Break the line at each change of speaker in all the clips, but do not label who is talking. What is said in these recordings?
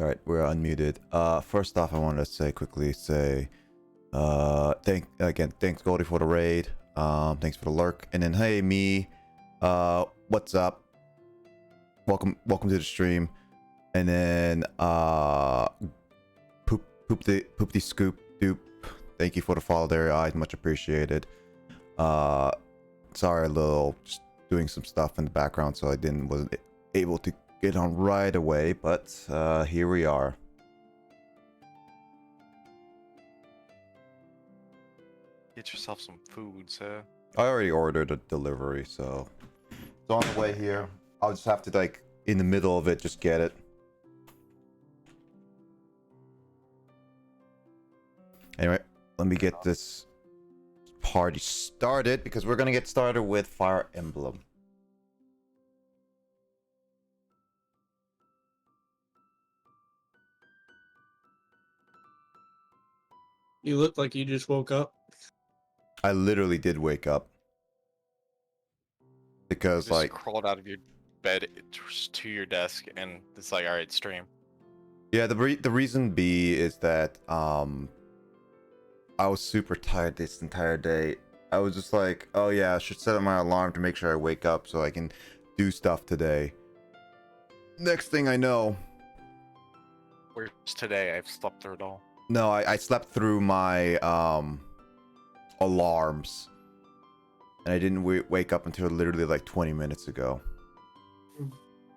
All right, we're unmuted. First off, I wanted to quickly say, thanks Goldie for the raid. Thanks for the lurk, and then hey me, what's up? Welcome to the stream, and then poop the scoop dupe. Thank you for the follow there, guys. Much appreciated. Sorry, a little just doing some stuff in the background, so I wasn't able to get on right away, but here we are.
Get yourself some food, sir.
I already ordered a delivery, so it's on the way here. I'll just have to, like, in the middle of it, just get it. Anyway, let me get this party started, because we're gonna get started with Fire Emblem.
You look like you just woke up.
I literally did wake up. Because,
Just
like...
crawled out of your bed to your desk, and it's like, alright, stream.
Yeah, the reason B is that, I was super tired this entire day. I was just like, oh yeah, I should set up my alarm to make sure I wake up so I can do stuff today. Next thing I know...
Whereas today, I've slept through it all.
No, I slept through my alarms, and I didn't wake up until literally like 20 minutes ago.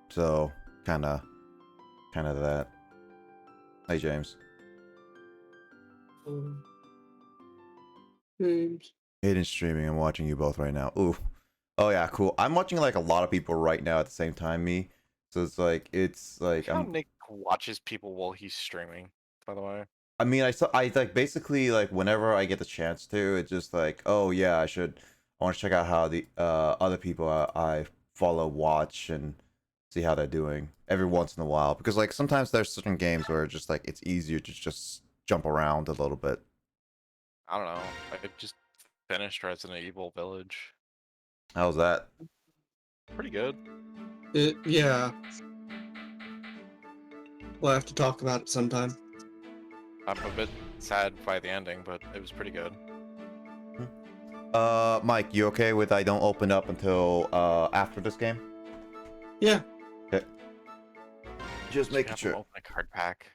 So kind of that. Hey James.
James.
Hidden streaming. I'm watching you both right now. Ooh. Oh yeah, cool. I'm watching like a lot of people right now at the same time. Me. So it's like
How Nick watches people while he's streaming, by the way.
I mean, I like basically like whenever I get the chance to, it's just like, oh yeah, I want to check out how the other people I follow watch and see how they're doing every once in a while, because like sometimes there's certain games where it's just like it's easier to just jump around a little bit.
I don't know. I just finished Resident Evil Village.
How's that?
Pretty good.
Yeah. We'll have to talk about it sometime.
I'm a bit sad by the ending, but it was pretty good.
Mike, you okay with I don't open up until after this game?
Yeah.
Okay. Just making sure.
Open a card pack.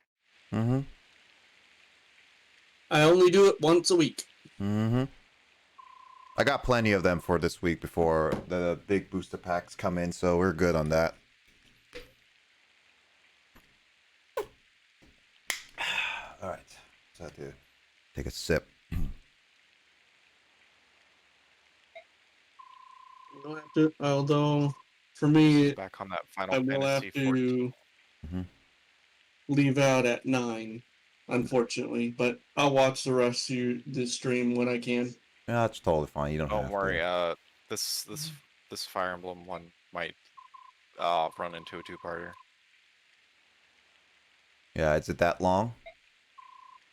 Mm-hmm.
I only do it once a week.
Mm-hmm. I got plenty of them for this week before the big booster packs come in, so we're good on that. All right, so I have to take a sip.
You'll have to, although for me,
Back on that Final
I will have
Fantasy 14.
to leave out at 9, unfortunately. But I'll watch the rest of the stream when I can.
Yeah, that's totally fine. You don't have
Don't worry.
to.
This Fire Emblem one might run into a two-parter.
Yeah, is it that long?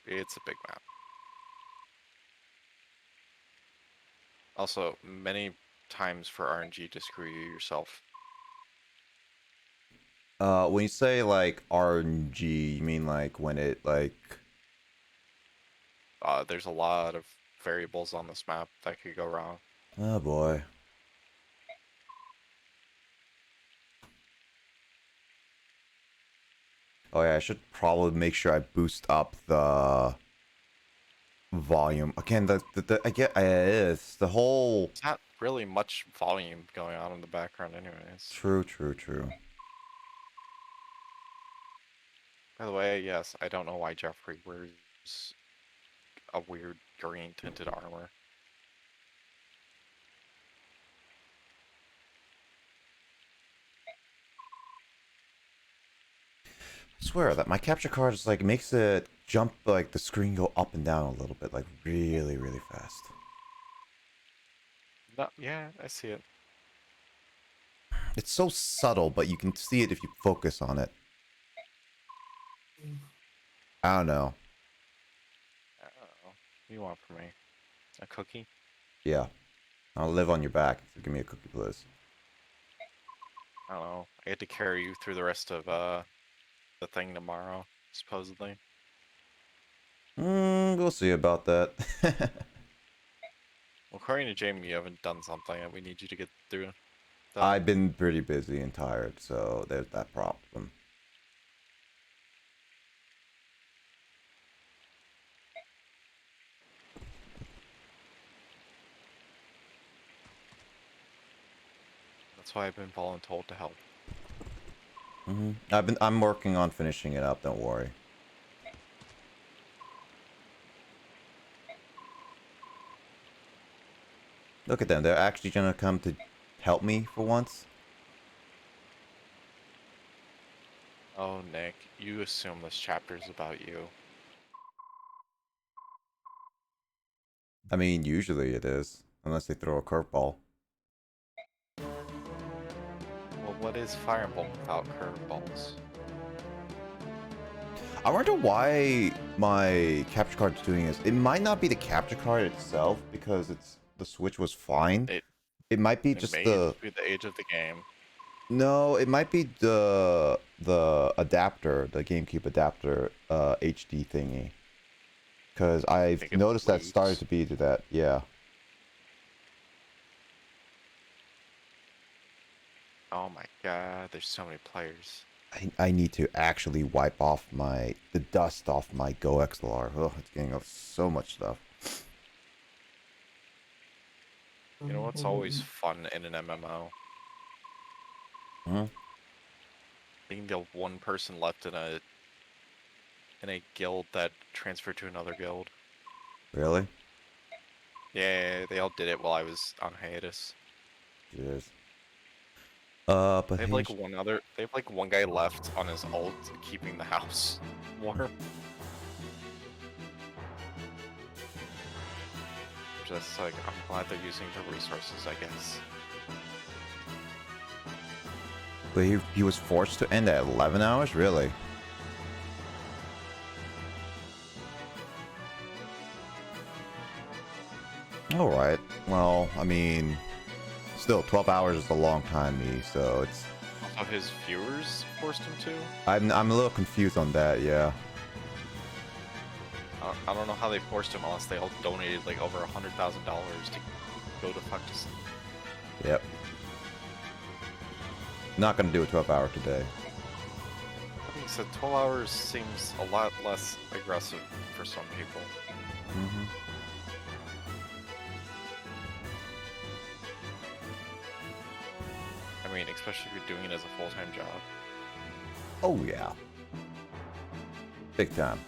It's a big map. Also, many times for RNG to screw you yourself.
When you say like RNG, you mean like when it like...
There's a lot of variables on this map that could go wrong.
Oh boy. Oh yeah, I should probably make sure I boost up the volume. Again, it's the whole...
It's not really much volume going on in the background anyways.
True.
By the way, yes, I don't know why Jeffrey wears a weird green tinted armor.
I swear that my capture card is like makes it jump, like the screen go up and down a little bit, like really fast.
No, yeah, I see it.
It's so subtle, but you can see it if you focus on it. I don't know.
I don't know. What do you want from me? A cookie?
Yeah. I'll live on your back. So give me a cookie, please.
I don't know. I had to carry you through the rest of the the thing tomorrow, supposedly.
We'll see about that.
Well, according to Jamie, you haven't done something that we need you to get through.
I've been pretty busy and tired, so there's that problem.
That's why I've been voluntold to help.
I'm working on finishing it up. Don't worry. Look at them. They're actually gonna come to help me for once.
Oh, Nick, you assume this chapter's about you.
I mean, usually it is, unless they throw a curveball.
Well, what is Fire Emblem without curveballs?
I wonder why my capture card's doing this. It might not be the capture card itself because the Switch was fine. It might be just
may
the
be the age of the game.
No, it might be the adapter, the GameCube adapter, HD thingy. Because I've noticed that started to be to that, yeah.
Oh my god, there's so many players.
I need to actually wipe off the dust off my Go XLR. Oh, it's getting off so much stuff.
You know what's always fun in an MMO? Being the one person left in a guild that transferred to another guild.
Really?
Yeah, they all did it while I was on hiatus.
Yes.
But they have like one guy left on his ult, keeping the house warm. Just like, I'm glad they're using the resources, I guess.
But he was forced to end at 11 hours? Really? Alright. Well, I mean, still, 12 hours is a long time, so it's...
Also, his viewers forced him to?
I'm a little confused on that, yeah.
I don't know how they forced him unless they all donated like over $100,000 to go to fuck to sleep.
Yep. Not gonna do a 12-hour today.
Like I said, 12 hours seems a lot less aggressive for some people. I mean, especially if you're doing it as a full-time job.
Oh yeah. Big time.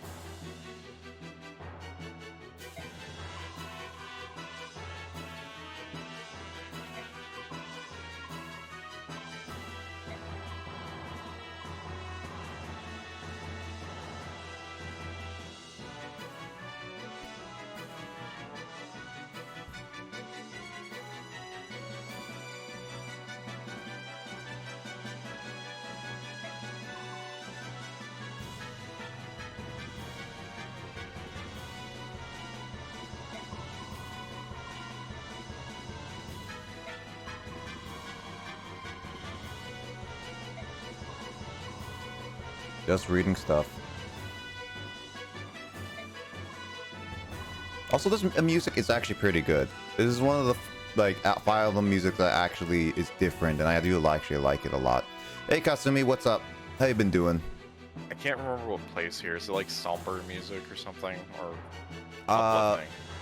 Just reading stuff. Also, this music is actually pretty good. This is one of the Fire Emblem music that actually is different, and I do actually like it a lot. Hey Kasumi, what's up? How you been doing?
I can't remember what plays here. Is it like somber music or something? Or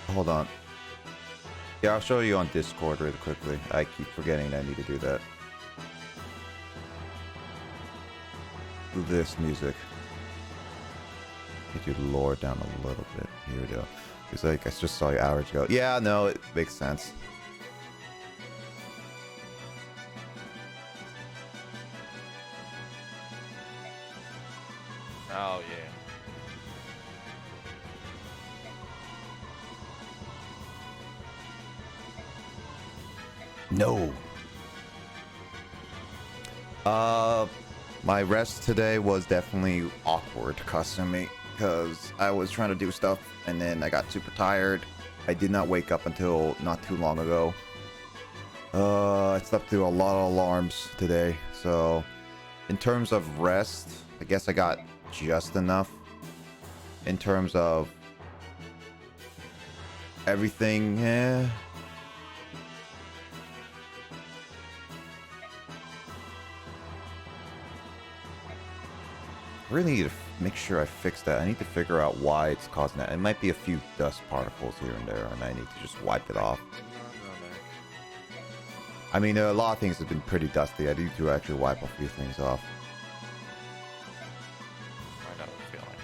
hold on. Yeah, I'll show you on Discord really quickly. I keep forgetting that I need to do that. This music. Get your lore down a little bit. Here we go. It's like I just saw you hours ago. Yeah, no, it makes sense.
Oh yeah.
No. My rest today was definitely awkward, Kasumi, because I was trying to do stuff and then I got super tired. I did not wake up until not too long ago. I slept through a lot of alarms today, so In terms of rest, I guess I got just enough. In terms of everything, yeah. I really need to make sure I fix that. I need to figure out why it's causing that. It might be a few dust particles here and there, and I need to just wipe it off. I mean, a lot of things have been pretty dusty. I need to actually wipe a few things off.
I know the feeling.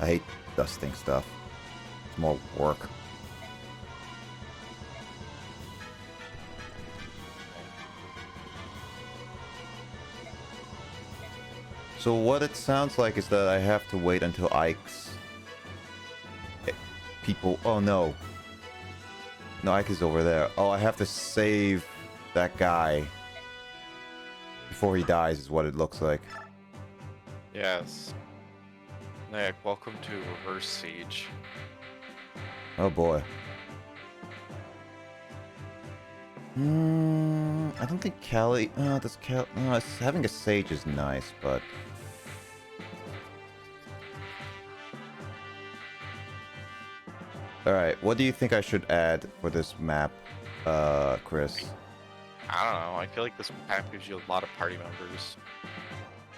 I hate dusting stuff. It's more work. So what it sounds like is that I have to wait until Ike's people... Oh, no. No, Ike is over there. Oh, I have to save that guy before he dies is what it looks like.
Yes. Nick, welcome to Reverse Siege.
Oh, boy. I don't think Callie... having a sage is nice, but... Alright, what do you think I should add for this map, Chris?
I don't know. I feel like this map gives you a lot of party members.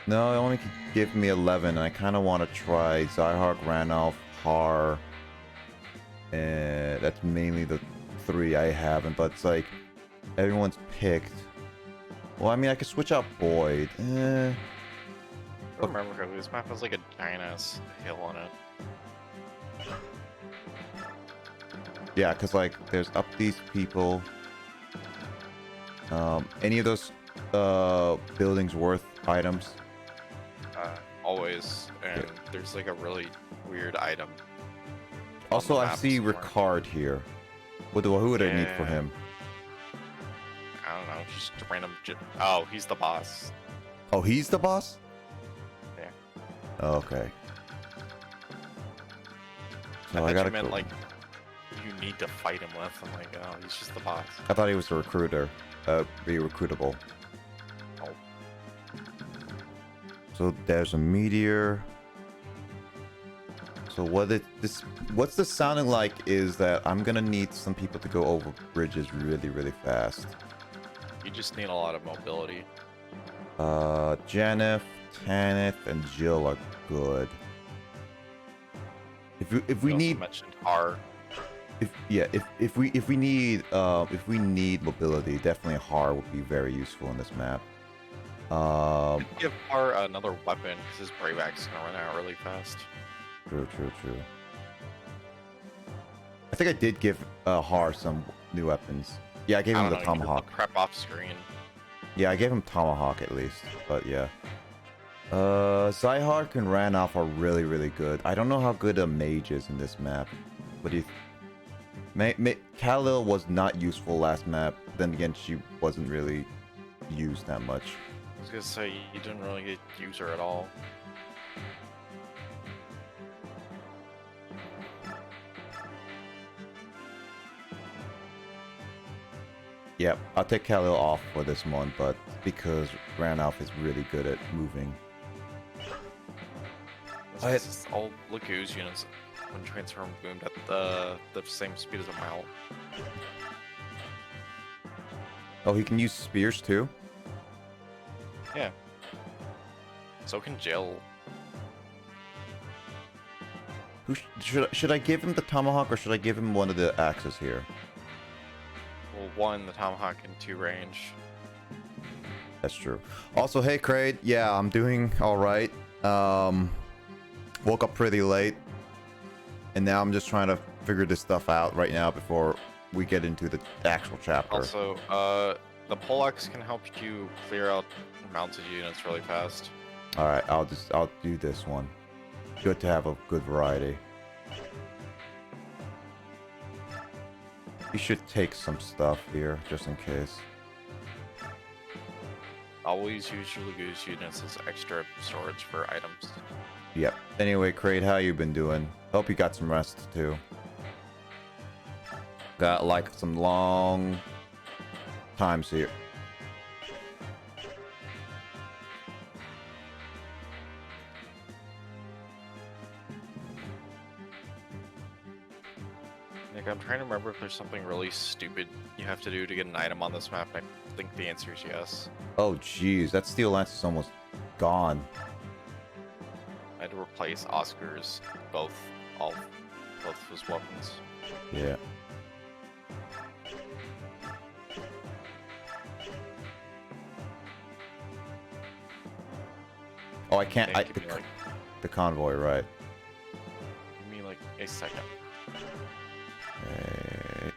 No, it only could give me 11, and I kind of want to try Zyhark, Ranulf, Har, and that's mainly the 3 I haven't, but it's like, everyone's picked. Well, I mean, I could switch out Boyd.
I don't remember correctly, this map has like a giant ass hill on it.
Yeah, because like there's up these people. Any of those buildings worth items?
Always, and there's like a really weird item.
Also, I see
somewhere.
Ricard here. Who would I need for him?
I don't know, just random. Oh, he's the boss.
Oh, he's the boss?
Yeah.
Oh, okay. So
I
I gotta
you meant
go.
like you need to fight him with. I'm like, oh, he's just the boss.
I thought he was a recruiter. Be recruitable.
Oh.
So there's a meteor. So what's this sounding like is that I'm gonna need some people to go over bridges really, really fast.
You just need a lot of mobility.
Janeth, Tanith, and Jill are good. If we
You also
need
mentioned R.
if we need mobility, definitely Har would be very useful in this map.
Give R another weapon because his Brave Axe is gonna run out really fast.
True. I think I did give Har some new weapons. Yeah, I gave him the Tomahawk.
Crap off screen.
Yeah, I gave him Tomahawk at least, but yeah. Zyhark and Ranulf are really, really good. I don't know how good a mage is in this map. What do you... Khalil was not useful last map. Then again, she wasn't really used that much.
I was gonna say, you didn't really get to use her at all.
Yep, I'll take Khalil off for this one, but because Ranulf is really good at moving.
This is all Lagoose units when transform boomed at the same speed as a mount.
Oh, he can use spears too?
Yeah. So can Jill.
Should I give him the Tomahawk or should I give him one of the axes here?
Well, 1, the Tomahawk, and 2 range.
That's true. Also, hey Kraid, yeah, I'm doing alright. Woke up pretty late. And now I'm just trying to figure this stuff out right now before we get into the actual chapter.
Also, the Poleaxe can help you clear out mounted units really fast.
Alright, I'll do this one. Good to have a good variety. You should take some stuff here, just in case.
Always use your Lagoose units as extra storage for items.
Yep. Anyway, Kraid, how you been doing? Hope you got some rest too. Got like some long times here.
Like, I'm trying to remember if there's something really stupid you have to do to get an item on this map. I think the answer is yes.
Oh, jeez, that steel lance is almost gone.
I had to replace Oscar's both of his weapons.
Yeah. Oh, I can't.
Okay, give me, like,
The convoy, right?
give me like a second.
Okay.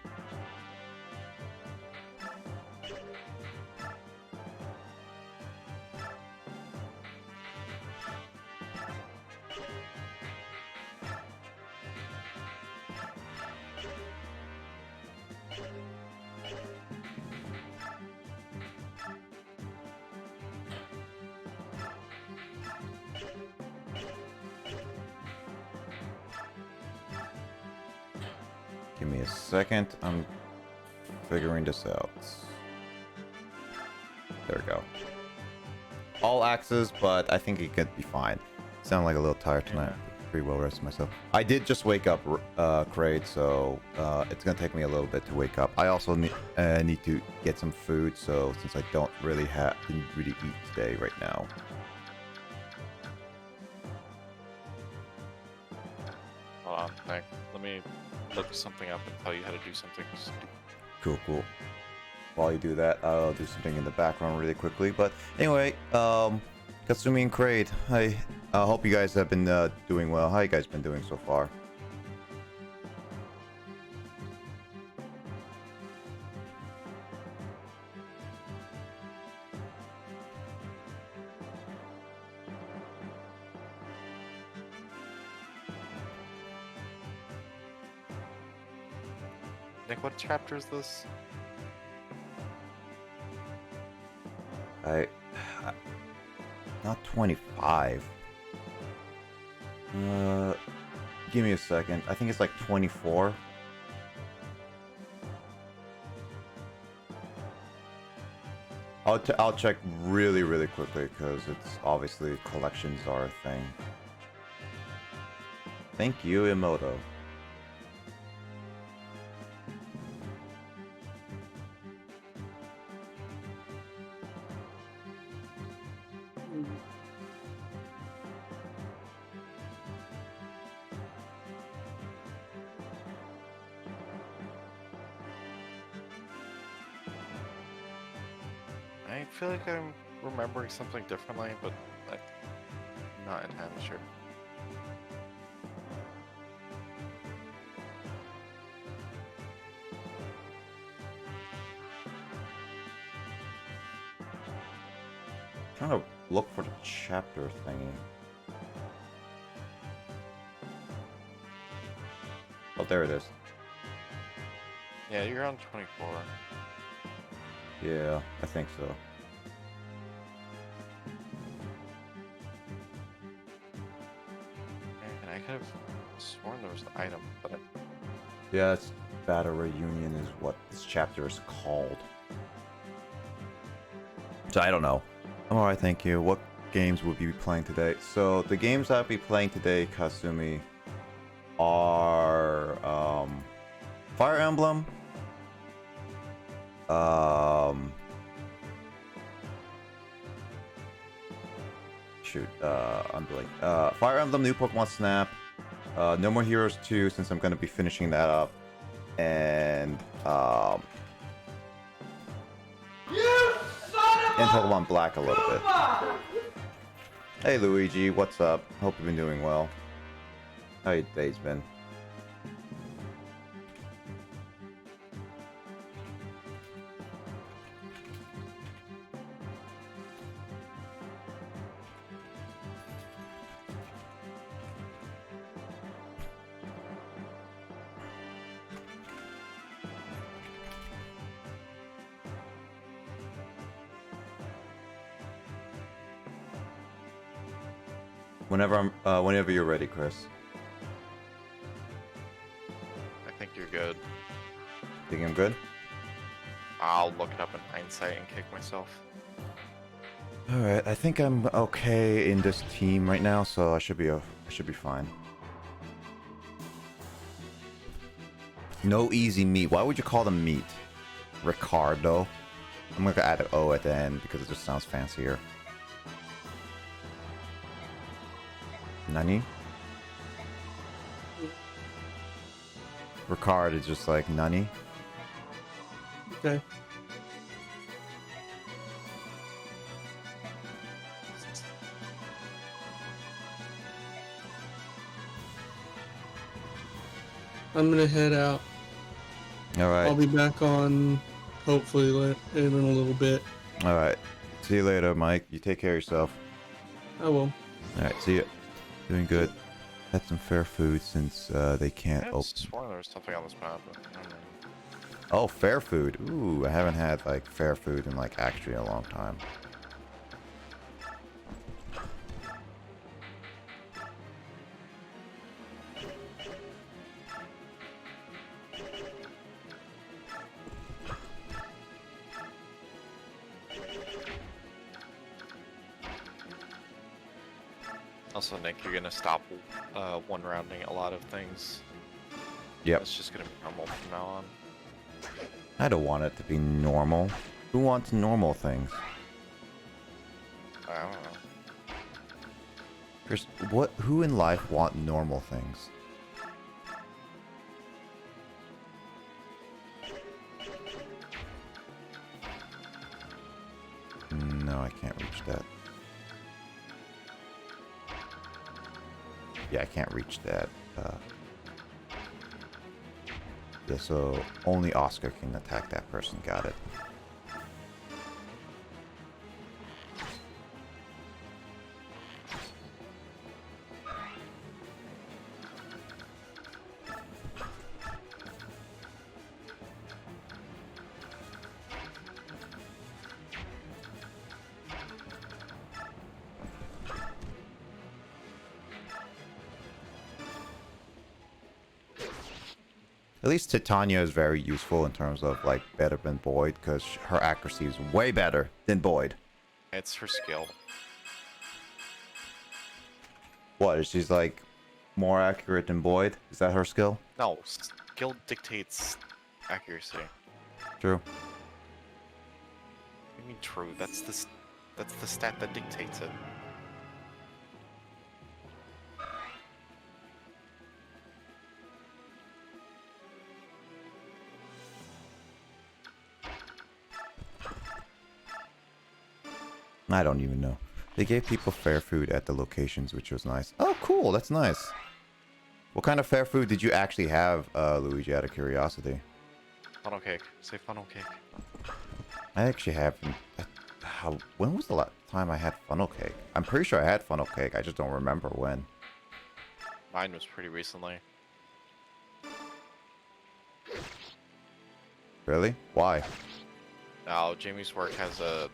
Give me a second. I'm figuring this out. There we go. All axes, but I think it could be fine. Sound like a little tired tonight. Pretty well rested myself. I did just wake up, Kraid, so it's gonna take me a little bit to wake up. I also need to get some food, so since I didn't really eat today right now.
Hold on, let me look something up and tell you how to do something stupid.
Cool, cool. While you do that, I'll do something in the background really quickly. But anyway, Katsumi and Kraid, I hope you guys have been doing well. How you guys been doing so far?
Nick, what chapter is this?
Not 25. Give me a second. I think it's like 24. I'll check really quickly because it's obviously collections are a thing. Thank you, Emoto.
I feel like I'm remembering something differently, but I'm not entirely sure.
Trying to look for the chapter thingy. Oh, there it is.
Yeah, you're on 24.
Yeah, I think so.
And I could have sworn there was an item, but
Yeah, it's Battle Reunion is what this chapter is called. So I don't know. I'm alright, thank you. What games will you be playing today? So the games I'll be playing today, Kasumi, are Fire Emblem, I'm blank. Fire Emblem New Pokemon Snap, No More Heroes 2, since I'm gonna be finishing that up, and Pokemon Black a little bit. Hey Luigi, what's up? Hope you've been doing well. How your day's been? Whenever you're ready, Chris.
I think you're good.
Think I'm good?
I'll look it up in hindsight and kick myself.
Alright, I think I'm okay in this team right now, so I should be fine. No easy meat. Why would you call them meat? Ricardo. I'm gonna add an O at the end because it just sounds fancier. Nani? Ricard is just like Nani.
Okay. I'm gonna head out.
All right.
I'll be back on hopefully in a little bit.
All right. See you later, Mike. You take care of yourself.
I will.
All right. See you. Doing good. Had some fair food since they can't
I
open.
sworn there was something on this map. But I don't know.
Oh, fair food. Ooh, I haven't had like fair food in like actually a long time.
Also, Nick, you're gonna stop one rounding a lot of things.
Yep.
It's just gonna be normal from now on.
I don't want it to be normal. Who wants normal things?
I don't know.
Chris, what? Who in life want normal things? No, I can't reach that. Yeah, I can't reach that. Yeah, so only Oscar can attack that person. Got it. At least Titania is very useful in terms of like better than Boyd because her accuracy is way better than Boyd.
It's her skill.
What? She's like more accurate than Boyd? Is that her skill?
No, skill dictates accuracy.
True.
I mean, true. That's the stat that dictates it.
I don't even know. They gave people fair food at the locations, which was nice. Oh, cool. That's nice. What kind of fair food did you actually have, Luigi, out of curiosity?
Funnel cake. Say funnel cake.
I actually haven't. When was the last time I had funnel cake? I'm pretty sure I had funnel cake. I just don't remember when.
Mine was pretty recently.
Really? Why?
Now, Jamie's work has a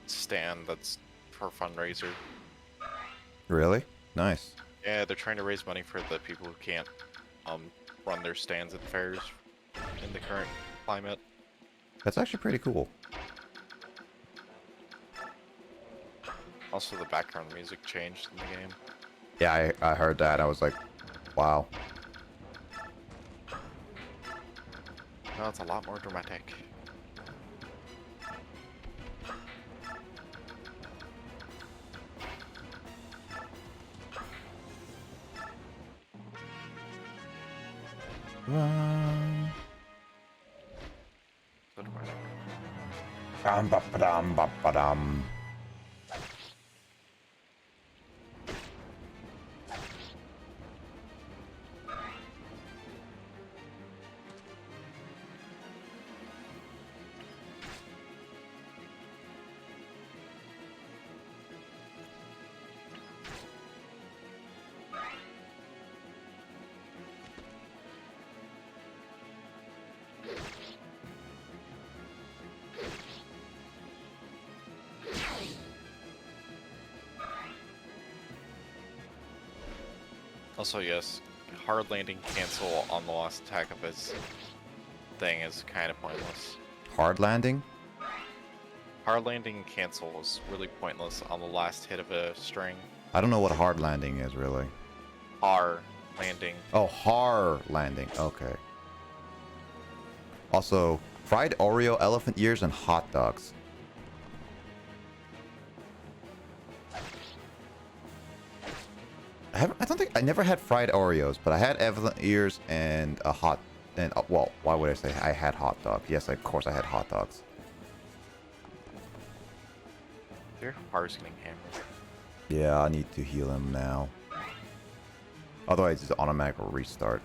stand that's for fundraiser.
Really? Nice.
Yeah, they're trying to raise money for the people who can't run their stands at fairs in the current climate.
That's actually pretty cool.
Also, the background music changed in the game.
Yeah, I heard that. I was like, wow.
No, it's a lot more dramatic.
Run.
So dramatic.
Bam, ba, ba-dam, ba, ba-dam.
Also, yes, hard landing cancel on the last attack of his thing is kind of pointless.
Hard landing?
Hard landing cancel is really pointless on the last hit of a string.
I don't know what hard landing is, really.
R landing.
Oh, hard landing. Okay. Also, fried Oreo, elephant ears, and hot dogs. I don't think I never had fried Oreos, but I had elephant ears and a hot and well, why would I say I had hot dog? Yes, of course I had hot dogs.
Your heart's getting hammered.
Yeah, I need to heal him now. Otherwise, it's automatic restart.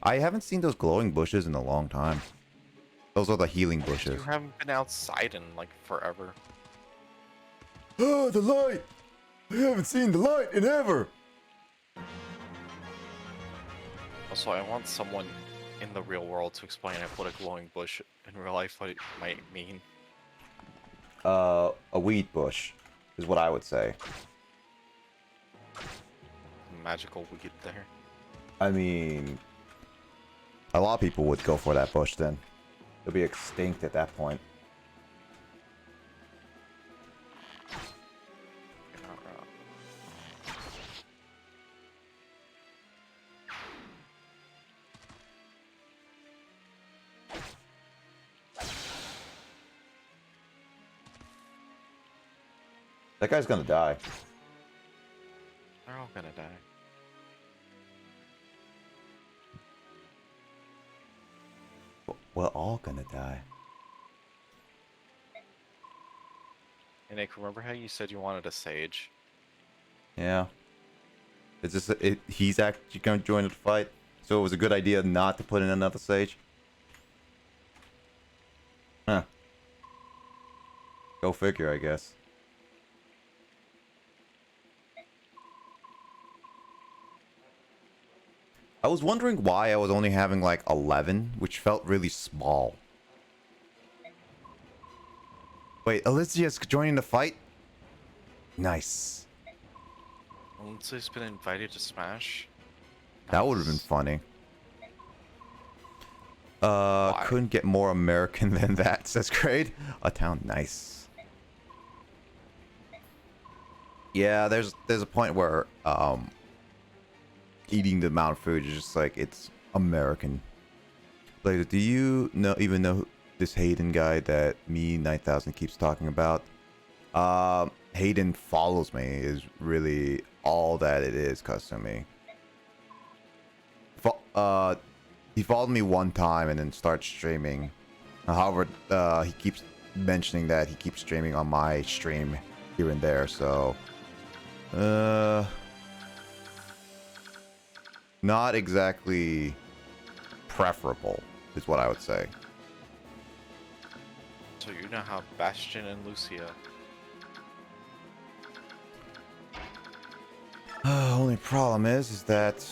I haven't seen those glowing bushes in a long time. Those are the healing bushes.
You haven't been outside in like forever.
Oh, the light! I haven't seen the light in ever!
Also, I want someone in the real world to explain what a glowing bush in real life what it might mean.
A weed bush is what I would say.
Magical weed there.
I mean, a lot of people would go for that bush then. It'll be extinct at that point.
You're not wrong.
That guy's gonna die.
They're all gonna die.
We're all gonna die.
Hey Nick, remember how you said you wanted a sage?
Yeah. It's just he's actually gonna join the fight, so it was a good idea not to put in another sage. Huh. Go figure, I guess. I was wondering why I was only having like 11, which felt really small. Wait, Alicia's joining the fight? Nice.
Lindsay's been invited to Smash.
That would have been funny.
Why?
Couldn't get more American than that. Says great. A town, nice. Yeah, there's a point where eating the amount of food is just like it's American. Like, do you even know this Hayden guy that me 9000 keeps talking about? Hayden follows me is really all that it is, Kasumi. He followed me one time and then starts streaming. However, he keeps mentioning that he keeps streaming on my stream here and there, so not exactly preferable is what I would say.
So you now have Bastion and Lucia.
Only problem is that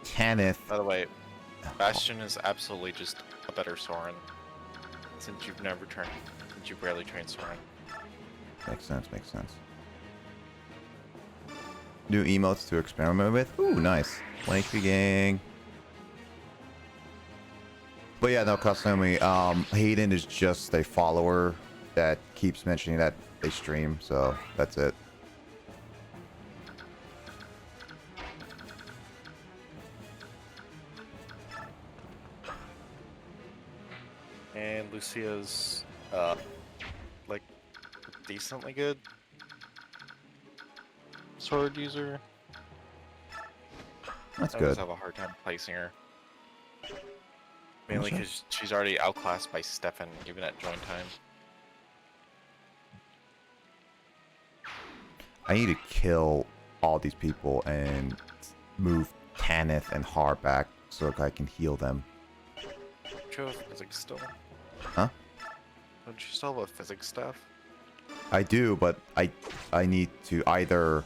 Tanith.
By the way, Bastion is absolutely just a better Soren. Since you barely trained Soren.
Makes sense, makes sense. New emotes to experiment with. Ooh, nice. 1 HP gang. But yeah, no, Kasumi, Hayden is just a follower that keeps mentioning that they stream, so that's it.
And Lucia's, like, decently good sword user.
That's
I
good.
always have a hard time placing her. Mainly because she's already outclassed by Stefan, even at join time.
I need to kill all these people and move Tanith and Har back so I can heal them.
Don't you have physics still?
Huh?
Don't you still have physics stuff?
I do, but I need to either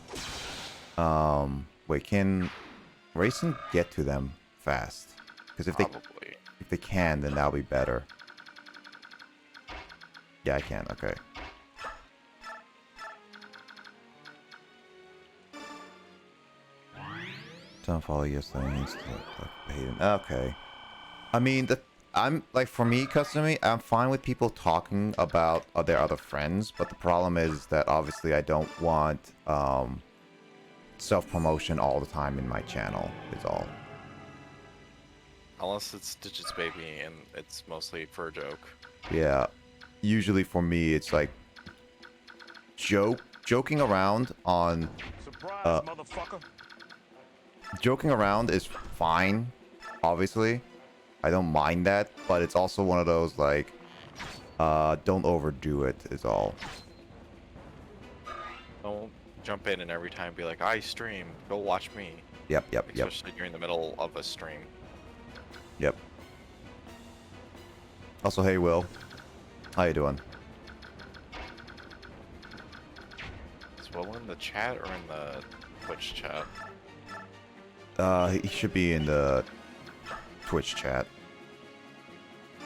wait, can Racing get to them fast? Because if they can, then that'll be better. Yeah, I can. Okay. Don't follow yesterday needs to hate him. Okay. I mean, I'm like, for me, Kasumi, I'm fine with people talking about their other friends, but the problem is that obviously I don't want self-promotion all the time in my channel, is all.
Unless it's Digits Baby and it's mostly for a joke.
Yeah. Usually for me, it's like joking around on
Surprise, motherfucker.
joking around is fine, obviously. I don't mind that, but it's also one of those like don't overdo it is all.
Don't jump in and every time be like, I stream, go watch me.
Yep.
Especially during the middle of a stream.
Yep. Also, hey Will, how you doing?
Is Will in the chat or in the Twitch chat?
He should be in the Twitch chat.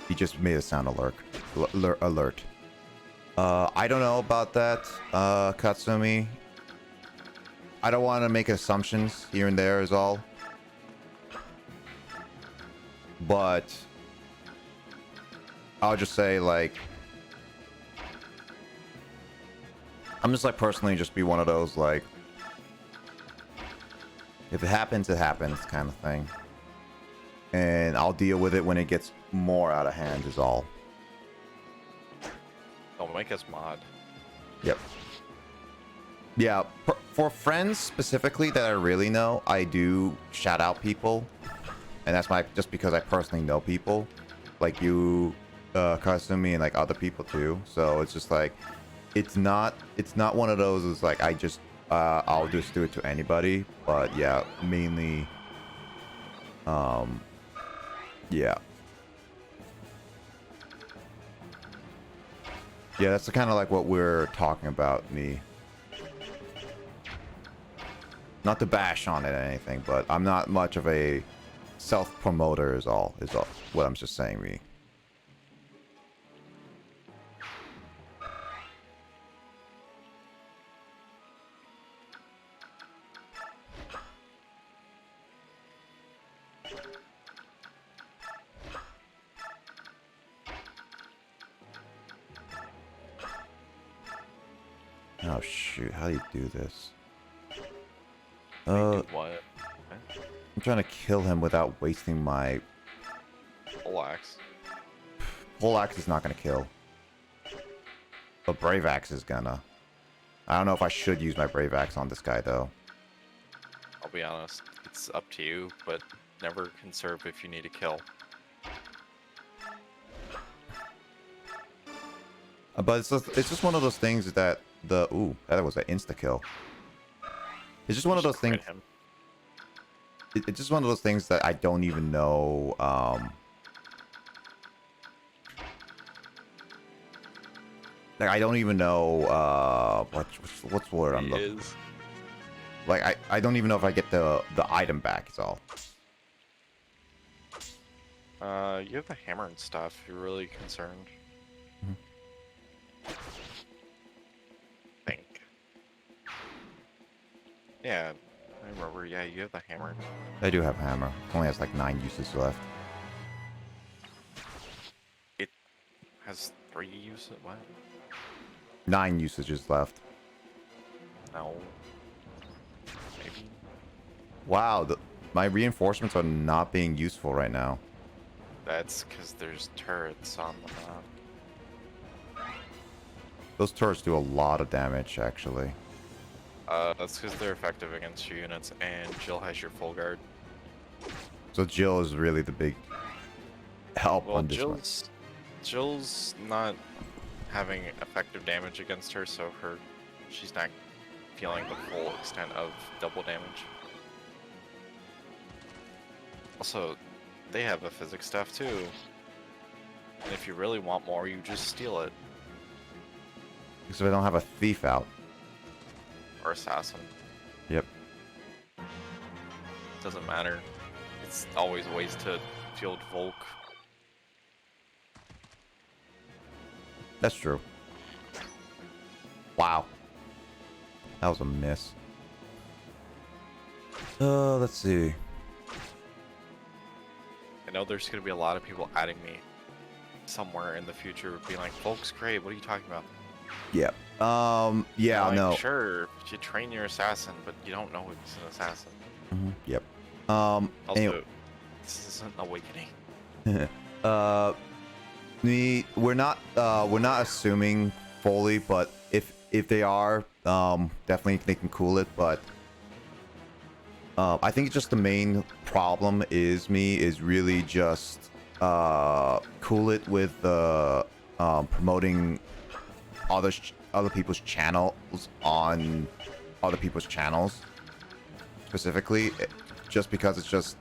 He just made a sound alert. I don't know about that, Katsumi. I don't want to make assumptions here and there is all. But I'll just say, like, I'm just like personally just be one of those like, if it happens, it happens kind of thing. And I'll deal with it when it gets more out of hand is all.
Don't make us mod.
Yep. Yeah, for friends specifically that I really know, I do shout out people. And that's just because I personally know people. Like you, Kasumi, and like other people too. So it's just like, it's not one of those is like, I'll just do it to anybody. But yeah, mainly, yeah. Yeah, that's kind of like what we're talking about, me. Not to bash on it or anything, but I'm not much of a self-promoter is all what I'm just saying, me. Oh shoot, how do you do this?
Do what?
I'm trying to kill him without wasting my
Relax.
pole axe is not gonna kill. But brave axe is gonna. I don't know if I should use my brave axe on this guy though.
I'll be honest. It's up to you, but never conserve if you need to kill.
But it's just one of those things that that was an insta kill. It's just one of those things.
Him.
It's just one of those things that I don't even know. Like I don't even know what's the word I'm looking. Like I don't even know if I get the item back. Is all.
You have the hammer and stuff. You're really concerned. Think. Yeah, I remember. Yeah, you have the hammer.
I do have hammer. It only has like 9 uses left.
It has 3 uses. What?
9 usages left.
No. Maybe.
Wow, my reinforcements are not being useful right now.
That's because there's turrets on the map.
Those turrets do a lot of damage, actually.
That's because they're effective against your units, and Jill has your full guard.
So Jill is really the big help
Well,
on this one.
Jill's not having effective damage against her, so she's not feeling the full extent of double damage. Also, they have a physics staff too. And if you really want more, you just steal it.
Because I don't have a thief out.
Or assassin.
Yep.
Doesn't matter. It's always ways to field Volk.
That's true. Wow. That was a miss. Let's see.
I know there's going to be a lot of people adding me somewhere in the future being like, Volk's great, what are you talking about?
Yeah. Yeah.
Like,
No.
sure, you train your assassin, but you don't know he's an assassin.
Yep.
Also,
Anyway.
this isn't Awakening.
uh, we're not assuming fully, but if they are, definitely they can cool it. But I think just the main problem is really just cool it with the promoting other people's channels on other people's channels specifically, just because it's just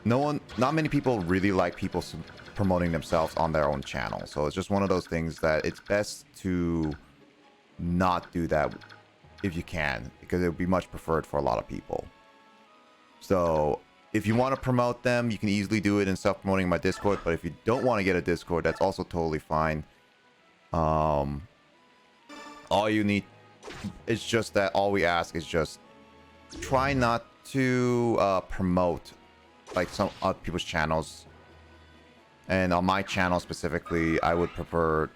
not many people really like people promoting themselves on their own channel. So it's just one of those things that it's best to not do that if you can, because it would be much preferred for a lot of people. So if you want to promote them, you can easily do it in self-promoting my Discord. But if you don't want to get a Discord, that's also totally fine. All you need, it's just that all we ask is just try not to promote like some other people's channels. And on my channel specifically, I would prefer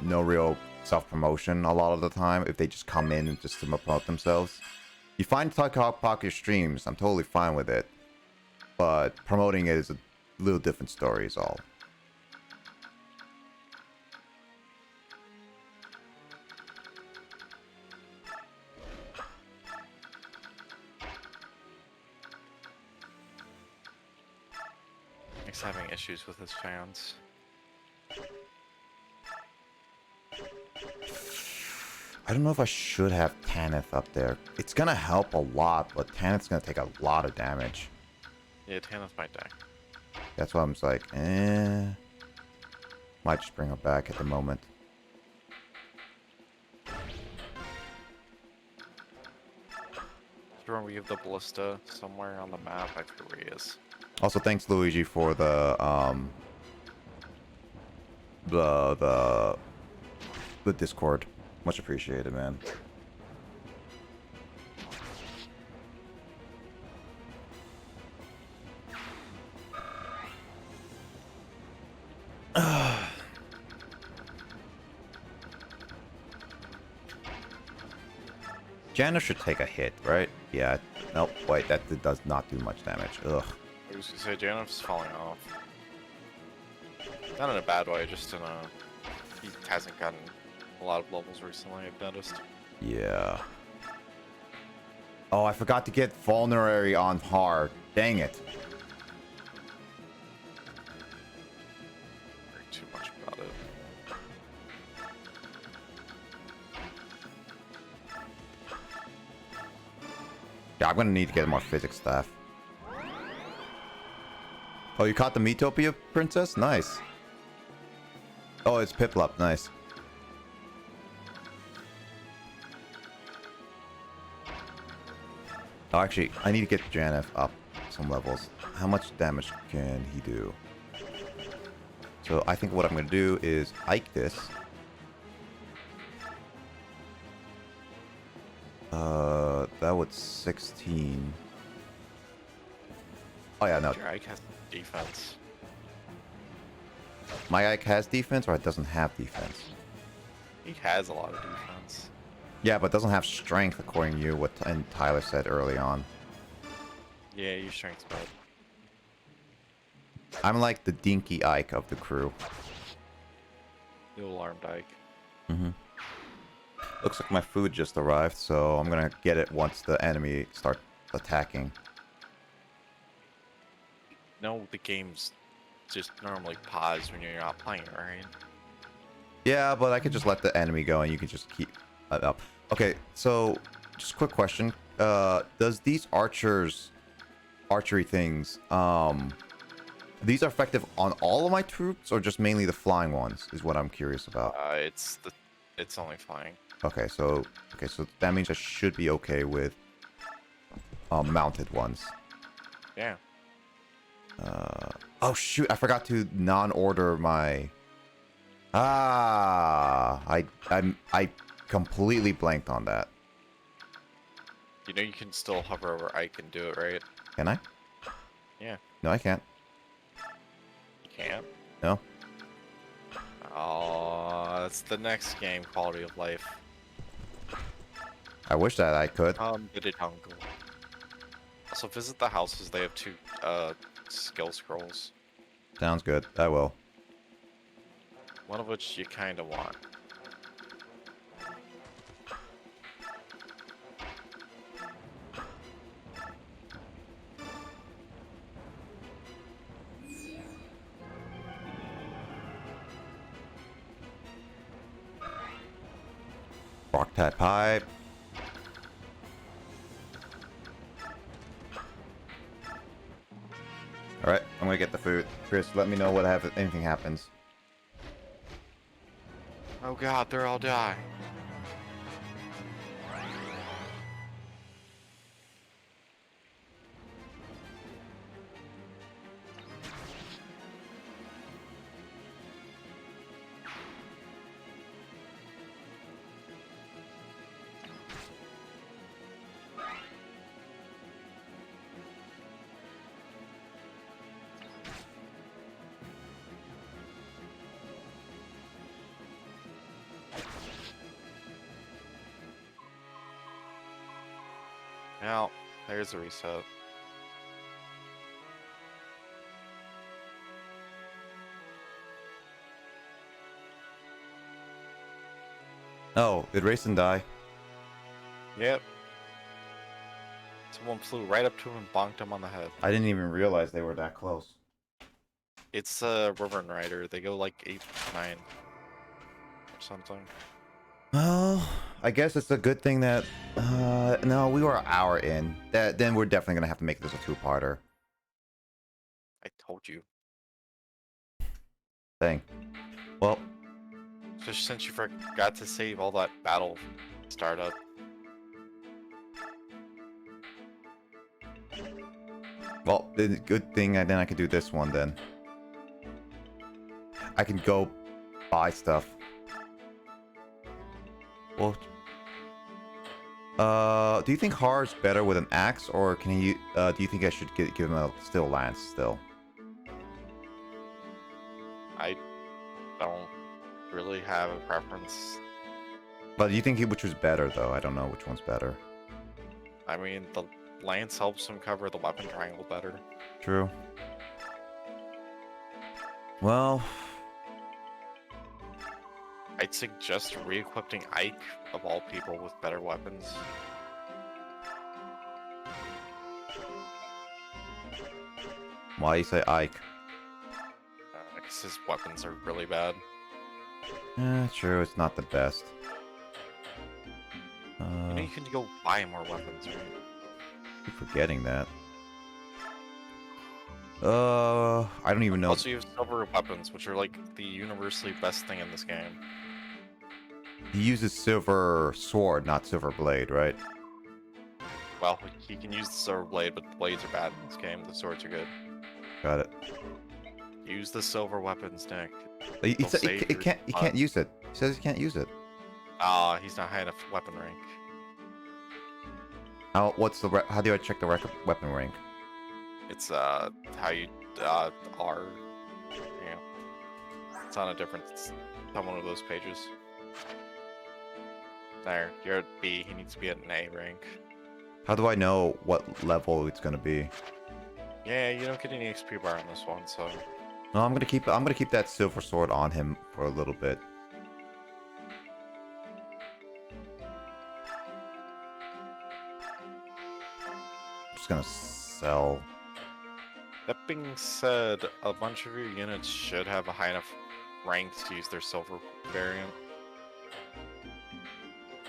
no real self-promotion a lot of the time if they just come in and just to promote themselves. You find talk about your streams, I'm totally fine with it. But promoting it is a little different story is all.
He's having issues with his fans.
I don't know if I should have Tanith up there. It's gonna help a lot, but Tanith's gonna take a lot of damage.
Yeah, Tanith might die.
That's why I'm just like, might just bring her back at the moment.
Remember, we have the ballista somewhere on the map. I forget where he is.
Also, thanks Luigi for the Discord. Much appreciated, man. Janna should take a hit, right? Yeah. Nope. Wait, that does not do much damage. Ugh.
I was gonna say Janeth's falling off. Not in a bad way, just in a... He hasn't gotten a lot of levels recently, I've noticed.
Yeah. Oh, I forgot to get vulnerary on hard. Dang it.
Worry too much about it.
Yeah, I'm gonna need to get more physics staff. Oh, you caught the Metopia princess? Nice. Oh, it's Piplup. Nice. Oh, actually, I need to get Janeth up some levels. How much damage can he do? So I think what I'm going to do is Ike this. That was 16. Oh yeah, no.
Your Ike has defense.
My Ike has defense or it doesn't have defense?
He has a lot of defense.
Yeah, but doesn't have strength according to you, what and Tyler said early on.
Yeah, your strength's bad.
I'm like the dinky Ike of the crew.
The alarmed Ike.
Looks like my food just arrived, so I'm gonna get it once the enemy start attacking.
No, the game's just normally pause when you're not playing, right?
Yeah, but I could just let the enemy go and you can just keep it up. Okay, so just a quick question. Does these archery things, these are effective on all of my troops or just mainly the flying ones is what I'm curious about.
It's only flying.
Okay, so that means I should be okay with mounted ones.
Yeah.
Oh shoot, I forgot to non-order my I completely blanked on that.
You know you can still hover over Ike and do it, right?
Can I?
Yeah.
No, I can't.
You can't?
No.
Oh, That's the next game, quality of life.
I wish that I could.
Did it uncle. Also, visit the houses. They have 2 skill scrolls.
Sounds good. I will.
One of which you kind of want.
Rock type pipe. Alright, I'm gonna get the food. Chris, let me know what anything happens.
Oh god, they're all die. Now, there's a reset.
Oh, did Rayson die?
Yep. Someone flew right up to him and bonked him on the head.
I didn't even realize they were that close.
It's a River Rider. They go like 8, 9 or something.
Well, I guess it's a good thing that no, we were an hour in. Then we're definitely gonna have to make this a 2-parter.
I told you.
Thing. Well,
Just since you forgot to save all that battle startup.
well, the good thing then I can do this one then. I can go buy stuff. Well, do you think Har's better with an axe, or can he? Do you think I should give him a steel lance still?
I don't really have a preference.
But do you think which was better though? I don't know which one's better.
I mean, the lance helps him cover the weapon triangle better.
True. Well,
I'd suggest re-equipping Ike, of all people, with better weapons.
why you say Ike?
Because his weapons are really bad.
True, it's not the best.
You know, you can go buy more weapons, right?
Keep forgetting that. I don't even know.
Also, you have silver weapons, which are like the universally best thing in this game.
He uses silver sword, not silver blade, right?
Well, he can use the silver blade, but the blades are bad in this game. The swords are good.
Got it.
Use the silver weapons, Nick.
He
They'll
said
save
he
your
can't
spot.
use it. He says he can't use it.
He's not high enough weapon rank.
How do I check the weapon rank?
It's how you are. Yeah. It's on a different. It's on one of those pages. There, you're at B. He needs to be at an A rank.
How do I know what level it's gonna be?
Yeah, you don't get any XP bar on this one, so
No, I'm gonna keep that silver sword on him for a little bit. I'm just gonna sell.
that being said, a bunch of your units should have a high enough rank to use their silver variant.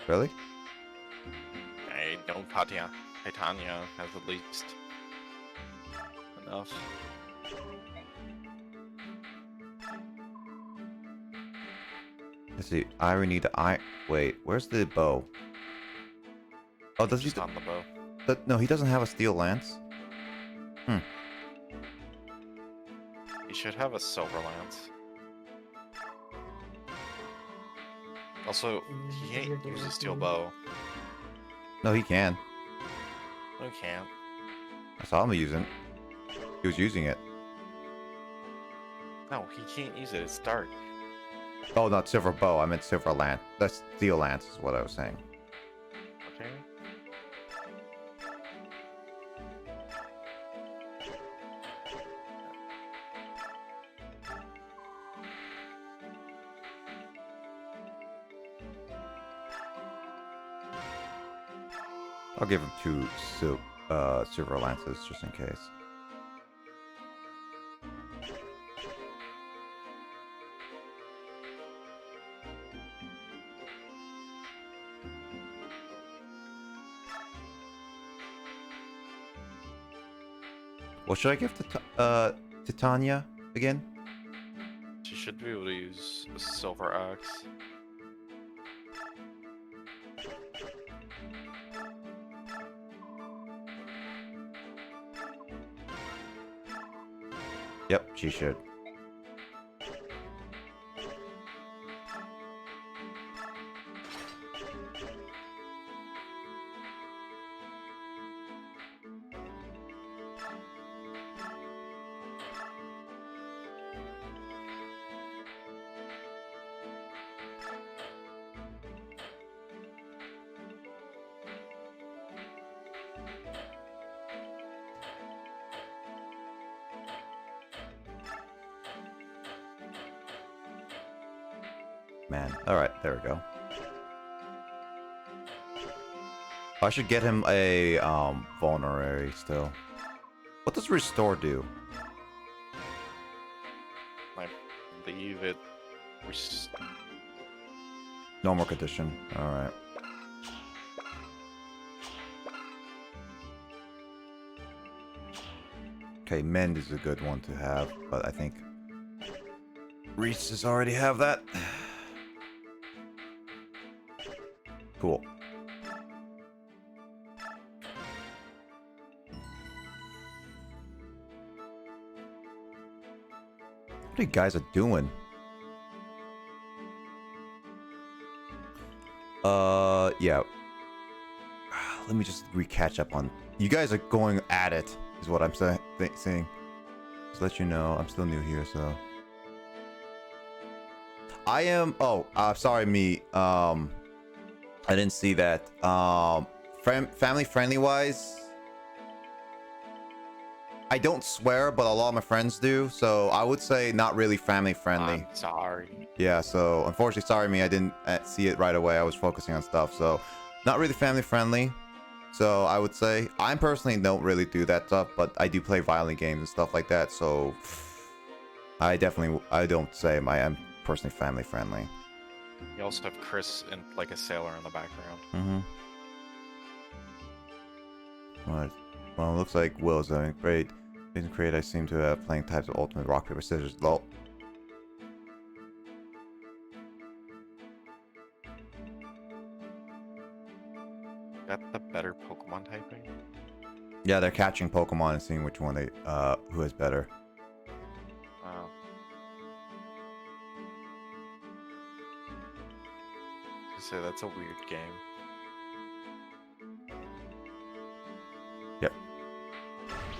Really?
I know Titania has at least enough.
Let's see. I would need to. Wait. Where's the bow? Oh, does he?
Just on the bow.
No, he doesn't have a steel lance.
He should have a silver lance. Also, he can't use a steel bow.
No, he can.
No, he can't.
I saw him using. He was using it.
No, he can't use it. It's dark.
Oh, not silver bow. I meant silver lance. That's steel lance is what I was saying.
Okay.
I'll give him 2 silver lances just in case. What should I give to Tanya again?
She should be able to use a silver axe.
Yep, she should. Man, alright, there we go. I should get him a vulnerary still. What does restore do?
I believe it.
Normal condition. Alright. Okay, mend is a good one to have, but I think Reese's already have that. Cool. What you guys are doing? Yeah. Let me just catch up on. You guys are going at it, is what I'm saying. Just let you know, I'm still new here, so. I am. Oh, sorry, me. I didn't see that. Family friendly wise, I don't swear, but a lot of my friends do. So I would say not really family friendly.
I'm sorry.
Yeah. So unfortunately, sorry me, I didn't see it right away. I was focusing on stuff. So not really family friendly. So I would say I personally don't really do that stuff, but I do play violent games and stuff like that. So I don't say I'm personally family friendly.
You also have Chris and like a sailor in the background.
Right. Well, it looks like Will's doing great. In Create, I seem to have playing types of ultimate rock, paper, scissors. Lol.
Got the better Pokemon typing?
Yeah, they're catching Pokemon and seeing which one who is better.
Wow. So that's a weird game.
Yep.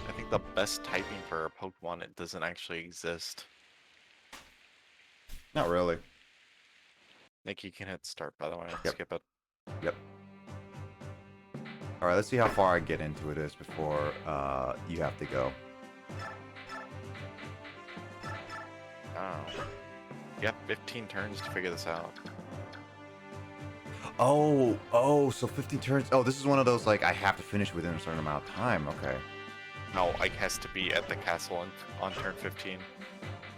I think the best typing for a Pokemon, it doesn't actually exist.
Not really.
Nick, you can hit start, by the way.
Yep.
Skip it.
Yep. All right, let's see how far I get into it is before you have to go.
Oh. You have 15 turns to figure this out.
Oh, so 15 turns. Oh, this is one of those like I have to finish within a certain amount of time. Okay.
No, Ike has to be at the castle on turn 15,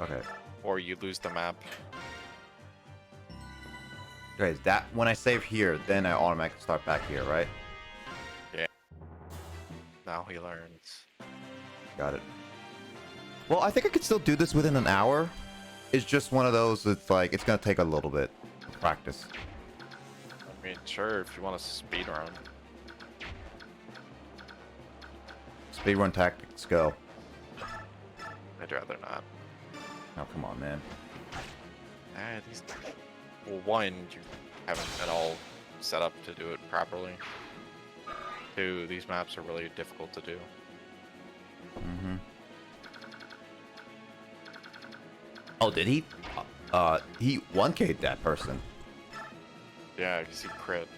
Okay.
or you lose the map.
Okay, that when I save here, then I automatically start back here, right?
Now he learns.
Got it. Well, I think I could still do this within an hour. It's just one of those. It's like it's gonna take a little bit of practice.
I mean, sure, if you want to speed run.
Speedrun tactics, go.
I'd rather not.
Oh, come on, man.
These. Well, one, you haven't at all set up to do it properly. Two, these maps are really difficult to do.
Mm-hmm. Oh, did he? he 1K'd that person.
Yeah, because he crit.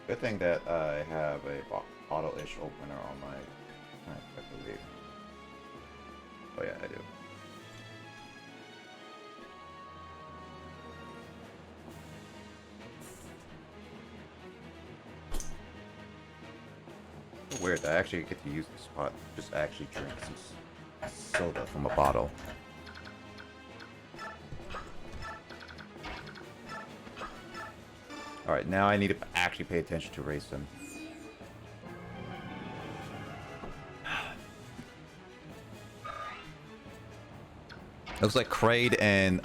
Good thing that I have a auto-ish opener on my, I believe. Oh yeah, I do. Weird, I actually get to use this spot. Just actually drink some soda from a bottle. Alright, now I need to actually pay attention to racing. Looks like Kraid and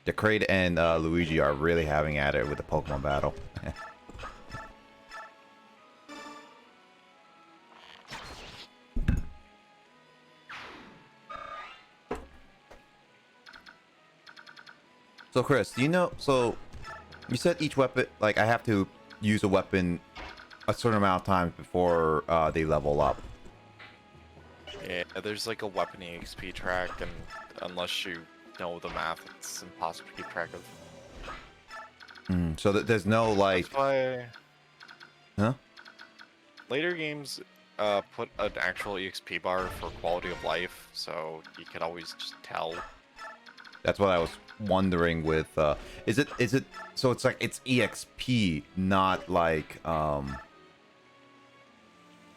the Kraid and Luigi are really having at it with the Pokemon battle. So Chris, do you know? So you said each weapon, like I have to use a weapon a certain amount of times before they level up.
Yeah, there's like a weapon EXP track, and unless you know the math, it's impossible to keep track of.
So there's no like.
That's why
Huh?
later games put an actual EXP bar for quality of life, so you could always just tell.
That's what I was wondering with. Is it? So it's like it's EXP, not like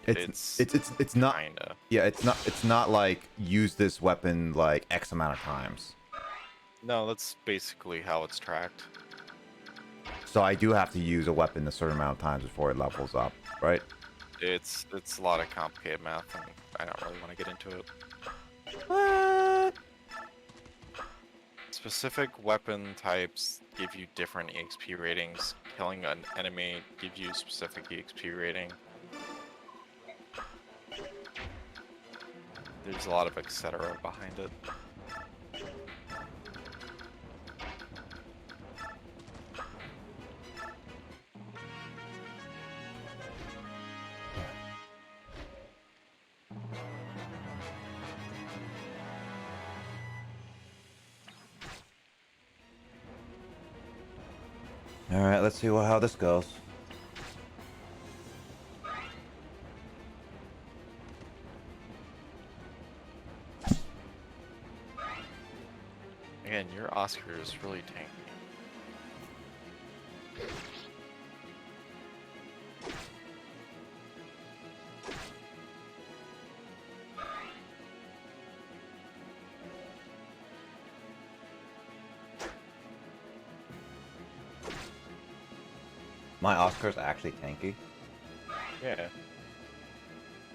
It's not.
Kinda.
Yeah, it's not like use this weapon like X amount of times.
No, that's basically how it's tracked.
So I do have to use a weapon a certain amount of times before it levels up, right?
It's a lot of complicated math, and I don't really want to get into it.
What?
Specific weapon types give you different EXP ratings. Killing an enemy gives you a specific EXP rating. There's a lot of etc. behind it.
All right, let's see how this goes.
Again, your Oscar is really tanky.
My Oscar's actually tanky.
Yeah,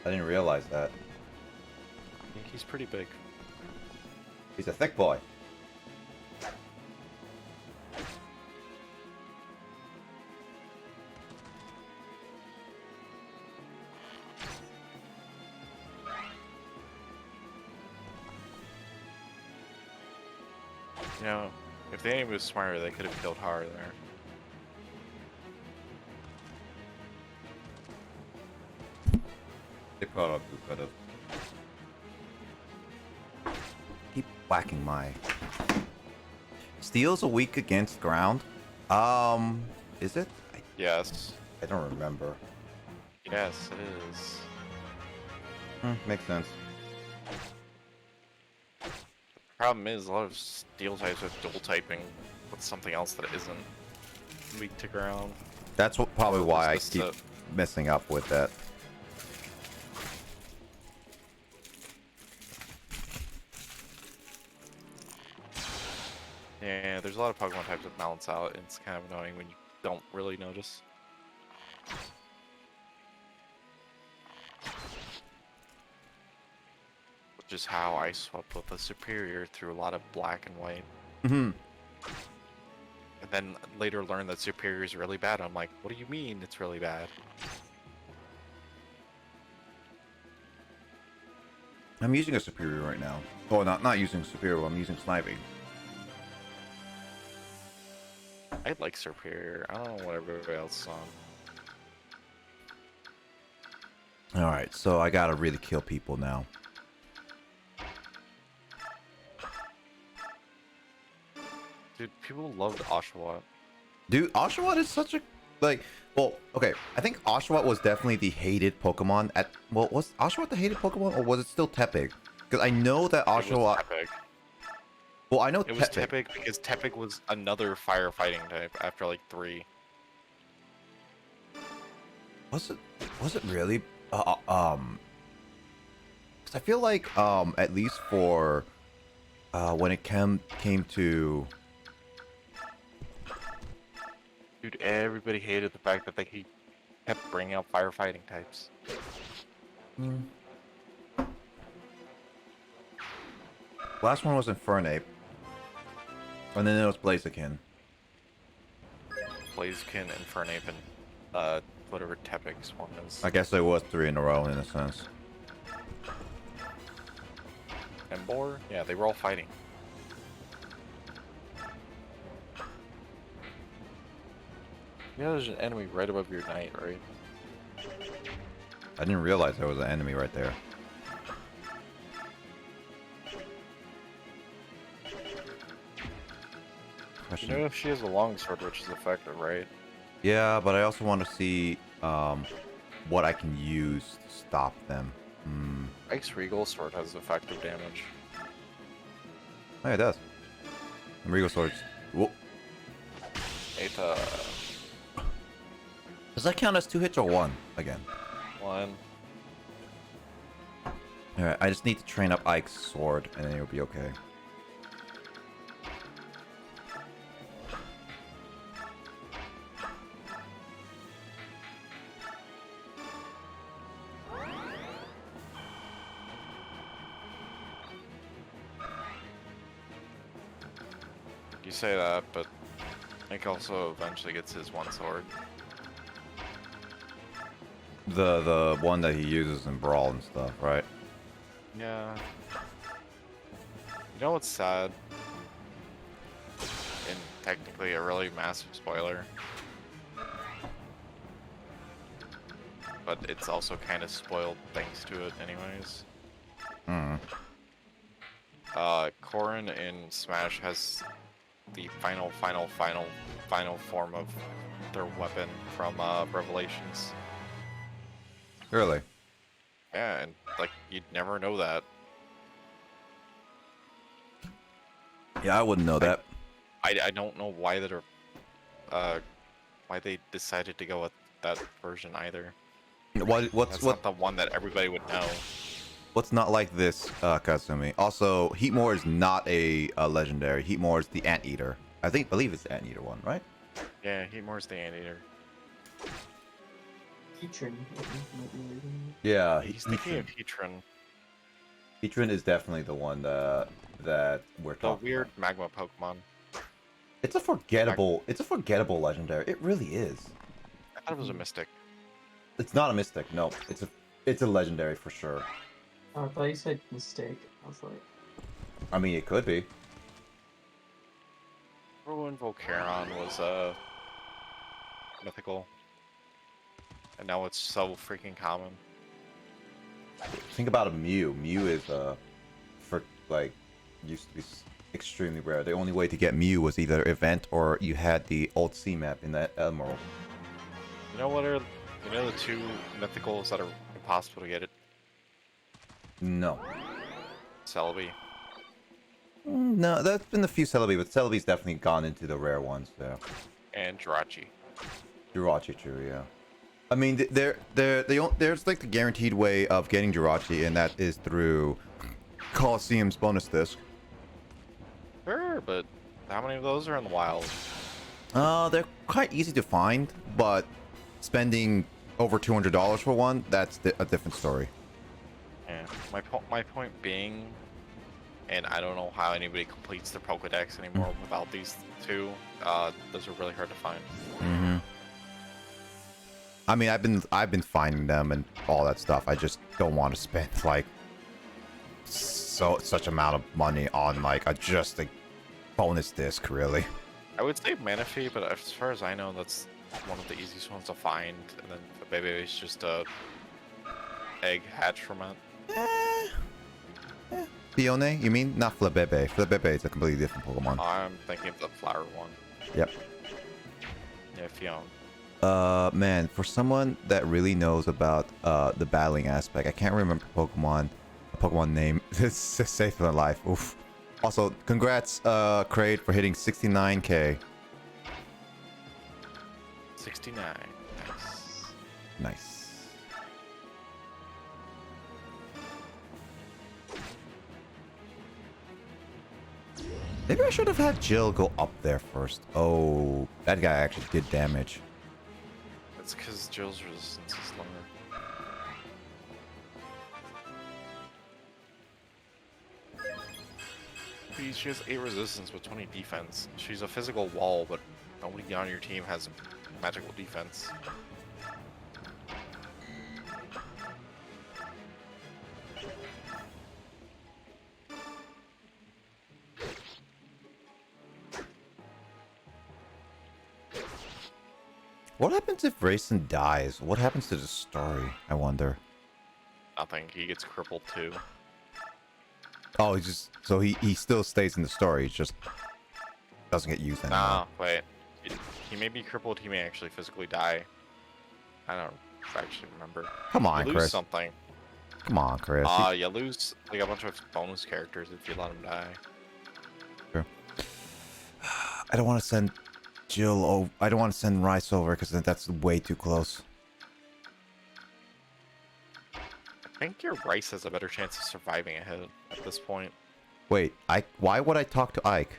I didn't realize that.
I think he's pretty big.
He's a thick boy.
You know, if the enemy was smarter, they could have killed Har there.
They probably could have. Keep whacking my. Steel's a weak against ground. Is it?
Yes.
I don't remember.
Yes, it is.
Makes sense.
Problem is, a lot of steel types have dual typing with something else that isn't weak to ground.
That's probably why I
It's
keep
just
messing up with that.
Yeah, there's a lot of Pokemon types that balance out, and it's kind of annoying when you don't really notice. Which is how I swapped with the Superior through a lot of black and white. And then later learned that Superior is really bad. I'm like, what do you mean it's really bad?
I'm using a superior right now. Oh, not using superior. I'm using sniping.
I like Superior. I don't know what everybody else is on.
All right, so I gotta really kill people now.
Dude, people loved Oshawott.
Dude, Oshawott is such a like. Well, okay, I think Oshawott was definitely the hated Pokemon at. Well, was Oshawott the hated Pokemon, or was it still Tepig? Because I know that Oshawott.
Tepig.
Well, I know
It was Tepig because Tepig was another firefighting type after like 3.
Was it? Was it really? Because I feel like at least for when it came to.
Dude, everybody hated the fact that he kept bringing out firefighting types.
Last one was Infernape. And then it was Blaziken.
Blaziken, Infernape, and whatever Tepig's one is.
I guess there was 3 in a row in a sense.
Embor? Yeah, they were all fighting. Yeah, there's an enemy right above your knight, right?
I didn't realize there was an enemy right there.
You know if she has a longsword, which is effective, right?
Yeah, but I also want to see what I can use to stop them.
Ice Regal sword has effective damage.
Oh, yeah, it does. And Regal Swords. Whoa.
It,
Does that count as 2 hits or 1 again?
1.
Alright, I just need to train up Ike's sword and then it'll be okay.
You say that, but Nick also eventually gets his 1 sword.
The one that he uses in Brawl and stuff, right?
Yeah. You know what's sad? And technically a really massive spoiler. But it's also kind of spoiled thanks to it anyways. Corrin in Smash has the final form of their weapon from Revelations.
Really?
Yeah, and like you'd never know that.
Yeah, I wouldn't know that.
I don't know why why they decided to go with that version either.
What's
Not the one that everybody would know.
What's not like this, Katsumi? Also, Heatmore is not a legendary. Heatmore is the Anteater. Believe it's the Anteater one, right?
Yeah, Heatmore's the Anteater.
Heatran, I think, might be leading.
Yeah,
He's thinking of Heatran.
Heatran is definitely the one that we're
The
talking
weird magma Pokemon.
It's a forgettable legendary. It really is.
I thought it was a Mystic.
It's not a mystic, no. It's a legendary for sure.
Oh, I thought you said mistake. I was like,
I mean, it could be.
Ruin Volcaron was mythical. And now it's so freaking common.
Think about a Mew. Mew is used to be extremely rare. The only way to get Mew was either event or you had the old C map in that Emerald.
You know the 2 mythicals that are impossible to get it?
No.
Celebi.
No, that's been a few Celebi, but Celebi's definitely gone into the rare ones, so.
And Jirachi.
Jirachi, true, yeah. I mean, there's like the guaranteed way of getting Jirachi, and that is through Coliseum's bonus disc.
Sure, but how many of those are in the wild?
They're quite easy to find, but spending over $200 for one, that's a different story.
Yeah. My point being, and I don't know how anybody completes their Pokedex anymore without these 2. Those are really hard to find.
Mm-hmm. I mean, I've been finding them and all that stuff. I just don't want to spend like such amount of money on like just a bonus disc, really.
I would say Manaphy, but as far as I know, that's one of the easiest ones to find. And then Flabebe is just a egg hatch from it.
Fione? You mean? Not Flabebe. Flabebe is a completely different Pokemon.
I'm thinking of the flower one.
Yep.
Yeah, Fion.
Man, for someone that really knows about the battling aspect, I can't remember Pokemon name. It's safe in life. Oof. Also, congrats, Kraid, for hitting 69k.
69. Nice.
Nice. Maybe I should have had Jill go up there first. Oh, that guy actually did damage.
That's because Jill's resistance is lower. She has 8 resistance with 20 defense. She's a physical wall, but nobody on your team has magical defense.
What happens if Rayson dies? What happens to the story? I wonder.
Nothing. He gets crippled too.
Oh, he still stays in the story. He just doesn't get used anymore.
Nah, wait. He may be crippled. He may actually physically die. I don't actually remember.
Come on,
you lose
Chris.
something.
Come on, Chris.
You lose like a bunch of bonus characters if you let him die.
Sure. I don't want to send Jill over. I don't want to send Rice over because that's way too close.
I think your Rice has a better chance of surviving a hit at this point.
Wait, Ike. Why would I talk to Ike?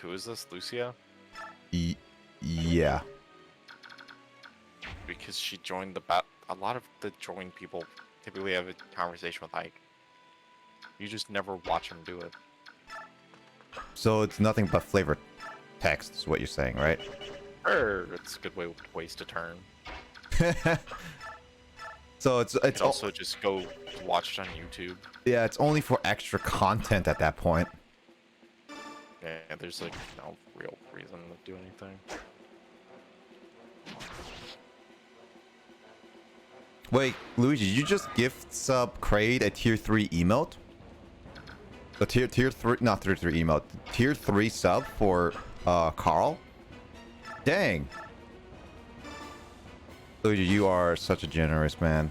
Who is this? Lucia?
Yeah.
Because she joined the bat. A lot of the joined people typically have a conversation with Ike. You just never watch him do it.
So it's nothing but flavor text, is what you're saying, right?
It's a good way to waste a turn.
So it's
You could also just go watch it on YouTube.
yeah, it's only for extra content at that point.
Yeah, there's like no real reason to do anything.
Wait, Luigi, you just gift sub Kraid a tier 3 emote? The tier 3, not tier 3 emote, tier 3 sub for Carl? Dang. Luigi, you are such a generous man.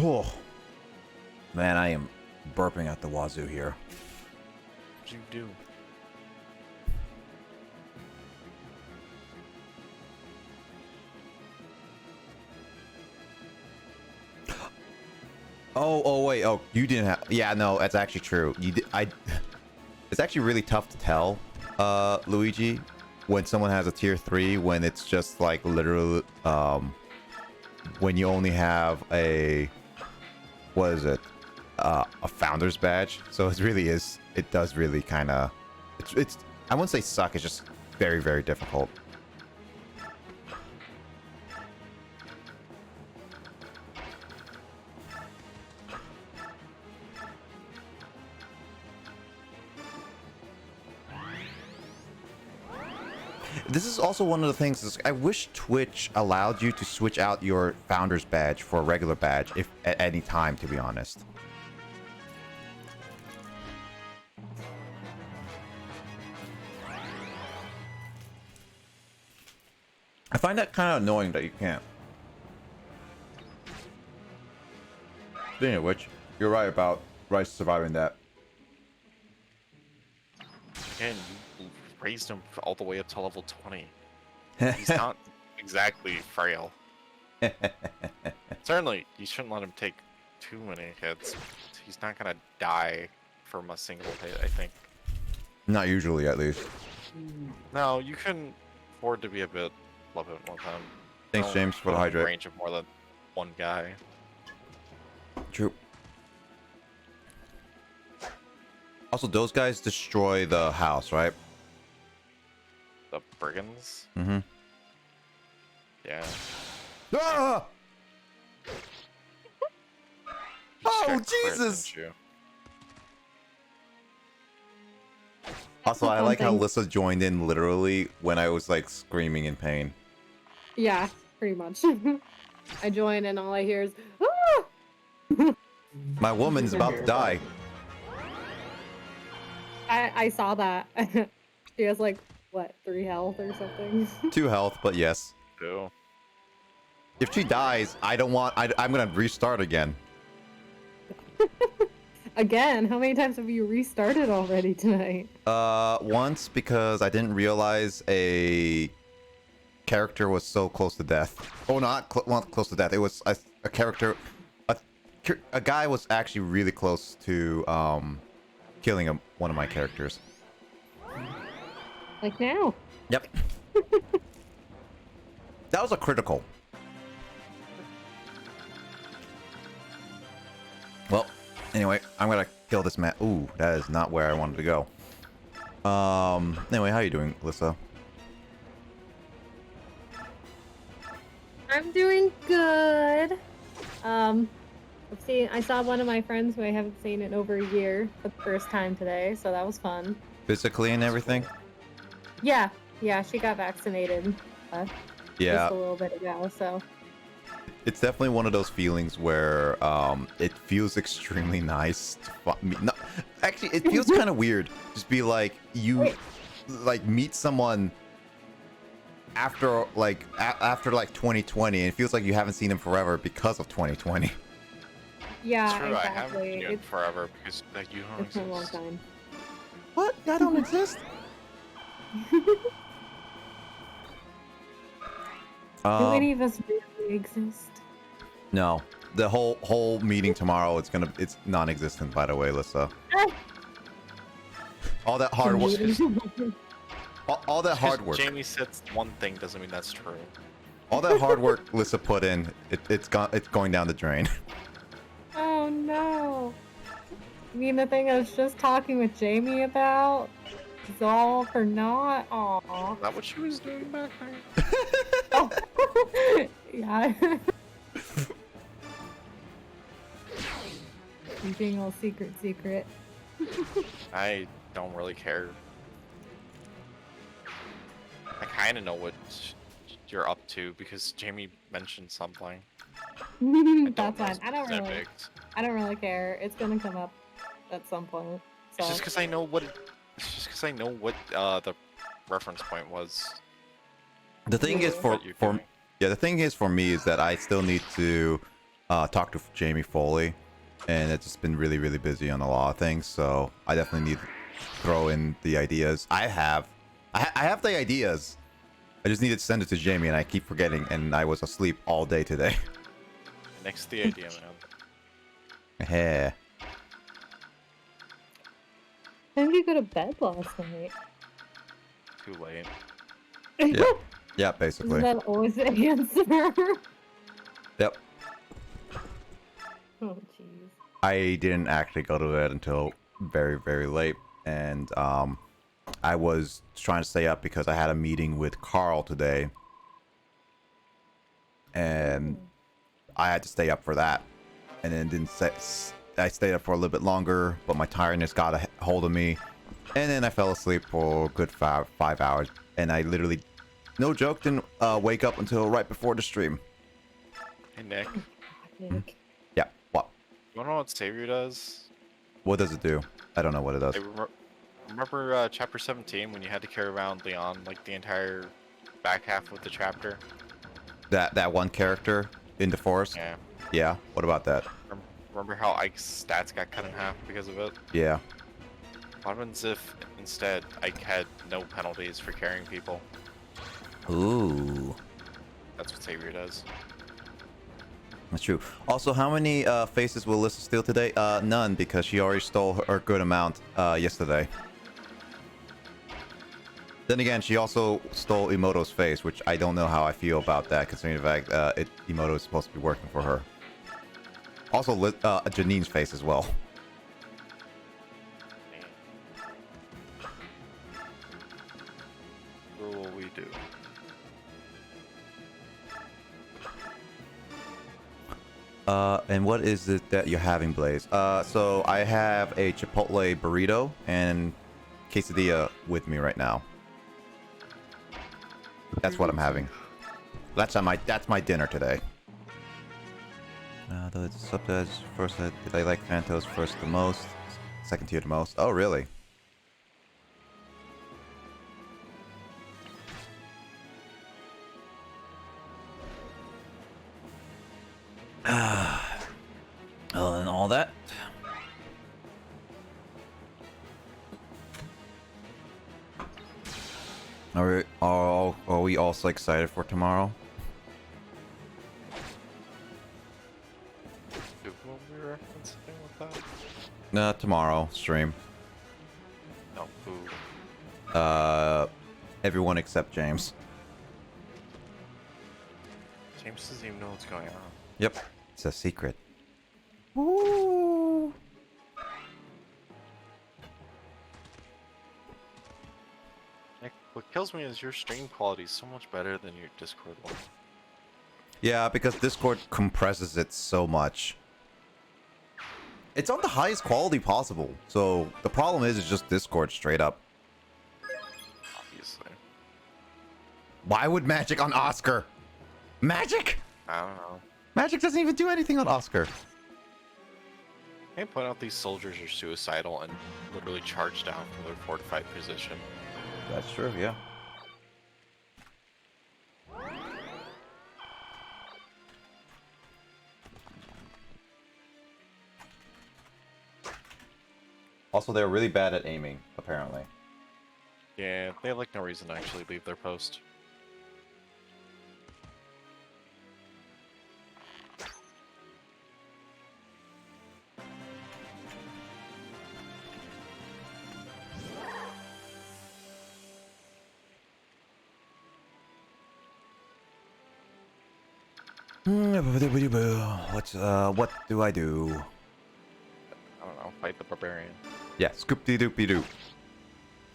Oh, man, I am burping at the wazoo here.
What'd you do?
Oh, wait. Oh, you didn't have. Yeah, no, that's actually true. You did. It's actually really tough to tell, Luigi, when someone has a tier 3 when it's just like literally, when you only have a, what is it, a founder's badge. So it really is. It does really kind of. It's. I wouldn't say suck. It's just very, very difficult. This is also one of the things. I wish Twitch allowed you to switch out your founder's badge for a regular badge if at any time, to be honest. I find that kind of annoying that you can't. Speaking of which, you're right about Rice surviving that.
Again, you raised him all the way up to level 20. He's not exactly frail. Certainly, you shouldn't let him take too many hits. He's not gonna die from a single hit, I think.
Not usually, at least.
No, you can afford to be a bit flippant with him.
Thanks,
Don't
James, for the
put him in
hydrate.
range of more than one guy.
True. Also, those guys destroy the house, right?
The brigands?
Mm-hmm.
Yeah.
Ah! Oh,
Check for it,
Jesus!
didn't you?
Also, I
Fun
like how
thing.
Lissa joined in literally when I was like screaming in pain.
Yeah, pretty much. I join and all I hear is, ah!
My woman's about to die.
I saw that. She has like, what, 3 health or something?
2 health, but yes.
Cool.
If she dies, I don't want. I'm gonna restart again.
Again, how many times have you restarted already tonight?
Once because I didn't realize a character was so close to death. Oh, not close to death. It was a character. A guy was actually really close to killing one of my characters.
Like now.
Yep. That was a critical. Well, anyway, I'm gonna kill this man. Ooh, that is not where I wanted to go. Anyway, how you doing, Lissa?
I'm doing good. I saw one of my friends who I haven't seen in over a year for the first time today, so that was fun.
Physically and everything?
Yeah, she got vaccinated
Yeah.
just a little bit ago, so.
It's definitely one of those feelings where it feels extremely nice to no, actually it feels kind of weird just be like you like meet someone after like after like 2020 and it feels like you haven't seen them forever because of 2020.
Yeah,
It's true, I haven't
exactly.
been doing it forever because like you don't
It's been a long
exist.
time.
What? I don't exist?
Do any of us really exist?
No. The whole meeting tomorrow it's non-existent, by the way, Lissa. All that hard work all that hard work.
Jamie said one thing doesn't mean that's true.
All that hard work Lissa put in, it's going down the drain.
Oh no. You mean the thing I was just talking with Jamie about? Is all for naught? Aww.
Is that what she was doing back there?
Oh. Yeah. You being all secret.
I don't really care. I kind of know what you're up to because Jamie mentioned something.
That's fine. I don't really.
Specifics.
I don't really care. It's gonna come up at some point. So.
It's just because I know what. It's just because I know what the reference point was.
The thing is
What you're doing.
the thing is for me is that I still need to talk to Jamie Foley, and it's just been really busy on a lot of things. So I definitely need to throw in the ideas. I have the ideas. I just needed to send it to Jamie, and I keep forgetting. And I was asleep all day today.
Next the idea, man.
Yeah.
When did you go to bed last night?
Too late.
Yeah. Yeah,
Is
basically.
that always the answer?
Yep.
Oh jeez.
I didn't actually go to bed until very late, and I was trying to stay up because I had a meeting with Carl today, and I had to stay up for that, and then I stayed up for a little bit longer, but my tiredness got a hold of me, and then I fell asleep for a good 5 hours, and I literally, no joke, didn't wake up until right before the stream.
Hey Nick,
Nick.
Yeah. What?
you wanna know what Savior does?
What does it do? I don't know what it does.
Hey, remember chapter 17 when you had to carry around Leon like the entire back half of the chapter?
That one character in the forest?
Yeah.
Yeah. What about that?
Remember how Ike's stats got cut in half because of it?
Yeah.
What happens if instead Ike had no penalties for carrying people?
Ooh.
That's what Savior does.
That's true. Also, how many faces will Lissa steal today? None, because she already stole her good amount yesterday. Then again, she also stole Emoto's face, which I don't know how I feel about that, considering the fact Emoto is supposed to be working for her. Also, Janine's face as well.
What will we do?
And what is it that you're having, Blaze? So I have a Chipotle burrito and quesadilla with me right now. That's what I'm having. That's my dinner today. The subtitles first. Did I like Phantos first the most? Second tier the most. Oh, really? And all that. Are we also excited for tomorrow?
What were we referencing with that?
No, tomorrow stream.
No, who?
Everyone except James.
James doesn't even know what's going on.
Yep, it's a secret. Ooh.
Nick, what kills me is your stream quality is so much better than your Discord one.
Yeah, because Discord compresses it so much. It's on the highest quality possible. So the problem is, it's just Discord straight up.
Obviously.
Why would Magic on Oscar? Magic?
I don't know.
Magic doesn't even do anything on Oscar.
Can I point out these soldiers are suicidal and literally charge down from their fortified position?
That's true, yeah. Also, they're really bad at aiming, apparently.
Yeah, they have like no reason to actually leave their post.
What do I do?
I don't know, fight the barbarian.
Yeah, scoop-de-doop-de-doop.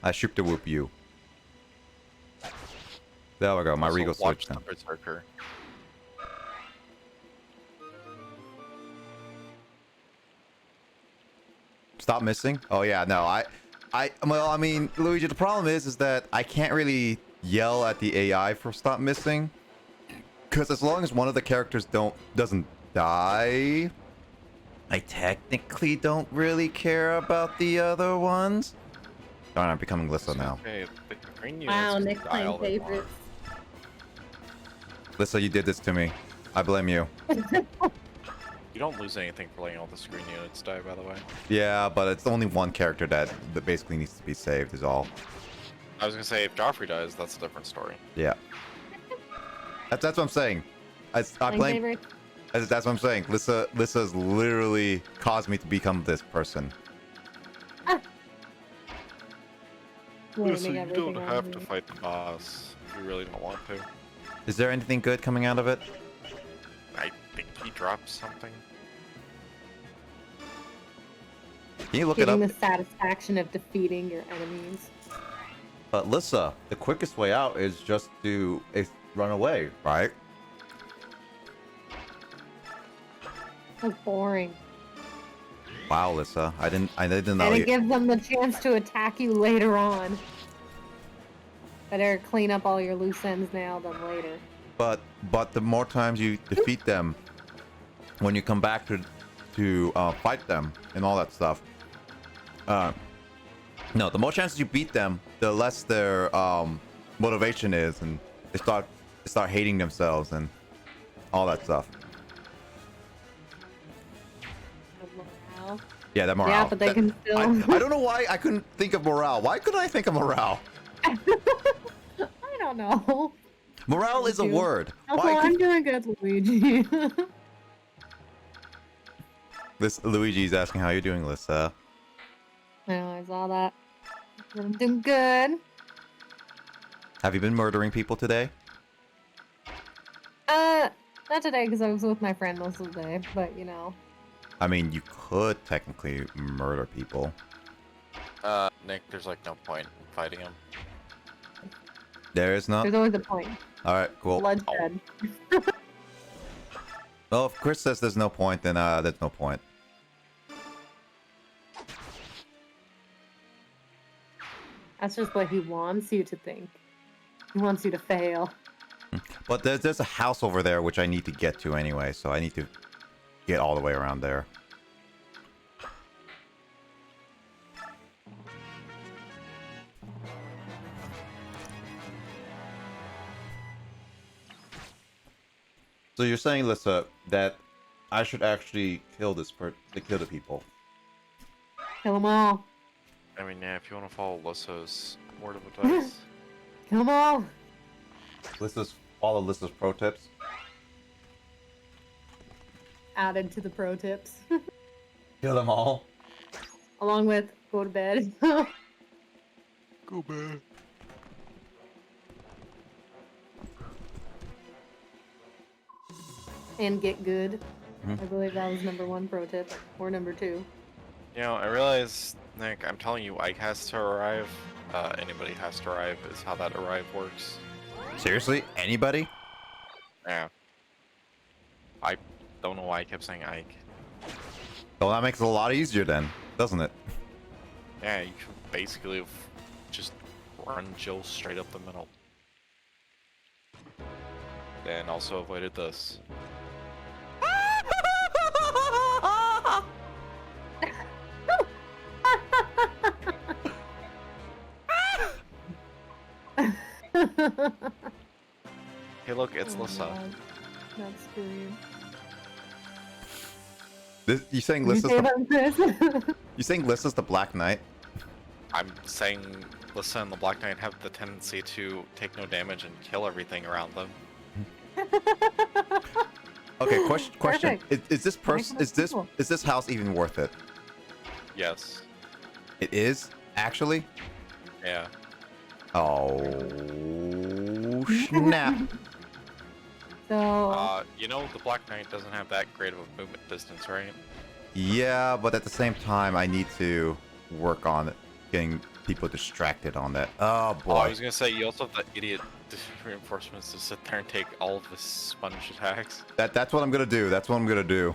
I shoop the whoop you. There we go, my
Also,
Regal
watch
switch
the
now.
Berserker.
Stop missing? Oh yeah, no, well, I mean, Luigi, the problem is that I can't really yell at the AI for stop missing. Because as long as one of the characters doesn't die, I technically don't really care about the other ones. Darn, I'm becoming Lissa now.
Okay, the green units
Wow,
can
Nick
die
playing
all they
favorites.
want.
Lissa, you did this to me. I blame you.
You don't lose anything for letting all the screen units die, by the way.
Yeah, but it's only one character that basically needs to be saved is all.
I was gonna say, if Joffrey dies, that's a different story.
Yeah. That's what I'm saying. I
Playing
blame.
favorites.
That's what I'm saying. Lissa's literally caused me to become this person.
Blaming
So you
everything
don't
on
have
me.
to fight the boss if you really don't want to.
Is there anything good coming out of it?
I think he dropped something.
Can you look it
Getting
up?
the satisfaction of defeating your enemies.
But Lissa, the quickest way out is just to run away, right?
That's boring.
Wow, Lissa, I didn't know
And
you.
it gives them the chance to attack you later on. Better clean up all your loose ends now than later.
But the more times you defeat them, when you come back to fight them and all that stuff, no, the more chances you beat them, the less their motivation is, and they start hating themselves and all that stuff.
Morale.
Yeah, that morale.
Yeah, but they can still.
I don't know why I couldn't think of morale. Why couldn't I think of morale?
I don't know.
Morale is a
You.
word.
Also,
Why
I'm
could...
doing good, Luigi.
This Luigi's asking how you're doing, Lissa.
No, I saw that. I'm doing good.
Have you been murdering people today?
Not today because I was with my friend most of the day, but you know.
I mean, you could technically murder people.
Nick, there's like no point in fighting him.
There is not.
There's always a point.
All right, cool.
Bloodshed.
Well, if Chris says there's no point, then there's no point.
That's just what he wants you to think. He wants you to fail.
But there's a house over there which I need to get to anyway, so I need to get all the way around there. So you're saying, Lissa, that I should actually kill kill the people?
Kill them all.
I mean, yeah, if you want to follow Lisso's word of advice.
Kill them all.
Follow Lissa's pro tips.
Added to the pro tips.
Kill them all.
Along with go to bed.
Go back.
And get good.
Mhm.
I believe that was #1 pro tip. Or #2.
You know, I realize, Nick, I'm telling you, Ike has to arrive. Anybody has to arrive is how that arrive works.
Seriously? Anybody?
Yeah. I don't know why I kept saying Ike.
Well, that makes it a lot easier then, doesn't it?
Yeah, you could basically just run Jill straight up the middle. And also avoided this. Hey, look, it's Lissa.
That scream.
You saying
Did you
Lissa's
say
the,
that, Chris?
you saying Lissa's the Black Knight?
I'm saying Lissa and the Black Knight have the tendency to take no damage and kill everything around them.
Okay, question.
Perfect.
Is this person? Is this house even worth it?
Yes.
It is actually.
Yeah.
Oh snap!
So,
You know, the Black Knight doesn't have that great of a movement distance, right?
Yeah, but at the same time, I need to work on getting people distracted on that. Oh boy!
Oh, I was gonna say, you also have the idiot reinforcements to sit there and take all of the sponge attacks.
That's what I'm gonna do. That's what I'm gonna do.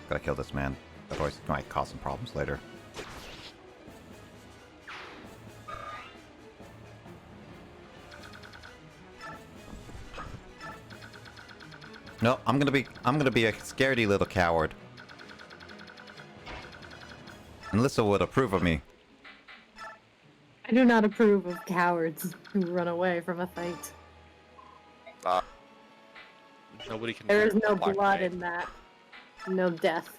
Gotta kill this man. Otherwise, it might cause some problems later. No, I'm gonna be a scaredy little coward. And Lissa would approve of me.
I do not approve of cowards who run away from a fight.
Nobody can.
There
fight
is
the
no
Black
blood
Knight.
in that. No death.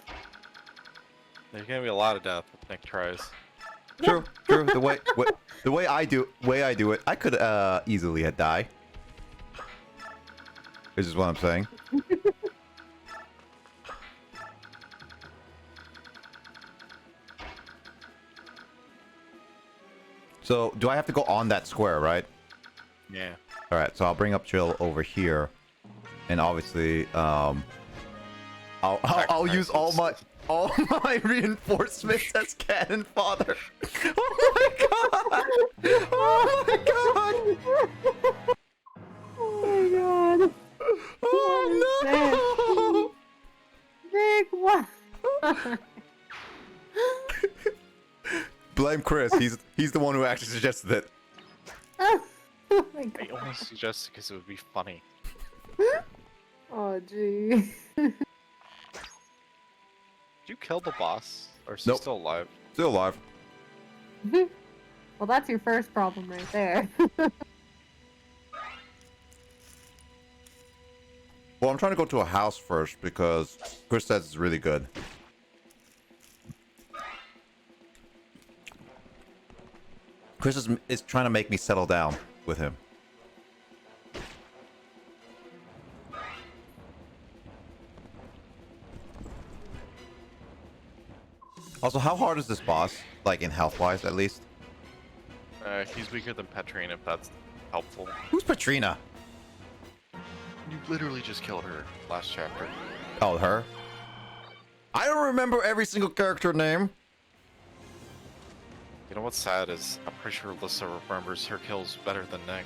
There's gonna be a lot of death if Nick tries.
True. The way I do it, I could easily die. This is what I'm saying. So, do I have to go on that square, right?
Yeah.
All right. So I'll bring up Jill over here, and obviously, I'll use all my reinforcements as cannon fodder. Oh my god! Oh my god!
Oh my god.
Oh no!
Nick, what?
Blame Chris. He's the one who actually suggested it.
Oh my
I
god.
only suggested because it would be funny.
Oh gee.
Did you kill the boss? Or is he
Nope.
still alive?
Still alive.
Well, that's your first problem right there.
Well, I'm trying to go to a house first because Chris says it's really good. Chris is trying to make me settle down with him. Also, how hard is this boss? Like in health-wise, at least.
He's weaker than Petrine, if that's helpful.
Who's Petrina?
You literally just killed her last chapter.
Oh, her. I don't remember every single character name.
You know what's sad is I'm pretty sure Lissa remembers her kills better than Nick.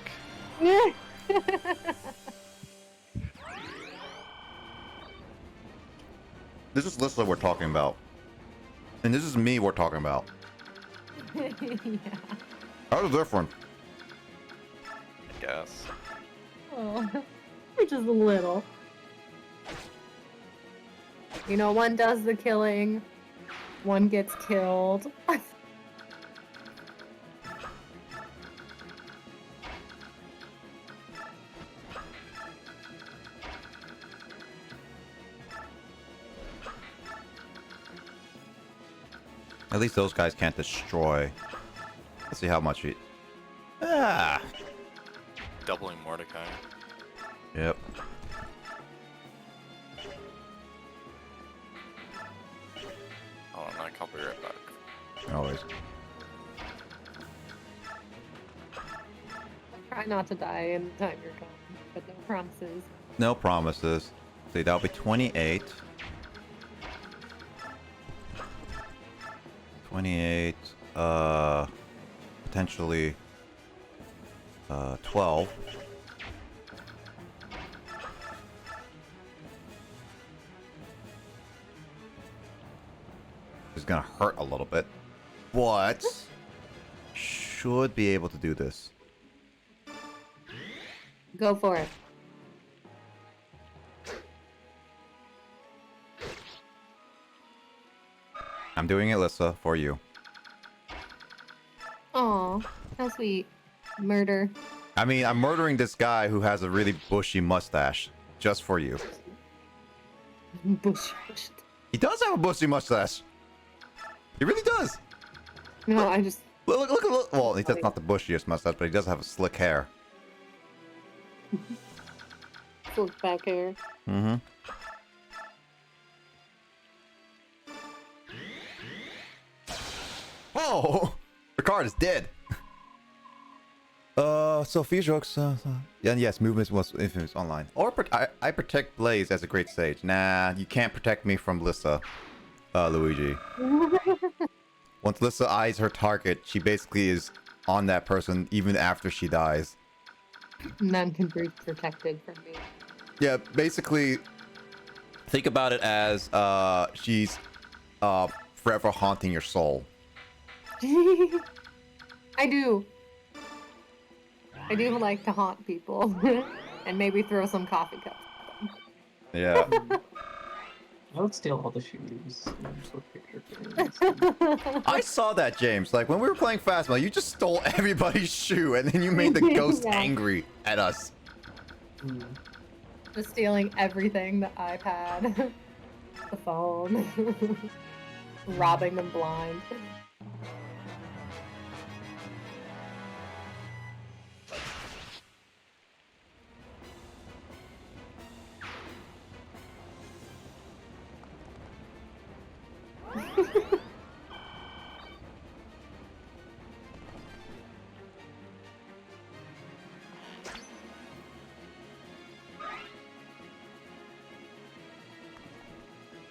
This is Lissa we're talking about. And this is me we're talking about.
Yeah.
How's it different?
I guess.
Oh, just a little. You know, one does the killing, one gets killed.
At least those guys can't destroy. Let's see how much he... Ah!
Doubling Mordecai.
Yep.
Hold on, Nick, I'll be right back.
Always.
Try not to die in the time you're gone, but no promises.
No promises. See, that'll be 28. 28, potentially, 12. It's gonna hurt a little bit, but should be able to do this.
Go for it.
I'm doing it, Lissa, for you.
Aw, how sweet. Murder.
I mean, I'm murdering this guy who has a really bushy mustache just for you.
Bush.
He does have a bushy mustache. He really does.
No, I just.
Look. Well, he does not the bushiest mustache, but he does have a slick hair.
Slick back hair.
Mm-hmm. Oh! The card is dead. Sophia jokes. Yeah, yes, movement was infamous online. Or I protect Blaze as a great sage. Nah, you can't protect me from Lissa, Luigi. Once Lissa eyes her target, she basically is on that person even after she dies.
None can be protected from me.
Yeah, basically, think about it as she's forever haunting your soul.
I do like to haunt people and maybe throw some coffee cups at them.
Yeah.
I would steal all the shoes. And just look picture frames.
I saw that, James. Like, when we were playing Phasma, you just stole everybody's shoe, and then you made the ghost
Yeah.
angry at us.
Mm.
Just stealing everything, the iPad, the phone, robbing them blind.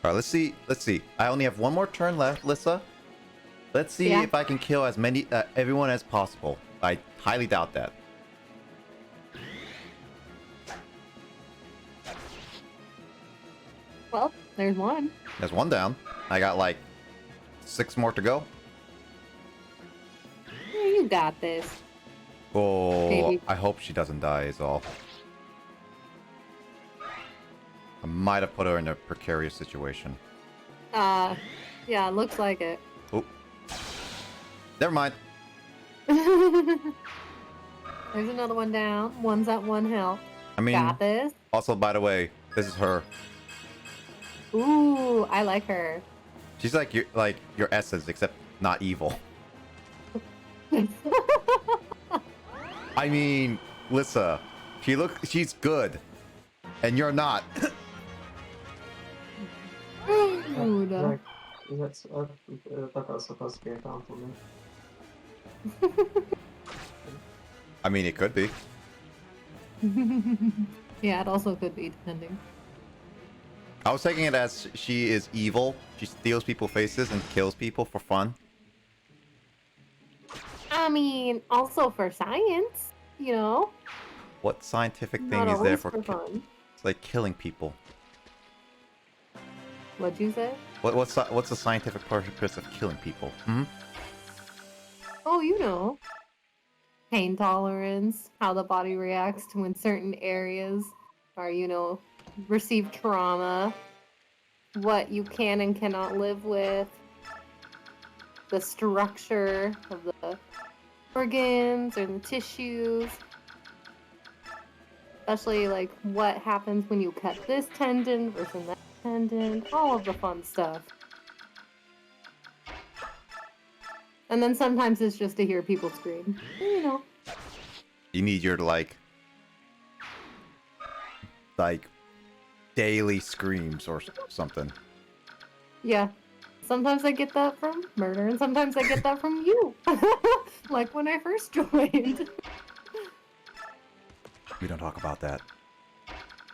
All right, let's see. I only have one more turn left, Lissa. Let's see
Yeah.
if I can kill as many everyone as possible. I highly doubt that.
Well, there's one.
There's one down. I got like 6 more to go.
Yeah, you got this.
Oh,
Maybe.
I hope she doesn't die is all. I might have put her in a precarious situation.
Yeah, looks like it.
Oh. Never mind.
There's another one down. One's at 1 health.
I mean,
Got this.
also, by the way, this is her.
Ooh, I like her.
She's like your essence, except not evil. I mean, Lissa, she's good, and you're not.
Rude.
That's, I thought that was supposed to be a compliment.
I mean, it could be.
Yeah, it also could be, depending.
I was taking it as she is evil. She steals people's faces and kills people for fun.
I mean, also for science, you know?
What scientific thing
Not
is there
always
for?
for fun.
It's like killing people.
What'd you say?
What's the scientific purpose of killing people? Hmm?
Oh, you know. Pain tolerance, how the body reacts to when certain areas are, you know, receive trauma, what you can and cannot live with, the structure of the organs or the tissues, especially like what happens when you cut this tendon versus that tendon, all of the fun stuff. And then sometimes it's just to hear people scream, you know.
You need your like daily screams or something.
Yeah. Sometimes I get that from murder, and sometimes I get that from you. Like when I first joined.
We don't talk about that.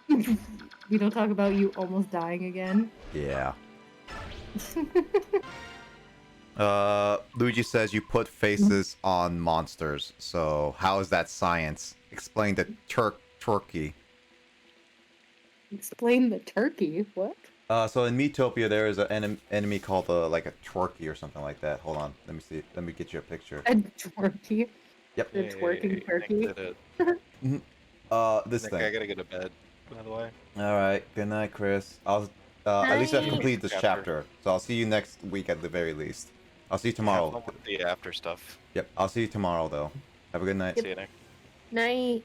We don't talk about you almost dying again.
Yeah. Luigi says you put faces on monsters. So how is that science? Explain the turkey.
Explain the turkey. What?
So in Metopia there is an enemy called like a twerky or something like that. Hold on, let me see. Let me get you a picture.
A twerky.
Yep.
The twerking turkey.
This
Nick,
thing.
I gotta go to bed, by the way.
All right. Good night, Chris. I'll at least I've
Night.
completed this chapter, so I'll see you next week at the very least. I'll see you tomorrow.
Have fun with the after stuff.
Yep. I'll see you tomorrow though. Have a good night.
See you, Nick.
Night.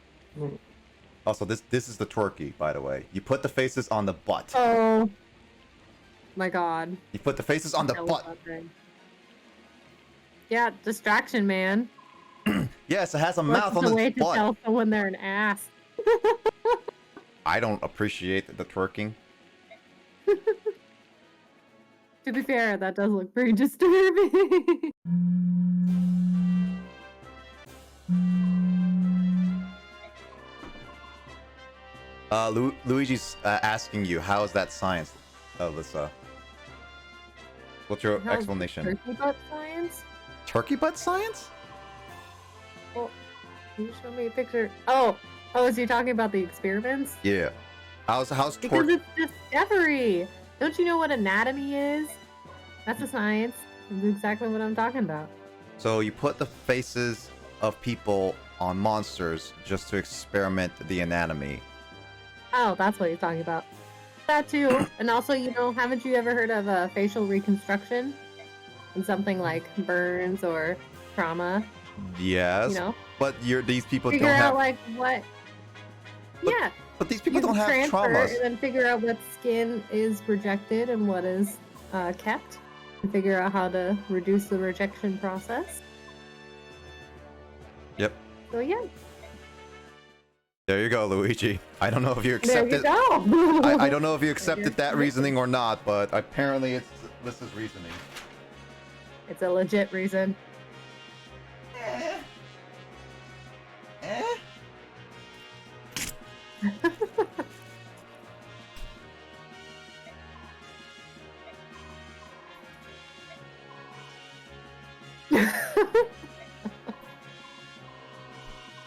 Also, this is the twerky, by the way. You put the faces on the butt.
Oh. My god.
You put the faces on the
That was
butt.
not good. Yeah, distraction, man.
Yes, it has a
What's
mouth on
the
the
way to
butt.
tell someone they're an ass?
I don't appreciate the twerking.
To be fair, that does look pretty disturbing.
Luigi's asking you, how is that science, Alyssa? What's your
How's
explanation?
Turkey butt science?
Turkey butt science?
Well, can you show me a picture? Oh, so you're talking about the experiments?
Yeah. How's
Because
twerk?
it's discovery. Don't you know what anatomy is? That's a science. That's exactly what I'm talking about.
So you put the faces of people on monsters just to experiment the anatomy.
Oh, that's what you're talking about. That too. And also, you know, haven't you ever heard of facial reconstruction? And something like burns or trauma,
Yes.
you know?
But these people
Figure
don't
out
have.
like what... Yeah.
But these people
You
don't have
transfer
traumas.
and then figure out what skin is rejected and what is kept. And figure out how to reduce the rejection process.
Yep.
So yeah,
There you go, Luigi. I don't know if you
there you
accepted.
go.
I don't know if you accepted that reasoning or not, but apparently this is reasoning.
It's a legit reason.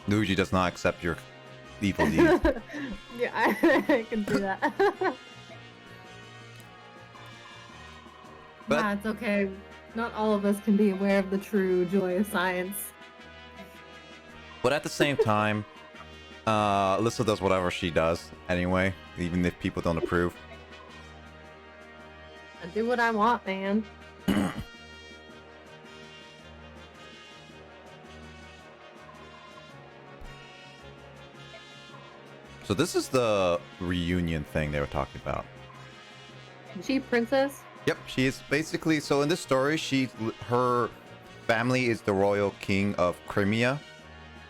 Luigi does not accept your evil deed.
Yeah, I can see that.
But-
Nah, it's okay. Not all of us can be aware of the true joy of science.
But at the same time, Alyssa does whatever she does anyway, even if people don't approve.
I do what I want, man.
So this is the reunion thing they were talking about.
Is she princess?
Yep, she is basically, so in this story, her family is the royal king of Crimea,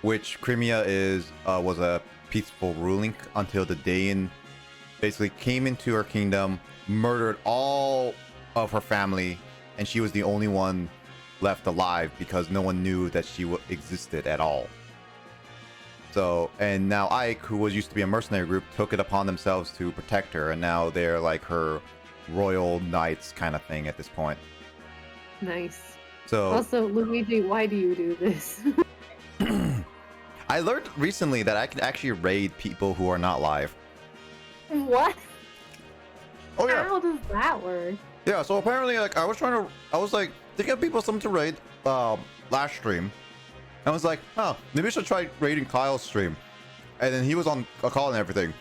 which Crimea was a peaceful ruling until the Daein basically came into her kingdom, murdered all of her family, and she was the only one left alive because no one knew that she existed at all. So, and now Ike, who was used to be a mercenary group, took it upon themselves to protect her, and now they're like her royal knights kind of thing at this point.
Nice.
So
Also, Luigi, why do you do this?
I learned recently that I can actually raid people who are not live.
What?
Oh yeah.
How does that work?
Yeah, so apparently, like, I was like, to give people something to raid, last stream. I was like, oh, maybe I should try raiding Kyle's stream. And then he was on a call and everything.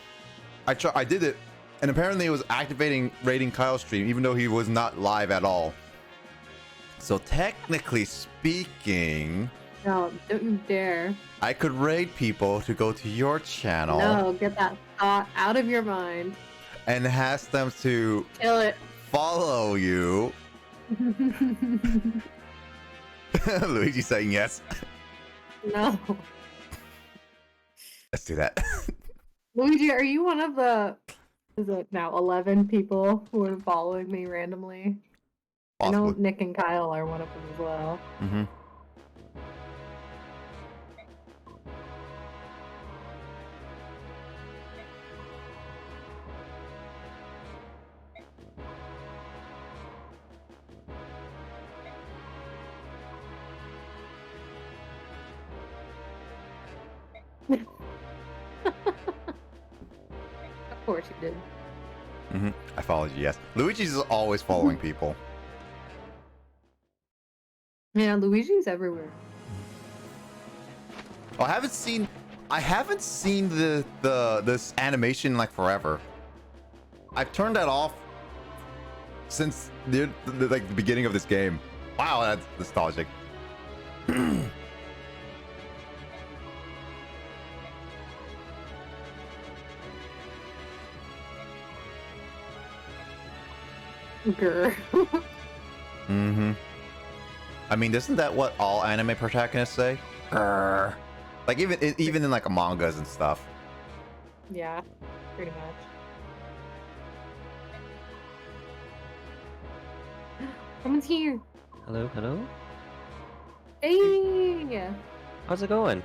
I did it, and apparently it was activating raiding Kyle's stream, even though he was not live at all. So technically speaking...
No, don't you dare.
I could raid people to go to your channel.
No, get that thought out of your mind.
And ask them to...
Kill it.
Follow you. Luigi saying yes.
No.
Let's do that.
Luigi, are you one of the... Is it now 11 people who are following me randomly?
Possibly.
I know Nick and Kyle are one of them as well.
Mm-hmm.
Of course you did.
Mm-hmm. I followed you, yes. Luigi's always following people.
Yeah, Luigi's everywhere.
Oh, I haven't seen this animation in like forever. I've turned that off since the beginning of this game. Wow, that's nostalgic.
Grr.
Mm-hmm. I mean, isn't that what all anime protagonists say? Grr. Like even in like mangas and stuff.
Yeah, pretty much. Someone's here.
Hello, hello.
Hey.
How's it going?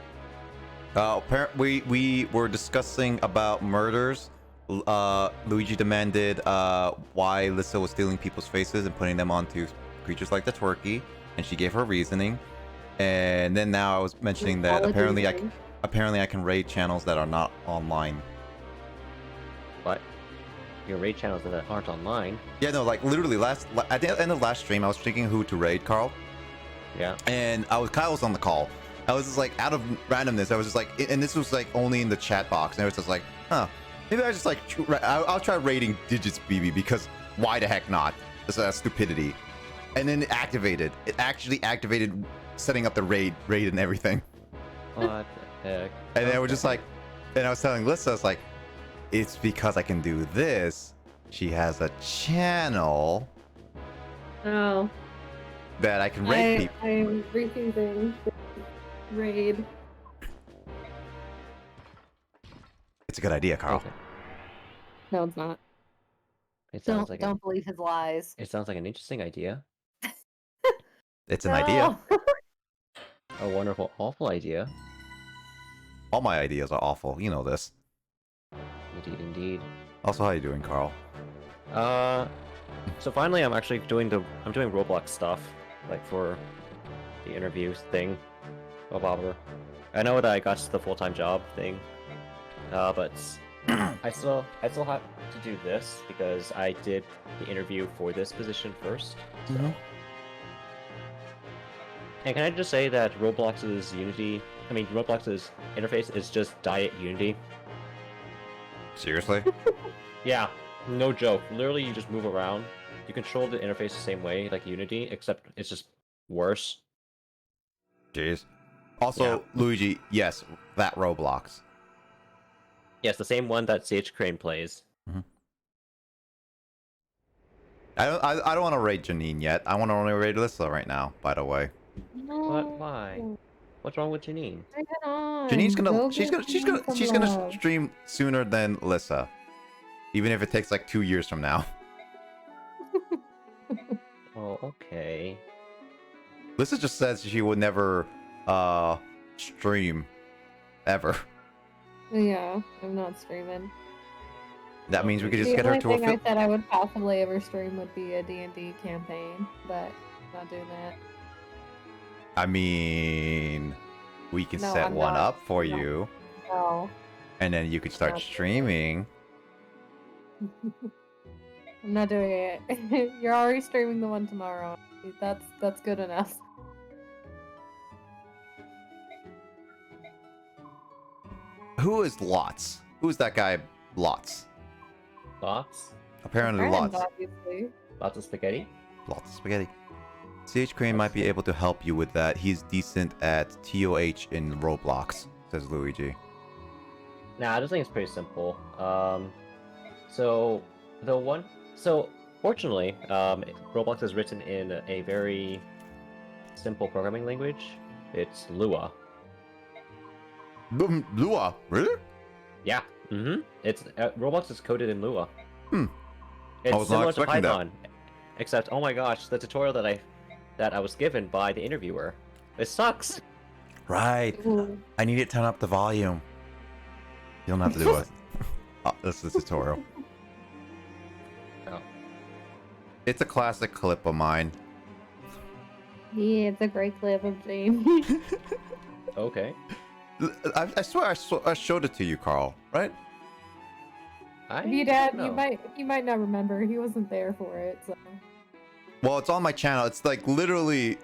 We were discussing about murders. Luigi demanded why Lissa was stealing people's faces and putting them onto creatures like the Twerky, and she gave her reasoning. And then now I was mentioning that apparently I can raid channels that are not online.
What? Your raid channels that aren't online?
Yeah, no, like literally at the end of last stream, I was thinking who to raid, Carl.
Yeah.
And Kyle was on the call. I was just like, out of randomness, I was just like, and this was like only in the chat box, and I was just like, huh, maybe I just like, I'll try raiding Digits BB because why the heck not? That's stupidity. And then it activated. It actually activated setting up the raid and everything.
What the heck?
And then we're just like, and I was telling Lissa, I was like, it's because I can do this. She has a channel
Oh.
that I can raid people.
I'm refusing raid.
It's a good idea, Carl.
Okay.
No, it's not.
It sounds like
Don't believe his lies.
it sounds like an interesting idea.
It's an idea.
A wonderful, awful idea.
All my ideas are awful. You know this.
Indeed, indeed.
Also, how you doing, Carl?
So finally, I'm actually doing Roblox stuff, like for the interviews thing. Blah blah blah. I know that I got the full-time job thing, but I still have to do this because I did the interview for this position first. So.
Mhm.
And can I just say that Roblox's interface is just Diet Unity.
Seriously?
Yeah, no joke. Literally, you just move around. You control the interface the same way, like Unity, except it's just worse.
Jeez. Also,
Yeah.
Luigi, yes, that Roblox.
Yes, the same one that Sage Crane plays.
I don't want to raid Janine yet. I want to only raid Lissa right now, by the way.
What? Why? What's wrong with Janine?
Bring it on.
Janine's
Go
gonna
get
she's
some
gonna
love.
stream sooner than Lissa. Even if it takes like 2 years from now.
okay.
Lisa just says she would never stream ever.
Yeah, I'm not streaming.
That means we could just
The
get her
only
to a
thing I
film.
said I would possibly ever stream would be a D&D campaign, but I'm not doing that.
I mean, we can
No,
set
I'm
one
not.
up for
No.
you,
No.
and then you could start
Not doing it.
streaming.
I'm not doing it. You're already streaming the one tomorrow. That's good enough.
Who is Lots? Who's that guy? Lots.
Lots?
Apparently,
Friends,
Lots.
obviously.
Lots of spaghetti?
Lots of spaghetti. CH Crane might be able to help you with that. He's decent at TOH in Roblox, says Luigi.
Nah, I just think it's pretty simple. Fortunately, Roblox is written in a very simple programming language. It's Lua.
Lua, really?
Yeah. It's Roblox is coded in Lua.
Hmm.
It's
was not
similar to
expecting that.
Python, except oh my gosh, the tutorial that I was given by the interviewer, it sucks.
Right.
Ooh.
I need to turn up the volume. You don't have to do it. This is the tutorial.
Oh.
It's a classic clip of mine.
Yeah, it's a great clip of Jamie.
Okay.
I swear I showed it to you, Carl. Right?
I
If you did,
don't know.
you might not remember. He wasn't there for it, so.
Well, it's on my channel. It's like literally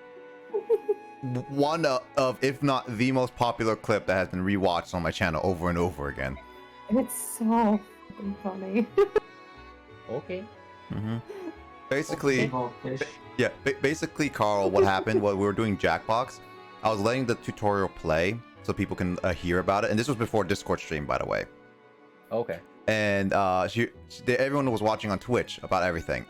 one of, if not the most popular clip that has been rewatched on my channel over and over again.
It's so fucking funny.
Okay.
Basically,
Goldfish.
yeah. Basically, Carl, what happened while we were doing Jackbox, I was letting the tutorial play so people can hear about it, and this was before Discord stream, by the way.
Okay.
And everyone was watching on Twitch about everything.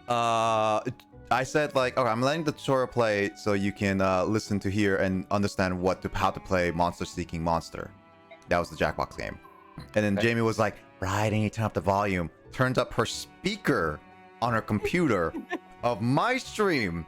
I said like, okay, I'm letting the tutorial play so you can listen to hear and understand how to play Monster Seeking Monster. That was the Jackbox game. And then
Okay.
Jamie was like, right, I need to turn up the volume. Turns up her speaker on her computer of my stream.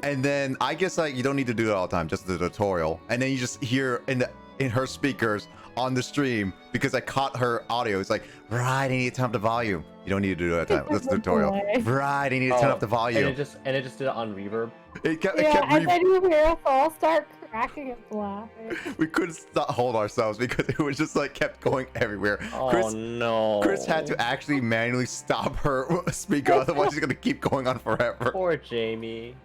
And then I guess like you don't need to do it all the time, just the tutorial. And then you just hear in her speakers on the stream, because I caught her audio. It's like, right, I need to turn up the volume. You don't need to do it all the time. That's the tutorial. Right, I need to turn up the
And
volume.
it just did it on reverb.
It kept
And then you hear us all start cracking up laughing.
we couldn't hold ourselves because it was just like kept going everywhere.
Oh no.
Chris had to actually manually stop her speaker, otherwise she's gonna keep going on forever.
Poor Jamie.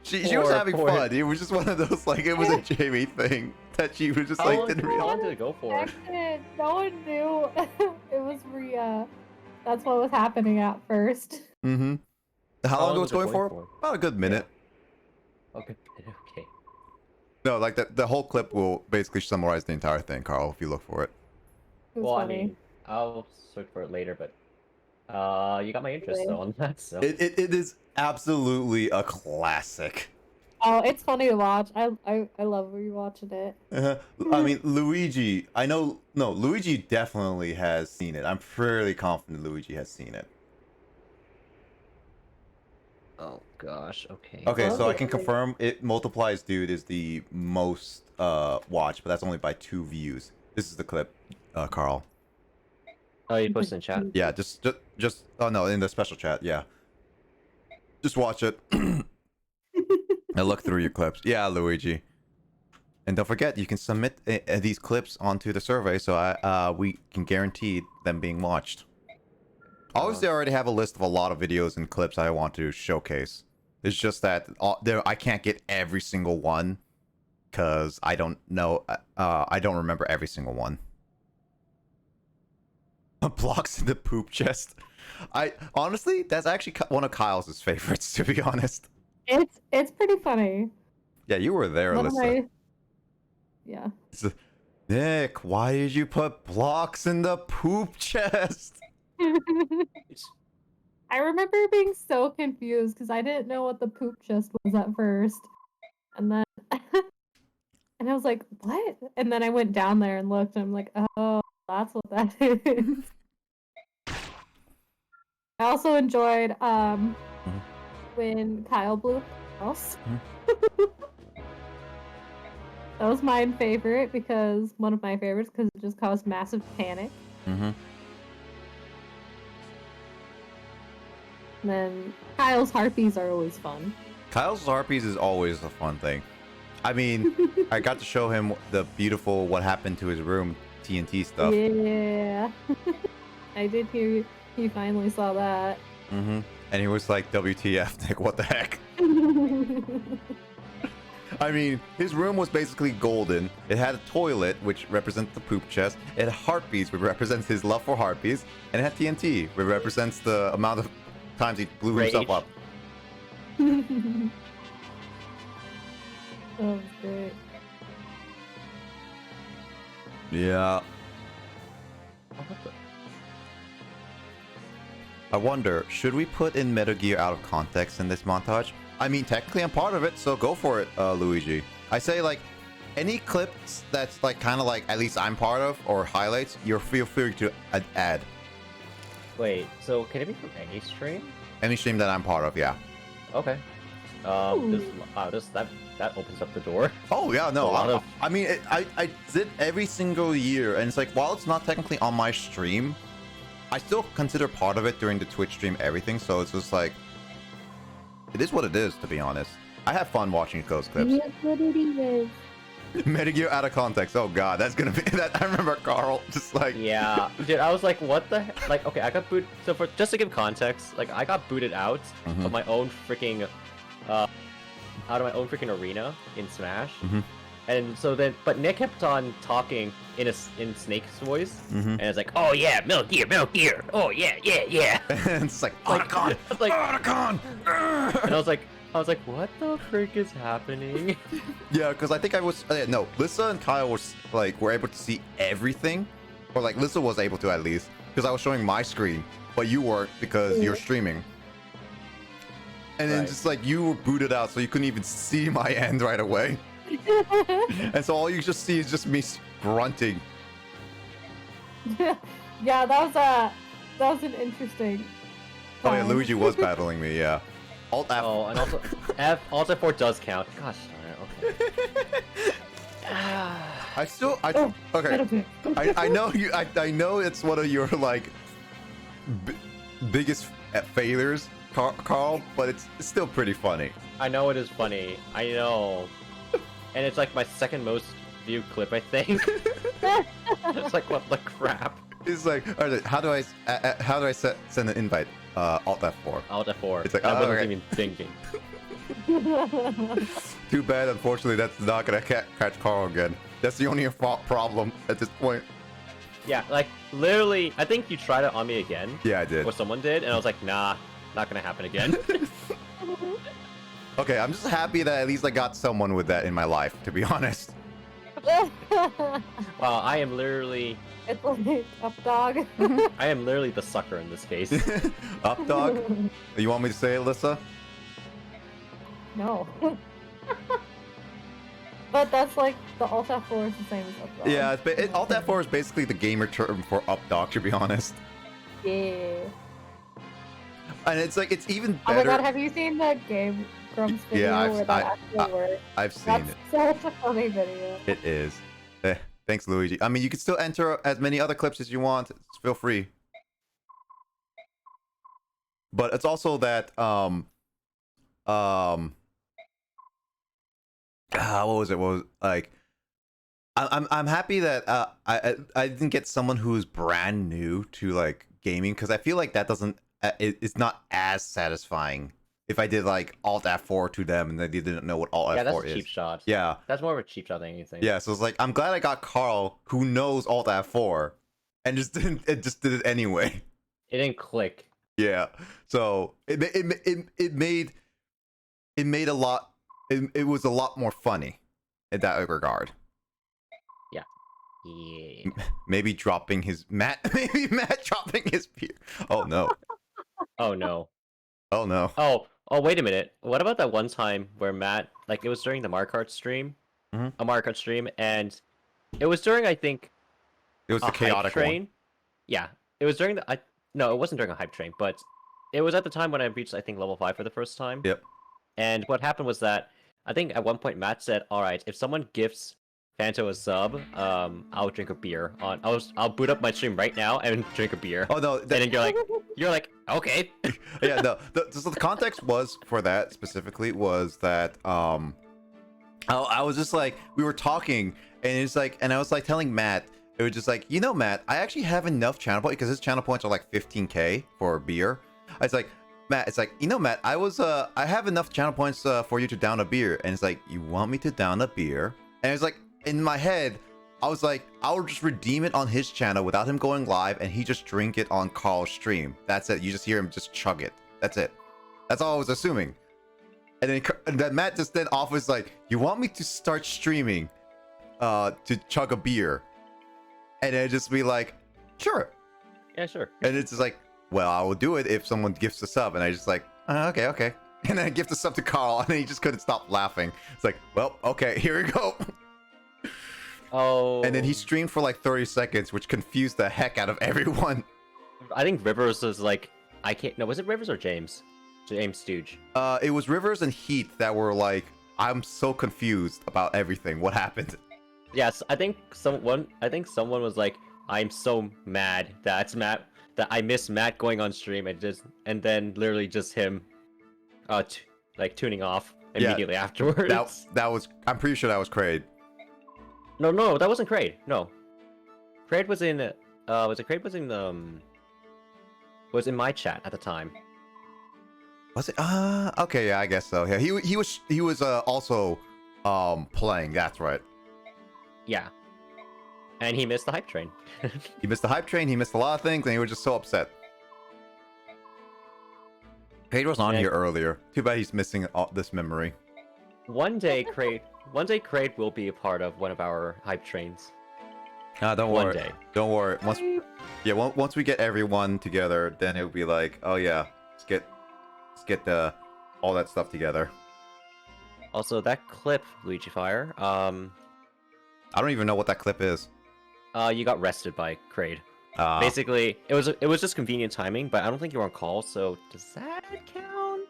She was having
poor-
fun. It was just one of those like it was a Jamie thing that she was just
How
like
long,
didn't
how
realize.
long did it go for?
Accident. No one knew. It was Rhea. That's what was happening at first.
Mm-hmm. How long was it going for?
for?
About a good minute.
Okay. Okay.
No, like the whole clip will basically summarize the entire thing, Carl, if you look for it.
It was
Well,
funny.
I mean, I'll search for it later, but you got my interest though on that, so.
It is absolutely a classic.
Oh, it's funny to watch. I love rewatching it.
I mean, Luigi, Luigi definitely has seen it. I'm fairly confident Luigi has seen it.
Oh gosh. Okay.
Okay, so I
Okay.
can confirm it multiplies dude is the most watched, but that's only by 2 views. This is the clip, Carl.
Oh, you posted in chat.
Yeah, just oh no, in the special chat, yeah. Just watch it. And look through your clips. Yeah, Luigi. And don't forget, you can submit these clips onto the survey, so we can guarantee them being watched. Obviously, I already have a list of a lot of videos and clips I want to showcase. It's just that I can't get every single one, because I don't know. I don't remember every single one. Blocks in the poop chest. Honestly, that's actually one of Kyle's favorites, to be honest.
It's pretty funny.
Yeah, you were there,
One of
Alyssa.
my- Yeah.
Nick, why did you put blocks in the poop chest?
I remember being so confused because I didn't know what the poop chest was at first. And then and I was like, what? And then I went down there and looked and I'm like, oh, that's what that is. I also enjoyed
Mm-hmm.
when Kyle blew up the house. That was my favorite because one of my favorites because it just caused massive panic.
Mm-hmm.
And then Kyle's harpies are always fun.
Kyle's harpies is always a fun thing. I mean, I got to show him the beautiful what happened to his room TNT stuff.
Yeah. I did hear he finally saw that.
Mm-hmm. And he was like, WTF, like, what the heck? I mean, his room was basically golden. It had a toilet, which represents the poop chest. It had harpies, which represents his love for harpies. And it had TNT, which represents the amount of times he blew himself
Rage.
up.
That was great.
Yeah. I wonder, should we put in Metal Gear out of context in this montage? I mean, technically I'm part of it, so go for it, Luigi. I say, like, any clips that's, like, kind of like, at least I'm part of, or highlights, you're feel free to add.
Wait, so can it be from any stream?
Any stream that I'm part of, yeah.
Okay. That opens up the door.
Oh, yeah, no,
A lot of-
I mean, I did every single year, and it's like, while it's not technically on my stream, I still consider part of it during the Twitch stream, everything, so it's just like, it is what it is, to be honest. I have fun watching those clips.
Yes, what it is.
Metal Gear out of context. Oh god, that's gonna be that. I remember Carl just like
Yeah, dude, I was like, what the heck? Like, okay, I got booted. So for just to give context, like, I got booted out
Mhm.
of my own freaking, out of my own freaking arena in Smash.
Mhm.
And so then, but Nick kept on talking in Snake's voice,
Mhm.
and it's like, oh yeah, Metal Gear. Oh yeah, yeah, yeah.
and it's like
Like,
Otacon,
it's like,
Otacon.
and I was like, what the frick is happening?
Yeah, because I think I was no. Lissa and Kyle were able to see everything, or like Lissa was able to at least, because I was showing my screen, but you weren't because you're streaming. And then
Right.
just like you were booted out, so you couldn't even see my end right away. And so all you just see is just me grunting.
Yeah, that was an interesting.
Oh yeah,
time.
Luigi was battling me. Yeah. Alt F.
Oh, and also, Alt F4 does count. Gosh darn it. Okay.
Oh,
Okay. I know you. I know it's one of your like biggest failures, Carl, but it's still pretty funny.
I know it is funny. I know. And it's like my second most viewed clip, I think. It's like, what the crap?
It's like, alright, how do I send an invite? Alt F4.
Alt F4.
It's like,
I
oh,
wasn't
okay.
even thinking.
Too bad, unfortunately, that's not gonna catch Carl again. That's the only problem at this point.
Yeah, like, literally, I think you tried it on me again.
Yeah, I did.
Or someone did, and I was like, nah, not gonna happen again.
Okay, I'm just happy that at least I got someone with that in my life, to be honest.
Wow, I am literally...
It's like up dog.
I am literally the sucker in this case.
Up, dog? You want me to say it, Lissa?
No. But that's like the Alt F4 is the same as up dog.
Yeah, Alt F4 is basically the gamer term for up, dog, to be honest.
Yeah.
And it's like, it's even
Oh my
better.
god, have you seen the Game Grumps video
Yeah,
where that actually works?
I've seen
That's
it.
such a funny video.
It is. Thanks, Luigi. I mean, you can still enter as many other clips as you want. Feel free. But it's also that what was it? What was like? I'm happy that I didn't get someone who's brand new to like gaming, because I feel like that doesn't it's not as satisfying if I did like Alt F4 to them and they didn't know what Alt
Yeah, that's
F4
a
is.
cheap shot.
Yeah.
That's more of a cheap shot than anything.
Yeah, so it's like, I'm glad I got Carl, who knows Alt F4, and just did it anyway.
It didn't click.
Yeah, so it made a lot. It was a lot more funny in that regard.
Yeah.
Maybe dropping his Matt dropping his beer. Oh no.
Oh no.
Oh no.
Oh, wait a minute. What about that one time where Matt, like, it was during the Mario Kart stream,
Mhm.
a Mario Kart stream, and it was during, I think,
It was
a
the chaotic
hype train.
one.
Yeah, it was during the. No, it wasn't during a hype train, but it was at the time when I reached, I think, level 5 for the first time.
Yep.
And what happened was that I think at one point Matt said, "All right, if someone gifts Fanto a sub, I'll drink a beer. I'll boot up my stream right now and drink a beer."
Oh no,
And then you're like, okay.
yeah, no. So the context was for that specifically was that I was just like, we were talking, and it's like, and I was like telling Matt, it was just like, you know, Matt, I actually have enough channel points because his channel points are like 15k for beer. I was like, Matt, it's like, you know, Matt, I have enough channel points for you to down a beer, and it's like, you want me to down a beer? And it's like, in my head, I was like, I'll just redeem it on his channel without him going live, and he just drink it on Carl's stream. That's it. You just hear him just chug it. That's it. That's all I was assuming. And then Matt just then offers like, you want me to start streaming to chug a beer? And then just be like, sure.
Yeah, sure.
And it's just like, well, I will do it if someone gifts a sub. And I just like, okay. And then I gift a sub to Carl, and then he just couldn't stop laughing. It's like, well, okay, here we go.
Oh.
And then he streamed for like 30 seconds, which confused the heck out of everyone.
I think Rivers was like, I can't. No, was it Rivers or James? James Stooge.
It was Rivers and Heath that were like, I'm so confused about everything. What happened?
Yes, I think someone was like, I'm so mad that I miss Matt going on stream, and then literally just him, like tuning off immediately afterwards.
That was, I'm pretty sure that was Kraid.
No, that wasn't Kraid. No, Kraid was in. Was in my chat at the time.
Was it? Okay, yeah, I guess so. Yeah, he was also playing. That's right.
Yeah. And he missed the hype train.
He missed the hype train. He missed a lot of things, and he was just so upset. Pedro's on here earlier. Too bad he's missing this memory.
One day, Kraid will be a part of one of our hype trains.
Don't
One
worry.
day.
Don't worry. Once we get everyone together, then it'll be like, oh yeah, let's get all that stuff together.
Also, that clip, Luigi Fire,
I don't even know what that clip is.
you got rested by Kraid.
Uh,
Basically, it was just convenient timing, but I don't think you were on call, so does that count?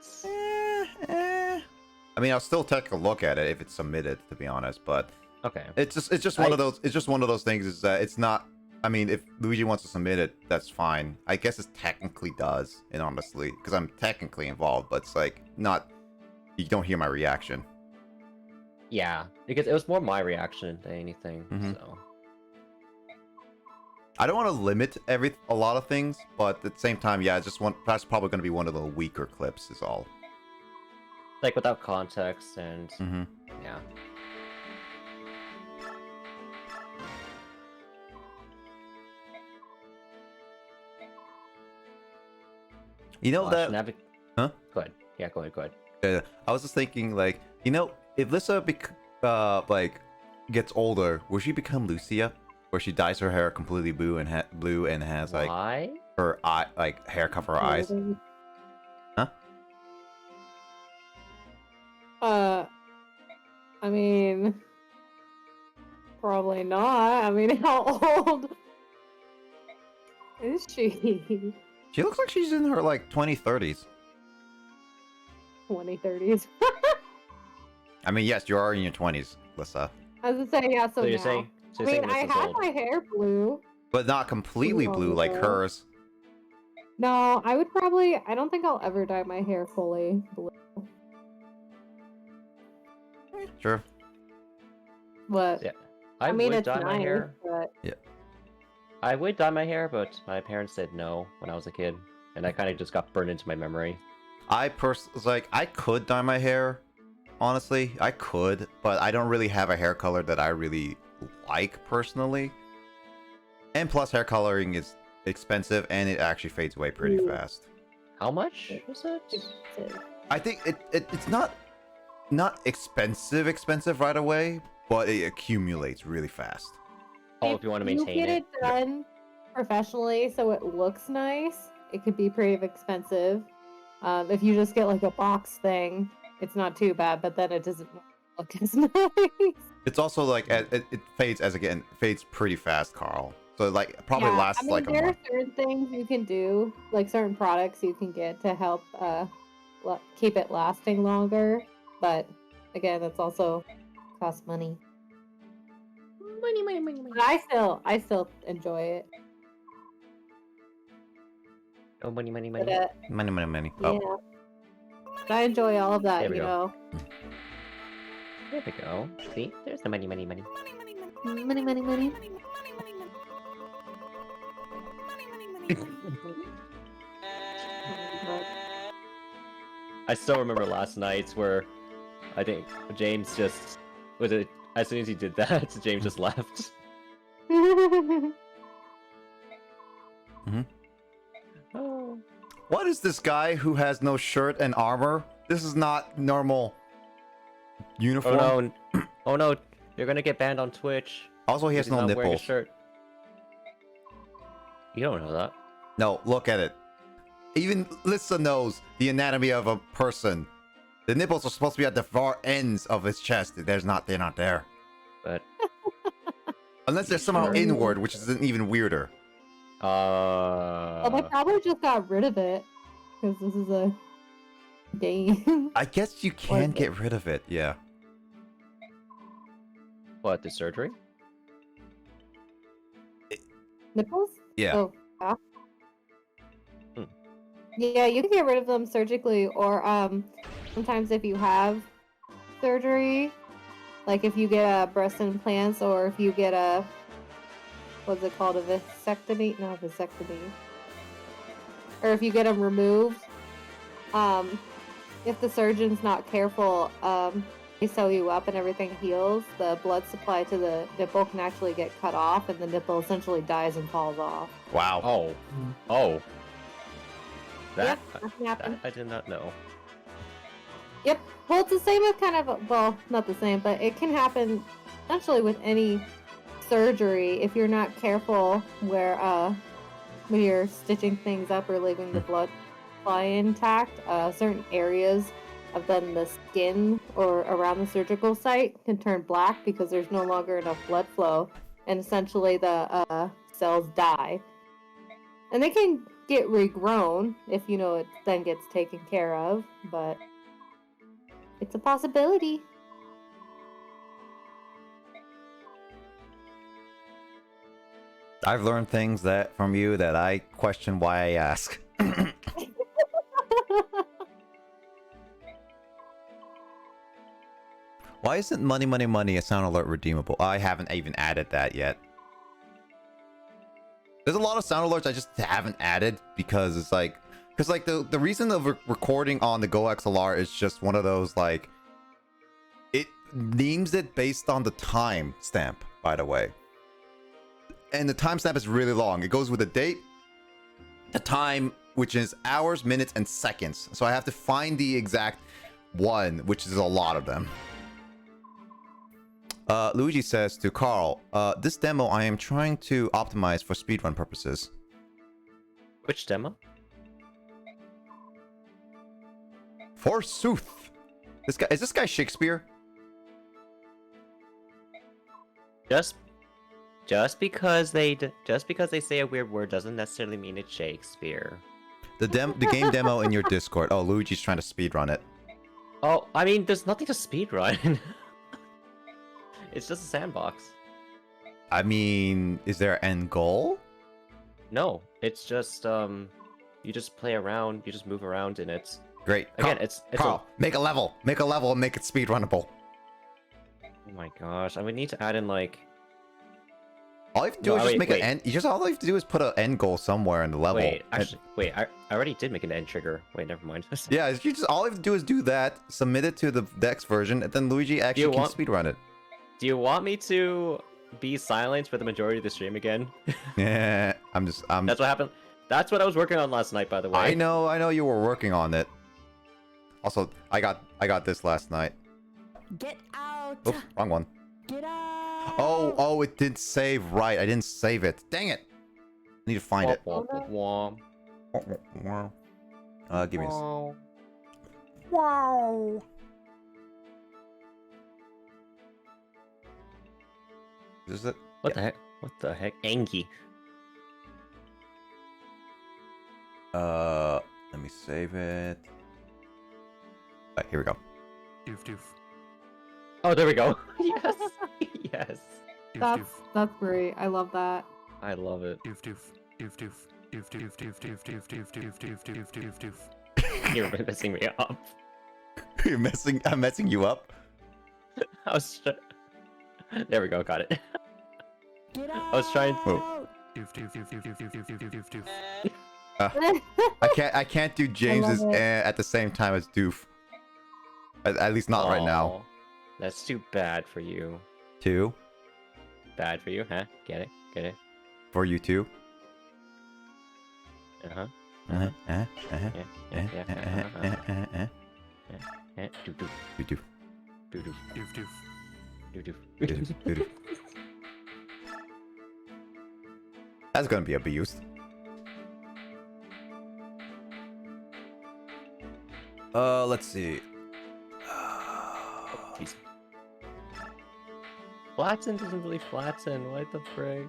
I mean, I'll still take a look at it if it's submitted, to be honest. But
Okay.
it's just one of those. It's just one of those things. Is that it's not. I mean, if Luigi wants to submit it, that's fine. I guess it technically does, and honestly, because I'm technically involved, but it's like not. You don't hear my reaction.
Yeah, because it was more my reaction than anything.
Mhm.
So
I don't want to limit a lot of things, but at the same time, yeah, that's probably going to be one of the weaker clips, is all.
like without context and
Mm-hmm.
yeah.
You know that. Huh?
Go ahead. Yeah, go ahead.
I was just thinking, like, if Lissa like gets older, will she become Lucia, where she dyes her hair completely blue and has like
Why?
her eye, like hair cover her eyes? Huh?
I mean, probably not. I mean, how old is she?
She looks like she's in her like 20-30s.
20-30s.
I mean, yes, you are in your 20s, Lissa,
I was gonna say, yeah, so
you're
now.
saying? So
I
you're
mean,
saying
I
Lissa's
had
old.
my hair blue.
but not completely blue like
No.
hers.
No, I don't think I'll ever dye my hair fully blue.
Sure.
But,
Yeah.
I mean,
would
it's
dye
nice,
my hair.
but
I would dye my hair, but my parents said no when I was a kid, and I kind of just got burned into my memory.
I could dye my hair. Honestly, I could, but I don't really have a hair color that I really like personally. And plus, hair coloring is expensive, and it actually fades away pretty
Ooh.
fast.
How much was it?
I think it's not expensive right away, but it accumulates really fast.
Oh, if you want to maintain
you get
it.
it done professionally so it looks nice, it could be pretty expensive. If you just get like a box thing, it's not too bad, but then it doesn't look as nice.
It's also like it fades pretty fast, Carl. So like probably
Yeah,
lasts
I mean,
like a
there are
month.
certain things you can do, like certain products you can get to help keep it lasting longer. But again, that's also costs money. But I still enjoy it.
Oh, money, money,
But
money.
Many.
yeah,
Oh,
I enjoy all of that.
There we
You
go.
know,
There we go. See? There's the money, money, money.
money. But
I still remember last night where I think James just was it as soon as he did that, James just left. Oh.
what is this guy who has no shirt and armor? This is not normal uniform.
Oh no! Oh no! You're gonna get banned on Twitch.
Also, he has
because he's
no
not wearing a
nipples.
shirt. You don't know that.
No, look at it. Even Lissa knows the anatomy of a person. The nipples are supposed to be at the far ends of his chest. They're not there.
But
Unless they're somehow
Sure.
inward, which is even weirder.
well, they probably just got rid of it because this is a game.
I guess you can
Or-
get rid of it, yeah.
what, the surgery?
Nipples?
Yeah.
Oh, yeah.
Hmm.
Yeah, you can get rid of them surgically, or sometimes if you have surgery, like if you get a breast implants, or if you get a what's it called, a vasectomy? No, vasectomy. Or if you get them removed, if the surgeon's not careful, they sew you up and everything heals, the blood supply to the nipple can actually get cut off, and the nipple essentially dies and falls off.
Wow.
Oh. Oh.
Yep,
That,
that can happen.
I did not know.
Yep. Well, it's the same with kind of, well, not the same, but it can happen essentially with any surgery if you're not careful where, when you're stitching things up or leaving the blood supply intact. Certain areas of then the skin or around the surgical site can turn black because there's no longer enough blood flow, and essentially the cells die. And they can get regrown if you know it then gets taken care of, but it's a possibility.
I've learned things that from you that I question why I ask. Why isn't money a sound alert redeemable? I haven't even added that yet. There's a lot of sound alerts I just haven't added because it's like, the reason of recording on the Go XLR is just one of those, like, it names it based on the time stamp, by the way. And the timestamp is really long. It goes with the date, the time, which is hours, minutes, and seconds. So I have to find the exact one, which is a lot of them. Luigi says to Carl, this demo I am trying to optimize for speedrun purposes.
Which demo?
Forsooth. Is this guy Shakespeare?
Just because they say a weird word doesn't necessarily mean it's Shakespeare.
The game demo in your Discord. Oh, Luigi's trying to speedrun it.
Oh, I mean, there's nothing to speedrun. It's just a sandbox.
I mean, is there an end goal?
No, it's just you just play around, you just move around in it.
Great.
Again,
Carl,
it's
Carl, make a level and make it speedrunnable.
Oh my gosh, I would need to add in like.
All you have to do
No,
is just
wait,
make an end. All you have to do is put an end goal somewhere in the level.
Wait, actually, wait, I already did make an end trigger. Wait, never mind.
Yeah, all you have to do is do that, submit it to the Dex version, and then Luigi actually can speedrun it.
Do you want me to be silent for the majority of the stream again?
Yeah,
That's what happened. That's what I was working on last night, by the way.
I know you were working on it. Also, I got this last night.
Get out!
Oops, wrong one.
Get out!
Oh, it did save right. I didn't save it. Dang it. I need to find it.
Womp,
Give me a
womp.
Wow. Is it?
What the heck? What the heck? Angie.
Let me save it. Alright, here we go.
Doof doof.
Oh, there we go. Yes. Yes.
Doof
That's great. I love that.
I love it.
doof. Doof doof. Doof doof. Doof doof doof doof doof doof doof doof doof doof doof.
You're messing me up.
You're messing. I'm messing you up.
I was. There we go. Got it.
Get out.
I was trying.
Oh.
Doof doof doof doof doof doof doof doof doof.
I can't do James's
it.
at the same time as Doof. At least not right now.
Aw, that's too bad for you.
2
Bad for you, huh? Get it? Get it?
for you too.
Uh-huh.
Uh-huh.
Yeah, yeah, yeah. Yeah. Do do
You do.
do do
Doof doof.
do do.
Do-do. That's gonna be abused. Let's see.
Jeez. Flatten doesn't really flatten. What the frick?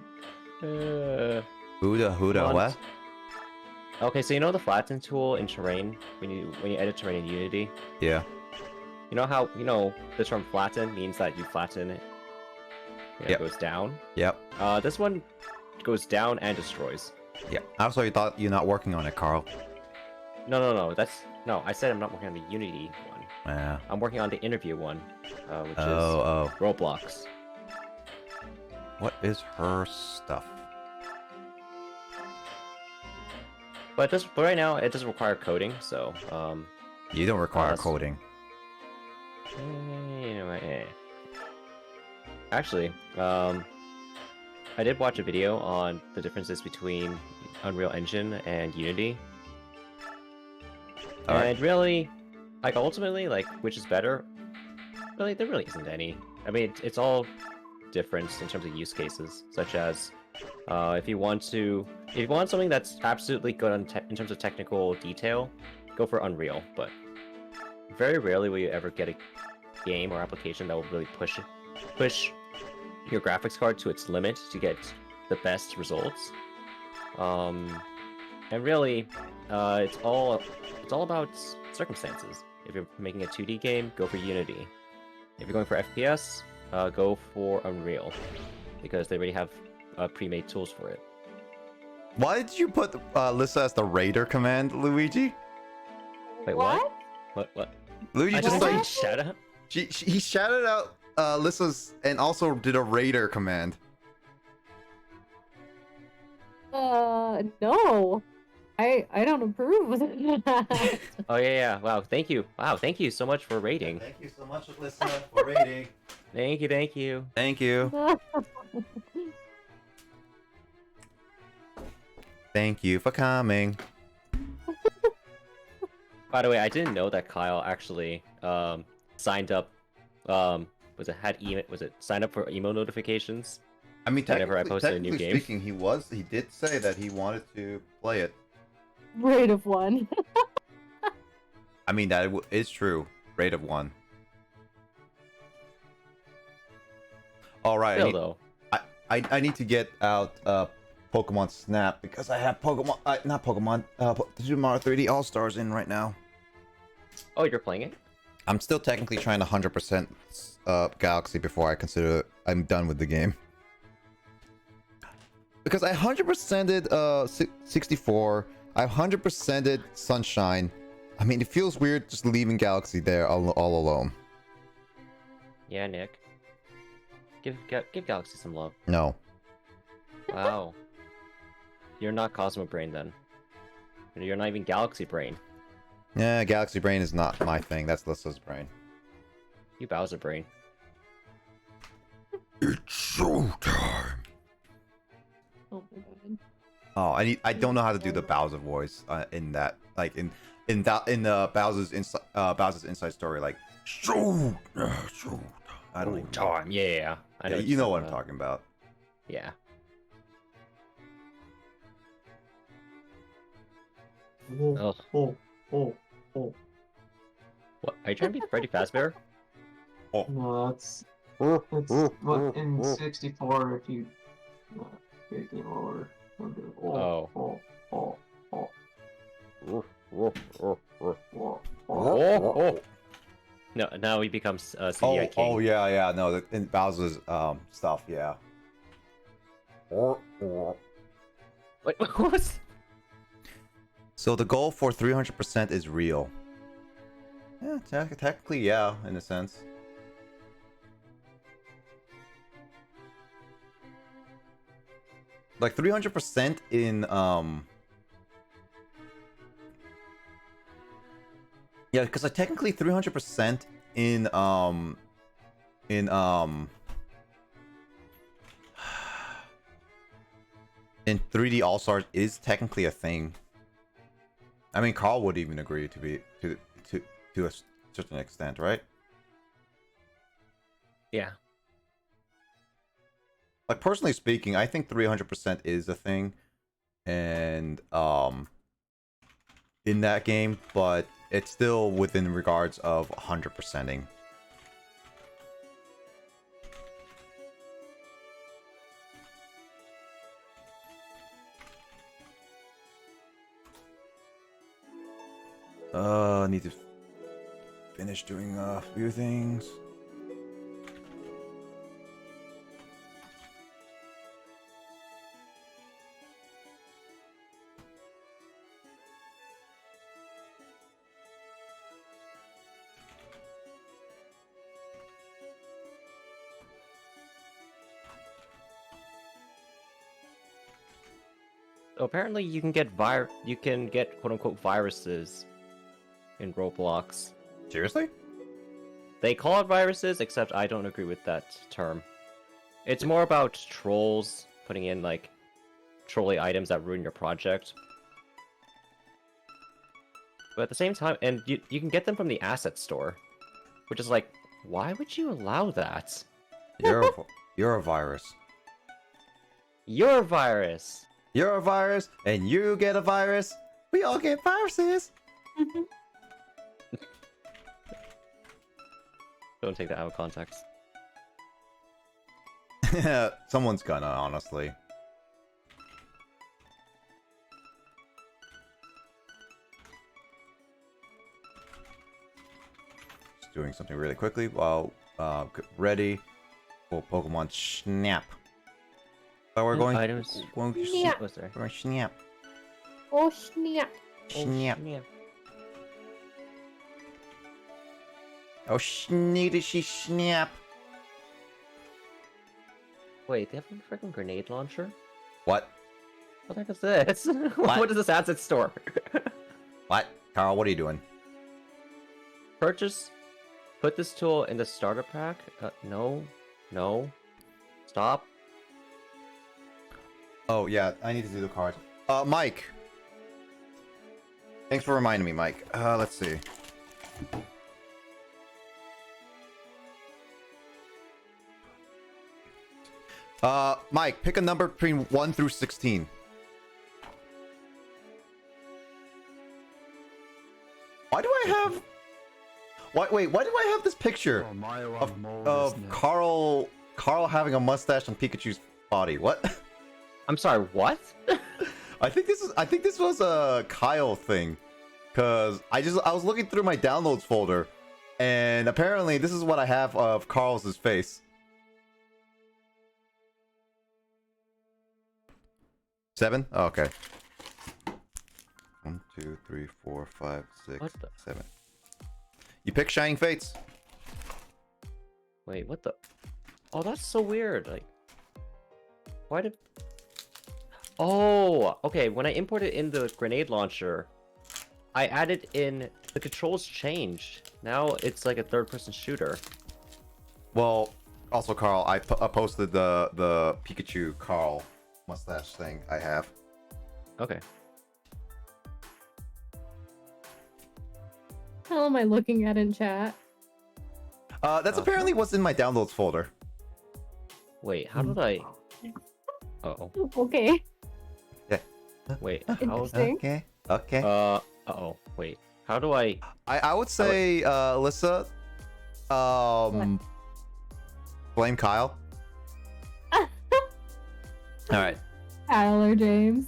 Huda,
Come on.
what?
Okay, so you know the flatten tool in terrain when you edit terrain in Unity.
Yeah.
You know how the term flatten means that you flatten it. Yeah,
Yep.
it goes down.
Yep.
This one goes down and destroys.
Yeah. Also, you thought you're not working on it, Carl.
No. No, I said I'm not working on the Unity one.
Yeah.
I'm working on the interview one, which
Oh.
is Roblox.
What is her stuff?
But right now it doesn't require coding, so
You don't require
that's-
coding.
you know what? Actually, I did watch a video on the differences between Unreal Engine and Unity.
Alright.
And really, like ultimately, like which is better? Really, there really isn't any. I mean, it's all different in terms of use cases, such as if you want something that's absolutely good in terms of technical detail, go for Unreal. But very rarely will you ever get a game or application that will really push your graphics card to its limit to get the best results. And really, it's all about circumstances. If you're making a 2D game, go for Unity. If you're going for FPS, go for Unreal, because they already have pre-made tools for it.
Why did you put Lissa as the Raider command, Luigi?
Wait, what? What?
Luigi
I
just
just
like
like shut up.
he shouted out Lissa's and also did a Raider command.
No. I don't approve of that.
Oh yeah. Wow, thank you. Wow, thank you so much for rating.
Thank you so much, Lissa, for rating.
Thank you.
Thank you. Thank you for coming.
By the way, I didn't know that Kyle actually signed up. Was it signed up for email notifications?
I mean,
Whenever I
technically,
posted a new
technically
game.
speaking, he did say that he wanted to play it.
Rate of 1.
I mean, that is true. Rate of 1. All right.
Still though.
I need to get out Pokemon Snap because I have Pokemon, not Pokemon, Super Mario 3D All Stars in right now.
Oh, you're playing it?
I'm still technically trying to 100% Galaxy before I consider I'm done with the game. Because I 100%ed 64, I 100%ed Sunshine. I mean, it feels weird just leaving Galaxy there all alone.
Yeah, Nick. Give Galaxy some love.
No.
Wow. You're not Cosmo Brain then. You're not even Galaxy Brain.
Yeah, Galaxy Brain is not my thing. That's Lissa's brain.
You Bowser Brain.
It's showtime.
Oh my god.
Oh, I don't know how to do the Bowser voice in that, like in Bowser's Inside Story, like show. I don't even know.
Time. Yeah. I know.
Yeah, you know what I'm talking about.
Yeah.
Oh,
Ugh.
oh.
What? Are you trying to be Freddy Fazbear?
No, it's what in 64 if you Game over.
Oh.
Oh, oh, oh,
Oof, oof, oof, oof.
oh,
Oh, oh. No, now he becomes CDI King.
Oh yeah, no, in Bowser's stuff, yeah.
Wait, what?
So the goal for 300% is real. Yeah, technically, yeah, in a sense. Like 300% in yeah, because like technically 300% in in 3D All Stars is technically a thing. I mean, Carl would even agree to a certain extent, right?
Yeah.
Like personally speaking, I think 300% is a thing, and in that game, but it's still within regards of 100%ing. I need to finish doing a few things.
So apparently you can get quote unquote viruses in Roblox.
Seriously?
They call it viruses, except I don't agree with that term. It's more about trolls putting in like trolly items that ruin your project. But at the same time, and you can get them from the asset store, which is like, why would you allow that?
You're a virus.
You're a virus.
You're a virus, and you get a virus. We all get viruses.
Don't take that out of context.
Someone's gonna, honestly. Just doing something really quickly while ready for Pokemon Snap. So we're going.
Items.
Going to
Snap.
Oh, sorry.
We're going Snap.
Oh snap!
Snap.
Oh,
Oh, she snap.
wait, they have a freaking grenade launcher?
What?
What the heck is this? What is this asset store?
What? Carl, what are you doing?
Purchase. Put this tool in the starter pack. No. No. Stop.
Oh, yeah, I need to do the cards. Mike. Thanks for reminding me, Mike. Let's see. Mike, pick a number between 1 through 16. Why do I have... Wait, why do I have this picture of Carl having a mustache on Pikachu's body? What?
I'm sorry, what?
I think this was a Kyle thing, cause I was looking through my downloads folder, and apparently this is what I have of Carl's face. 7? Oh, okay. 1, 2, 3, 4, 5, 6,
What the-
7. You pick Shining Fates.
Wait, what the? Oh, that's so weird. Like, why did? Oh, okay. When I imported in the grenade launcher, I added in the controls changed. Now it's like a third-person shooter.
Well, also Carl, I posted the Pikachu Carl mustache thing I have.
Okay.
How am I looking at in chat?
That's apparently what's in my downloads folder.
Wait, how did I? Uh-oh.
Okay,
Wait, how?
interesting.
Okay.
Uh-oh. Wait, how do I?
I would say, Alyssa, blame Kyle. All right.
Kyle or James?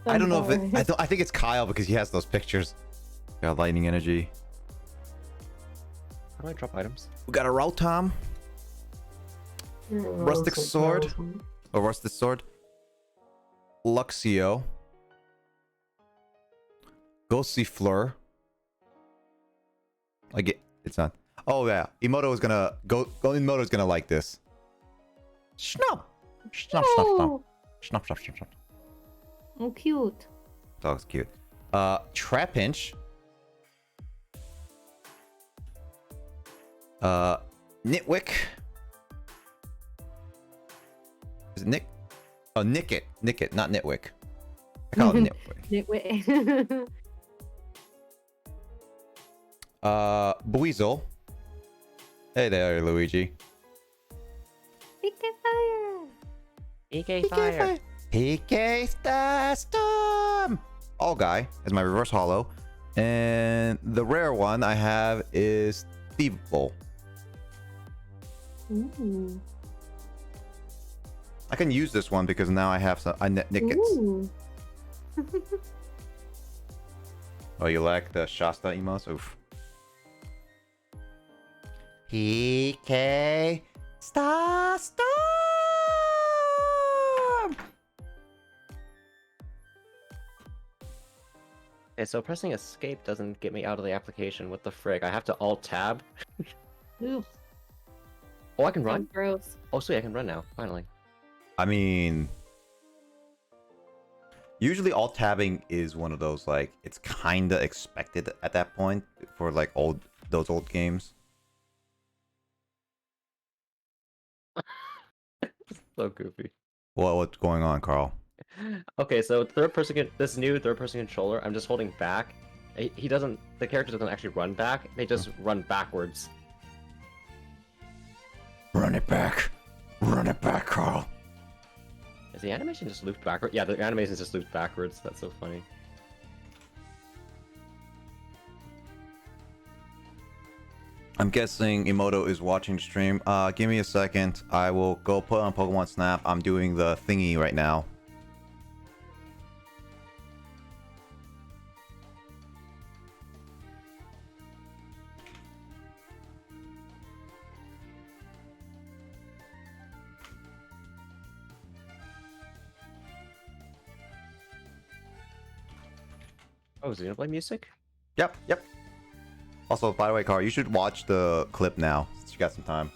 I don't know if it.
Alright.
I think it's Kyle because he has those pictures. Got lightning energy.
How do I drop items?
We got a Rotom. Rustic sword. Or rusted sword. Luxio. Ghostly Fleur. It's not. Oh yeah, Emoto is gonna go. Emoto is gonna like this. Snap, snap, snap, snap,
Oh,
snap, snap, snap, snap.
oh, cute.
Dog's cute. Trapinch. Nitwick. Is it Nick? Oh, Nickit, Nickit, not Nitwick. I call it Nitwick.
Nitwit.
Buizel. Hey there, Luigi.
PK Fire.
EK Fire.
PK Starstorm. All guy is my reverse holo, and the rare one I have is Steve Bull.
Ooh.
I can use this one because now I have some Nickets.
Ooh.
Oh, you like the Shasta emotes? Oof. PK Starstorm.
Okay, so pressing escape doesn't get me out of the application. What the frig? I have to alt tab.
Ooh.
Oh, I can run.
Gross.
Oh, sweet, I can run now. Finally.
I mean, usually alt tabbing is one of those like it's kinda expected at that point for like those old games.
So goofy.
What's going on, Carl?
Okay, so this new third-person controller, I'm just holding back. He doesn't. The character doesn't actually run back. They just run backwards.
Run it back, Carl.
Is the animation just looped backwards? Yeah, the animation is just looped backwards. That's so funny.
I'm guessing Emoto is watching the stream. Give me a second. I will go put on Pokemon Snap. I'm doing the thingy right now.
Oh, Xenoblade music?
Yep. Also, by the way, Carl, you should watch the clip now since you got some time.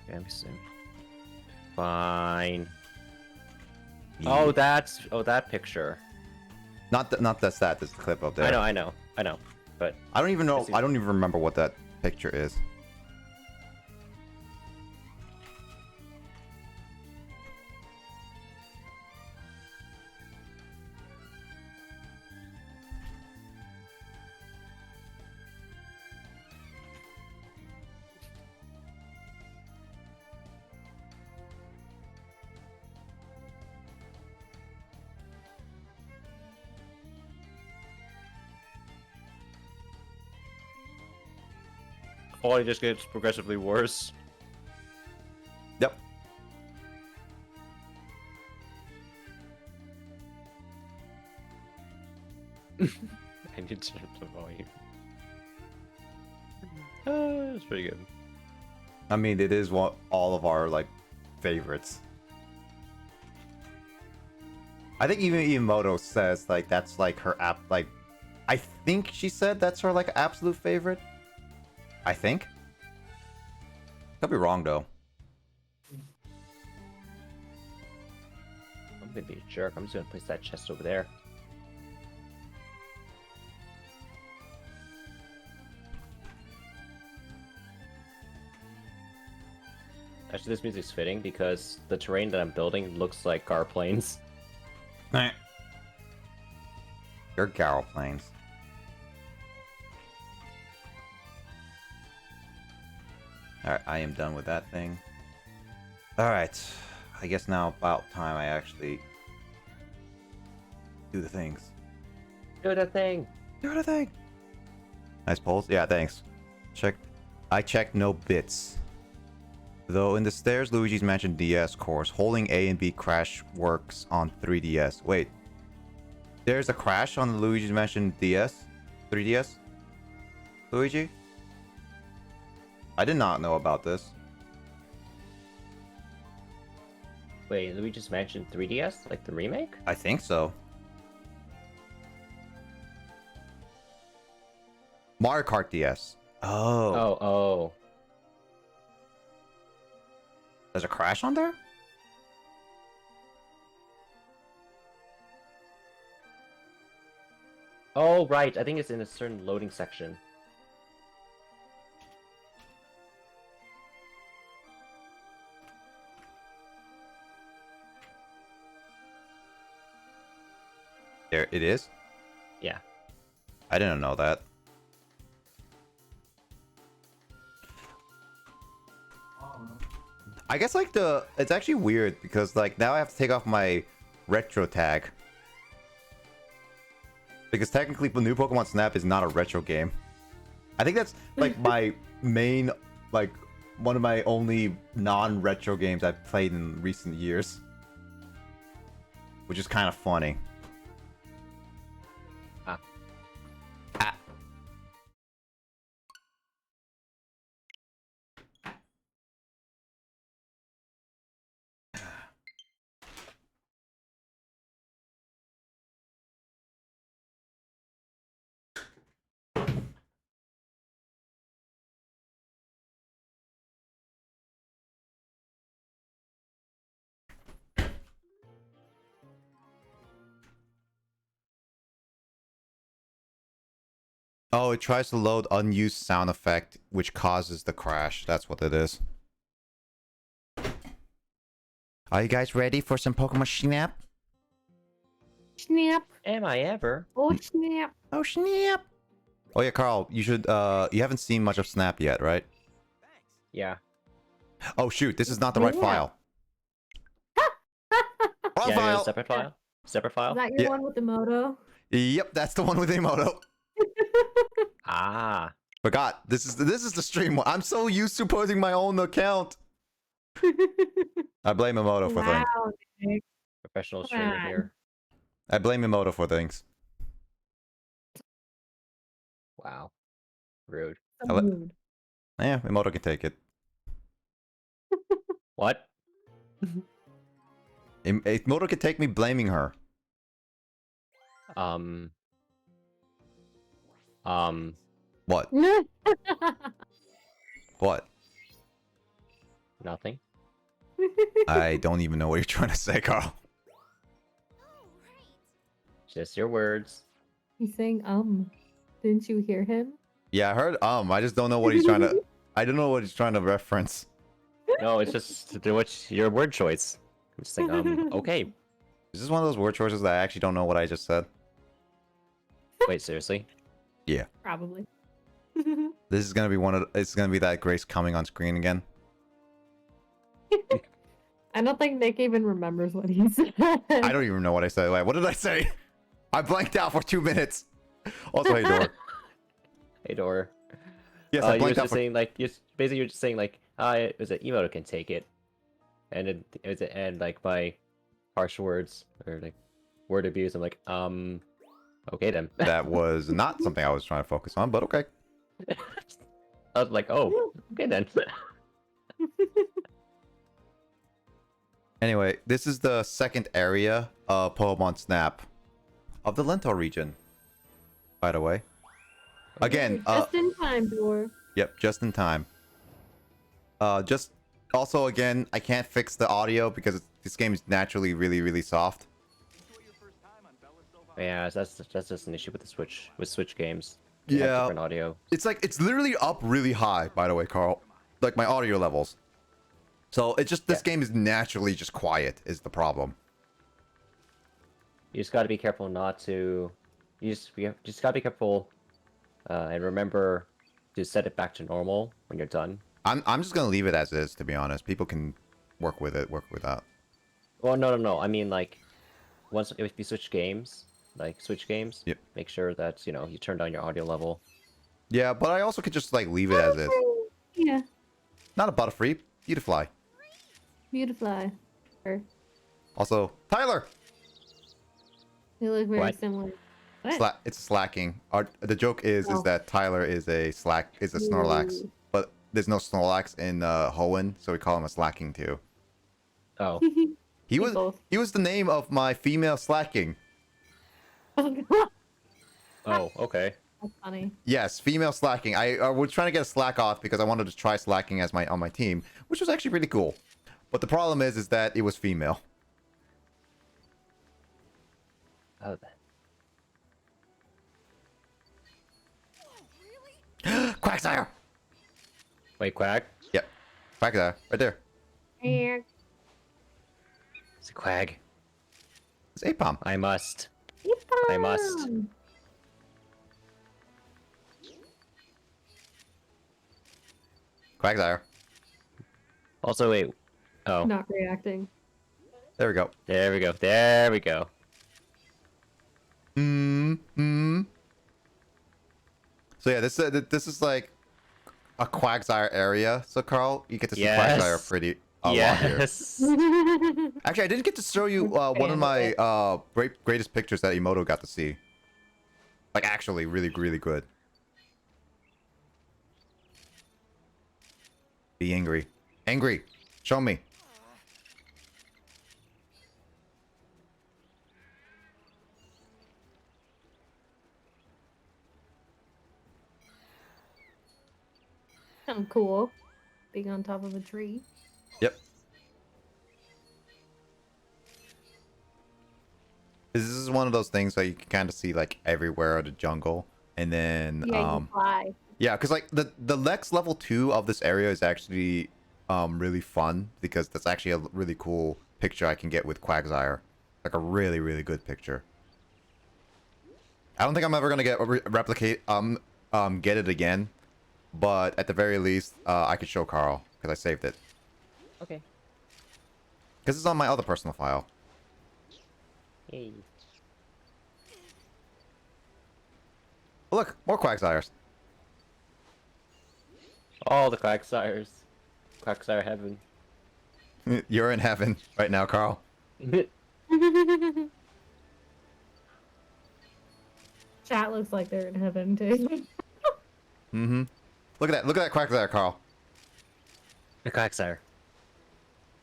Okay, let me see. Fine. Oh, that picture.
Not that's that. There's the clip up there.
I know. But
I don't even know.
see.
I don't even remember what that picture is.
quality just gets progressively worse.
Yep.
I need to turn up the volume. That's pretty good.
I mean, it is all of our like favorites. I think even Emoto says like that's like her like I think she said that's her like absolute favorite. I think. Could be wrong though.
I'm gonna be a jerk. I'm just gonna place that chest over there. Actually, this music's fitting because the terrain that I'm building looks like car planes.
You're Garo planes. Alright, I am done with that thing. Alright, I guess now about time I actually do the things.
Do the thing!
Do the thing! Nice polls? Yeah, thanks. I checked no bits. Though in the Stairs Luigi's Mansion DS course, holding A and B crash works on 3DS. Wait. There's a crash on the Luigi's Mansion DS? 3DS? Luigi? I did not know about this.
Wait, Luigi's Mansion 3DS? Like the remake?
I think so. Mario Kart DS. Oh.
Oh.
There's a crash on there?
Oh, right. I think it's in a certain loading section.
There it is?
Yeah.
I didn't know that. I guess like it's actually weird because like now I have to take off my retro tag. Because technically the new Pokemon Snap is not a retro game. I think that's like my main, like one of my only non-retro games I've played in recent years. Which is kind of funny.
Ah.
Ah. Oh, it tries to load unused sound effect, which causes the crash. That's what it is. Are you guys ready for some Pokemon Snap?
Snap.
Am I ever?
Oh, snap.
Oh, Snap! Oh yeah, Carl, you should, you haven't seen much of Snap yet, right?
Yeah.
Oh shoot, this is not the right
Yeah.
file. Wrong
Yeah,
file!
separate file? Separate file?
Is that your
Yeah.
one with the moto?
Yep, that's the one with Emoto.
Ah.
Forgot, this is the stream one. I'm so used to posting my own account. I blame Emoto for things.
Wow, Nick.
Professional
Come
streamer
on.
here.
I blame Emoto for things.
Wow. Rude.
So
Hello?
rude.
Yeah, Emoto can take it.
What?
Emoto can take me blaming her. What? What?
Nothing.
I don't even know what you're trying to say, Carl.
Just your words.
He's saying, didn't you hear him?
Yeah, I heard I just don't know what he's trying to I don't know what he's trying to reference.
No, it's just what's your word choice. I'm just like, okay.
Is this one of those word choices that I actually don't know what I just said?
Wait, seriously?
Yeah.
Probably.
This is gonna be it's gonna be that Grace coming on screen again.
I don't think Nick even remembers what he said.
I don't even know what I said. Wait, what did I say? I blanked out for 2 minutes. Also, hey Dor.
Hey, Dor.
Yes, I
you were
blanked out
just
for
saying like basically you're just saying like it was an Emoto can take it, and it was and like by harsh words or like word abuse. I'm like okay then.
that was not something I was trying to focus on, but okay.
I was like, oh, okay then.
Anyway, this is the second area of Pokemon Snap of the Lento region. By the way. Again,
Just in time, Dor.
yep, just in time. Just also again, I can't fix the audio because this game is naturally really soft.
Yeah, that's just an issue with the Switch games.
Yeah.
They have different audio.
It's like it's literally up really high, by the way, Carl. Like my audio levels. So it's just this game is naturally just quiet is the problem.
You just got to be careful not to. You just got to be careful, and remember to set it back to normal when you're done.
I'm just gonna leave it as is, to be honest. People can work with it, work without.
Well, no. I mean, like, if you switch games,
Yep.
make sure that you turn down your audio level.
Yeah, but I also could just like leave it as is.
Yeah.
Not a Butterfree. Beautifly.
Beautifly. Or
Also, Tyler.
they look very
What?
similar. What?
It's slacking. The joke is
Oh.
that Tyler is a Snorlax,
Ooh.
but there's no Snorlax in Hoenn, so we call him a slacking too.
Oh,
He
We
was
both.
he was the name of my female slacking.
oh, okay.
That's funny.
Yes, female slacking. I was trying to get a slack off because I wanted to try slacking as on my team, which was actually really cool. But the problem is that it was female.
Oh,
Quagsire.
wait, Quag?
Yep, Quagsire, right there.
And
It's a Quag.
It's Apom.
I must. I must.
Quagsire.
Also, wait. Oh,
Not reacting.
There we go.
there we go. There we go.
So yeah, this is like a Quagsire area. So Carl, you get to see
Yes.
Quagsire a lot here.
Yes.
Actually, I didn't get to show you one of my greatest pictures that Emoto got to see. Like actually, really, really good. Be angry. Angry. Show me.
Kind of cool. Being on top of a tree.
Yep. This is one of those things that you can kind of see like everywhere in the jungle, and then
Yeah, you fly.
yeah, because like the next level 2 of this area is actually really fun because that's actually a really cool picture I can get with Quagsire, like a really, really good picture. I don't think I'm ever gonna get get it again, but at the very least I could show Carl because I saved it
Okay.
because it's on my other personal file.
Hey.
Oh, look, more Quagsires.
All the Quagsires. Quagsire heaven.
You're in heaven right now, Carl.
Chat looks like they're in heaven too.
Mm-hmm. Look at that. Look at that Quagsire, Carl.
The Quagsire.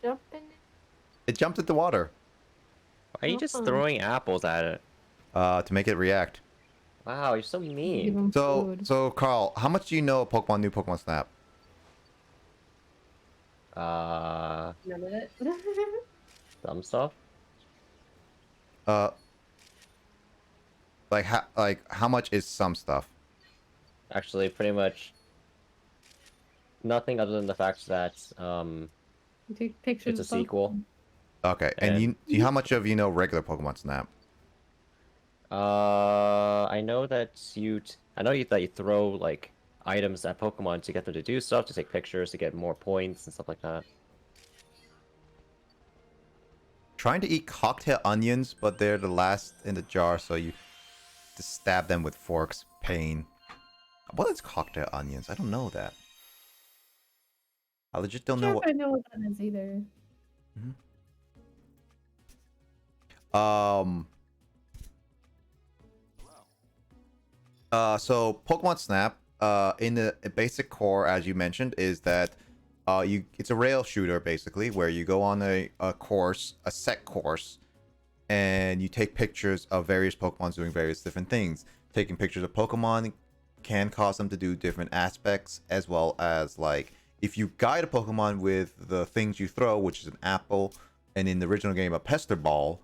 Jumping.
It jumped into water.
Why are you just
Awesome.
throwing apples at it?
To make it react.
Wow, you're so
Give
mean.
'em
So,
food.
Carl, how much do you know of New Pokemon Snap?
None of it.
Some stuff.
Like how much is some stuff?
Actually, pretty much nothing other than the fact that
You take pictures.
it's a
of both.
sequel.
Okay, and how much of you know regular Pokemon Snap?
I know that that you throw like items at Pokemon to get them to do stuff, to take pictures, to get more points and stuff like that.
Trying to eat cocktail onions, but they're the last in the jar, so you just stab them with forks. Pain. What is cocktail onions? I don't know that. I legit don't know
Sure
what.
if I know what that is either.
So Pokemon Snap, in the basic core, as you mentioned, is that it's a rail shooter basically, where you go on a set course, and you take pictures of various Pokemon doing various different things. Taking pictures of Pokemon can cause them to do different aspects, as well as like if you guide a Pokemon with the things you throw, which is an apple, and in the original game a Pester Ball,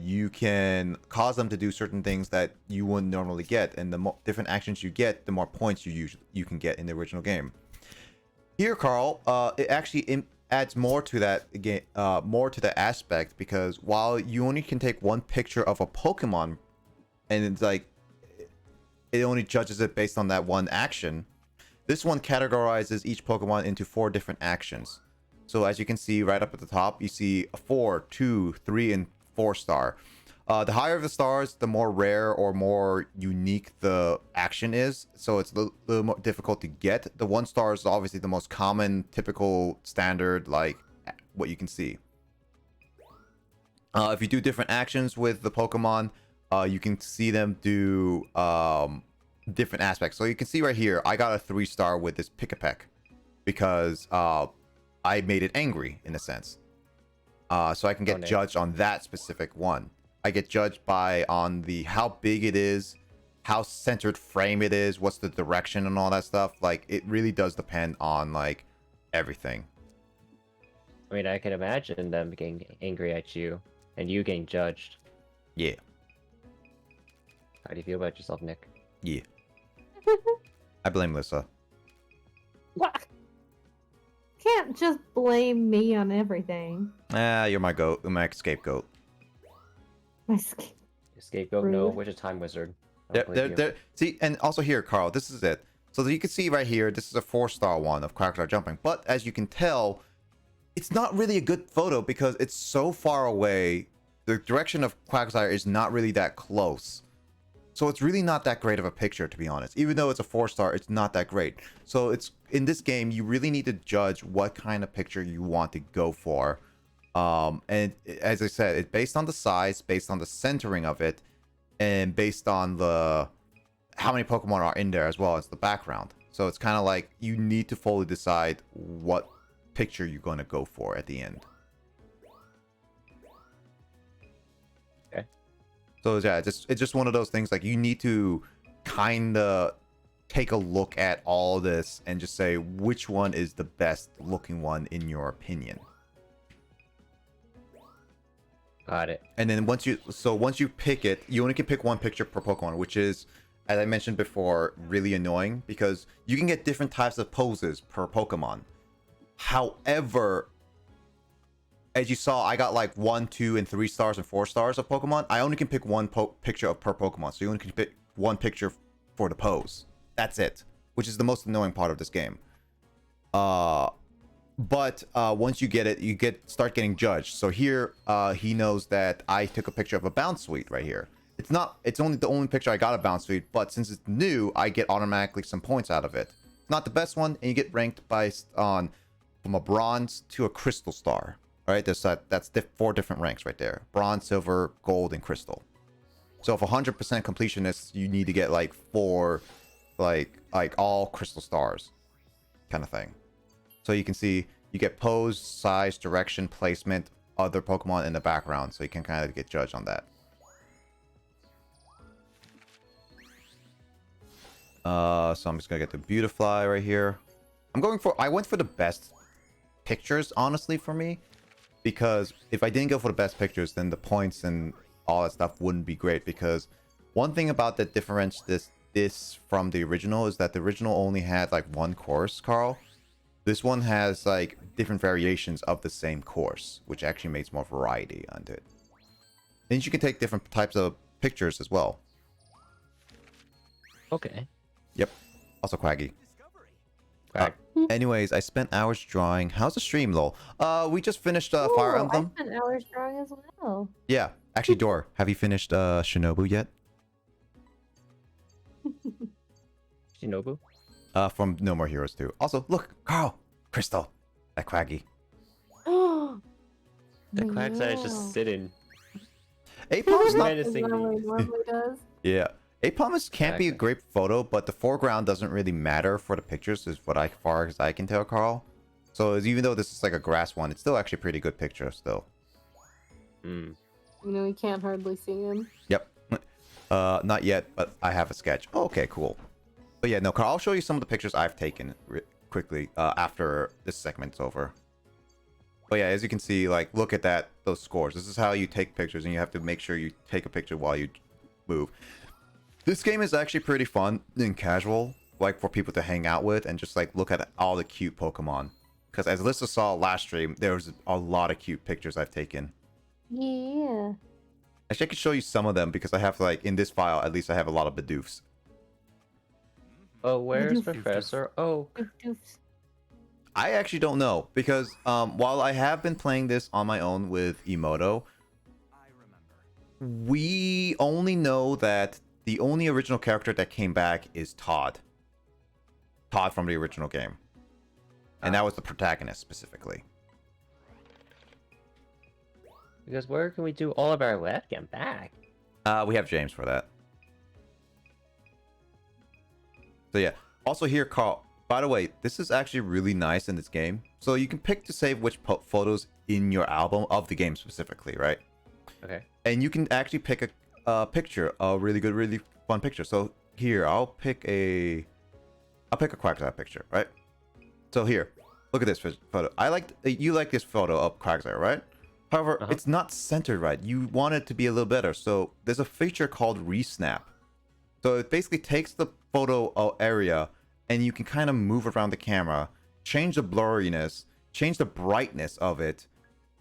you can cause them to do certain things that you wouldn't normally get, and the different actions you get, the more points you can get in the original game. Here, Carl, it actually adds more to that game, more to the aspect, because while you only can take one picture of a Pokemon, and it's like it only judges it based on that one action, this one categorizes each Pokemon into 4 different actions. So as you can see right up at the top, you see a 4, 2, 3, and 4 star. The higher the stars, the more rare or more unique the action is. So it's a little more difficult to get. The 1 star is obviously the most common, typical, standard, like what you can see. If you do different actions with the Pokemon, you can see them do different aspects. So you can see right here, I got a 3-star with this Pick-a-Peck because I made it angry in a sense. So I can get judged on that specific one. I get judged on the how big it is, how centered frame it is, what's the direction and all that stuff. Like, it really does depend on like everything.
I mean, I can imagine them getting angry at you and you getting judged.
Yeah.
How do you feel about yourself, Nick?
Yeah. I blame Lissa.
What? Can't just blame me on everything.
You're my goat, my scapegoat.
My skin.
Scapegoat? No,
Rude.
which a time wizard. I don't believe you.
There, see, and also here, Carl, this is it. So you can see right here, this is a 4-star one of Quagsire jumping. But as you can tell, it's not really a good photo because it's so far away. The direction of Quagsire is not really that close. So it's really not that great of a picture, to be honest. Even though it's a 4-star, it's not that great. So it's in this game, you really need to judge what kind of picture you want to go for. And as I said, it's based on the size, based on the centering of it, and based on the how many Pokemon are in there as well as the background. So it's kind of like you need to fully decide what picture you're going to go for at the end.
Okay.
So yeah, it's just one of those things, like you need to kind of take a look at all this and just say which one is the best looking one in your opinion.
Got it.
And then once you pick it, you only can pick one picture per Pokemon, which is, as I mentioned before, really annoying because you can get different types of poses per Pokemon. However, as you saw, I got like 1, 2, and 3 stars and 4 stars of Pokemon. I only can pick one picture of per Pokemon, so you only can pick one picture for the pose. That's it, which is the most annoying part of this game. But once you get it, you start getting judged. So here, he knows that I took a picture of a bounce suite right here. It's only the only picture I got of bounce suite, but since it's new, I get automatically some points out of it. It's not the best one, and you get ranked from a bronze to a crystal star. All right, that's 4 different ranks right there: bronze, silver, gold, and crystal. So if 100% completionist, you need to get like 4, like all crystal stars, kind of thing. So you can see you get pose, size, direction, placement, other Pokemon in the background, so you can kind of get judged on that. So I'm just gonna get the Beautifly right here. I went for the best pictures, honestly, for me, because if I didn't go for the best pictures, then the points and all that stuff wouldn't be great. Because one thing about that differentiates this from the original is that the original only had like 1 course, Carl. This one has like different variations of the same course, which actually makes more variety onto it. And you can take different types of pictures as well.
Okay.
Yep. Also Quaggy.
Quag.
Anyways, I spent hours drawing. How's the stream, lol? We just finished Fire
Ooh,
Emblem.
I spent hours drawing as well.
Yeah. Actually, Dor, have you finished Shinobu yet?
Shinobu?
From No More Heroes 2. Also, look, Carl, Crystal, that Quaggy.
Oh,
The Quagsire is just sitting.
Apom's not.
Menacing
Is that what
me.
it normally does?
Yeah. Apom can't be a
Exactly.
great photo, but the foreground doesn't really matter for the pictures, is what far as I can tell, Carl. So even though this is like a grass one, it's still actually a pretty good picture still.
Hmm.
You know, we can't hardly see him.
Yep. Not yet, but I have a sketch. Oh, okay, cool. But yeah, no, Carl, I'll show you some of the pictures I've taken quickly after this segment's over. But yeah, as you can see, like, look at those scores. This is how you take pictures, and you have to make sure you take a picture while you move. This game is actually pretty fun and casual, like for people to hang out with and just like look at all the cute Pokemon. Because as Alyssa saw last stream, there was a lot of cute pictures I've taken.
Yeah.
Actually, I could show you some of them because I have like in this file, at least I have a lot of Bidoofs.
Oh, where's
Doof.
Professor Oak?
Doof doofs.
I actually don't know because while I have been playing this on my own with Emoto, We only know that the only original character that came back is Todd. Todd from the original game. And that was the protagonist specifically.
Because where can we do all of our webcam back?
We have James for that. So yeah. Also here, Carl. By the way, this is actually really nice in this game. So you can pick to save which photos in your album of the game specifically, right?
Okay.
And you can actually pick a picture, a really good, really fun picture. So here, I'll pick a Quagsire picture, right? So here, look at this photo. You like this photo of Quagsire, right? However, it's not centered right. You want it to be a little better. So there's a feature called Resnap. So it basically takes the photo area and you can kind of move around the camera, change the blurriness, change the brightness of it,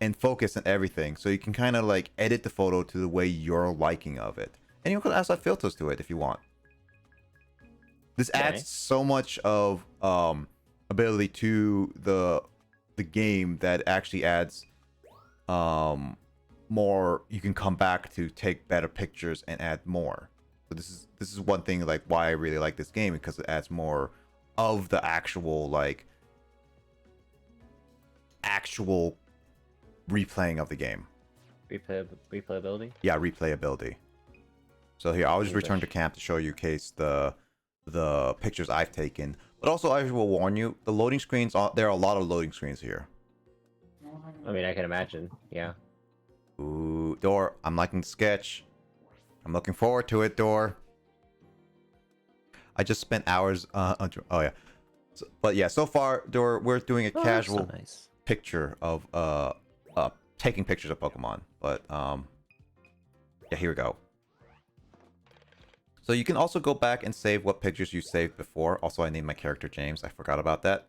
and focus and everything. So you can kind of like edit the photo to the way you're liking of it. And you can also add filters to it if you want. This adds so much of ability to the game that actually adds more. You can come back to take better pictures and add more. So this is one thing like why I really like this game, because it adds more of the actual replaying of the game.
Replayability?
Yeah, replayability. So here, I'll just return to camp to show you case the pictures I've taken. But also, I will warn you, the loading screens, there are a lot of loading screens here.
I mean, I can imagine, yeah.
Ooh, Door, I'm liking the sketch. I'm looking forward to it, Door. I just spent hours oh yeah. But yeah, so far, Door, we're doing a casual
so nice.
picture of taking pictures of Pokemon. But yeah, here we go. So you can also go back and save what pictures you saved before. Also, I named my character James. I forgot about that.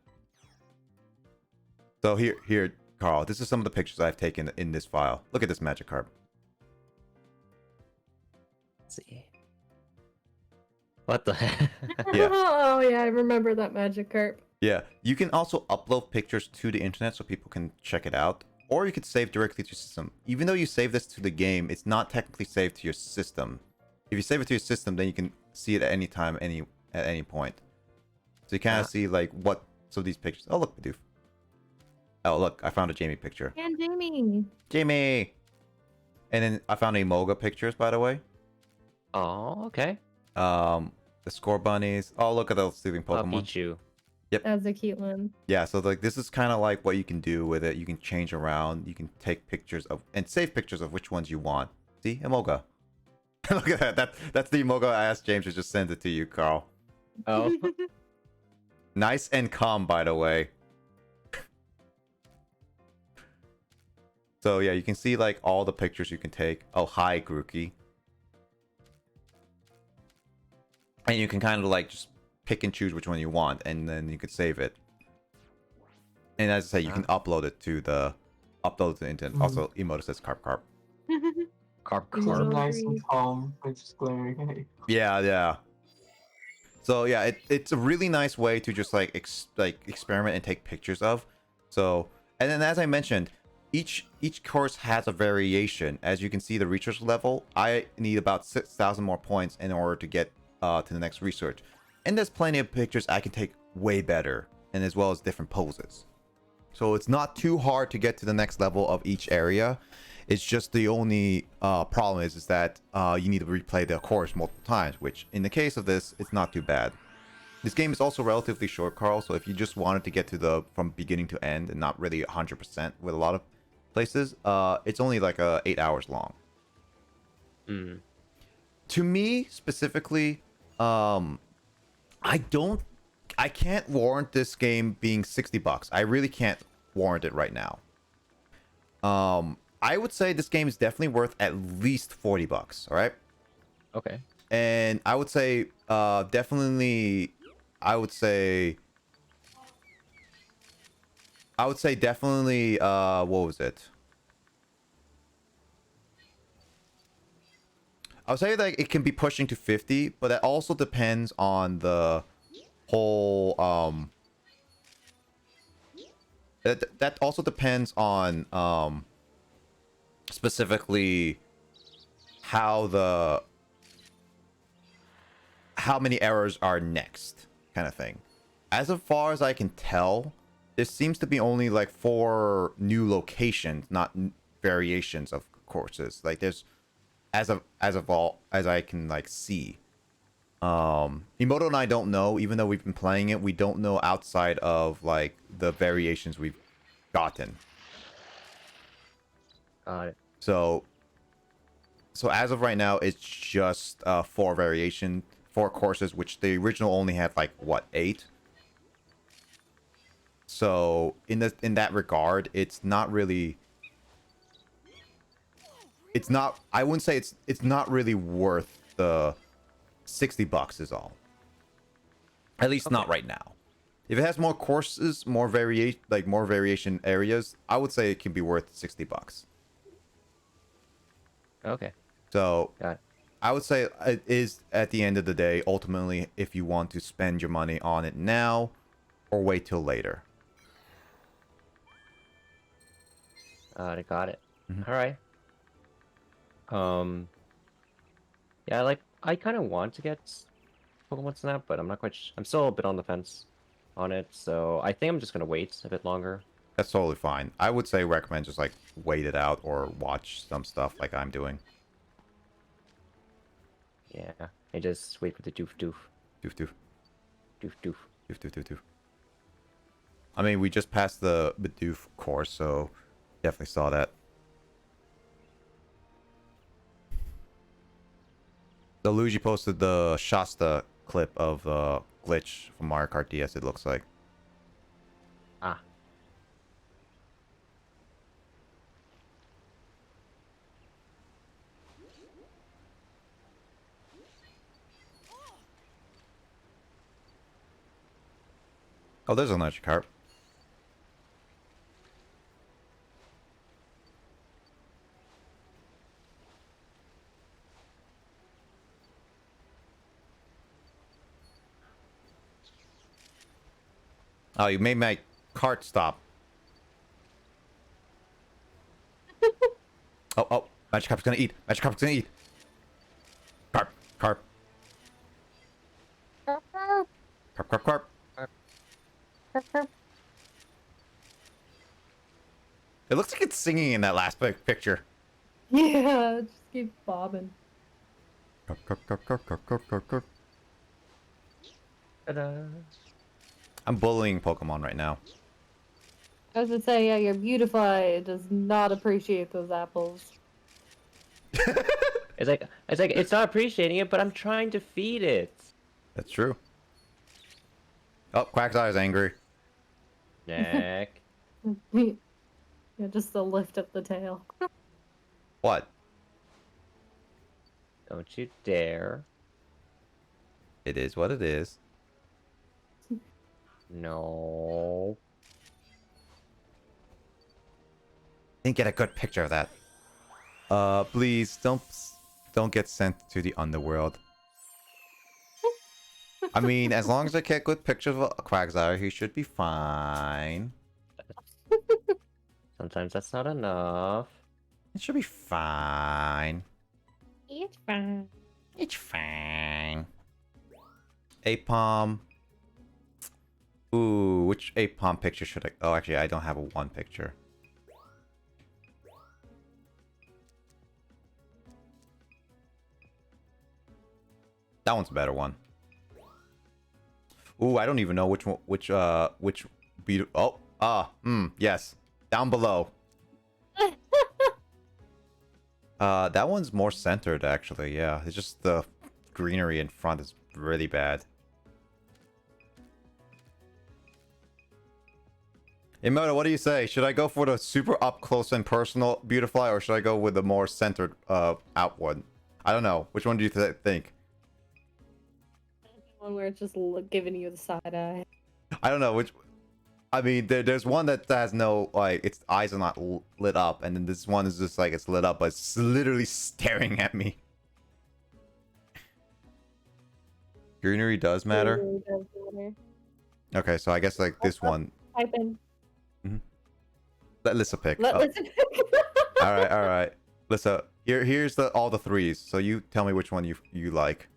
So here, Carl, this is some of the pictures I've taken in this file. Look at this Magikarp.
Let's see. What the heck?
Yeah.
Oh yeah, I remember that Magikarp.
Yeah, you can also upload pictures to the internet so people can check it out. Or you could save directly to your system. Even though you save this to the game, it's not technically saved to your system. If you save it to your system, then you can see it at any time, at any point. So you kind of see like what some of these pictures. Oh look, Bidoof. Oh look, I found a Jamie picture.
And Jamie.
Jamie. And then I found a Moga pictures, by the way.
Oh, okay.
The Score Bunnies. Oh, look at those sleeping Pokemon.
Pichu.
That's a cute one.
Yeah, so like this is kind of like what you can do with it. You can change around. You can take pictures of and save pictures of which ones you want. See, Emoga. Look at that. That's the Emoga I asked James to just send it to you, Carl.
Oh.
Nice and calm, by the way. So yeah, you can see like all the pictures you can take. Oh, hi, Grookey. And you can kind of like just pick and choose which one you want, and then you could save it. And as I say, you can upload it to the internet. Also, emote says carp.
Carp.
It's nice and calm, it's just glaring.
Yeah. So yeah, it's a really nice way to just like experiment and take pictures of. So, and then as I mentioned, each course has a variation. As you can see, the research level, I need about 6,000 more points in order to get to the next research. And there's plenty of pictures I can take way better, and as well as different poses. So it's not too hard to get to the next level of each area. It's just the only problem is that you need to replay the course multiple times, which in the case of this, it's not too bad. This game is also relatively short, Carl, so if you just wanted to get to from beginning to end and not really 100% with a lot of places, it's only like 8 hours long. To me, specifically, I can't warrant this game being $60. I really can't warrant it right now. I would say this game is definitely worth at least $40, all right?
Okay.
And I would say definitely what was it? I would say that it can be pushing to 50, but that also depends on the whole that also depends on specifically how many errors are next, kind of thing. As far as I can tell, there seems to be only like 4 new locations, not variations of courses. Like there's, as I can like see. Emoto and I don't know, even though we've been playing it, we don't know outside of like the variations we've gotten.
Got it.
So as of right now, it's just 4 courses, which the original only had like what, 8. So in that regard, it's not really. It's not. I wouldn't say it's not really worth the $60 is all. At least not right now. If it has more courses, more variation areas, I would say it can be worth $60.
Okay.
So
Got it.
I would say it is, at the end of the day, ultimately, if you want to spend your money on it now or wait till later.
Got it.
Mhm.
All right. Yeah, I kind of want to get Pokemon Snap, but I'm not quite. I'm still a bit on the fence on it, so I think I'm just gonna wait a bit longer.
That's totally fine. I would say recommend just like wait it out or watch some stuff like I'm doing.
Yeah, I just wait for the doof doof
Doof doof.
doof doof.
Doof doof doof doof. I mean, we just passed the Bidoof course, so definitely saw that. The Luigi posted the Shasta clip of glitch from Mario Kart DS, it looks like.
Ah.
Oh, there's a Magikarp. Oh, you made my cart stop. Oh, Magikarp's gonna eat. Magikarp's gonna eat. Carp. Carp, carp, carp. It looks like it's singing in that last picture.
Yeah, just keep bobbing.
Carp, carp, carp, carp, carp, carp, carp, carp.
Ta-da.
I'm bullying Pokemon right now.
I was gonna say, yeah, your Beautify does not appreciate those apples.
It's like it's not appreciating it, but I'm trying to feed it.
That's true. Oh, Quagsire is angry.
Nick.
Yeah, just to lift up the tail.
What?
Don't you dare.
It is what it is.
No.
Didn't get a good picture of that. Please don't get sent to the underworld. I mean, as long as I get good pictures of a Quagsire, he should be fine.
Sometimes that's not enough.
It should be fine.
It's fine.
It's fine. Apom. Ooh, which Apom picture should I... Oh, actually, I don't have a one picture. That one's a better one. Ooh, I don't even know which one, which beat... Oh, yes. Down below. That one's more centered, actually, yeah. It's just the greenery in front is really bad. Emoto, what do you say? Should I go for the super up close and personal Beautifly, or should I go with the more centered out one? I don't know. Which one do you think?
One where it's just giving you the side eye.
I don't know which. I mean, there's one that has no, like, its eyes are not lit up, and then this one is just like it's lit up, but it's literally staring at me. Greenery does matter.
Really does matter.
Okay, so I guess like this one.
Type in.
Let Lissa pick.
Let
Oh.
listen.
All right. Lissa, Here's all the threes. So you tell me which one you like.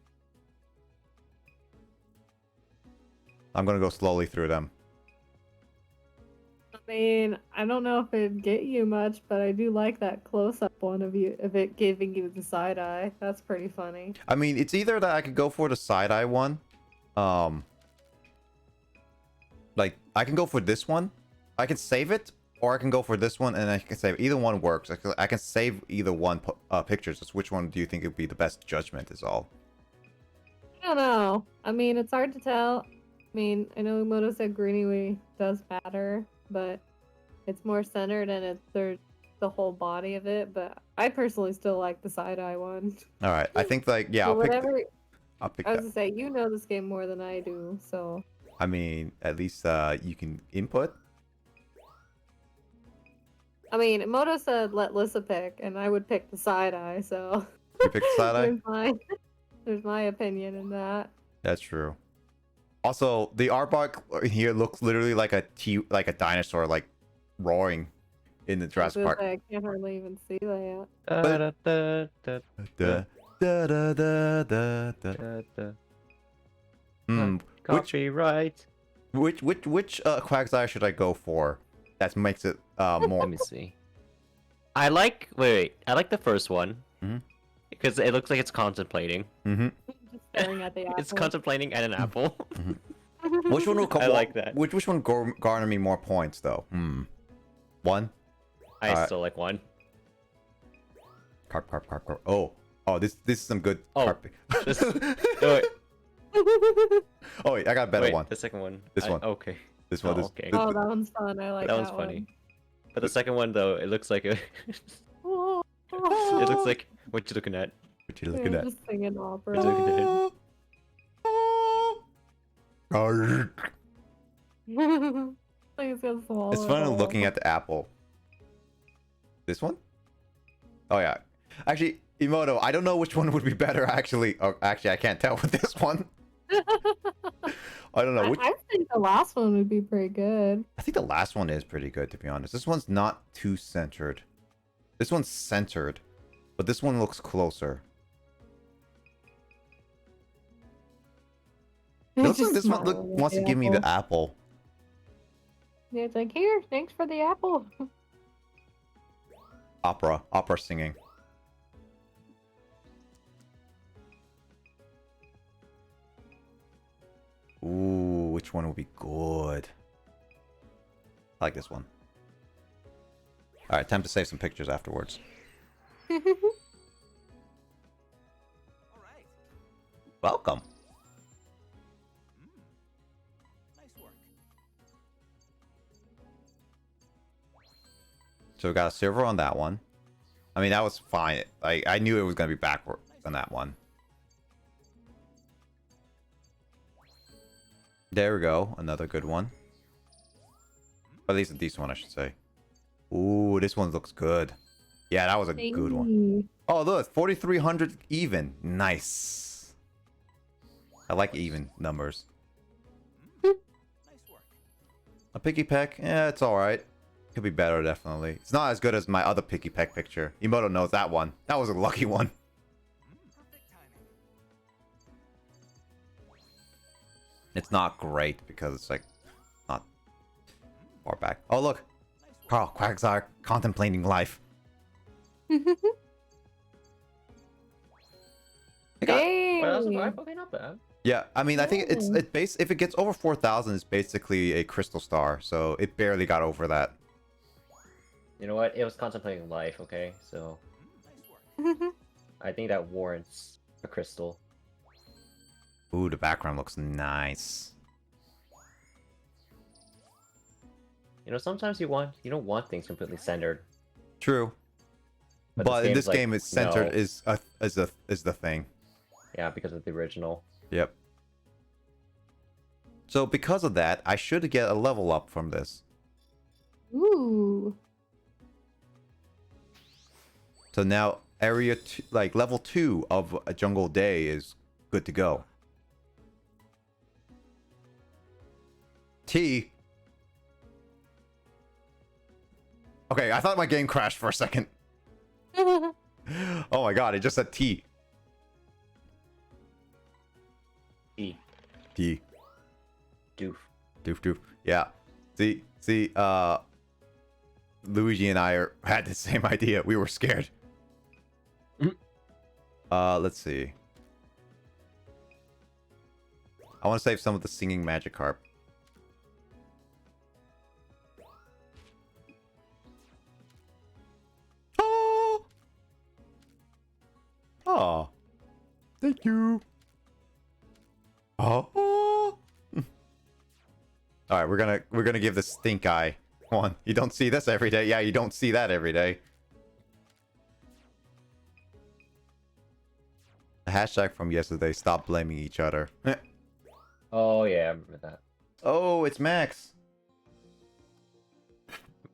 I'm gonna go slowly through them.
I mean, I don't know if it'd get you much, but I do like that close-up one of it giving you the side eye. That's pretty funny.
I mean, it's either that I could go for the side eye one. Like I can go for this one. I can save it, or I can go for this one, and I can save. Either one works. I can save either one pictures. Just which one do you think would be the best judgment? Is all.
I don't know. I mean, it's hard to tell. I mean, I know Emoto said Greenway does matter, but it's more centered and there's the whole body of it. But I personally still like the side eye one.
All right. I think like yeah.
So
I'll pick
I was
that.
gonna say, you know this game more than I do, so.
I mean, at least you can input.
I mean, Emoto said let Lissa pick, and I would pick the side eye. So.
You pick the side eye.
There's my opinion in that.
That's true. Also, the artwork here looks literally like a dinosaur, like roaring in the Jurassic Park.
I can't hardly even see that.
Da, da, da, da, da, da. Hmm.
Copyright.
Which Quagsire should I go for? That makes it more.
Let me see. I like I like the first one.
Mhm.
Because it looks like it's contemplating.
Mm-hmm.
Just staring at the apple.
It's contemplating at an apple.
Which one will
I like that.
Which one garner me more points though? One.
I still like one.
Carp. Oh, this is some good.
Oh,
carp.
this- wait.
Oh wait, I got a better
Wait,
one.
the second one.
This one.
Okay.
This one.
Oh,
This,
okay.
this-
Oh, that one's fun. I like
That
that
one's funny.
one.
But the second one though, it looks like it
It
looks like what you looking at.
what you looking at?
Just singing opera.
It's looking at
Like it's gonna swallow
It's
it
fun
all.
looking at the apple. This one? Oh yeah. Actually, Emoto, I don't know which one would be better. Actually, I can't tell with this one. I don't know. Which...
I think the last one would be pretty good.
I think the last one is pretty good, to be honest. This one's not too centered. This one's centered, but this one looks closer. It looks like this one wants to give me the apple.
Yeah, it's like, here, thanks for the apple.
Opera singing. Ooh, which one would be good? I like this one. All right, time to save some pictures afterwards. Welcome. So we got a silver on that one. I mean, that was fine. I knew it was going to be backward on that one. There we go. Another good one. Or at least a decent one, I should say. Ooh, this one looks good. Yeah, that was a good one. Oh, look, 4,300 even. Nice. I like even numbers. A picky peck? Yeah, it's alright. Could be better, definitely. It's not as good as my other picky peck picture. Emoto knows that one. That was a lucky one. It's not great because it's like not far back. Oh look, Carl Quagsire contemplating life.
Dang.
Well, that's okay, not bad.
Yeah, I mean, I think it's if it gets over 4,000, it's basically a crystal star. So it barely got over that.
You know what? It was contemplating life, okay? So I think that warrants a crystal.
Ooh, the background looks nice.
You know, sometimes you don't want things completely centered.
True.
But
But in
game's
this
like,
game, it's centered
no.
is the thing.
Yeah, because of the original.
Yep. So because of that, I should get a level up from this.
Ooh.
So now area two, like level 2 of a jungle day is good to go. T. Okay, I thought my game crashed for a second. Oh my god, it just said T.
E.
T.
Doof.
Doof. Yeah. See, Luigi and I had the same idea. We were scared. Let's see. I want to save some of the singing Magikarp. Oh. Oh. Thank you. Oh. All right, we're gonna give the stink eye one. You don't see this every day. Yeah, you don't see that every day. The hashtag from yesterday. Stop blaming each other.
Oh yeah, I remember that.
Oh, it's Max.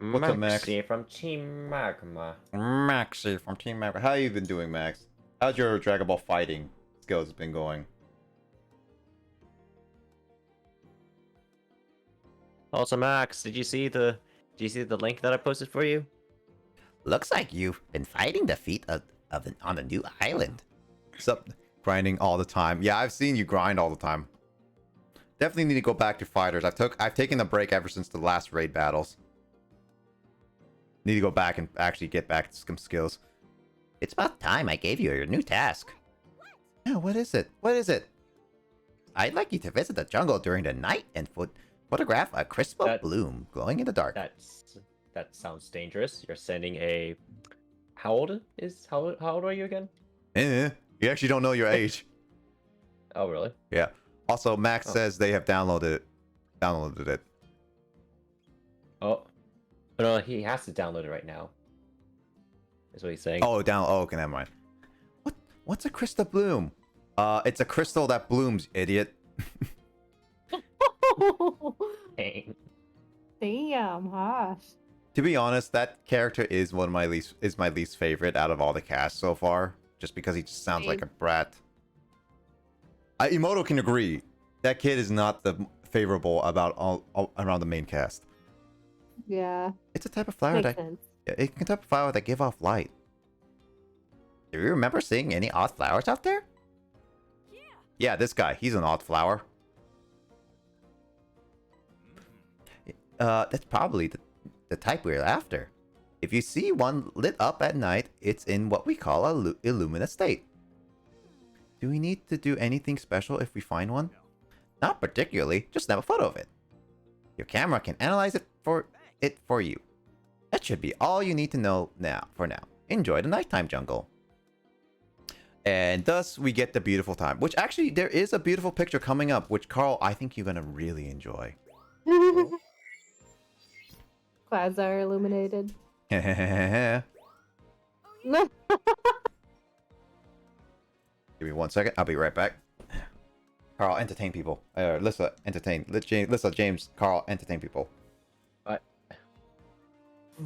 What's up, Max?
Maxie from Team Magma.
Maxie from Team Magma. How you been doing, Max? How's your Dragon Ball fighting skills been going?
Also, Max, did you see the link that I posted for you?
Looks like you've been fighting the feat on a new island. Sup, grinding all the time. Yeah, I've seen you grind all the time. Definitely need to go back to fighters. I've taken a break ever since the last raid battles. Need to go back and actually get back to some skills. It's about time I gave you your new task. Yeah, what is it? What is it? I'd like you to visit the jungle during the night and photograph a crystal bloom glowing in the dark.
That sounds dangerous. You're sending a... How old are you again?
You actually don't know your age.
Oh, really?
Yeah. Also, Max says they have downloaded it.
Oh. No, he has to download it right now. Is what he's saying.
Oh, okay, never mind. What's a crystal bloom? It's a crystal that blooms, idiot.
Dang.
Damn, harsh.
To be honest, that character is my least favorite out of all the cast so far, just because he just sounds like a brat. Emoto can agree. That kid is not the favorable about all around the main cast.
Yeah.
It's a type of flower
Makes sense.
it's a type of flower that give off light. Do you remember seeing any odd flowers out there? Yeah, this guy. He's an odd flower. That's probably the type we're after. If you see one lit up at night, it's in what we call a illuminate state. Do we need to do anything special if we find one? Not particularly, just snap a photo of it. Your camera can analyze it for you. That should be all you need to know for now. Enjoy the nighttime jungle. And thus we get the beautiful time, which actually there is a beautiful picture coming up, which Carl, I think you're gonna really enjoy.
Clouds are illuminated.
Give me 1 second. I'll be right back. Carl, entertain people. Lissa, entertain. Lissa, James, Carl, entertain people.
What?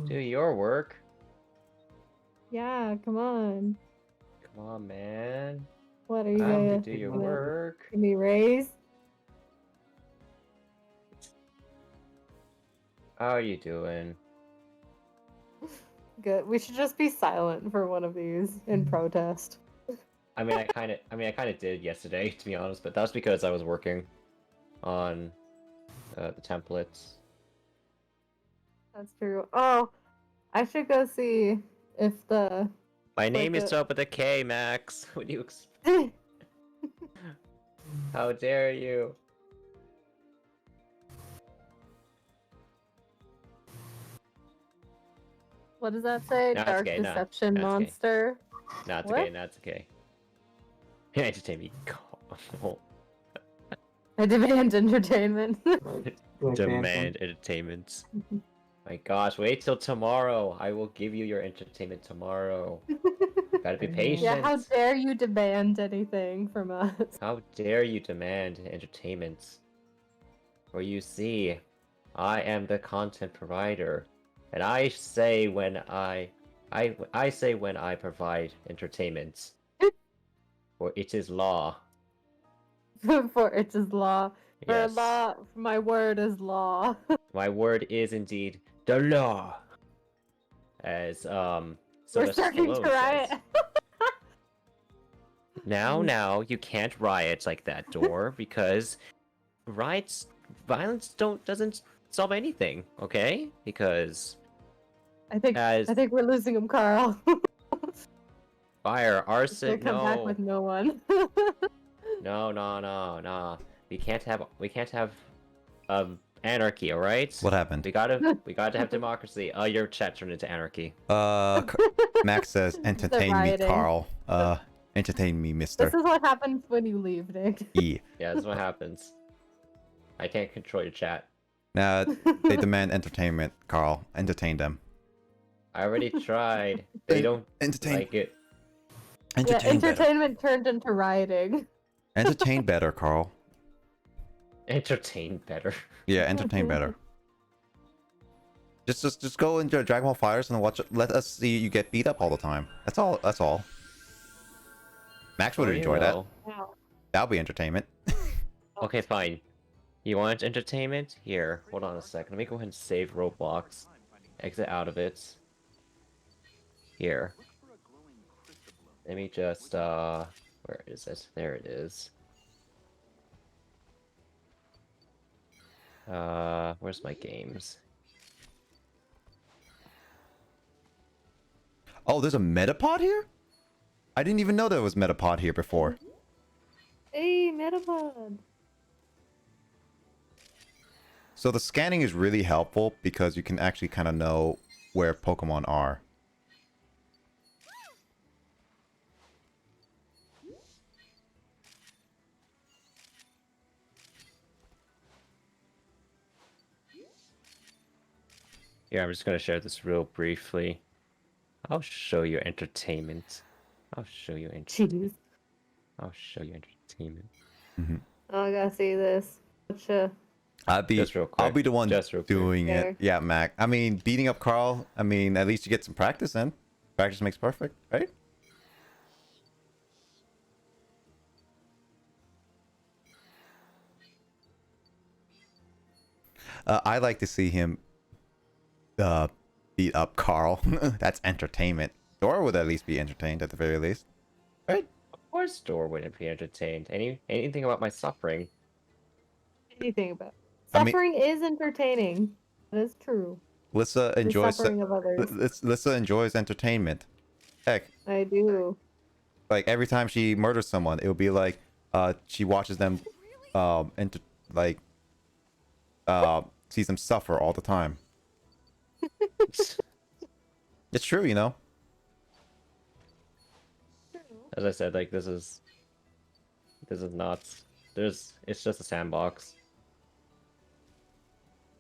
Do your work.
Yeah, come on.
Come on, man.
What are you
Time
gonna
to do your work.
Give me raise?
How are you doing?
Good. We should just be silent for one of these in protest.
I mean, I kind of did yesterday, to be honest, but that's because I was working on the templates.
That's true. Oh, I should go see if the...
My name is spelled with a K, Max. What do you expect? How dare you?
What does that say?
No, it's
Dark
okay, no,
Deception
no, it's okay.
Monster?
No, it's
What?
okay, no, it's okay. Entertain me.
I demand entertainment.
Demand entertainment. My gosh, wait till tomorrow. I will give you your entertainment tomorrow. Gotta be patient.
Yeah, how dare you demand anything from us?
How dare you demand entertainment? For you see, I am the content provider, and I say when I say when I provide entertainment. For it is law.
For it is law. For
Yes.
law, my word is law.
My word is indeed the law. As So
We're
that's just
starting
below
to
it
riot.
says. Now, you can't riot like that, Door, because violence doesn't solve anything, okay? Because
I think
as
we're losing him, Carl.
fire,
He'll
arson,
come back
no,
with no one.
no. We can't have anarchy, all right?
What happened?
We gotta have democracy. Oh, your chat turned into anarchy.
Max says, "Entertain me,
rioting.
Carl. Entertain me,
This
Mister
is what happens when you leave, Nick.
E."
Yeah, that's what happens. I can't control your chat.
Now they demand entertainment, Carl. Entertain them.
I already tried. They don't
entertain.
like it.
Entertain better.
Entertainment turned into rioting.
Entertain better, Carl.
Entertain better.
Yeah, entertain better. Just go into Dragon Ball Fighters and watch. Let us see you get beat up all the time. That's all. That's all. Max would
Or, you
enjoy
know.
Wow.
that. That'll be entertainment.
Okay, fine. You want entertainment? Here, hold on a second. Let me go ahead and save Roblox. Exit out of it. Here. Let me just, where is it? There it is. Where's my games?
Oh, there's a Metapod here? I didn't even know there was Metapod here before.
Hey, Metapod.
So the scanning is really helpful because you can actually kind of know where Pokemon are.
Here, I'm just gonna share this real briefly. I'll show you entertainment. I'll show you entertainment.
Jeez.
I'll show you entertainment.
Oh, I gotta see this.
I'll be
Just real
I'll
quick,
be the one
just real quick.
doing
Fair.
it. Yeah, Mac. I mean, beating up Carl. I mean, at least you get some practice in. Practice makes perfect, right? I like to see him beat up Carl. That's entertainment. Dora would at least be entertained at the very least, right?
Of course, Door wouldn't be entertained. Anything about my suffering.
Anything about
I mean-
suffering is entertaining. That is true.
Lissa
The
enjoys
suffering of others.
Lissa enjoys entertainment. Heck,
I do.
like every time she murders someone, it will be like she watches them sees them suffer all the time. It's true, you know.
As I said, like this is not. It's just a sandbox.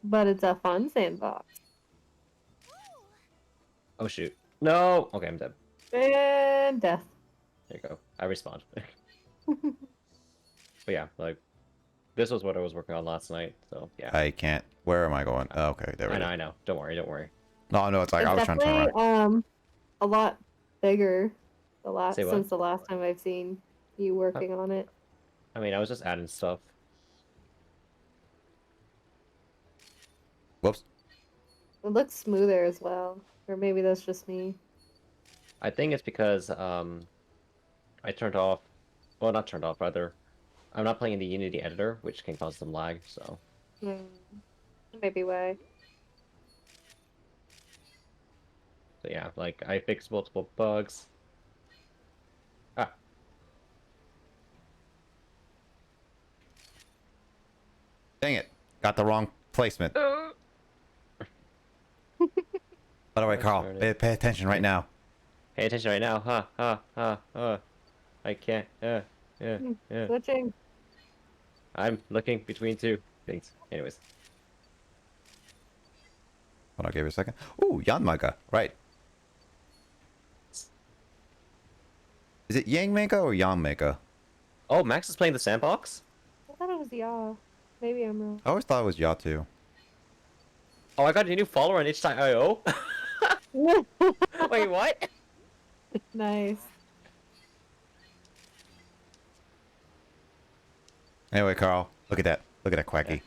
But it's a fun sandbox.
Oh shoot! No. Okay, I'm dead.
And death.
There you go. I respawned. But yeah, like this was what I was working on last night. So yeah.
I can't. Where am I going? Oh, okay, there we go.
I know. Don't worry.
No, it's like I was trying to turn
definitely
around.
a lot bigger
Say what?
since the last time I've seen you working on it.
I mean, I was just adding stuff.
Whoops.
It looks smoother as well. Or maybe that's just me.
I think it's because I turned off. Well, not turned off, rather. I'm not playing in the Unity editor, which can cause some lag. So
Maybe why.
So yeah, like I fixed multiple bugs. Ah.
Dang it! Got the wrong placement. By the way, Carl, pay attention right now.
Pay attention right now, I can't.
Switching.
I'm looking between two things. Anyways,
Hold on, give it a second. Ooh, Yanmaga. Right. Is it Yangmaga or Yanmaga?
oh, Max is playing the sandbox.
I thought it was y'all. Maybe I'm wrong.
I always thought it was Yatu.
Oh, I got a new follower on itch.io. Wait, what?
Nice.
Anyway, Carl, look at that. Look at that quacky.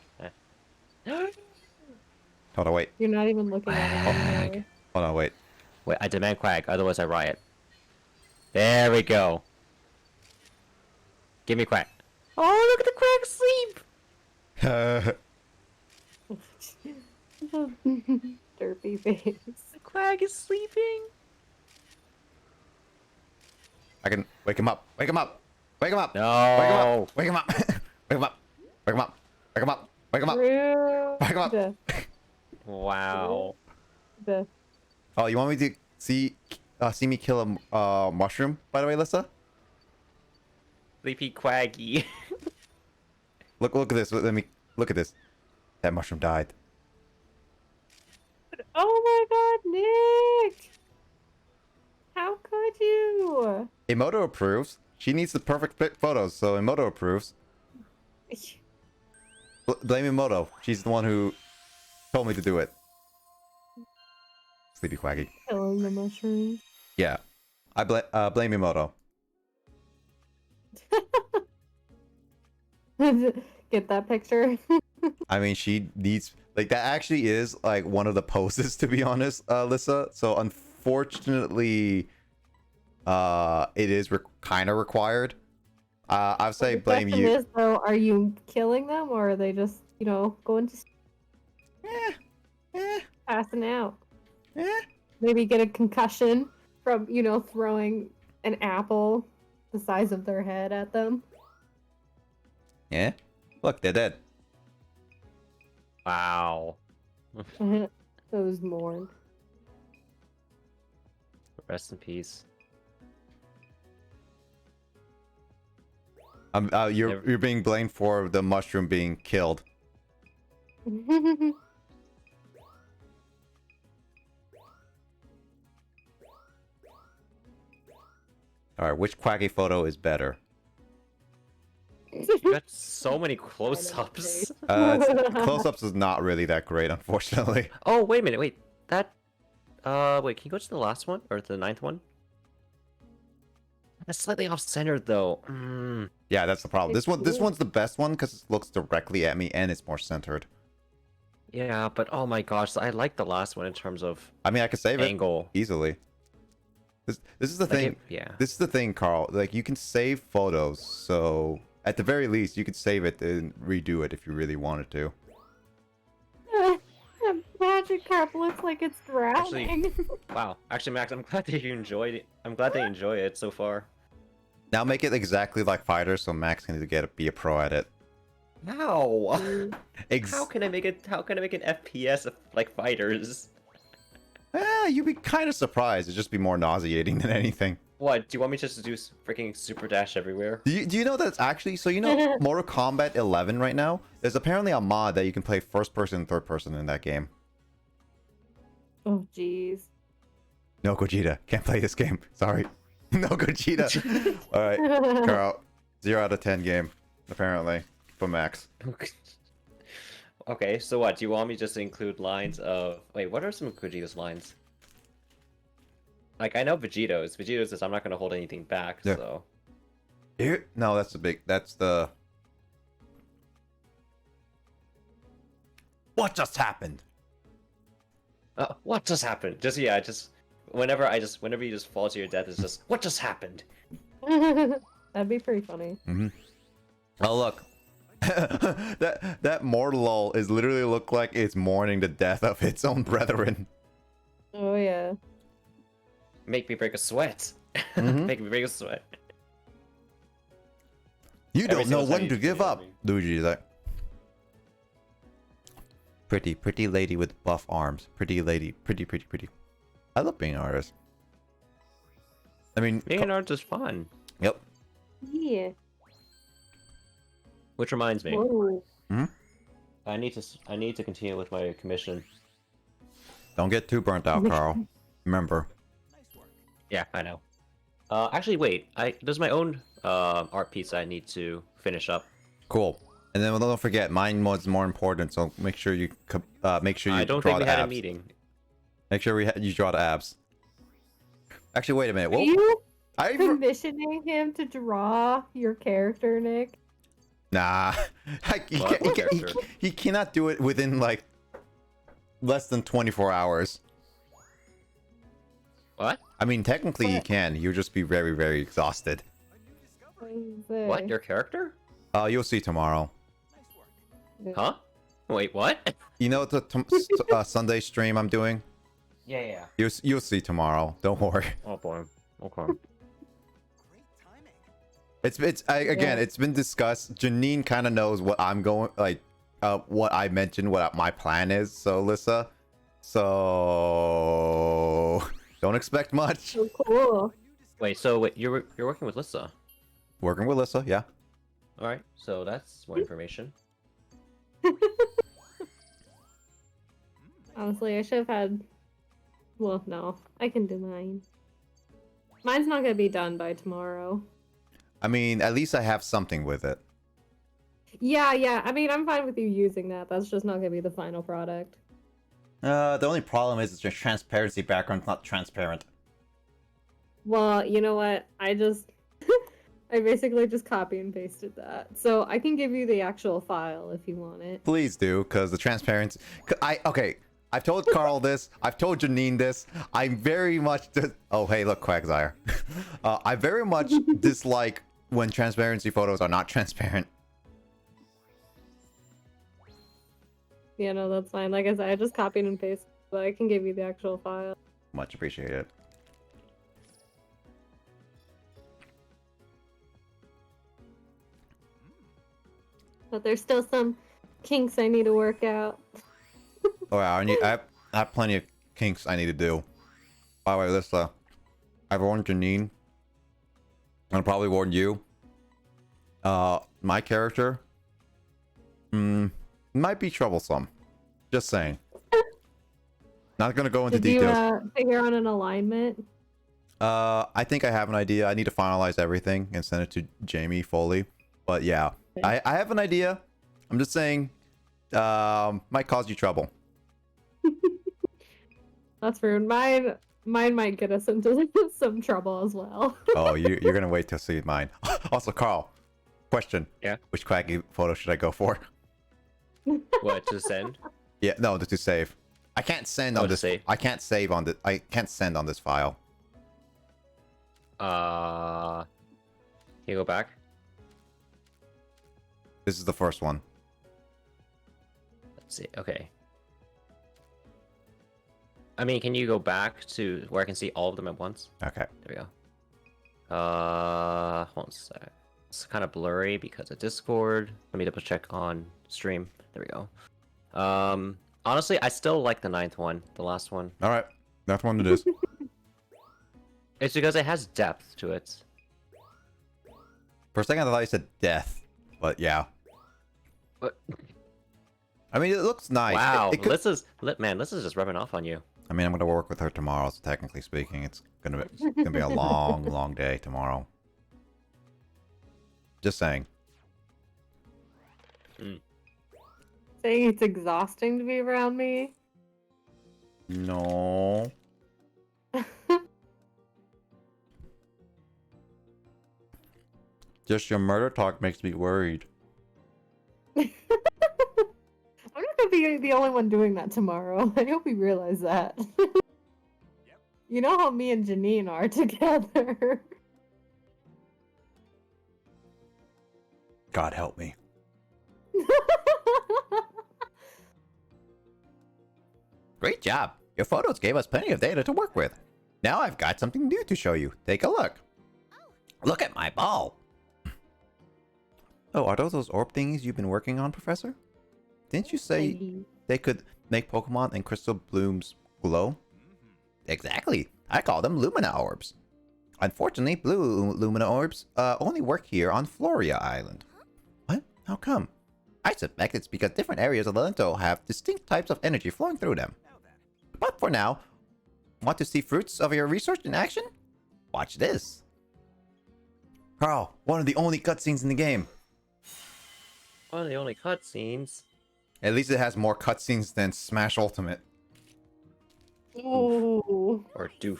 Hold on, wait.
You're not even looking at it anymore.
Hold on, wait.
Wait, I demand quag, otherwise I riot. There we go. Give me quag. Oh, look at the quag sleep!
Derpy face.
The quag is sleeping.
I can wake him up. Wake him up. Wake him up.
No.
Wake him up. Wake him up. Wake him up. Wake him up. Wake him up. Wake him up.
Rude.
Wake him up.
Wow.
The
Oh, you want me to see me kill a mushroom? By the way, Lissa.
Sleepy quaggy.
Look at this. Let me look at this. That mushroom died.
Oh my god, Nick! How could you?
Emoto approves. She needs the perfect photos, so Emoto approves. Blame Emoto. She's the one who told me to do it. Sleepy Quaggy.
Killing the mushrooms.
Yeah. I blame Emoto.
Get that picture?
I mean, she needs like that actually is like one of the poses to be honest, Lissa. So unfortunately, it is kind of required. I'd say
The
blame
question
you.
is, though, are you killing them or are they just, going to passing out? Maybe get a concussion from, throwing an apple the size of their head at them.
Yeah. Look, they're dead.
Wow.
Those mourned.
Rest in peace.
You're being blamed for the mushroom being killed. All right, which Quaggy photo is better?
You got so many close-ups.
Close-ups is not really that great, unfortunately.
Oh, wait a minute. Wait. That... wait, can you go to the last one? Or the 9th one? That's slightly off-centered, though.
Yeah, that's the problem. This one's the best one because it looks directly at me and it's more centered.
Yeah, but oh my gosh, I like the last one in terms of
I mean, I could save
angle.
it easily. This is the
Like
thing.
yeah.
This is the thing, Carl. Like, you can save photos, so at the very least, you could save it and redo it if you really wanted to.
That magic carp looks like it's drowning.
Wow. Actually, Max, I'm glad that you enjoyed it. I'm glad they enjoy it so far.
Now make it exactly like Fighters, so Max can be a pro at it.
How? How can I make an FPS of like Fighters?
You'd be kind of surprised. It'd just be more nauseating than anything.
What? Do you want me just to do freaking super dash everywhere?
Do you know that's actually so? You know, Mortal Kombat 11 right now. There's apparently a mod that you can play first person and third person in that game.
Oh, jeez.
No Gogeta, can't play this game. Sorry, no Gogeta. All right, Carl, 0 out of 10 game apparently for Max.
Okay, so what? Do you want me just to include lines of... Wait, what are some of Vegeta's lines? Like, I know Vegeto's. Vegeto's is I'm not going to hold anything back,
Yeah.
so...
Here? No, that's the... What just happened?
What just happened? Whenever you just fall to your death, it's just, what just happened?
That'd be pretty funny.
Mm-hmm. Oh, look. that mortal is literally look like it's mourning the death of its own brethren.
Oh, yeah.
Make me break a sweat.
Mhm.
Make me break a sweat.
You
Every
don't know
single time
when
you
to
do
give
it,
up.
I mean.
Luigi's like... Pretty lady with buff arms. Pretty lady. Pretty. I love being an artist. I mean...
Being an artist is fun.
Yep.
Yeah.
Which reminds me,
Whoa.
I need to continue with my commission.
Don't get too burnt out, Carl. Remember.
Yeah, I know. Actually, wait. There's my own art piece I need to finish up.
Cool. And then don't forget, mine was more important, so make sure you
I don't
draw
think
the
we had a
abs.
meeting.
Make sure you draw the abs. Actually, wait a minute.
Are
Whoa.
you
I
commissioning him to draw your character, Nick?
Nah. He cannot do it within like less than 24 hours.
What?
I mean, technically you
What?
can. You'll just be very, very exhausted.
What? Your character?
You'll see tomorrow.
Huh? Wait, what?
You know the Sunday stream I'm doing?
Yeah.
You'll see tomorrow. Don't worry.
Oh boy. Okay.
Again,
Yeah.
it's been discussed. Janine kind of knows what I'm going what I mentioned, what my plan is. So Alyssa, so don't expect much.
So cool.
Wait, so you're working with Lissa.
Working with Alyssa, yeah.
All right, so that's more information.
Honestly, I should have had. Well, no, I can do mine. Mine's not gonna be done by tomorrow.
I mean, at least I have something with it.
Yeah. I mean, I'm fine with you using that. That's just not gonna be the final product.
The only problem is the transparency background's not transparent.
Well, you know what? I basically just copy and pasted that. So I can give you the actual file if you want it.
Please do, because the transparency. Okay. I've told Carl this. I've told Janine this. I'm very much. Oh, hey, look, Quagsire. I very much dislike when transparency photos are not transparent.
Yeah, no, that's fine. Like I said, I just copied and pasted, but I can give you the actual file.
Much appreciated.
But there's still some kinks I need to work out.
Oh yeah, I have plenty of kinks I need to do. By the way, Alyssa, I've warned Janine. I'll probably warn you. My character, might be troublesome. Just saying. Not gonna go into
Did you
details.
figure out an alignment?
I think I have an idea. I need to finalize everything and send it to Jamie Foley. But yeah, I have an idea. I'm just saying, might cause you trouble.
That's rude. Mine might get us into some trouble as well.
Oh, you're gonna wait to see mine. Also, Carl, question.
Yeah?
Which quacky photo should I go for?
What to send?
Yeah, no, to save. I can't send
Oh,
on
to
this.
save.
I can't save on the. I can't send on this file.
Can you go back?
This is the first one.
Let's see. Okay. I mean, can you go back to where I can see all of them at once?
Okay.
There we go. Hold on a sec. It's kind of blurry because of Discord. Let me double check on stream. There we go. Honestly, I still like the 9th one, the last one.
All right. That's one it is.
It's because it has depth to it.
For a second, I thought you said death, but yeah.
But
I mean, it looks nice.
wow,
It could-
Lissa's just rubbing off on you.
I mean, I'm gonna work with her tomorrow, so technically speaking, it's gonna be a long, long day tomorrow. Just saying.
Saying it's exhausting to be around me.
No. Just your murder talk makes me worried.
I'm not gonna be the only one doing that tomorrow. I hope you realize that. You know how me and Janine are together.
God help me. Great job. Your photos gave us plenty of data to work with. Now I've got something new to show you. Take a look. Look at my ball. Oh, are those orb thingies you've been working on, Professor? Didn't you say they could make Pokemon and crystal blooms glow? Exactly. I call them Lumina orbs. Unfortunately, blue Lumina orbs only work here on Floria Island. What? How come? I suspect it's because different areas of the Linto have distinct types of energy flowing through them. But for now, want to see fruits of your research in action? Watch this. Carl, one of the only cutscenes in the game.
One of the only cutscenes.
At least it has more cutscenes than Smash Ultimate.
Ooh.
Or doof.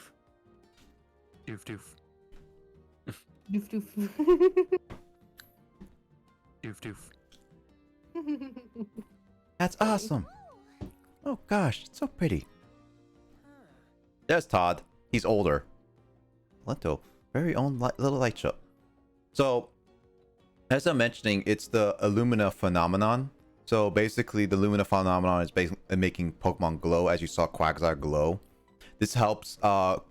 Doof doof.
Doof doof.
Doof doof.
That's awesome. Oh gosh, it's so pretty. There's Todd. He's older. Lento, very own little light show. So, as I'm mentioning, it's the Illumina phenomenon. So basically, the Lumina phenomenon is basically making Pokemon glow, as you saw Quagsire glow. This helps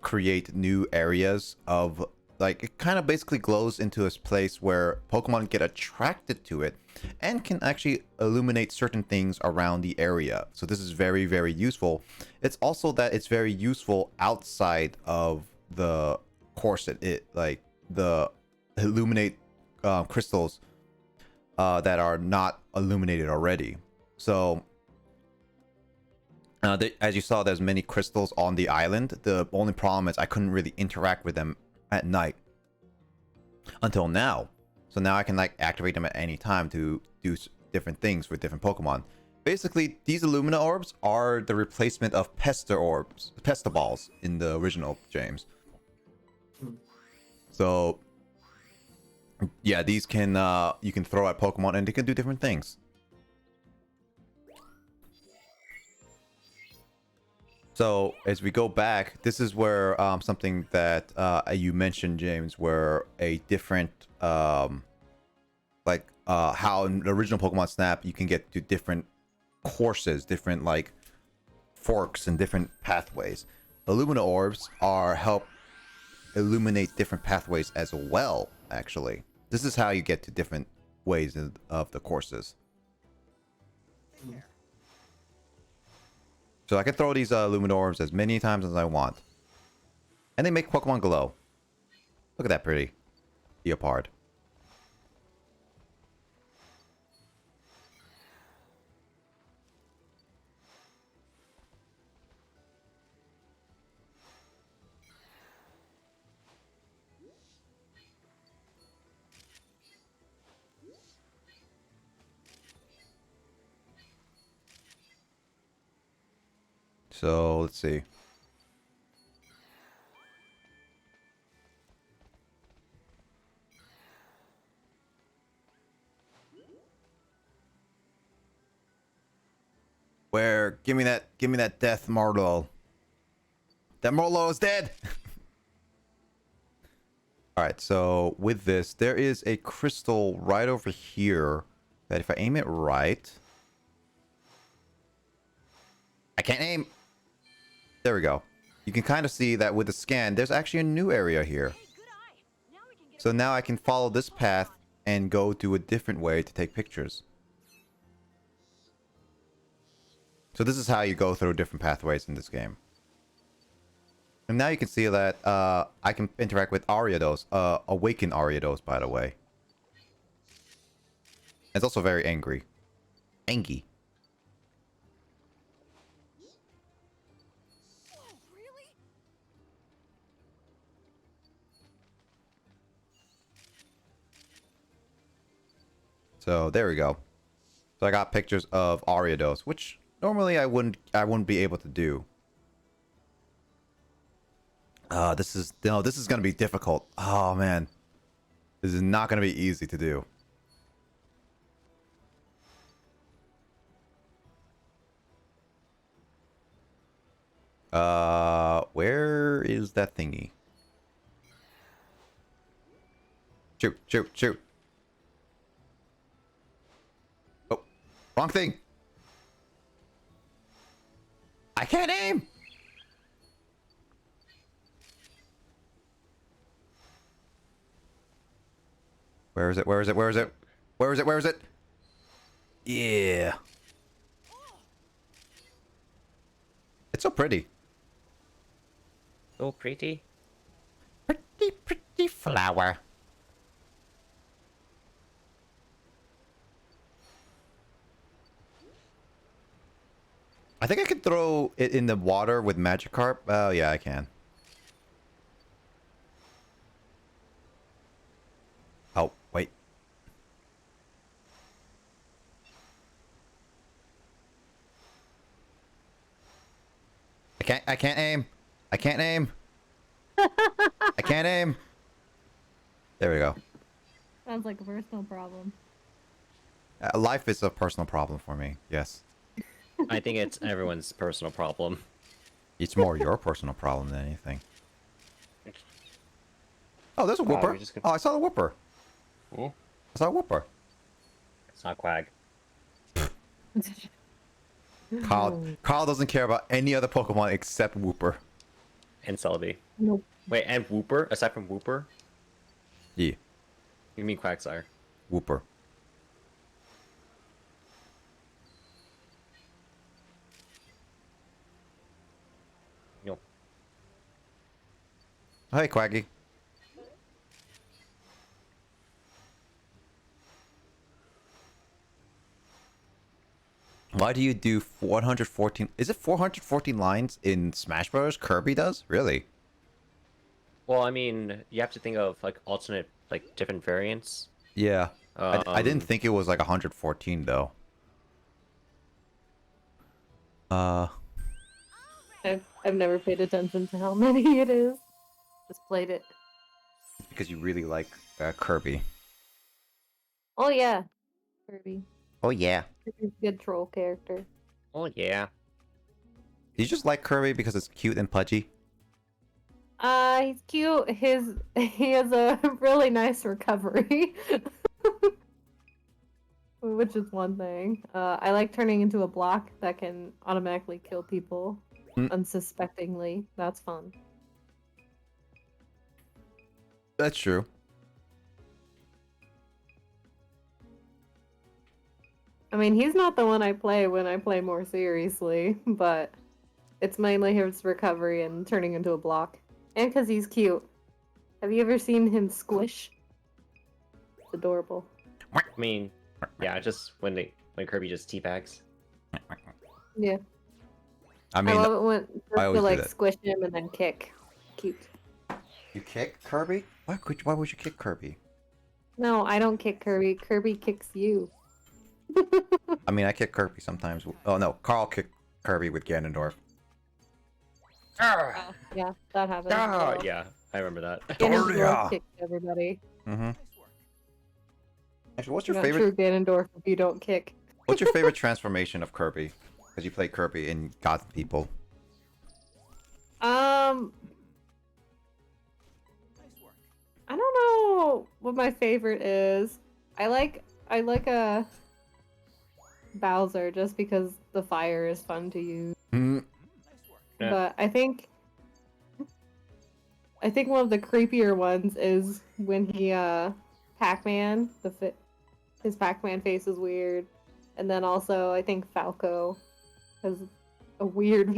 create new areas of, like, it kind of basically glows into a place where Pokemon get attracted to it and can actually illuminate certain things around the area. So this is very, very useful. It's also that it's very useful outside of the course. It like the illuminate crystals that are not illuminated already. So as you saw, there's many crystals on the island. The only problem is I couldn't really interact with them at night until now. So now I can like activate them at any time to do different things with different Pokemon. Basically, these Illumina orbs are the replacement of Pester orbs, Pester balls in the original James. So yeah, these can you can throw at Pokemon and they can do different things. So as we go back, this is where something that you mentioned, James, where a different like how in the original Pokemon Snap you can get to different courses, different like forks and different pathways. Illumina orbs are help illuminate different pathways as well. Actually, this is how you get to different ways of the courses. So I can throw these Illumina orbs as many times as I want. And they make Pokemon glow. Look at that pretty leopard. So let's see. Where? Give me that death Marlo. That Marlo is dead. All right, so with this, there is a crystal right over here that if I aim it right, I can't aim. There we go. You can kind of see that with the scan, there's actually a new area here. So now I can follow this path and go to a different way to take pictures. So this is how you go through different pathways in this game. And now you can see that I can interact with Ariados, Awakened Ariados, by the way. It's also very angry. Angy. So there we go. So I got pictures of Ariados, which normally I wouldn't be able to do. This is gonna be difficult. Oh man. This is not gonna be easy to do. Where is that thingy? Shoot, shoot, shoot. Oh, wrong thing. I can't aim. Where is it? Where is it? Where is it? Where is it? Where is it? Yeah. It's so pretty.
So pretty.
Pretty, pretty flower. I think I could throw it in the water with Magikarp. Oh, yeah, I can. Oh, wait. I can't aim. I can't aim. I can't aim. There we go.
Sounds like a personal problem.
Life is a personal problem for me. Yes.
I think it's everyone's personal problem.
It's more your personal problem than anything. Oh, there's a
Wow,
whooper.
you're just gonna-
Oh, I saw the whooper.
Ooh.
I saw a whooper.
It's not Quag.
Carl doesn't care about any other Pokemon except Whooper.
And Celebi.
Nope.
Wait, and Whooper? Aside from Whooper?
Yeah,
You mean Quagsire?
Whooper.
No.
Hey, Quaggy. Why do you do 414? Is it 414 lines in Smash Bros? Kirby does? Really?
Well, I mean, you have to think of like alternate, like different variants.
Yeah. I didn't
Um,
think it was like 114 though.
I've never paid attention to how many it is. Just played it.
Because you really like Kirby.
Oh yeah, Kirby.
Oh yeah.
Kirby's a good troll character.
Oh yeah.
You just like Kirby because it's cute and pudgy?
He's cute. He has a really nice recovery. Which is one thing. I like turning into a block that can automatically kill people unsuspectingly. That's fun.
That's true.
I mean, he's not the one I play when I play more seriously, but it's mainly his recovery and turning into a block. And because he's cute. Have you ever seen him squish? It's adorable.
I mean, yeah, just when Kirby just teabags.
Yeah.
I mean,
I love it when
I
just
always
to
do
like
that.
squish him and then kick. Cute.
you kick Kirby? Why would you kick Kirby?
No, I don't kick Kirby. Kirby kicks you.
I mean, I kick Kirby sometimes. Oh no, Carl kicked Kirby with Ganondorf.
Oh, yeah, that happens.
Ah, yeah, I remember that.
Ganondorf
Daria!
kicks everybody.
Mm-hmm. Actually, what's
You're
your
not
favorite?
true Ganondorf if you don't kick.
What's your favorite transformation of Kirby? Because you play Kirby in Gods People.
I don't know what my favorite is. I like Bowser just because the fire is fun to use.
Mm,
Yeah.
But I think one of the creepier ones is when he Pac-Man, his Pac-Man face is weird. And then also I think Falco has a weird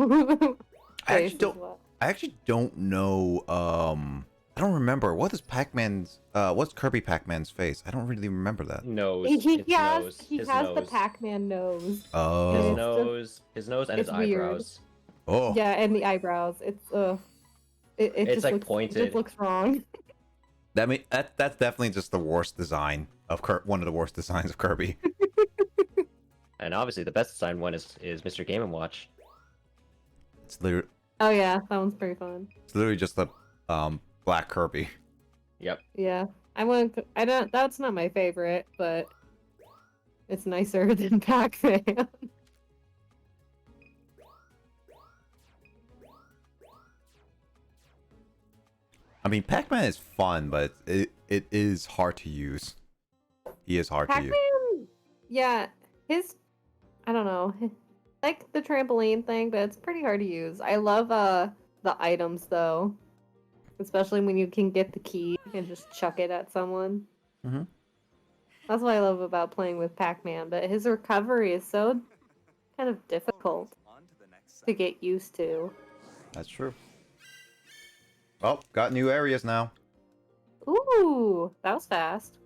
face as well.
I actually don't know. I don't remember what's Kirby Pac-Man's face. I don't really remember that.
Nose.
He
His
has
nose.
he
His
has
nose.
the Pac-Man nose.
Oh.
His
It's
nose. His nose and his
it's weird.
eyebrows.
Oh.
Yeah, and the eyebrows. It's it
It's
just
like
looks, It
pointed.
just looks wrong.
That's definitely just the worst design of one of the worst designs of Kirby.
And obviously, the best designed one is Mr. Game & Watch.
It's literally
Oh yeah, that one's pretty fun.
just a black Kirby.
Yep.
Yeah, I don't. That's not my favorite, but it's nicer than Pac-Man.
I mean, Pac-Man is fun, but it is hard to use. He is hard to use.
Pac-Man, yeah, I don't know, like the trampoline thing, but it's pretty hard to use. I love the items though, especially when you can get the key and just chuck it at someone.
Mhm.
That's what I love about playing with Pac-Man, but his recovery is so kind of difficult to get used to.
That's true. Oh, got new areas now.
Ooh, that was fast.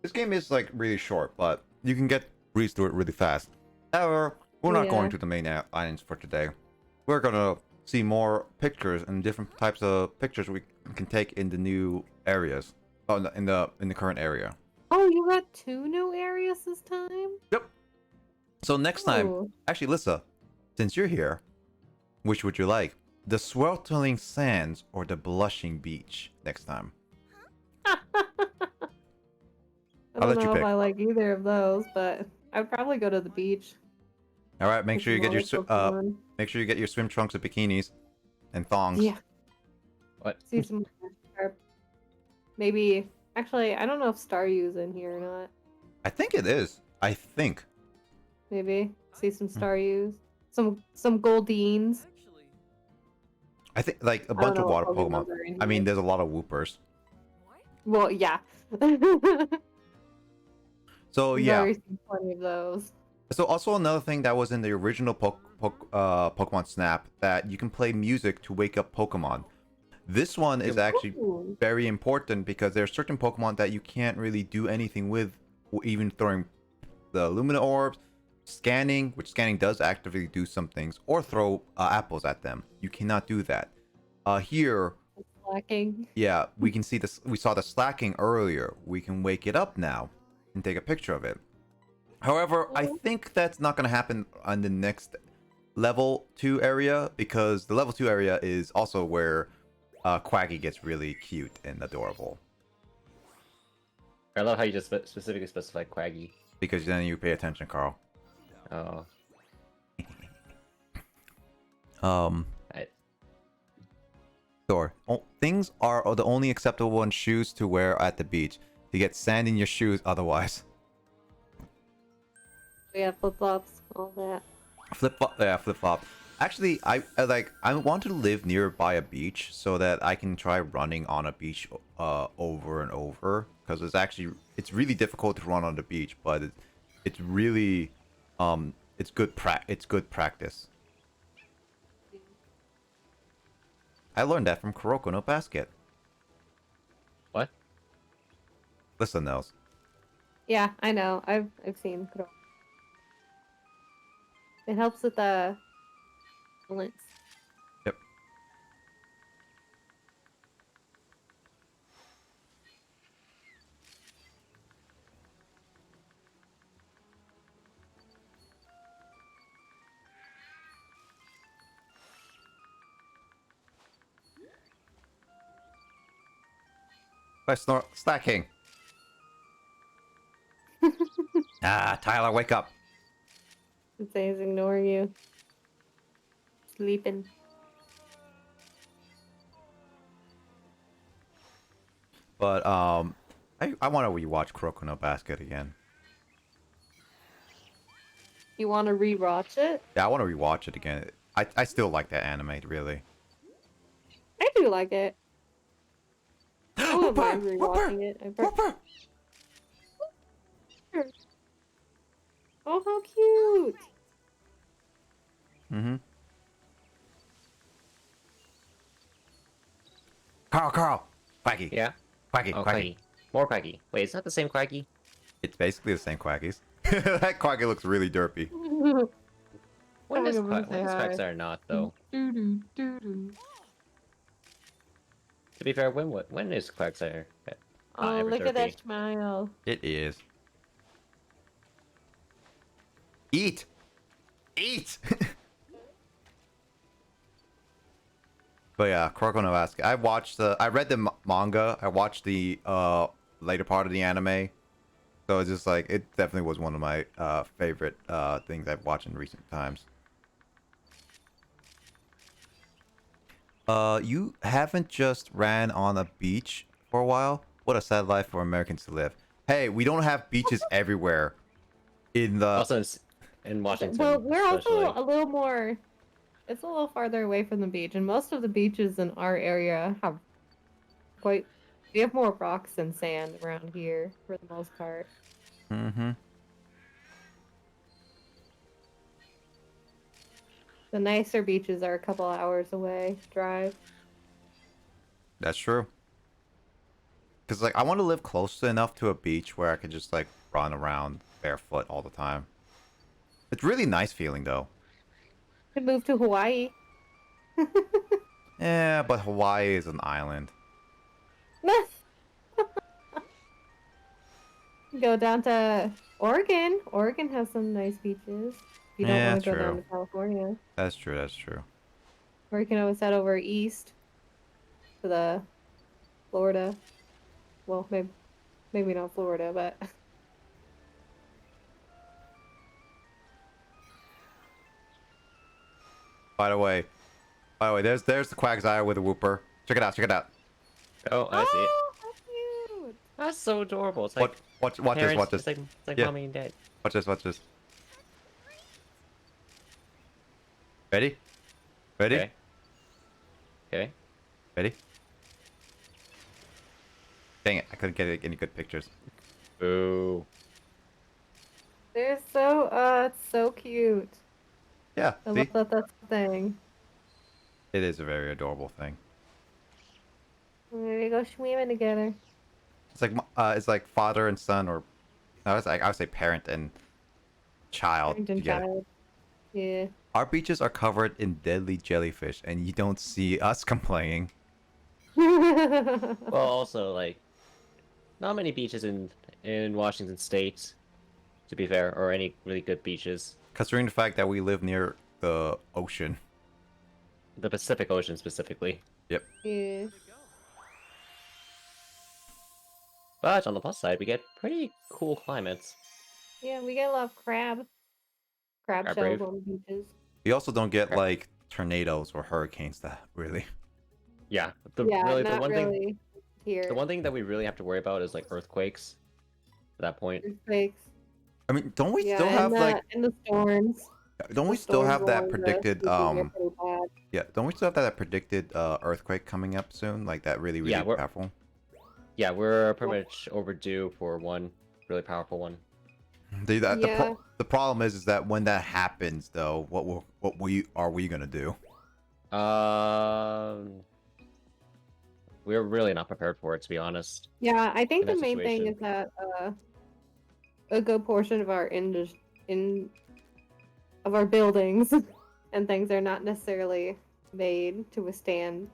This game is like really short, but you can get breeze through it really fast. However, we're not
Yeah.
going to the main islands for today. We're gonna see more pictures and different types of pictures we can take in the new areas. Oh, in the current area.
Oh, you got 2 new areas this time?
Yep. So next time,
Ooh.
actually, Lissa, since you're here, which would you like? The swirling sands or the blushing beach next time?
I
I'll
don't
let you
know if
pick.
I like either of those, but I'd probably go to the beach.
All right, make sure you get your
Always look fun.
make sure you get your swim trunks and bikinis and thongs.
Yeah.
What?
See some Magikarp. Maybe actually, I don't know if Staryu's in here or not.
I think it is. I think.
Maybe see some Staryu's, some Goldines.
I think like a
I don't
bunch of
know what
water Pokemon.
Pokemons are in
I mean,
here.
there's a lot of Whoopers.
Well, yeah.
So
We've
yeah.
already seen plenty of those.
So also another thing that was in the original Pokemon Snap that you can play music to wake up Pokemon. This one is actually
Ooh.
very important because there are certain Pokemon that you can't really do anything with, even throwing the Lumina Orbs, scanning, which scanning does actively do some things, or throw apples at them. You cannot do that. Here,
It's lacking.
yeah, we can see this. We saw the slacking earlier. We can wake it up now and take a picture of it. However, I think that's not going to happen on the next level 2 area because the level 2 area is also where Quaggy gets really cute and adorable.
I love how you just specifically specified Quaggy.
Because then you pay attention, Carl.
Oh. I,
Sure. Things are the only acceptable ones shoes to wear at the beach. You get sand in your shoes otherwise.
Yeah, flip flops, all that.
Flip flop. Actually, I want to live nearby a beach so that I can try running on a beach over and over because it's really difficult to run on the beach, but it's really it's good practice. I learned that from Kuroko no Basket.
what?
Listen, Nels.
Yeah, I know. I've seen Kuro. It helps with the balance.
Yep. By stacking. Tyler, wake up.
It says ignore you. Sleeping.
But I want to rewatch Kuroko no Basket again.
You want to rewatch it?
Yeah, I want to rewatch it again. I still like that anime, really.
I do like it. I wouldn't mind
Whooper!
rewatching it.
Whooper!
Oh, how cute!
Mm-hmm. Carl! Quaggy!
Yeah?
Quaggy!
Oh,
Quaggy!
Quaggy. More Quaggy. Wait, it's not the same Quaggy?
It's basically the same Quaggies. That Quaggy looks really derpy.
When
I'm
does
gonna say hi.
Quagsire not, though?
Doo-doo.
To be fair, when is Quagsire not
Oh,
ever
look
derpy?
at that smile.
It is. Eat! Eat! But yeah, Kuroko no Basket. I read the manga. I watched the later part of the anime. So it's just like, it definitely was one of my favorite things I've watched in recent times. You haven't just ran on a beach for a while? What a sad life for Americans to live. Hey, we don't have beaches everywhere. In the
Also in Washington.
Well, we're
especially.
also a little more. It's a little farther away from the beach, and most of the beaches in our area have we have more rocks than sand around here for the most part.
Mm-hmm.
The nicer beaches are a couple hours away drive.
That's true. Cause like I want to live close enough to a beach where I could just like run around barefoot all the time. It's really nice feeling though.
Could move to Hawaii.
Yeah, but Hawaii is an island.
Go down to Oregon. Oregon has some nice beaches. If you don't
Yeah,
want to go down
true.
to California.
That's true. That's true.
Or you can always head over east to the Florida. Well, maybe not Florida, but
By the way, there's the Quagsire with a Whooper. Check it out. Check it out.
Oh, I see it.
Oh, how cute!
That's so adorable. It's like
Watch this.
parents,
Watch this.
It's like
Yeah.
mommy and dad.
Watch this. Watch this. Ready? Ready?
Okay. Okay.
Ready? Dang it! I couldn't get any good pictures.
Boo.
They're so it's so cute.
Yeah.
I
See?
love that that's the thing.
It is a very adorable thing.
There you go swimming together.
It's like father and son, or I would say parent and child
Parent and
together.
child. Yeah.
Our beaches are covered in deadly jellyfish, and you don't see us complaining.
Well, also like, not many beaches in Washington State, to be fair, or any really good beaches.
Considering the fact that we live near the ocean.
The Pacific Ocean specifically.
Yeah.
But on the plus side, we get pretty cool climates.
Yeah, we get a lot of crab
Crab
shells
rave.
on the beaches.
We also don't get
Okay.
like tornadoes or hurricanes that really.
Yeah.
Yeah,
The
not
one
really
thing,
here.
the one thing that we really have to worry about is like earthquakes. At that point.
Earthquakes.
I mean, don't we
Yeah,
still have like
and the storms.
don't we
The
still
storms
have that
along the
predicted
beaches are pretty bad.
yeah, don't we still have that predicted earthquake coming up soon? Like that really
Yeah, we're-
powerful.
Yeah, we're pretty much overdue for one really powerful one.
Yeah.
The problem is that when that happens though, are we gonna do?
We're really not prepared for it, to be honest.
Yeah, I think
in
the
that
main thing
situation.
is that a good portion of our of our buildings and things are not necessarily made to withstand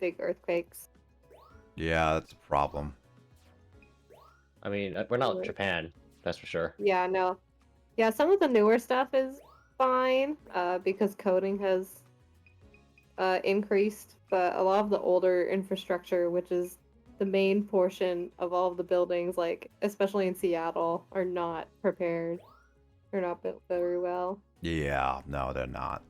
big earthquakes.
Yeah, that's a problem.
I mean, we're not
Really?
Japan, that's for sure.
Yeah, no. Yeah, some of the newer stuff is fine because coding has increased, but a lot of the older infrastructure, which is the main portion of all of the buildings, like especially in Seattle, are not prepared. They're not built very well.
Yeah, no, they're not.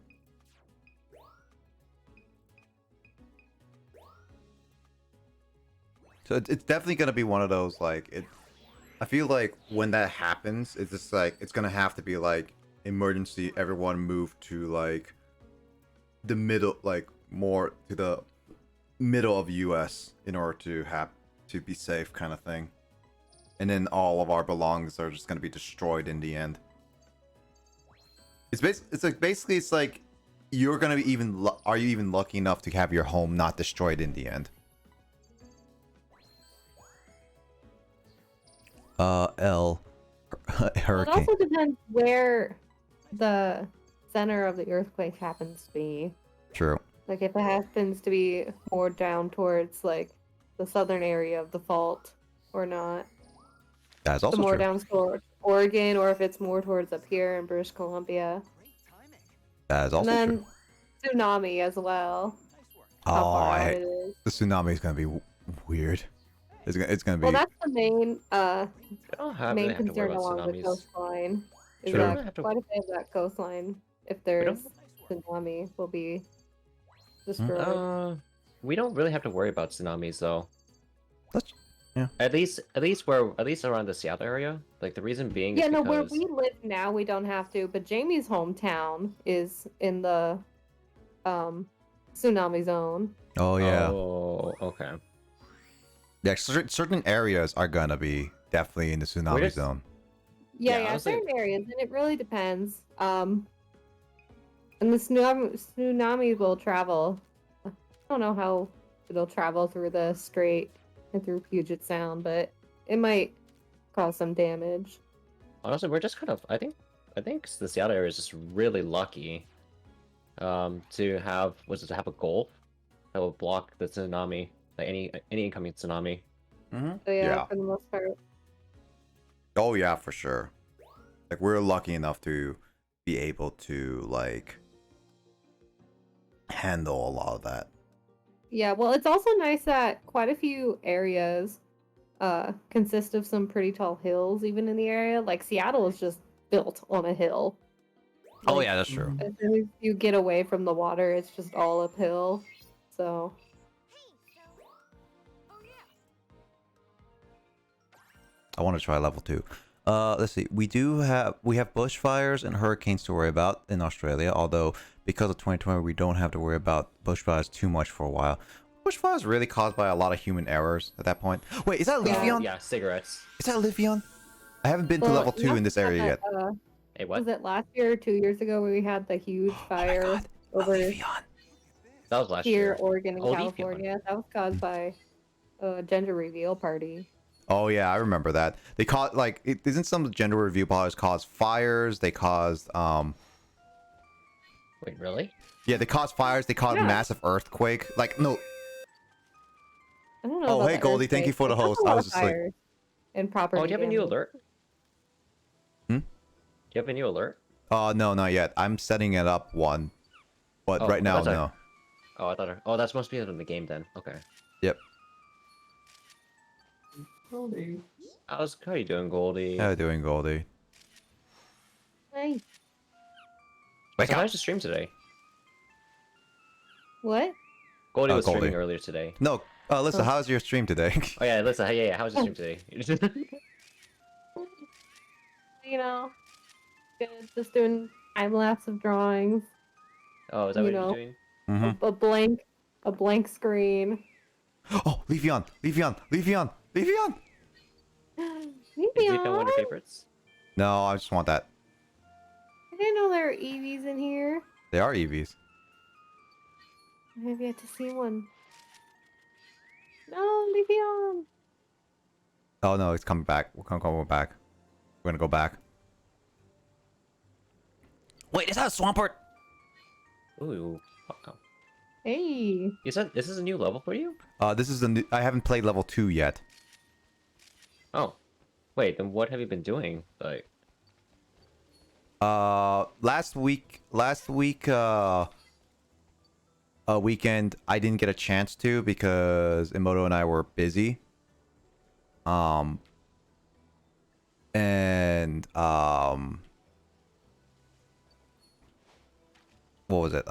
So it's definitely gonna be one of those like it. I feel like when that happens, it's just like it's gonna have to be like emergency. Everyone move to like the middle, like more to the middle of U.S. in order to be safe, kind of thing. And then all of our belongings are just gonna be destroyed in the end. It's like you're gonna be are you even lucky enough to have your home not destroyed in the end?
It
Hurricane.
also depends where the center of the earthquake happens to be.
True.
Like if it happens to be more down towards like the southern area of the fault or not.
That's
The
also
more
true.
down towards Oregon or if it's more towards up here in British Columbia.
That is
And
also
then
true.
tsunami as well. How
Oh,
far out it is.
the tsunami is gonna be weird. It's gonna be.
Well, that's the main
I don't
main
really have to worry
concern
about
along the
tsunamis.
coastline. Is
True.
that
We don't have to-
quite a bit of that coastline, if there's tsunami, will be destroyed.
We don't really have to worry about tsunamis though.
That's- yeah.
At least around the Seattle area. Like the reason being
Yeah,
is
no,
because
where we live now, we don't have to. But Jamie's hometown is in the tsunami zone.
Oh yeah.
Oh, okay.
Yeah. Certain areas are gonna be definitely in the tsunami
just-
zone.
Yeah,
Yeah,
yeah,
honestly-
certain areas, and it really depends. And the tsunami will travel. I don't know how it'll travel through the strait and through Puget Sound, but it might cause some damage.
Honestly, we're just kind of. I think the Seattle area is just really lucky. To have a gulf that will block the tsunami, like any incoming tsunami.
Mm-hmm.
So yeah,
Yeah.
for the most part.
Oh yeah, for sure. Like we're lucky enough to be able to like handle a lot of that.
Yeah, well, it's also nice that quite a few areas consist of some pretty tall hills, even in the area. Like Seattle is just built on a hill.
Oh
Like,
yeah, that's true.
as soon as you get away from the water, it's just all uphill. So
I want to try level 2. Let's see. We have bushfires and hurricanes to worry about in Australia. Although because of 2020, we don't have to worry about bushfires too much for a while. Bushfires really caused by a lot of human errors at that point. Wait, is that Leafeon?
Yeah, cigarettes.
Is that Leafeon? I haven't been to
Well,
level 2
not
in this area yet.
Hey, what?
Was it last year or 2 years ago where we had the huge fire
Oh my god,
over
Leafeon.
That was last
here,
year.
Oregon, and
Oh, Leafeon.
California? That was caused by a gender reveal party.
Oh yeah, I remember that. They caused isn't some gender review parties cause fires? They caused
Wait, really?
yeah, they caused fires. They caused
Yeah.
massive earthquake. Like no.
I don't know.
Oh,
about
hey,
the
Goldie, thank you
earthquake.
for the
They caused
host.
a
I
lot
was
of
asleep.
fires and property
Oh, do you have a new
damage.
alert?
Hmm?
Do you have a new alert?
No, not yet. I'm setting it up one, but
Oh,
right now
that's
no.
Oh, I thought. Oh, that's supposed to be in the game then. Okay.
Yep.
Goldie.
How are you doing, Goldie?
How you doing, Goldie?
Hey,
Wake
So
up.
how's the stream today?
what?
Goldie was
Goldie.
streaming earlier today.
No, Alyssa, how's your stream today?
Oh yeah, listen. Yeah. How was the stream today?
You know, good. Just doing time lapse of drawings.
Oh, is that what
You
you're
know.
doing?
Mm-hmm.
A blank screen.
Oh, Leafeon, Leafeon, Leafeon, Leafeon.
Is Leafeon one of your favorites?
No, I just want that.
I didn't know there were EVs in here.
They are EVs.
I have yet to see one. No, leave me on.
Oh no, it's coming back. We're coming back. We're gonna go back. Wait, is that a Swampert?
Ooh. Wow.
Hey.
You said this is a new level for you?
This is the new. I haven't played level 2 yet.
Oh. Wait, then what have you been doing? Like.
Last week, weekend, I didn't get a chance to because Emoto and I were busy. And what was it?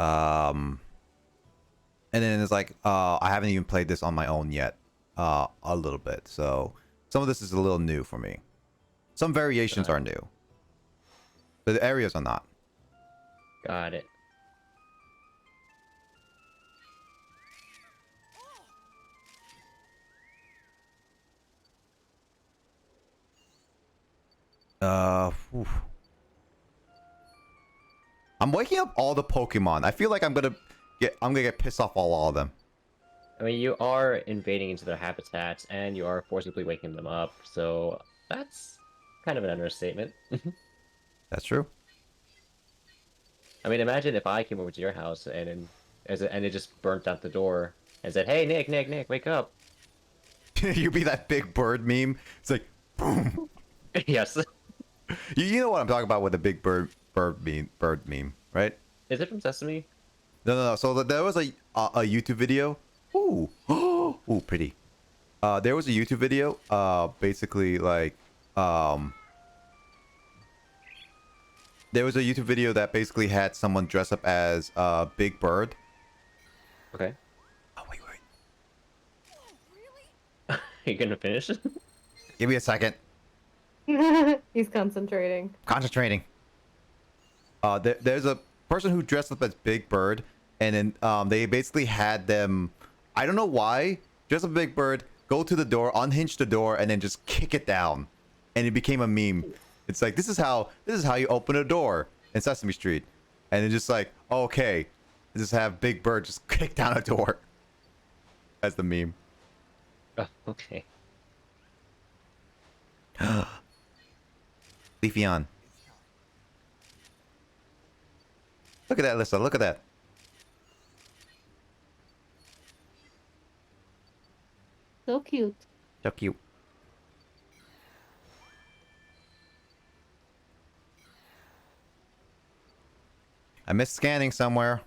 And then it's like, I haven't even played this on my own yet. A little bit. So some of this is a little new for me. Some variations are new. But the areas are not.
Got it.
Oof. I'm waking up all the Pokemon. I feel like I'm gonna get pissed off all of them.
I mean, you are invading into their habitats, and you are forcibly waking them up, so that's kind of an understatement.
That's true.
I mean, imagine if I came over to your house and it just burnt out the door and said, "Hey, Nick, wake up!"
You be that big bird meme. It's like, boom.
Yes.
You know what I'm talking about with the big bird meme, right?
Is it from Sesame?
No. So there was a YouTube video. Ooh, ooh, pretty. There was a YouTube video. Basically like, there was a YouTube video that basically had someone dress up as Big Bird.
Okay.
Oh wait.
Are you gonna finish?
Give me a second.
He's concentrating.
Concentrating. There's a person who dressed up as Big Bird, and then they basically had them. I don't know why. Dress up Big Bird, go to the door, unhinge the door, and then just kick it down, and it became a meme. It's like this is how you open a door in Sesame Street, and it's just like okay, just have Big Bird just kick down a door. That's the meme.
Oh, okay.
Leafeon. Look at that, Lissa. Look at that.
So cute.
So cute. I missed scanning somewhere.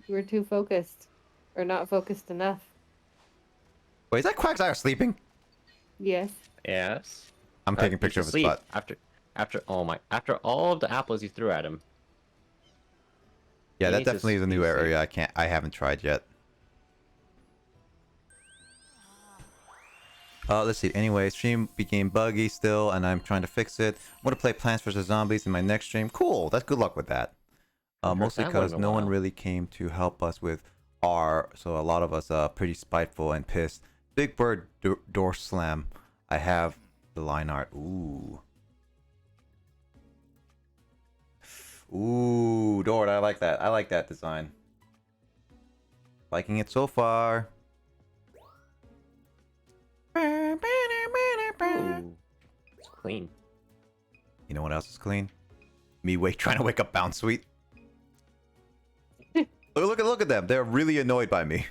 You were too focused. Or not focused enough.
Wait, is that Quagsire sleeping?
Yes.
Yes.
I'm taking a
He's
picture of his
asleep
butt.
after all of the apples you threw at him.
Yeah,
He
that
needs to
definitely is a new
sleep.
area. I haven't tried yet. Let's see. Anyway, stream became buggy still, and I'm trying to fix it. I'm gonna play Plants vs Zombies in my next stream. Cool. That's good luck with that.
Haven't heard
Mostly
that one in
because
a
no one
while.
really came to help us with our. So a lot of us pretty spiteful and pissed. Big Bird door slam. I have the line art. Ooh. Ooh, Dord, I like that. I like that design. Liking it so far.
Ooh, it's clean.
You know what else is clean? Me trying to wake up Bounce Sweet. Look at them. They're really annoyed by me.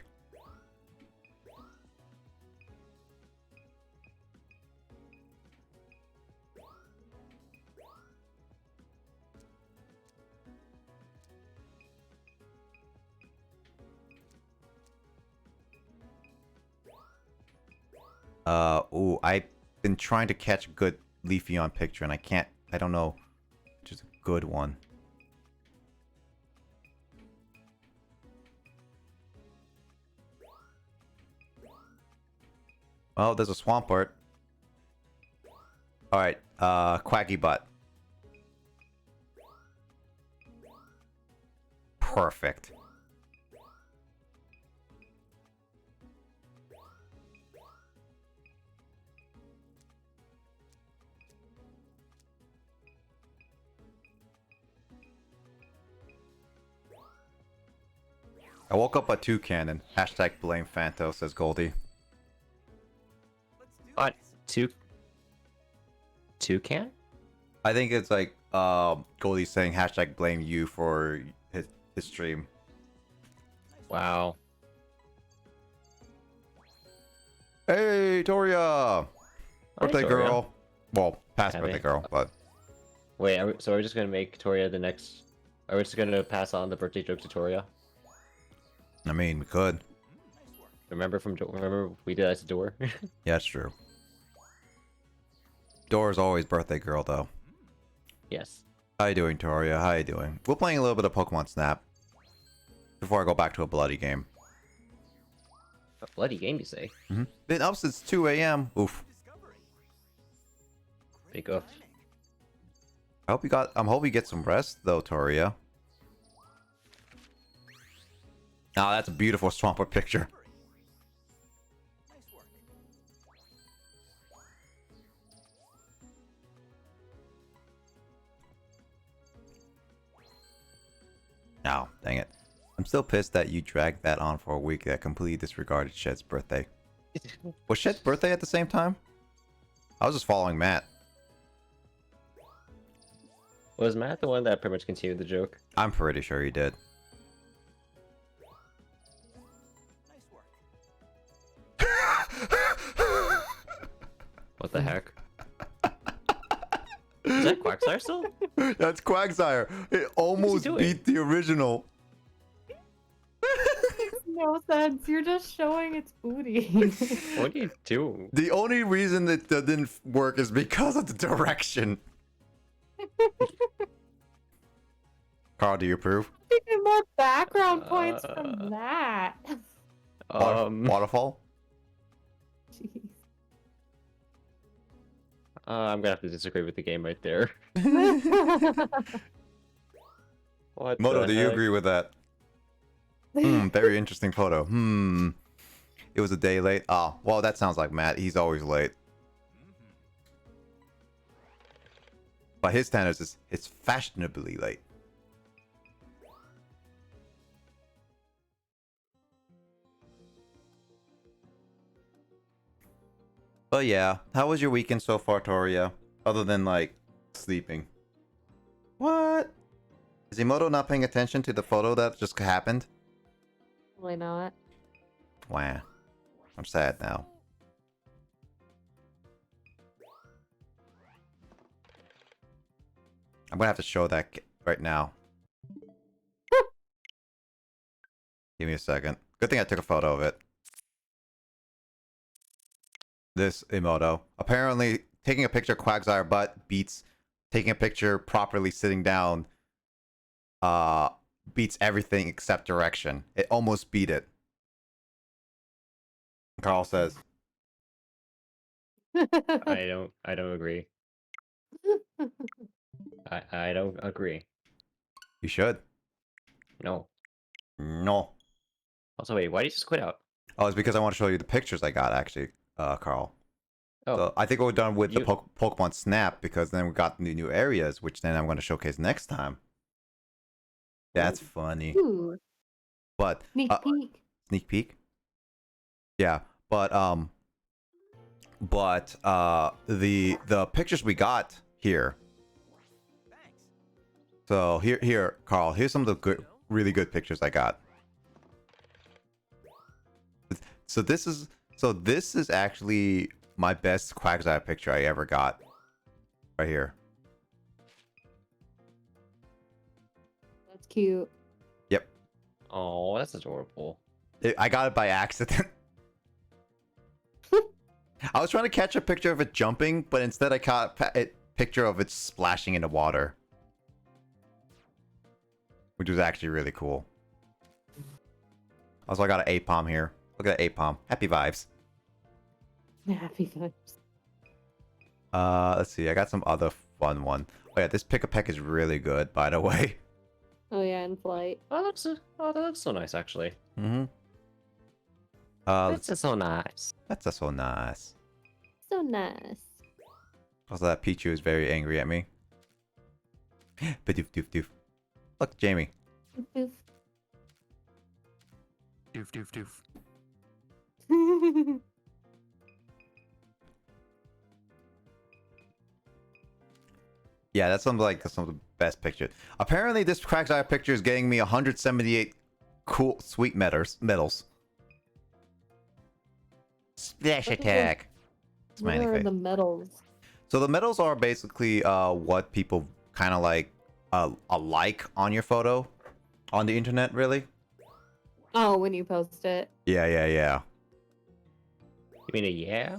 Ooh, I've been trying to catch a good Leafeon picture and I can't. I don't know. Just a good one. Oh, there's a Swampert. Alright, Quaggy Butt. Perfect. I woke up at Toucan. Hashtag blame Fanto, says Goldie.
What? Toucan?
I think it's like Goldie saying hashtag blame you for his stream.
Wow.
Hey, Toria!
Hi,
Birthday
Toria.
girl. Well, past
Happy.
birthday girl, but
Wait, so we're just gonna make Toria the next... Are we just gonna pass on the birthday joke to Toria?
I mean, we could.
Remember we did that to Door?
Yeah, that's true. Dora's always birthday girl, though.
Yes.
How you doing, Toria? How you doing? We're playing a little bit of Pokemon Snap. Before I go back to a bloody game.
A bloody game, you say?
Been up since 2 a.m. Oof.
Big oof.
I'm hoping you get some rest, though, Toria. Oh, that's a beautiful Swampert picture. No, dang it. I'm still pissed that you dragged that on for a week that completely disregarded Shed's birthday. Was Shed's birthday at the same time? I was just following Matt.
Was Matt the one that pretty much continued the joke?
I'm pretty sure he did.
What the heck? Is that Quagsire still?
That's Quagsire. It almost
doing?
beat the original.
Makes no sense. You're just showing its booty.
What do you do?
The only reason that didn't work is because of the direction. Carl, do you approve?
Taking more background points from that.
Waterfall?
Jeez.
I'm gonna have to disagree with the game right there. What
Moto,
the
do you
heck?
agree with that? Very interesting photo. It was a day late. Oh, well, that sounds like Matt. He's always late. By his standards, it's fashionably late. But yeah, how was your weekend so far, Toria? Other than, like, sleeping. What? Is Emoto not paying attention to the photo that just happened?
Why not?
Wow. I'm sad now. I'm gonna have to show that right now. Give me a second. Good thing I took a photo of it. This Emoto. Apparently, taking a picture of Quagsire butt beats taking a picture properly sitting down. Beats everything except direction. It almost beat it. Carl says.
I don't agree. I don't agree.
You should.
No.
No.
Also, wait, why did you just quit out?
Oh, it's because I want to show you the pictures I got, actually, Carl.
Oh,
So I think we're done with the
You-
Pokemon Snap, because then we got the new areas, which then I'm going to showcase next time. That's funny.
Ooh,
But
sneak peek.
sneak peek. Yeah, but the pictures we got here. So here, Carl. Here's some of the really good pictures I got. So this is actually my best Quagsire picture I ever got. Right here.
That's cute.
Yep.
oh, that's adorable.
I got it by accident. I was trying to catch a picture of it jumping, but instead I caught a picture of it splashing in the water. Which was actually really cool. Also, I got an Apom here. Look at that Apom. Happy vibes.
Happy vibes.
Let's see. I got some other fun one. Oh yeah, this Pick-a-Peck is really good, by the way.
Oh yeah, in flight.
Oh, that looks so nice, actually.
Mm-hmm.
That's just so nice.
That's just so nice.
So nice.
Also, that Pichu is very angry at me. Ba-doof doof doof. Look, Jamie.
Boof,
Doof doof doof.
boof.
Yeah, that's some of the best pictures. Apparently, this Quagsire picture is getting me 178 cool, sweet medals. Splash
What are
attack. Smiley
What are
face.
the medals?
So the medals are basically what people kind of like a like on your photo on the internet, really.
Oh, when you post it.
Yeah.
You mean a yeah?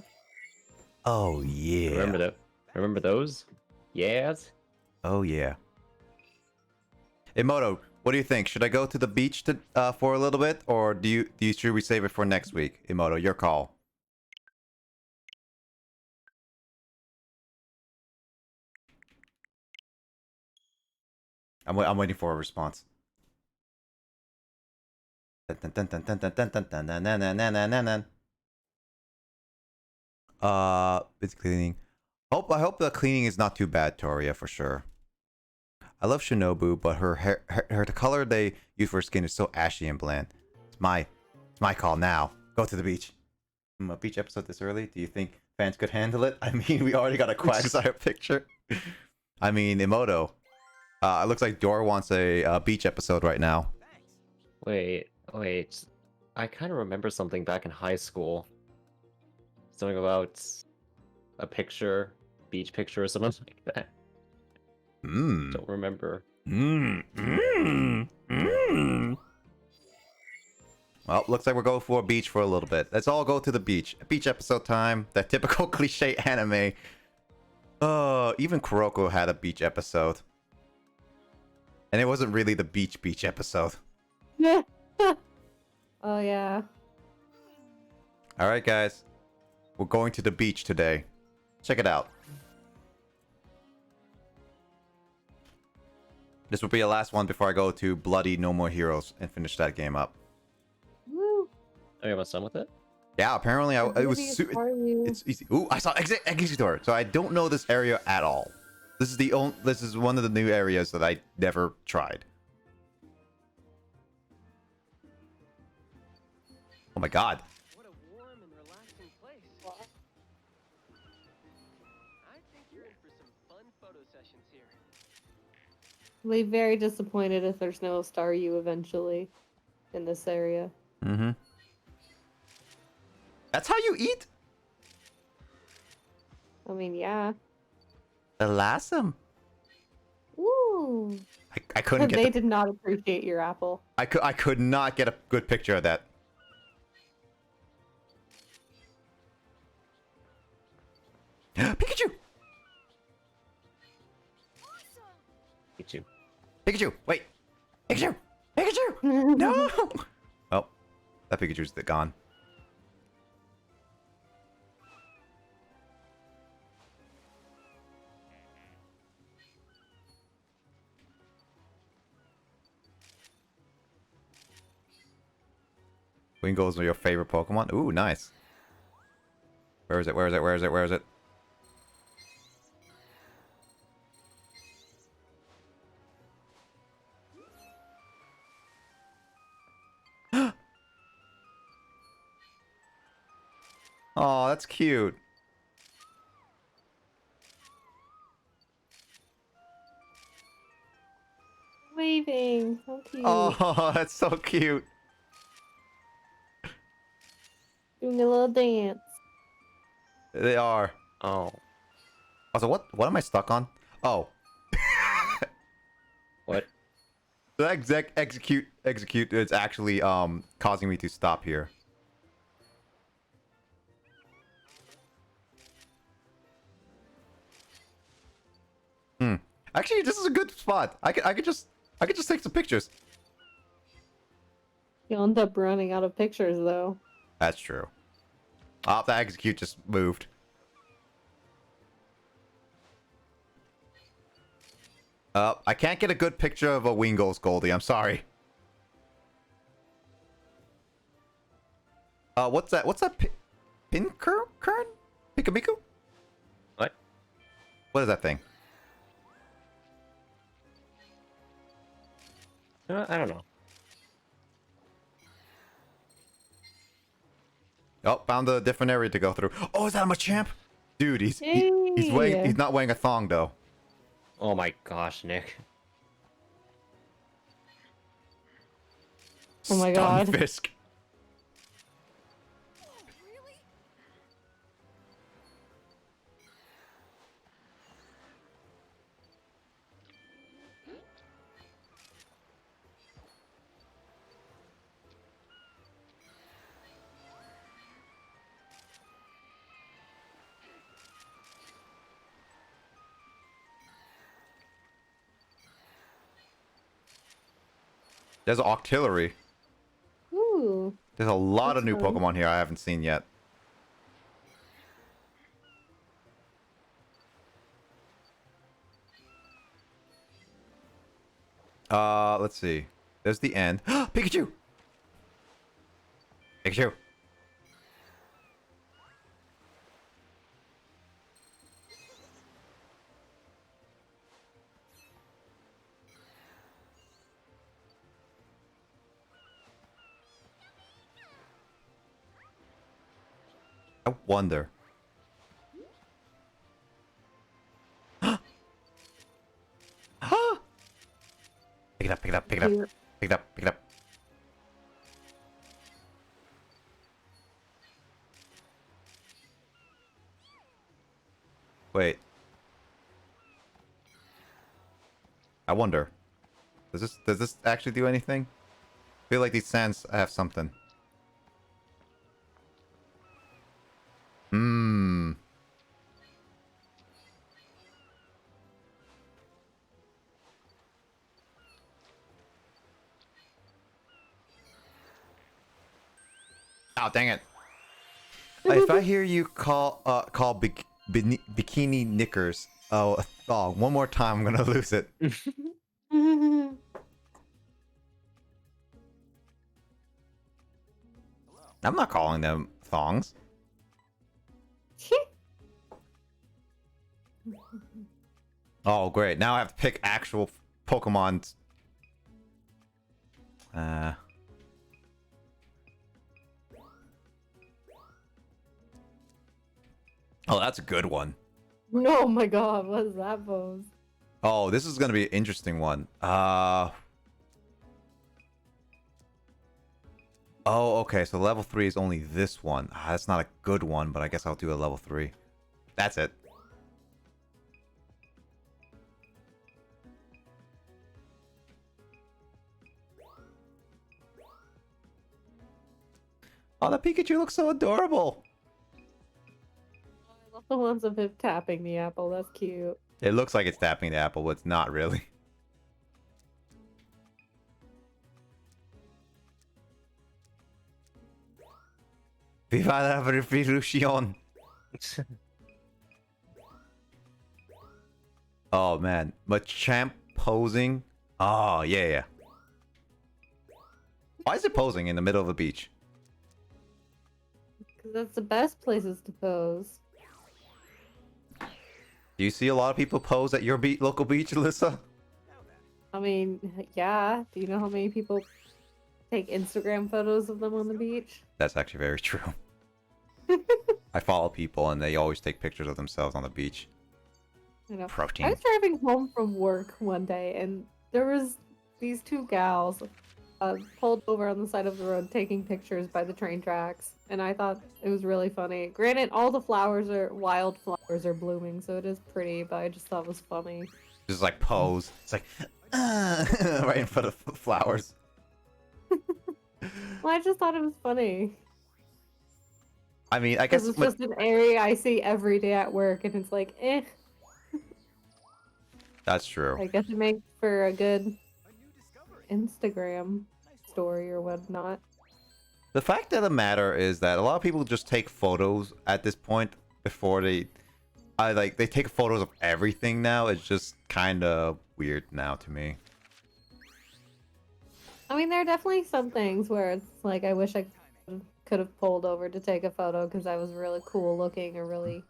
Oh yeah.
Remember those? Yes.
Oh yeah. Emoto, what do you think? Should I go to the beach for a little bit, or should we save it for next week? Emoto, your call. I'm waiting for a response. It's cleaning. I hope the cleaning is not too bad, Toria, for sure. I love Shinobu, but the color they use for her skin is so ashy and bland. It's my call now. Go to the beach. A beach episode this early? Do you think fans could handle it? I mean, we already got a Quagsire picture. I mean, Emoto. It looks like Dor wants a beach episode right now.
Wait. I kind of remember something back in high school. Something about a beach picture or something like that. Don't remember.
Well, looks like we're going for a beach for a little bit. Let's all go to the beach. Beach episode time. That typical cliche anime. Even Kuroko had a beach episode. And it wasn't really the beach episode.
Oh yeah.
Alright, guys. We're going to the beach today. Check it out. This will be the last one before I go to Bloody No More Heroes and finish that game up.
Woo.
Are you almost done with it?
Yeah, apparently it was
It's
it's easy. Ooh, I saw Executor. So I don't know this area at all. This is one of the new areas that I never tried. Oh my god.
What a warm and relaxing place. I think you're in for some fun photo sessions here.
I'll be very disappointed if there's no Staryu eventually in this area.
Mm-hmm. That's how you eat?
I mean, yeah.
Awesome.
Woo.
I couldn't get
They did not appreciate your apple.
I could not get a good picture of that. Pikachu!
Pikachu.
Pikachu! Wait! Pikachu! Pikachu! No! Oh, that Pikachu's gone. Wingull's your favorite Pokemon? Ooh, nice. Where is it? Where is it? Where is it? Where is it? Oh, that's cute.
Waving. So cute.
Oh, that's so cute.
Doing a little dance.
They are.
Oh.
Also, what am I stuck on? Oh.
What?
The execute. It's actually causing me to stop here. Actually, this is a good spot. I could just take some pictures.
You'll end up running out of pictures though.
That's true. Oh, the execute just moved. I can't get a good picture of a Wingull's, Goldie. I'm sorry. What's that? What's that? Pinkern? Pikamiku?
What?
What is that thing?
I don't know.
Oh, found a different area to go through. Oh, is that a Machamp? Dude, he's
Hey.
he's not wearing a thong though.
Oh my gosh, Nick.
Oh my God.
Stunfisk. There's an Octillery.
Ooh.
There's a lot of
That's
new
fun.
Pokemon here I haven't seen yet. Let's see. There's the end. Pikachu! Pikachu! I wonder. Pick it up, pick it up, pick it up,
Cute.
pick it up, pick it up. Wait. I wonder. Does this actually do anything? I feel like these sands have something. Hmm. Oh, dang it. If I hear you call bikini knickers a thong one more time, I'm gonna lose it. I'm not calling them thongs. Oh, great. Now I have to pick actual Pokemon. Oh, that's a good one.
Oh my God, what is that pose?
Oh, this is gonna be an interesting one. Oh, okay. So level 3 is only this one. That's not a good one, but I guess I'll do a level 3. That's it. Oh, the Pikachu looks so adorable.
I love the ones of him tapping the apple. That's cute.
It looks like it's tapping the apple, but it's not really. Viva la revolution! Oh man, Machamp posing. Oh yeah, yeah. Why is it posing in the middle of the beach?
That's the best places to pose.
Do you see a lot of people pose at your local beach, Alyssa?
I mean, yeah. Do you know how many people take Instagram photos of them on the beach?
That's actually very true. I follow people and they always take pictures of themselves on the beach.
You know, I
Protein.
was driving home from work one day, and there was these two gals pulled over on the side of the road taking pictures by the train tracks, and I thought it was really funny. Granted, all the wild flowers are blooming, so it is pretty, but I just thought it was funny.
Just like pose. It's like right in front of flowers.
Well, I just thought it was funny.
I mean, I guess
It's just an area I see every day at work, and it's like, eh.
that's true.
I guess it makes for a good Instagram story or whatnot.
The fact of the matter is that a lot of people just take photos at this point before they take photos of everything now. It's just kind of weird now to me.
I mean, there are definitely some things where it's like, I wish I could have pulled over to take a photo because I was really cool looking or really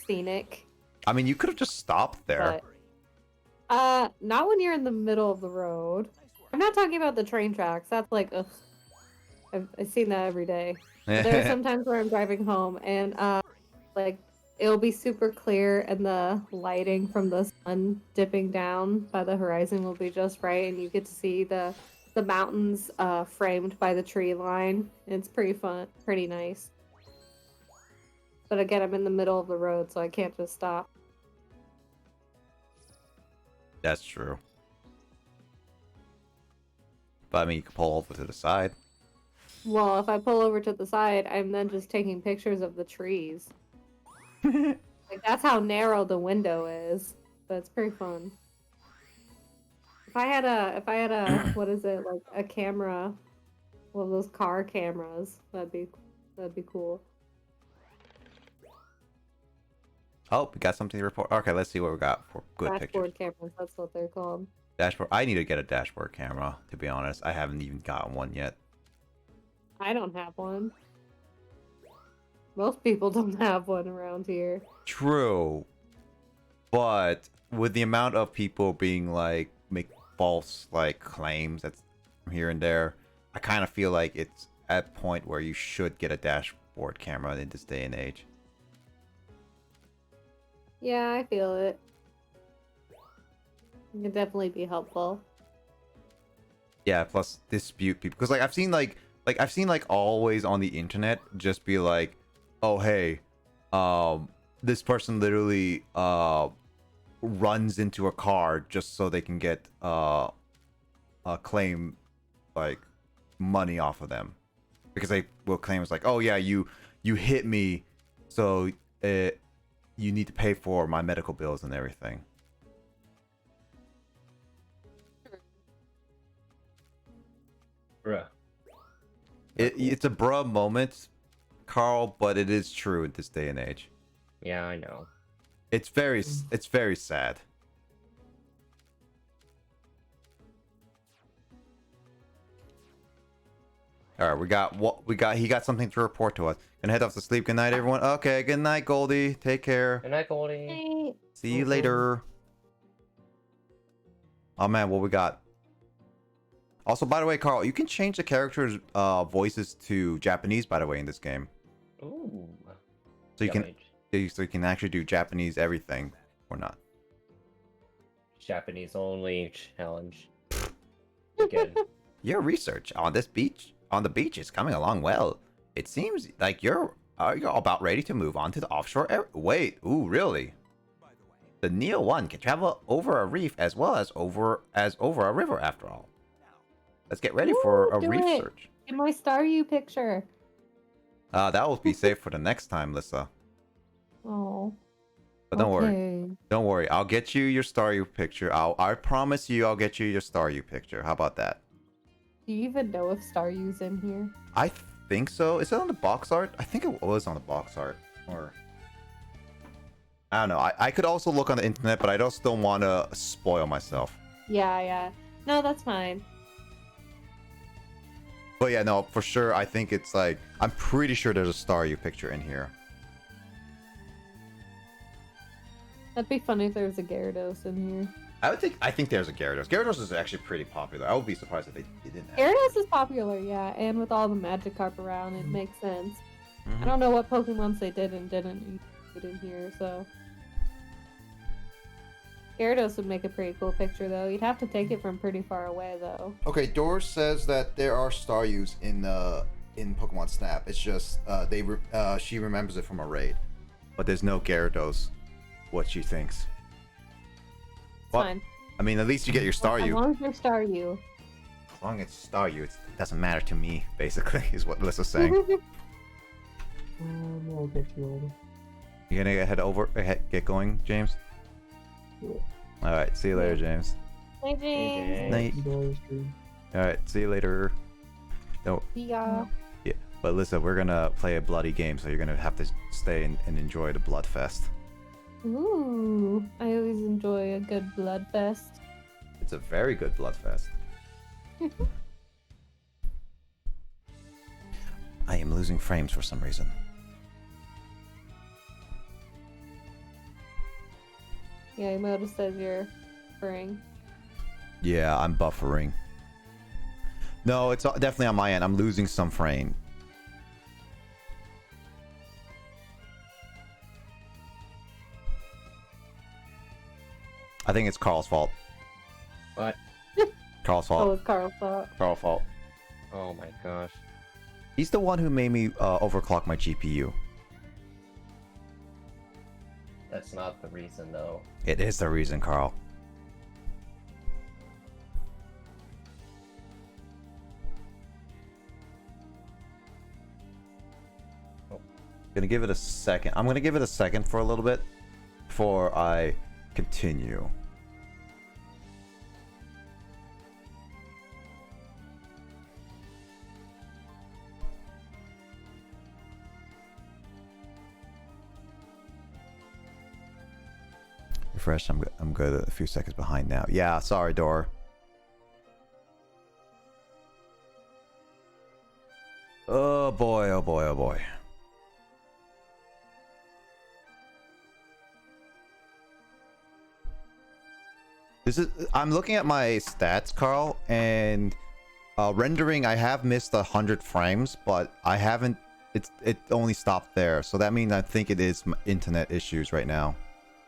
scenic.
I mean, you could have just stopped there.
But, not when you're in the middle of the road. I'm not talking about the train tracks. That's like, ugh. I've seen that every day. But there are some times where I'm driving home and, like, it'll be super clear and the lighting from the sun dipping down by the horizon will be just right, and you get to see the mountains framed by the tree line. It's pretty fun, pretty nice. But again, I'm in the middle of the road, so I can't just stop.
That's true. But I mean, you can pull over to the side.
Well, if I pull over to the side, I'm then just taking pictures of the trees. Like, that's how narrow the window is, but it's pretty fun. If I had a what is it, like a camera, one of those car cameras, that'd be cool.
Oh, we got something to report. Okay, let's see what we got for good
Dashboard
pictures.
cameras, that's what they're called.
Dashboard. I need to get a dashboard camera, to be honest. I haven't even gotten one yet.
I don't have one. Most people don't have one around here.
True. But with the amount of people being like, make false like claims that's here and there, I kind of feel like it's at a point where you should get a dashboard camera in this day and age.
Yeah, I feel it. It could definitely be helpful.
Yeah, plus dispute people, because like I've seen always on the internet just be like, oh hey, this person literally runs into a car just so they can get claim like money off of them, because they will claim it's like, oh yeah, you hit me, so you need to pay for my medical bills and everything.
Bruh.
It's a bruh moment, Carl, but it is true in this day and age.
Yeah, I know.
It's very sad. All right, he got something to report to us. Gonna head off to sleep. Good night, everyone. Okay, good night, Goldie. Take care.
Good night, Goldie.
Hey.
See you later. Oh man, what we got? Also, by the way, Carl, you can change the characters' voices to Japanese, by the way, in this game.
Ooh.
So you can actually do Japanese everything, or not.
Japanese only challenge. Good.
Your research on the beach is coming along well. It seems like you're about ready to move on to the offshore area. Wait, ooh, really? The Neo 1 can travel over a reef as well as over a river, after all. Let's get ready for a
do
reef
it.
search.
Get my Staryu picture.
That will be safe for the next time, Lissa.
Oh.
But don't worry. I'll get you your Staryu picture. I promise you, I'll get you your Staryu picture. How about that?
Do you even know if Staryu's in here?
I think so. Is it on the box art? I think it was on the box art. Or I don't know. I could also look on the internet, but I just don't want to spoil myself.
Yeah. No, that's fine.
But yeah, no, for sure. I think it's like I'm pretty sure there's a Staryu picture in here.
That'd be funny if there was a Gyarados in here.
I think there's a Gyarados. Gyarados is actually pretty popular. I would be surprised if they didn't have it.
Gyarados is popular, yeah, and with all the Magikarp around, it makes sense.
Mhm.
I don't know what Pokemons they did and didn't include in here, so. Gyarados would make a pretty cool picture, though. You'd have to take it from pretty far away, though.
Okay, Doris says that there are Staryus in Pokemon Snap. It's just she remembers it from a raid, but there's no Gyarados. What she thinks.
It's
What?
fine.
I mean, at least you get your
As
Staryu.
long as you're Staryu.
As long as it's Staryu, it doesn't matter to me. Basically, is what Lissa's saying.
I'll get you over.
You gonna get going, James?
Yeah.
All right. See you later, James.
Hey, James.
Night.
Enjoy your stream.
All right. See you later. No.
Yeah.
Yeah. But Lissa, we're gonna play a bloody game, so you're gonna have to stay and enjoy the blood fest.
Ooh. I always enjoy a good blood fest.
It's a very good blood fest. I am losing frames for some reason.
Yeah, Emoto says you're buffering.
Yeah, I'm buffering. No, it's definitely on my end. I'm losing some frame. I think it's Carl's fault.
What?
Carl's
Oh,
fault.
it's Carl's fault.
Carl's fault.
Oh my gosh.
He's the one who made me overclock my GPU.
That's not the reason, though.
It is the reason, Carl. Gonna give it a second. I'm gonna give it a second for a little bit before I continue. Refresh. I'm good. A few seconds behind now. Yeah, sorry, Dor. Oh boy! Oh boy! Oh boy! I'm looking at my stats, Carl, and rendering. I have missed 100 frames, but I haven't. It only stopped there, so that means I think it is internet issues right now.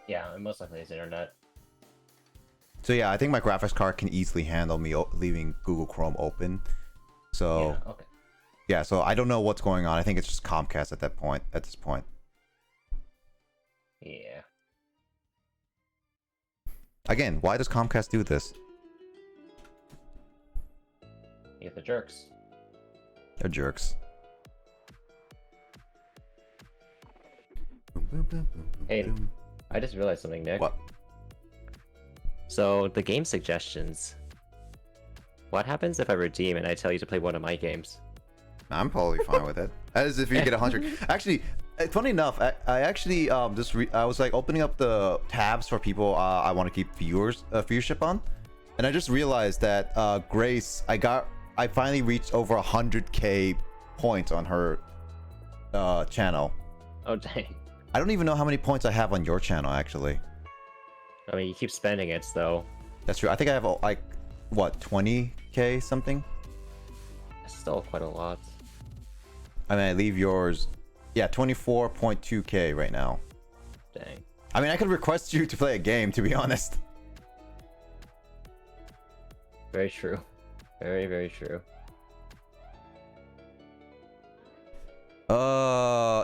Yeah, it most likely is internet.
So yeah, I think my graphics card can easily handle me leaving Google Chrome open. So
Yeah, okay.
yeah, so I don't know what's going on. I think it's just Comcast at that point. At this point.
Yeah.
Again, why does Comcast do this?
You get the jerks.
They're jerks.
Hey, I just realized something, Nick.
What?
So, the game suggestions. What happens if I redeem and I tell you to play one of my games?
I'm probably fine with it. As if you get 100. Actually, funny enough, I actually I was like opening up the tabs for people I want to keep viewership on, and I just realized that Grace, I finally reached over 100k points on her channel.
Oh, dang.
I don't even know how many points I have on your channel actually.
I mean, you keep spending it, though.
That's true. I think I have like what 20k something.
It's still quite a lot.
I mean, I leave yours. Yeah, 24.2k right now.
Dang.
I mean, I could request you to play a game, to be honest.
Very true. Very, very true.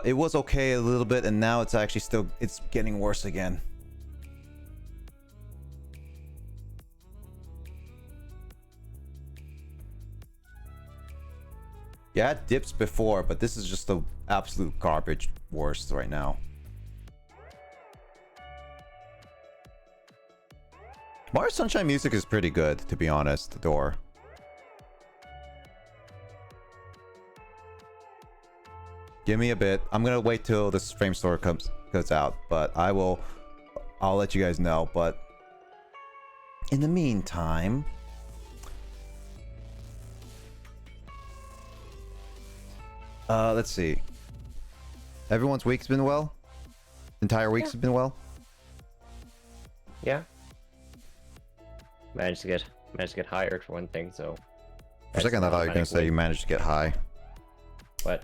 It was okay a little bit, and now it's actually it's getting worse again. Yeah, I had dips before, but this is just the absolute garbage worst right now. Mario Sunshine music is pretty good, to be honest, Door. Give me a bit. I'm gonna wait till this frame store comes out, but I'll let you guys know. But in the meantime, Let's see. Everyone's week's been well? Entire week's
Yeah.
been well?
Yeah. Managed to get hired for one thing, so.
For a second, I thought you were gonna say you managed to get high.
What?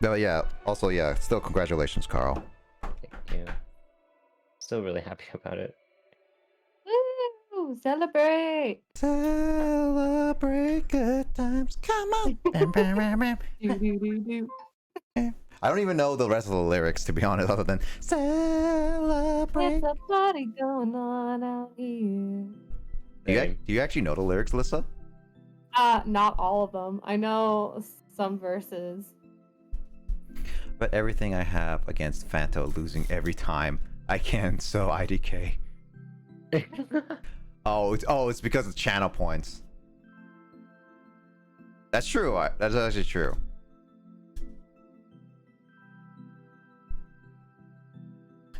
No, yeah. Also, yeah. Still, congratulations, Carl.
Thank you. Still really happy about it.
Woo! Celebrate!
Celebrate good times. Come on.
Do-do-do-do.
I don't even know the rest of the lyrics, to be honest, other than celebrate.
There's a party going on out here.
Do you actually know the lyrics, Lissa?
Not all of them. I know some verses.
But everything I have against Fanto losing every time I can, so IDK. It's because of channel points. That's true. That's actually true.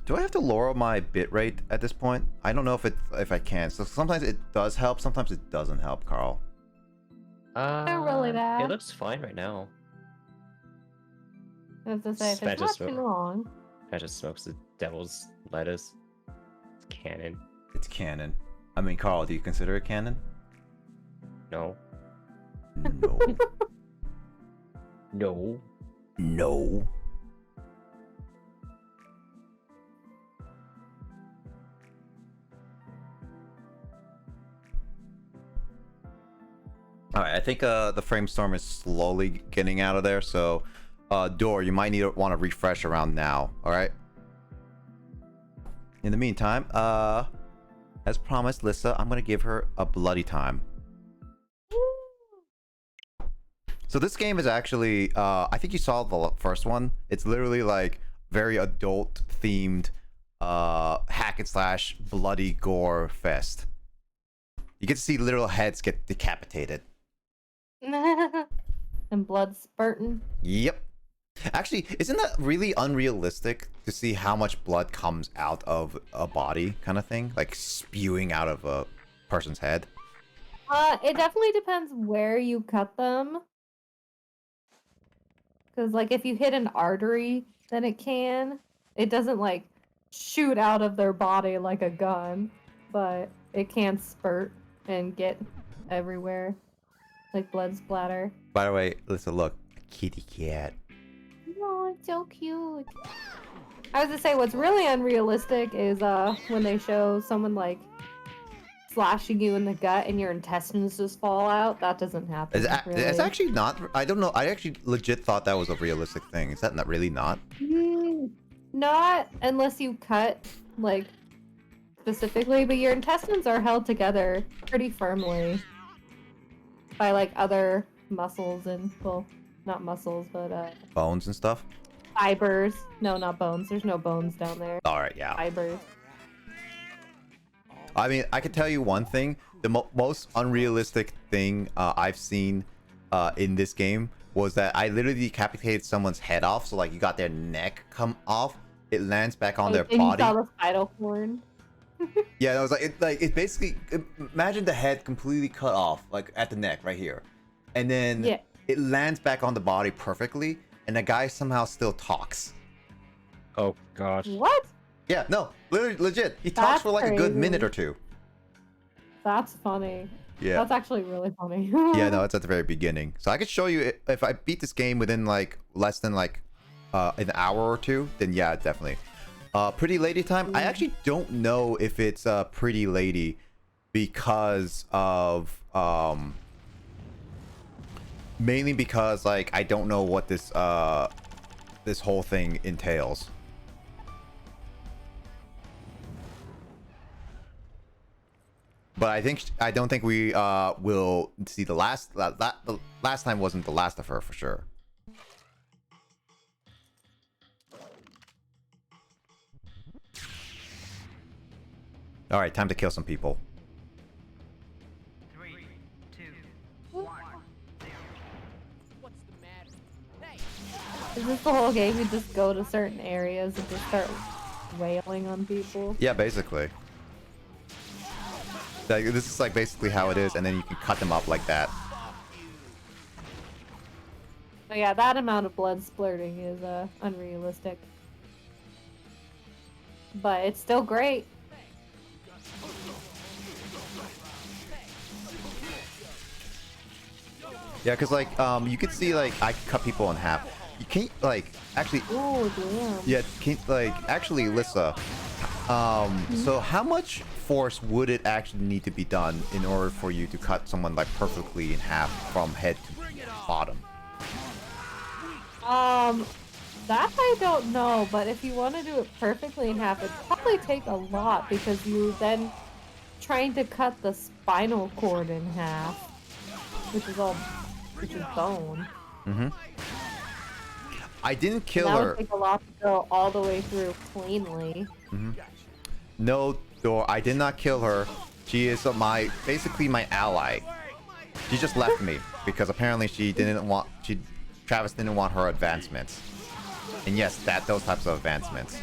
Do I have to lower my bitrate at this point? I don't know if I can. So sometimes it does help, sometimes it doesn't help, Carl.
Not really bad.
It looks fine right now.
I was to say, if it's
Smash
not
is
too long.
I just smokes the devil's lettuce. It's canon.
It's canon. I mean, Carl, do you consider it canon?
No.
No.
No.
No. Alright, I think the frame storm is slowly getting out of there, so Door, you might want to refresh around now, alright? In the meantime, as promised, Lissa, I'm gonna give her a bloody time. So this game is actually, I think you saw the first one. It's literally like very adult themed hack and slash bloody gore fest. You get to see literal heads get decapitated.
And blood spurting.
Yep. Actually, isn't that really unrealistic to see how much blood comes out of a body kind of thing? Like spewing out of a person's head?
It definitely depends where you cut them. Because, like, if you hit an artery, then it can. It doesn't, like, shoot out of their body like a gun. But it can spurt and get everywhere. Like blood splatter.
By the way, Lissa, look. A kitty cat.
Oh, it's so cute. I was gonna say, what's really unrealistic is when they show someone, like, slashing you in the gut and your intestines just fall out. That doesn't happen.
It's actually not. I don't know. I actually legit thought that was a realistic thing. Is that not really not?
Not unless you cut, like, specifically, but your intestines are held together pretty firmly by, like, other muscles and, well, not muscles, but
Bones and stuff?
fibers. No, not bones. There's no bones down there.
Alright, yeah.
Fibers.
I mean, I can tell you one thing. The most unrealistic thing I've seen in this game was that I literally decapitated someone's head off. So, like, you got their neck come off. It lands back on their
And
body.
you saw the spinal cord.
Yeah, it was like it basically, imagine the head completely cut off, like at the neck right here, and then
Yeah.
it lands back on the body perfectly, and the guy somehow still talks.
Oh gosh.
What?
Yeah, no, literally, legit. He talks
That's
for like a good
crazy.
minute or two.
That's funny.
Yeah.
That's actually really funny.
Yeah, no, it's at the very beginning. So I could show you if I beat this game within like less than like an hour or two, then yeah, definitely. Pretty Lady time. I actually don't know if it's Pretty Lady because of mainly because like I don't know what this this whole thing entails. But I don't think we will see the last the last time wasn't the last of her for sure. All right, time to kill some people.
3, 2, 1. What's the matter? Hey!
Is this the whole game? You just go to certain areas and just start wailing on people?
Yeah, basically. Like, this is like basically how it is, and then you can cut them up like that.
So yeah, that amount of blood splurting is unrealistic. But it's still great.
Yeah, because like you could see like I could cut people in half. You can't like actually.
Oh damn.
Yeah, can't like actually, Lissa. So how much force would it actually need to be done in order for you to cut someone like perfectly in half from head to bottom?
That I don't know, but if you want to do it perfectly in half, it'd probably take a lot because you then trying to cut the spinal cord in half, which is bone.
Mm-hmm. I didn't kill
That
her.
would take a lot to go all the way through cleanly.
Mm-hmm. No, Dor, I did not kill her. She is basically my ally. She just left me because apparently Travis didn't want her advancements. And yes, those types of advancements.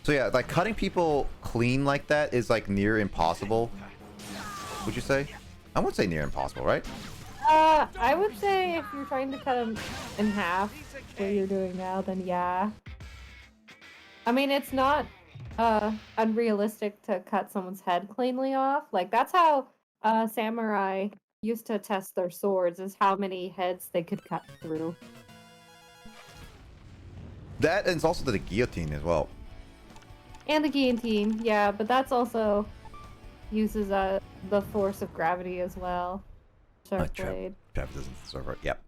So yeah, like cutting people clean like that is like near impossible. Would you say? I would say near impossible, right?
I would say if you're trying to cut them in half, what you're doing now, then yeah. I mean, it's not unrealistic to cut someone's head cleanly off. Like that's how samurai used to test their swords, is how many heads they could cut through.
That, and it's also the guillotine as well.
And the guillotine, yeah, but that's also uses the force of gravity as well. Sharp blade.
Travis doesn't deserve it. Yep.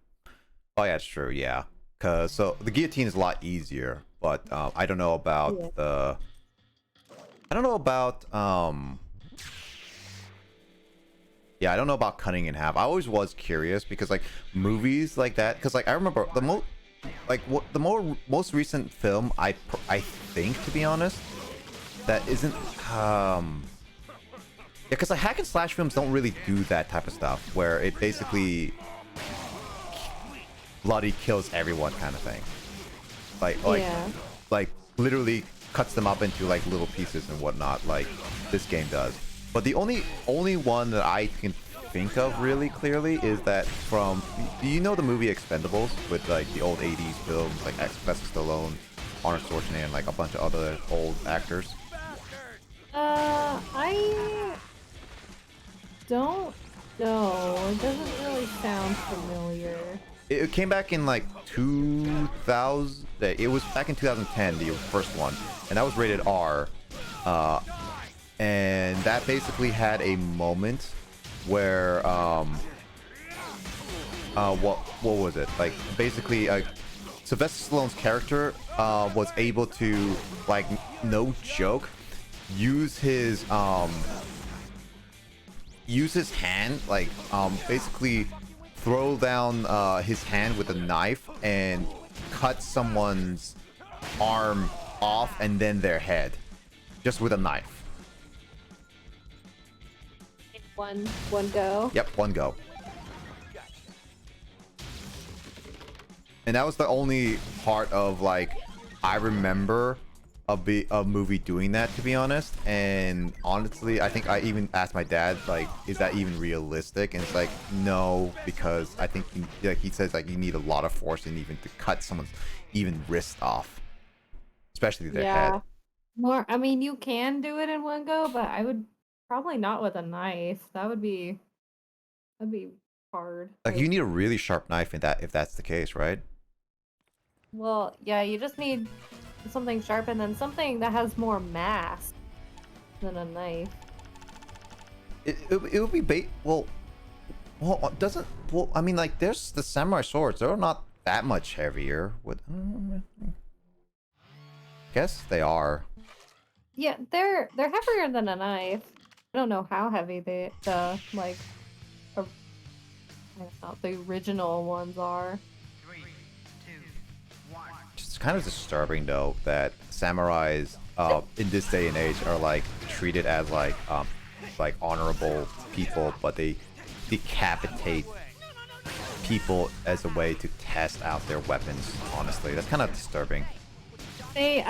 Oh yeah, it's true. Yeah, cause so the guillotine is a lot easier, but I don't know about the. I don't know about Yeah, I don't know about cutting in half. I always was curious because like movies like that, because like I remember the most recent film I think, to be honest, that isn't yeah, because like hack and slash films don't really do that type of stuff where it basically bloody kills everyone kind of thing. Like literally cuts them up into like little pieces and whatnot, like this game does. But the only one that I can think of really clearly is that from, do you know the movie Expendables with like the old 80s films like Sylvester Stallone, Arnold Schwarzenegger, and like a bunch of other old actors?
I don't know. It doesn't really sound familiar.
It came back in like 2000. It was back in 2010, the first one, and that was rated R. And that basically had a moment where what was it? Like basically Sylvester Stallone's character was able to, like, no joke, use his hand, like basically throw down his hand with a knife and cut someone's arm off and then their head just with a knife.
One go.
Yep, one go. And that was the only part of like I remember a movie doing that, to be honest. And honestly, I think I even asked my dad, like, is that even realistic? And it's like, no, because I think he says like you need a lot of force and even to cut someone's even wrist off, especially their head.
More. I mean, you can do it in one go, but I would probably not with a knife. That'd be hard.
Like you need a really sharp knife in that, if that's the case, right?
Well, yeah, you just need something sharp and then something that has more mass than a knife.
It would be well, doesn't, well, I mean, like, there's the samurai swords. They're not that much heavier. With, guess they are.
Yeah, they're heavier than a knife. I don't know how heavy the original ones are.
It's kind of disturbing though that samurais in this day and age are like treated as like honorable people, but they decapitate people as a way to test out their weapons. Honestly, that's kind of disturbing.
They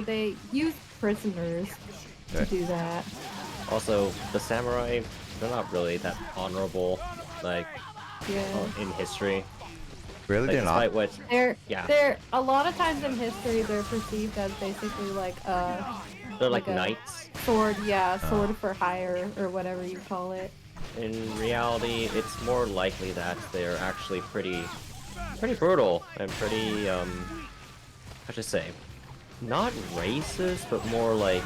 they use prisoners to do that.
Also, the samurai they're not really that honorable, like
Yeah.
in history.
Really,
Like,
they're not.
despite what,
They're
yeah,
they're a lot of times in history they're perceived as basically like
they're like
like a-
knights.
sword, yeah, sword for hire or whatever you call it.
In reality, it's more likely that they're actually pretty brutal and pretty how should I say, not racist, but more like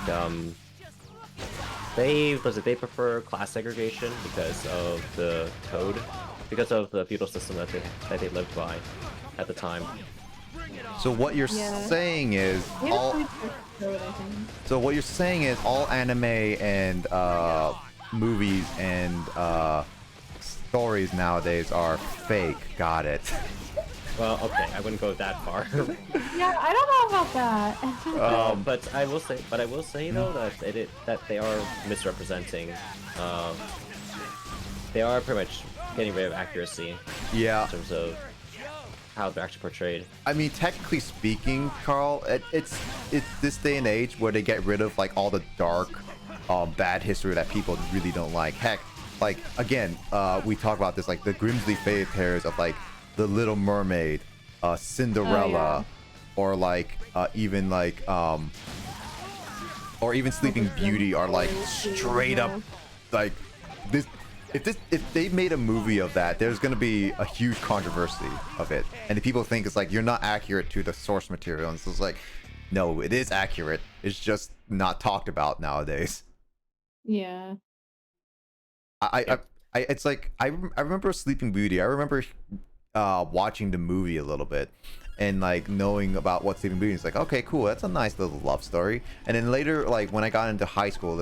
they prefer class segregation because of the code, because of the feudal system that they lived by at the time.
So what you're
Yeah.
saying is
They have a
all.
pretty strict code, I think.
So what you're saying is all anime and movies and stories nowadays are fake. Got it.
Well, okay, I wouldn't go that far.
Yeah, I don't know about that.
But I will say though that they are misrepresenting. They are pretty much getting rid of accuracy
Yeah.
in terms of how they're actually portrayed.
I mean, technically speaking, Carl, it's this day and age where they get rid of like all the dark, bad history that people really don't like. Heck, like again, we talk about this like the Grimsley fairy tales of like the Little Mermaid, Cinderella, or like even like or even Sleeping Beauty are like straight up like this. If they made a movie of that, there's gonna be a huge controversy of it, and the people think it's like you're not accurate to the source material, and so it's like, no, it is accurate. It's just not talked about nowadays.
Yeah.
It's like I remember Sleeping Beauty. I remember watching the movie a little bit, and like knowing about what Sleeping Beauty is like. Okay, cool, that's a nice little love story. And then later, like when I got into high school,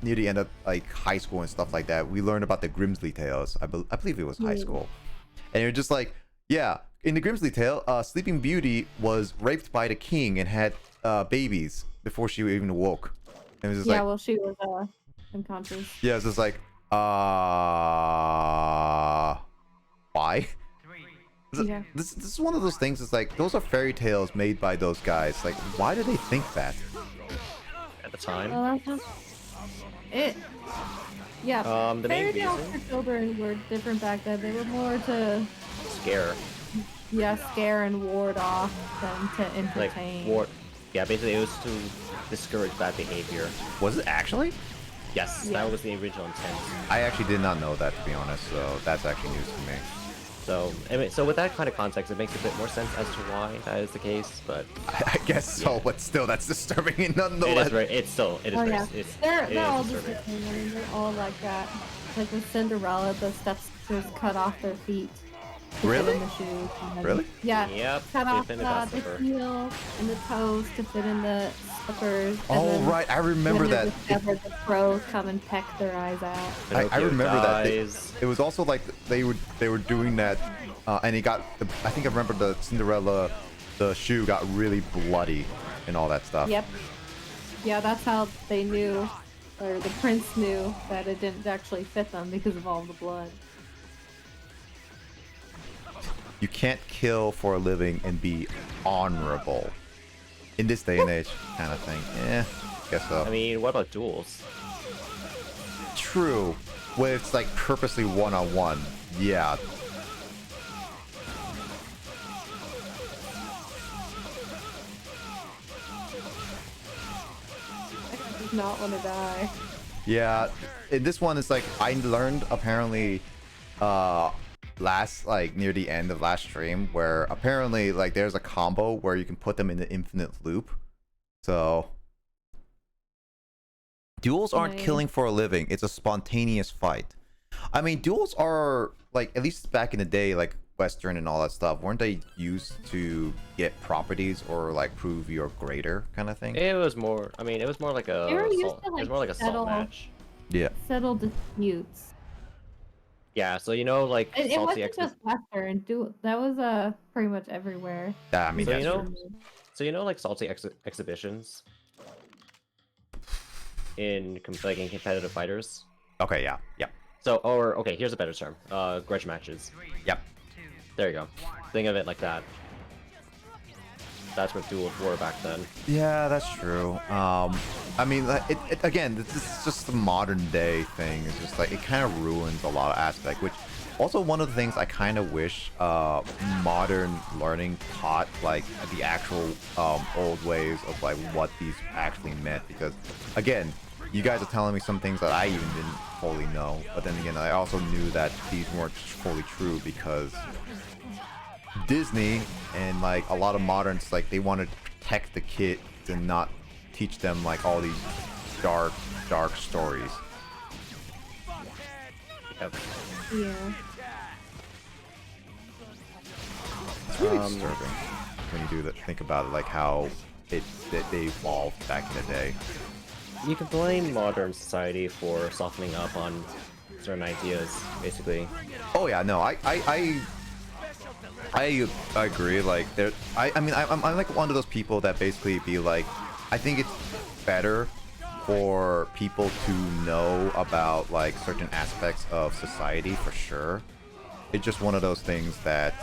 near the end of like high school and stuff like that, we learned about the Grimsley tales. I believe it was high school, and you're just like, yeah, in the Grimsley tale, Sleeping Beauty was raped by the king and had babies before she even awoke. And it was just
Yeah,
like,
well, she was unconscious.
yeah, it's just like, why?
Yeah.
This is one of those things. It's like those are fairy tales made by those guys. Like, why do they think that?
At the time,
Well, it. Yeah.
the main
Fairy tales
reason,
for children were different back then. They were more to
scare,
scare and ward off than to
like
entertain.
war. Yeah, basically it was to discourage bad behavior.
Was it actually?
Yes,
Yeah.
that was the original intent.
I actually did not know that, to be honest. So that's actually news to me.
So, I mean, so with that kind of context, it makes a bit more sense as to why that is the case. But
I guess so,
Yeah.
but still, that's disturbing
it is
nonetheless.
very, it is
Oh
very,
yeah,
it's,
they're
it
all
is
just
disturbing.
different. I mean, they're all like that. Like with Cinderella, the stepsisters cut off their feet. to fit
Really?
in the shoes. And then-
Really?
Yeah.
Yep,
Cut
they
off
fit in
the
slipper.
heel and the toes to fit in the slippers. And
Oh
then
right, I remember
when they're
that.
discovered, the crows come and peck their eyes out.
I
Pinocchio
remember that.
dies.
It was also like they were doing that, and it got. I think I remember the Cinderella, the shoe got really bloody and all that stuff.
Yep. Yeah, that's how they knew, or the prince knew, that it didn't actually fit them because of all the blood.
You can't kill for a living and be honorable in this day and age, kind of thing. Yeah, guess so.
I mean, what about duels?
True, where it's like purposely one-on-one. Yeah.
I did not want to die.
Yeah, in this one, it's like I learned apparently, last like near the end of last stream, where apparently like there's a combo where you can put them in the infinite loop. So duels aren't
Nice.
killing for a living; it's a spontaneous fight. I mean, duels are like, at least back in the day, like Western and all that stuff, weren't they used to get properties or like prove you're greater kind of thing?
It was more. I mean, it was more like a.
They were used
salt,
to,
it was
like,
more like a salt
settle-
match.
Yeah.
Settle disputes.
Yeah, so you know, like
It
salty
wasn't just Western. That was pretty much everywhere.
I mean,
So
that's
you know,
true.
so you know, like salty exhibitions in like in competitive fighters.
Okay, yeah, yeah.
So, or okay, here's a better term. Grudge matches.
Yep.
There you go. Think of it like that. That's what duels were back then.
Yeah, that's true. I mean, like, again, this is just the modern day thing. It's just like it kind of ruins a lot of aspect. Which also one of the things I kind of wish modern learning taught like the actual old ways of like what these actually meant. Because again, you guys are telling me some things that I even didn't fully know. But then again, I also knew that these weren't fully true because Disney and like a lot of moderns, like they wanted to protect the kids and not teach them like all these dark stories.
Yep.
Yeah.
It's really disturbing when you think about it, like how they evolved back in the day.
You can blame modern society for softening up on certain ideas, basically.
Oh yeah, no, I agree. Like I mean I'm like one of those people that basically be like, I think it's better for people to know about like certain aspects of society for sure. It's just one of those things that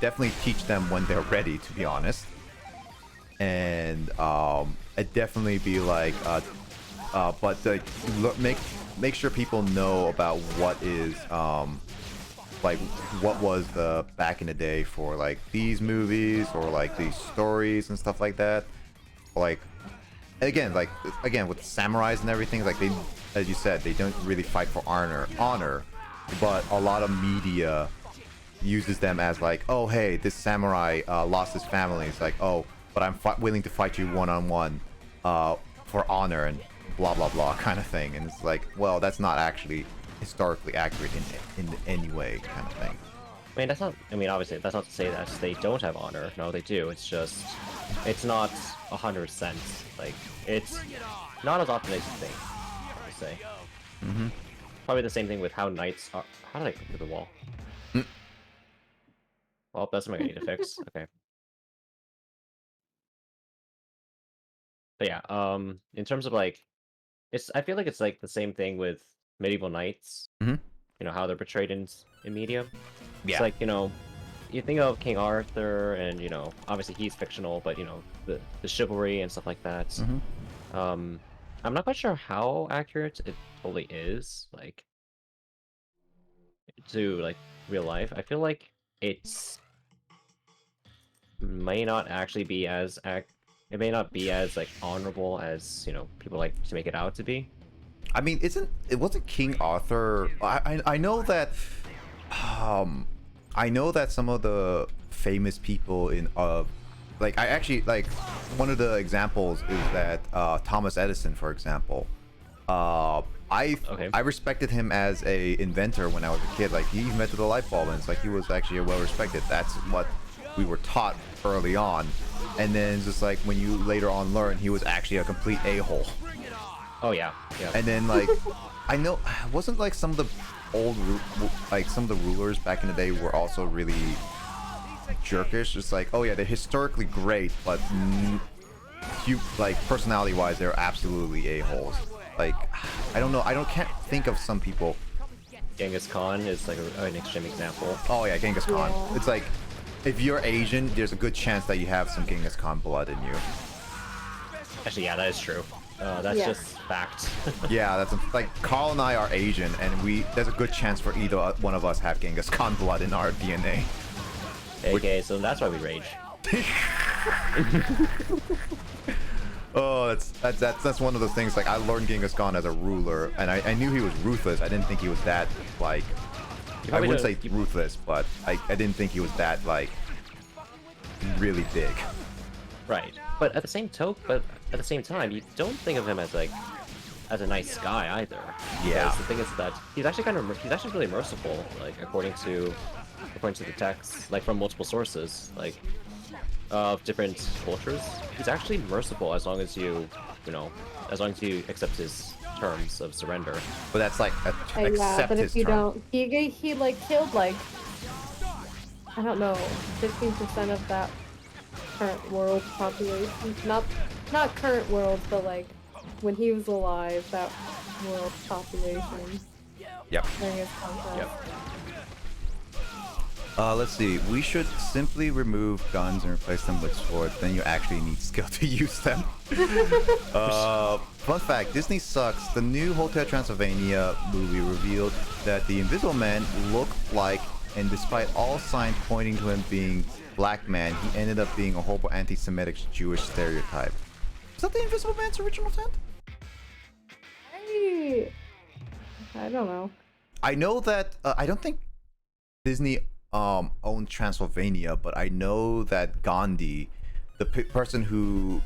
definitely teach them when they're ready, to be honest. And it definitely be like but make sure people know about what is like what was the back in the day for like these movies or like these stories and stuff like that. Like again with the samurais and everything, like they, as you said, they don't really fight for honor, but a lot of media uses them as like, oh hey, this samurai lost his family. It's like, oh, but I'm willing to fight you one-on-one for honor and blah blah blah kind of thing. And it's like, well, that's not actually historically accurate in any way kind of thing.
I mean, that's not. I mean, obviously, that's not to say that they don't have honor. No, they do. It's just, it's not 100%. Like, it's not as often as you think. I would say.
Mm-hmm.
Probably the same thing with how knights are. How did I go through the wall? Well, that's something I need to fix. Okay. But yeah, in terms of like, I feel like it's like the same thing with medieval knights.
Mm-hmm.
You know how they're portrayed in media.
Yeah.
It's like, you know, you think of King Arthur, and you know, obviously he's fictional, but you know, the chivalry and stuff like that.
Mm-hmm.
I'm not quite sure how accurate it totally is, like, to like real life. I feel like it's may not actually be as it may not be as like honorable as, you know, people like to make it out to be.
I mean, wasn't King Arthur? I know that. I know that some of the famous people in like I actually like one of the examples is that Thomas Edison, for example. I respected him as a inventor when I was a kid. Like he invented the light bulb, and it's like he was actually well respected. That's what we were taught early on, and then just like when you later on learn he was actually a complete a-hole.
Oh yeah, yeah.
And then like I know wasn't like some of the old some of the rulers back in the day were also really jerkish. Just like, oh yeah, they're historically great, but like personality wise they're absolutely a-holes. Like I don't know, can't think of some people.
Genghis Khan is like an extreme example.
Oh yeah, Genghis Khan.
Yeah.
It's like if you're Asian, there's a good chance that you have some Genghis Khan blood in you.
Actually, yeah, that is true. That's just fact.
Yeah, that's like Carl and I are Asian, and there's a good chance for either one of us have Genghis Khan blood in our DNA.
Okay, so that's why we rage.
Oh, that's one of those things. Like I learned Genghis Khan as a ruler, and I knew he was ruthless. I didn't think he was that like. I wouldn't say ruthless, but I didn't think he was that like really big.
Right, but at the same time, you don't think of him as like as a nice guy either.
Yeah.
Because the thing is that he's actually really merciful. Like according to the text, like from multiple sources, like of different cultures, he's actually merciful as long as you accept his terms of surrender.
But that's like
Yeah,
accept
but
his
if you
term.
don't, he like killed like, I don't know, 15% of that current world population. Not current world, but like when he was alive, that world population.
Yep.
During his conquest.
Yep.
Let's see. We should simply remove guns and replace them with swords. Then you actually need skill to use them. Fun fact: Disney sucks. The new Hotel Transylvania movie revealed that the Invisible Man looked like, and despite all signs pointing to him being black man, he ended up being a horrible anti-Semitic Jewish stereotype. Is that the Invisible Man's original intent?
I don't know.
I know that I don't think Disney owned Transylvania, but I know that Gandhi, the person who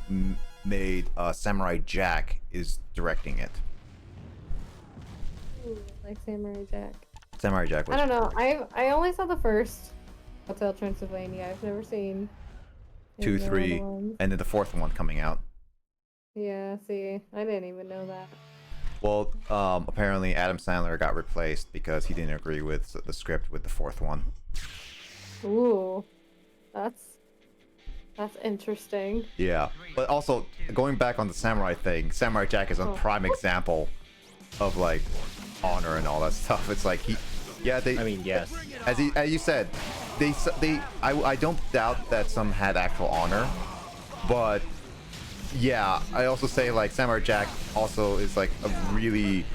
made Samurai Jack, is directing it.
Ooh, like Samurai Jack.
Samurai Jack was.
I don't know. I only saw the first Hotel Transylvania. I've never seen
2,
any of the
3,
other ones.
and then the 4th one coming out.
Yeah, see, I didn't even know that.
Well, apparently Adam Sandler got replaced because he didn't agree with the script with the 4th one.
Ooh, that's interesting.
Yeah, but also going back on the samurai thing, Samurai Jack is a prime example of like honor and all that stuff. It's like I mean,
yes.
As you said, I don't doubt that some had actual honor, but yeah, I also say like Samurai Jack also is like a really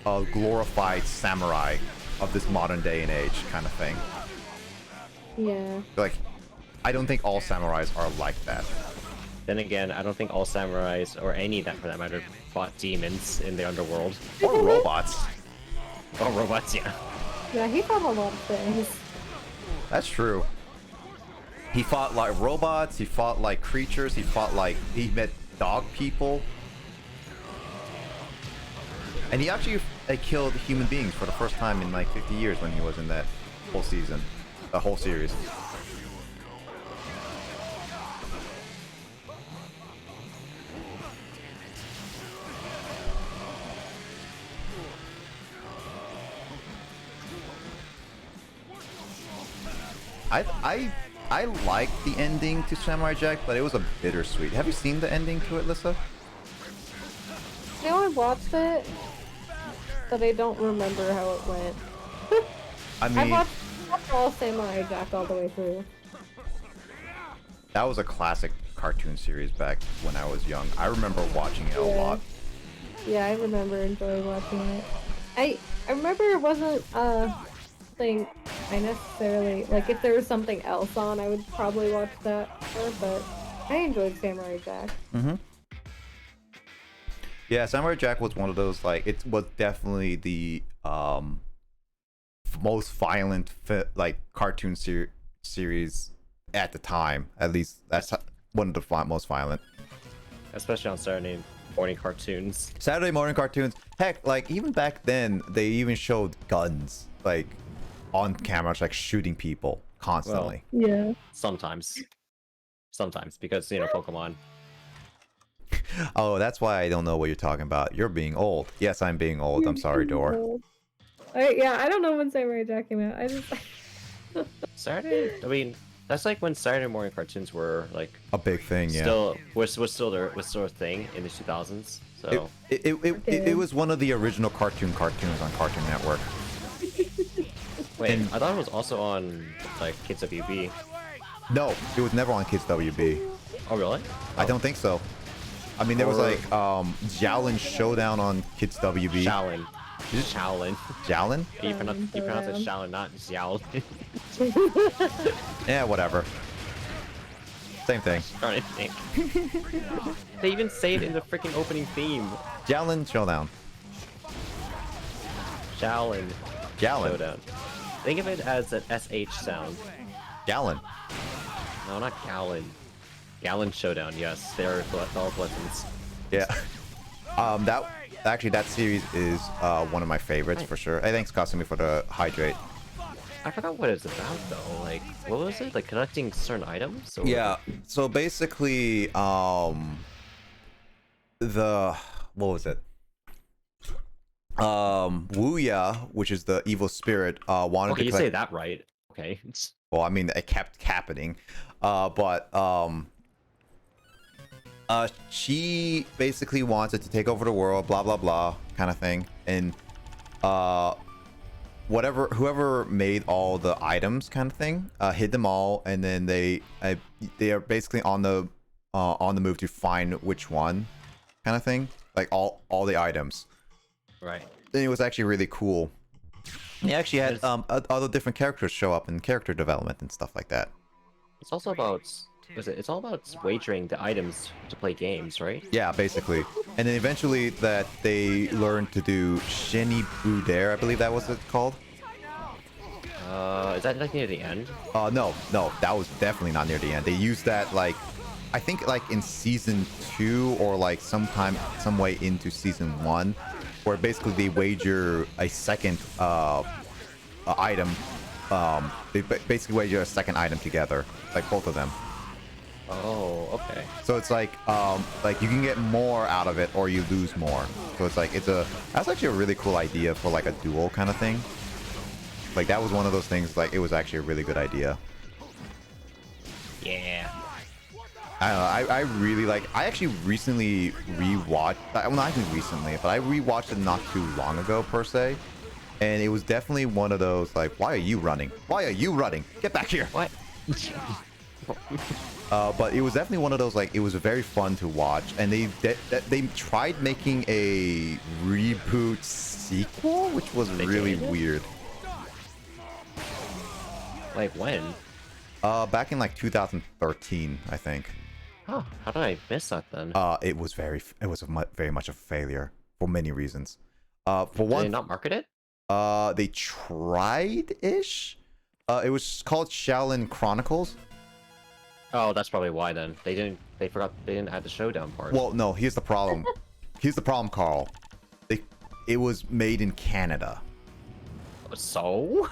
glorified samurai of this modern day and age kind of thing.
Yeah.
Like, I don't think all samurais are like that.
Then again, I don't think all samurais, or any that for that matter, fought demons in the underworld.
Or robots.
Or robots, yeah.
Yeah, he fought a lot of things.
That's true. He fought like robots, he fought like creatures, he met dog people. And he actually killed human beings for the first time in like 50 years when he was in that whole season. The whole series. I like the ending to Samurai Jack, but it was a bittersweet. Have you seen the ending to it, Lissa?
You know, I watched it, but I don't remember how it went.
I mean,
I watched all Samurai Jack all the way through.
that was a classic cartoon series back when I was young. I remember watching it a lot.
Yeah, I remember enjoying watching it. I remember it wasn't thing I necessarily like. If there was something else on, I would probably watch that more, but I enjoyed Samurai Jack.
Mm-hmm. Yeah, Samurai Jack was one of those, like, it was definitely the most violent like cartoon series at the time. At least that's one of the most violent.
Especially on Saturday morning cartoons.
Saturday morning cartoons. Heck, like even back then, they even showed guns like on camera, like shooting people constantly.
Well,
Yeah.
Sometimes, because you know Pokemon.
Oh, that's why I don't know what you're talking about. You're being old. Yes, I'm being old. I'm sorry, Dor.
Yeah, I don't know when Samurai Jack came out. I just
Saturday. I mean, that's like when Saturday morning cartoons were like
A big thing, yeah.
still was still a thing in the 2000s. So
It was one of the original cartoons on Cartoon Network.
wait, I thought it was also on like Kids WB.
No, it was never on Kids WB.
Oh really?
I don't think so. I mean, there was like Xiaolin Showdown on Kids WB.
Shaolin. Shaolin.
Xiaolin?
You pronounce it Shaolin, not Xiao.
Yeah, whatever. Same thing.
Darn it. They even say it in the freaking opening theme.
Xiaolin Showdown.
Shaolin.
Xiaolin.
Showdown. Think of it as an SH sound.
Gallon.
No, not Gallon. Gallon Showdown, yes. They are all weapons.
Yeah. That series is one of my favorites for sure. Hey, thanks, Kasumi, for the hydrate.
I forgot what it's about though. Like, what was it? Like collecting certain items? Or...
Yeah. So basically, what was it? Wuya, which is the evil spirit, wanted
okay,
to
you
collect...
say that right. Okay.
Well, I mean, it kept happening. She basically wanted to take over the world, blah blah blah, kind of thing. And whoever made all the items kind of thing hid them all, and then they are basically on the move to find which one kind of thing, like all the items.
Right.
And it was actually really cool. They actually had other different characters show up in character development and stuff like that.
It's also about it's all about wagering the items to play games, right?
Yeah, basically. And then eventually that they learned to do Shiny Boudere, I believe that was it called.
Is that like near the end?
No, that was definitely not near the end. They used that like, I think like in season 2 or like some way into season 1, where basically they wager a second item. They basically wager a second item together, like both of them.
Oh, okay.
So it's like you can get more out of it or you lose more. So it's like that's actually a really cool idea for like a duel kind of thing. Like that was one of those things, like it was actually a really good idea.
Yeah.
I don't know, I really like, I actually recently rewatched, well not even recently, but I rewatched it not too long ago per se. And it was definitely one of those like, why are you running? Why are you running? Get back here.
What?
But it was definitely one of those, like, it was very fun to watch, and they tried making a reboot sequel, which was really weird.
Like when?
Back in like 2013, I think.
Oh, how did I miss that then?
It was very much a failure for many reasons. For
Did
one,
they not market it?
they tried-ish. It was called Shaolin Chronicles.
Oh, that's probably why then. They didn't add the showdown part.
Well, no, here's the problem. Here's the problem, Carl. It was made in Canada.
So?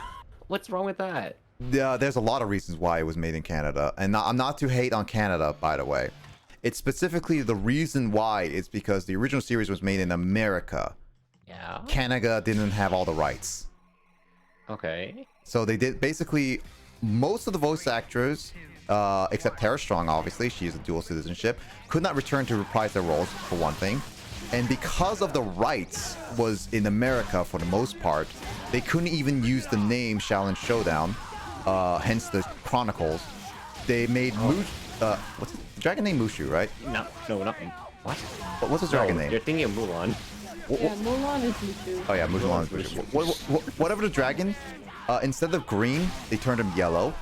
What's wrong with that?
Yeah, there's a lot of reasons why it was made in Canada, and I'm not to hate on Canada, by the way. It's specifically the reason why is because the original series was made in America.
Yeah.
Canada didn't have all the rights.
Okay.
So they did basically most of the voice actors, except Tara Strong, obviously, she has a dual citizenship, could not return to reprise their roles for one thing. And because of the rights was in America for the most part, they couldn't even use the name Shaolin Showdown, hence the Chronicles. They made what's the dragon name? Mushu, right?
No, not what?
What's the dragon name?
You're thinking of Mulan.
Yeah, Mulan is Mushu.
Oh yeah, Mulan is Mushu. Whatever the dragon, instead of green, they turned him yellow.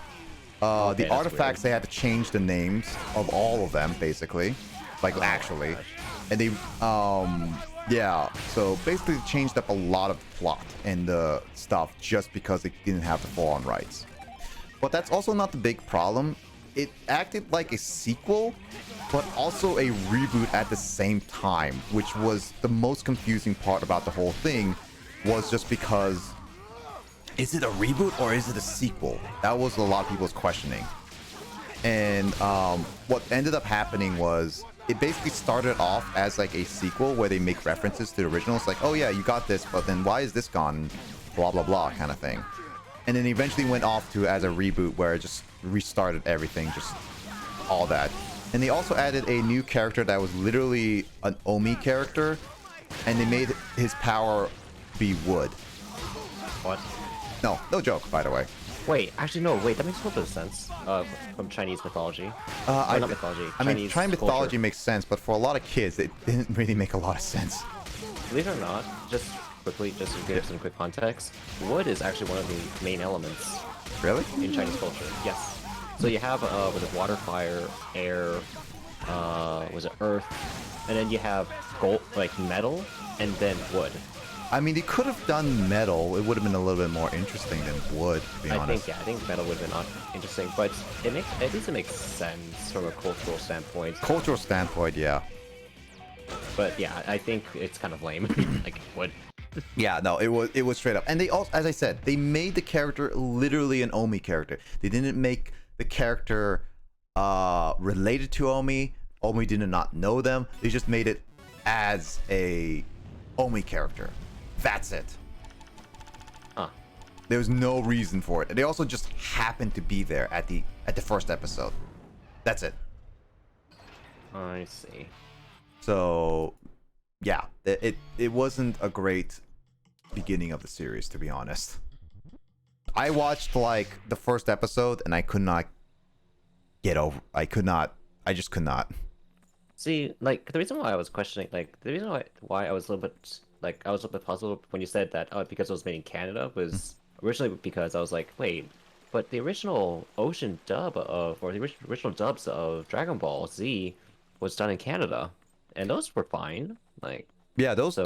The artifacts, they had to change the names of all of them, basically. Like, actually. And they, yeah, so basically changed up a lot of the plot and the stuff just because they didn't have the full-on rights. But that's also not the big problem. It acted like a sequel, but also a reboot at the same time, which was the most confusing part about the whole thing, was just because, is it a reboot or is it a sequel? That was a lot of people's questioning. And what ended up happening was, it basically started off as like a sequel where they make references to the original. It's like, oh yeah, you got this, but then why is this gone? Blah, blah, blah kind of thing. And then eventually went off to as a reboot where it just restarted everything, just all that. And they also added a new character that was literally an Omi character, and they made his power be wood.
What?
No joke, by the way.
Wait, actually no, wait, that makes a little bit of sense from Chinese mythology. Not mythology.
I mean,
Chinese
Chinese mythology
culture.
makes sense, but for a lot of kids, it didn't really make a lot of sense.
Believe it or not, just quickly, just to give some quick context, wood is actually one of the main elements.
Really?
In Chinese culture, yes. So you have, was it water, fire, air, was it earth, and then you have gold, like metal, and then wood.
I mean, they could have done metal. It would have been a little bit more interesting than wood, to be honest.
I think metal would have been interesting, but at least it makes sense from a cultural standpoint.
Cultural standpoint, yeah.
But yeah, I think it's kind of lame. Like wood.
Yeah, no, it was straight up. And they also, as I said, they made the character literally an Omi character. They didn't make the character related to Omi. Omi did not know them. They just made it as a Omi character. That's it.
Huh.
There was no reason for it. They also just happened to be there at the first episode. That's it.
I see.
So, yeah, it wasn't a great beginning of the series, to be honest. I watched like the first episode and I could not get over. I just could not.
See, like the reason why I was questioning, like the reason why I was a little bit like I was a little bit puzzled when you said that because it was made in Canada was originally because I was like, wait, but the original Ocean dub of or the original dubs of Dragon Ball Z was done in Canada, and those were fine. Like
Yeah, those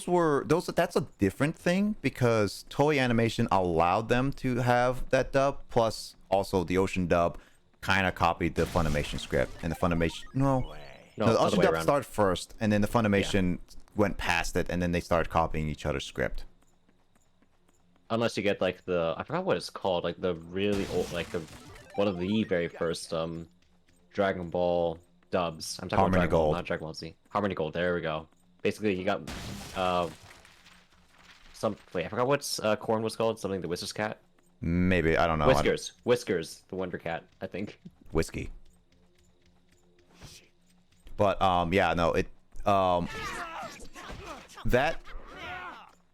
were that's a different thing because Toei Animation allowed them to have that dub, plus also the Ocean dub kind of copied the Funimation script, and the Funimation no, the
other
Ocean
way
dub
around.
started first, and then the Funimation went past it, and then they started copying each other's script.
Unless you get like the I forgot what it's called, like the really old, like the one of the very first Dragon Ball dubs. I'm talking
Harmony
about Dragon Ball,
Gold.
not Dragon Ball Z. Harmony Gold. There we go. Basically, you got wait, I forgot what corn was called. Something the Whisker's cat.
Maybe, I don't know.
Whiskers, the Wonder Cat, I think.
Whiskey. But yeah, no, it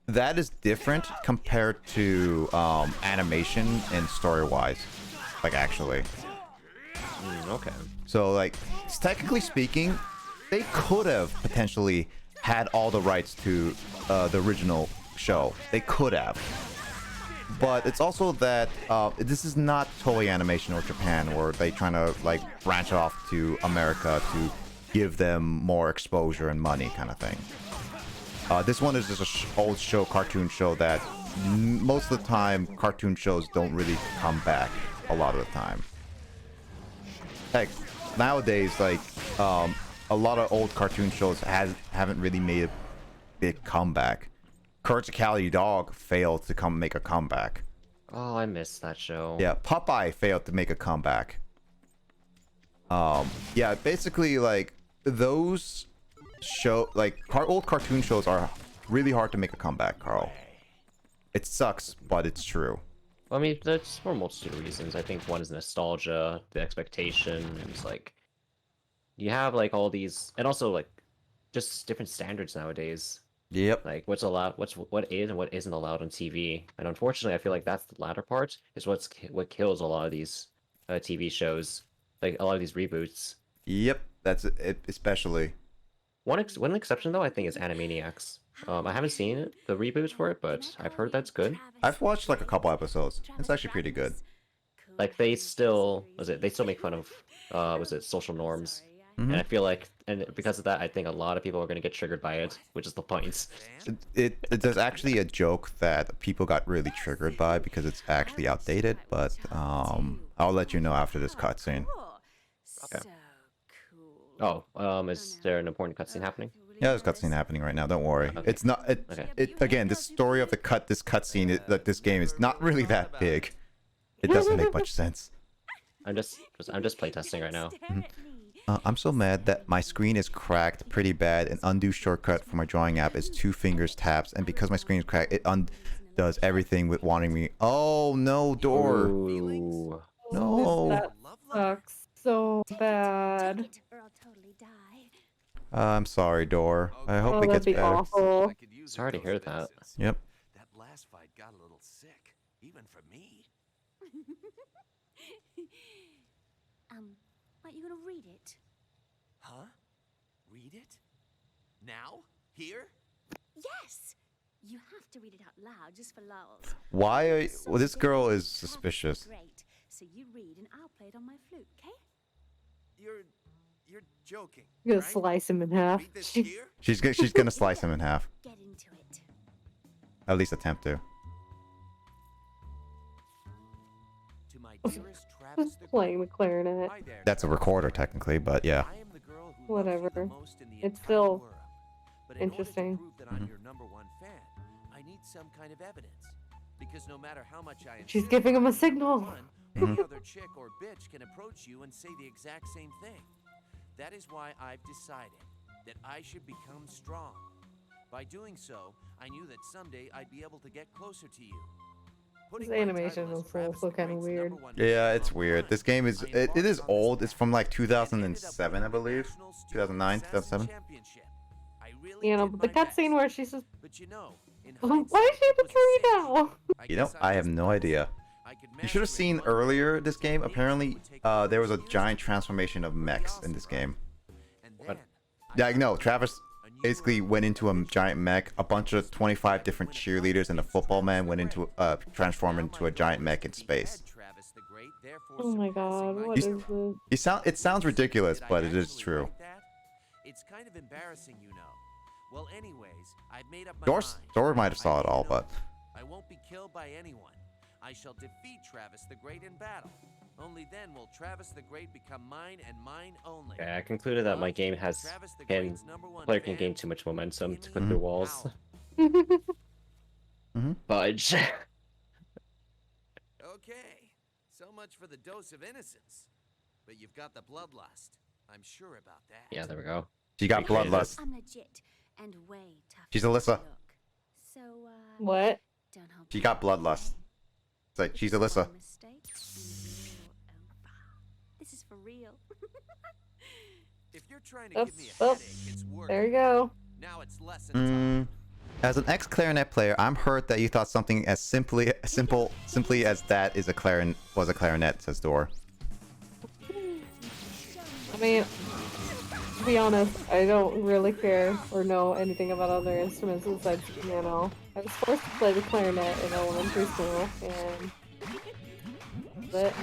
that is different compared to animation and story wise, like actually.
Okay.
So like technically speaking, they could have potentially had all the rights to the original show. They could have. But it's also that this is not Toei Animation or Japan where they trying to like branch off to America to give them more exposure and money kind of thing. This one is just an old show, cartoon show that most of the time cartoon shows don't really come back a lot of the time. Heck, nowadays like a lot of old cartoon shows haven't really made a big comeback. Courage the Cowardly Dog failed to make a comeback.
Oh, I missed that show.
Yeah, Popeye failed to make a comeback. Yeah, basically like those old cartoon shows are really hard to make a comeback, Carl. It sucks, but it's true.
Well, I mean, that's for a multitude of reasons. I think one is nostalgia, the expectation, and it's like you have like all these, and also like just different standards nowadays.
Yep.
Like what is and what isn't allowed on TV. And unfortunately, I feel like that's the latter part is what kills a lot of these TV shows, like a lot of these reboots.
Yep, that's it, especially.
One exception though, I think, is Animaniacs. I haven't seen it, the reboots for it, but I've heard that's good.
I've watched like a couple episodes. It's actually pretty good.
Like they still make fun of social norms.
Mm-hmm.
And I feel like, and because of that, I think a lot of people are going to get triggered by it, which is the point.
There's actually a joke that people got really triggered by because it's actually outdated, but I'll let you know after this cutscene.
Okay. Oh, is there an important cutscene happening?
Yeah, there's a cutscene happening right now. Don't worry.
Okay.
It's not. Again, the story of this cutscene, like this game, is not really that big. It doesn't make much sense.
I'm just playtesting right now.
I'm so mad that my screen is cracked pretty bad. An undo shortcut for my drawing app is 2 fingers taps, and because my screen is cracked, it undoes everything with wanting me. Oh no, door.
Ooh.
No.
That sucks so bad.
I'm sorry, door. I hope it
that'd
gets
be
better.
awful.
Sorry to hear that.
Yep.
That last fight got a little sick, even for me.
Aren't you gonna read it?
Huh? Read it? Now? Here?
Yes! You have to read it out loud just for lulz.
Why are well, this girl is suspicious.
Great. So you read and I'll play it on my flute, okay?
You're joking.
I'm gonna
right?
slice him in half.
Read this here?
She's gonna slice him in half.
Get into it.
At least attempt to.
To my dearest Travis the
Playing the clarinet.
Hi there,
That's a recorder technically, but yeah.
I am the girl who loves you
Whatever.
the most in the
It's
entire
still
world. But in order to
interesting.
prove that I'm your #1 fan, I need some kind of evidence. Because no matter how much I
She's
insist,
giving him a signal.
one other chick or bitch can approach you and say the exact same thing. That is why I've decided that I should become strong. By doing so, I knew that someday I'd be able to get closer to you.
This animation is also kind of weird.
Yeah, it's weird. This game is it is old. It's from like 2007, I believe. 2009, 2007.
You know, but the cutscene where she's just
But you know, In
Why is
hindsight,
she
it
the
was a
tree
cinch.
now?
You know,
guess
I have
just
no
lucky.
idea.
I could
You should have
master it
seen
one day.
earlier this game.
Maybe
Apparently,
it would take
there was a
years
giant
to
transformation of mechs in this game.
And
What?
then
Yeah, no, Travis
a new
basically went into a giant mech. A bunch of 25 different cheerleaders and a football man went into transformed into a giant mech in space.
Travis the Great, therefore
Oh my god,
surpassing my
what is
hero.
this?
It sounds ridiculous,
Did I
but it is
actually
true.
write that? It's kind of embarrassing, you know. Well, anyways, I've made up my
Doris
mind.
might have saw
I
it all,
know
but
I won't be killed by anyone. I shall defeat Travis the Great in battle. Only then will Travis the Great become mine and mine only.
Okay, I concluded that my game has
Travis the
can
Great's #1
player can
fan,
gain too much momentum to put
Jimmy
through walls.
Howell.
Budge.
Okay, so much for the dose of innocence. But you've got the bloodlust. I'm sure about that.
Yeah, there we go.
she got
Recreated it.
bloodlust.
I'm legit and way tougher.
She's
than I
Alyssa.
look. So,
What?
don't hold
She
back.
got bloodlust. It's like she's
One
Alyssa.
mistake, and you're over. This is for real.
If you're trying to
Oh,
give me a
oh,
headache, it's working.
there you go.
Now it's lesson time.
As an ex-clarinet player, I'm hurt that you thought something as simply as that is a clarinet, says Dor.
I mean, to be honest, I don't really care or know anything about other instruments besides the piano. I was forced to play the clarinet in elementary school, and that's it.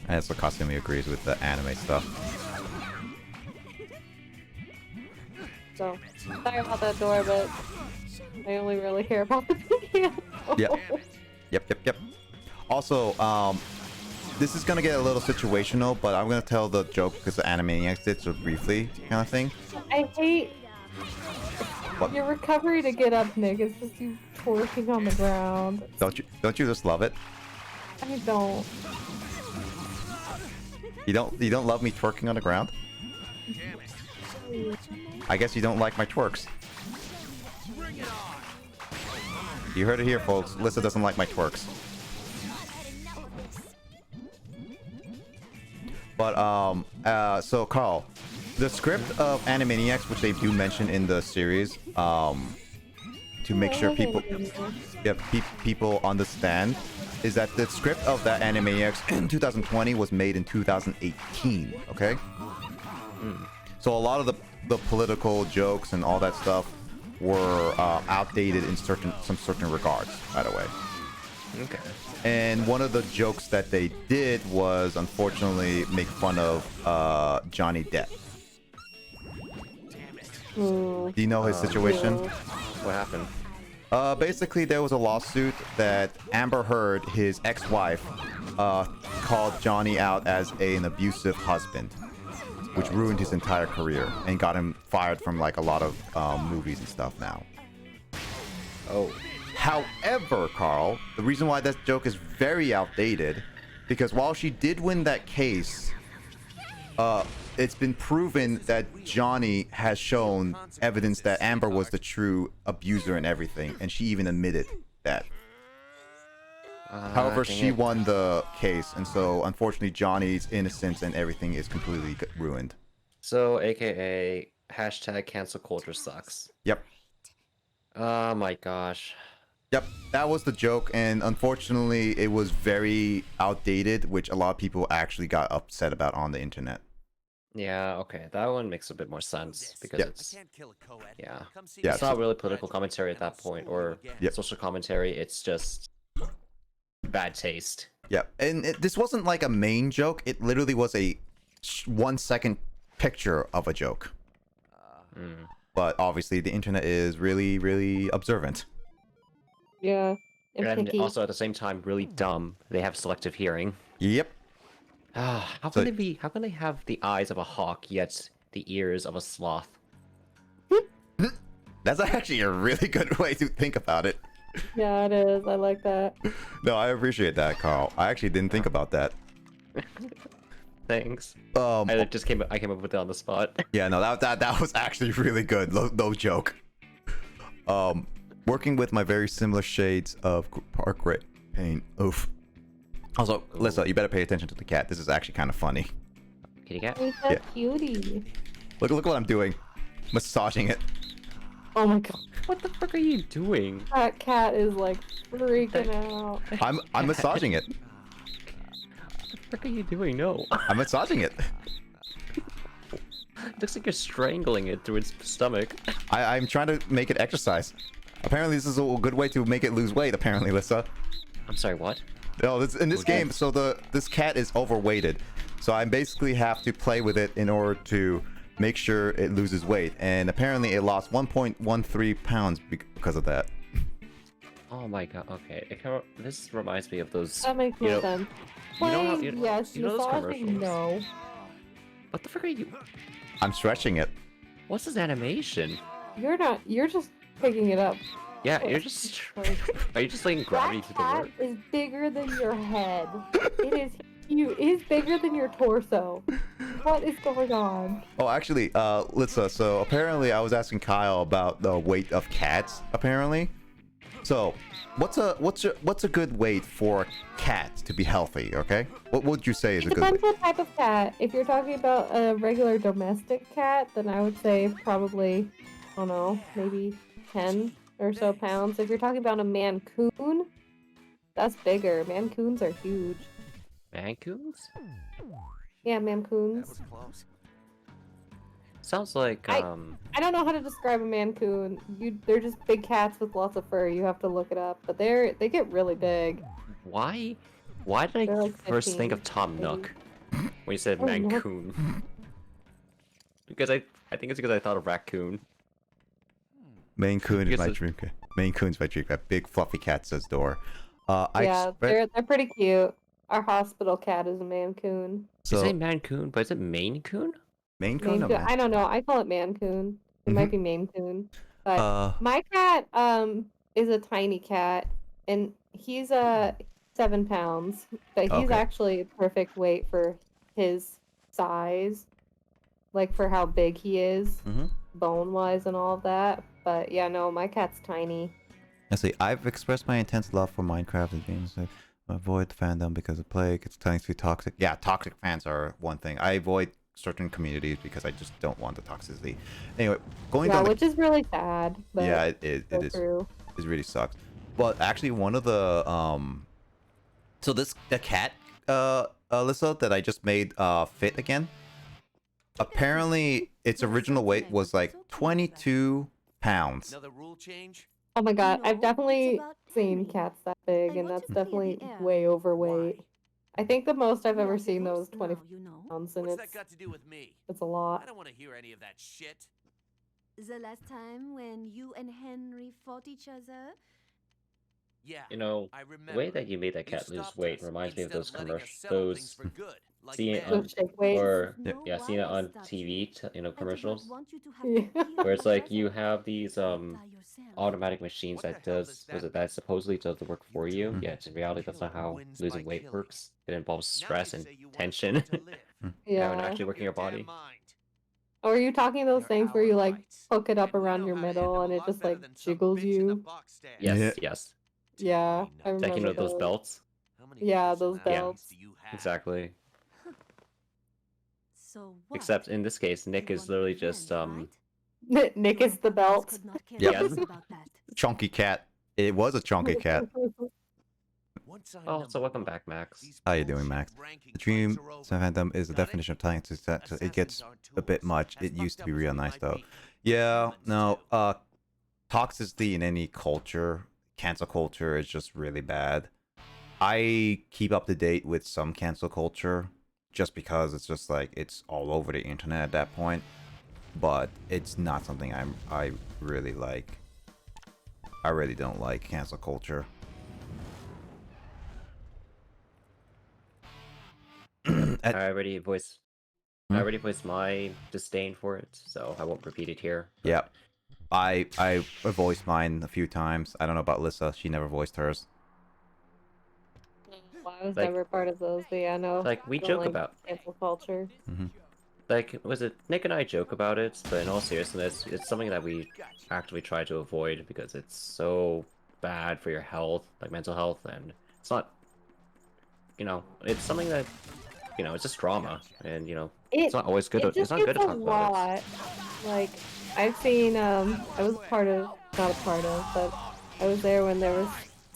And that's what Kasumi agrees with the anime stuff.
So, sorry about that door, but I only really care about the piano.
Yep. Also, this is gonna get a little situational, but I'm gonna tell the joke because the Animaniacs did so briefly, kind of thing.
I hate
What?
your recovery to get up, Nick. It's just you twerking on the ground.
Don't you just love it?
I don't.
You don't love me twerking on the ground? I guess you don't like my twerks. You heard it here, folks. Lissa doesn't like my twerks. But so Carl, the script of Animaniacs, which they do mention in the series, to make sure people, people understand, is that the script of that Animaniacs in 2020 was made in 2018. Okay. So a lot of the political jokes and all that stuff were outdated in some certain regards, by the way.
Okay.
And one of the jokes that they did was, unfortunately, make fun of Johnny Depp. Do you know his situation?
What happened?
Basically, there was a lawsuit that Amber Heard, his ex-wife, called Johnny out as an abusive husband, which ruined his entire career and got him fired from like a lot of movies and stuff now.
Oh.
However, Carl, the reason why that joke is very outdated, because while she did win that case, it's been proven that Johnny has shown evidence that Amber was the true abuser and everything, and she even admitted that. However,
dang
she
it.
won the case, and so unfortunately Johnny's innocence and everything is completely ruined.
So, AKA hashtag cancel culture sucks.
Yep.
Oh my gosh.
Yep, that was the joke, and unfortunately it was very outdated, which a lot of people actually got upset about on the internet.
Yeah, okay, that one makes a bit more sense because
Yep.
it's yeah,
Yeah,
it's not really political commentary at that point or
Yep.
social commentary. It's just bad taste.
Yeah, and this wasn't like a main joke. It literally was a 1 second picture of a joke. But obviously the internet is really, really observant.
Yeah.
And
picky.
also at the same time, really dumb. They have selective hearing.
Yep.
How
So-
can they be? How can they have the eyes of a hawk yet the ears of a sloth?
That's actually a really good way to think about it.
Yeah, it is. I like that.
No, I appreciate that, Carl. I actually didn't think about that.
Thanks.
Um,
I came up with it on the spot.
Yeah, no, that was actually really good. No joke. Working with my very similar shades of park red paint. Oof. Also, Lissa, you better pay attention to the cat. This is actually kind of funny.
Kitty cat?
He's so
Yeah.
cutie.
Look what I'm doing. Massaging it.
Oh my god.
What the fuck are you doing?
That cat is like freaking out.
I'm massaging it.
What the fuck are you doing? No.
I'm massaging it.
It looks like you're strangling it through its stomach.
I'm trying to make it exercise. Apparently, this is a good way to make it lose weight. Apparently, Lissa.
I'm sorry, what?
No, in this game, so this cat is overweighted, so I basically have to play with it in order to make sure it loses weight, and apparently it lost 1.13 pounds because of that.
Oh my god, okay. This reminds me of those...
That makes no sense.
You know how,
Playing, yes.
you know those
Massaging,
commercials?
no.
What the fuck are you...
I'm stretching it.
What's this animation?
You're not. You're just picking it up.
Yeah, you're just... Are you just letting gravity
That
do the
cat
work?
is bigger than your head. It is huge. It is bigger than your torso. What is going on?
Oh, actually, Litsa, so apparently I was asking Kyle about the weight of cats, apparently. So, what's a good weight for a cat to be healthy, okay? What would you say is a
It
good weight?
depends what type of cat. If you're talking about a regular domestic cat, then I would say probably, I don't know, maybe 10 or so pounds. If you're talking about a Mancoon, that's bigger. Mancoons are huge.
Mancoons?
Yeah, Mancoons.
close.
Sounds like,
I don't know how to describe a Mancoon. They're just big cats with lots of fur. You have to look it up. But they get really big.
Why? Why did
They're
I
like
first think of
15,
Tom
maybe.
Nook when you said
Oh, Nook.
Mancoon? Because I think it's because I thought of raccoon.
Maine Coon is
Guess
my
it-
dream cat. Maine Coon's my dream cat. Big fluffy cat, says Door. I
Yeah,
expect
they're pretty cute. Our hospital cat is a Mancoon.
You say
so
Mancoon, but is it Maine Coon?
Maine Coon.
Maine Coon. I don't know. I call it Mancoon. It might be Maine Coon. But my cat is a tiny cat, and he's 7 pounds. But he's
Okay.
actually a perfect weight for his size, like for how big he is,
Mhm.
bone wise and all of that. But yeah, no, my cat's tiny.
Let's see. I've expressed my intense love for Minecraft and games. I avoid fandom because of plague. It's tends to be toxic. Yeah, toxic fans are one thing. I avoid certain communities because I just don't want the toxicity. Anyway, going
Yeah,
down.
which is really sad. But
Yeah, it
go
is.
through.
It really sucks. But actually, one of the so the cat Alyssa that I just made fit again. Apparently, its original weight was like 22 pounds.
Another rule change?
Oh my god,
No,
I've
it's
definitely
about
seen
timing.
cats that big,
I
and
want
that's
to clear the
definitely
air.
way overweight.
Why?
I think the most I've ever
You're
seen
the
though is
host
20
now, you know.
pounds, and
What's
it's
that got to do with me?
a
I
lot.
don't want to hear any of that shit.
The last time when you and Henry fought each other,
Yeah,
You know,
I remember.
the way that you made that
You
cat lose
stopped
weight
us
reminds me of
instead
those
letting us
commercials.
settle things
Those
for good, like
seeing it
men.
on
Those shake weights.
or
no
yeah, seeing it
wire
on
statue.
TV, you know,
I did not
commercials
want you to have
Yeah.
to kill
where it's
each
like you
other
have these
by yourself.
automatic machines
What the
that
hell
does
does
was
that
it that supposedly does the work for you.
Mhm.
Yet in reality, that's not how
Wins
losing
by
weight
killing.
works. It involves
Now
stress
you
and
say you want
tension.
someone to live.
When
Yeah.
actually working your body.
Or are you talking those
You're
things where
our
you like
rights,
hook it up
and we
around
know
your
how to
middle
handle
and
a
it
lot
just
better
like
than some
jiggles
bitch in a
you?
box stand.
Yes,
Yeah.
yes.
Yeah, I
Like, you
remember
know those
those.
belts?
How many
Yeah, those
personalities
belts.
do you have?
Exactly.
So what?
Except in this case, Nick
You
is
want
literally
revenge,
just
right?
Nick is the
Us
belt.
could not care
Yep.
less about that.
Chunky cat. It was a chunky cat.
Once I'm
Oh, so
number
welcome
one,
back, Max.
these
How you doing,
bullshit
Max?
ranking
The dream
fights are over.
fandom is the
Got it?
definition of time to set. So it gets
Assassins aren't
a bit
tools,
much.
as
It used to
fucked
be
up as
real
we
nice
might
though.
be.
Yeah,
Humans
no.
do.
Toxicity in any culture, cancel culture is just really bad. I keep up to date with some cancel culture just because it's just like it's all over the internet at that point. But it's not something I really like. I really don't like cancel culture.
I already voiced.
Hmm?
I already voiced my disdain for it, so I won't repeat it here. but-
Yep. I voiced mine a few times. I don't know about Lissa. She never voiced hers.
Well, I was
Like-
never part of those, but yeah, no.
Like we
I don't
joke
like
about.
cancel culture.
Like, was it Nick and I joke about it, but in all seriousness, it's something that we actively try to avoid because it's so bad for your health, like mental health, and it's not, it's something that, it's just drama, and it's not always good.
It
It's
just
not good
gets
to
a
talk about it.
lot. Like, I've seen, I was not a part of, but I was there when there was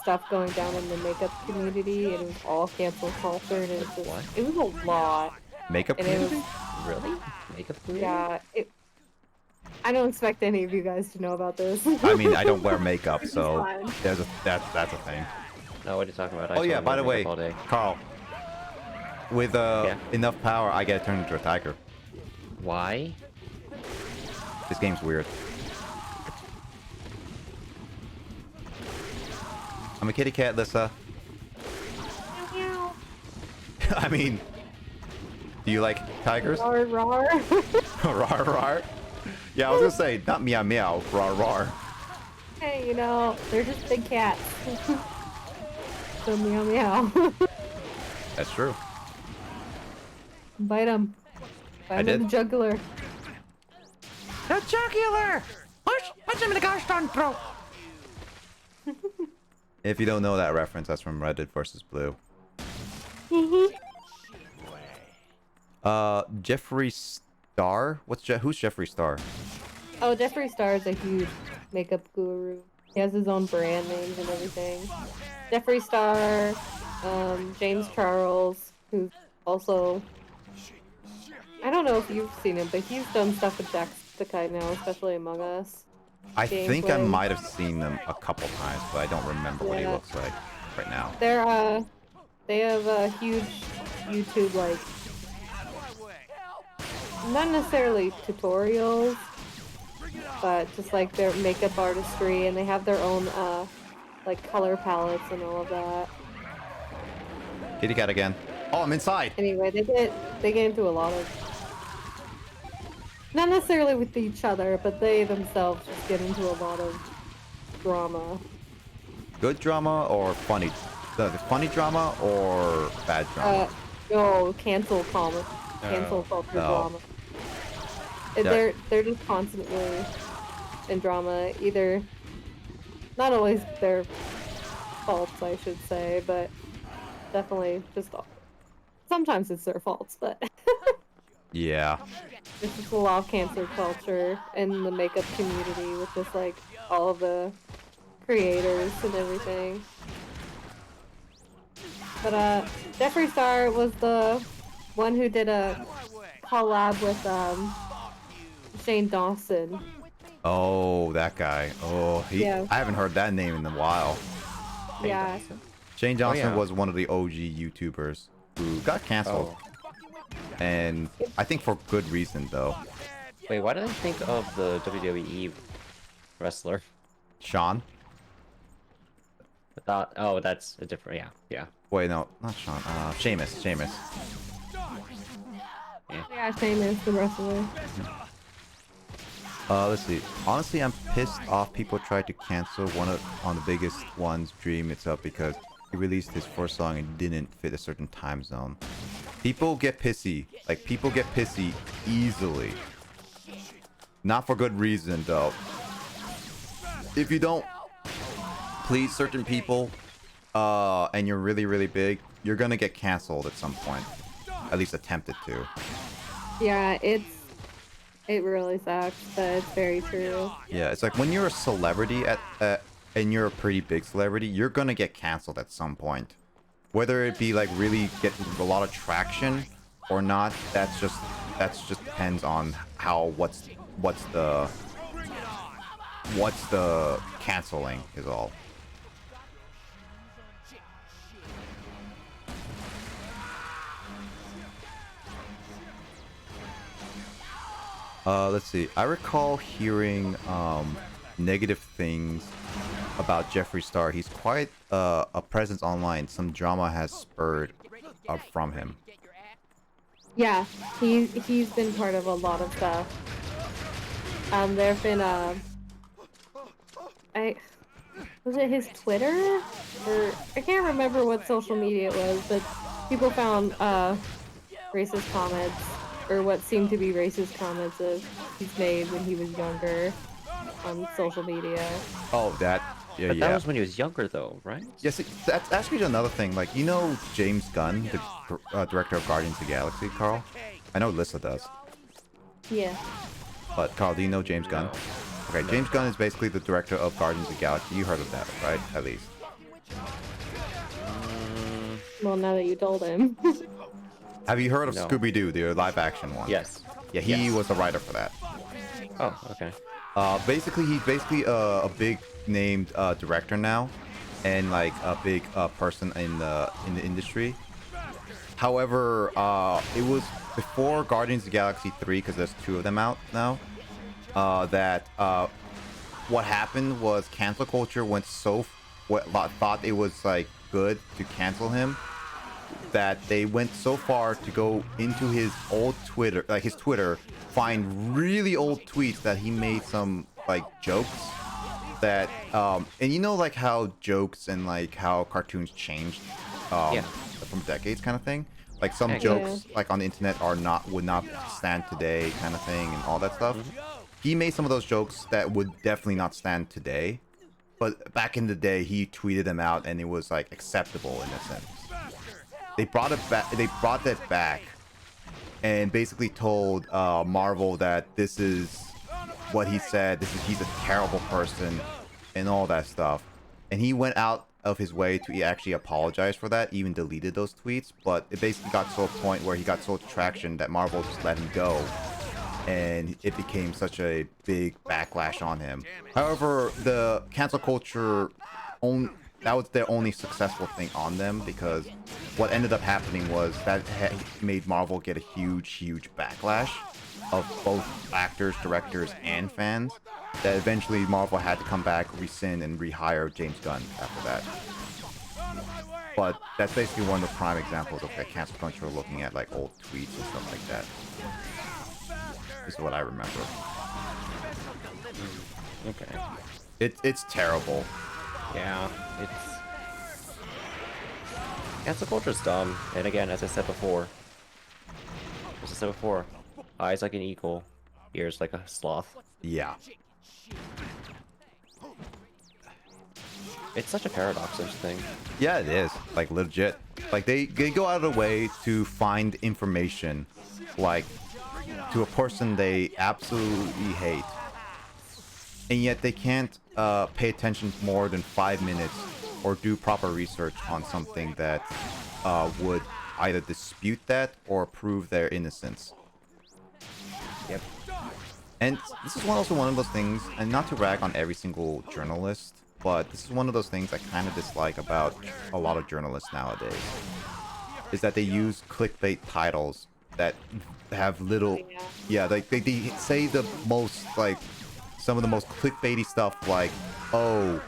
stuff going down in the makeup community, and it was all cancel culture, and it was
What?
just, it was a lot.
Makeup
And it was,
community?
Really? Makeup community?
yeah, I don't expect any of you guys to know about this.
I mean, I don't wear makeup,
Which is
so
fine.
that's a thing.
No, what are you talking about? I
Oh
just
yeah,
wanna
by
wear
the way,
makeup all day.
Carl, with
Yeah?
enough power, I get turned into a tiger.
Why?
This game's weird. I'm a kitty cat, Lissa.
Meow,
I mean, do you like tigers?
meow. Rar, rar.
Rar rar. Yeah, I was gonna say not meow meow, rar rar.
Hey, you know, they're just big cats. So meow meow.
That's true.
Bite them.
I
Bite 'em in
did.
the jugular.
The jugular! Punch him in the gosh darn throat! If you don't know that reference, that's from Reddit versus Blue. Jeffree Star? Who's Jeffree Star?
Oh, Jeffree Star is a huge makeup guru. He has his own brand names and everything. Jeffree Star, James Charles, who's also... I don't know if you've seen him, but he's done stuff with Jacksepticeye now, especially Among Us.
I think I
Gameplay.
might have seen them a couple times, but I don't remember what he
Yeah.
looks like right now.
They have a huge YouTube, like, not necessarily tutorials, but just like their makeup artistry, and they have their own, like, color palettes and all of that.
Kitty cat again. Oh, I'm inside!
Anyway, they get into a lot of, not necessarily with each other, but they themselves just get into a lot of drama.
Good drama or funny? The funny drama or bad drama?
No, cancel culture
No.
drama.
Yeah.
They're just constantly in drama. Either, not always their faults, I should say, but definitely just sometimes it's their faults. But
Yeah.
there's just a lot of cancel culture in the makeup community with just like all of the creators and everything. But Jeffree Star was the one who did a collab with Shane Dawson.
Oh, that guy. Oh,
Yeah.
I haven't heard that name in a while.
Yeah.
Shane Johnson
yeah.
was one of the OG YouTubers who got canceled. And I think for good reason, though.
Wait, why did I think of the WWE wrestler?
Sean?
I thought, oh, that's a different, yeah.
Wait, no, not Sean. Sheamus.
Yeah, Shane the wrestler.
Let's see. Honestly, I'm pissed off people tried to cancel on the biggest one's Dream It's Up because he released his first song and didn't fit a certain time zone. People get pissy. Like, people get pissy easily. Not for good reason, though. If you don't please certain people, and you're really, really big, you're gonna get canceled at some point. At least attempted to.
Yeah, it really sucks, but it's very true.
Yeah, it's like when you're a celebrity and you're a pretty big celebrity, you're gonna get canceled at some point. Whether it be like really getting a lot of traction or not, that's just depends on what's the canceling is all. Let's see. I recall hearing negative things about Jeffree Star. He's quite a presence online. Some drama has spurred from him.
Yeah, he's been part of a lot of stuff. There've been was it his Twitter? Or I can't remember what social media it was, but people found racist comments, or what seemed to be racist comments of he's made when he was younger on social media.
Oh, that. Yeah,
But
yeah.
that was when he was younger, though, right?
Yes, that's actually another thing. Like, you know James Gunn, the director of Guardians of the Galaxy, Carl? I know Lissa does.
Yeah.
But Carl, do you know James Gunn? Okay, James Gunn is basically the director of Guardians of the Galaxy. You heard of that, right? At least.
Well, now that you told him.
Have you heard of
No.
Scooby-Doo, the live-action one?
Yes.
Yeah, he
Yes.
was the writer for that.
Oh, okay.
Basically, he's basically a big named director now, and like a big person in the industry. However, it was before Guardians of the Galaxy 3, because there's 2 of them out now. That what happened was cancel culture went so thought it was like good to cancel him, that they went so far to go into his old Twitter, like his Twitter, find really old tweets that he made some like jokes that and you know like how jokes and like how cartoons changed from decades kind of thing. Like some jokes like on the internet would not stand today kind of thing and all that stuff. He made some of those jokes that would definitely not stand today. But back in the day, he tweeted them out, and it was like acceptable in a sense. They brought it back. They brought that back, and basically told Marvel that this is what he said. He's a terrible person, and all that stuff. And he went out of his way to actually apologize for that. Even deleted those tweets. But it basically got to a point where he got so traction that Marvel just let him go. And it became such a big backlash on him. However, the cancel culture, that was their only successful thing on them, because what ended up happening was that made Marvel get a huge backlash of both actors, directors, and fans, that eventually Marvel had to come back, rescind, and rehire James Gunn after that. But that's basically one of the prime examples of that cancel culture, looking at like old tweets and stuff like that. Is what I remember.
Okay.
It's terrible.
Yeah, cancel culture's dumb. And again, as I said before, eyes like an eagle, ears like a sloth.
Yeah.
It's such a paradox, such a thing.
Yeah, it is. Like legit. Like they go out of the way to find information, like to a person they absolutely hate, and yet they can't pay attention more than 5 minutes or do proper research on something that would either dispute that or prove their innocence.
Yep.
And this is also one of those things, and not to rag on every single journalist, but this is one of those things I kind of dislike about a lot of journalists nowadays, is that they use clickbait titles that have little, like they say the most, like some of the most clickbaity stuff, like, oh,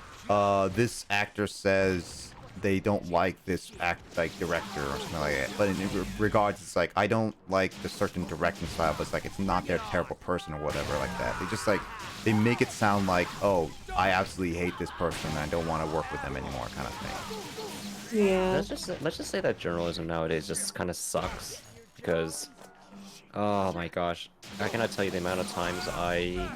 this actor says they don't like this director or something like that. But in regards, it's like, I don't like the certain directing style, but it's like, it's not their terrible person or whatever like that. They just like, they make it sound like, oh, I absolutely hate this person and I don't want to work with them anymore, kind of thing.
Yeah.
Let's just say that journalism nowadays just kind of sucks, because oh my gosh, I cannot tell you the amount of times I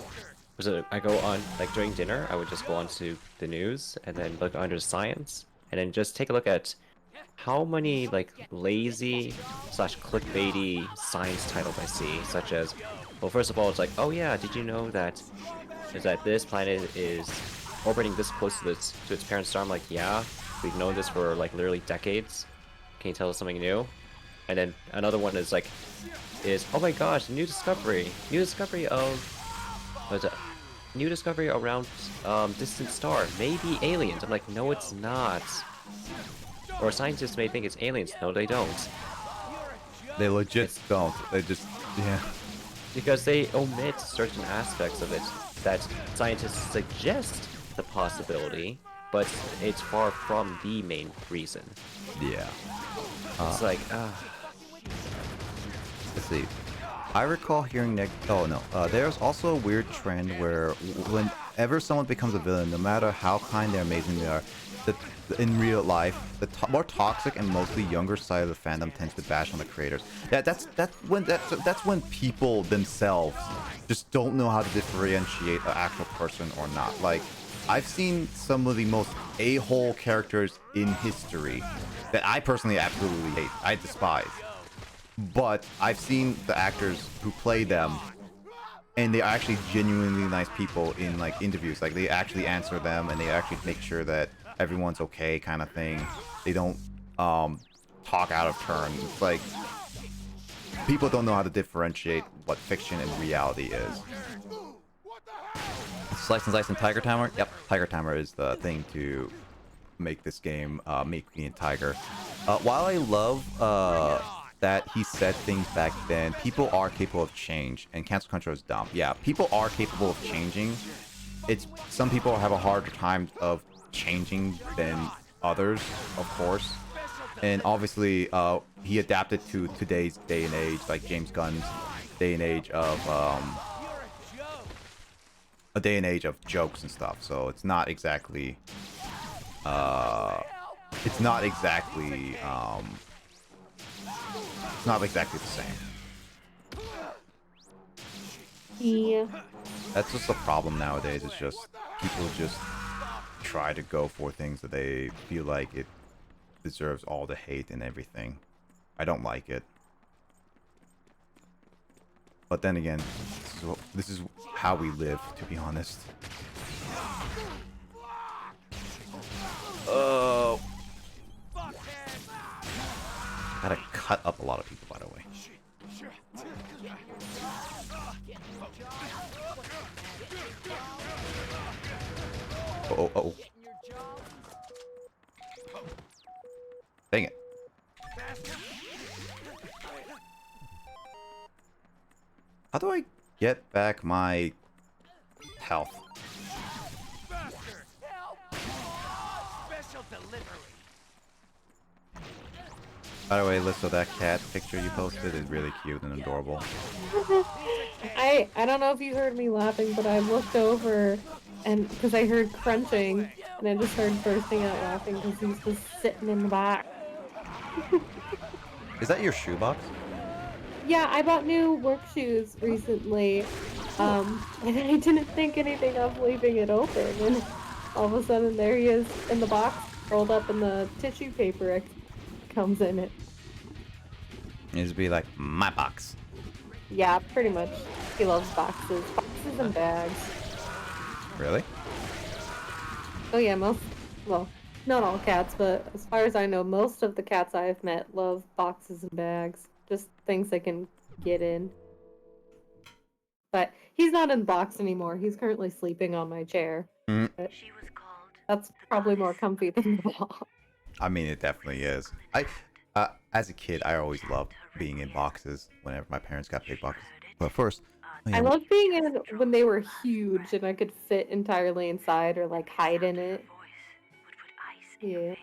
go on, like during dinner, I would just go on to the news and then look under science and then just take a look at how many like lazy / clickbaity science titles I see, such as, well, first of all, it's like, oh yeah, did you know that this planet is orbiting this close to its parent star? I'm like, yeah, we've known this for like literally decades. Can you tell us something new? And then another one is like, oh my gosh, new discovery around distant star, maybe aliens. I'm like, no, it's not. Or scientists may think it's aliens. No, they don't.
They legit don't. They just, yeah.
Because they omit certain aspects of it that scientists suggest the possibility, but it's far from the main reason.
Yeah.
It's like,
Let's see. I recall hearing there's also a weird trend where whenever someone becomes a villain, no matter how kind or amazing they are, in real life, the more toxic and mostly younger side of the fandom tends to bash on the creators. Yeah, that's when people themselves just don't know how to differentiate an actual person or not. Like, I've seen some of the most a-hole characters in history that I personally absolutely hate. I despise. But I've seen the actors who play them and they're actually genuinely nice people in like interviews. Like they actually answer them and they actually make sure that everyone's okay, kind of thing. They don't talk out of turn. It's like people don't know how to differentiate what fiction and reality is. Slice and Dice and Tiger Timer? Yep, Tiger Timer is the thing to make this game, make me and Tiger. While I love that he said things back then, people are capable of change, and cancel culture is dumb. Yeah, people are capable of changing. It's some people have a harder time of changing than others, of course. And obviously, he adapted to today's day and age, like James Gunn's day and age of a day and age of jokes and stuff. So it's not exactly it's not exactly the same.
Yeah.
That's just the problem nowadays. It's just people just try to go for things that they feel like it deserves all the hate and everything. I don't like it. But then again, this is how we live, to be honest. Oh. Gotta cut up a lot of people, by the way. Oh. Dang it. How do I get back my health? By the way, Listo, that cat picture you posted is really cute and adorable.
I don't know if you heard me laughing, but I looked over and because I heard crunching and I just started bursting out laughing because he's just sitting in the back.
Is that your shoebox?
Yeah, I bought new work shoes recently, and I didn't think anything of leaving it open, and all of a sudden there he is in the box, rolled up in the tissue paper it comes in it.
It'd be like, my box.
Yeah, pretty much. He loves boxes. Boxes and bags.
Really?
Oh yeah, well, not all cats, but as far as I know, most of the cats I've met love boxes and bags. Just things they can get in. But he's not in the box anymore. He's currently sleeping on my chair. But that's probably more comfy than the box.
I mean, it definitely is. As a kid, I always loved being in boxes whenever my parents got big boxes. But first,
I loved being in when they were huge and I could fit entirely inside or like hide in it. Yeah.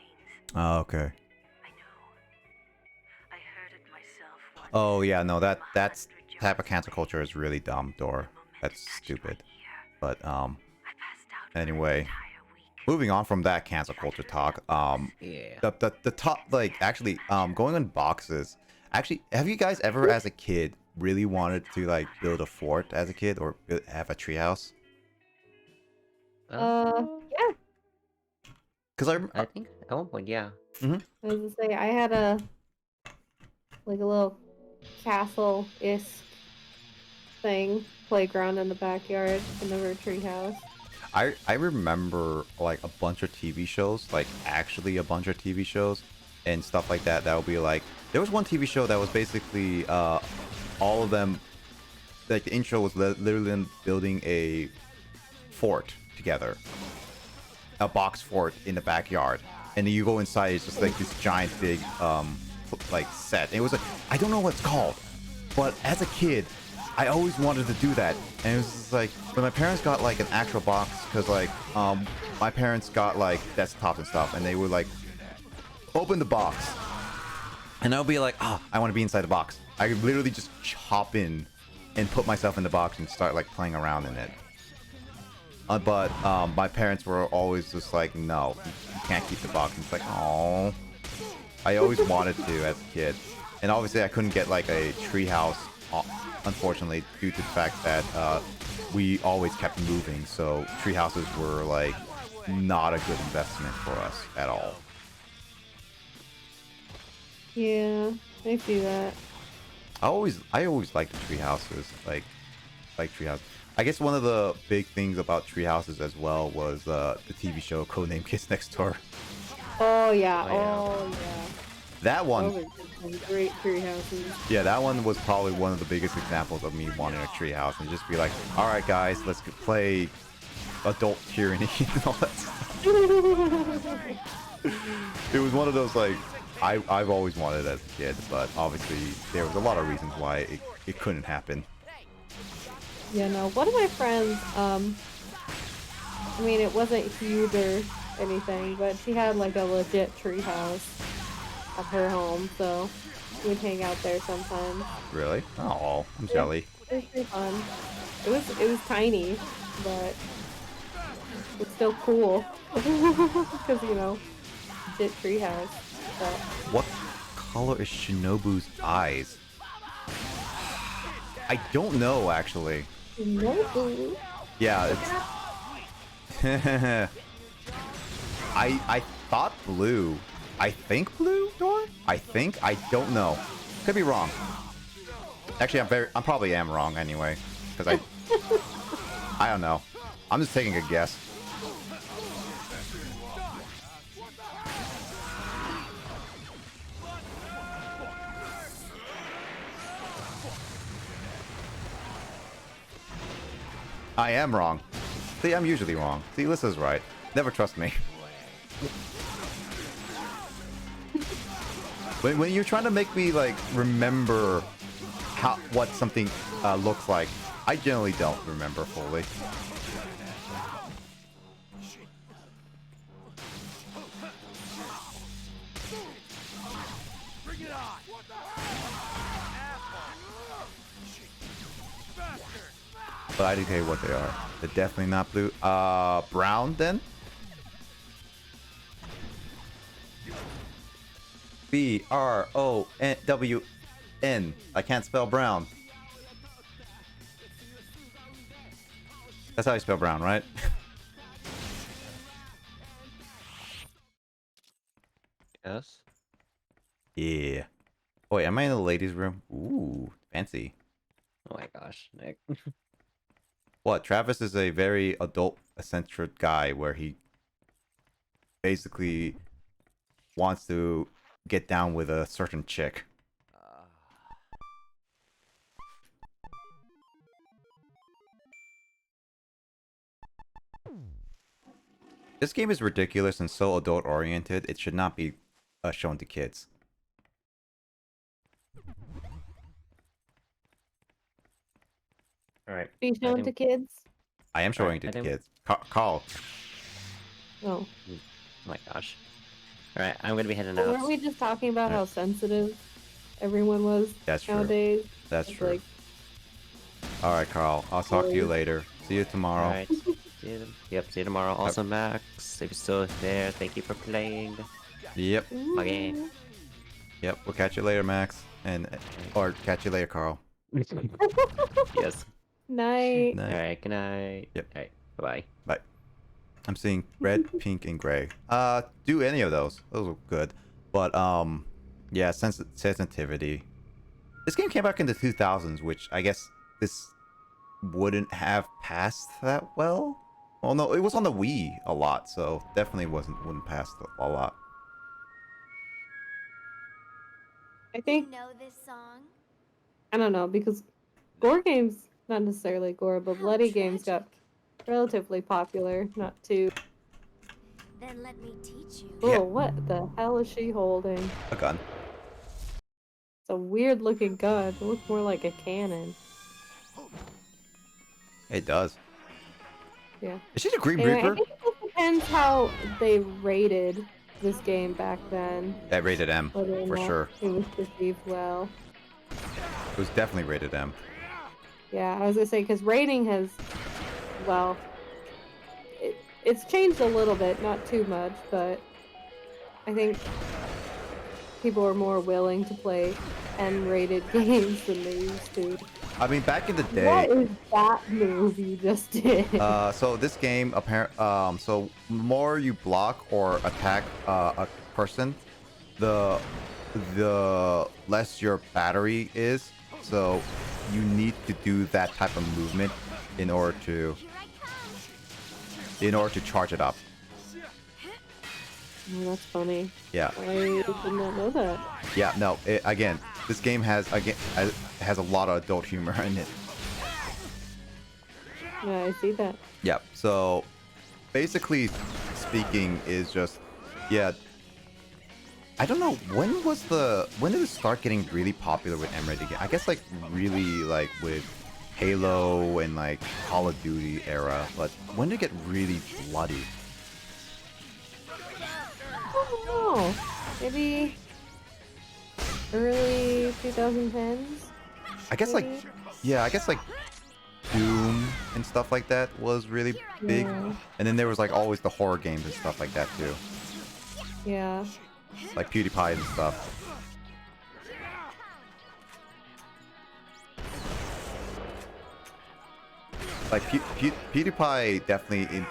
Oh, okay. Oh yeah, no, that's type of cancel culture is really dumb, Dor. That's stupid. But anyway, moving on from that cancel culture talk,
Yeah.
the top, like, actually, going on boxes. Actually, have you guys ever, as a kid, really wanted to like build a fort as a kid or have a treehouse?
Yeah.
Because
I think at one point, yeah.
I was gonna say I had a little castle-ish thing, playground in the backyard, and never a treehouse.
I remember like a bunch of TV shows, like actually a bunch of TV shows and stuff like that. That would be like, there was one TV show that was basically all of them, like the intro was literally them building a fort together, a box fort in the backyard, and then you go inside, it's just like this giant big like set. And it was like, I don't know what it's called, but as a kid I always wanted to do that. And it was just like, when my parents got like an actual box, because like my parents got like desktops and stuff, and they would like open the box and I would be like, I want to be inside the box. I could literally just hop in and put myself in the box and start like playing around in it. But my parents were always just like, no, you can't keep the box. And it's like, oh, I always wanted to as a kid. And obviously I couldn't get like a treehouse, unfortunately, due to the fact that we always kept moving. So treehouses were like not a good investment for us at all.
Yeah, I see that.
I always liked the tree houses. Like, like Treehouse. I guess one of the big things about Treehouses as well was the TV show Codename Kids Next Door.
Oh yeah.
Oh, yeah.
Oh yeah.
That one,
Those are some great tree houses.
yeah, that one was probably one of the biggest examples of me wanting a treehouse and just be like, all right, guys, let's play adult tyranny and all that stuff. It was one of those like I've always wanted as a kid, but obviously there was a lot of reasons why it couldn't happen.
Yeah, no. One of my friends, I mean, it wasn't huge or anything, but she had like a legit tree house at her home, so we'd hang out there sometimes.
Really? Oh, I'm jelly.
It was pretty fun. It was tiny, but it's still cool because you know, legit tree house. So.
What color is Shinobu's eyes? I don't know actually.
Shinobu.
Yeah, it's I thought blue. I think blue, Dor? I think. I don't know. Could be wrong. Actually, I'm probably am wrong anyway, because I don't know. I'm just taking a guess. I am wrong. See, I'm usually wrong. See, Alyssa's right. Never trust me. When you're trying to make me like remember what something looks like, I generally don't remember fully. But I do care what they are. They're definitely not blue. Brown then? B-R-O-W-N. I can't spell brown. That's how you spell brown, right?
Yes.
Yeah. Oh, wait, am I in the ladies' room? Ooh, fancy.
Oh my gosh, Nick.
What? Travis is a very adult-centric guy where he basically wants to get down with a certain chick. This game is ridiculous and so adult-oriented, it should not be shown to kids.
Alright.
Be shown to kids?
I am showing it to kids. Call.
Oh.
Oh my gosh. Alright, I'm gonna be heading
Well,
out.
weren't we just talking about how sensitive everyone was nowadays?
That's
It's
true.
like,
Alright, Carl. I'll talk to you later. See you tomorrow.
Alright. See you tomorrow. Also, Max, if you're still there, thank you for playing.
Yep.
My game.
Yep. We'll catch you later, Max. Or catch you later, Carl.
Yes.
night.
Alright, good night.
Yep.
Alright, bye-bye.
Bye. I'm seeing red, pink, and gray. Do any of those. Those are good. But, yeah, sensitivity. This game came back in the 2000s, which I guess this wouldn't have passed that well. Well, no, it was on the Wii a lot, so definitely wouldn't pass a lot.
I think,
know this song?
I don't know, because gore games, not necessarily gore, but bloody games got relatively popular, not too.
Then let me teach you.
Oh, what the hell is she holding?
A gun.
It's a weird looking gun. It looks more like a cannon.
It does.
Yeah.
Is she the Green
Anyway,
Reaper?
I think it just depends how they rated this game back then.
Yeah, rated M,
Whether or
for
not
sure.
It was perceived well.
It was definitely rated M.
Yeah, I was gonna say, because rating has, well, it's changed a little bit, not too much, but I think people are more willing to play M-rated games than they used to.
I mean, back in the day.
What is that move you just did?
So this game, so more you block or attack a person, the less your battery is. So you need to do that type of movement in order to charge it up.
Oh, that's funny.
Yeah.
I did not know that.
Yeah. No. Again, this game has a lot of adult humor in it.
Yeah, I see that.
Yeah. So basically speaking is just, yeah. I don't know, when did it start getting really popular with M-rated again? I guess like really like with Halo and like Call of Duty era, but when did it get really bloody?
I don't know. Maybe early 2010s?
I guess like,
maybe?
yeah, I guess like Doom and stuff like that was really big.
Yeah.
And then there was like always the horror games and stuff like that too.
Yeah.
Like PewDiePie and stuff. Like PewDiePie definitely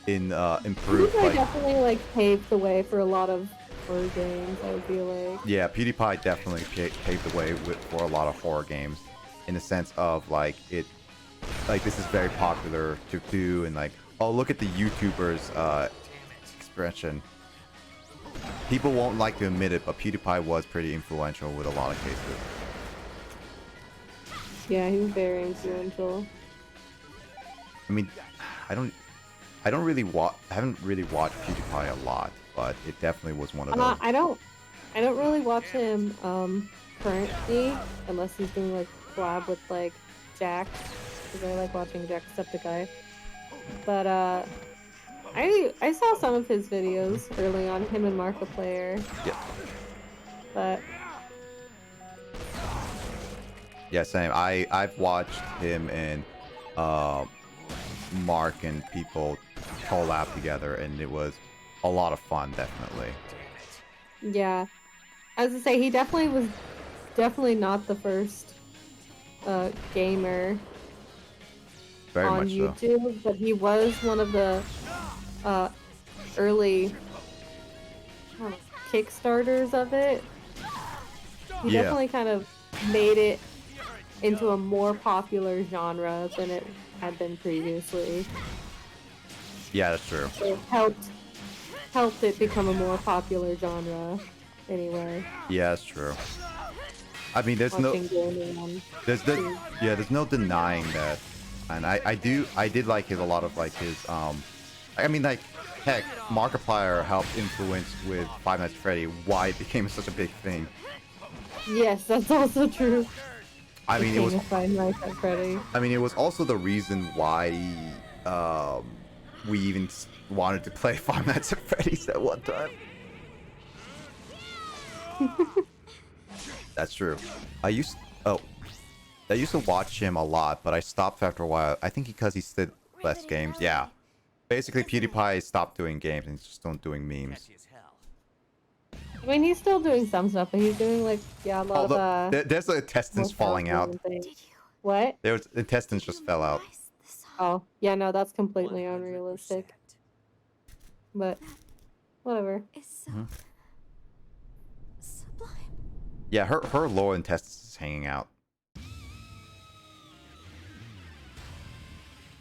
improved.
PewDiePie
Like,
definitely like paved the way for a lot of horror games, I feel like.
yeah, PewDiePie definitely paved the way for a lot of horror games, in the sense of like this is very popular to do, and like, oh, look at the YouTubers expression. People won't like to admit it, but PewDiePie was pretty influential with a lot of cases.
Yeah, he was very influential.
I mean, I haven't really watched PewDiePie a lot, but it definitely was one of those.
I don't really watch him currently, unless he's doing like collab with like Jack, because I like watching Jacksepticeye. But I saw some of his videos early on, him and Markiplier.
Yeah.
But
Yeah, same. I've watched him and Mark and people collab together, and it was a lot of fun, definitely.
yeah, as I say, he definitely was not the first gamer
Very
on
much so.
YouTube, but he was one of the early Kickstarters of it. He
Yeah.
definitely kind of made it into a more popular genre than it had been previously.
Yeah, that's true.
It helped it become a more popular genre anyway.
Yeah, that's true. I mean, there's
Watching gaming on YouTube.
there's no denying that. And I did like a lot of like his I mean, like, heck, Markiplier helped influence with Five Nights at Freddy why it became such a big thing.
Yes, that's also true.
I mean, it was
Five Nights at Freddy.
I mean, it was also the reason why we even wanted to play Five Nights at Freddy's at one time. That's true. I used to watch him a lot, but I stopped after a while. I think because he did less games. Yeah. Basically, PewDiePie stopped doing games and just don't doing memes.
I mean, he's still doing some stuff, but he's doing like a lot of
There's the intestines falling out.
What?
There's the intestines just fell out.
Oh, yeah, no, that's completely unrealistic. But whatever.
Mhm. Yeah, her lower intestines is hanging out.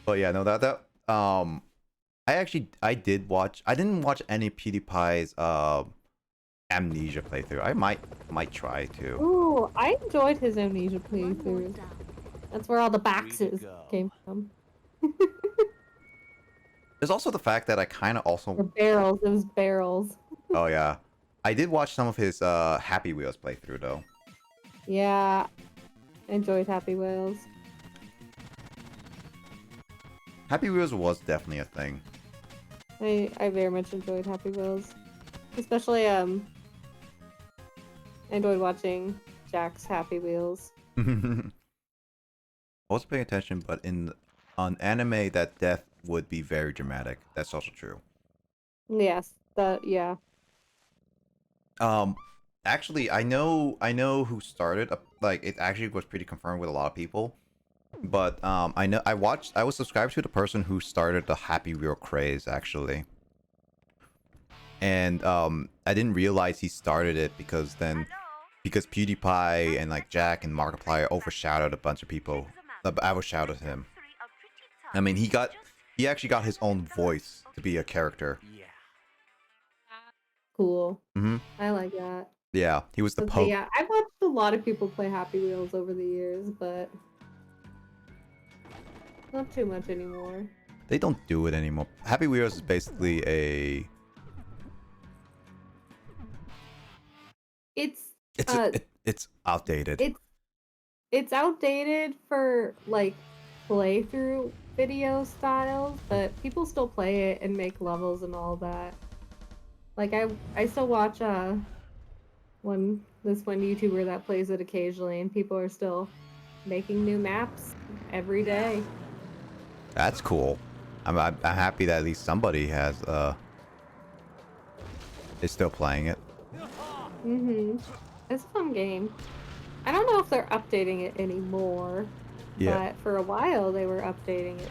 But yeah, no, I didn't watch any PewDiePie's Amnesia playthrough. I might try to.
Ooh, I enjoyed his Amnesia playthrough. That's where all the boxes came from.
There's also the fact that I kind of also.
Or barrels. It was barrels.
Oh yeah, I did watch some of his Happy Wheels playthrough though.
Yeah, I enjoyed Happy Wheels.
Happy Wheels was definitely a thing.
I very much enjoyed Happy Wheels, especially I enjoyed watching Jack's Happy Wheels.
I wasn't paying attention, but on anime, that death would be very dramatic. That's also true.
Yes, yeah.
Actually, I know who started. Like, it actually was pretty confirmed with a lot of people. But I was subscribed to the person who started the Happy Wheel craze actually. And I didn't realize he started it because then because PewDiePie and like Jack and Markiplier overshadowed a bunch of people. Overshadowed him. I mean, he actually got his own voice to be a character.
Yeah.
Cool.
Mm-hmm.
I like that.
Yeah, he was the
Okay,
Poke.
yeah, I've watched a lot of people play Happy Wheels over the years, but not too much anymore.
They don't do it anymore. Happy Wheels is basically a.
It's
It's outdated.
it's outdated for like playthrough video styles, but people still play it and make levels and all that. Like I still watch this one YouTuber that plays it occasionally, and people are still making new maps every day.
That's cool. I'm happy that at least somebody has is still playing it.
It's a fun game. I don't know if they're updating it anymore.
Yeah.
But for a while they were updating it.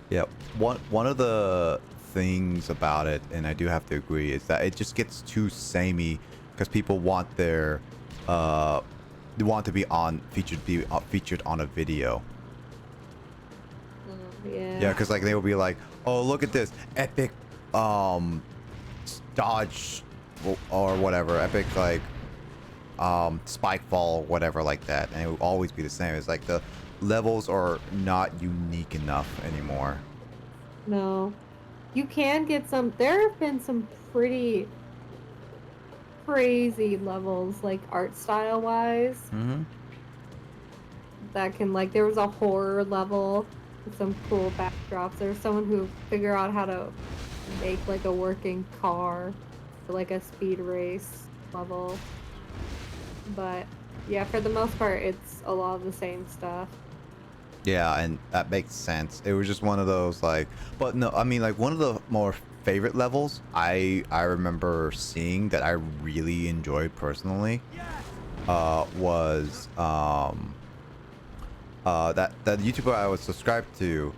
Yeah. One of the things about it, and I do have to agree, is that it just gets too samey because people want their they want to be featured on a video.
Yeah.
Yeah, because like they will be like, oh, look at this epic dodge or whatever, epic like spike fall, whatever like that, and it will always be the same. It's like the levels are not unique enough anymore.
No. You can get some. There have been some pretty crazy levels, like art style wise. That can, like, there was a horror level with some cool backdrops. There was someone who figured out how to make like a working car for like a speed race level. But yeah, for the most part, it's a lot of the same stuff.
Yeah, and that makes sense. It was just one of those like, but no, I mean like one of the more favorite levels I remember seeing that I really enjoyed personally was that YouTuber I was subscribed to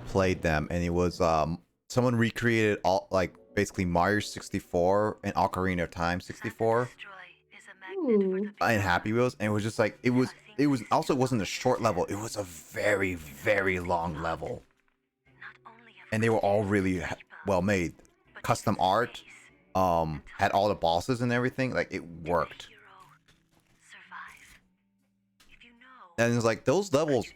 played them, and it was someone recreated all like basically Mario 64 and Ocarina of Time 64 and Happy Wheels, and it was just like it was also, it wasn't a short level, it was a very, very long level, and they were all really well made, custom art, had all the bosses and everything, like it worked. And it's like those levels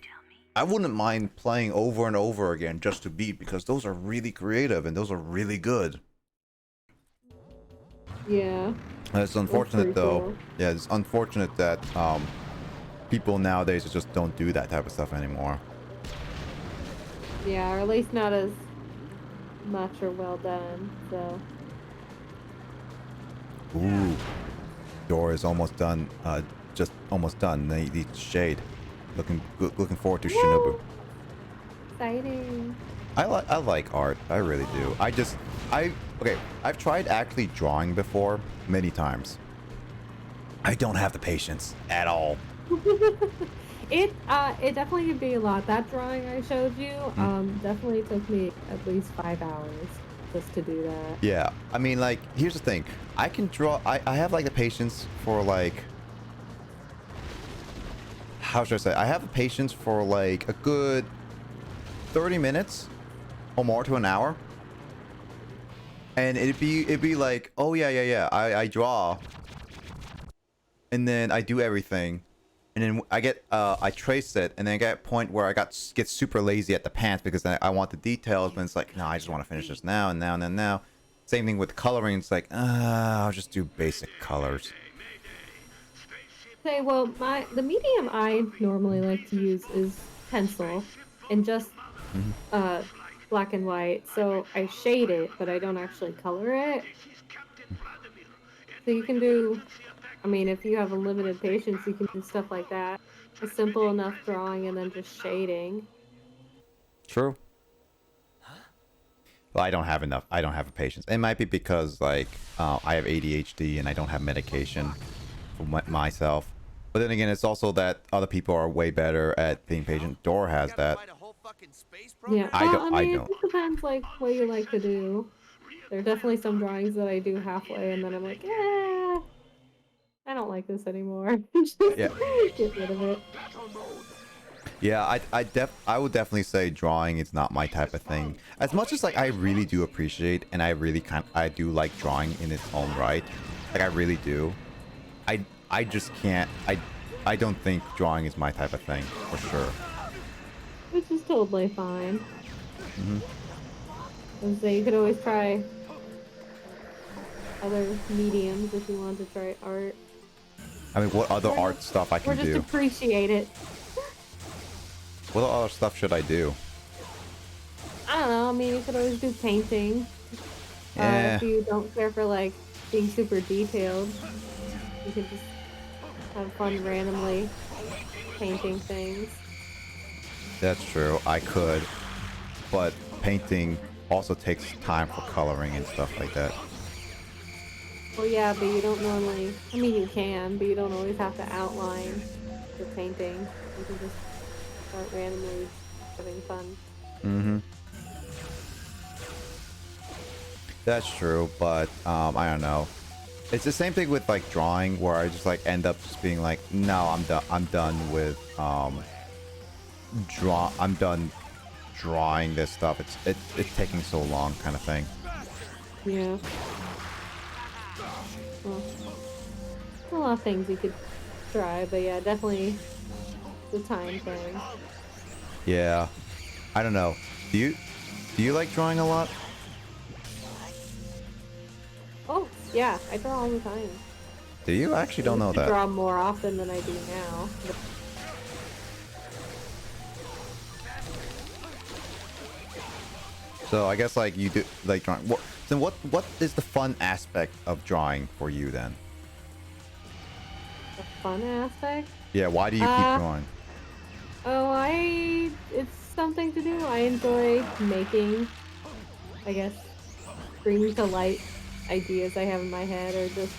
I wouldn't mind playing over and over again just to beat, because those are really creative and those are really good.
Yeah.
It's unfortunate though.
Cool.
Yeah, it's unfortunate that people nowadays just don't do that type of stuff anymore.
Yeah, or at least not as much or well done. So.
Ooh, door is almost done. Just almost done. They need shade. Looking forward to Shinobu.
Exciting.
I like art. I really do. Okay. I've tried actually drawing before many times. I don't have the patience at all.
It definitely could be a lot. That drawing I showed you definitely took me at least 5 hours just to do that.
Yeah, I mean, like, here's the thing. I can draw. I have like the patience for like. How should I say? I have the patience for like a good 30 minutes or more to an hour. And it'd be like, oh yeah. I draw. And then I do everything. And then I trace it, and then I get a point where I get super lazy at the pants because I want the details, but it's like, no, I just want to finish this now and now and then now. Same thing with coloring. It's like, I'll just do basic colors.
Okay, well, the medium I normally like to use is pencil and just black and white. So I shade it, but I don't actually color it. So you can do, I mean, if you have a limited patience, you can do stuff like that. A simple enough drawing and then just shading.
True. Well, I don't have enough. I don't have a patience. It might be because like I have ADHD and I don't have medication for myself. But then again, it's also that other people are way better at being patient. Dora has that.
Yeah,
I
well, I mean,
don't.
it just depends like what you like to do. There are definitely some drawings that I do halfway and then I'm like, I don't like this anymore. Just
Yeah.
get rid of it.
Yeah, I would definitely say drawing is not my type of thing. As much as like I really do appreciate and I do like drawing in its own right. Like I really do. I just can't I don't think drawing is my type of thing for sure.
Which is totally fine.
Mm-hmm.
So you could always try other mediums if you want to try art.
I mean, what other art stuff I
Or
can
just
do?
appreciate it.
What other stuff should I do?
I don't know. I mean, you could always do painting.
Yeah.
If you don't care for like being super detailed, you could just have fun randomly painting things.
That's true. I could, but painting also takes time for coloring and stuff like that.
Well, yeah, but you don't normally. I mean, you can, but you don't always have to outline the painting. You can just start randomly having fun.
Mm-hmm. That's true, but I don't know. It's the same thing with like drawing, where I just like end up just being like, no, I'm done. I'm done with I'm done drawing this stuff. It's taking so long, kind of thing.
Yeah. Well, a lot of things you could try, but yeah, definitely the time thing.
Yeah, I don't know. Do you like drawing a lot?
Oh, yeah, I draw all the time.
Do you? I actually don't know
I
that.
draw more often than I do now. But
So I guess like you do like drawing. What is the fun aspect of drawing for you then?
the fun aspect?
Yeah, why do you keep drawing?
Oh, it's something to do. I enjoy making, I guess, bringing to light ideas I have in my head, or just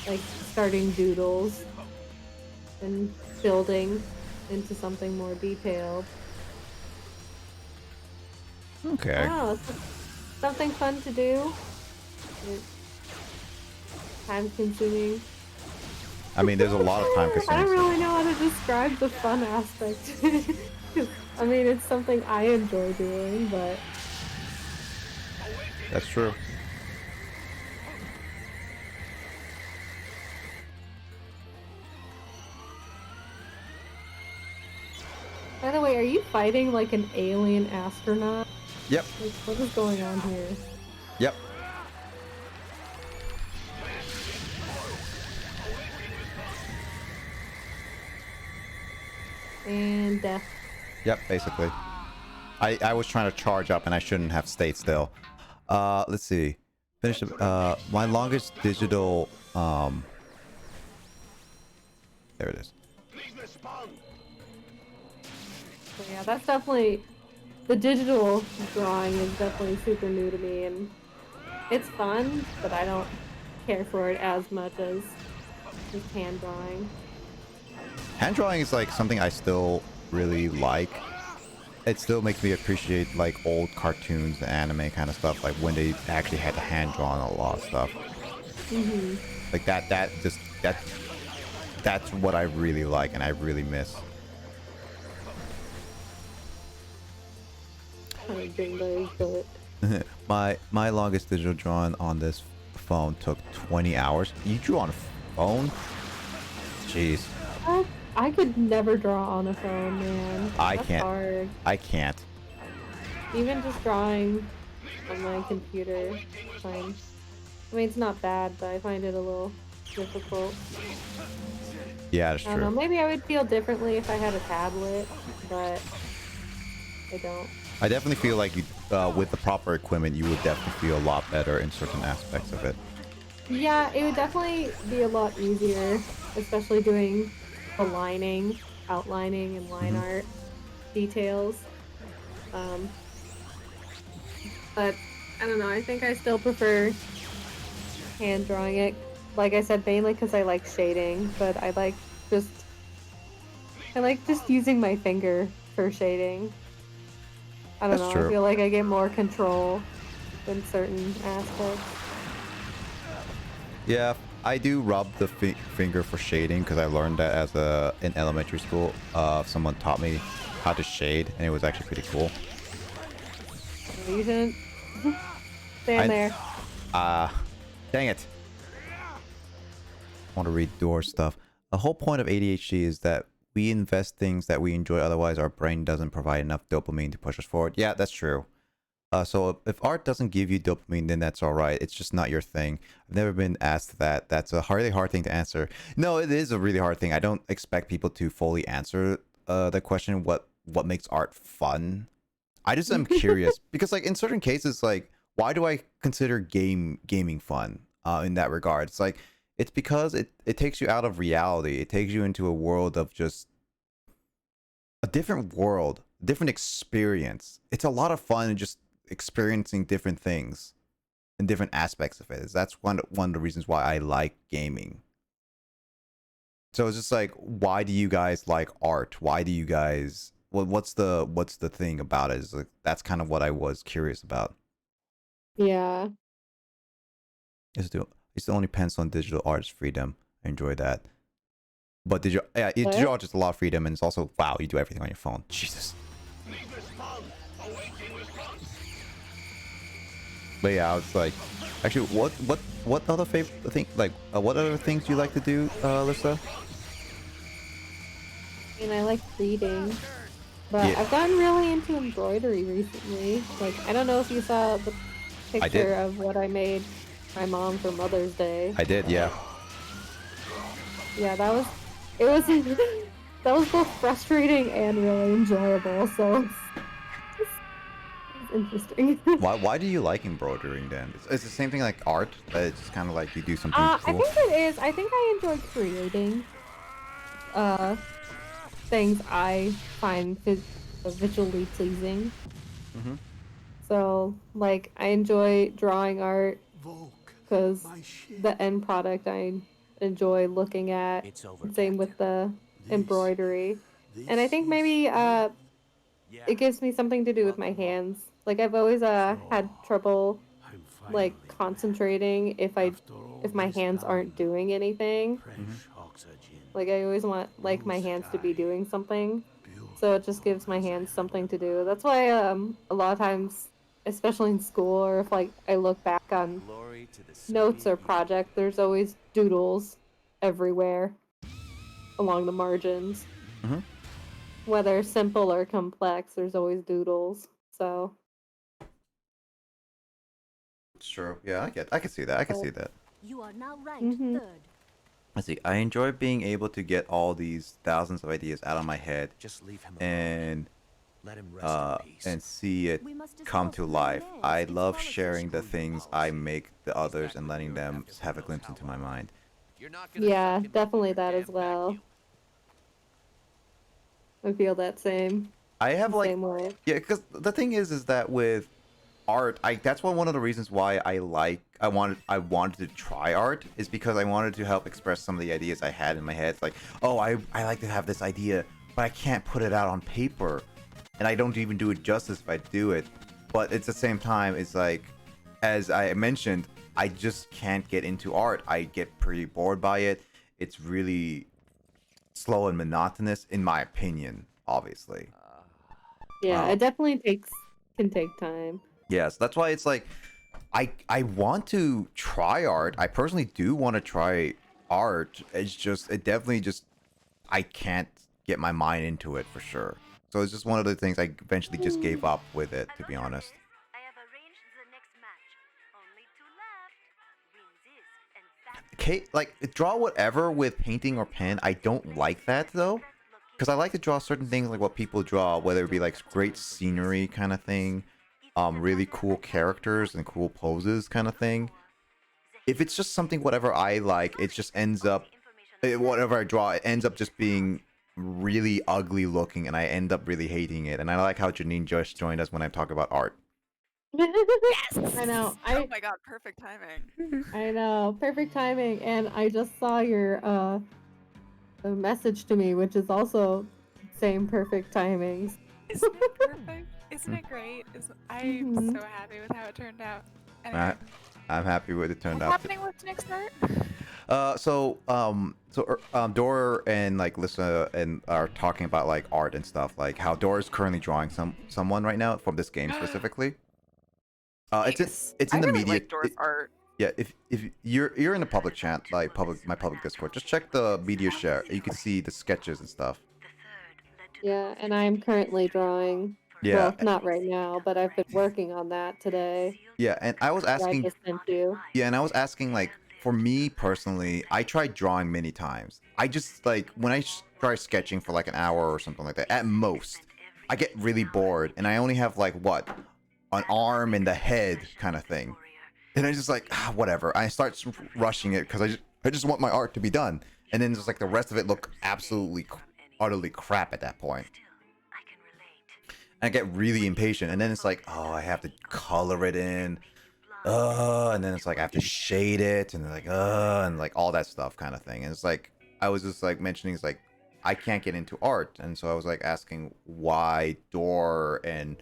like starting doodles and building into something more detailed.
Okay.
Oh, it's something fun to do. It's time consuming.
I mean, there's a lot of time
I
consuming.
don't really know how to describe the fun aspect. I mean, it's something I enjoy doing, but
That's true.
by the way, are you fighting like an alien astronaut?
Yep.
Like, what is going on here?
Yep.
And death.
Yep, basically. I was trying to charge up and I shouldn't have stayed still. Let's see. Finish my longest digital there it is.
So yeah, that's definitely the digital drawing is definitely super new to me, and it's fun, but I don't care for it as much as just hand drawing.
Hand drawing is like something I still really like. It still makes me appreciate like old cartoons, anime kind of stuff, like when they actually had to hand draw on a lot of stuff.
Mm-hmm.
Like that's what I really like and I really miss.
I've been very good.
my longest digital drawing on this phone took 20 hours. You drew on a phone? Jeez.
I could never draw on a phone, man.
I
That's
can't.
hard.
I can't.
Even just drawing on my computer, fine. I mean, it's not bad, but I find it a little difficult.
Yeah, that's
I don't know.
true.
Maybe I would feel differently if I had a tablet, but I don't.
I definitely feel like you, with the proper equipment, you would definitely feel a lot better in certain aspects of it.
Yeah, it would definitely be a lot easier, especially doing aligning, outlining, and line art details. But I don't know. I think I still prefer hand drawing it. Like I said, mainly because I like shading, but I like just using my finger for shading. I don't know.
True.
I feel like I get more control in certain aspects.
Yeah, I do rub the finger for shading because I learned that as in elementary school. Someone taught me how to shade, and it was actually pretty cool.
You shouldn't stand there.
Dang it. I want to read door stuff. The whole point of ADHD is that we invest things that we enjoy, otherwise our brain doesn't provide enough dopamine to push us forward. Yeah, that's true. So if art doesn't give you dopamine, then that's all right. It's just not your thing. I've never been asked that. That's a really hard thing to answer. No, it is a really hard thing. I don't expect people to fully answer the question, what makes art fun. I just am curious because like in certain cases, like why do I consider gaming fun in that regard? It's like it's because it takes you out of reality. It takes you into a world of just a different world, different experience. It's a lot of fun just experiencing different things and different aspects of it. That's one of the reasons why I like gaming. So it's just like, why do you guys like art? Why do you guys what's the thing about it? Is like that's kind of what I was curious about.
Yeah.
It's the only pencil and digital art is freedom. I enjoy that. But digital art is a lot of freedom, and it's also wow, you do everything on your phone. Jesus. But yeah, I was like, actually, what other favorite thing, like, what other things do you like to do, Lissa?
And I like reading, but
Yeah.
I've gotten really into embroidery recently. Like, I don't know if you saw the picture of what I made my mom for Mother's Day.
I did, yeah.
Yeah, that was both frustrating and really enjoyable. So it's interesting.
Why do you like embroidering then? It's the same thing like art, but it's just kind of like you do something cool.
I think it is. I think I enjoy creating things I find visually pleasing.
Mm-hmm.
So, like, I enjoy drawing art because the end product I enjoy looking at. Same with the embroidery. And I think maybe it gives me something to do with my hands. Like, I've always had trouble like concentrating if my hands aren't doing anything. Like, I always want like my hands to be doing something, so it just gives my hands something to do. That's why a lot of times, especially in school, or if like I look back on notes or project, there's always doodles everywhere along the margins.
Mm-hmm.
Whether simple or complex, there's always doodles. So
It's true. Yeah, I can see that. I can see that.
You are now ranked third.
Let's see. I enjoy being able to get all these thousands of ideas out of my head
Just leave him
and
Let him rest in peace.
and see it come to life. I love sharing the things I make to others and letting them have a glimpse into my mind.
yeah, definitely that as well. I feel that same.
I have like
Same way.
yeah, because the thing is that with art, that's one of the reasons why I wanted to try art is because I wanted to help express some of the ideas I had in my head. It's like, oh, I like to have this idea, but I can't put it out on paper, and I don't even do it justice if I do it. But at the same time, it's like, as I mentioned, I just can't get into art. I get pretty bored by it. It's really slow and monotonous, in my opinion, obviously.
Yeah, it definitely can take time.
Yes, that's why it's like I want to try art. I personally do want to try art. It's just it definitely just I can't get my mind into it for sure. So it's just one of the things I eventually just gave up with it, to be honest.
I have arranged the next match. Only two left. Win this and that.
Like draw whatever with painting or pen. I don't like that though, because I like to draw certain things like what people draw, whether it be like great scenery kind of thing, really cool characters and cool poses kind of thing. If it's just something whatever I like, it just ends up whatever I draw, it ends up just being really ugly looking, and I end up really hating it. And I like how Janine just joined us when I talk about art.
Yes! I know.
Oh my god, perfect timing.
I know, perfect timing. And I just saw your message to me, which is also same perfect timings.
Isn't it perfect? Isn't it great? I'm so happy with how it turned out. Anyway,
I'm happy with it turned
what's
out.
happening with Nick's art?
Dora and like Lissa and are talking about like art and stuff, like how Dora's currently drawing someone right now from this game specifically. It's in
I
the
really
media.
like Dora's art.
Yeah, if you're in the public chat, like my public Discord, just check the media share. You can see the sketches and stuff.
Yeah, and I'm currently drawing.
Yeah.
Well, not right now, but I've been working on that today.
Yeah, and I was
that I
asking.
just sent you.
Yeah, and I was asking, like, for me personally, I tried drawing many times. I just like when I try sketching for like an hour or something like that, at most, I get really bored, and I only have like what, an arm and the head kind of thing, and I just like whatever. I start rushing it because I just want my art to be done, and then just like the rest of it look absolutely utterly crap at that point. I get really impatient, and then it's like, oh, I have to color it in, and then it's like I have to shade it, and then like, and like all that stuff kind of thing. And it's like I was just like mentioning, it's like I can't get into art, and so I was like asking why Dor and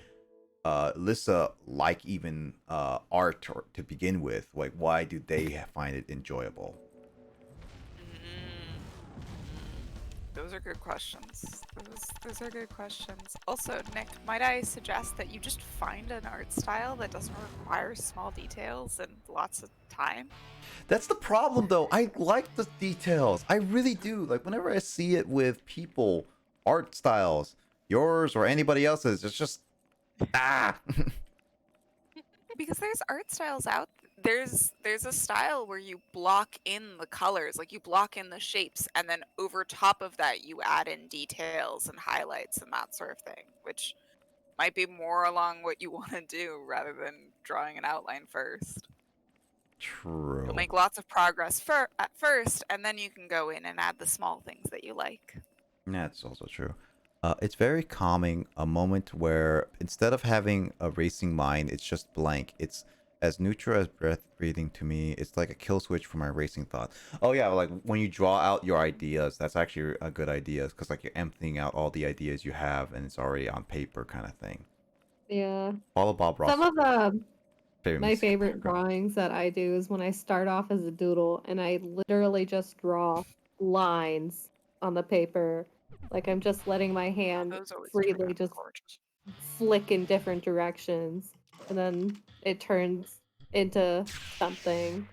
Lissa like even art to begin with. Like, why do they find it enjoyable?
Those are good questions. Those are good questions. Also, Nick, might I suggest that you just find an art style that doesn't require small details and lots of time?
That's the problem, though. I like the details. I really do. Like, whenever I see it with people, art styles, yours or anybody else's, it's just
Because there's art styles out there's a style where you block in the colors, like you block in the shapes, and then over top of that you add in details and highlights and that sort of thing, which might be more along what you want to do rather than drawing an outline first.
True.
You'll make lots of progress at first, and then you can go in and add the small things that you like.
That's also true. It's very calming, a moment where instead of having a racing mind, it's just blank. It's as neutral as breath breathing to me. It's like a kill switch for my racing thought. Oh yeah, like when you draw out your ideas, that's actually a good idea, because like you're emptying out all the ideas you have, and it's already on paper, kind of thing.
Yeah.
Follow Bob Ross.
Some of the my
music.
favorite drawings that I do is when I start off as a doodle and I literally just draw lines on the paper. Like I'm just letting my hand
Those always
freely just
gorgeous.
flick in different directions, and then it turns into something.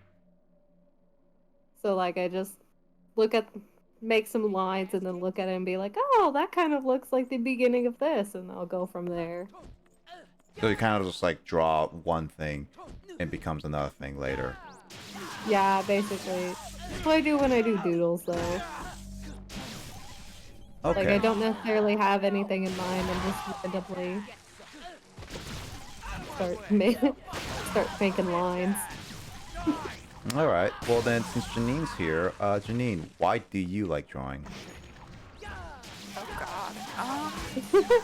So like I just make some lines and then look at it and be like, oh, that kind of looks like the beginning of this, and I'll go from there.
So you kind of just like draw one thing and becomes another thing later.
Yeah, basically. That's what I do when I do doodles, though.
Okay.
Like, I don't necessarily have anything in mind. I'm just randomly start making lines.
All right. Well then, since Janine's here, Janine, why do you like drawing?
Oh God.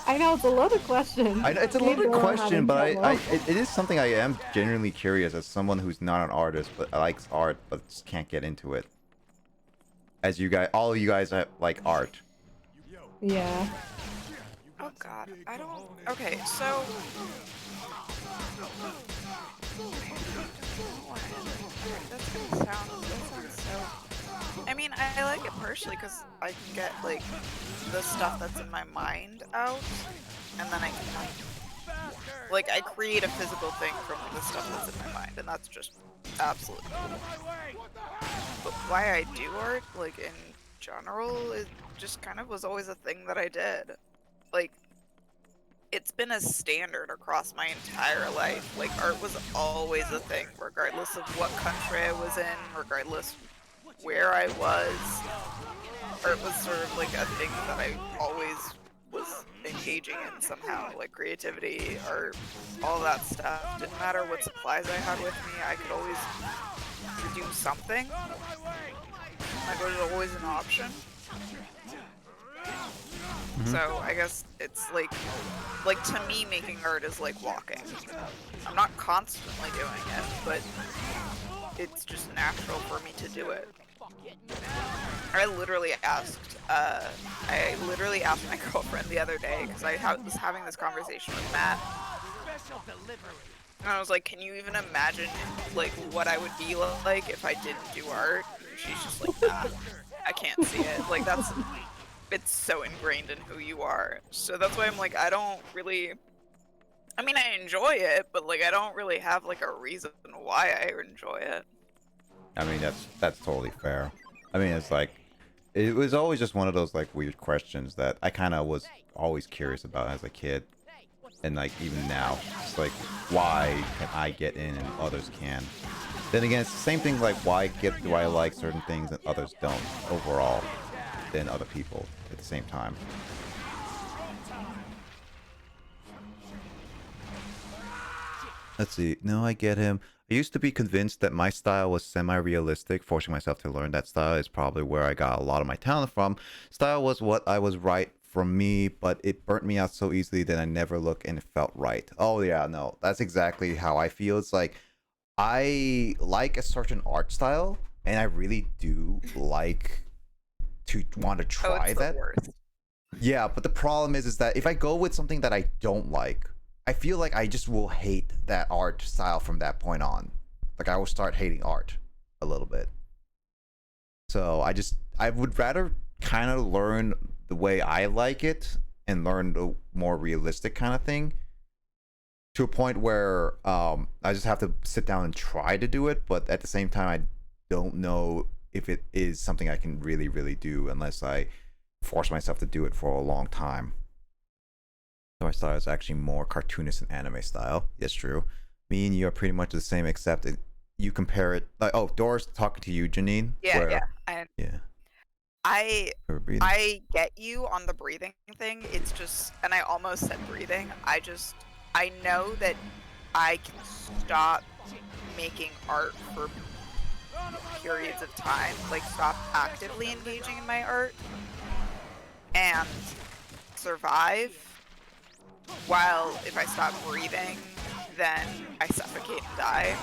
I know it's a loaded question.
It's a loaded question, but it is something I am genuinely curious as someone who's not an artist but likes art but just can't get into it. As you guys, all of you guys like art.
Yeah.
Oh God. I don't. Okay, so. That sounds so. I mean, I like it partially because I can get like the stuff that's in my mind out, and then I can like I create a physical thing from the stuff that's in my mind, and that's just absolutely cool. But why I do art, like in general, it just kind of was always a thing that I did. Like, it's been a standard across my entire life. Like, art was always a thing, regardless of what country I was in, regardless where I was. Art was sort of like a thing that I always was engaging in somehow. Like creativity, art, all that stuff. Didn't matter what supplies I had with me, I could always do something. Like, it was always an option. So I guess it's like to me, making art is like walking. I'm not constantly doing it, but it's just natural for me to do it. I literally asked my girlfriend the other day, because I was having this conversation with Matt. And I was like, can you even imagine like what I would be like if I didn't do art? And she's just like, nah, I can't see it. Like it's so ingrained in who you are. So that's why I'm like, I don't really. I mean, I enjoy it, but like, I don't really have like a reason why I enjoy it.
I mean, that's totally fair. I mean, it's like, it was always just one of those like weird questions that I kind of was always curious about as a kid, and like even now, it's like, why can I get in and others can? Then again, it's the same thing. Like, why do I like certain things and others don't overall than other people at the same time? Let's see. No, I get him. I used to be convinced that my style was semi-realistic. Forcing myself to learn that style is probably where I got a lot of my talent from. Style was what I was right from me, but it burnt me out so easily that I never looked and it felt right. Oh yeah, no, that's exactly how I feel. It's like, I like a certain art style, and I really do like to want to try that. Yeah, but the problem is that if I go with something that I don't like, I feel like I just will hate that art style from that point on. Like, I will start hating art a little bit. So I would rather kind of learn the way I like it and learn the more realistic kind of thing, to a point where I just have to sit down and try to do it, but at the same time, I don't know if it is something I can really, really do unless I force myself to do it for a long time. So my style is actually more cartoonist and anime style. Yes, true. Me and you are pretty much the same, except you compare it like, oh, Dora's talking to you, Janine.
Yeah.
Yeah.
I get you on the breathing thing. It's just, and I almost said breathing. I know that I can stop making art for periods of time, like stop actively engaging in my art and survive, while if I stop breathing, then I suffocate and die.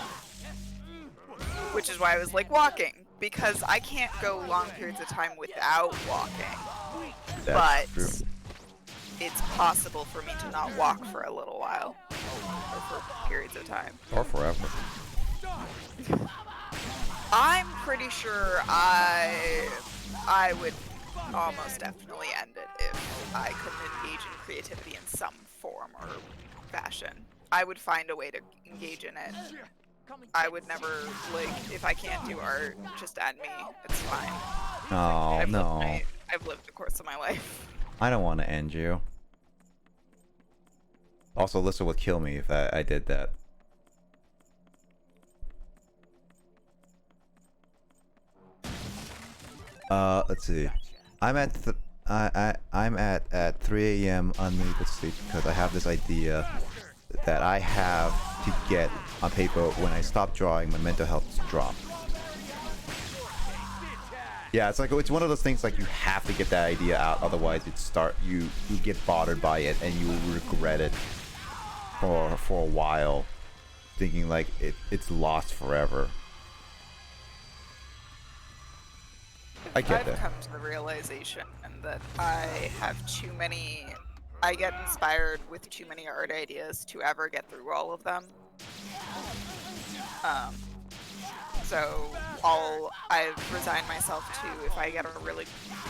Which is why I was like walking, because I can't go long periods of time without walking.
That's true.
It's possible for me to not walk for a little while, or for periods of time.
Or forever.
I'm pretty sure I would almost definitely end it if I couldn't engage in creativity in some form or fashion. I would find a way to engage in it. I would never, like, if I can't do art, just end me. It's fine.
Oh, no.
I've lived the course of my life.
I don't want to end you. Also, Alyssa would kill me if I did that. Let's see. I'm at I'm at 3 a.m. unable to sleep because I have this idea that I have to get on paper. When I stop drawing, my mental health drop. Yeah, it's like, it's one of those things, like, you have to get that idea out, otherwise you get bothered by it and you will regret it for a while, thinking like it's lost forever. I get that.
I've come to the realization that I get inspired with too many art ideas to ever get through all of them. So I've resigned myself to, if I get a really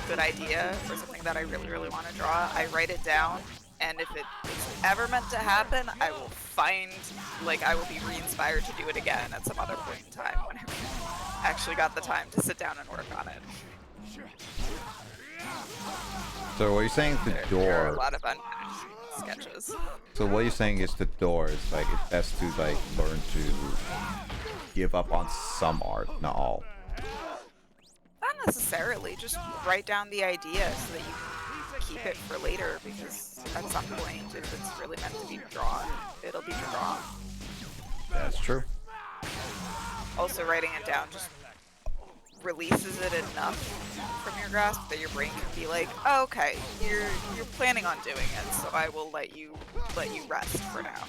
good idea or something that I really, really want to draw, I write it down, and if it's ever meant to happen, I will be re-inspired to do it again at some other point in time when I've actually got the time to sit down and work on it.
So what you're saying is the door.
There are a lot of unfinished sketches.
So what you're saying is the door is like, it's best to like learn to give up on some art, not all.
Not necessarily, just write down the idea so that you can keep it for later, because at some point, if it's really meant to be drawn, it'll be drawn.
That's true.
Also, writing it down just releases it enough from your grasp that your brain can be like, oh, okay, you're planning on doing it, so I will let you rest for now.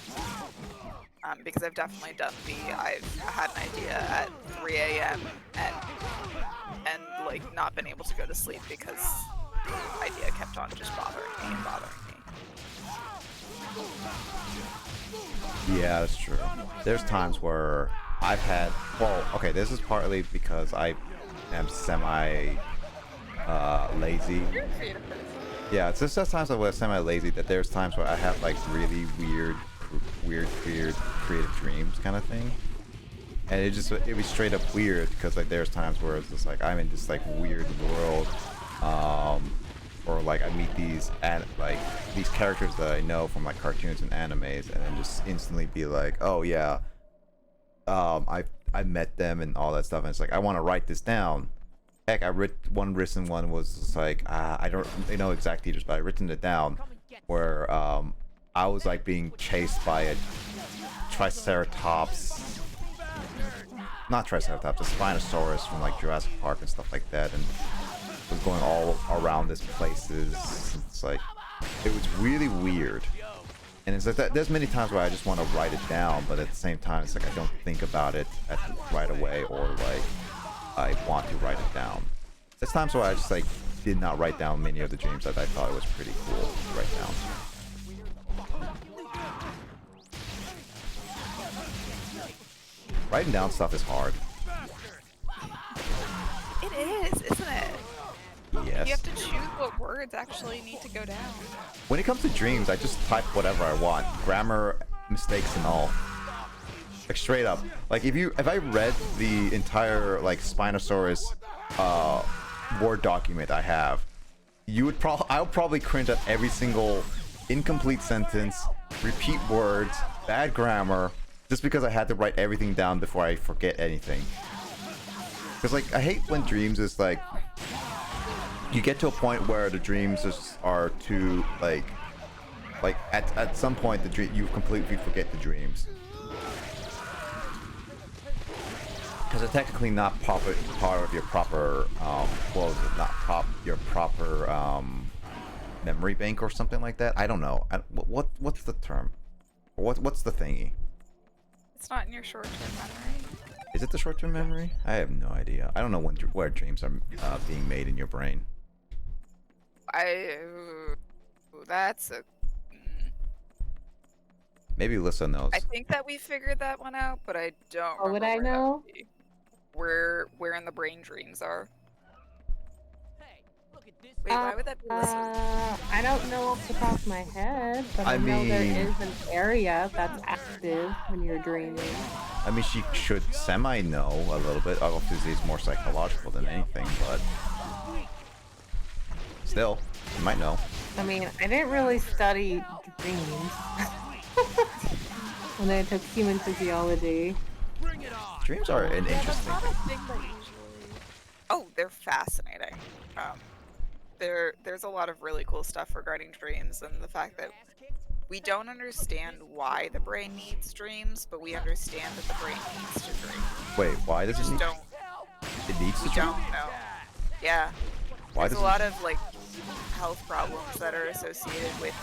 Because I've definitely done I've had an idea at 3 a.m. and like not been able to go to sleep because the idea kept on just bothering me and bothering me.
Yeah, that's true. there's times where I've had, well, okay, this is partly because I am semi lazy.
You're a creative person.
Yeah, it's just those times where I'm semi-lazy that there's times where I have like really weird creative dreams kind of thing. And it was straight up weird because like there's times where it's just like I'm in this like weird world, or like I meet these characters that I know from like cartoons and animes, and then just instantly be like, oh yeah, I met them and all that stuff, and it's like I want to write this down. Heck, one recent one was just like I don't know exact details, but I written it down where I was like being chased by a Triceratops, not Triceratops, a Spinosaurus from like Jurassic Park and stuff like that, and was going all around this places. It's like it was really weird, and it's like that. There's many times where I just want to write it down, but at the same time, it's like I don't think about it right away, or like I want to write it down. There's times where I just like did not write down many of the dreams that I thought it was pretty cool to write down. Writing down stuff is hard.
It is, isn't it?
Yes.
You have to choose what words actually need to go down.
When it comes to dreams, I just type whatever I want, grammar mistakes and all. Like straight up. Like if I read the entire like Spinosaurus Word document I have, I would probably cringe at every single incomplete sentence, repeat words, bad grammar, just because I had to write everything down before I forget anything. Because like I hate when dreams is like you get to a point where the dreams just are too like at some point you completely forget the dreams. Because they're technically not part of your proper, your proper memory bank or something like that. I don't know. What's the term? What's the thingy?
It's not in your short-term memory.
Is it the short-term memory? I have no idea. I don't know where dreams are being made in your brain.
That's a...
Maybe Alyssa knows.
I think that we figured that one out, but I don't
How would I know?
Where in the brain dreams are. Wait, why would that be Alyssa?
I don't know off the top of my head, but I know there is an area that's active when you're dreaming.
I mean, she should semi-know a little bit. Obviously, it's more psychological than anything, but still, you might know.
I mean, I didn't really study dreams when I took human physiology.
Dreams are an interesting thing.
Oh, they're fascinating. There's a lot of really cool stuff regarding dreams, and the fact that we don't understand why the brain needs dreams, but we understand that the brain needs to dream.
Wait, why does it need? It needs to dream?
We don't know. Yeah.
Why
There's a lot of like health problems that are associated with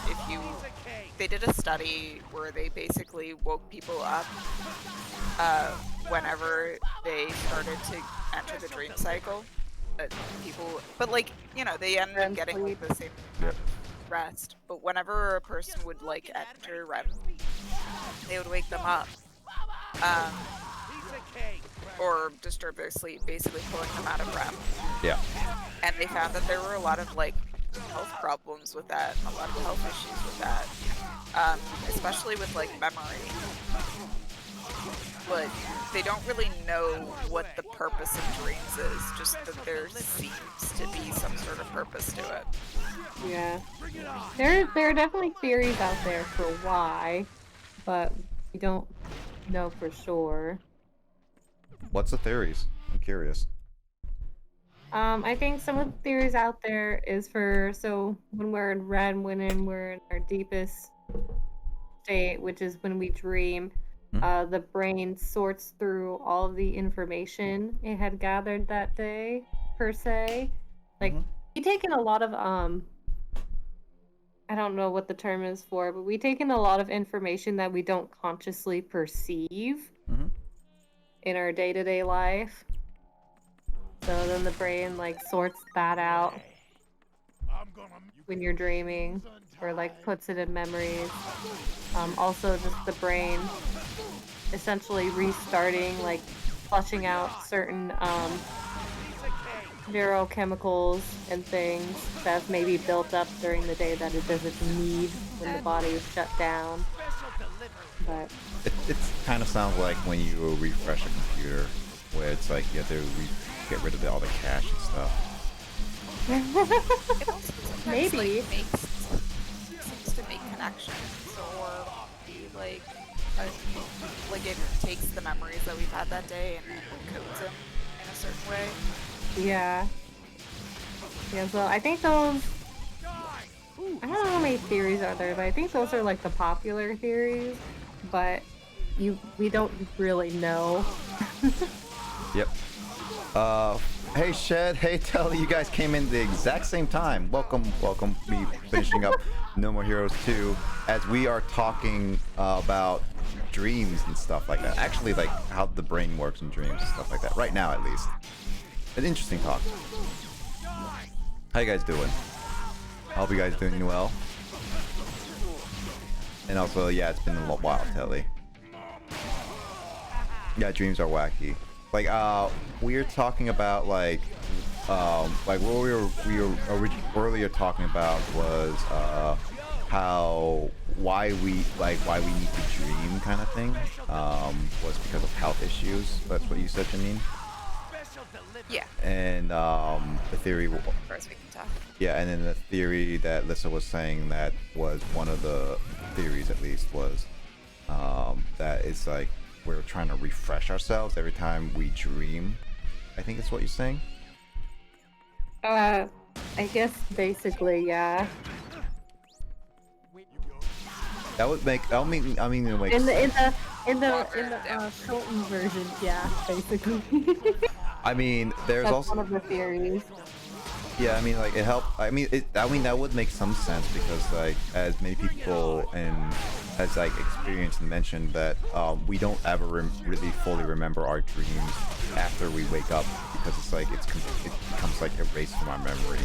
they did a study where they basically woke people up whenever they started to enter the dream cycle. But like, you know, they ended up getting like, the same rest. But whenever a person would like enter REM, they would wake them up. Or disturb their sleep, basically pulling them out of REM.
Yeah.
And they found that there were a lot of like health problems with that, a lot of health issues with that, especially with like memory. But they don't really know what the purpose of dreams is, just that there seems to be some sort of purpose to it.
Yeah. There are definitely theories out there for why, but we don't know for sure.
What's the theories? I'm curious.
I think some of the theories out there is so when we're in REM, when we're in our deepest state, which is when we dream, the brain sorts through all of the information it had gathered that day, per se. Like, we take in a lot of, I don't know what the term is for, but we take in a lot of information that we don't consciously perceive in our day-to-day life. So then the brain, like, sorts that out when you're dreaming, or, like, puts it in memories. Also, just the brain essentially restarting, like flushing out certain neurochemicals and things that's maybe built up during the day that it doesn't need when the body is shut down. But
It kind of sounds like when you refresh a computer, where it's like you have to get rid of all the cache and stuff.
It also sometimes,
Maybe.
seems to make connections, or be like it takes the memories that we've had that day and codes them in a certain way.
yeah. Yeah, so I think those, I don't know how many theories are there, but I think those are like the popular theories, but we don't really know.
Yep. Hey Shed, hey Telly, you guys came in the exact same time. Welcome. Me finishing up No More Heroes 2 as we are talking about dreams and stuff like that. Actually, like how the brain works in dreams and stuff like that. Right now, at least. An interesting talk. How you guys doing? I hope you guys doing well. And also, yeah, it's been a while, Telly. Yeah, dreams are wacky. Like, we were talking about like what we were earlier talking about was why we need to dream kind of thing was because of health issues. That's what you said, Janine.
Yeah.
And the theory.
First we can talk.
Yeah, and then the theory that Lissa was saying, that was one of the theories at least, was that it's like we're trying to refresh ourselves every time we dream. I think that's what you're saying.
I guess basically, yeah.
That would make. I mean, it makes.
In the shortened version, yeah, basically.
I mean, there's
That's
also
one of the theories.
Yeah, I mean, like, it helped. I mean, that would make some sense because, like, as many people and has like experienced and mentioned that we don't ever really fully remember our dreams after we wake up because it's like it becomes like erased from our memory.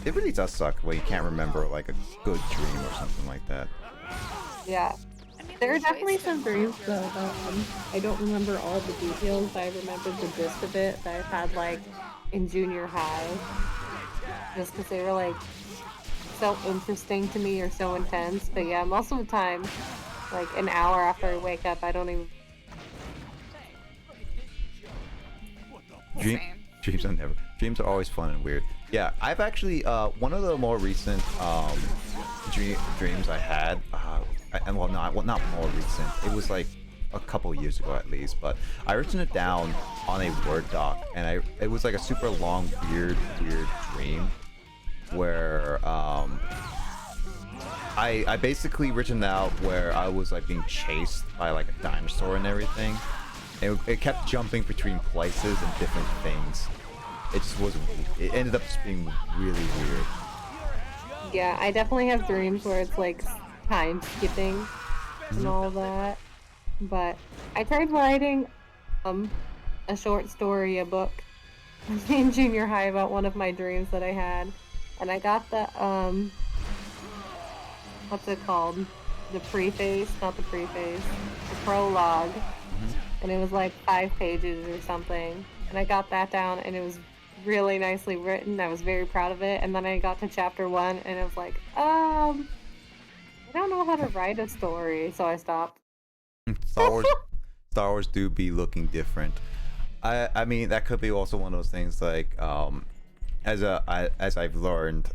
It really does suck when you can't remember like a good dream or something like that.
Yeah. There are definitely some dreams though. I don't remember all the details, but I remember the gist of it that I've had like in junior high. Just because they were like so interesting to me or so intense. But yeah, most of the time, like an hour after I wake up, I don't even.
Dreams are always fun and weird. Yeah, I've actually one of the more recent dreams I had. Well, not more recent. It was like a couple years ago at least, but I written it down on a Word doc, and it was like a super long, weird dream where I basically written out where I was like being chased by like a dinosaur and everything. It kept jumping between places and different things. It ended up just being really weird.
Yeah, I definitely have dreams where it's like time skipping and all that. But I tried writing a short story, a book in junior high about one of my dreams that I had. And I got the what's it called? The preface, not the preface. The prologue. And it was like 5 pages or something. And I got that down and it was really nicely written. I was very proud of it. And then I got to chapter 1 and it was like, I don't know how to write a story, so I stopped.
Star Wars do be looking different. I mean, that could be also one of those things like as I've learned,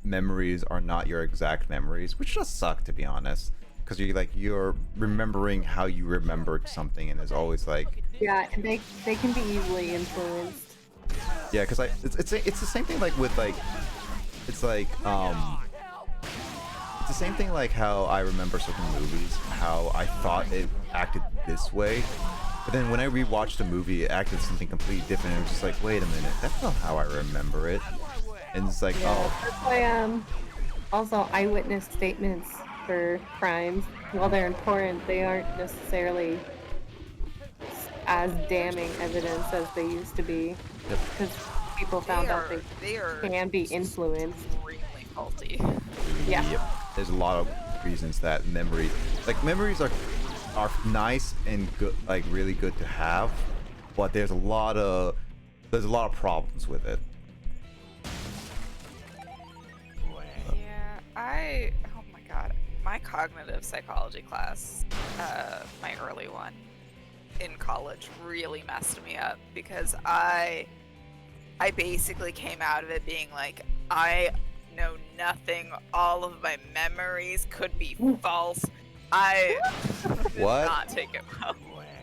memories are not your exact memories, which just suck, to be honest, because you're remembering how you remembered something, and it's always like,
yeah, they can be easily influenced.
Yeah, because it's the same thing like with like it's like it's the same thing like how I remember certain movies, how I thought it acted this way, but then when I rewatched the movie, it acted something completely different. And it was just like, wait a minute, that's not how I remember it. And it's like,
yeah,
oh.
That's why also eyewitness statements for crimes, while they're important, they aren't necessarily as damning evidence as they used to be. Because people found out they can be influenced.
Extremely faulty.
Yeah.
Yep. There's a lot of reasons that memories are nice and good, like really good to have, but there's a lot of problems with it.
Yeah, oh my god, my cognitive psychology class, my early one in college really messed me up because I basically came out of it being like, I know nothing, all of my memories could be false. I did
What?
not take it well.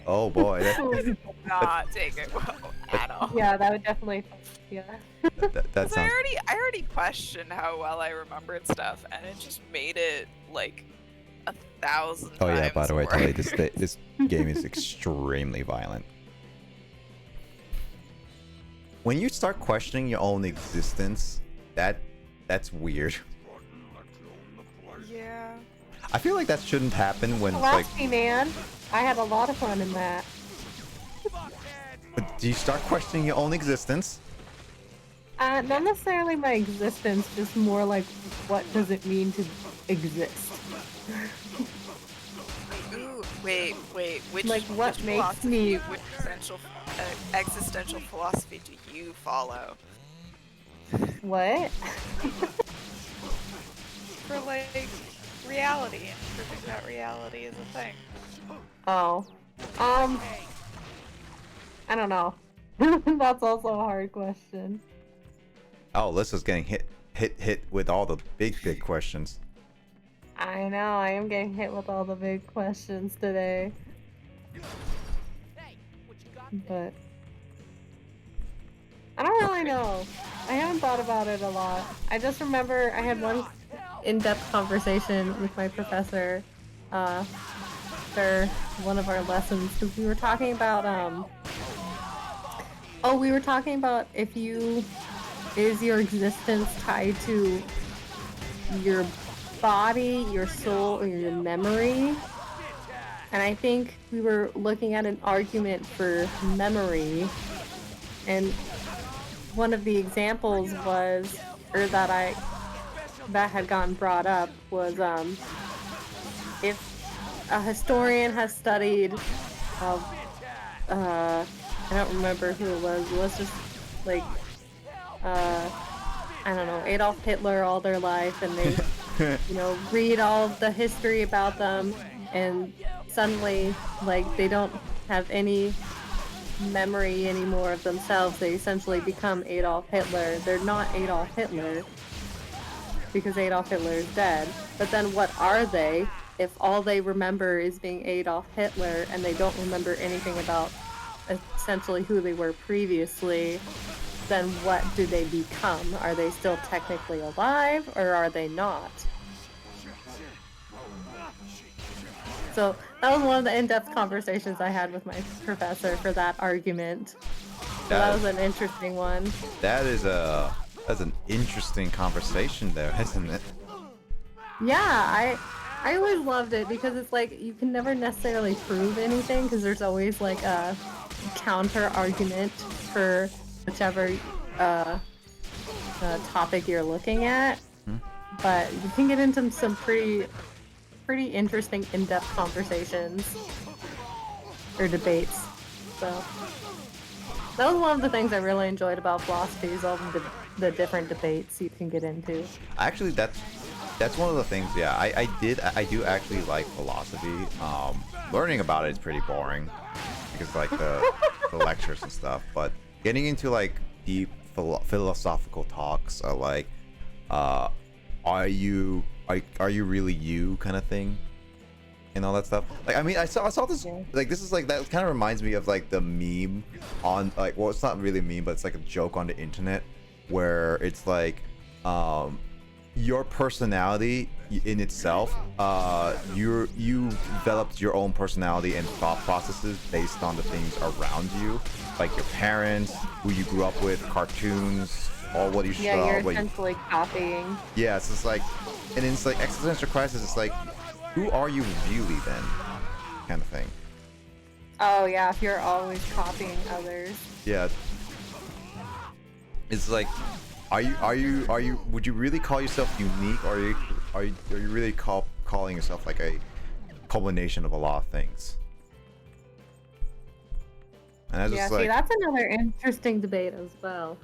Oh boy,
Did not take it well at all.
Yeah, that would definitely. Yeah.
that
'Cause
sounds.
I already questioned how well I remembered stuff, and it just made it like 1,000 times
Oh yeah, by the way, Tully,
worse.
this game is extremely violent. When you start questioning your own existence, that's weird.
Yeah.
I feel like that shouldn't happen when like.
Last man, I had a lot of fun in that.
Do you start questioning your own existence?
Not necessarily my existence, just more like what does it mean to exist?
Ooh, wait. Which
Like, what
which
makes
philosophy,
me-
which existential philosophy do you follow?
What?
For like reality and proving that reality is a thing.
Oh. I don't know. That's also a hard question.
Oh, Lissa's getting hit with all the big questions.
I know, I am getting hit with all the big questions today. But I don't really know. I haven't thought about it a lot. I just remember I had one in-depth conversation with my professor for one of our lessons because we were talking about is your existence tied to your body, your soul, or your memory? And I think we were looking at an argument for memory, and one of the examples was, or that had gotten brought up was, if a historian has studied, I don't remember who it was. Let's just like, I don't know, Adolf Hitler all their life, and they, read all of the history about them, and suddenly, like, they don't have any memory anymore of themselves. They essentially become Adolf Hitler. They're not Adolf Hitler because Adolf Hitler is dead. But then what are they if all they remember is being Adolf Hitler and they don't remember anything about essentially who they were previously? Then what do they become? Are they still technically alive or are they not? So that was one of the in-depth conversations I had with my professor for that argument. So that was an interesting one.
That's an interesting conversation there, isn't it?
Yeah, I always loved it because it's like you can never necessarily prove anything because there's always like a counter argument for whichever topic you're looking at. But you can get into some pretty interesting in-depth conversations or debates. So that was one of the things I really enjoyed about philosophy is all of the different debates you can get into.
Actually, that's one of the things. Yeah, I do actually like philosophy. Learning about it is pretty boring because like the lectures and stuff. But getting into like deep philosophical talks are like, are you really you kind of thing, and all that stuff. Like, I mean, I saw this, like, this is like, that kind of reminds me of like the meme on like, well, it's not really a meme, but it's like a joke on the internet where it's like, your personality in itself, you developed your own personality and thought processes based on the things around you, like your parents, who you grew up with, cartoons, all what you saw.
Yeah, you're essentially copying.
Yeah, it's just like, and it's like existential crisis. It's like, who are you really then, kind of thing.
Oh yeah, if you're always copying others.
Yeah. It's like, are you? Would you really call yourself unique, or are you really calling yourself like a culmination of a lot of things. And I just
Yeah,
like,
see, that's another interesting debate as well.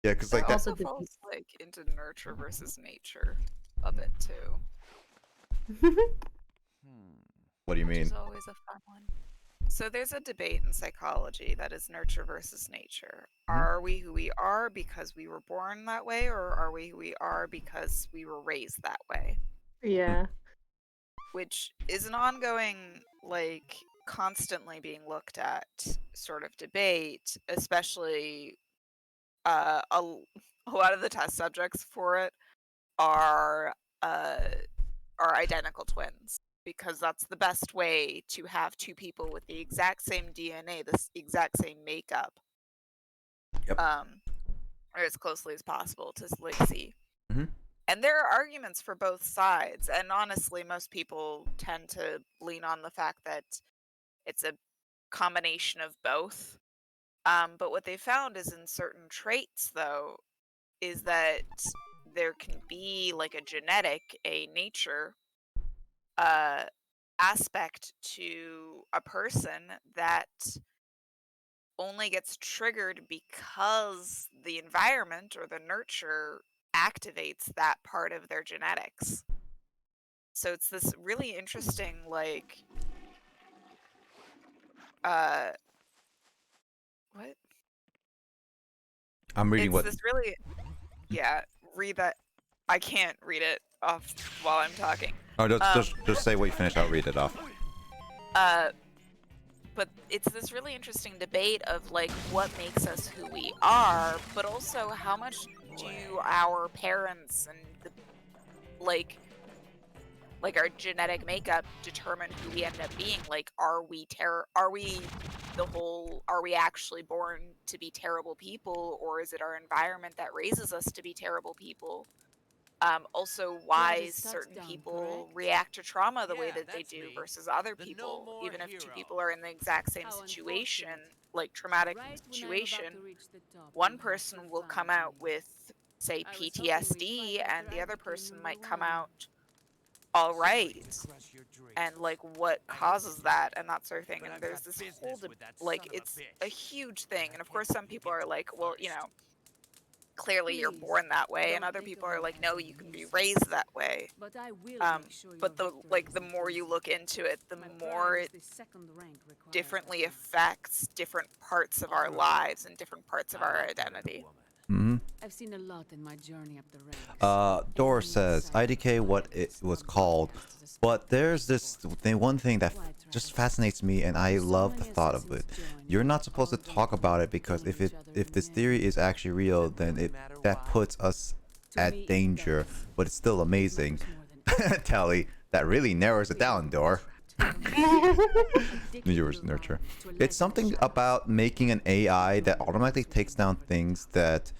yeah, because like
It
that.
Also
also
the-
falls like into nurture versus nature a bit too.
What do you
Which
mean?
is always a fun one. So there's a debate in psychology that is nurture versus nature. Are we who we are because we were born that way, or are we who we are because we were raised that way?
Yeah.
Which is an ongoing, like, constantly being looked at sort of debate, especially a lot of the test subjects for it are identical twins, because that's the best way to have two people with the exact same DNA, the exact same makeup,
Yep.
or as closely as possible to like see.
Mhm.
And there are arguments for both sides, and honestly, most people tend to lean on the fact that it's a combination of both. But what they found is in certain traits, though, is that there can be like a genetic, a nature aspect to a person that only gets triggered because the environment or the nurture activates that part of their genetics. So it's this really interesting, like, what?
I'm reading
It's
what.
this really, yeah, read that. I can't read it off while I'm talking.
Oh, just say what you finished. I'll read it off.
But it's this really interesting debate of like what makes us who we are, but also how much do our parents and the like our genetic makeup determine who we end up being. Like, are we actually born to be terrible people, or is it our environment that raises us to be terrible people? Also, why certain people react to trauma the way that they do versus other people, even if two people are in the exact same situation, like traumatic situation, one person will come out with, say, PTSD, and the other person might come out all right. And like, what causes that, and that sort of thing. And there's this whole, like, it's a huge thing. And of course, some people are like, well, you know, clearly you're born that way, and other people are like, no, you can be raised that way. But the more you look into it, the more it differently affects different parts of our lives and different parts of our identity.
Mm-hmm.
I've seen a lot in my journey up the ranks.
Dor says IDK what it was called, but there's this one thing that just fascinates me, and I love the thought of it. You're not supposed to talk about it because if this theory is actually real, then that puts us at danger. But it's still amazing. Tally, that really narrows it down, Dor. Yours nurture. It's something about making an AI that automatically takes down things that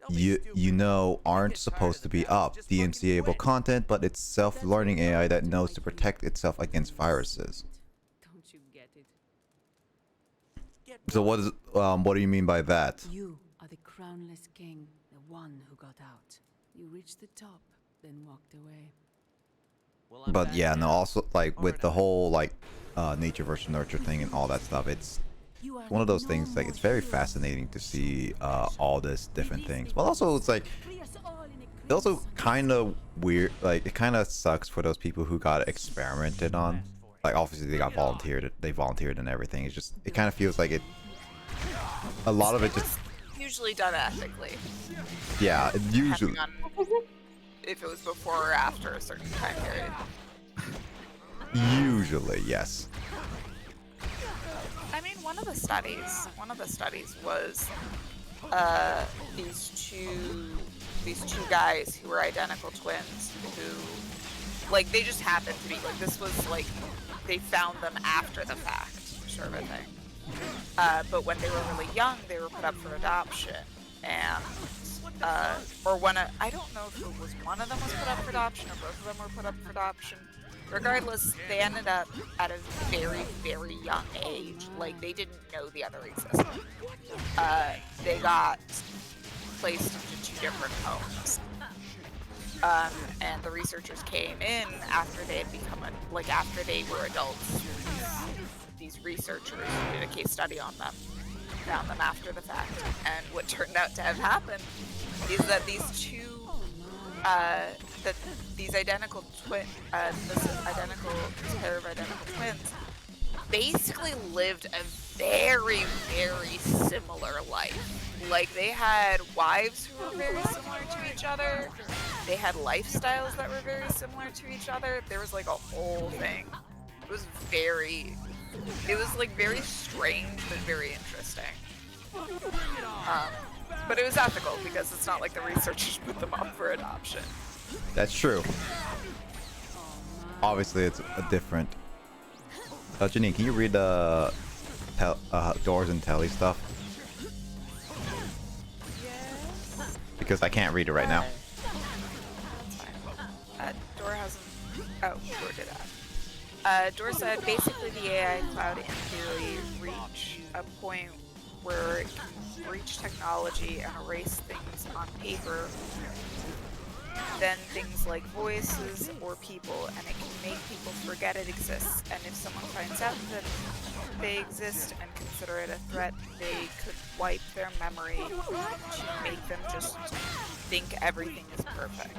you know aren't supposed to be up. DMCA-able content, but it's self-learning AI that knows to protect itself against viruses.
Don't you get it?
So what do you mean by that?
You are the crownless king, the one who got out. You reached the top, then walked away.
But yeah, no, also like with the whole like nature versus nurture thing and all that stuff, it's one of those things, like, it's very fascinating to see all this different things. But also it's like, it's also kind of weird, like it kind of sucks for those people who got experimented on. Like obviously they volunteered and everything. It's just, it kind of feels like a lot of it just
Usually done ethically.
Yeah, usually.
Depending on if it was before or after a certain time period.
Usually, yes.
I mean, one of the studies was these two guys who were identical twins who, like, they just happened to be, like, this was like they found them after the fact, sort of a thing. But when they were really young, they were put up for adoption, and I don't know if it was one of them was put up for adoption or both of them were put up for adoption. Regardless, they ended up at a very, very young age. Like, they didn't know the other existed. They got placed into two different homes. And the researchers came in after they had become after they were adults. These researchers who did a case study on them found them after the fact. And what turned out to have happened is that these two, these identical pair of identical twins basically lived a very, very similar life. Like, they had wives who were very similar to each other. They had lifestyles that were very similar to each other. There was like a whole thing. It was like very strange but very interesting. But it was ethical because it's not like the researchers put them up for adoption.
That's true. Obviously, it's a different. Janine, can you read the Doors and Telly stuff?
Yes.
Because I can't read it right now.
That's fine. Dor hasn't. Oh, Dor did that. Dor said basically the AI cloud in theory reach a point where it can reach technology and erase things on paper, then things like voices or people, and it can make people forget it exists. And if someone finds out that they exist and consider it a threat, they could wipe their memory to make them just think everything is perfect.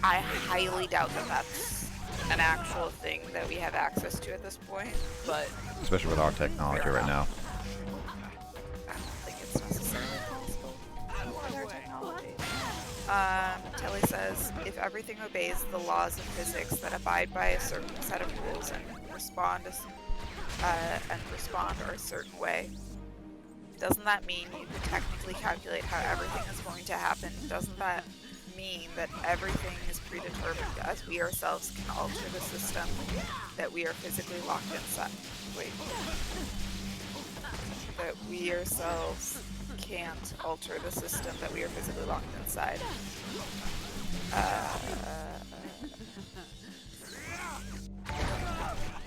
I highly doubt that that's an actual thing that we have access to at this point, but
Especially with our technology right now.
I don't think it's necessarily possible with our technology. Telly says, if everything obeys the laws of physics that abide by a certain set of rules and respond a certain way, doesn't that mean you can technically calculate how everything is going to happen? Doesn't that mean that everything is predetermined, as we ourselves can alter the system that we are physically locked inside? Wait. That we ourselves can't alter the system that we are physically locked inside.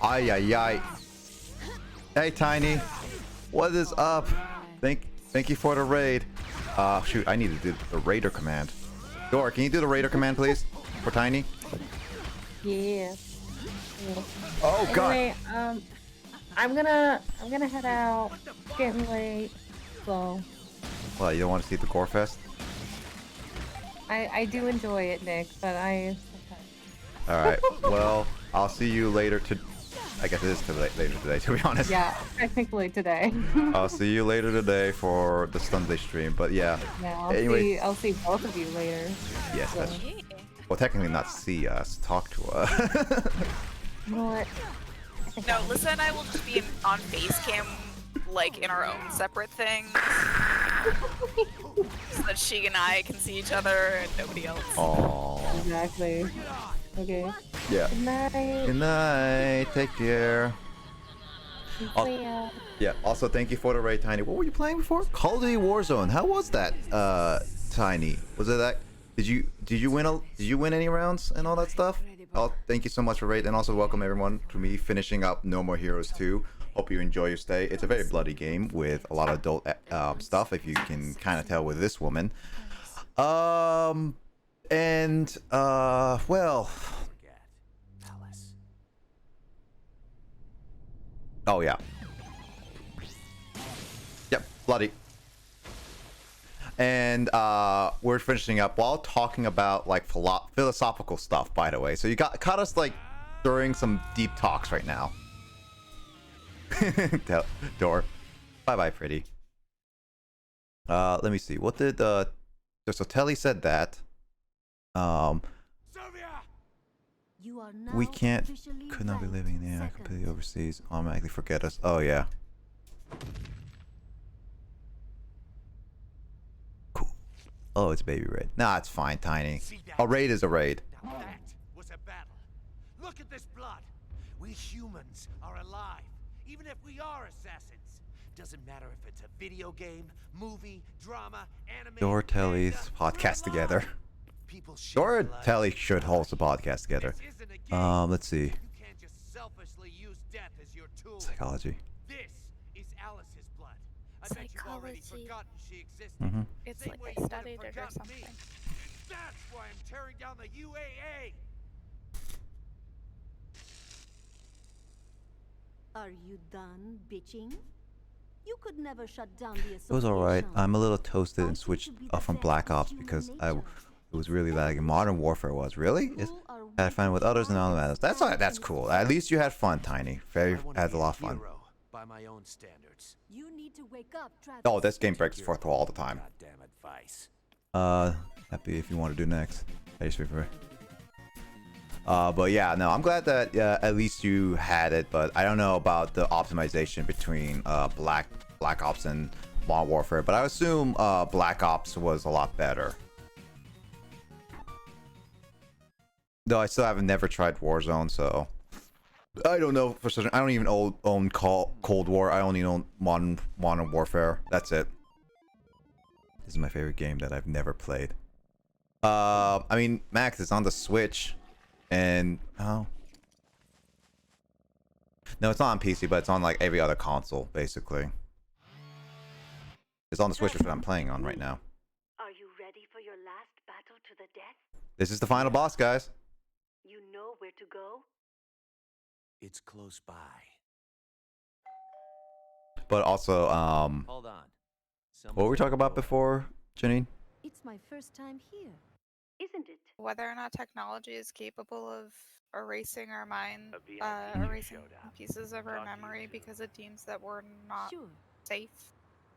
Ay ay ay. Hey Tiny, what is up? Thank you for the raid. Shoot, I need to do the raider command. Dor, can you do the raider command, please, for Tiny?
Yeah.
Oh God.
Anyway, I'm gonna head out. It's getting late, so.
Well, you don't want to see the Gore Fest?
I do enjoy it, Nick, but I.
All right. Well, I'll see you later. I guess it is later today, to be honest.
Yeah, technically today.
I'll see you later today for the Sunday stream. But yeah.
Yeah,
Anyway.
I'll see both of you later.
Yes.
So.
That's, well, technically not see us, talk to us.
You know what?
No, Lissa and I will just be on Facecam, like, in our own separate things. So that she and I can see each other and nobody else.
Aww.
Exactly. Okay.
Yeah.
Good night.
Good night. Take care.
See ya.
Yeah. Also, thank you for the raid, Tiny. What were you playing before? Call of Duty Warzone. How was that, Tiny? Was it that? Did you win any rounds and all that stuff? Oh, thank you so much for raid, and also welcome everyone to me finishing up No More Heroes 2. Hope you enjoy your stay. It's a very bloody game with a lot of adult stuff, if you can kind of tell with this woman. Well. Oh yeah. Yep, bloody. And we're finishing up while talking about like philosophical stuff, by the way. So you caught us like during some deep talks right now. Door. Bye, pretty. Let me see. What did so Telly said that. We could not be living in the air completely overseas. Automatically forget us. Oh yeah. Cool. Oh, it's baby raid. Nah, it's fine, Tiny. A raid is a raid.
Now that was a battle. Look at this blood. We humans are alive, even if we are assassins. Doesn't matter if it's a video game, movie, drama, anime.
Dor Telly's podcast together. Dor and Telly should host a podcast together. Let's see. Psychology.
This is Alice's blood. I bet you've already
Psychology.
forgotten she existed.
Mm-hmm.
It's like I studied it or something.
That's why I'm tearing down the UAA.
Are you done bitching? You could never shut down the
It was alright.
association.
I'm a little toasted
I
and
seem
switched
to be the
from
best
Black
of
Ops
human
because
nature.
it was really lagging. Modern Warfare was really.
People are
Had fun with others and all
wicked,
that. That's all right. That's
and
cool. At least you had fun, Tiny. Very
I wanna
had
be
a lot of fun.
hero by my own standards.
You need to wake up, Travis.
Oh, this game breaks fourth wall all the time.
Goddamn advice.
Happy if you want to do next. Hey, Sweeper. But yeah, no, I'm glad that at least you had it. But I don't know about the optimization between Black Ops and Modern Warfare. But I assume Black Ops was a lot better. Though I still haven't never tried Warzone, so I don't know for certain. I don't even own Cold War. I only own Modern Warfare. That's it. This is my favorite game that I've never played. I mean, Max, it's on the Switch, and oh, no, it's not on PC, but it's on like every other console, basically. It's on the Switch, which I'm playing on right now.
Are you ready for your last battle to the death?
This is the final boss, guys.
You know where to go?
It's close by.
But also,
Hold on.
what were we talking about before, Janine?
It's my first time here, isn't it?
Whether or not technology is capable of erasing our mind, erasing pieces of our memory because it deems that we're not
Sure.
safe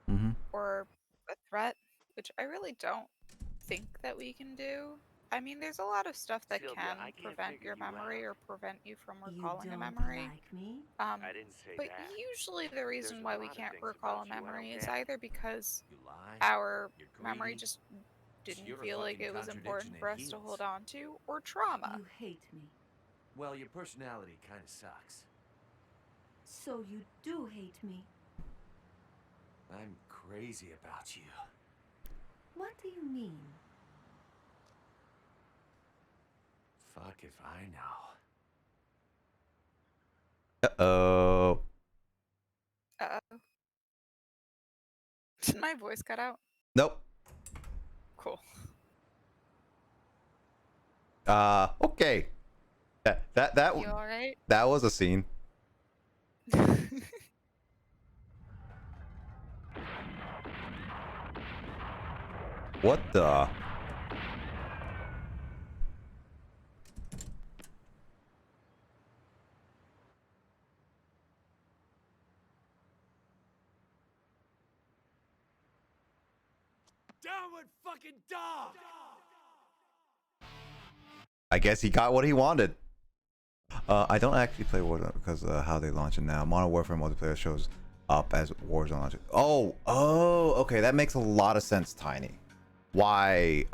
Mm-hmm.
or a threat, which I really don't think that we can do. I mean, there's a lot of stuff that can prevent your memory or prevent you from recalling a memory.
Like me?
But usually the reason why we can't recall a memory is either because
You lie.
our
You're
memory
greedy.
just didn't
You're a
feel like
fucking
it was
contradiction
important
in
for us to
heels.
hold on to, or trauma.
You hate me.
Well, your personality kind of sucks.
So you do hate me.
I'm crazy about you.
What do you mean?
Fuck if I know.
Uh-oh.
Uh-oh. Did my voice cut out?
Nope.
Cool.
Okay. That
You alright?
that was a scene. What the?
Downward fucking dog!
I guess he got what he wanted. I don't actually play Warzone because how they launch it now. Modern Warfare multiplayer shows up as Warzone launches. Oh, okay, that makes a lot of sense, Tiny. Why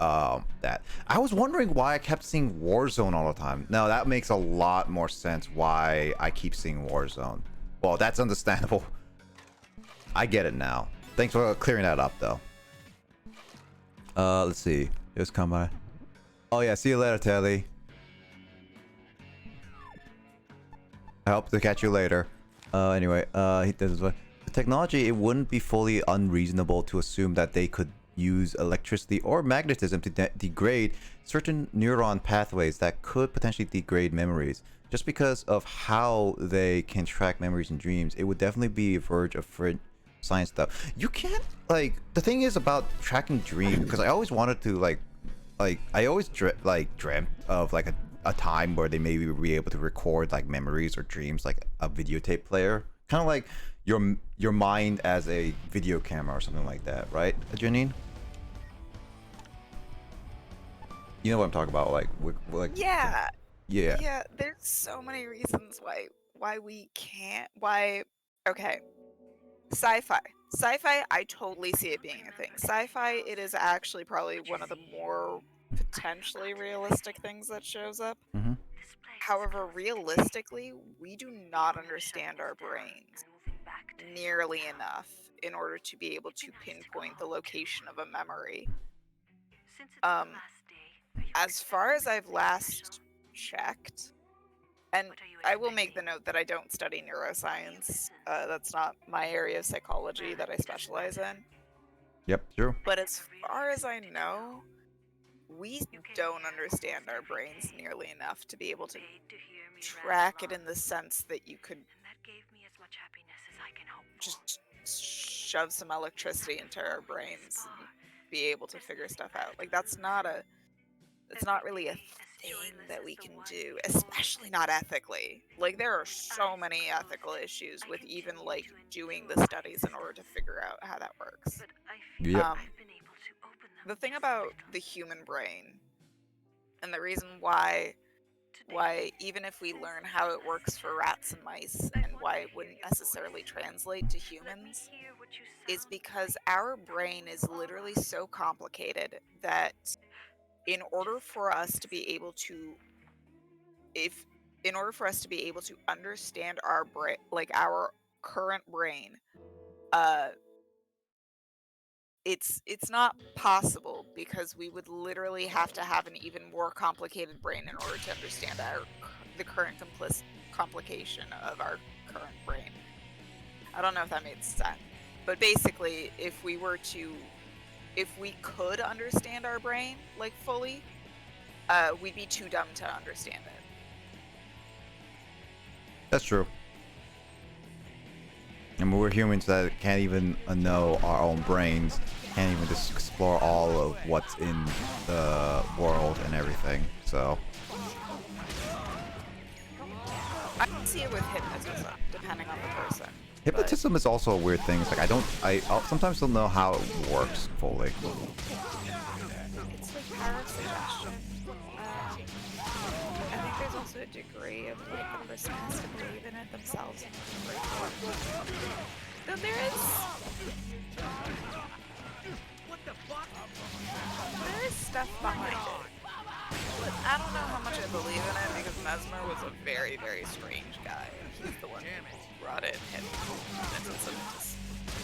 that? I was wondering why I kept seeing Warzone all the time. No, that makes a lot more sense why I keep seeing Warzone. Well, that's understandable. I get it now. Thanks for clearing that up, though. Let's see. Just come by. Oh yeah, see you later, Telly. I hope to catch you later. Anyway, he does what? The technology, it wouldn't be fully unreasonable to assume that they could use electricity or magnetism to degrade certain neuron pathways that could potentially degrade memories. Just because of how they can track memories and dreams, it would definitely be a verge of science stuff. You can't, like, the thing is about tracking dreams, because I always wanted to, like I always dreamt of like a time where they maybe would be able to record like memories or dreams, like a videotape player, kind of like your mind as a video camera or something like that, right, Janine? You know what I'm talking about, like
Yeah.
yeah.
Yeah, there's so many reasons why we can't. Okay. Sci-fi, I totally see it being a thing. Sci-fi, it is actually probably one of the more potentially realistic things that shows up.
Mm-hmm.
However, realistically, we do not understand our brains nearly enough in order to be able to pinpoint the location of a memory. As far as I've last checked, and I will make the note that I don't study neuroscience. That's not my area of psychology that I specialize in.
Yep, true.
But as far as I know, we don't understand our brains nearly enough to be able to track it in the sense that you could just shove some electricity into our brains and be able to figure stuff out. Like it's not really a thing that we can do, especially not ethically. Like there are so many ethical issues with even like doing the studies in order to figure out how that works.
Yep.
The thing about the human brain, and the reason why even if we learn how it works for rats and mice, and why it wouldn't necessarily translate to humans, is because our brain is literally so complicated that in order for us to be able to understand our brain, like our current brain, it's not possible, because we would literally have to have an even more complicated brain in order to understand the current complication of our current brain. I don't know if that made sense, but basically, if we could understand our brain like fully, we'd be too dumb to understand it.
That's true. I mean, we're humans that can't even know our own brains, can't even just explore all of what's in the world and everything, so.
I can see it with hypnotism, depending on the person.
Hypnotism is also a weird thing. It's like I sometimes don't know how it works fully.
It's like power of suggestion. I think there's also a degree of like the person has to believe in it themselves. Though there is stuff behind it. But I don't know how much I believe in it, because Mesmer was a very, very strange guy. He's the one who brought in hypnotism into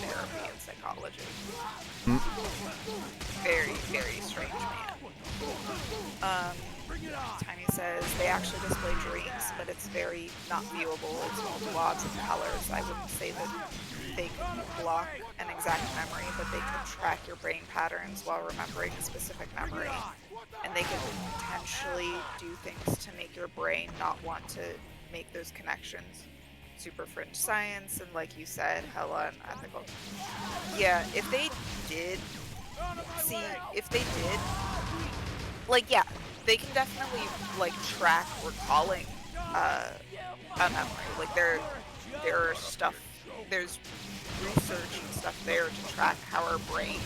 therapy and psychology. Very, very strange man. Tiny says they actually display dreams, but it's very not viewable. It's all blobs of colors. I wouldn't say that they can block an exact memory, but they can track your brain patterns while remembering a specific memory. And they can potentially do things to make your brain not want to make those connections. Super fringe science, and like you said, hella unethical. Yeah, if they did, like, yeah, they can definitely, like, track recalling a memory. Like, there's research and stuff there to track how our brain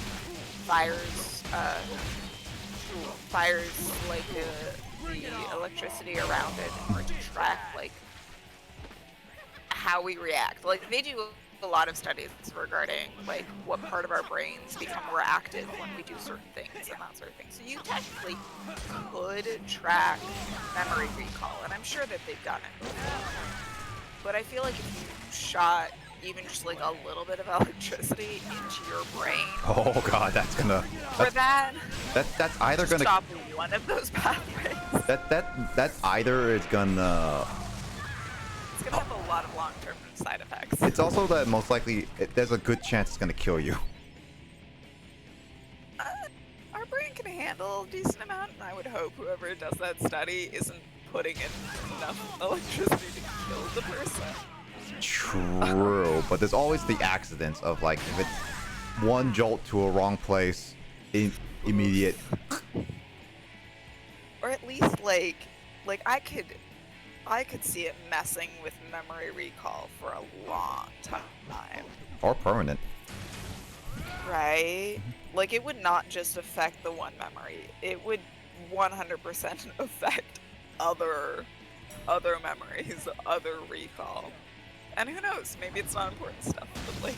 fires like the electricity around it, in order to track like how we react. Like they do a lot of studies regarding like what part of our brains become more active when we do certain things and that sort of thing. So you technically could track memory recall, and I'm sure that they've done it before. But I feel like if you shot even just like a little bit of electricity into your brain.
Oh god, that's either gonna
stop one of those pathways.
That either is gonna.
It's gonna have a lot of long-term side effects.
It's also that most likely there's a good chance it's gonna kill you.
Our brain can handle a decent amount, and I would hope whoever does that study isn't putting in enough electricity to kill the person.
True, but there's always the accidents of like if it's one jolt to a wrong place, immediate.
Or at least like I could see it messing with memory recall for a long time.
Or permanent.
Right? Like it would not just affect the one memory. It would 100% affect other memories, other recall. And who knows, maybe it's not important stuff, but like,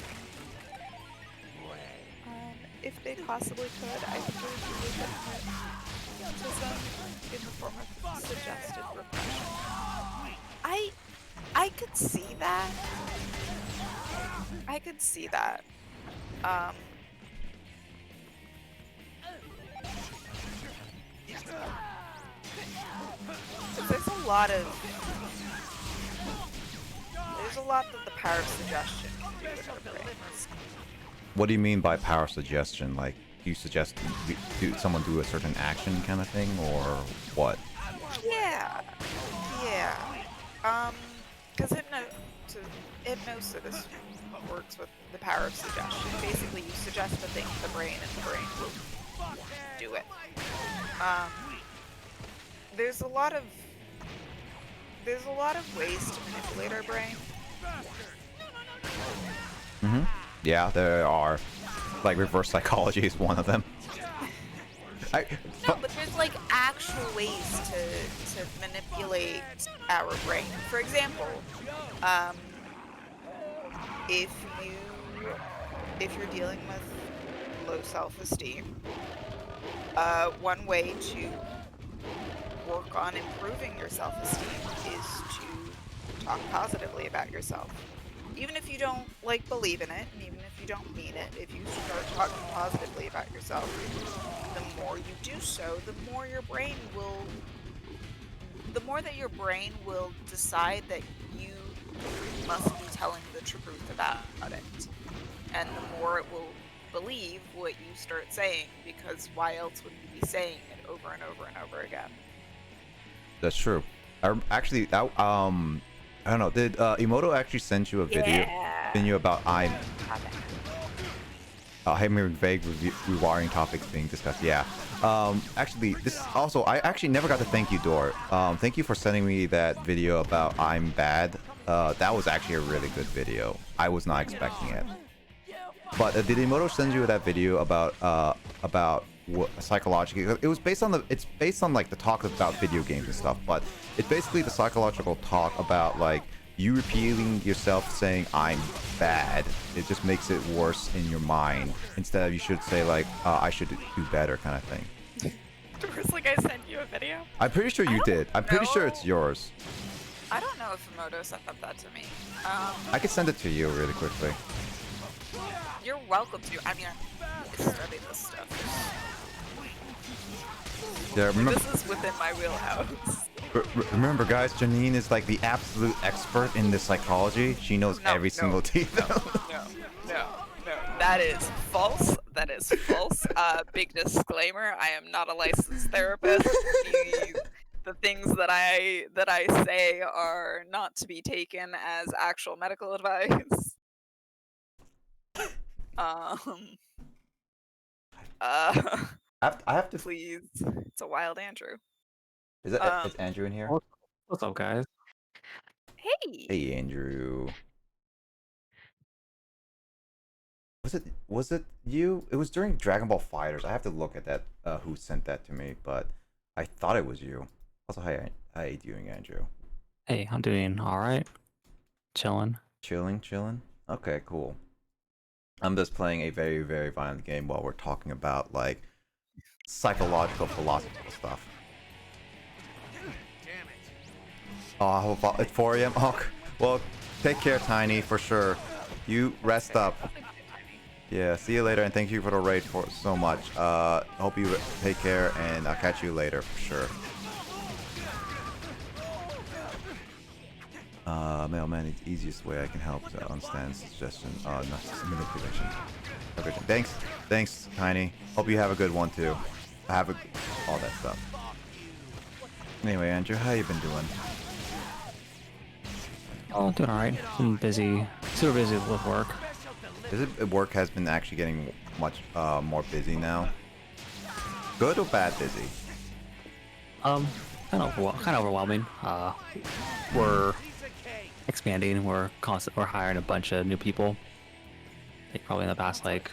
if they possibly could, I think it would be legitimate hypnotism in the form of suggested repression. I could see that. I could see that. There's a lot that the power of suggestion can do with our brains.
What do you mean by power suggestion? Like, you suggest someone do a certain action kind of thing, or what?
Yeah. Because hypnosis works with the power of suggestion. Basically, you suggest a thing to the brain, and the brain will do it. There's a lot of ways to manipulate our brain.
Yeah, there are. Like reverse psychology is one of them.
No, but there's like actual ways to manipulate our brain. For example, if you're dealing with low self-esteem, one way to work on improving your self-esteem is to talk positively about yourself. Even if you don't like believe in it, and even if you don't mean it, if you start talking positively about yourself, the more you do so, the more that your brain will decide that you must be telling the truth about it. And the more it will believe what you start saying, because why else would you be saying it over and over and over again?
That's true. I don't know. Did Emoto actually send you a video? Video about I'm having vague rewiring topics being discussed. Yeah. Actually, this also I actually never got to thank you, Dor. Thank you for sending me that video about I'm bad. That was actually a really good video. I was not expecting it. But did Emoto send you that video about what psychologically? It was based on it's based on like the talk about video games and stuff, but it's basically the psychological talk about like you repeating yourself saying I'm bad. It just makes it worse in your mind instead of you should say like I should do better kind of thing.
First, like I sent you a video.
I'm pretty sure you did. I'm pretty sure it's yours.
I don't know if Emoto sent that to me.
I could send it to you really quickly.
You're welcome to. I mean, I study this stuff.
Yeah, remember,
this is within my wheelhouse.
Remember, guys, Janine is like the absolute expert in this psychology. She knows every single detail.
No. That is false. That is false. Big disclaimer: I am not a licensed therapist. The things that I say are not to be taken as actual medical advice. I
have to.
Please, it's a wild Andrew.
Is Andrew in here?
What's up, guys?
Hey.
Hey, Andrew. Was it you? It was during Dragon Ball Fighters. I have to look at that. Who sent that to me? But I thought it was you. Also, how you doing, Andrew?
Hey, I'm doing all right. Chilling.
Chilling. Okay, cool. I'm just playing a very, very violent game while we're talking about like psychological, philosophical stuff. Oh, it's 4 a.m. Oh, well, take care, Tiny, for sure. You rest up. Yeah, see you later, and thank you for the raid for so much. Hope you take care, and I'll catch you later for sure. Mailman, the easiest way I can help is to understand suggestion. Not manipulation. Okay, thanks, Tiny. Hope you have a good one too. All that stuff. Anyway, Andrew, how you been doing?
Oh, doing all right. Been busy, super busy with work.
Work has been actually getting much more busy now. Good or bad busy?
Kind of overwhelming. We're expanding. We're hiring a bunch of new people. I think probably in the past like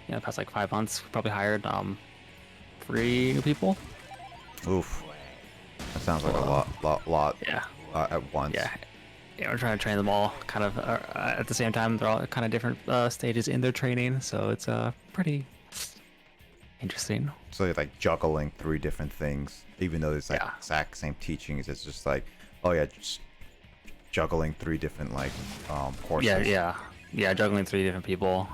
5 months, we probably hired 3 new people.
Oof, that sounds like a lot.
Yeah.
At once.
Yeah, we're trying to train them all kind of at the same time. They're all kind of different stages in their training, so it's pretty interesting.
So you're like juggling 3 different things, even though it's like exact same teachings. It's just like, oh yeah, just juggling 3 different like courses.
Yeah, juggling 3 different people,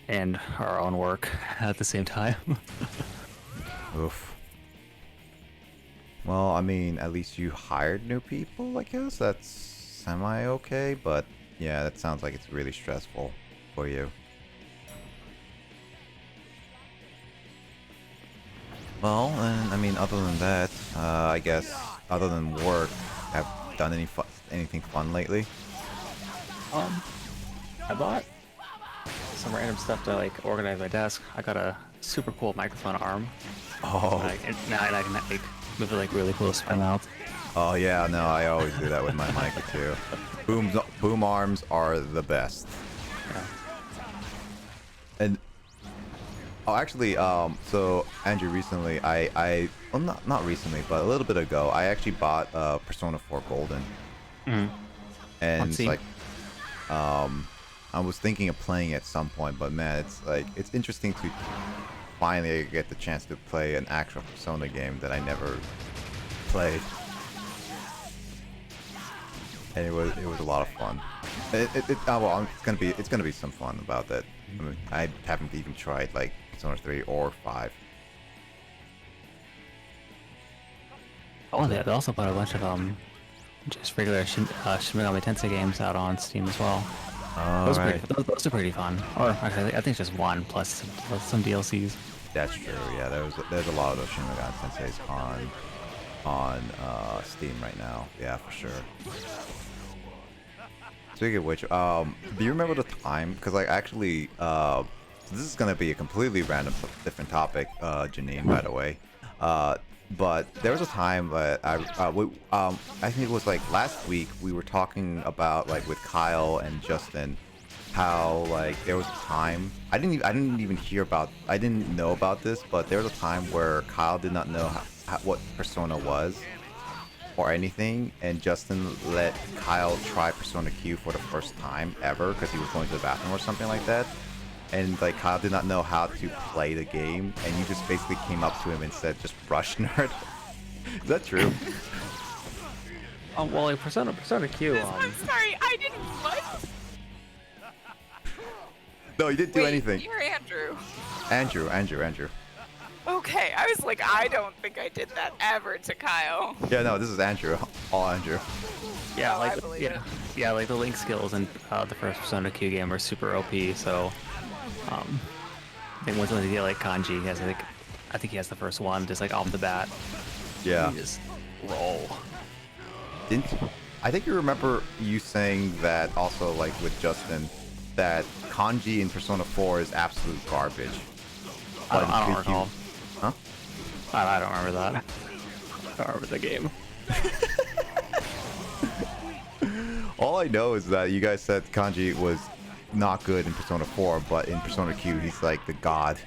and our own work at the same time.
Oof. Well, I mean, at least you hired new people, I guess. That's semi-okay, but yeah, that sounds like it's really stressful for you. Well, and I mean, other than that, I guess other than work, have done anything fun lately?
I bought some random stuff to like organize my desk. I got a super cool microphone arm.
Oh.
Now I can like move it like really close to my mouth.
Oh yeah, no, I always do that with my mic too. Boom arms are the best.
Yeah.
And oh, actually, so Andrew, recently, well, not recently, but a little bit ago, I actually bought Persona 4 Golden.
Mm-hmm.
And it's like, I was thinking of playing at some point, but man, it's like it's interesting to finally get the chance to play an actual Persona game that I never played. And it was a lot of fun. Well, it's gonna be some fun about that. I mean, I haven't even tried like Persona 3 or 5.
Oh, they also put a bunch of just regular Shin Megami Tensei games out on Steam as well. Those are pretty fun. Or actually, I think it's just one plus some DLCs.
That's true. Yeah, there's a lot of those Shin Megami Tenseis on Steam right now. Yeah, for sure. Speaking of which, do you remember the time? Because like actually, this is gonna be a completely random, different topic, Janine, by the way. But there was a time that I think it was like last week we were talking about like with Kyle and Justin how like there was a time I didn't know about this, but there was a time where Kyle did not know what Persona was or anything, and Justin let Kyle try Persona Q for the first time ever because he was going to the bathroom or something like that. And like Kyle did not know how to play the game, and you just basically came up to him and said, "Just brush, nerd." Is that true?
Well, like Persona Q.
I'm sorry, I didn't what?
No, you didn't do anything.
You're Andrew.
Andrew.
Okay, I was like, I don't think I did that ever to Kyle.
Yeah, no, this is Andrew. All Andrew.
Yeah,
Oh,
like yeah, like the link skills in the first Persona Q game are super OP. So, I think once you get like Kanji, he has I think he has the first one just like off the bat.
Yeah.
You just roll.
I think you remember you saying that also like with Justin that Kanji in Persona 4 is absolute garbage.
I don't recall.
Huh?
I don't remember that. I don't remember the game.
All I know is that you guys said Kanji was not good in Persona 4, but in Persona Q, he's like the god.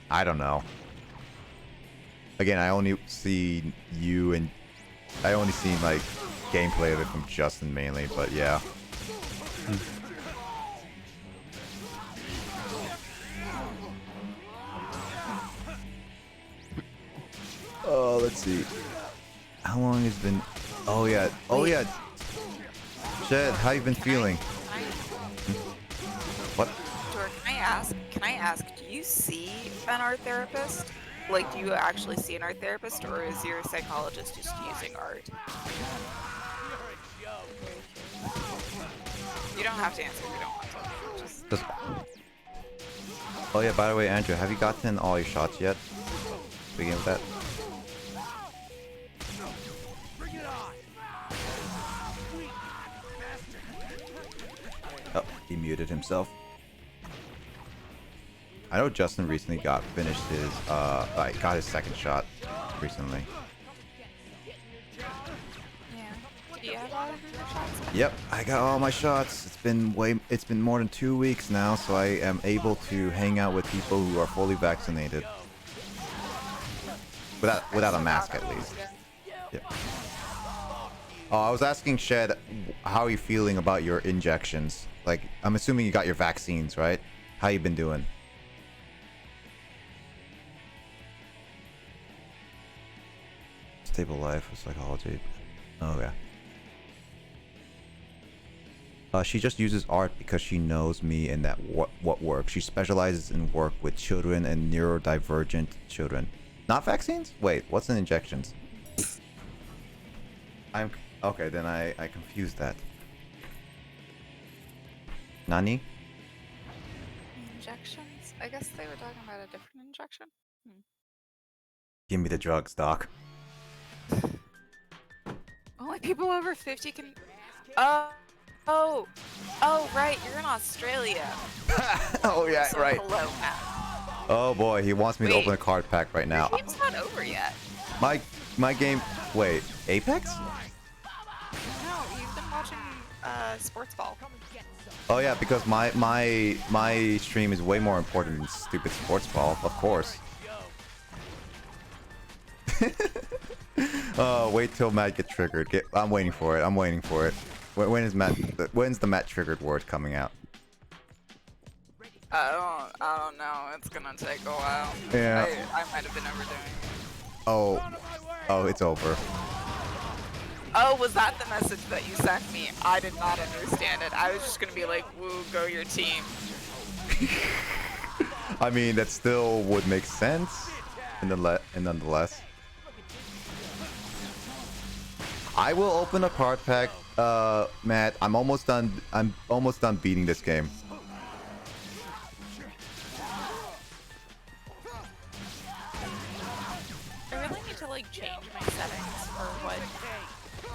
I don't know. Again, I only see you and I only seen like gameplay of it from Justin mainly, but yeah. Oh, let's see. How long has been? Oh yeah. Shed, how you been feeling? What?
George, can I ask, do you see an art therapist? Like, do you actually see an art therapist, or is your psychologist just using art? You don't have to answer if you don't want to. Just...
Oh yeah, by the way, Andrew, have you gotten all your shots yet? Begin with that. Oh, he muted himself. I know Justin recently got his second shot recently.
Yeah. Do you have all of your shots?
Yep, I got all my shots. It's been more than 2 weeks now, so I am able to hang out with people who are fully vaccinated. Without a mask at least. Yep. Oh, I was asking Shed, how are you feeling about your injections? Like, I'm assuming you got your vaccines, right? How you been doing? Stable life, psychology. Oh yeah. She just uses art because she knows me and that what works. She specializes in work with children and neurodivergent children. Not vaccines? Wait, what's in injections? Okay, then I confused that. Nani?
Injections? I guess they were talking about a different injection.
Give me the drugs, Doc.
Only people over 50 can. Oh, right. You're in Australia.
Oh yeah,
So
right.
hello, Matt.
Oh boy, he wants me to
Wait.
open a card pack right now.
Your game's not over yet.
My game. Wait, Apex?
No, you've been watching Sports Ball.
Oh yeah, because my stream is way more important than stupid sports ball, of course. Oh, wait till Matt get triggered. I'm waiting for it. I'm waiting for it. When's the Matt triggered word coming out?
I don't know. It's gonna take a while.
Yeah.
I might have been overdoing it.
Oh, it's over.
Oh, was that the message that you sent me? I did not understand it. I was just gonna be like, woo, go your team.
I mean, that still would make sense, and nonetheless. I will open a card pack, Matt. I'm almost done. I'm almost done beating this game.
I really need to like change my settings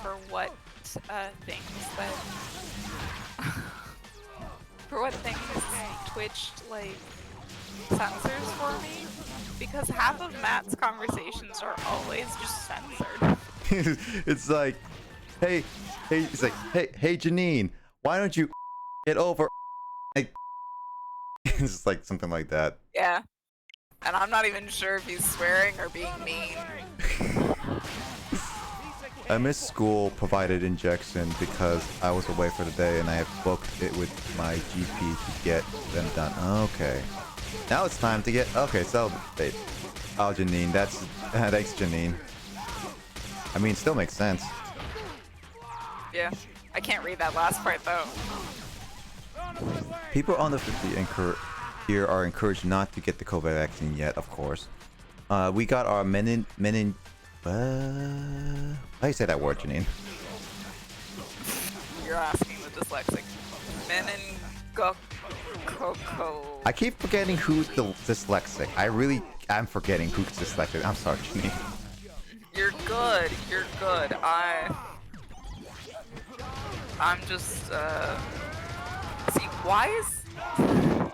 for what things that for what things Twitch like censors for me, because half of Matt's conversations are always just censored.
It's like, hey, it's like, hey, Janine, why don't you get over? It's just like something like that.
Yeah. And I'm not even sure if he's swearing or being mean.
I missed school provided injection because I was away for the day and I have booked it with my GP to get them done. Okay. Now it's time to get... Okay, so... Wait. Oh, Janine, that's... Thanks, Janine. I mean, it still makes sense.
Yeah. I can't read that last part, though.
People under 50 here are encouraged not to get the COVID vaccine yet, of course. We got our how do you say that word, Janine?
You're asking the dyslexic. Meningococo.
I keep forgetting who's the dyslexic. I really am forgetting who's dyslexic. I'm sorry, Janine.
You're good. You're good. I'm just, see, why is... No,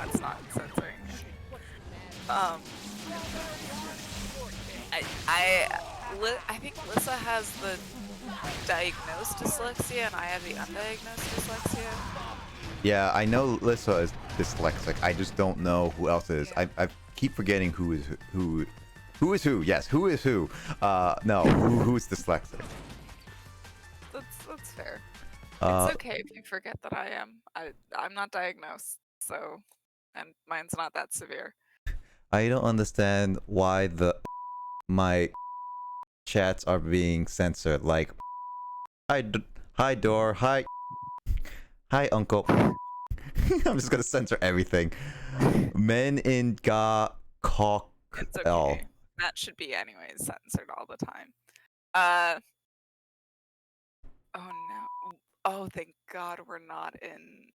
it's not censoring. I think Lissa has the diagnosed dyslexia and I have the undiagnosed dyslexia.
Yeah, I know Lissa is dyslexic. I just don't know who else is. I keep forgetting who is who. Who is who? Yes, who is who? No, who's dyslexic?
That's fair. It's okay if you forget that I am. I'm not diagnosed, so, and mine's not that severe.
I don't understand why my chats are being censored. Like, hi Dor, hi Uncle. I'm just gonna censor everything. Men in cock.
It's okay. That should be anyways censored all the time. Oh no. Oh, thank God we're not in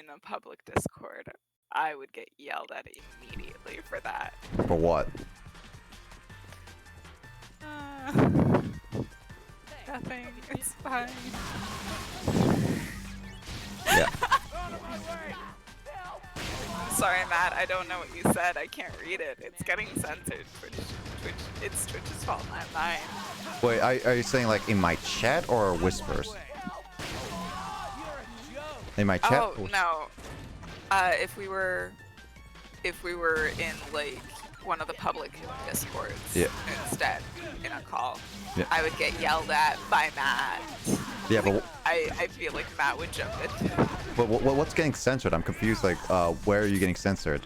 a public Discord. I would get yelled at immediately for that.
For what?
Nothing. It's fine.
Yeah.
Sorry, Matt. I don't know what you said. I can't read it. It's getting censored. It's Twitch's fault, not mine.
Wait, are you saying like in my chat or whispers? In my chat?
Oh no. If we were in like one of the public Discords instead in a call, I would get yelled at by Matt.
Yeah, but
I feel like Matt would jump in.
But what's getting censored? I'm confused. Like, where are you getting censored?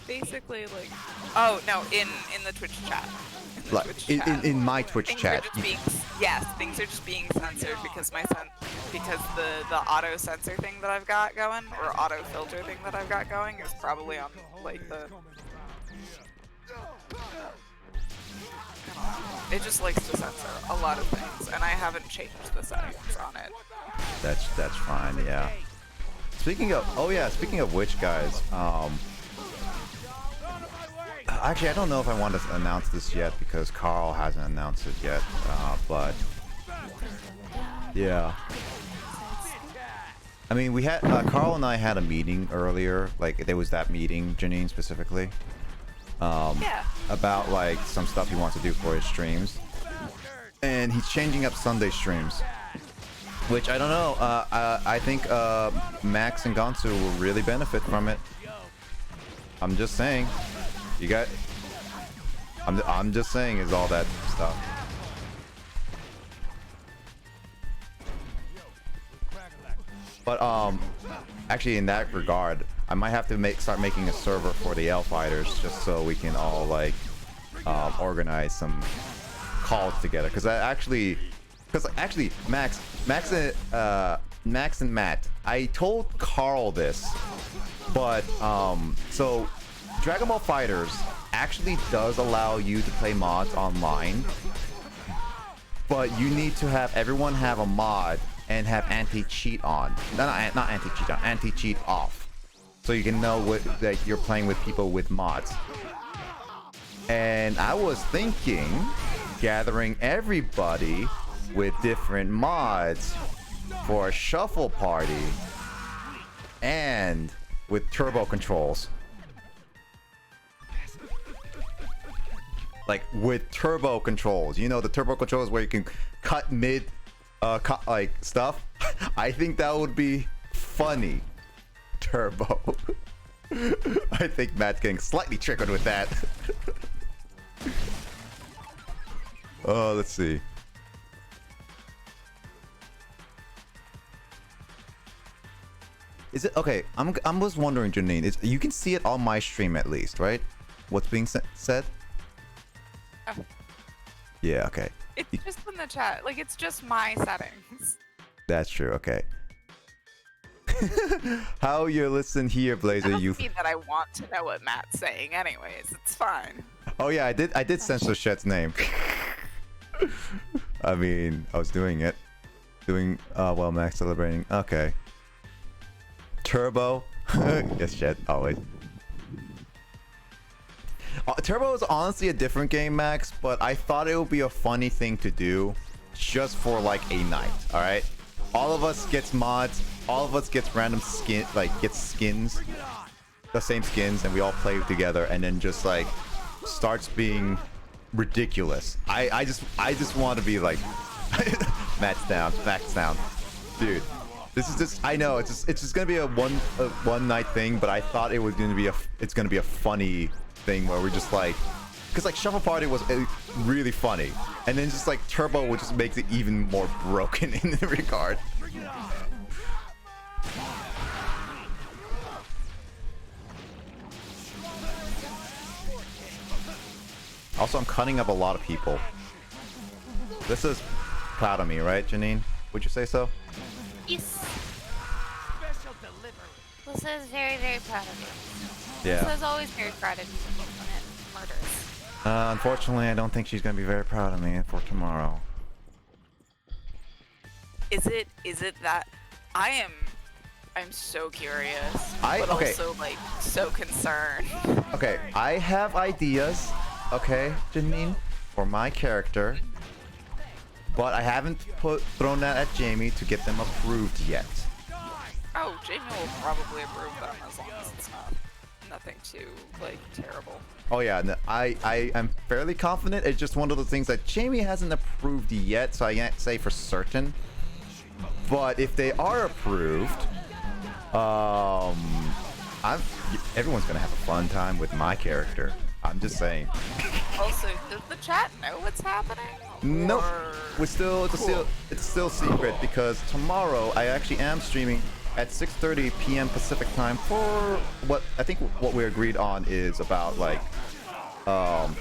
Basically, like, oh no, in the Twitch chat.
Like in my Twitch chat.
Things are just being censored because the auto censor thing that I've got going, or auto filter thing that I've got going, is probably on like the. It just likes to censor a lot of things, and I haven't changed the settings on it.
That's fine. Yeah. Speaking of which, guys, actually, I don't know if I want to announce this yet because Carl hasn't announced it yet, but yeah. I mean, we had Carl and I had a meeting earlier. Like, there was that meeting, Janine specifically, about like some stuff he wants to do for his streams, and he's changing up Sunday streams. Which I don't know. I think Max and Gonsu will really benefit from it. I'm just saying. You got. I'm just saying is all that stuff. But actually in that regard, I might have to start making a server for the L fighters just so we can all like organize some calls together. Because actually, Max and Matt, I told Carl this, but so Dragon Ball Fighters actually does allow you to play mods online, but you need to have everyone have a mod and have anti-cheat on. Not anti-cheat on, anti-cheat off, so you can know that you're playing with people with mods. And I was thinking gathering everybody with different mods for a shuffle party and with turbo controls. Like with turbo controls, you know, the turbo controls where you can cut mid like stuff. I think that would be funny. Turbo. I think Matt's getting slightly triggered with that. Oh, let's see. Is it okay? I was wondering, Janine. You can see it on my stream at least, right? What's being said?
Oh.
Yeah. Okay.
It's just in the chat. Like, it's just my settings.
That's true. Okay. How you listen here, Blazer? You
mean that I want to know what Matt's saying, anyways. It's fine.
Oh yeah, I did censor Shet's name. I mean, I was doing it. While Max celebrating. Okay. Turbo. Yes, Shet, always. Turbo is honestly a different game, Max, but I thought it would be a funny thing to do just for like a night, alright? All of us gets mods, all of us gets random gets skins, the same skins, and we all play together, and then just like starts being ridiculous. I just want to be like Max down, dude. This is just, I know it's just gonna be a one night thing, but I thought it's gonna be a funny thing where we're just like, because like Shuffle Party was really funny, and then just like Turbo would just makes it even more broken in the regard. Also, I'm cutting up a lot of people. This is proud of me, right, Janine? Would you say so?
Yes. This is very, very proud of you.
Yeah.
This is always very proud of you when it murders.
Unfortunately, I don't think she's gonna be very proud of me for tomorrow.
Is it that I'm so curious, but
okay.
also like so concerned.
Okay, I have ideas, okay, Janine, for my character, but I haven't thrown that at Jamie to get them approved yet.
Oh, Jamie will probably approve them as long as it's nothing too like terrible.
Oh yeah, no, I am fairly confident. It's just one of those things that Jamie hasn't approved yet, so I can't say for certain. But if they are approved, everyone's gonna have a fun time with my character. I'm just saying.
Also, does the chat know what's happening?
Nope. It's still secret because tomorrow I actually am streaming at 6:30 p.m. Pacific time for what we agreed on is about like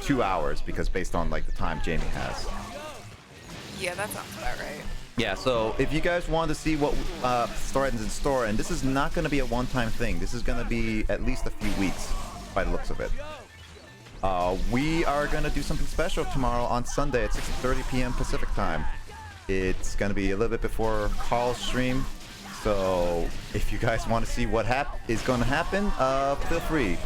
2 hours, because based on like the time Jamie has.
Yeah, that sounds about right.
Yeah, so if you guys want to see what Story's in store, and this is not going to be a one-time thing, this is going to be at least a few weeks by the looks of it. We are gonna do something special tomorrow on Sunday at 6:30 p.m. Pacific time. It's gonna be a little bit before Carl's stream, so if you guys want to see what is gonna happen, feel free.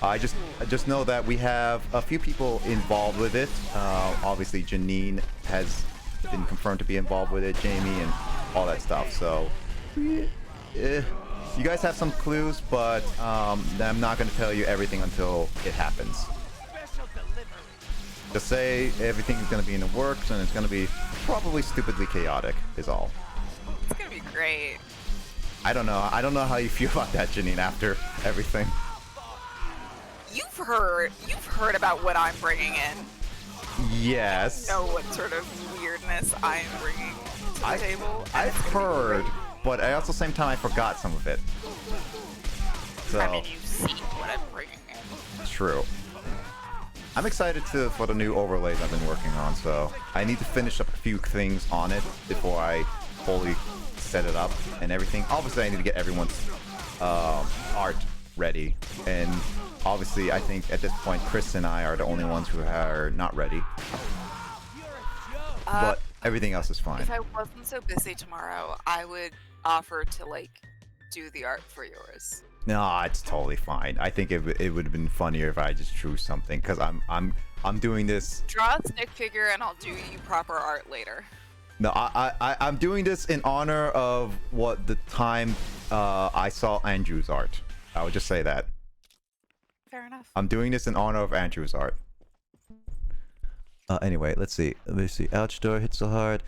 I just know that we have a few people involved with it. Obviously, Janine has been confirmed to be involved with it, Jamie, and all that stuff. So, you guys have some clues, but I'm not gonna tell you everything until it happens. Just say everything's gonna be in the works, and it's gonna be probably stupidly chaotic, is all.
It's gonna be great.
I don't know how you feel about that, Janine, after everything.
You've heard about what I'm bringing in.
Yes.
You know what sort of weirdness I am bringing to the table.
I've heard, but at the same time, I forgot some of it. So.
I mean, you've seen what I'm bringing in.
True. I'm excited for the new overlays I've been working on, so I need to finish up a few things on it before I fully set it up and everything. Obviously, I need to get everyone's art ready, and obviously, I think at this point, Chris and I are the only ones who are not ready. But everything else is fine.
If I wasn't so busy tomorrow, I would offer to do the art for yours.
No, it's totally fine. I think it would have been funnier if I just drew something, because I'm doing this.
Draw a stick figure, and I'll do you proper art later.
No, I'm doing this in honor of what the time I saw Andrew's art. I would just say that.
Fair enough.
I'm doing this in honor of Andrew's art. Anyway, let's see. Ouch, door hit so hard.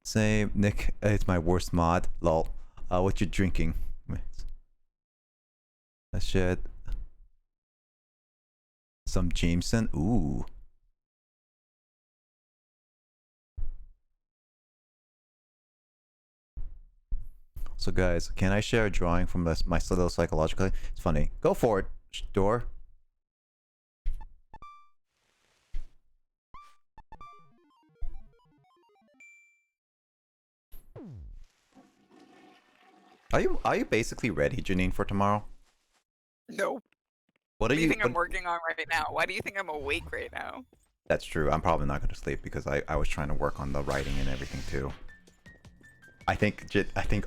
Same. Nick, it's my worst mod. Lol. What you drinking? I shed some Jameson. Ooh. So guys, can I share a drawing from my little psychological? It's funny. Go for it, door. Are you basically ready, Janine, for tomorrow?
No.
What
do you think I'm working on right now? Why do you think I'm awake right now?
That's true. I'm probably not going to sleep because I was trying to work on the writing and everything too. I think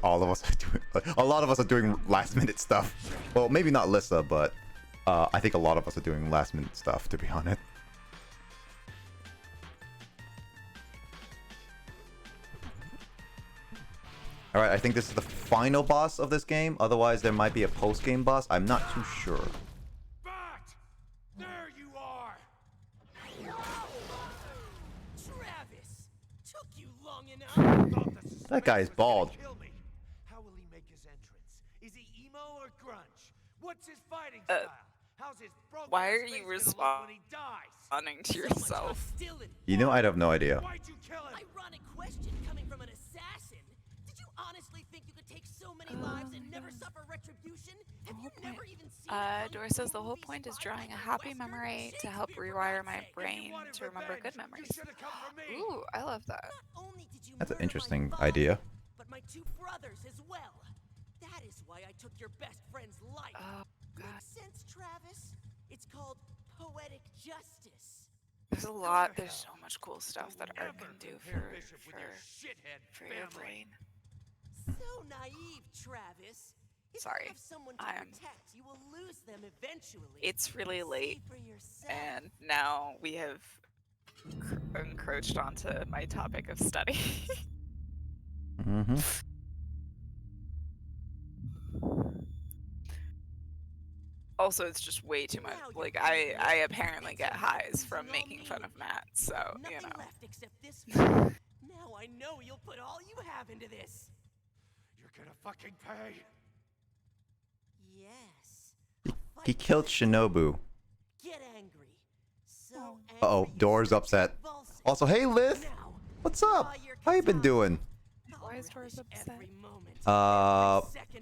all of us are doing a lot of us are doing last minute stuff. Well, maybe not Lissa, but I think a lot of us are doing last minute stuff, to be honest. All right, I think this is the final boss of this game. Otherwise, there might be a post-game boss. I'm not too sure.
There you are. Travis, took you long enough.
That guy is bald.
How will he make his entrance? Is he emo or grunge? What's his fighting style? How's his
why are you responding to yourself?
You know, I'd have no idea.
Why'd you kill him? Ironic question coming from an assassin. Did you honestly think you could take so many lives and never suffer retribution? Have you never even seen
Dora says the whole point is drawing a happy memory to help rewire my brain to remember good memories. Ooh, I love that.
That's an interesting idea.
But my two brothers as well. That is why I took your best friend's life.
Oh, God.
Makes sense, Travis. It's called poetic justice.
There's so much cool stuff that art can do for your brain.
So naive, Travis.
Sorry,
You will lose them eventually.
It's really late, and now we have encroached onto my topic of study.
Mm-hmm.
Also, it's just way too much. Like, I apparently get highs from making fun of Matt, so, you know. Left except this now I know you'll put all you have into this. You're gonna fucking pay. Yes.
He killed Shinobu.
Get angry. So
Uh-oh, Dora's upset. Also, hey, Lith! What's up? How you been doing?
Why is Dora's upset?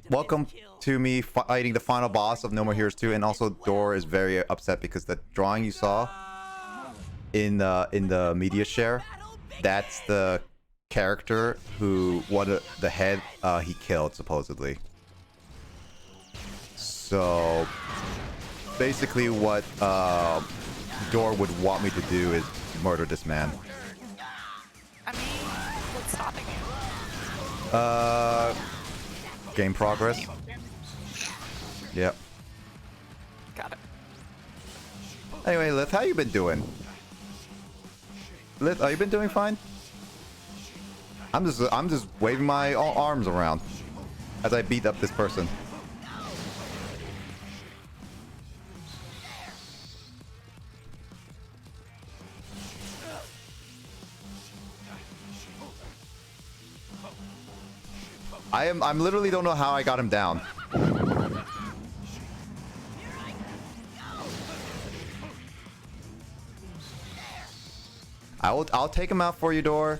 Welcome to me fighting the final boss of No More Heroes 2, and also Dora is very upset because the drawing you saw in the media share, that's the character who the head he killed supposedly. So basically what Door would want me to do is murder this man.
I mean, what's stopping you?
Game progress. Yep.
Got it.
Anyway, Lith, how you been doing? Lith, you been doing fine? I'm just waving my arms around as I beat up this person. I'm literally don't know how I got him down. I'll take him out for you, Door.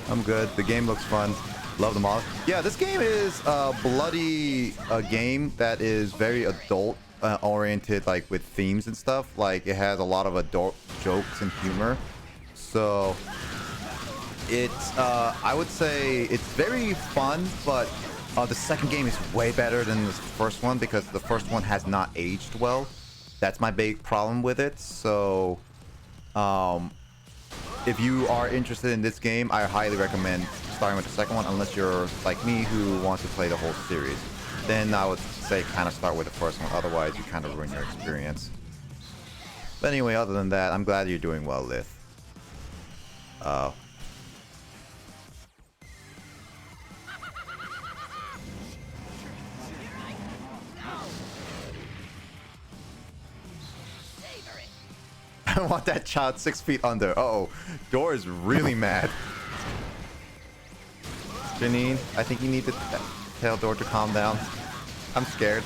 I'm good. The game looks fun. Love them all. Yeah, this game is a bloody game that is very adult oriented, like with themes and stuff. Like it has a lot of adult jokes and humor. So it's I would say it's very fun, but the second game is way better than the first one because the first one has not aged well. That's my big problem with it. So if you are interested in this game, I highly recommend starting with the second one, unless you're like me who wants to play the whole series. Then I would say kind of start with the first one, otherwise you kind of ruin your experience. But anyway, other than that, I'm glad you're doing well, Lith. I want that child 6 feet under. Uh-oh. Door is really mad. Janine, I think you need to tell Door to calm down. I'm scared.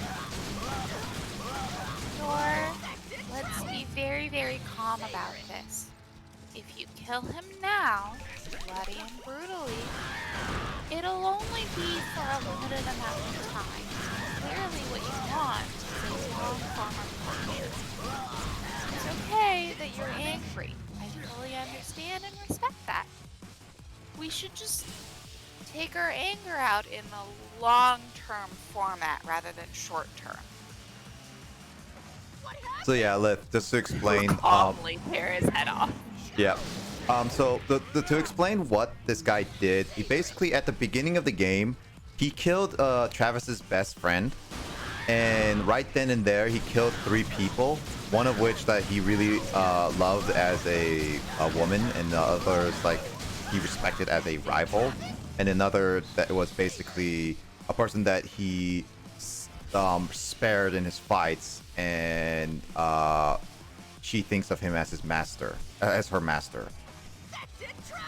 Door, let's be very, very calm about this. If you kill him now, bloody and brutally, it'll only be for a limited amount of time. Clearly what you want is a long form of torture. It's okay that you're angry. I fully understand and respect that. We should just take our anger out in the long-term format rather than short-term.
So yeah, just to explain.
Calmly tear his head off.
Yeah. So to explain what this guy did, he basically at the beginning of the game, he killed Travis's best friend, and right then and there he killed 3 people. One of which that he really loved as a woman, and the others like he respected as a rival, and another that was basically a person that he spared in his fights, and she thinks of him as his master, as her master.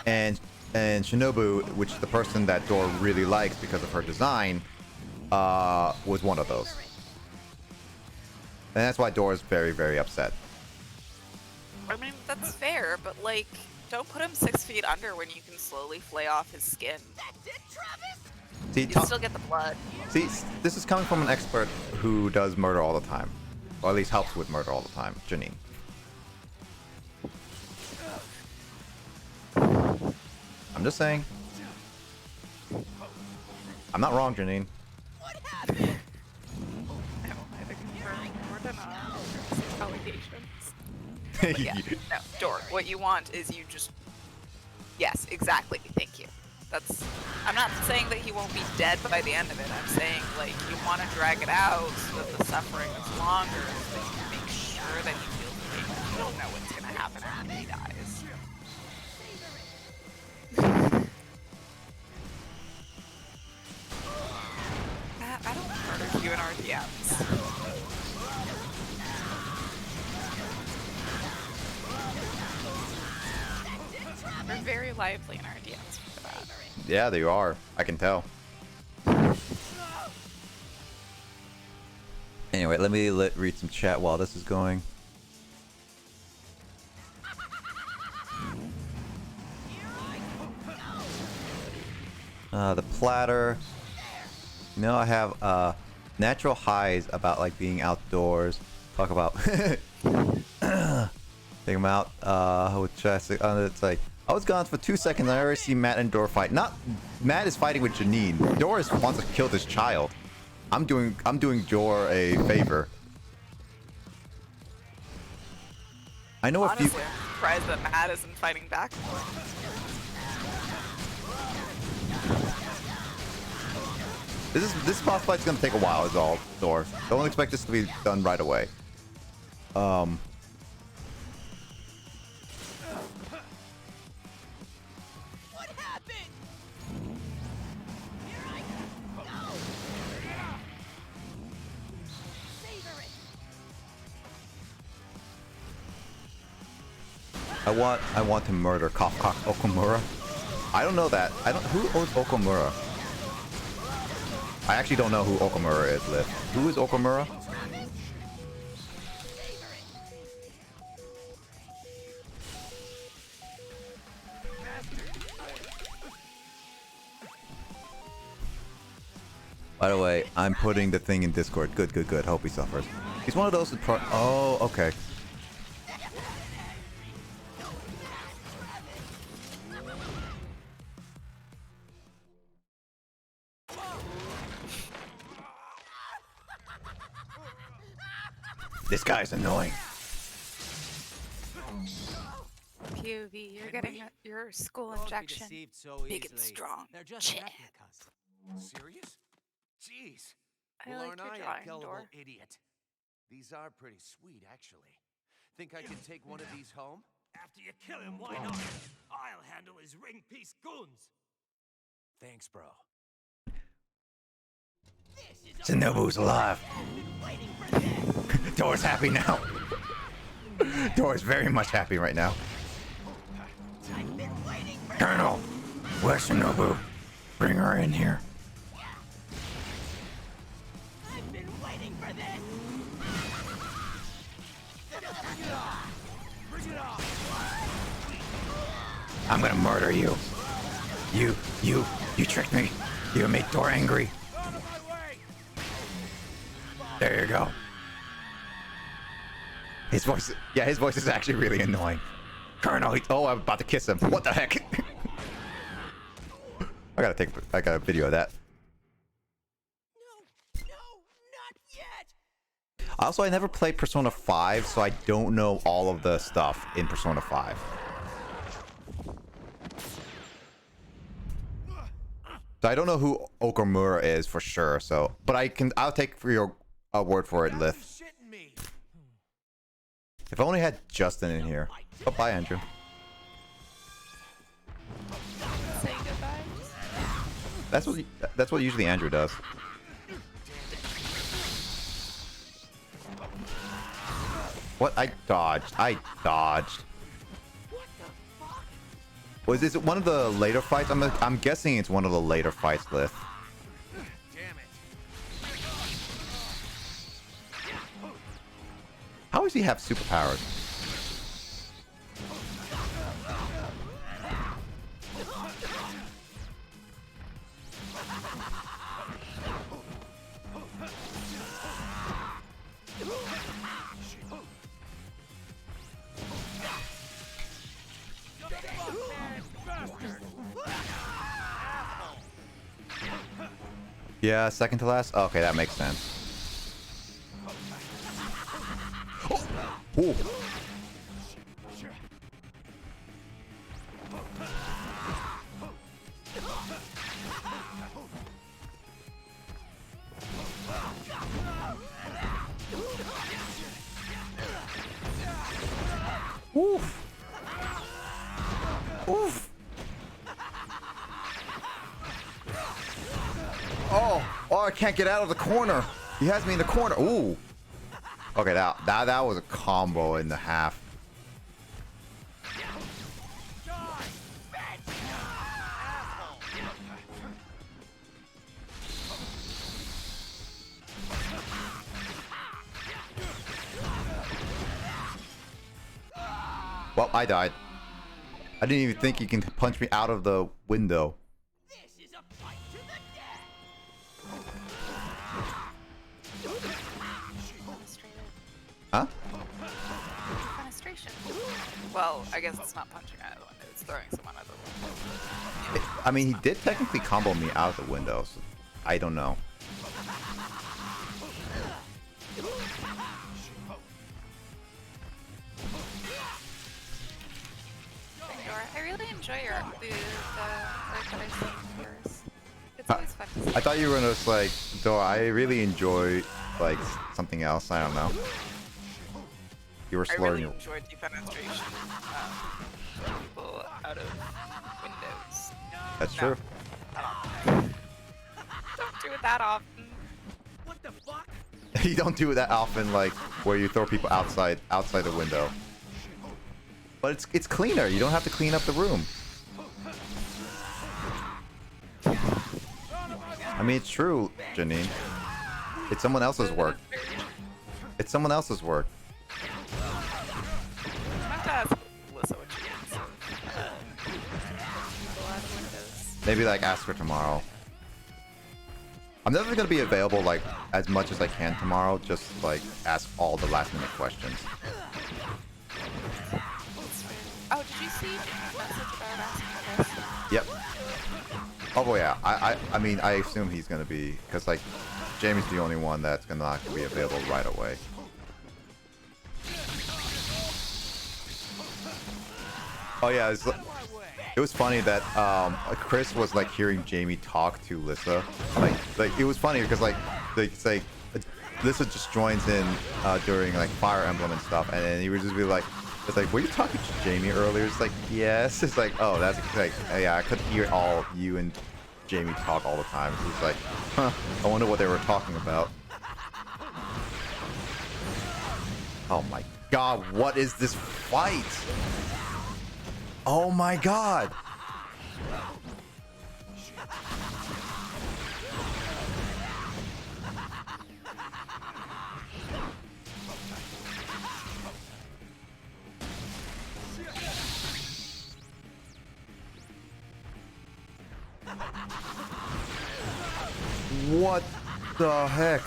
And Shinobu, which is the person that Door really likes because of her design, was one of those. And that's why Door is very, very upset.
I mean, that's fair, but like, don't put him 6 feet under when you can slowly flay off his skin.
See,
You still get the blood.
See, this is coming from an expert who does murder all the time. Or at least helps with murder all the time, Janine. I'm just saying. I'm not wrong, Janine.
What happened? I don't either confirm or deny allegations. But yeah, no, Door, what you want is you just... Yes, exactly, thank you. That's... I'm not saying that he won't be dead by the end of it. I'm saying, like, you want to drag it out so that the suffering is longer, so that you can make sure that he feels the pain. You don't know what's going to happen after he dies. I don't murder you in RDMs. We're very lively in RDMs for that.
Yeah, they are. I can tell. Anyway, let me read some chat while this is going. The platter. You know, I have natural highs about like being outdoors. Talk about take them out with chest. It's like I was gone for 2 seconds. I already see Matt and Dor fight. Not Matt is fighting with Janine. Doris wants to kill this child. I'm doing Dor a favor. I know
Honestly,
a few.
I'm surprised that Matt isn't fighting back more.
This boss fight's gonna take a while, is all, Dor. Don't expect this to be done right away.
What happened? Here I go. Savor it.
I want to murder Kafka Okamura. I don't know that. Who owns Okamura? I actually don't know who Okamura is, Liv. Who is Okamura? By the way, I'm putting the thing in Discord. Good, good, good. Hope he suffers. He's one of those who oh, okay. This guy's annoying.
POV, you're getting your school injection. Big and strong. Shit.
Serious? Jeez.
I
Well,
like
aren't
your
I a
drawing,
gullible
Dor.
idiot? These are pretty sweet, actually. Think I can take one of these home?
After you kill him, why not? I'll handle his ring piece guns.
Thanks, bro.
Shinobu's alive. Dor's happy now. Dor's very much happy right now. Colonel, where's Shinobu? Bring her in here.
I've been waiting for this. Bring it on.
I'm gonna murder you. You tricked me. You made Dor angry. There you go. His voice is actually really annoying. Colonel, oh, I'm about to kiss him. What the heck? I gotta video of that.
No, not yet.
Also, I never played Persona 5, so I don't know all of the stuff in Persona 5. So I don't know who Okamura is for sure, so but I'll take for your word for it, Lith. If I only had Justin in here. Oh, bye, Andrew.
Say goodbye.
That's what usually Andrew does. What? I dodged. Was this one of the later fights? I'm guessing it's one of the later fights, Lith. How does he have superpowers? Yeah, second to last? Okay, that makes sense. Ooh. Oof. Oof. Oh, I can't get out of the corner. He has me in the corner. Ooh. Okay, that was a combo in the half. Well, I died. I didn't even think he can punch me out of the window.
This is a
defenestration. Well, I guess it's not punching out of the window, it's throwing someone out of the window.
I mean, he did technically combo me out of the window, so I don't know.
I really enjoy your art that I see yours. It's always fun to see.
I thought you were gonna just like, though I really enjoy like something else. I don't know. You were
I
slurring
really
your.
enjoy defenestration. People out of windows.
That's
No,
true.
Don't do it that often.
What the fuck?
You don't do it that often, like where you throw people outside the window. But it's cleaner. You don't have to clean up the room. I mean, it's true, Janine. It's someone else's work. It's someone else's work.
I have to ask Alyssa what she thinks. People out of windows.
Maybe like ask her tomorrow. I'm never gonna be available like as much as I can tomorrow. Just like ask all the last minute questions.
Oh, did you see the message about asking Chris?
Yep. Oh boy, yeah. I mean, I assume he's gonna be, because like Jamie's the only one that's gonna not be available right away. Oh yeah, it was funny that Chris was like hearing Jamie talk to Lissa. Like it was funny because like it's like Lissa just joins in during like Fire Emblem and stuff, and then he would just be like, it's like, were you talking to Jamie earlier? It's like, yes. It's like, oh, that's like, yeah, I could hear all you and Jamie talk all the time. It's like, huh, I wonder what they were talking about. Oh my god, what is this fight? Oh my god. What the heck?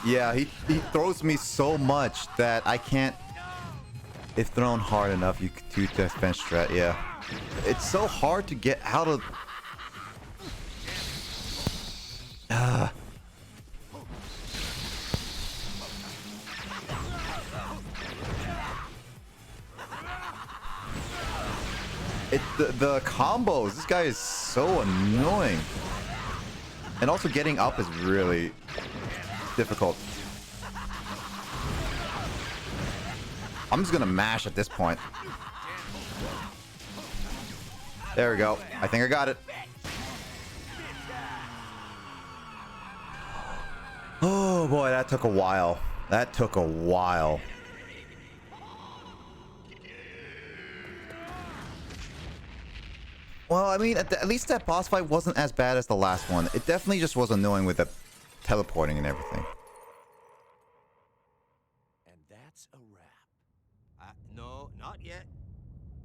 Yeah, he throws me so much that I can't. If thrown hard enough, you could do defense strat. Yeah, it's so hard to get out of. The combos. This guy is so annoying, and also getting up is really difficult. I'm just gonna mash at this point. There we go. I think I got it. Oh boy, that took a while. That took a while. Well, I mean, at least that boss fight wasn't as bad as the last one. It definitely just was annoying with the teleporting and everything.
And that's a wrap.
No, not yet.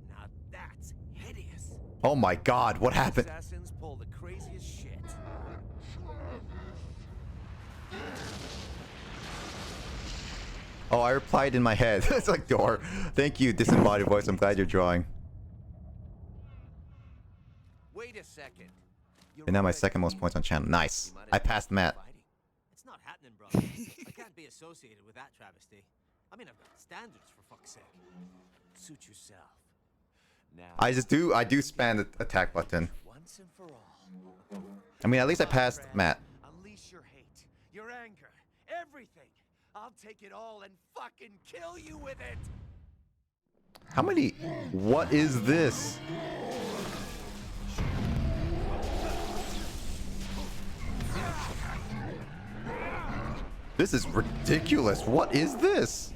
Now that's hideous.
Oh my god, what happened?
Assassins pull the craziest shit.
Oh, I replied in my head. It's like, door. Thank you, disembodied voice. I'm glad you're drawing.
Wait a second.
And now my second most points on channel. Nice. I passed Matt.
It's not happening, brother. I can't be associated with that travesty. I mean, I've got standards, for fuck's sake.
Suit yourself. Now,
I do spam the attack button.
once and for all.
I mean, at least I passed Matt.
Unleash your hate, your anger, everything. I'll take it all and fucking kill you with it.
How many? What is this? This is ridiculous. What is this?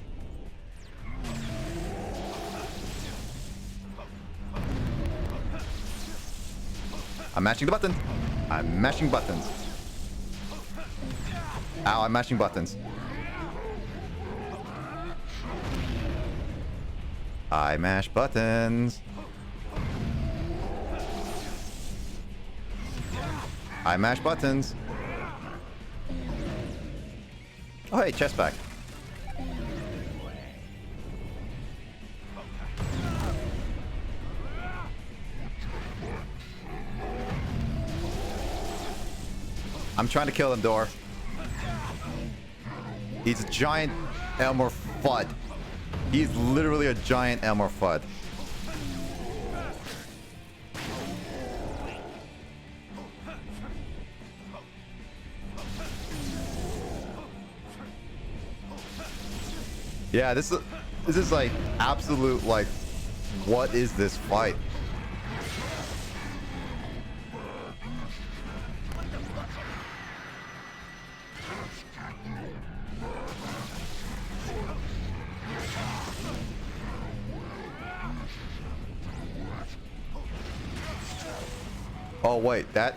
I'm mashing the button. I'm mashing buttons. Ow, I'm mashing buttons. I mash buttons. I mash buttons. Oh, hey, chest back. I'm trying to kill him, Door. He's a giant Elmer Fudd. He's literally a giant Elmer Fudd. Yeah, this is like absolute, like, what is this fight? Oh wait, that...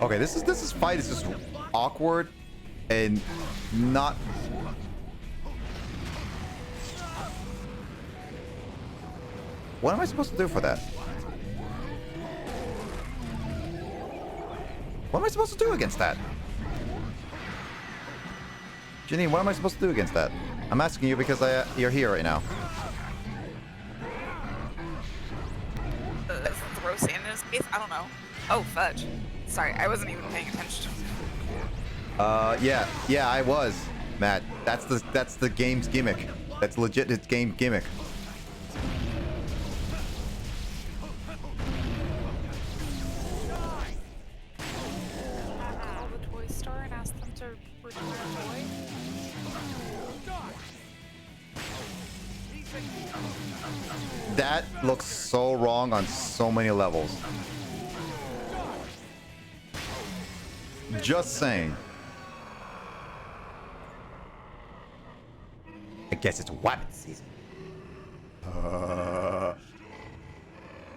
Okay, this fight is just awkward and not... What am I supposed to do for that? What am I supposed to do against that? Ginny, what am I supposed to do against that? I'm asking you because you're here right now.
Throw sand in his face? I don't know. Oh, fudge. Sorry, I wasn't even paying attention.
Yeah, I was, Matt. That's the game's gimmick. That's legit its game gimmick.
Call the toy store and ask them to return a toy.
That looks so wrong on so many levels. Just saying. I guess it's rabbit season.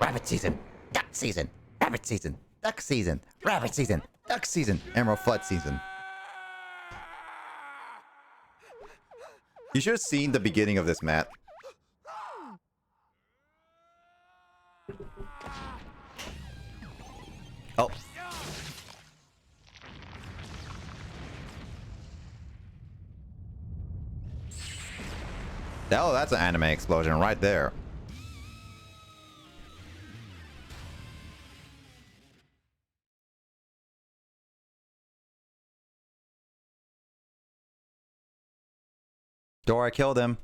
Rabbit season. Duck season. Rabbit season. Duck season. Rabbit season. Duck season. Emerald Flood season. You should have seen the beginning of this, Matt. Oh. Oh, that's an anime explosion right there. Door, I killed him.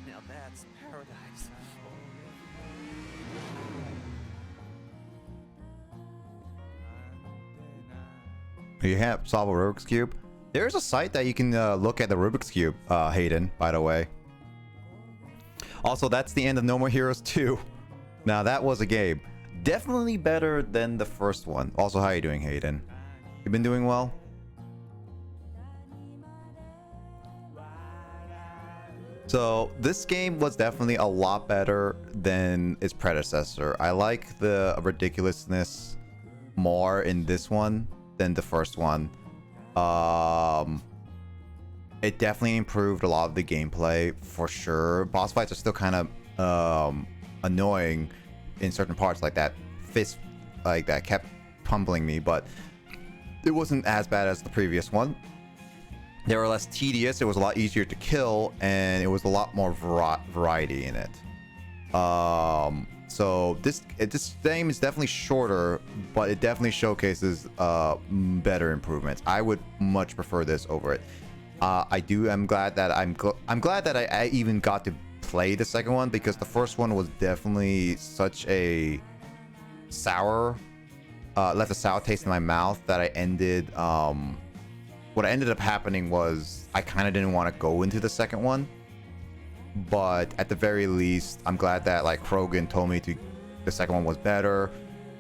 Now that's paradise.
You have solve a Rubik's Cube. There's a site that you can look at the Rubik's Cube, Hayden, by the way. Also, that's the end of No More Heroes 2. Now, that was a game. Definitely better than the first one. Also, how are you doing, Hayden? You been doing well? So, this game was definitely a lot better than its predecessor. I like the ridiculousness more in this one than the first one. It definitely improved a lot of the gameplay for sure. Boss fights are still kind of annoying in certain parts, like that fist, like that kept pummeling me, but it wasn't as bad as the previous one. They were less tedious, it was a lot easier to kill, and it was a lot more variety in it. So this game is definitely shorter, but it definitely showcases better improvements. I would much prefer this over it. I'm glad that I'm glad that I even got to play the second one, because the first one was definitely such a sour, left a sour taste in my mouth that I ended. What ended up happening was I kind of didn't want to go into the second one. But at the very least, I'm glad that like Krogan told me to the second one was better,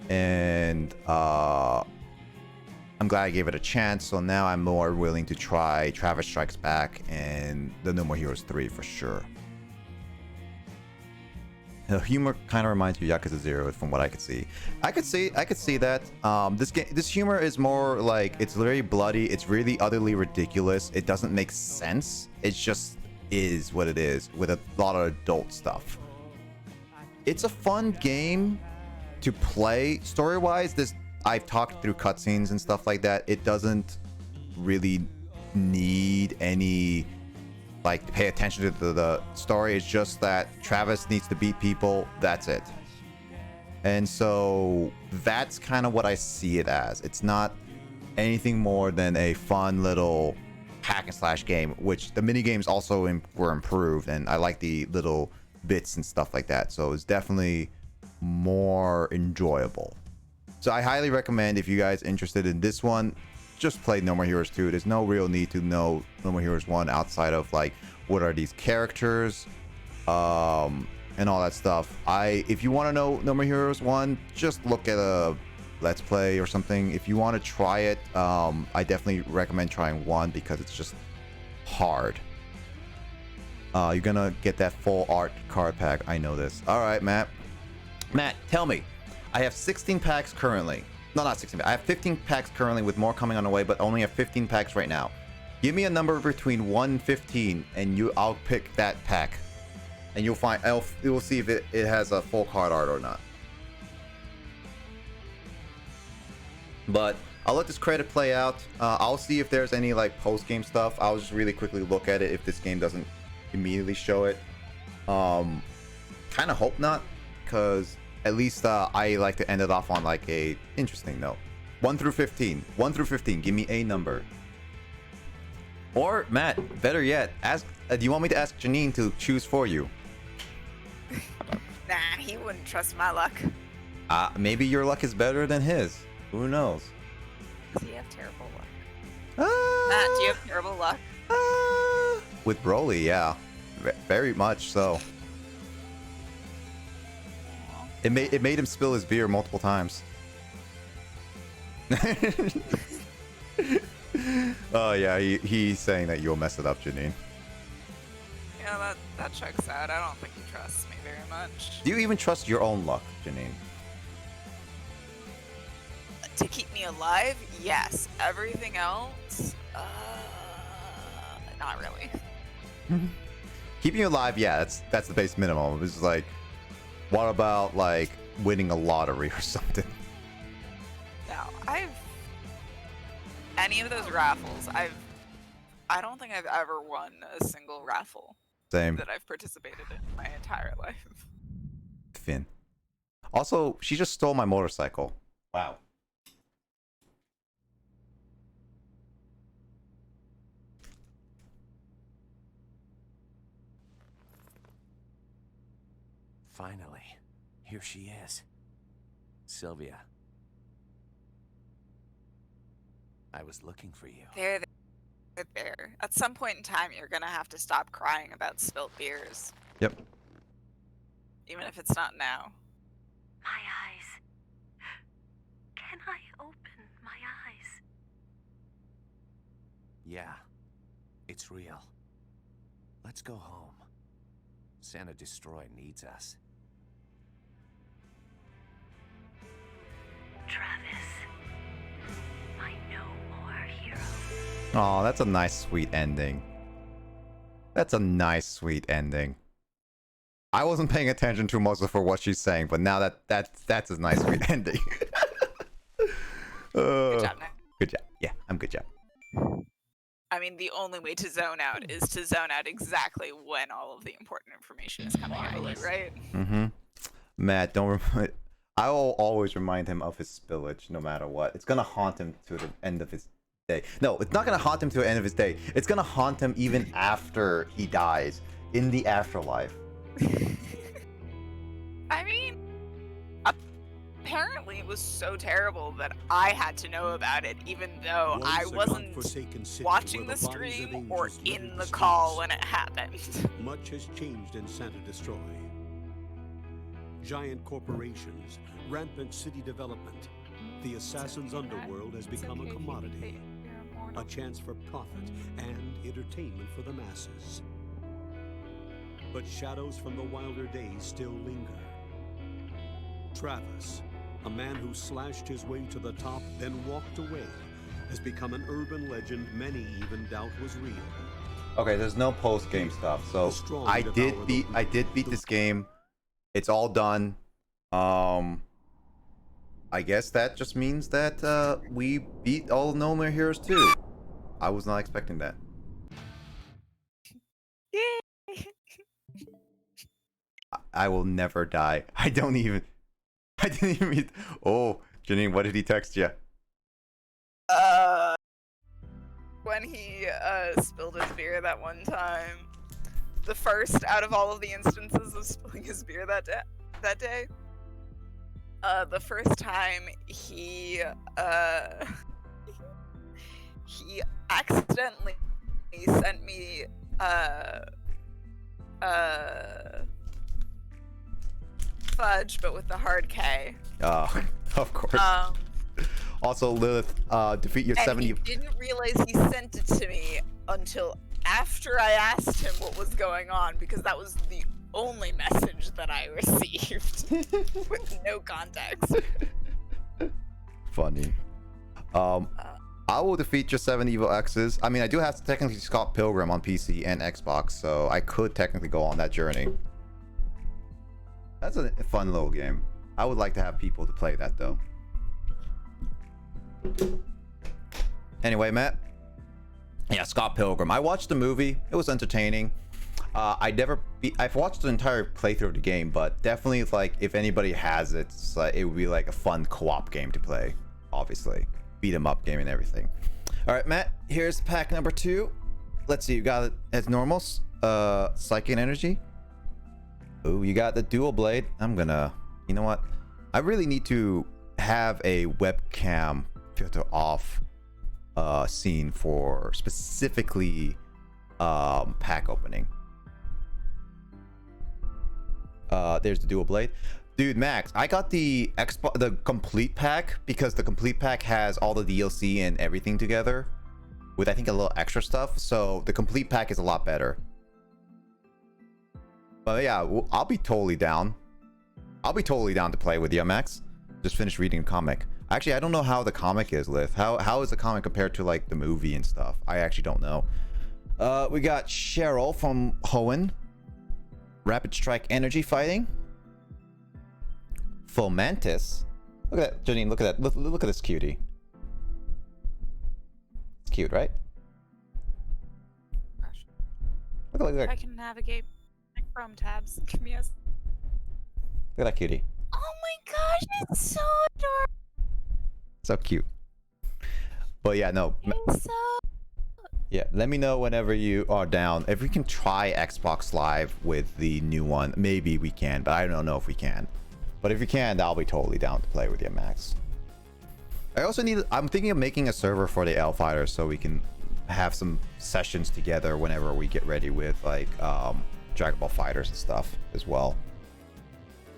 and I'm glad I gave it a chance. So now I'm more willing to try Travis Strikes Back and the No More Heroes 3 for sure. The humor kind of reminds me of Yakuza 0 from what I could see. I could see that. This humor is more like, it's very bloody. It's really utterly ridiculous. It doesn't make sense. It just is what it is with a lot of adult stuff. It's a fun game to play. Story-wise, I've talked through cutscenes and stuff like that. It doesn't really need any pay attention to the story. It's just that Travis needs to beat people. That's it. And so that's kind of what I see it as. It's not anything more than a fun little hack and slash game, which the mini games also were improved, and I like the little bits and stuff like that. So it's definitely more enjoyable. So I highly recommend, if you guys are interested in this one, just play No More Heroes 2. There's no real need to know No More Heroes 1 outside of what are these characters and all that stuff. If you want to know No More Heroes 1, just look at a Let's Play or something. If you want to try it, I definitely recommend trying 1 because it's just hard. You're gonna get that full art card pack. I know this. All right, Matt, tell me. I have 16 packs currently. No, not 16. I have 15 packs currently, with more coming on the way, but only have 15 packs right now. Give me a number between 1 and 15, and I'll pick that pack, and you'll see if it has a full card art or not. But I'll let this credit play out. I'll see if there's any post game stuff. I'll just really quickly look at it if this game doesn't immediately show it. Kind of hope not, because at least I like to end it off on a interesting note. 1 through 15. 1 through 15. Give me a number. Or Matt, better yet, ask. Do you want me to ask Janine to choose for you?
Nah, he wouldn't trust my luck.
Maybe your luck is better than his. Who knows?
Does he have terrible luck? Matt, do you have terrible luck?
With Broly, yeah, very much so. It made him spill his beer multiple times. Oh yeah, he's saying that you'll mess it up, Janine.
Yeah, that checks out. I don't think he trusts me very much.
Do you even trust your own luck, Janine?
To keep me alive, yes. Everything else, not really.
Keeping you alive, yeah, that's the base minimum. It's what about winning a lottery or something?
No, any of those raffles, I don't think I've ever won a single raffle.
Same.
That I've participated in my entire life.
Finn. Also, she just stole my motorcycle. Wow.
Finally, here she is. Sylvia. I was looking for you.
There. At some point in time, you're gonna have to stop crying about spilt beers.
Yep.
Even if it's not now.
My eyes. Can I open my eyes?
Yeah, it's real. Let's go home. Santa Destroy needs us.
Travis, my no more hero.
Oh, that's a nice, sweet ending. That's a nice, sweet ending. I wasn't paying attention to most of what she's saying, but now that's a nice, sweet ending.
Good job, Nick.
Good job. Yeah, I'm good job.
I mean, the only way to zone out is to zone out exactly when all of the important information is coming at you, right?
Mm-hmm. Matt, don't remind. I will always remind him of his spillage, no matter what. It's gonna haunt him to the end of his day. No, it's not gonna haunt him to the end of his day. It's gonna haunt him even after he dies, in the afterlife.
I mean, apparently it was so terrible that I had to know about it, even though I wasn't watching the stream or in the call when it happened.
Much has changed in Santa Destroy. giant corporations, rampant city development. The assassin's underworld has become a commodity, a chance for profit and entertainment for the masses. But shadows from the wilder days still linger. Travis, a man who slashed his way to the top, then walked away, has become an urban legend many even doubt was real.
Okay, there's no post-game stuff, so I did beat this game. It's all done. I guess that just means that we beat all No More Heroes 2. I was not expecting that. I will never die. I didn't even. Oh, Janine, what did he text you?
When he spilled his beer that one time, the first out of all of the instances of spilling his beer that day, the first time he accidentally sent me fudge, but with the hard K.
Of course. Also, Lilith, defeat your 70.
He didn't realize he sent it to me until after I asked him what was going on, because that was the only message that I received with no context.
Funny. I will defeat your 7 evil X's. I mean, I do have to technically Scott Pilgrim on PC and Xbox, so I could technically go on that journey. That's a fun little game. I would like to have people to play that, though. Anyway, Matt. Yeah, Scott Pilgrim. I watched the movie. It was entertaining. I've watched the entire playthrough of the game, but definitely, like, if anybody has it, it would be like a fun co-op game to play. Obviously, beat 'em up game and everything. All right, Matt. Here's pack number 2. Let's see. You got it as normal. Psychic energy. Oh, you got the dual blade. I'm gonna. You know what? I really need to have a webcam filter off scene for specifically pack opening. There's the dual blade. Dude, Max, I got the complete pack because the complete pack has all the DLC and everything together with, I think, a little extra stuff. So the complete pack is a lot better. But yeah, I'll be totally down. I'll be totally down to play with you, Max. Just finished reading the comic. Actually, I don't know how the comic is, Lith. How is the comic compared to like the movie and stuff? I actually don't know. We got Cheryl from Hoenn. Rapid Strike Energy Fighting. Fomantis. Look at that, Janine. Look at that. Look at this cutie. It's cute, right?
Gosh.
Look at
I can navigate my Chrome tabs. Give me a...
Look at that cutie.
Oh my gosh, it's so adorable.
So cute. But yeah, no.
It's so...
Yeah, let me know whenever you are down. If we can try Xbox Live with the new one, maybe we can, but I don't know if we can. But if you can, I'll be totally down to play with you, Max. I'm thinking of making a server for the L Fighters so we can have some sessions together whenever we get ready with like Dragon Ball Fighters and stuff as well.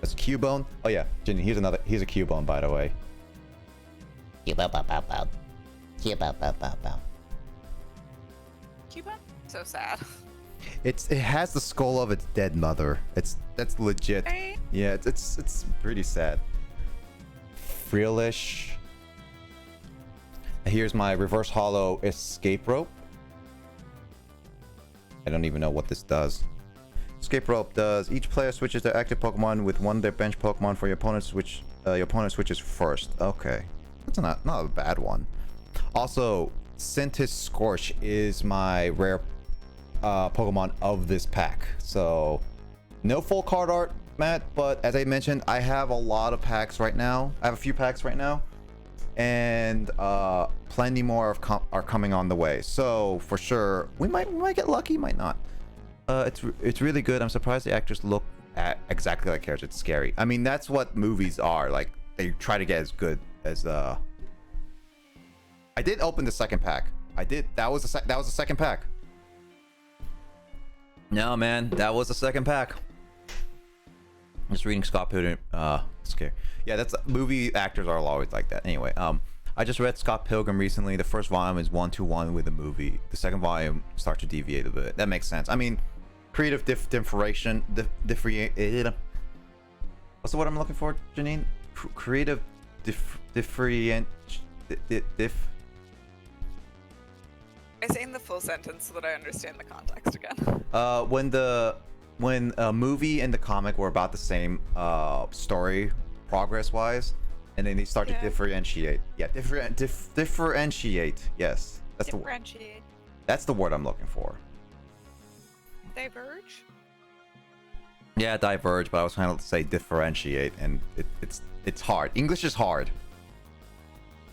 That's a Cubone. Oh yeah, Jenny, here's a Cubone, by the way.
Cubone? So sad.
It has the skull of its dead mother. That's legit.
Right?
Yeah, it's pretty sad. Freelish. Here's my reverse hollow escape rope. I don't even know what this does. Escape rope does each player switches their active Pokemon with one of their bench Pokemon for your opponent switch. Your opponent switches first. Okay, that's not a bad one. Also, Sentis Scorch is my rare Pokemon of this pack. So no full card art, Matt, but as I mentioned, I have a lot of packs right now. I have a few packs right now, and plenty more are coming on the way. So for sure, we might get lucky, might not. It's really good. I'm surprised the actors look exactly like characters. It's scary. I mean, that's what movies are like. They try to get as good as I did open the second pack. I did. That was the second pack. No, man, that was the second pack. Just reading Scott Pilgrim. Scary. Yeah, that's movie actors are always like that. Anyway, I just read Scott Pilgrim recently. The first volume is 1-to-1 with the movie. The second volume starts to deviate a bit. That makes sense. I mean, creative differentiation. What's the word I'm looking for, Janine? Creative different.
I saying the full sentence so that I understand the context again.
When a movie and the comic were about the same story progress wise, and then they start to differentiate. Yeah, differentiate. Yes, that's
differentiate.
That's the word I'm looking for.
Diverge.
Yeah, diverge, but I was trying to say differentiate, and it's hard. English is hard.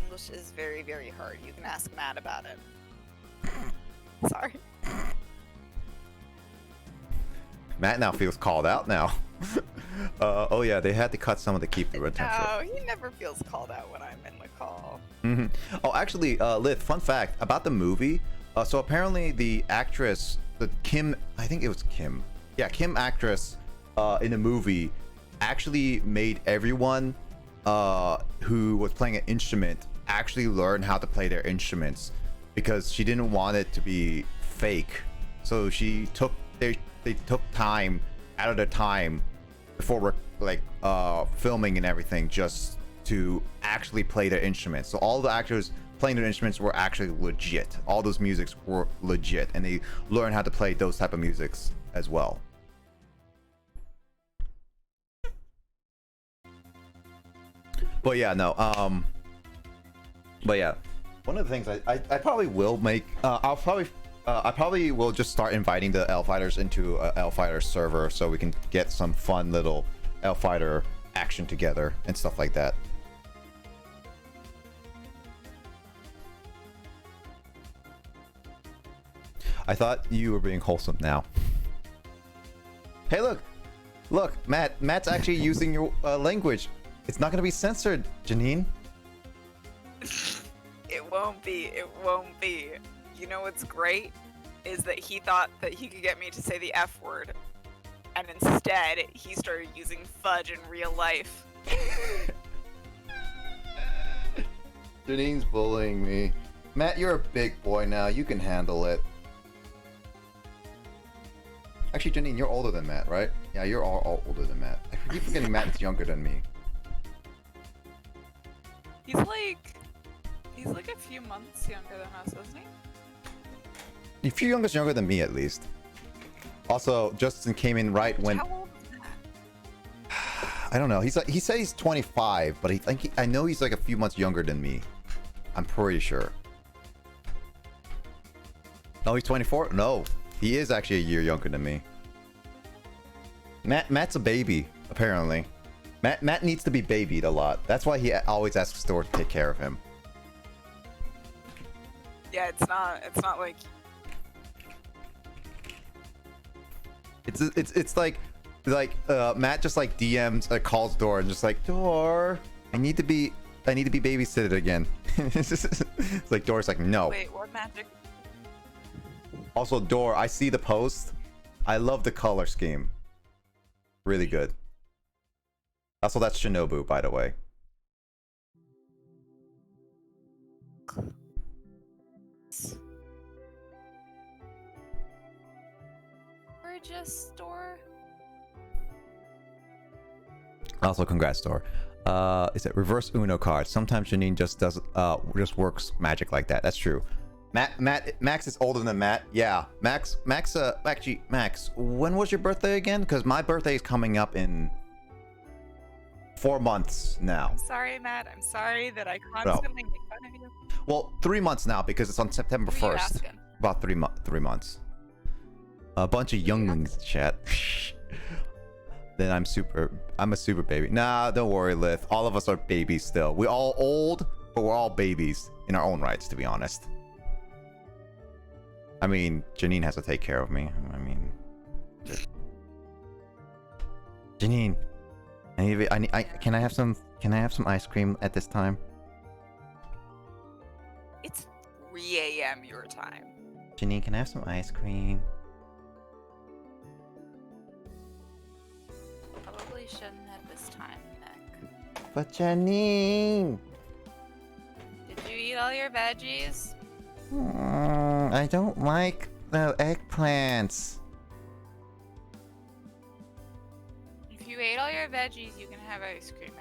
English is very, very hard. You can ask Matt about it. Sorry.
Matt now feels called out now. Oh yeah, they had to cut some of the keep the retention.
No, he never feels called out when I'm in the call.
Oh, actually, Lith, fun fact about the movie. So apparently the actress, the Kim, I think it was Kim. Yeah, Kim actress in the movie actually made everyone who was playing an instrument actually learn how to play their instruments because she didn't want it to be fake. So she took they took time out of their time before filming and everything just to actually play their instruments. So all the actors playing their instruments were actually legit. All those musics were legit, and they learned how to play those type of musics as well. But yeah, no. But yeah, one of the things I probably will make. I probably will just start inviting the L Fighters into a L Fighter server so we can get some fun little L Fighter action together and stuff like that. I thought you were being wholesome now. Hey, look, Matt's actually using your language. It's not gonna be censored, Janine.
It won't be. It won't be. You know what's great is that he thought that he could get me to say the F word, and instead he started using fudge in real life.
Janine's bullying me. Matt, you're a big boy now. You can handle it. Actually, Janine, you're older than Matt, right? Yeah, you're all older than Matt. I keep forgetting Matt's younger than me.
He's like a few months younger than us, isn't he?
A few younger than me, at least. Also, Justin came in right when.
How old is that?
I don't know. He said he's 25, but I know he's like a few months younger than me. I'm pretty sure. No, he's 24. No, he is actually a year younger than me. Matt's a baby, apparently. Matt needs to be babied a lot. That's why he always asks Thor to take care of him.
Yeah, it's not like.
It's like Matt just like DMs calls Dor and just like, Dor, I need to be babysitted again. It's like Dor's like, no.
Wait, what magic?
Also, Dor, I see the post. I love the color scheme. Really good. Also, that's Shinobu, by the way.
Gorgeous store.
Also, congrats, Dor. Is it reverse Uno card? Sometimes Janine just works magic like that. That's true. Max is older than Matt. Yeah, Max. Actually, Max, when was your birthday again? Because my birthday is coming up in 4 months now.
I'm sorry, Matt. I'm sorry that I constantly make fun of you.
Well, 3 months now because it's on September 1st. About 3 months. A bunch of younglings chat. Then I'm a super baby. Nah, don't worry, Lith. All of us are babies still. We're all old, but we're all babies in our own rights, to be honest. I mean, Janine has to take care of me. I mean, Janine, can I have some ice cream at this time?
It's 3 a.m. your time.
Janine, can I have some ice cream?
Probably
probably shouldn't at this time, Nick.
But Janine!
Did you eat all your veggies?
I don't like the eggplants.
If you ate all your veggies, you can have ice cream.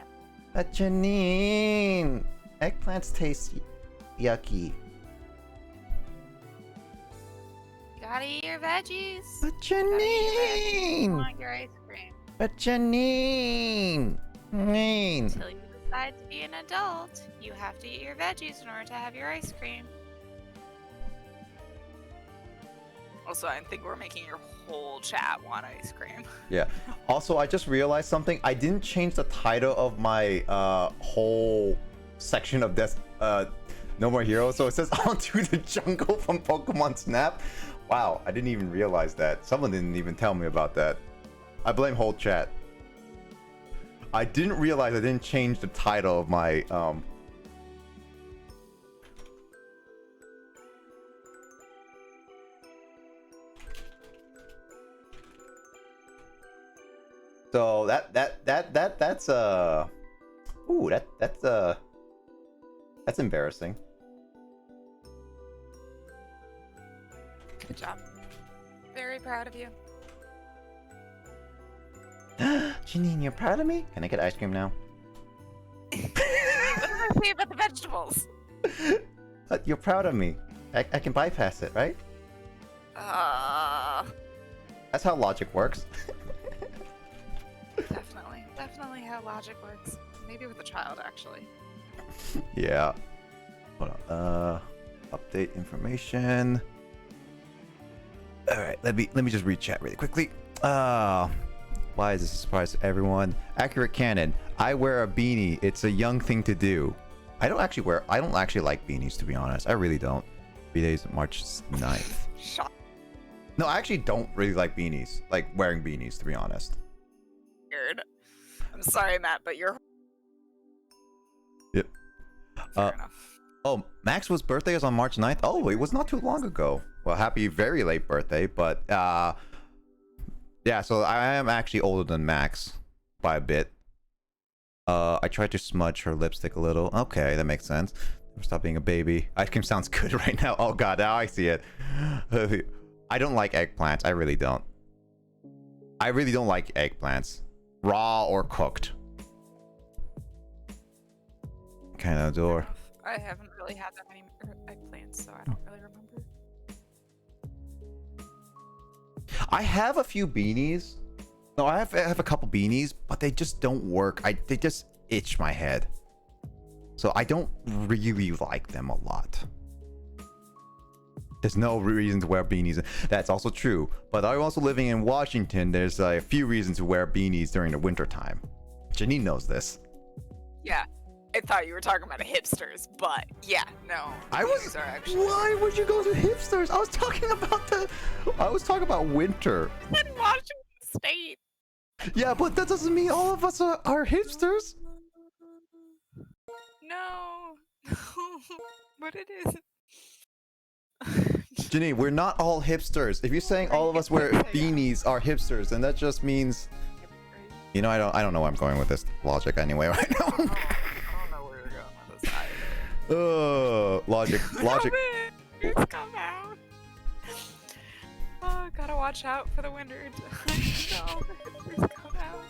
But Janine! Eggplants taste yucky.
You gotta eat your veggies.
But
You
Janine!
want your ice cream.
But Janine!
Until you decide to be an adult, you have to eat your veggies in order to have your ice cream. Also, I think we're making your whole chat want ice cream.
Yeah. Also, I just realized something. I didn't change the title of my whole section of this No More Heroes, so it says Onto the Jungle from Pokemon Snap. Wow, I didn't even realize that. Someone didn't even tell me about that. I blame whole chat. I didn't realize I didn't change the title of my So that's ooh, that's embarrassing.
Good job. Very proud of you.
Janine, you're proud of me? Can I get ice cream now?
What did I say about the vegetables?
You're proud of me. I can bypass it, right? That's how logic works.
Definitely how logic works. Maybe with a child, actually.
Yeah. Hold on. Update information. All right, let me just read chat really quickly. Why is this a surprise to everyone? Accurate canon. I wear a beanie. It's a young thing to do. I don't actually like beanies, to be honest. I really don't. B-Day's March 9th.
Shut.
No, I actually don't really like beanies. Like wearing beanies, to be honest.
Weird. I'm sorry, Matt, but you're.
Yep.
Fair enough.
Oh, Max's birthday is on March 9th. Oh, it was not too long ago. Well, happy very late birthday, but yeah, so I am actually older than Max by a bit. I tried to smudge her lipstick a little. Okay, that makes sense. Stop being a baby. Ice cream sounds good right now. Oh god, now I see it. I don't like eggplants. I really don't. I really don't like eggplants. Raw or cooked. Kind of door.
I haven't really had that many eggplants, so I don't really remember.
I have a few beanies. No, I have a couple beanies, but they just don't work. They just itch my head. So I don't really like them a lot. There's no reason to wear beanies. That's also true. But I'm also living in Washington. There's a few reasons to wear beanies during the winter time. Janine knows this.
Yeah, I thought you were talking about hipsters, but yeah, no.
These
are actually.
Why would you go to hipsters? I was talking about winter.
In Washington State.
Yeah, but that doesn't mean all of us are hipsters.
No, but it is.
Janine, we're not all hipsters. If you're saying all of us wear beanies are hipsters, then that just means, you know, I don't know where I'm going with this logic anyway right now.
I don't know where you're going with this either.
Logic.
It's come out. Oh, gotta watch out for the winter. No, it's come out.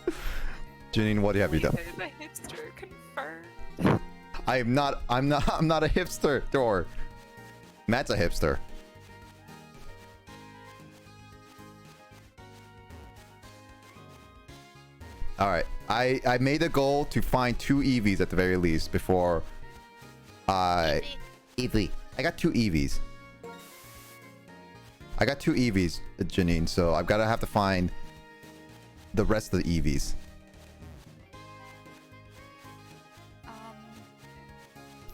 Janine, what have you done?
There's a hipster confirmed.
I'm not a hipster, Thor. Matt's a hipster. Alright, I made a goal to find 2 Eevees at the very least before Eevee. I got 2 Eevees. I got 2 Eevees, Janine, so I've gotta have to find the rest of the Eevees.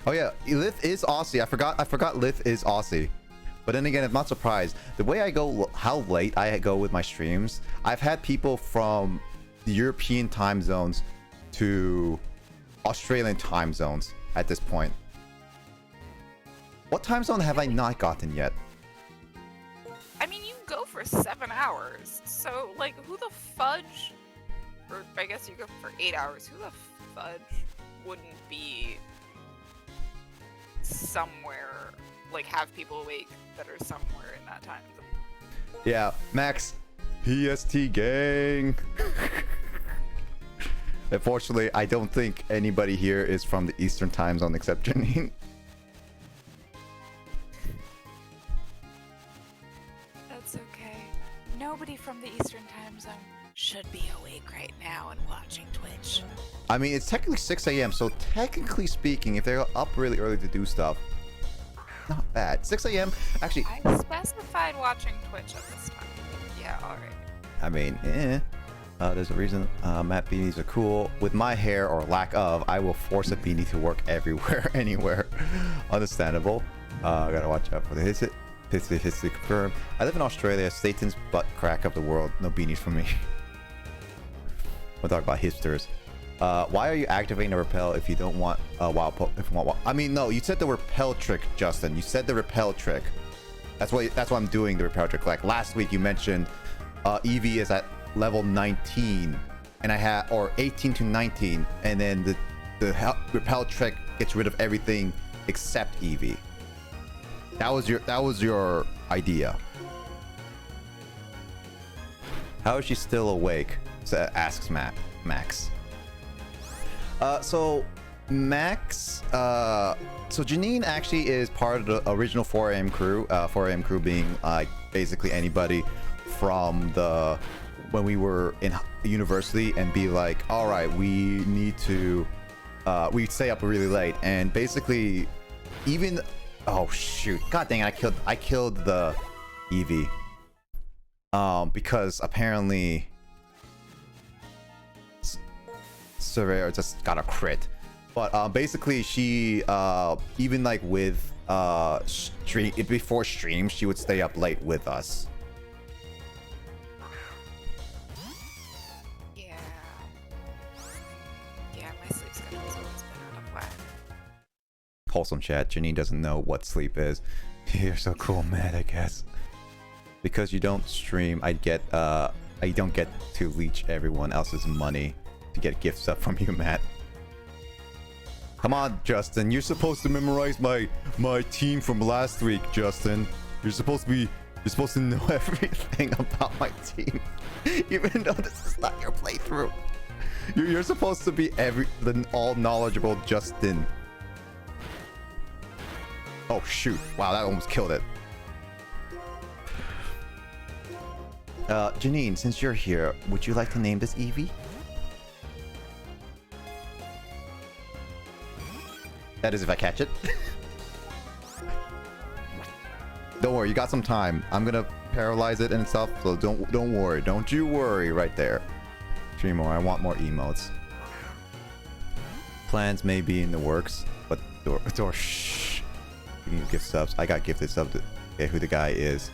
Oh yeah, Lith is Aussie. I forgot Lith is Aussie. But then again, I'm not surprised. The way I go, how late I go with my streams, I've had people from the European time zones to Australian time zones at this point. What time zone have I not gotten yet?
I mean, you go for 7 hours, so like, who the fudge or I guess you go for 8 hours. Who the fudge wouldn't be somewhere, like have people awake that are somewhere in that time zone?
Yeah, Max, PST gang. Unfortunately, I don't think anybody here is from the Eastern time zone except Janine.
That's okay. Nobody from the Eastern time zone should be awake right now and watching Twitch.
I mean, it's technically 6 a.m., so technically speaking, if they're up really early to do stuff, not bad. 6 a.m. actually.
I specified watching Twitch at this time. Yeah, alright.
I mean, there's a reason matte beanies are cool. With my hair or lack of, I will force a beanie to work everywhere, anywhere. Understandable. I gotta watch out for the hits it. History confirmed. I live in Australia, Satan's butt crack of the world. No beanies for me. We'll talk about hipsters. Why are you activating the repel if you don't want wild if you want wild? I mean, no, you said the repel trick, Justin. You said the repel trick. That's why I'm doing the repel trick. Like last week you mentioned Eevee is at level 19 and I had, or 18 to 19, and then the repel trick gets rid of everything except Eevee. That was your idea. How is she still awake? Asks Max. So Max, so Janine actually is part of the original 4 AM crew. 4 AM crew being like basically anybody from when we were in university and be like, all right, we need to, we'd stay up really late, and basically even, oh shoot, god dang it, I killed the Eevee, because apparently Surveyor just got a crit. But basically she even like with before stream she would stay up late with us.
Yeah, my sleep schedule's always been out of whack.
Wholesome chat. Janine doesn't know what sleep is. You're so cool, man. I guess because you don't stream, I don't get to leech everyone else's money to get gifts up from you, Matt. Come on, Justin. You're supposed to memorize my team from last week, Justin. You're supposed to know everything about my team, even though this is not your playthrough. You're supposed to be the all knowledgeable Justin. Oh shoot! Wow, that almost killed it. Janine, since you're here, would you like to name this Eevee? That is if I catch it. Don't worry, you got some time. I'm gonna paralyze it and stuff, so don't worry. Don't you worry right there. 3 more. I want more emotes. Plans may be in the works, but door shh. You need gift subs. I got gifted subs to who the guy is.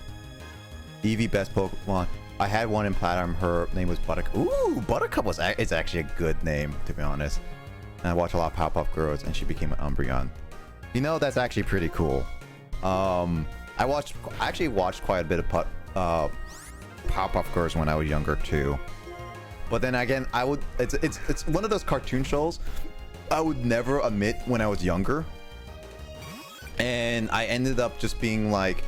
Eevee best Pokemon. I had one in Platinum. Her name was Buttercup. Ooh, Buttercup is actually a good name, to be honest. And I watch a lot of Powerpuff Girls, and she became an Umbreon. You know, that's actually pretty cool. I actually watched quite a bit of Powerpuff Girls when I was younger too. But then again, it's one of those cartoon shows I would never admit when I was younger. And I ended up just being like,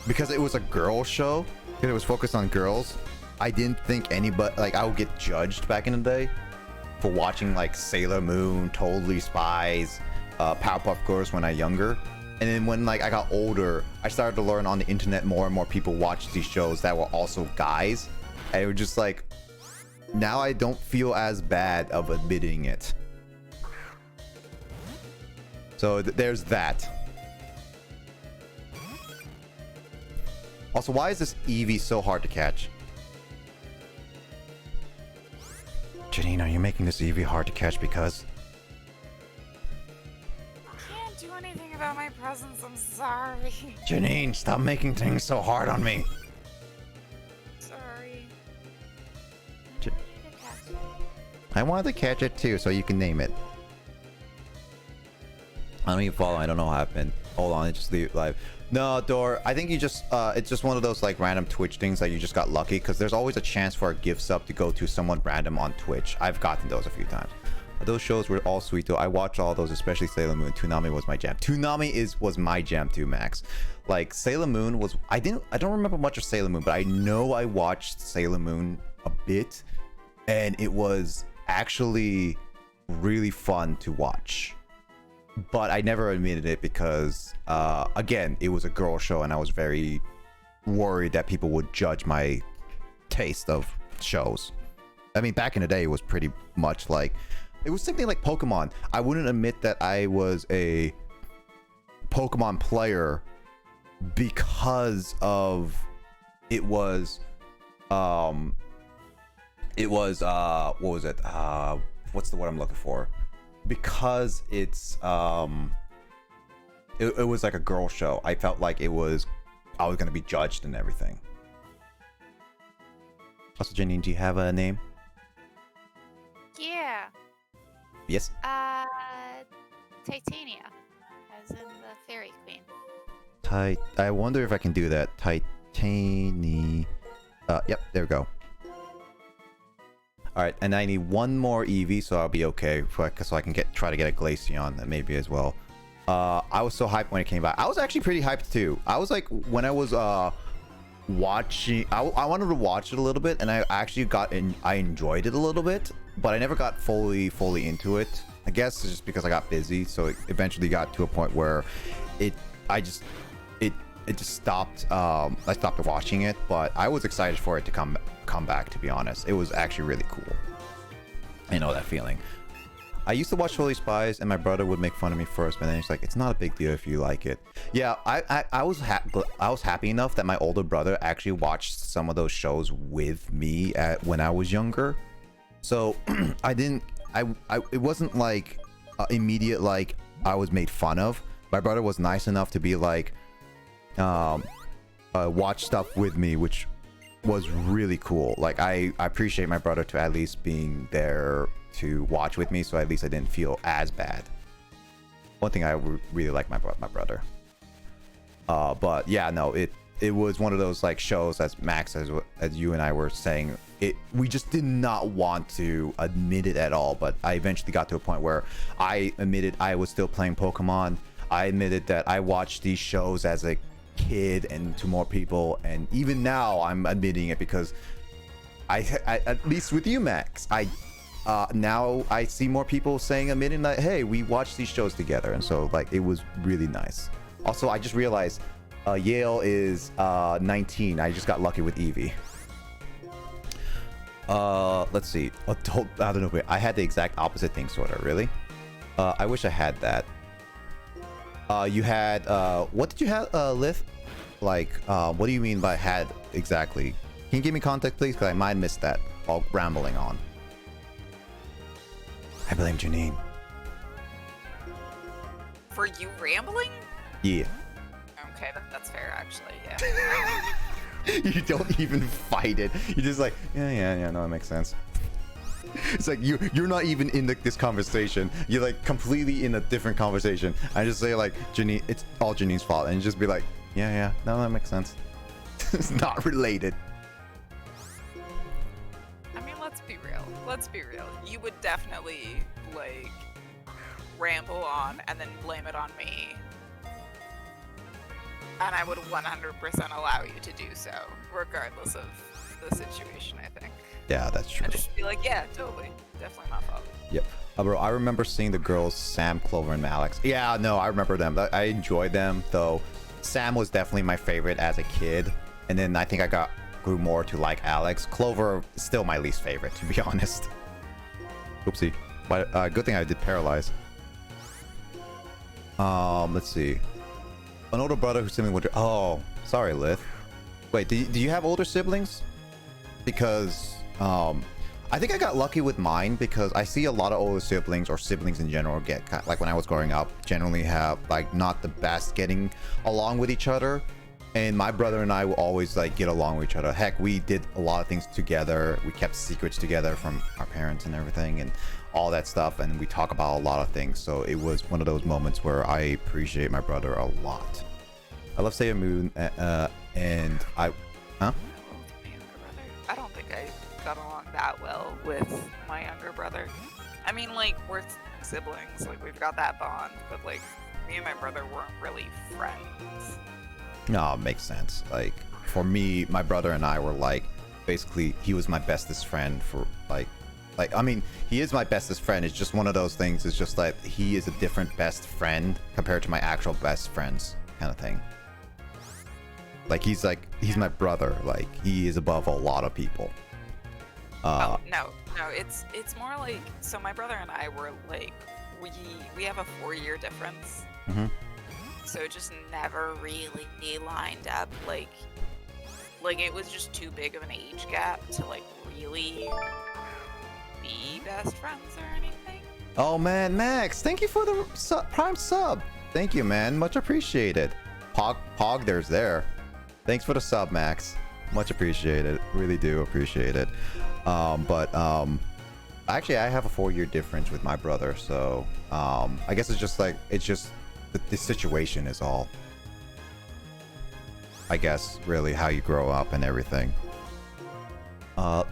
because it was a girl show, because it was focused on girls, I didn't think anybody, like, I would get judged back in the day for watching like Sailor Moon, Totally Spies, Powerpuff Girls when I was younger. And then when like I got older, I started to learn on the internet more and more people watched these shows that were also guys. And it was just like, now I don't feel as bad of admitting it. So there's that. Also, why is this Eevee so hard to catch? Janine, are you making this Eevee hard to catch because...
I can't do anything about my presence, I'm sorry.
Janine, stop making things so hard on me.
Sorry.
I wanted to catch it too, so you can name it. I don't even follow, I don't know what happened. Hold on, just leave it live. No, Dor, I think you just it's just one of those like random Twitch things that you just got lucky, because there's always a chance for a gift sub to go to someone random on Twitch. I've gotten those a few times. Those shows were all sweet though. I watched all those, especially Sailor Moon. Toonami was my jam. Toonami was my jam too, Max. Like Sailor Moon was, I don't remember much of Sailor Moon, but I know I watched Sailor Moon a bit, and it was actually really fun to watch. But I never admitted it because again, it was a girl show and I was very worried that people would judge my taste of shows. I mean, back in the day, it was pretty much like, it was something like Pokemon. I wouldn't admit that I was a Pokemon player because of it was what was it? What's the word I'm looking for? Because it's it was like a girl show. I felt like I was gonna be judged and everything. Also, Janine, do you have a name?
Yeah.
Yes.
Titania, as in the Fairy Queen.
I wonder if I can do that. Titani. Yep, there we go. Alright, and I need one more Eevee, so I'll be okay. So I can try to get a Glaceon, maybe as well. I was so hyped when it came back. I was actually pretty hyped too. I was like, when I was watching, I wanted to watch it a little bit, and I actually I enjoyed it a little bit, but I never got fully into it. I guess it's just because I got busy, so it eventually got to a point where it just stopped. I stopped watching it, but I was excited for it to come back, to be honest. It was actually really cool. I know that feeling. I used to watch Holy Spies, and my brother would make fun of me first, but then he's like, "It's not a big deal if you like it." Yeah, I was happy enough that my older brother actually watched some of those shows with me when I was younger. So it wasn't like immediate like I was made fun of. My brother was nice enough to be like, watch stuff with me, which was really cool. Like I appreciate my brother to at least being there to watch with me, so at least I didn't feel as bad. One thing I really like my brother. But yeah, no, it was one of those like shows, as Max, as you and I were saying, we just did not want to admit it at all. But I eventually got to a point where I admitted I was still playing Pokemon. I admitted that I watched these shows as a kid and to more people, and even now I'm admitting it because I at least with you, Max, now I see more people admitting that, hey, we watched these shows together, and so like it was really nice. Also, I just realized Yale is 19. I just got lucky with Eevee. Let's see. I don't know. I had the exact opposite thing, sort of. Really? I wish I had that. You had what did you have, Lith? Like, what do you mean by had exactly? Can you give me context, please? Because I might have missed that while rambling on. I blame Janine.
For you rambling?
Yeah.
Okay, that's fair, actually. Yeah.
You don't even fight it. You're just like, yeah. No, that makes sense. It's like you're not even in this conversation. You're like completely in a different conversation. I just say like, Janine, it's all Janine's fault, and you just be like, yeah, no, that makes sense. It's not related.
I mean, let's be real. You would definitely like ramble on and then blame it on me, and I would 100% allow you to do so, regardless of the situation, I think.
Yeah, that's true.
I'd just be like, yeah, totally. Definitely my fault.
Yep. Bro, I remember seeing the girls, Sam, Clover, and Alex. Yeah, no, I remember them. I enjoyed them, though. Sam was definitely my favorite as a kid, and then I think I grew more to like Alex. Clover is still my least favorite, to be honest. Oopsie. But good thing I did Paralyze. Let's see. An older brother who's sibling would... Oh, sorry, Lith. Wait, do you have older siblings? Because I think I got lucky with mine, because I see a lot of older siblings, or siblings in general, get like when I was growing up, generally have like not the best getting along with each other. And my brother and I will always like get along with each other. Heck, we did a lot of things together. We kept secrets together from our parents and everything. And all that stuff, and we talk about a lot of things. So it was one of those moments where I appreciate my brother a lot. I love Sailor Moon, and I, huh?
I don't think I got along that well with my younger brother. I mean, like, we're siblings, like, we've got that bond, but, like, me and my brother weren't really friends.
No, it makes sense. Like, for me, my brother and I were, like, basically, he was my bestest friend for, like, I mean, he is my bestest friend. It's just one of those things. It's just like, he is a different best friend compared to my actual best friends kind of thing. Like, he's my brother. Like, he is above a lot of people.
No, it's more like, so my brother and I were like, we have a 4-year difference.
Mm-hmm.
So it just never really lined up. Like it was just too big of an age gap to like really be best friends or anything.
Oh man, Max, thank you for the Prime sub. Thank you, man. Much appreciated. Pog, there's there. Thanks for the sub, Max. Much appreciated. Really do appreciate it. Actually, I have a 4-year difference with my brother, so I guess it's just like, the situation is all, I guess, really how you grow up and everything. To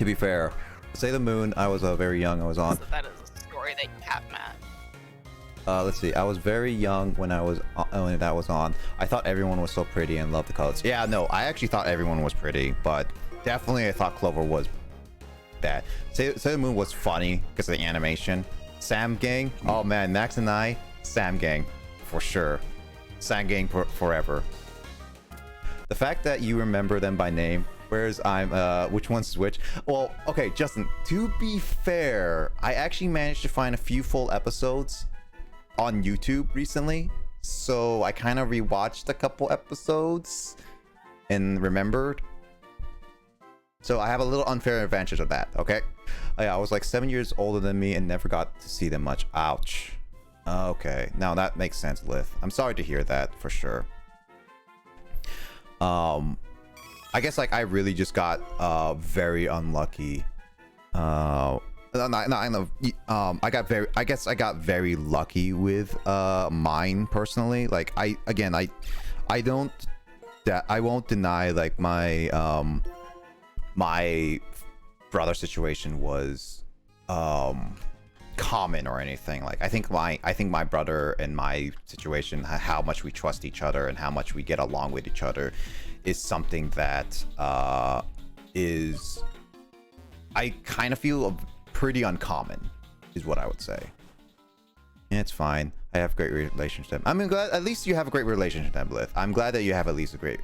be fair, Sailor Moon, I was very young. I was on.
So that is a story that you have, Matt.
Let's see. I was very young when that was on. I thought everyone was so pretty and loved the colors. Yeah, no, I actually thought everyone was pretty, but definitely I thought Clover was bad. Sailor Moon was funny because of the animation. Sam Gang, oh man, Max and I, Sam Gang, for sure. Sam Gang forever. The fact that you remember them by name, whereas I'm, which one's which? Well, okay, Justin, to be fair, I actually managed to find a few full episodes on YouTube recently, so I kind of rewatched a couple episodes and remembered. So I have a little unfair advantage of that, okay? Yeah, I was like 7 years older than me and never got to see them much. Ouch. Okay, now that makes sense, Lith. I'm sorry to hear that, for sure. I guess like I really just got very unlucky. I got very lucky with mine personally. Like I won't deny like my my brother situation was common or anything. Like I think my brother and my situation, how much we trust each other and how much we get along with each other, is something that is, I kind of feel pretty uncommon, is what I would say. And it's fine. I have a great relationship. I mean, glad at least you have a great relationship, Emblem. I'm glad that you have at least a great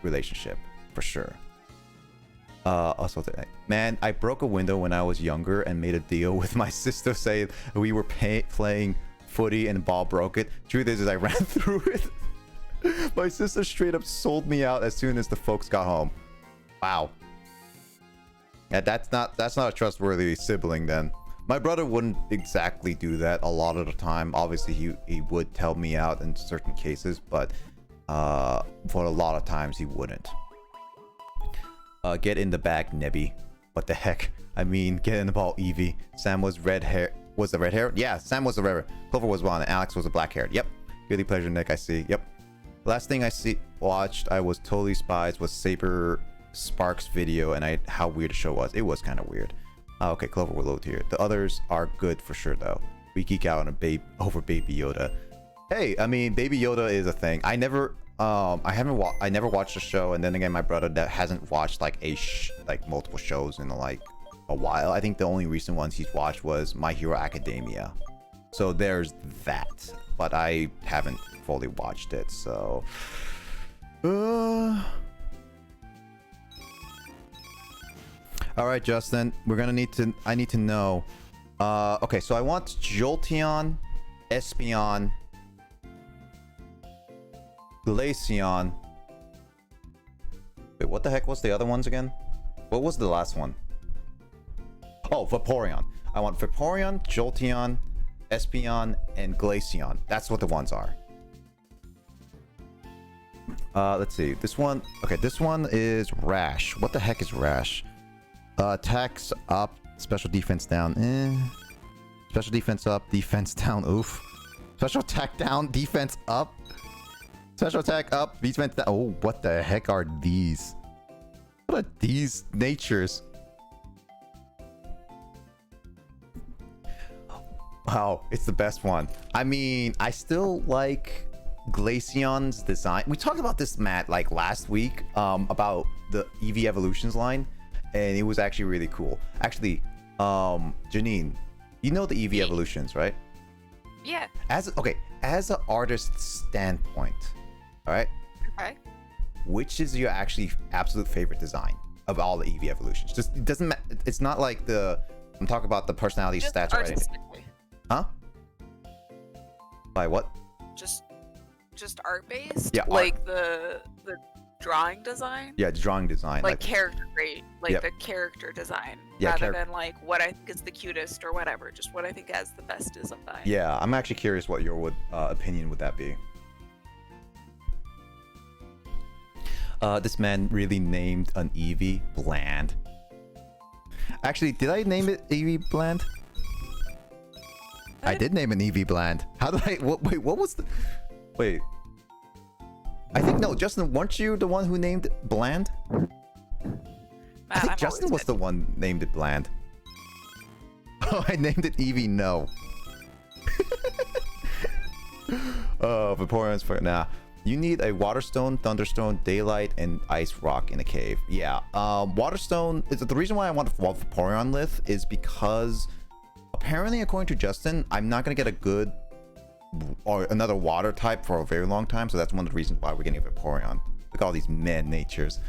relationship, for sure. Also, man, I broke a window when I was younger and made a deal with my sister saying we were playing footy and the ball broke it. Truth is I ran through it. My sister straight up sold me out as soon as the folks got home. Wow. Yeah, that's not a trustworthy sibling then. My brother wouldn't exactly do that a lot of the time. Obviously, he would tell me out in certain cases, but for a lot of times he wouldn't. Get in the bag, Nebby. What the heck? I mean, get in the ball, Evie. Sam was red hair. Was the red hair? Yeah, Sam was the red hair. Clover was blonde and Alex was a black hair. Yep. Guilty pleasure, Nick. I see. Yep. Last thing I watched, I was totally spies, was Saber Sparks video, and how weird the show was. It was kind of weird. Okay, Clover will load here. The others are good for sure though. We geek out on over Baby Yoda. Hey, I mean, Baby Yoda is a thing. I never watched the show, and then again, my brother that hasn't watched like multiple shows in like a while. I think the only recent ones he's watched was My Hero Academia. So there's that, but I haven't fully watched it. So, all right, Justin, I need to know. Okay, so I want Jolteon, Espeon, Glaceon. Wait, what the heck was the other ones again? What was the last one? Oh, Vaporeon. I want Vaporeon, Jolteon, Espeon, and Glaceon. That's what the ones are. Let's see. This one. Okay, this one is Rash. What the heck is Rash? Attacks up, special defense down. Special defense up, defense down. Oof. Special attack down, defense up. Special attack up, defense down. Oh, what the heck are these? What are these natures? Wow, it's the best one. I mean, I still like Glaceon's design. We talked about this, Matt, like last week, about the EV Evolutions line, and it was actually really cool. Actually, Janine, you know the EV Evolutions, right?
Yeah.
As an artist standpoint, all right?
Okay.
Which is your actually absolute favorite design of all the EV Evolutions? Just it doesn't. It's not like I'm talking about the personality
Just
stats or anything.
artistically.
Huh? By what?
Just art based.
Yeah,
Like the drawing design.
Yeah, drawing design.
Like character rate, like
Yep.
the character design,
Yeah,
rather than like what I think is the cutest or whatever. Just what I think has the best design.
Yeah, I'm actually curious what your opinion would that be. This man really named an Eevee Bland. Actually, did I name it Eevee Bland? I did name an Eevee Bland. How did I? Wait, what was the? Wait. I think no, Justin. Weren't you the one who named it Bland? I think Justin was the one named it Bland. Oh, I named it Eevee. No. Vaporeon's for nah. You need a Waterstone, Thunderstone, Daylight, and Ice Rock in a cave. Yeah. Waterstone is the reason why I want Vaporeon Lith is because apparently, according to Justin, I'm not gonna get a good or another water type for a very long time. So that's one of the reasons why we're getting Vaporeon. Look at all these men natures.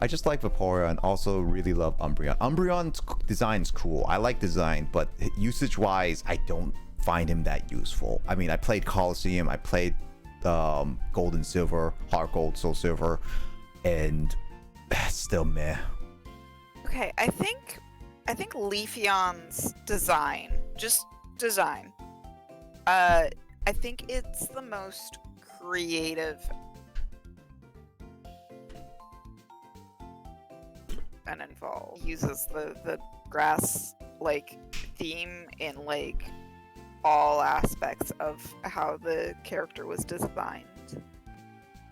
I just like Vaporeon. Also, really love Umbreon. Umbreon's design's cool. I like design, but usage-wise, I don't find him that useful. I mean, I played Coliseum. I played Gold and Silver, Heart Gold, Soul Silver, and still meh.
Okay, I think Leafeon's design, just design. I think it's the most creative and involved. Uses the grass like theme in like all aspects of how the character was designed.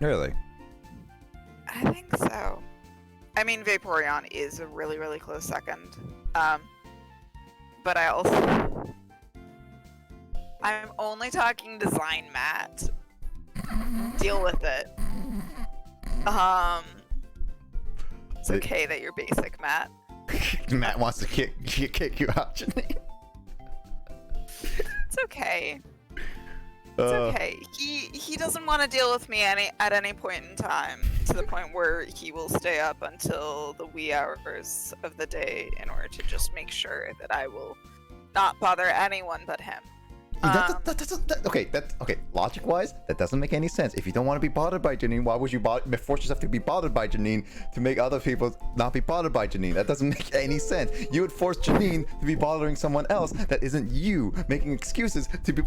Really?
I think so. I mean, Vaporeon is a really, really close second. But I'm only talking design, Matt. Deal with it. It's okay that you're basic, Matt.
Matt wants to kick you out, Janine.
It's okay. It's okay. He doesn't want to deal with me at any point in time, to the point where he will stay up until the wee hours of the day in order to just make sure that I will not bother anyone but him.
Okay, logic-wise, that doesn't make any sense. If you don't want to be bothered by Janine, why would you force yourself to be bothered by Janine to make other people not be bothered by Janine? That doesn't make any sense. You would force Janine to be bothering someone else that isn't you, making excuses to be...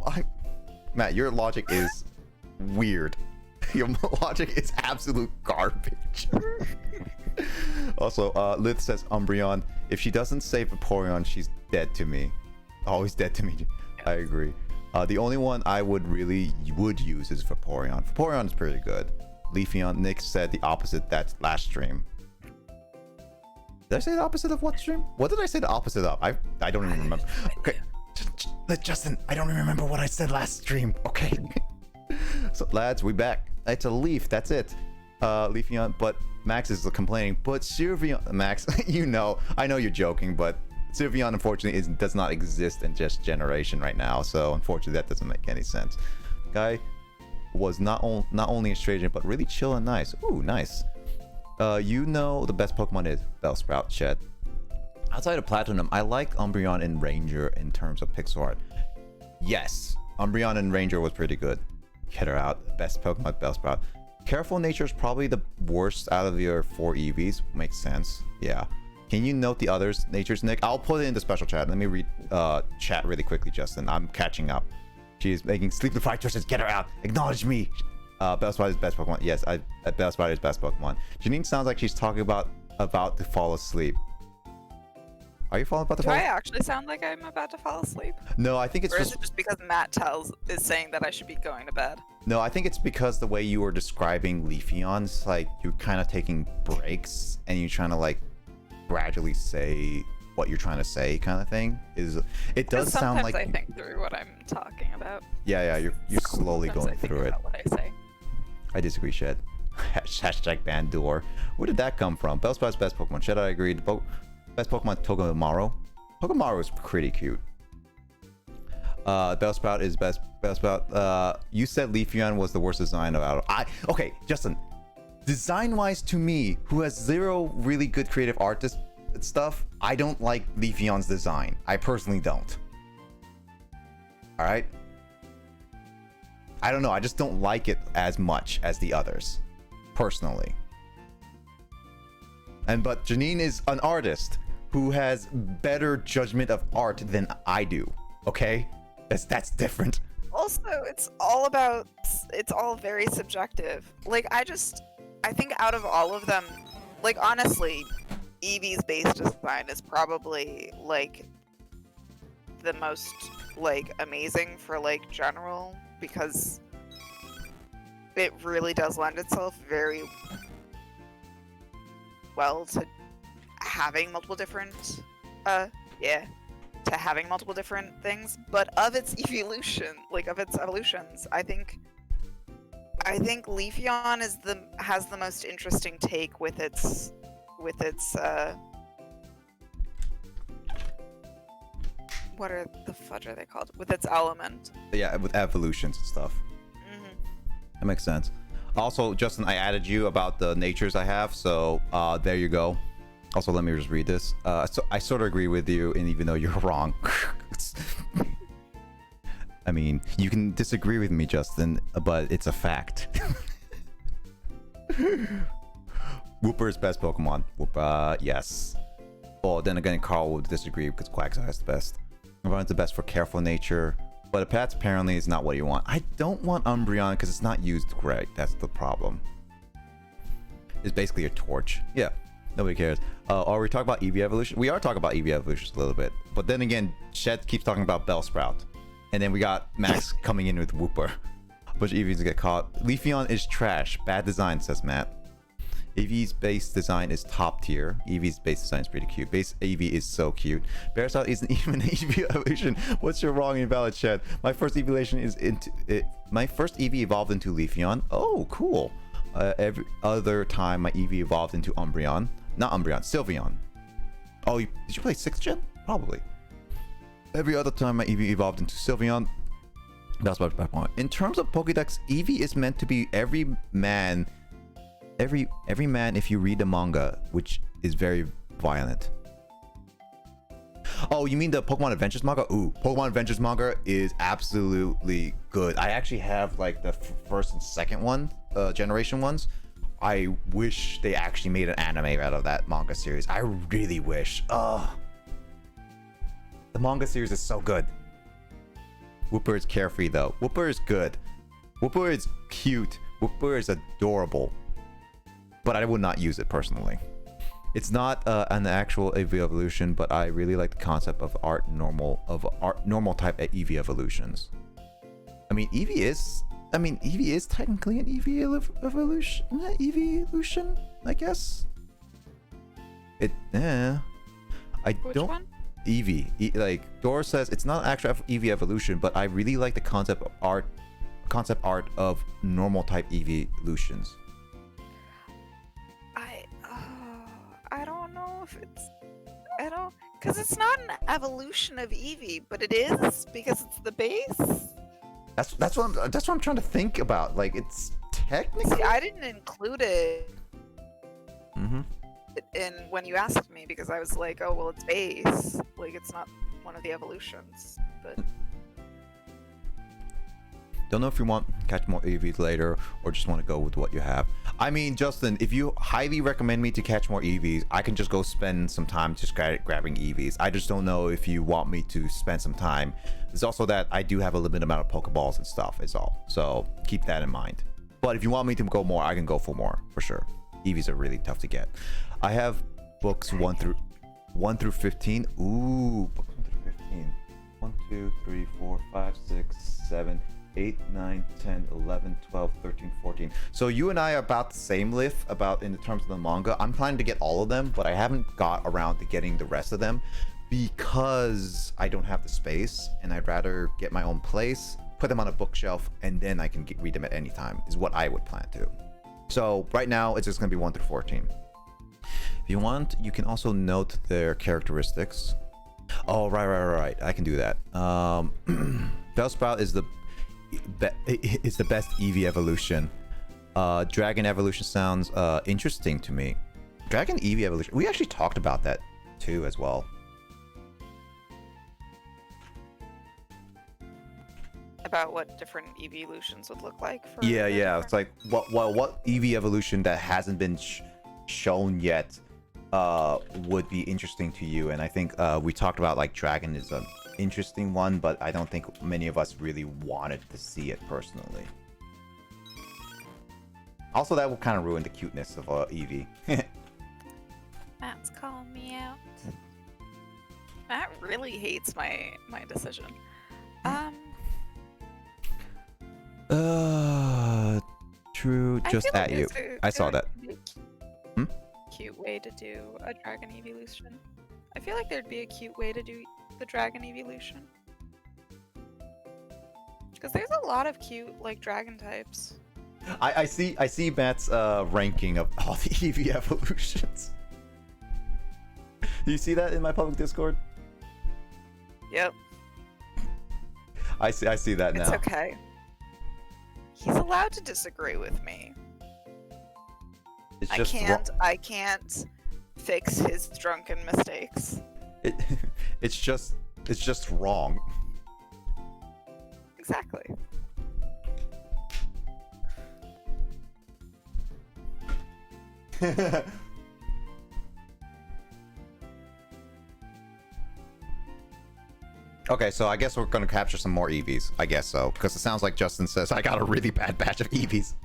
Matt, your logic is weird. Your logic is absolute garbage. Also, Lith says Umbreon. If she doesn't save Vaporeon, she's dead to me. Always dead to me. I agree. The only one I would use is Vaporeon. Vaporeon is pretty good. Leafeon, Nick said the opposite. That's last stream. Did I say the opposite of what stream? What did I say the opposite of? I don't even remember. Okay, Justin, I don't even remember what I said last stream. Okay. So lads, we back. It's a leaf. That's it. Leafeon, but Max is complaining. But Sylveon, Max, I know you're joking, but Sylveon unfortunately does not exist in just generation right now, so unfortunately that doesn't make any sense. Guy was not only a stranger but really chill and nice. Ooh, nice. The best Pokemon is Bellsprout, Shed. Outside of Platinum, I like Umbreon and Ranger in terms of pixel art. Yes, Umbreon and Ranger was pretty good. Get her out. Best Pokemon, Bellsprout. Careful Nature is probably the worst out of your 4 EVs. Makes sense. Yeah. Can you note the others' natures, Nick? I'll put it in the special chat. Let me read chat really quickly, Justin. I'm catching up. She is making sleep-deprived choices. Get her out. Acknowledge me. Bellsprout is best Pokemon. Yes, Bellsprout is best Pokemon. Janine sounds like she's talking about to fall asleep. Are you about to
Do
fall?
I actually sound like I'm about to fall asleep?
No, I think it's
Or is
just
it just because Matt is saying that I should be going to bed?
no. I think it's because the way you were describing Leafeon's, like you're kind of taking breaks and you're trying to like gradually say what you're trying to say, kind of thing. It does sound like
I think through what I'm talking about.
yeah. You're slowly
Sometimes
going
I think
through it.
about what I say.
I disagree, Shed. Hashtag Bandor. Where did that come from? Bellsprout's best Pokemon. Shed, I agreed. Best Pokemon, Togedemaru. Togedemaru is pretty cute. Bellsprout is best. Bellsprout. You said Leafeon was the worst design about. Okay, Justin. Design-wise, to me, who has zero really good creative artist stuff, I don't like Leafeon's design. I personally don't. All right. I don't know. I just don't like it as much as the others, personally. But Janine is an artist who has better judgment of art than I do. Okay, that's different.
Also, it's all very subjective. Like I think out of all of them, like honestly, Eevee's base design is probably like the most like amazing for like general, because it really does lend itself very well to having multiple different having multiple different things. But of its evolutions, I think Leafeon has the most interesting take with its what are the fudge are they called? With its element.
Yeah, with evolutions and stuff. That makes sense. Also, Justin, I added you about the natures I have, so there you go. Also, let me just read this. So I sort of agree with you, and even though you're wrong, I mean, you can disagree with me, Justin, but it's a fact. Wooper is best Pokemon. Wooper, yes. Well, then again, Carl would disagree because Quagsire is the best. Umbreon's the best for careful nature, but Pats apparently is not what you want. I don't want Umbreon because it's not used right. That's the problem. It's basically a torch. Yeah, nobody cares. Are we talking about Eevee evolution? We are talking about Eevee evolution a little bit, but then again, Shed keeps talking about Bellsprout, and then we got Max coming in with Wooper. A bunch of Eevees get caught. Leafeon is trash. Bad design, says Matt. Eevee's base design is top tier. Eevee's base design is pretty cute. Base Eevee is so cute. Bearstout isn't even an Eevee evolution. What's your wrong and invalid, Shed? My first evolution is into it. My first Eevee evolved into Leafeon. Oh, cool. Every other time my Eevee evolved into Umbreon. Not Umbreon, Sylveon. Oh, did you play 6th gen? Probably. Every other time my Eevee evolved into Sylveon. That's my point. In terms of Pokédex, Eevee is meant to be every man if you read the manga, which is very violent. Oh, you mean the Pokemon Adventures manga? Ooh, Pokemon Adventures manga is absolutely good. I actually have like the first and second one, generation ones. I wish they actually made an anime out of that manga series. I really wish. The manga series is so good. Wooper is carefree though. Wooper is good. Wooper is cute. Wooper is adorable. But I would not use it personally. It's not an actual Eevee evolution, but I really like the concept of normal type Eevee evolutions. I mean, Eevee is technically an Eevee evolution, I guess. I
Which
don't.
one?
Eevee. Like Dora says, it's not actual Eevee evolution, but I really like the concept art of normal type evolutions.
Because it's not an evolution of Eevee, but it is because it's the base.
That's what I'm trying to think about. Like, it's technically.
See, I didn't include it in when you asked me, because I was like, oh well, it's base. Like, it's not one of the evolutions. But
don't know if you want to catch more EVs later or just want to go with what you have. I mean, Justin, if you highly recommend me to catch more EVs, I can just go spend some time just grabbing EVs. I just don't know if you want me to spend some time. There's also that I do have a limited amount of Pokeballs and stuff is all. So keep that in mind. But if you want me to go more, I can go for more, for sure. EVs are really tough to get. I have books 1 through... 1 through 15. Ooh, books 1 through 15. 1, 2, 3, 4, 5, 6, 7, 8, 9, 10, 11, 12, 13, 14. So you and I are about the same lift about in the terms of the manga. I'm planning to get all of them, but I haven't got around to getting the rest of them because I don't have the space, and I'd rather get my own place, put them on a bookshelf, and then I can read them at any time, is what I would plan to. So right now, it's just going to be 1 through 14. If you want, you can also note their characteristics. Oh, right. I can do that. Bellsprout is the best Eevee evolution. Dragon evolution sounds interesting to me. Dragon Eevee evolution. We actually talked about that too as well.
About what different evolutions would look like for
Yeah. It's like what Eevee evolution that hasn't been shown yet would be interesting to you. And I think we talked about like Dragon is an interesting one, but I don't think many of us really wanted to see it personally. Also, that will kind of ruin the cuteness of Eevee.
Matt's calling me out. Matt really hates my decision.
True, just at you. I saw that.
Cute way to do a dragon evolution. I feel like there'd be a cute way to do the dragon evolution. Because there's a lot of cute like dragon types.
I see Matt's ranking of all the Eevee evolutions. Do you see that in my public Discord?
Yep.
I see that now.
It's okay. He's allowed to disagree with me.
It's just
I can't fix his drunken mistakes.
It's just wrong.
Exactly.
Okay, so I guess we're gonna capture some more Eevees. I guess so, because it sounds like Justin says I got a really bad batch of Eevees.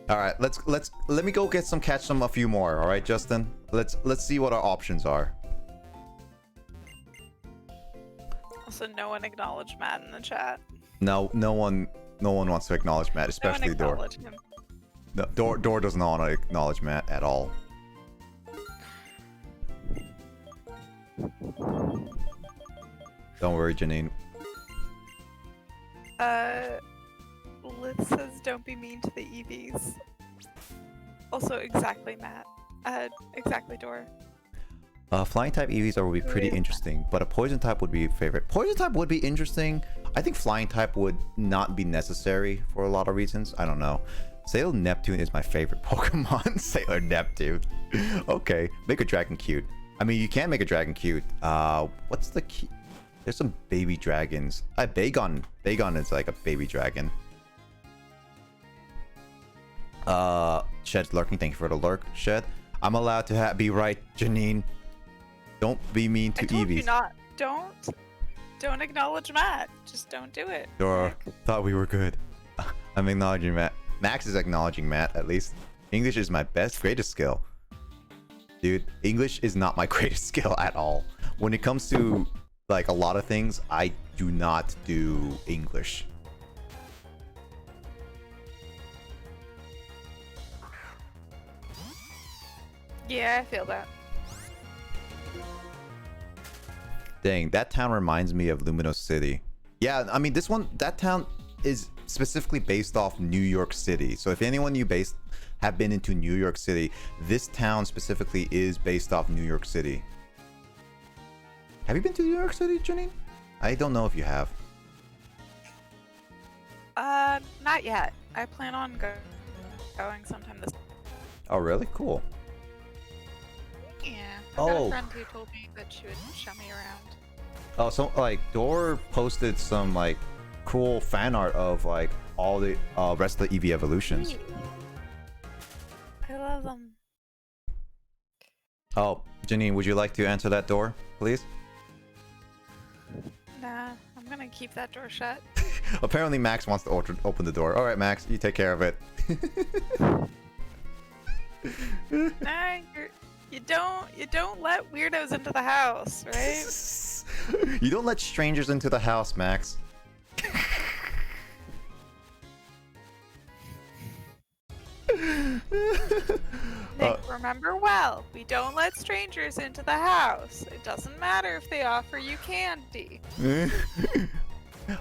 All right, let me go catch a few more. All right, Justin. Let's see what our options are.
Also, no one acknowledged Matt in the chat.
No one wants to acknowledge Matt, especially
no one
Door.
him.
No, Door does not want to acknowledge Matt at all. Don't worry, Janine.
Liz says don't be mean to the EVs. Also, exactly, Matt. Exactly, Door.
Flying type EVs would be pretty interesting, but a poison type would be a favorite. Poison type would be interesting. I think flying type would not be necessary for a lot of reasons. I don't know. Sailor Neptune is my favorite Pokemon. Sailor Neptune. Okay, make a dragon cute. I mean, you can make a dragon cute. What's the key? There's some baby dragons. Bagon. Bagon is like a baby dragon. Shed's lurking. Thank you for the lurk, Shed. I'm allowed to be right, Janine. Don't be mean to
I told
Eevees.
you not. Don't acknowledge Matt. Just don't do it.
Sure. Thought we were good. I'm acknowledging Matt. Max is acknowledging Matt, at least. English is my greatest skill. Dude, English is not my greatest skill at all. When it comes to, like, a lot of things, I do not do English.
Yeah, I feel that.
Dang, that town reminds me of Luminous City. Yeah, I mean, that town is specifically based off New York City. So if anyone have been into New York City, this town specifically is based off New York City. Have you been to New York City, Janine? I don't know if you have.
Not yet. I plan on going sometime this.
Oh, really? Cool.
Yeah. I've got a friend who told me that she would show me around.
Oh, so like Door posted some like cool fan art of like all the rest of the EV evolutions.
I love them.
Oh, Janine, would you like to answer that door, please?
Nah, I'm gonna keep that door shut.
Apparently Max wants to open the door. All right, Max, you take care of it.
Nah, you don't let weirdos into the house, right?
You don't let strangers into the house, Max.
Nick, remember well, we don't let strangers into the house. It doesn't matter if they offer you candy.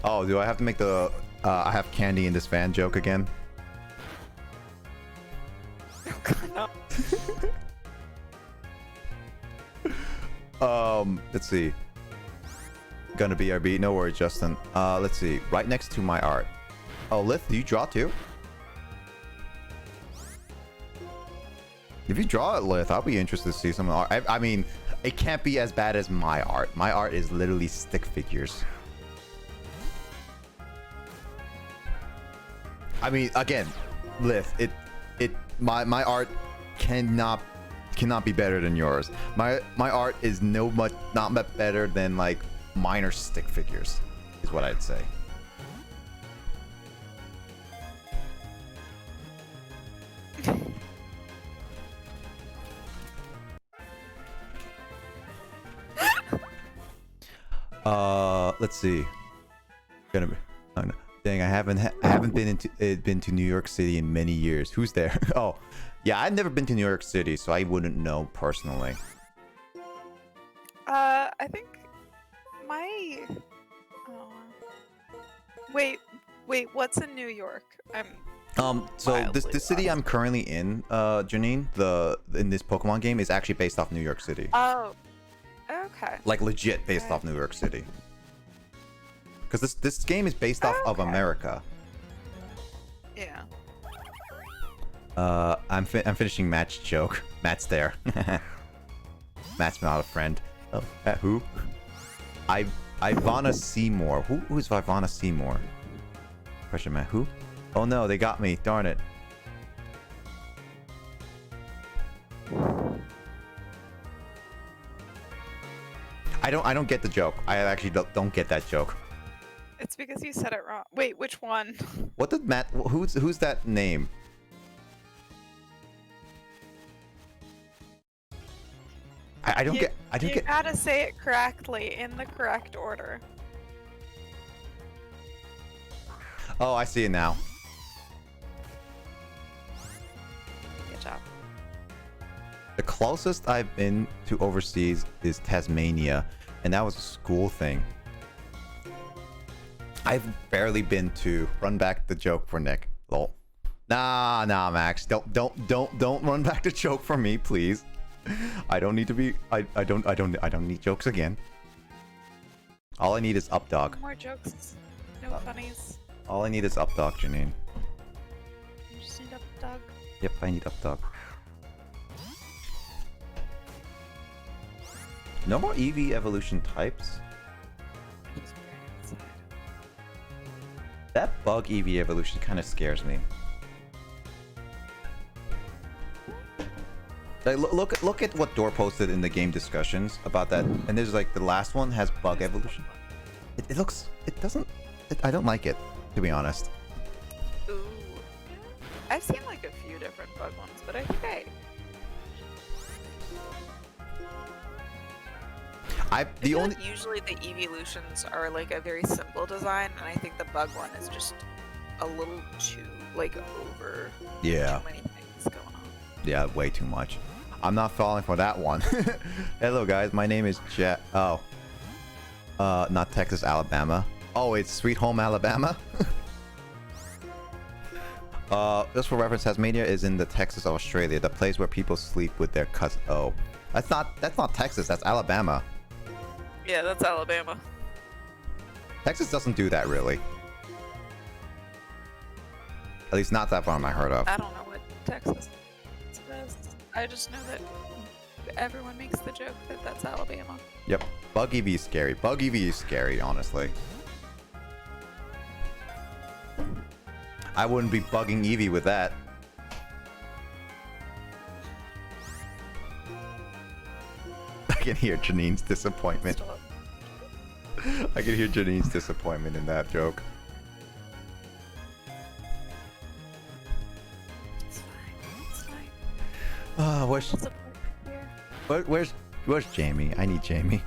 Oh, do I have to make the I have candy in this van joke again? Let's see. Gonna be RB. No worries, Justin. Let's see. Right next to my art. Oh, Lith, do you draw too? If you draw it, Lith, I'll be interested to see some art. I mean, it can't be as bad as my art. My art is literally stick figures. I mean, again, Lith, my art cannot be better than yours. My art is not much better than like minor stick figures, is what I'd say. Let's see. Gonna be. Oh, no. Dang, I haven't been to New York City in many years. Who's there? Oh, yeah, I've never been to New York City, so I wouldn't know personally.
I think my. Oh. Wait, what's in New York?
So this city I'm currently in, Janine, in this Pokemon game is actually based off New York City.
Oh. Okay.
Like legit based off New York City. Because this game is based off of America.
Yeah.
I'm finishing Matt's joke. Matt's there. Matt's not a friend. Oh, who? Ivana Seymour. Who is Ivana Seymour? Question mark. Who? Oh no, they got me. Darn it. I don't get the joke. I actually don't get that joke.
It's because you said it wrong. Wait, which one?
What did Matt? Who's that name? I don't get.
You gotta say it correctly in the correct order.
Oh, I see it now.
Good job.
The closest I've been to overseas is Tasmania, and that was a school thing. I've barely been to. Run back the joke for Nick. Lol. Nah, Max. Don't run back the joke for me, please. I don't need to be. I don't need jokes again. All I need is up dog.
More jokes. No funnies.
All I need is up dog, Janine.
You just need up dog.
Yep, I need up dog. No more EV evolution types. That bug EV evolution kind of scares me. Like, look at what Door posted in the game discussions about that, and there's like the last one has bug evolution. I don't like it, to be honest.
Ooh, I've seen like a few different bug ones, but I think usually the evolutions are like a very simple design, and I think the bug one is just a little too like over.
Yeah.
Too many things going on.
Yeah, way too much. I'm not falling for that one. Hello guys, my name is Jet. Oh. Not Texas, Alabama. Oh, it's Sweet Home Alabama. Just for reference, Tasmania is in the Texas of Australia, the place where people sleep with their cousins. Oh, that's not Texas. That's Alabama.
Yeah, that's Alabama.
Texas doesn't do that really. At least not that one I heard of.
I don't know what Texas does. I just know that everyone makes the joke that that's Alabama.
Yep. Bug EV is scary. Bug EV is scary, honestly. I wouldn't be bugging Eevee with that. I can hear Janine's disappointment. I can hear Janine's disappointment in that joke.
It's fine. It's fine.
Where's where's Jamie? I need Jamie.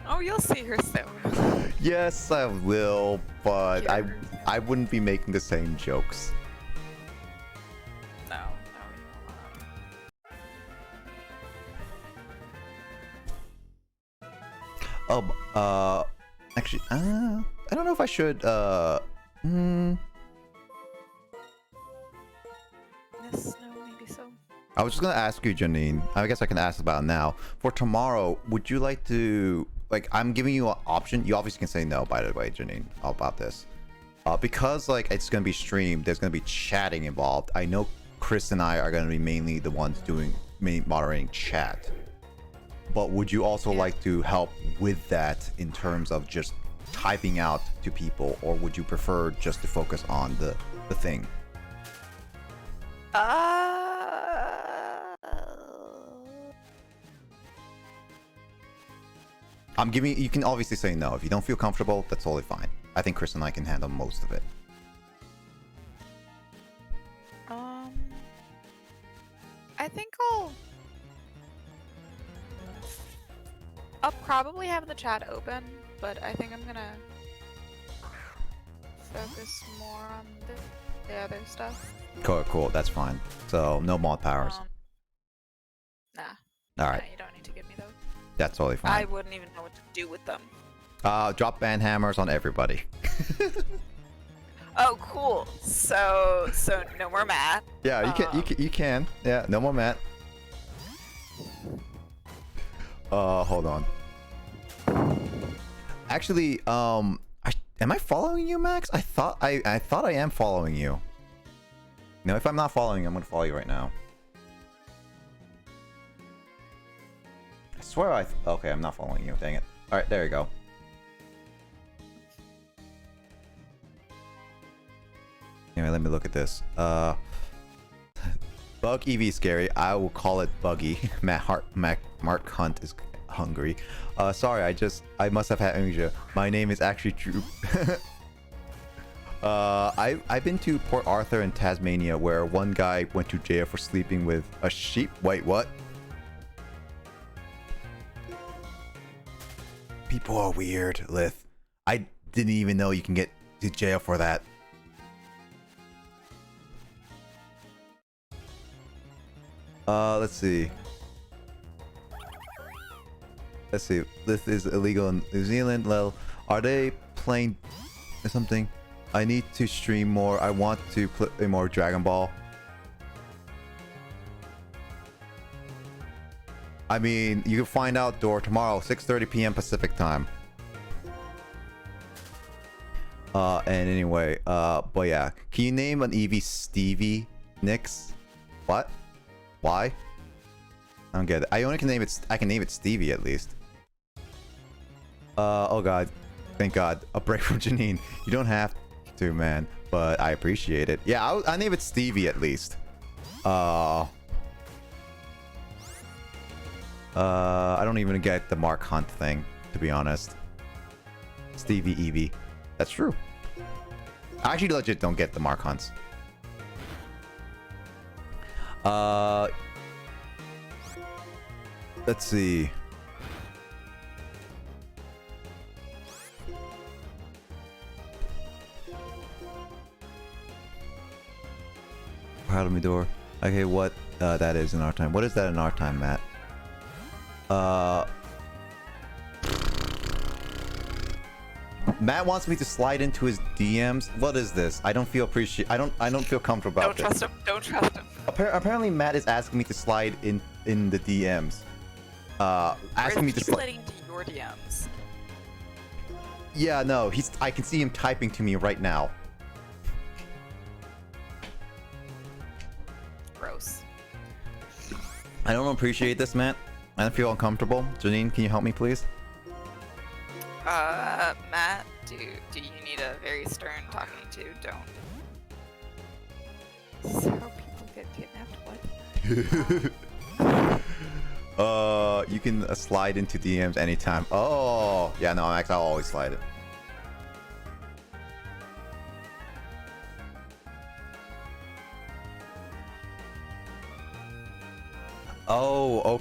Oh, you'll see her soon.
Yes, I will, but I wouldn't be making the same jokes.
No,
Actually, I don't know if I should,
Yes, no, maybe so.
I was just gonna ask you, Janine. I guess I can ask about it now. For tomorrow, would you like to, like, I'm giving you an option. You obviously can say no, by the way, Janine, about this. Because, like, it's gonna be streamed, there's gonna be chatting involved. I know Chris and I are gonna be mainly the ones doing, moderating chat. But would you also like to help with that in terms of just typing out to people, or would you prefer just to focus on the thing? I'm giving you can obviously say no. If you don't feel comfortable, that's totally fine. I think Chris and I can handle most of it.
I think I'll probably have the chat open, but I think I'm gonna focus more on the other stuff.
Cool. That's fine. So no mod powers.
Nah.
All right.
Nah, you don't need to give me those.
That's totally fine.
I wouldn't even know what to do with them.
Drop ban hammers on everybody.
Oh, cool. So no more Matt.
Yeah, you can. Yeah, no more Matt. Hold on. Actually, am I following you, Max? I thought I am following you. No, if I'm not following you, I'm gonna follow you right now. I swear okay, I'm not following you. Dang it. All right, there you go. Anyway, let me look at this. Bug EV scary. I will call it buggy. Mark Hunt is hungry. Sorry, I must have had amnesia. My name is actually Drew. I've been to Port Arthur in Tasmania, where one guy went to jail for sleeping with a sheep. Wait, what? People are weird, Lith. I didn't even know you can get to jail for that. Let's see. This is illegal in New Zealand. Lel, are they playing something? I need to stream more. I want to play more Dragon Ball. I mean, you can find out tomorrow, 6:30 p.m. Pacific time. And anyway, but yeah, can you name an EV Stevie Nix? What? Why? I don't get it. I can name it Stevie at least. Oh god. Thank god. A break from Janine. You don't have to, man, but I appreciate it. Yeah, I'll name it Stevie at least. I don't even get the Mark Hunt thing, to be honest. Stevie Eevee. That's true. I actually legit don't get the Mark Hunts. Let's see. Proud of me door. Okay, what that is in our time. What is that in our time, Matt? Matt wants me to slide into his DMs. What is this? I don't feel I don't feel comfortable about this.
Don't trust him. Don't trust him.
Apparently Matt is asking me to slide in the DMs. Asking me to slide
into your DMs.
Yeah, no, I can see him typing to me right now.
Gross.
I don't appreciate this, Matt. I don't feel uncomfortable. Janine, can you help me, please?
Matt, do you need a very stern talking to? Don't. So people get kidnapped. What?
You can slide into DMs anytime. Oh, yeah, no, Max, I'll always slide it.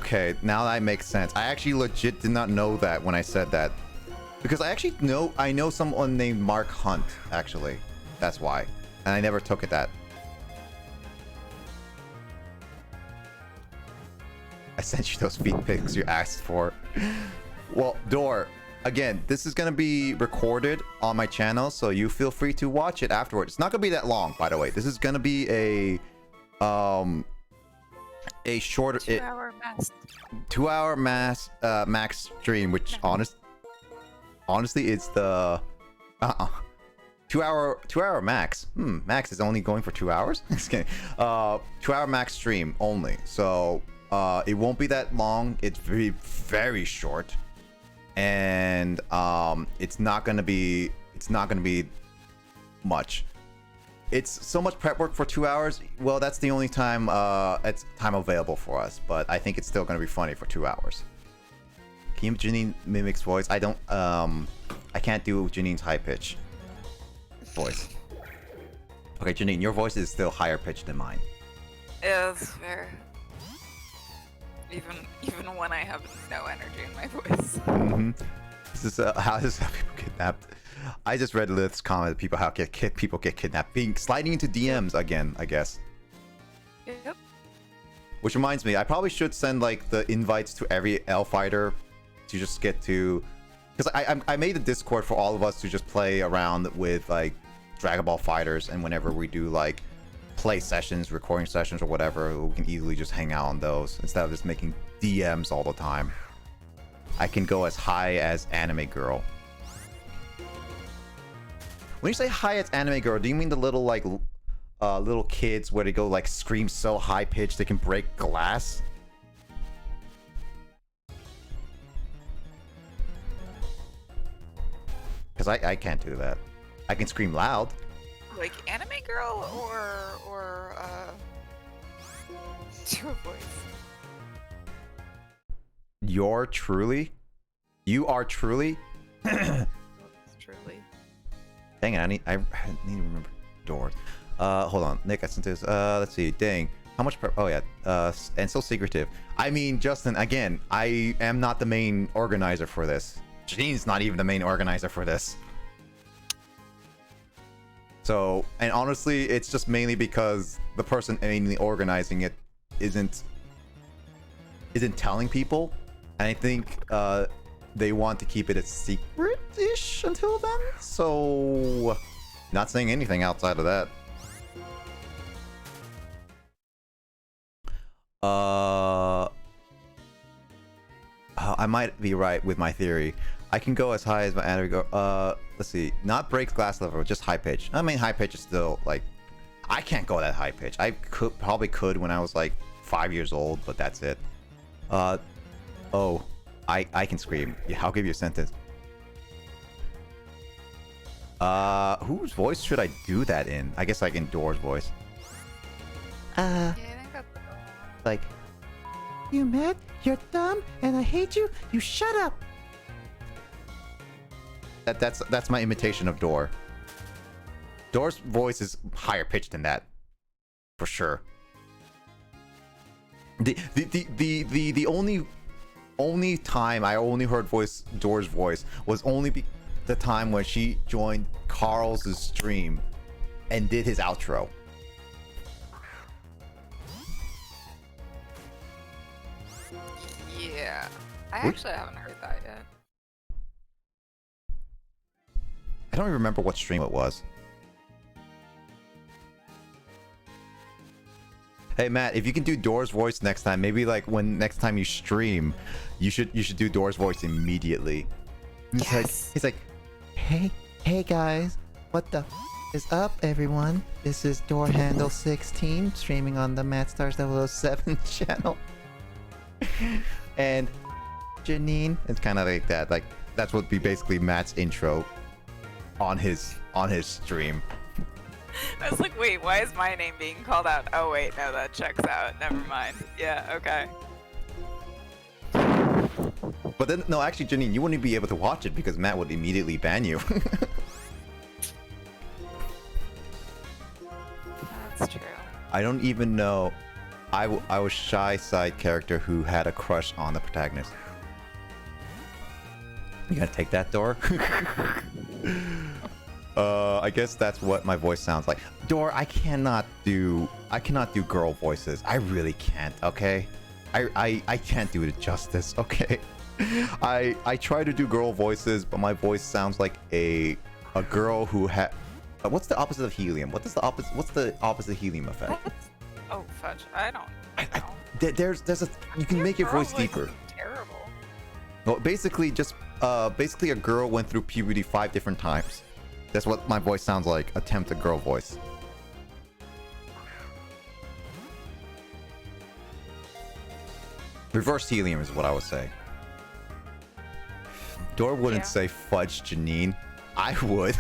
Okay, now that makes sense. I actually legit did not know that when I said that. Because I know someone named Mark Hunt, actually. That's why. And I never took it that. I sent you those feet pics you asked for. Well, Door, again, this is going to be recorded on my channel, so you feel free to watch it afterwards. It's not going to be that long, by the way. This is going to be a shorter
2-hour max.
2-hour max stream, which honestly it's the 2-hour max. Max is only going for 2 hours. Just kidding. 2-hour max stream only. So it won't be that long. It's very, very short, and it's not gonna be much. It's so much prep work for 2 hours. Well, that's the only time it's time available for us. But I think it's still gonna be funny for 2 hours. Can you Janine mimics voice? I don't. I can't do Janine's high pitch voice. Okay, Janine, your voice is still higher pitched than mine.
Yeah, that's fair. Even when I have no energy in my voice.
This is how people kidnapped. I just read Lith's comment. People people get kidnapped, sliding into DMs again, I guess.
Yep.
Which reminds me, I probably should send like the invites to every L fighter to just get to, because I made a Discord for all of us to just play around with like Dragon Ball fighters, and whenever we do like play sessions, recording sessions, or whatever, we can easily just hang out on those instead of just making DMs all the time. I can go as high as Anime Girl. When you say high as Anime Girl, do you mean the little like little kids where they go like scream so high pitched they can break glass? Because I can't do that. I can scream loud.
Like Anime Girl or your voice.
You're truly? You are truly?
Truly.
Dang it, I need to remember doors. Hold on. Nick, I sent this. Let's see. Dang. How much oh yeah. And so secretive. I mean, Justin, again, I am not the main organizer for this. Janine's not even the main organizer for this. So, and honestly, it's just mainly because the person mainly organizing it isn't telling people. And I think they want to keep it a secret-ish until then. So, not saying anything outside of that. I might be right with my theory. I can go as high as my anime go. Let's see. Not break glass level, just high pitch. I mean, high pitch is still like, I can't go that high pitch. I probably could when I was like 5 years old, but that's it. Oh, I can scream. Yeah, I'll give you a sentence. Whose voice should I do that in? I guess like in Door's voice.
Yeah, I think that's
Like, you mad? You're dumb, and I hate you. You shut up. That's my imitation of Door. Door's voice is higher pitched than that, for sure. The only time I only heard Door's voice was only the time when she joined Carl's stream and did his outro.
Yeah. I actually haven't heard that yet.
I don't even remember what stream it was. Hey Matt, if you can do Door's voice next time, maybe like when next time you stream, you should do Door's voice immediately. He's like, hey guys, what the is up everyone? This is Door Handle 16 streaming on the Matt Stars 007 channel. And Janine, it's kind of like that. Like that's what be basically Matt's intro on his stream.
I was like, wait, why is my name being called out? Oh wait, no, that checks out. Never mind. Yeah, okay.
But then, no, actually, Janine, you wouldn't be able to watch it because Matt would immediately ban you.
That's true.
I don't even know. I was shy side character who had a crush on the protagonist. You gonna take that, Door? I guess that's what my voice sounds like. Door, I cannot do girl voices. I really can't, okay? I can't do it justice, okay? I try to do girl voices, but my voice sounds like a girl who had what's the opposite of helium? What's the opposite of helium effect?
What? Oh fudge! I don't.
There's a you can make your voice deeper.
Terrible.
Well, basically basically a girl went through puberty 5 different times. That's what my voice sounds like. Attempted girl voice. Reverse helium is what I would say. Dor wouldn't say fudge Janine. I would.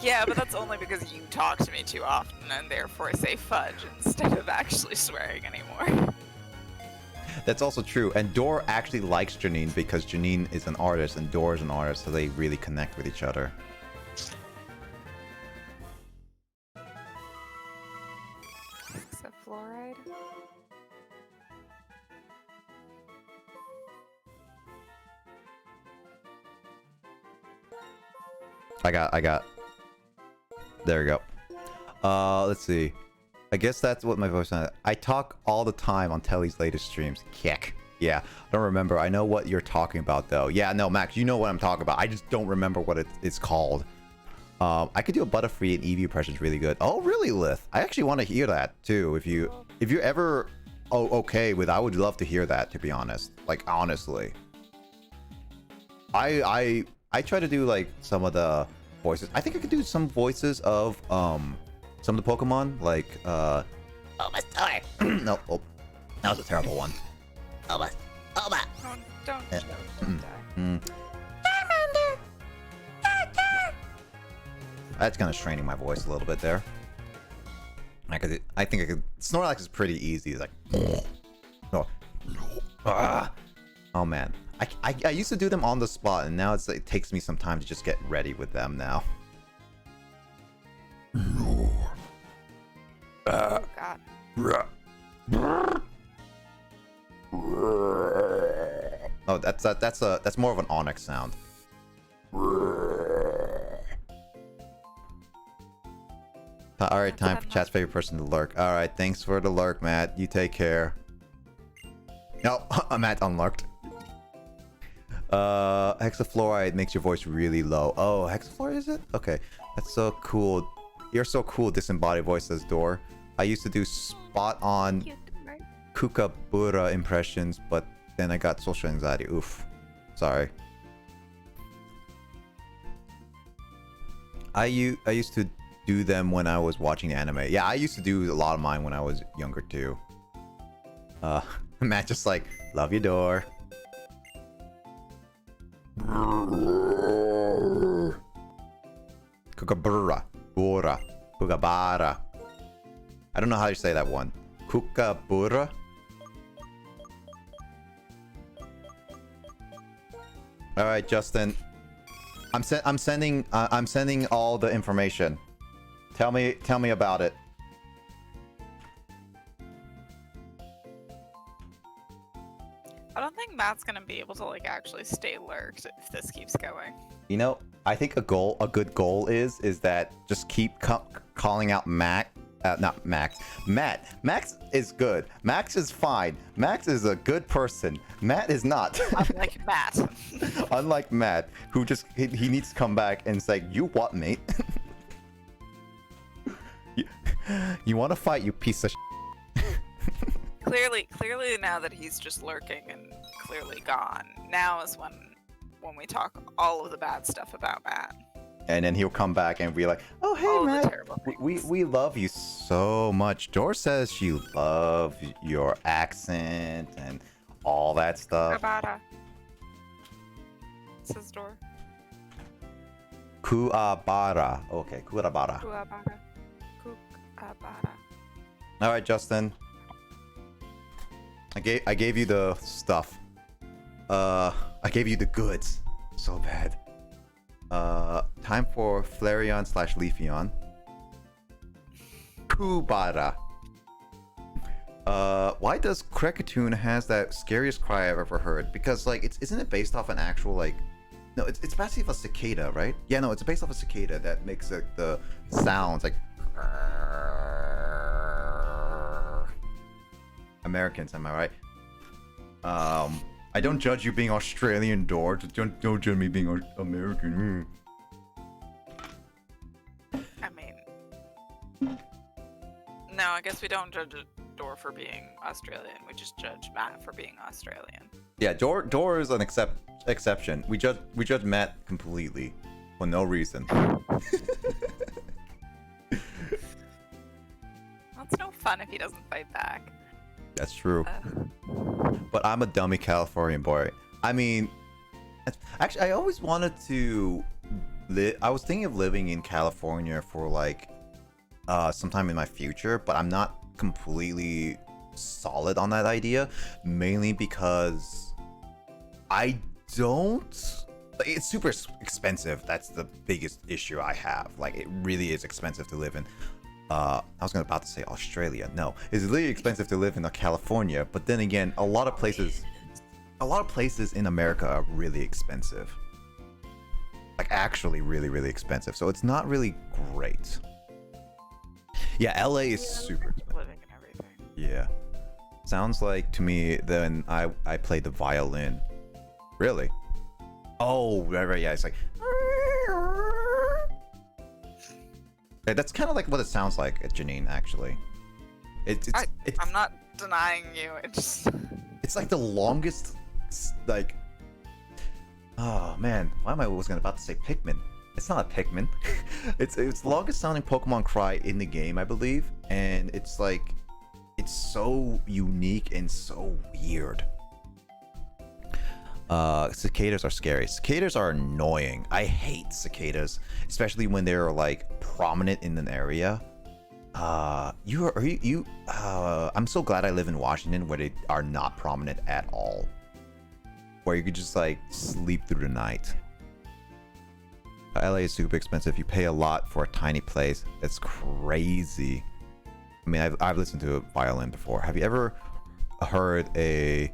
Yeah, but that's only because you talk to me too often and therefore say fudge instead of actually swearing anymore.
That's also true. And Dor actually likes Janine because Janine is an artist and Dor is an artist, so they really connect with each other.
Except fluoride.
I got. There we go. Let's see. I guess that's what my voice sounds like. I talk all the time on Telly's latest streams. Kick. Yeah, I don't remember. I know what you're talking about, though. Yeah, no, Max, you know what I'm talking about. I just don't remember what it's called. I could do a Butterfree and Eevee impressions really good. Oh, really, Lith? I actually want to hear that, too. If you're ever okay with, I would love to hear that, to be honest. Like, honestly. I try to do, like, some of the voices. I think I could do some voices of, some of the Pokemon, like, oh, my stomach. No, oh, that was a terrible one. Oh, my.
Don't die.
That's kind of straining my voice a little bit there. I think I could. Snorlax is pretty easy. It's like, oh man. I used to do them on the spot, and now it's like, it takes me some time to just get ready with them now.
Oh God.
Oh, that's more of an Onyx sound. All right, time for chat's favorite person to lurk. All right, thanks for the lurk, Matt. You take care. No, Matt unlurked. Hexafluoride makes your voice really low. Oh, hexafluoride is it? Okay, that's so cool. You're so cool. Disembodied voice, says Door. I used to do spot on Kookaburra impressions, but then I got social anxiety. Oof. Sorry. I used to do them when I was watching anime. Yeah, I used to do a lot of mine when I was younger too. Matt just like, love you, Door. Kookaburra. Bora. Kookaburra. I don't know how you say that one. Kookaburra? All right, Justin. I'm sending all the information. Tell me about it.
I don't think Matt's gonna be able to like actually stay lurked if this keeps going.
You know, I think a good goal is that just keep calling out Matt. Not Max. Matt. Max is good. Max is fine. Max is a good person. Matt is not.
Unlike Matt.
Unlike Matt, who just he needs to come back and say, "You what, mate? you want to fight, you piece of."
Clearly, now that he's just lurking and clearly gone, now is when we talk all of the bad stuff about Matt.
And then he'll come back and be like, "Oh, hey, Matt, we love you so much." Dor says she loves your accent and all that stuff.
Kuwabara. Says Dor.
Kuwabara. Okay, Kuwabara.
Kuwabara.
All right, Justin. I gave you the stuff. I gave you the goods. So bad. Time for Flareon / Leafeon. Kubara. Why does Krekatoon has that scariest cry I've ever heard? Because like isn't it based off an actual like no, it's based off a cicada, right? Yeah, no, it's based off a cicada that makes like the sounds like Americans, am I right? I don't judge you being Australian, Dor. Don't judge me being American.
I mean, no, I guess we don't judge Dor for being Australian. We just judge Matt for being Australian.
Yeah, Dor is an exception. We judge Matt completely for no reason.
That's no fun if he doesn't fight back.
That's true. But I'm a dummy Californian boy. I mean, actually, I always wanted to I was thinking of living in California for like sometime in my future, but I'm not completely solid on that idea, mainly because I don't. It's super expensive. That's the biggest issue I have. Like, it really is expensive to live in. I was about to say Australia. No, it's really expensive to live in California. But then again, a lot of places in America are really expensive. Like, actually really, really expensive. So it's not really great. Yeah, LA is super expensive.
Living and everything.
Yeah. Sounds like to me then I played the violin. Really? Oh, right, yeah. It's like. Yeah, that's kind of like what it sounds like, Janine. Actually,
I'm not denying you.
It's like the longest, like. Oh man, why am I about to say Pikmin? It's not a Pikmin. it's the longest sounding Pokemon cry in the game, I believe, and it's like, it's so unique and so weird. Cicadas are scary. Cicadas are annoying. I hate cicadas, especially when they're like prominent in an area. I'm so glad I live in Washington where they are not prominent at all. Where you could just like sleep through the night. LA is super expensive. You pay a lot for a tiny place. That's crazy. I mean, I've listened to a violin before. Have you ever heard a?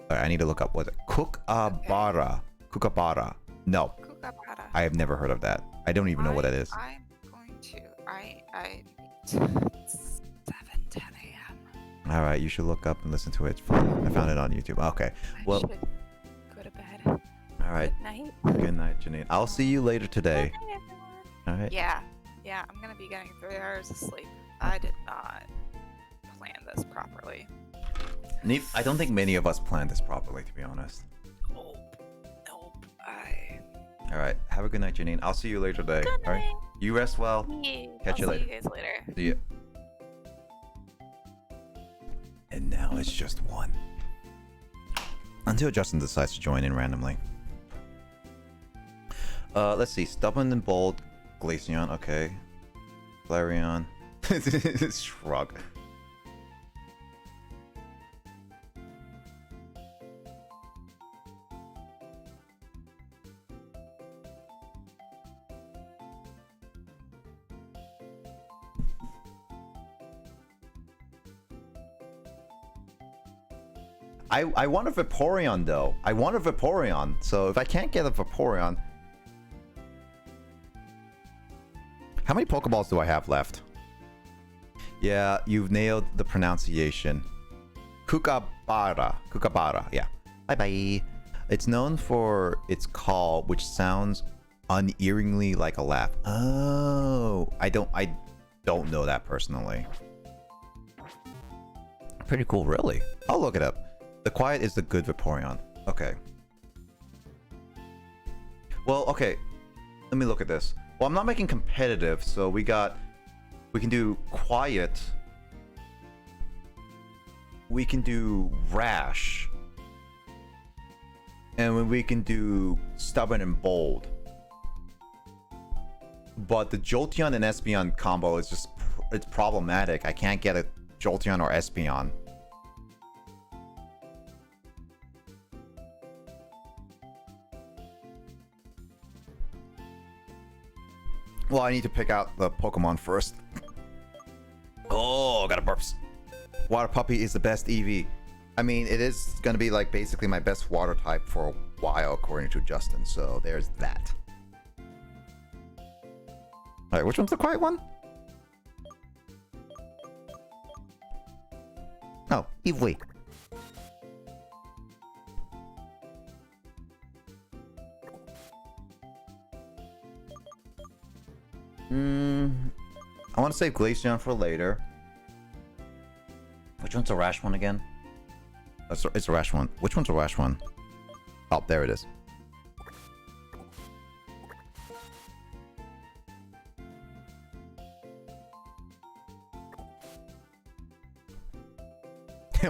I need to look up what Kookaburra. Kookaburra. No.
Kookaburra.
I have never heard of that. I don't even know what that is.
I'm going to. It's 7:10 a.m.
All right, you should look up and listen to it. It's fun. I found it on YouTube. Okay. Well.
I should go to bed.
All right.
Good night.
Good night, Janine. I'll see you later today.
Good night, everyone.
All right.
Yeah. I'm gonna be getting 3 hours of sleep. I did not plan this properly.
I don't think many of us planned this properly, to be honest.
Nope.
All right. Have a good night, Janine. I'll see you later today.
Good night.
All right. You rest well.
Yeah.
Catch you
I'll
later.
See you guys later.
See ya. And now it's just one. Until Justin decides to join in randomly. Let's see. Stubborn and bold. Glaceon. Okay. Flareon. Shrug. I want a Vaporeon though. I want a Vaporeon. So if I can't get a Vaporeon, how many Pokeballs do I have left? Yeah, you've nailed the pronunciation. Kookaburra. Kookaburra. Yeah. Bye bye. It's known for its call, which sounds unearingly like a laugh. Oh, I don't know that personally. Pretty cool, really. I'll look it up. The quiet is the good Vaporeon. Okay. Well, okay. Let me look at this. Well, I'm not making competitive, so we can do quiet. We can do rash. And we can do stubborn and bold. But the Jolteon and Espeon combo is just, it's problematic. I can't get a Jolteon or Espeon. Well, I need to pick out the Pokemon first. Oh, got a burps. Water Puppy is the best EV. I mean, it is going to be like basically my best water type for a while, according to Justin. So there's that. All right, which one's the quiet one? Oh, Eevee. I want to save Glaceon for later. Which one's the Rash one again? It's a Rash one. Which one's a Rash one? Oh, there it is.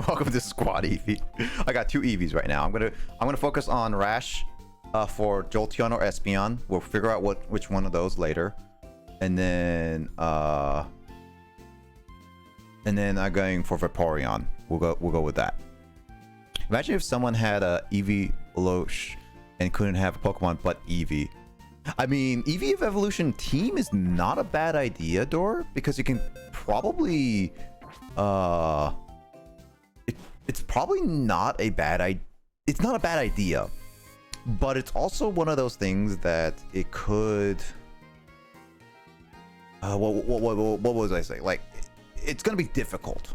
Welcome to Squad Eevee. I got 2 Eevees right now. I'm gonna focus on Rash for Jolteon or Espeon. We'll figure out which one of those later. And then I'm going for Vaporeon. We'll go with that. Imagine if someone had a Eevee Loche and couldn't have a Pokemon but Eevee. I mean, Eevee of Evolution Team is not a bad idea, Dor, because you can probably it's probably not a bad idea. It's not a bad idea, but it's also one of those things that it could. What was I saying? Like, it's gonna be difficult,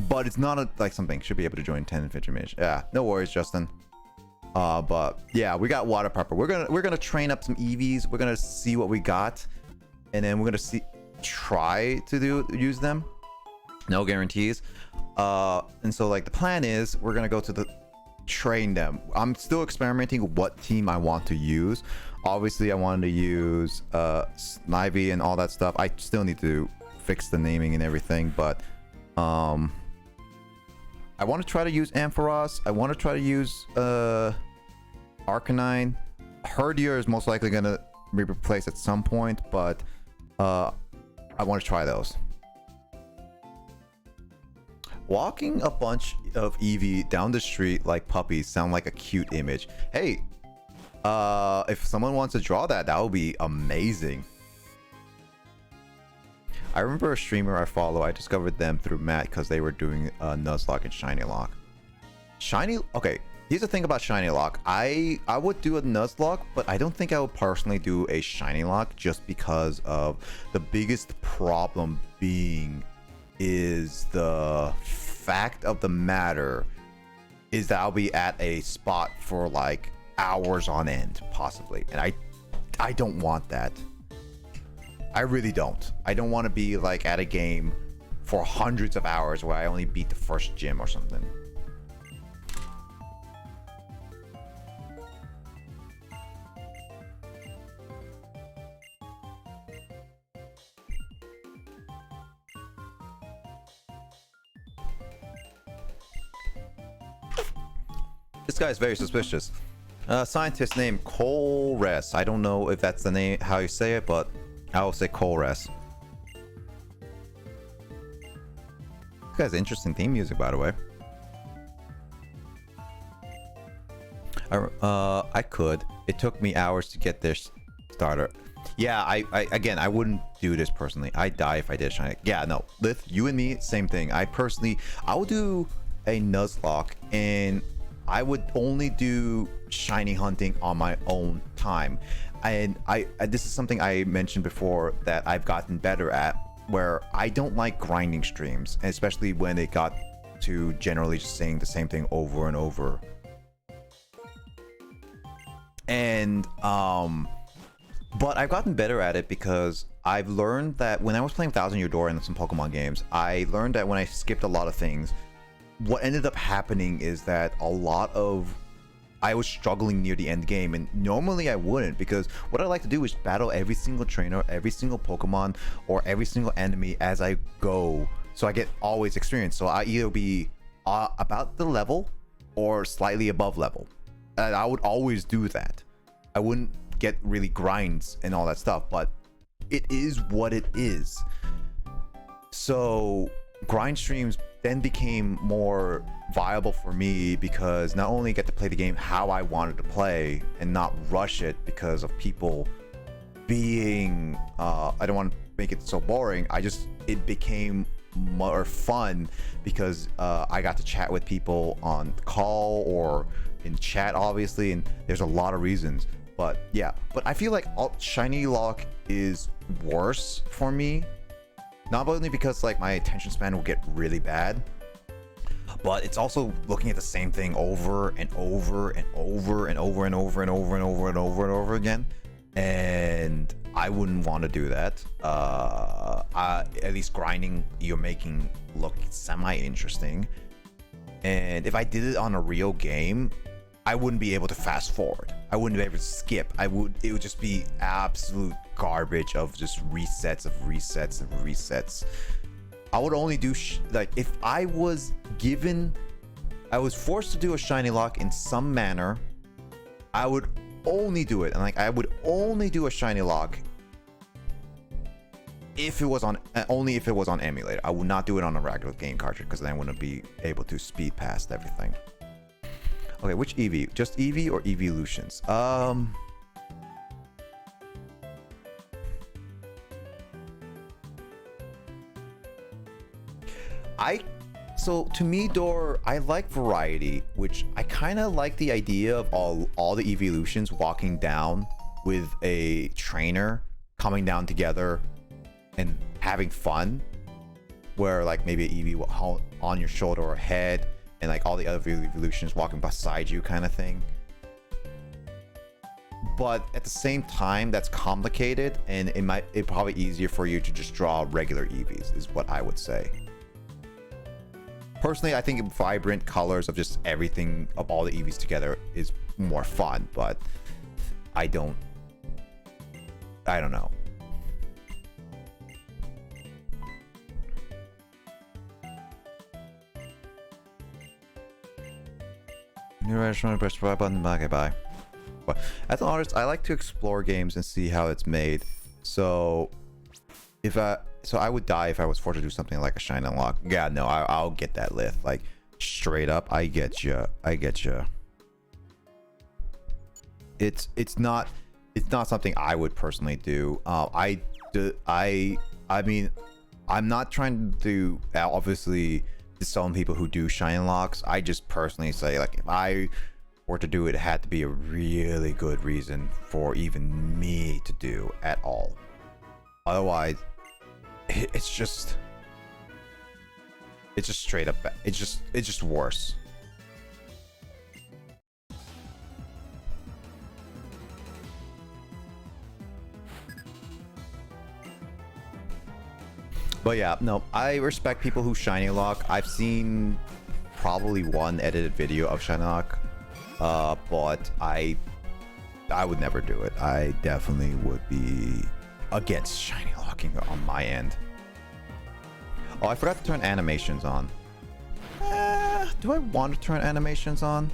but it's not like something should be able to join 10 and 15 minutes. Yeah, no worries, Justin. But yeah, we got Water Pepper. We're gonna train up some Eevees. We're gonna see what we got, and then we're gonna try to use them. No guarantees. And so like the plan is we're gonna go to train them. I'm still experimenting what team I want to use. Obviously, I wanted to use Snivy and all that stuff. I still need to fix the naming and everything, but I want to try to use Ampharos. I want to try to use Arcanine. Herdier is most likely gonna be replaced at some point, but I want to try those. Walking a bunch of Eevee down the street like puppies sound like a cute image. Hey, if someone wants to draw that would be amazing. I remember a streamer I follow. I discovered them through Matt because they were doing Nuzlocke and Shiny Lock. Okay, here's the thing about Shiny Lock. I would do a Nuzlocke, but I don't think I would personally do a Shiny Lock just because of the biggest problem being is the fact of the matter is that I'll be at a spot for like hours on end, possibly, and I don't want that. I really don't. I don't want to be like at a game for hundreds of hours where I only beat the first gym or something. This guy is very suspicious. Scientist named Colres. I don't know if that's the name, how you say it, but I will say Colres. This guy's interesting theme music, by the way. I could. It took me hours to get this starter. Yeah, I wouldn't do this personally. I'd die if I did Shiny. Yeah, no. Lith, you and me, same thing. I would do a Nuzlocke, and I would only do shiny hunting on my own time. And this is something I mentioned before that I've gotten better at, where I don't like grinding streams, especially when it got to generally just saying the same thing over and over. And but I've gotten better at it because I've learned that when I was playing 1000 Year Door in some Pokemon games, I learned that when I skipped a lot of things, what ended up happening is that I was struggling near the end game, and normally I wouldn't, because what I like to do is battle every single trainer, every single Pokemon, or every single enemy as I go, so I get always experience. So I either be about the level or slightly above level, and I would always do that. I wouldn't get really grinds and all that stuff, but it is what it is. So grind streams then became more viable for me, because not only get to play the game how I wanted to play and not rush it because of people being I don't want to make it so boring. It became more fun because I got to chat with people on call or in chat, obviously, and there's a lot of reasons. But yeah, but I feel like shiny lock is worse for me, not only because like my attention span will get really bad, but it's also looking at the same thing over and over and over and over and over and over and over and over and over again, and I wouldn't want to do that. At least grinding you're making look semi-interesting, and if I did it on a real game, I wouldn't be able to fast forward. I wouldn't be able to skip. It would just be absolute garbage of just resets of resets of resets. I would only do like if I was forced to do a shiny lock in some manner, I would only do it, and like I would only do a shiny lock if it was on emulator. I would not do it on a regular game cartridge because then I wouldn't be able to speed past everything. Okay, which Eevee? Just Eevee or Eeveelutions? So to me, Door, I like variety, which I kind of like the idea of all the Eeveelutions walking down with a trainer, coming down together and having fun, where like maybe an Eevee on your shoulder or head, and like all the other Eeveelutions walking beside you kind of thing. But at the same time, that's complicated, and it's probably easier for you to just draw regular Eevees, is what I would say. Personally, I think vibrant colors of just everything of all the Eevees together is more fun, but I don't know. New restaurant, press the button. Okay, bye. But as an artist, I like to explore games and see how it's made. So I would die if I was forced to do something like a shine unlock. Yeah, no, I'll get that lift. Like straight up, I get you. It's not something I would personally do. I mean, I'm not trying to obviously disown people who do shine unlocks. I just personally say, like, if I were to do it, it had to be a really good reason for even me to do at all. Otherwise, it's just straight up bad. It's just worse. But yeah, no, I respect people who shiny lock. I've seen probably one edited video of shiny lock, but I would never do it. I definitely would be against shiny locking on my end. Oh, I forgot to turn animations on. Do I want to turn animations on?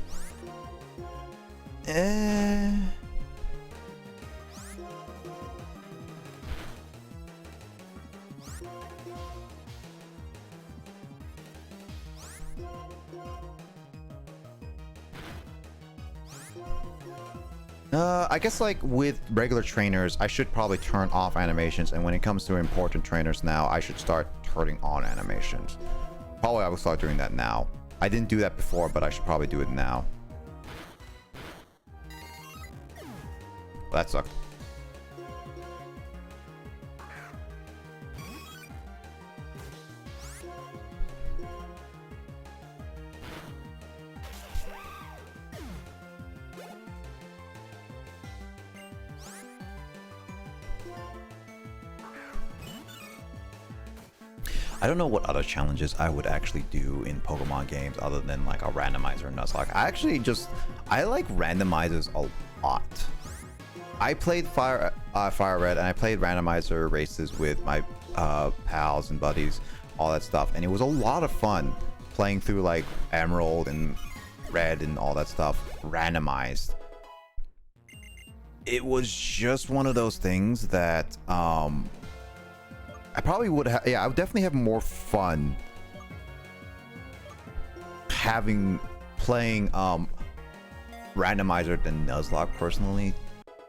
I guess like with regular trainers, I should probably turn off animations, and when it comes to important trainers now, I should start turning on animations. Probably I will start doing that now. I didn't do that before, but I should probably do it now. That sucked. I don't know what other challenges I would actually do in Pokemon games other than like a randomizer and Nuzlocke. I like randomizers a lot. I played Fire Red, and I played randomizer races with my pals and buddies, all that stuff, and it was a lot of fun playing through like Emerald and Red and all that stuff randomized. It was just one of those things that I probably would have, I would definitely have more fun playing randomizer than Nuzlocke personally.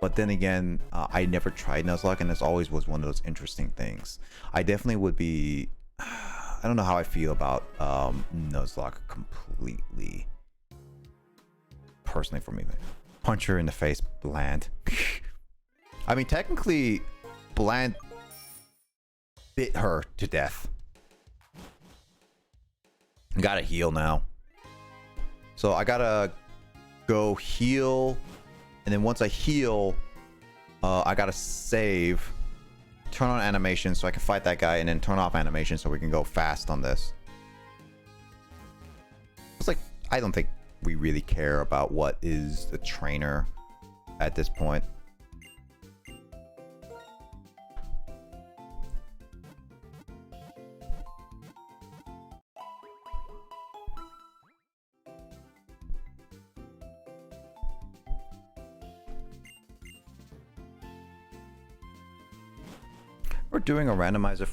But then again, I never tried Nuzlocke, and this always was one of those interesting things. I definitely would be. I don't know how I feel about Nuzlocke completely. Personally, for me, punch her in the face, Bland. I mean, technically, Bland bit her to death. Gotta heal now. So I gotta go heal, and then once I heal, I gotta save, turn on animation so I can fight that guy, and then turn off animation so we can go fast on this. It's like, I don't think we really care about what is the trainer at this point. We're doing a randomizer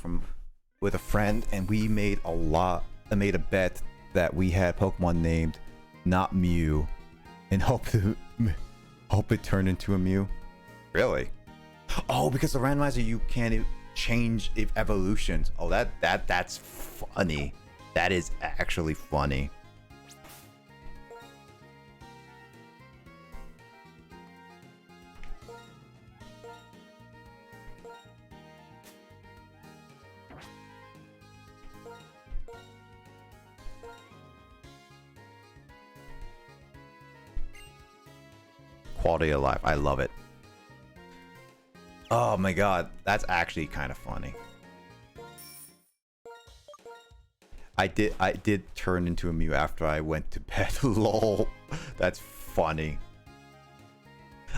with a friend, and we made a bet that we had Pokemon named not Mew, and hope it turned into a Mew. Really? Oh, because the randomizer you can't change evolutions. Oh, that's funny. That is actually funny. Quality of life. I love it. Oh my god, that's actually kind of funny. I did turn into a Mew after I went to bed. Lol. That's funny.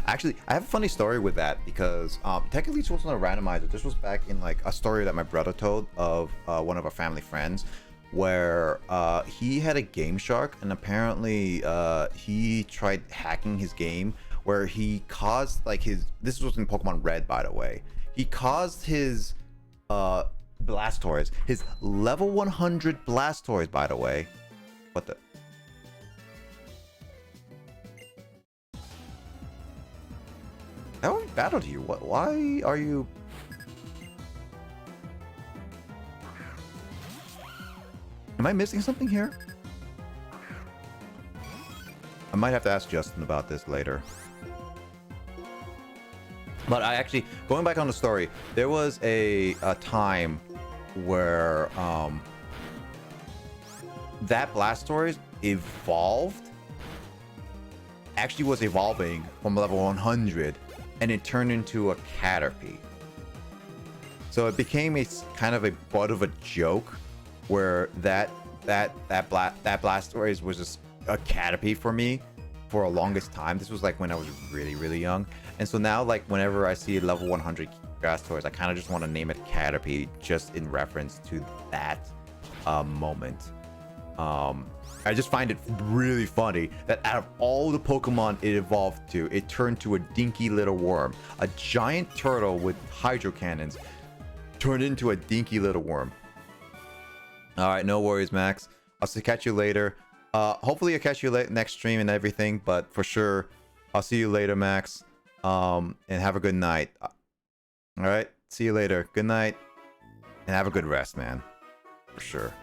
Actually, I have a funny story with that because technically this wasn't a randomizer. This was back in like a story that my brother told of one of our family friends, where he had a Game Shark, and apparently he tried hacking his game, where he caused like this was in Pokemon Red, by the way. He caused his Blastoise, his level 100 Blastoise, by the way. What the? How battled you? What? Why are you? Am I missing something here? I might have to ask Justin about this later. But I actually, going back on the story, there was a time where that Blastoise evolved, actually was evolving from level 100, and it turned into a Caterpie. So it became a kind of a butt of a joke, where that Blastoise was just a Caterpie for me for a longest time. This was like when I was really young, and so now like whenever I see a level 100 Blastoise, I kind of just want to name it Caterpie, just in reference to that moment. I just find it really funny that out of all the Pokemon it evolved to, it turned to a dinky little worm. A giant turtle with hydro cannons turned into a dinky little worm. All right, no worries, Max. I'll catch you later. Hopefully I'll catch you next stream and everything, but for sure, I'll see you later, Max. And have a good night. All right, see you later. Good night, and have a good rest, man. For sure.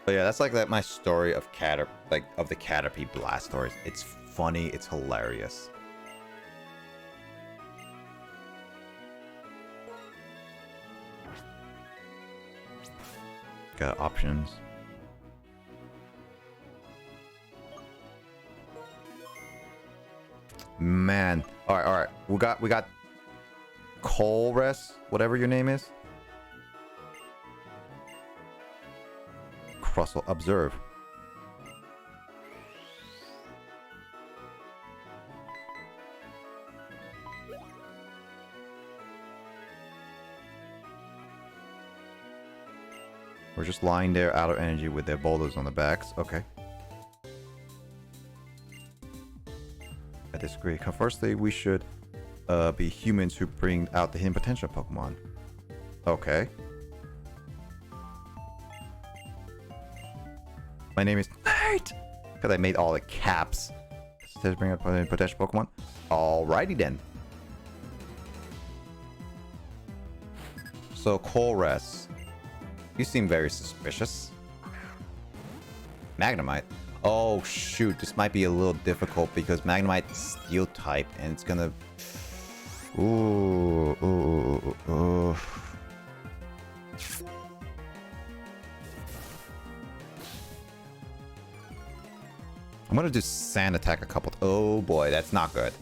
But yeah, that's like my story of of the Caterpie Blastoise. It's funny, it's hilarious. Got options. Man, all right. We got Colress, whatever your name is. Cross observe. We're just lying there out of energy with their boulders on the backs. Okay. I disagree. Conversely, we should be humans who bring out the hidden potential of Pokemon. Okay. My name is Nate! Because I made all the caps. It says bring up a potential Pokemon. Alrighty then. So, Colress. You seem very suspicious. Magnemite. Oh, shoot. This might be a little difficult because Magnemite's Steel type and it's gonna... Ooh. I'm gonna do Sand Attack a couple. Oh boy, that's not good.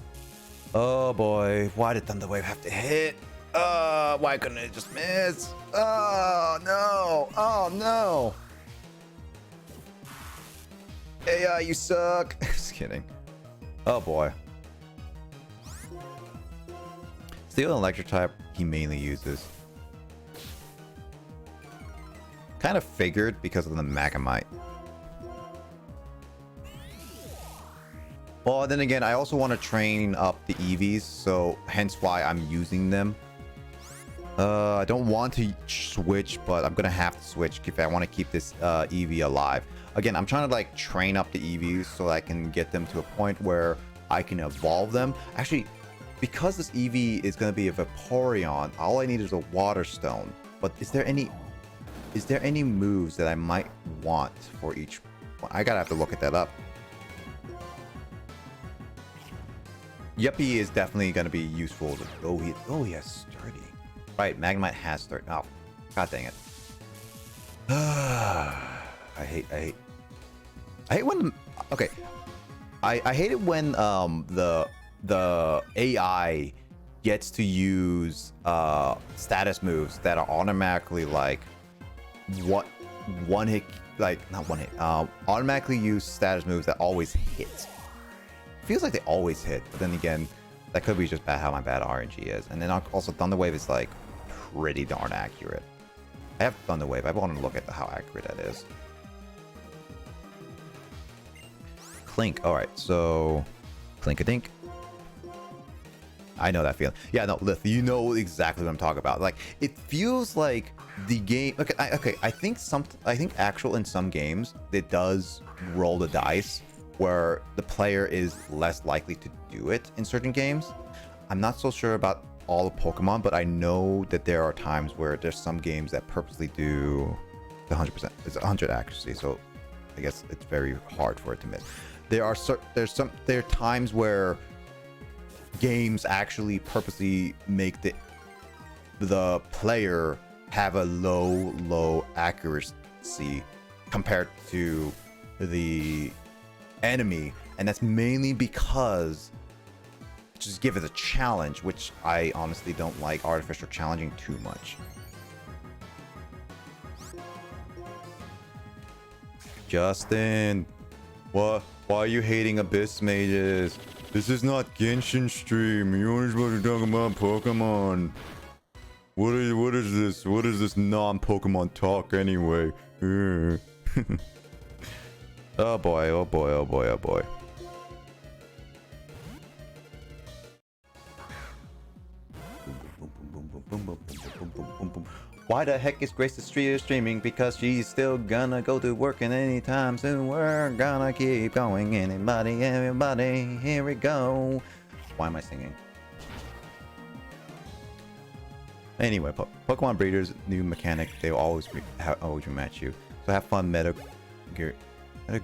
Oh boy, why did Thunder Wave have to hit? Why couldn't it just miss? Oh no! Oh no! AI, you suck. Just kidding. Oh boy. Steel and Electric type he mainly uses. Kind of figured because of the Magnemite. Well, then again, I also want to train up the EVs, so hence why I'm using them. I don't want to switch, but I'm gonna have to switch if I want to keep this EV alive. Again, I'm trying to like train up the EVs so I can get them to a point where I can evolve them. Actually, because this EV is gonna be a Vaporeon, all I need is a Water Stone. But is there any moves that I might want for each one? I gotta have to look at that up. Yuppie is definitely going to be useful. Oh, he has sturdy. Right, Magnemite has sturdy. Oh, god dang it. I hate when. Okay, I hate it when the AI gets to use status moves that are automatically like one hit, like not one hit. Automatically use status moves that always hit. Feels like they always hit, but then again, that could be just how my bad RNG is. And then also Thunder Wave is like pretty darn accurate. I have Thunder Wave. I want to look at how accurate that is. Clink. All right, so Clink-a-dink. I know that feeling. Yeah, no, Lith, you know exactly what I'm talking about. Like, it feels like the game. Okay. I think actual in some games it does roll the dice, where the player is less likely to do it in certain games. I'm not so sure about all of Pokemon, but I know that there are times where there's some games that purposely do the 100%. It's 100 accuracy, so I guess it's very hard for it to miss. There are times where games actually purposely make the player have a low accuracy compared to the enemy, and that's mainly because just give it a challenge, which I honestly don't like artificial challenging too much. Justin, why are you hating Abyss Mages? This is not Genshin stream. You're only supposed to talk about Pokemon. What is this? What is this non-Pokemon talk anyway? Oh boy, oh boy, oh boy, oh boy. Why the heck is Grace the streaming? Because she's still gonna go to work, and anytime soon we're gonna keep going. Everybody, here we go. Why am I singing? Anyway, Pokemon breeders, new mechanic, they will always rematch you. So have fun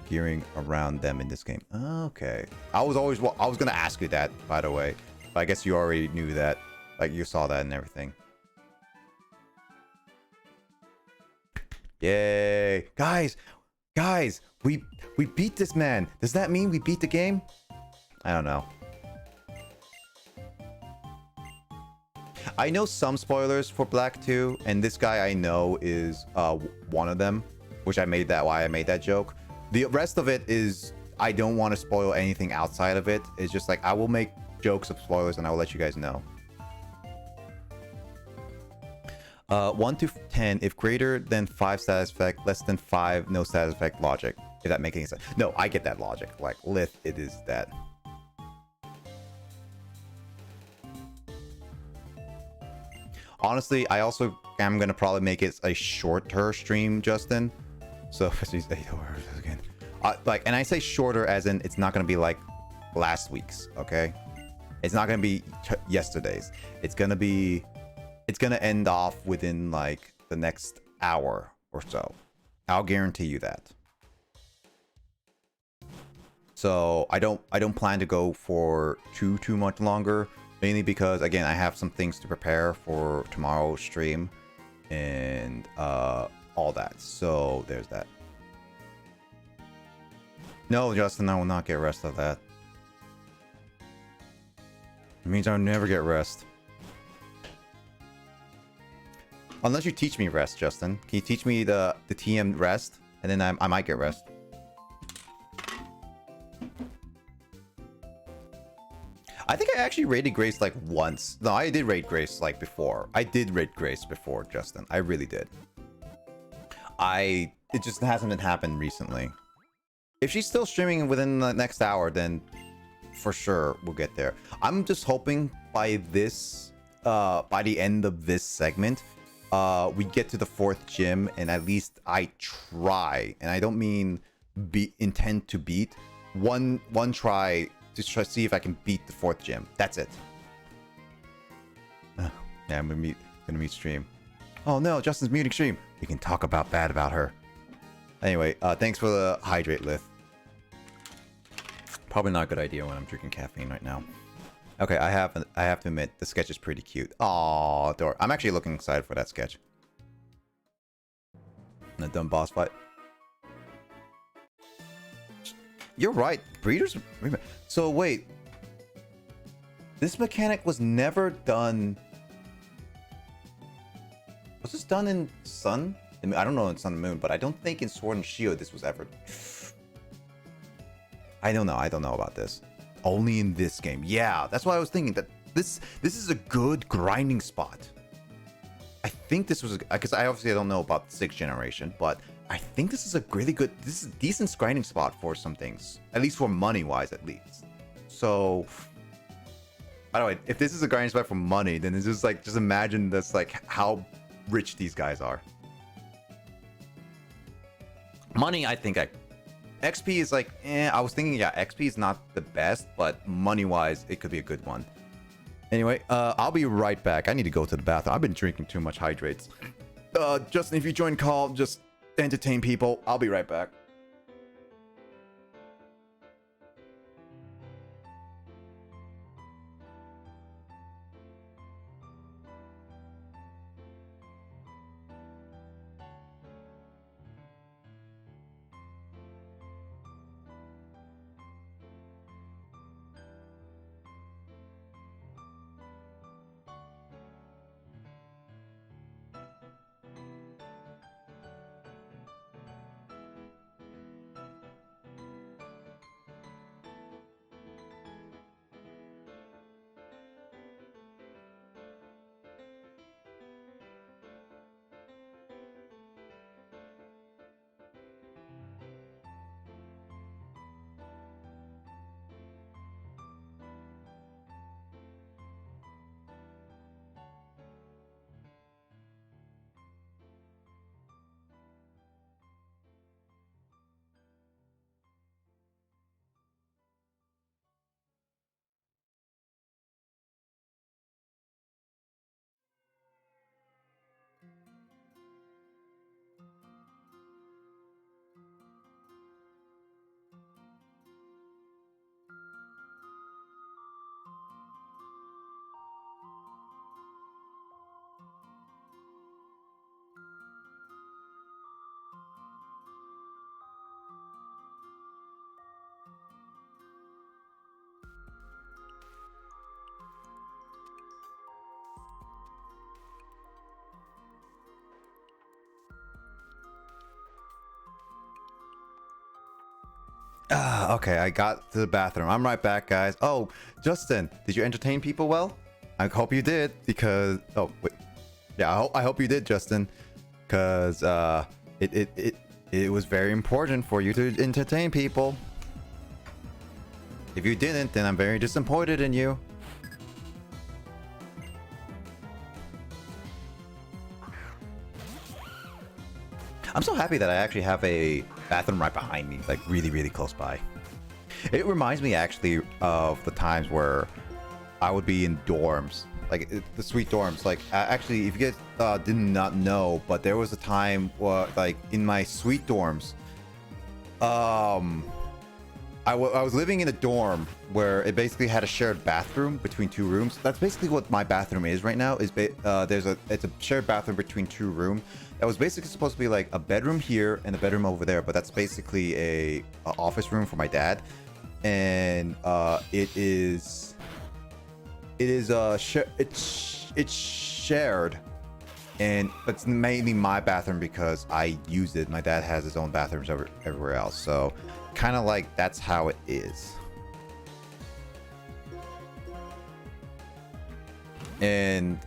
gearing around them in this game. Okay. I was gonna ask you that, by the way, but I guess you already knew that. Like, you saw that and everything. Yay. Guys, we beat this man. Does that mean we beat the game? I don't know. I know some spoilers for Black 2, and this guy I know is one of them, which why I made that joke. The rest of it is, I don't want to spoil anything outside of it. It's just like, I will make jokes of spoilers and I will let you guys know. 1 to 10, if greater than 5 status effect, less than 5 no status effect logic. If that makes any sense. No, I get that logic. Like, Lith, it is that. Honestly, I also I'm gonna probably make it a shorter stream, Justin. So she's 8 hours again. Like, and I say shorter as in it's not gonna be like last week's. Okay, it's not gonna be yesterday's. It's gonna end off within like the next hour or so. I'll guarantee you that. So I don't plan to go for too much longer, mainly because again I have some things to prepare for tomorrow's stream and all that. So there's that. No, Justin, I will not get rest of that. It means I'll never get rest. Unless you teach me rest, Justin. Can you teach me the TM rest? And then I might get rest. I think I actually raided Grace like once. No, I did raid Grace like before. I did raid Grace before, Justin. I really did. It just hasn't happened recently. If she's still streaming within the next hour, then for sure we'll get there. I'm just hoping by the end of this segment, we get to the 4th gym and at least I try, and I don't mean intend to beat, one try to try to see if I can beat the 4th gym. That's it. Yeah, I'm gonna mute stream. Oh no, Justin's muting stream. We can talk bad about her. Anyway, thanks for the hydrate, Lith. Probably not a good idea when I'm drinking caffeine right now. Okay, I have to admit the sketch is pretty cute. Aww, Dor. I'm actually looking excited for that sketch. The dumb boss fight. You're right. Breeders. So wait, this mechanic was never done. Was this done in Sun? I mean, I don't know in Sun and Moon, but I don't think in Sword and Shield this was ever. I don't know. I don't know about this. Only in this game. Yeah, that's why I was thinking that this is a good grinding spot. I think this was because I obviously don't know about the 6th generation, but I think this is a really good. This is a decent grinding spot for some things, at least for money wise, at least. So, by the way, if this is a grinding spot for money, then it's just like, just imagine this, like how rich these guys are. Money, I think XP is like, I was thinking, yeah, XP is not the best, but money-wise, it could be a good one. Anyway, I'll be right back. I need to go to the bathroom. I've been drinking too much hydrates. Justin, if you join call, just entertain people. I'll be right back. Okay, I got to the bathroom. I'm right back, guys. Oh, Justin, did you entertain people well? I hope you did, because... Oh, wait. Yeah, I hope you did, Justin. Because it was very important for you to entertain people. If you didn't, then I'm very disappointed in you. I'm so happy that I actually have a bathroom right behind me, like really, really close by. It reminds me actually of the times where I would be in dorms, like the sweet dorms. Like actually, if you guys did not know, but there was a time where, like in my sweet dorms, I was living in a dorm where it basically had a shared bathroom between two rooms. That's basically what my bathroom is right now. Is it's a shared bathroom between two rooms. That was basically supposed to be like a bedroom here and a bedroom over there, but that's basically a office room for my dad, and it's shared, and it's mainly my bathroom because I use it. My dad has his own bathrooms everywhere else, so kind of like that's how it is. And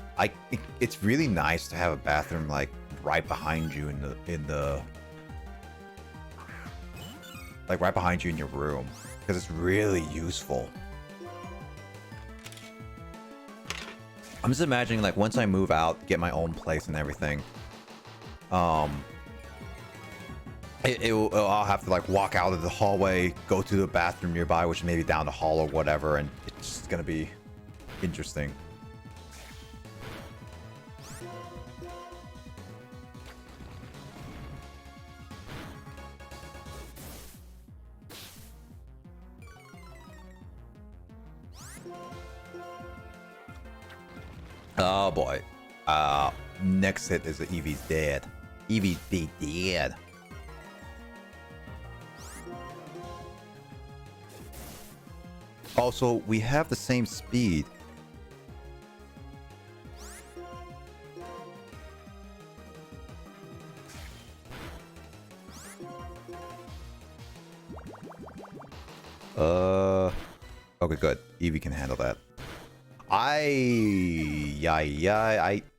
it's really nice to have a bathroom like right behind you right behind you in your room, because it's really useful. I'm just imagining like once I move out, get my own place and everything, I'll have to like walk out of the hallway, go to the bathroom nearby, which may be down the hall or whatever, and it's just gonna be interesting. Oh boy. Next hit is the Eevee's dead. Eevee's dead. Also, we have the same speed. Okay, good. Eevee can handle that.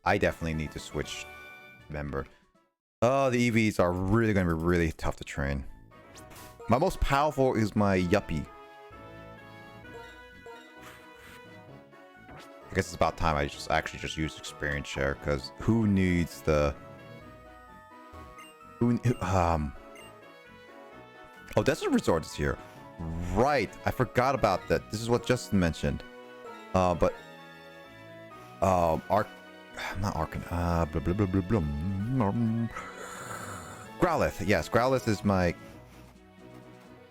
I definitely need to switch member. Oh, the EVs are really going to be really tough to train. My most powerful is my Yuppie. I guess it's about time I just use experience share, because who needs the oh, Desert Resort is here. Right, I forgot about that. This is what Justin mentioned. But not Arcan. Growlithe. Yes, Growlithe is my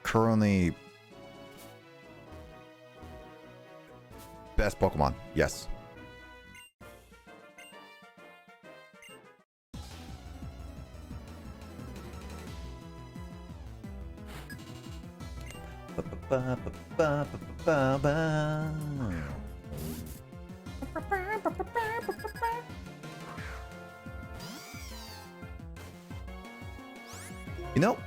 currently best Pokemon. Yes. You know,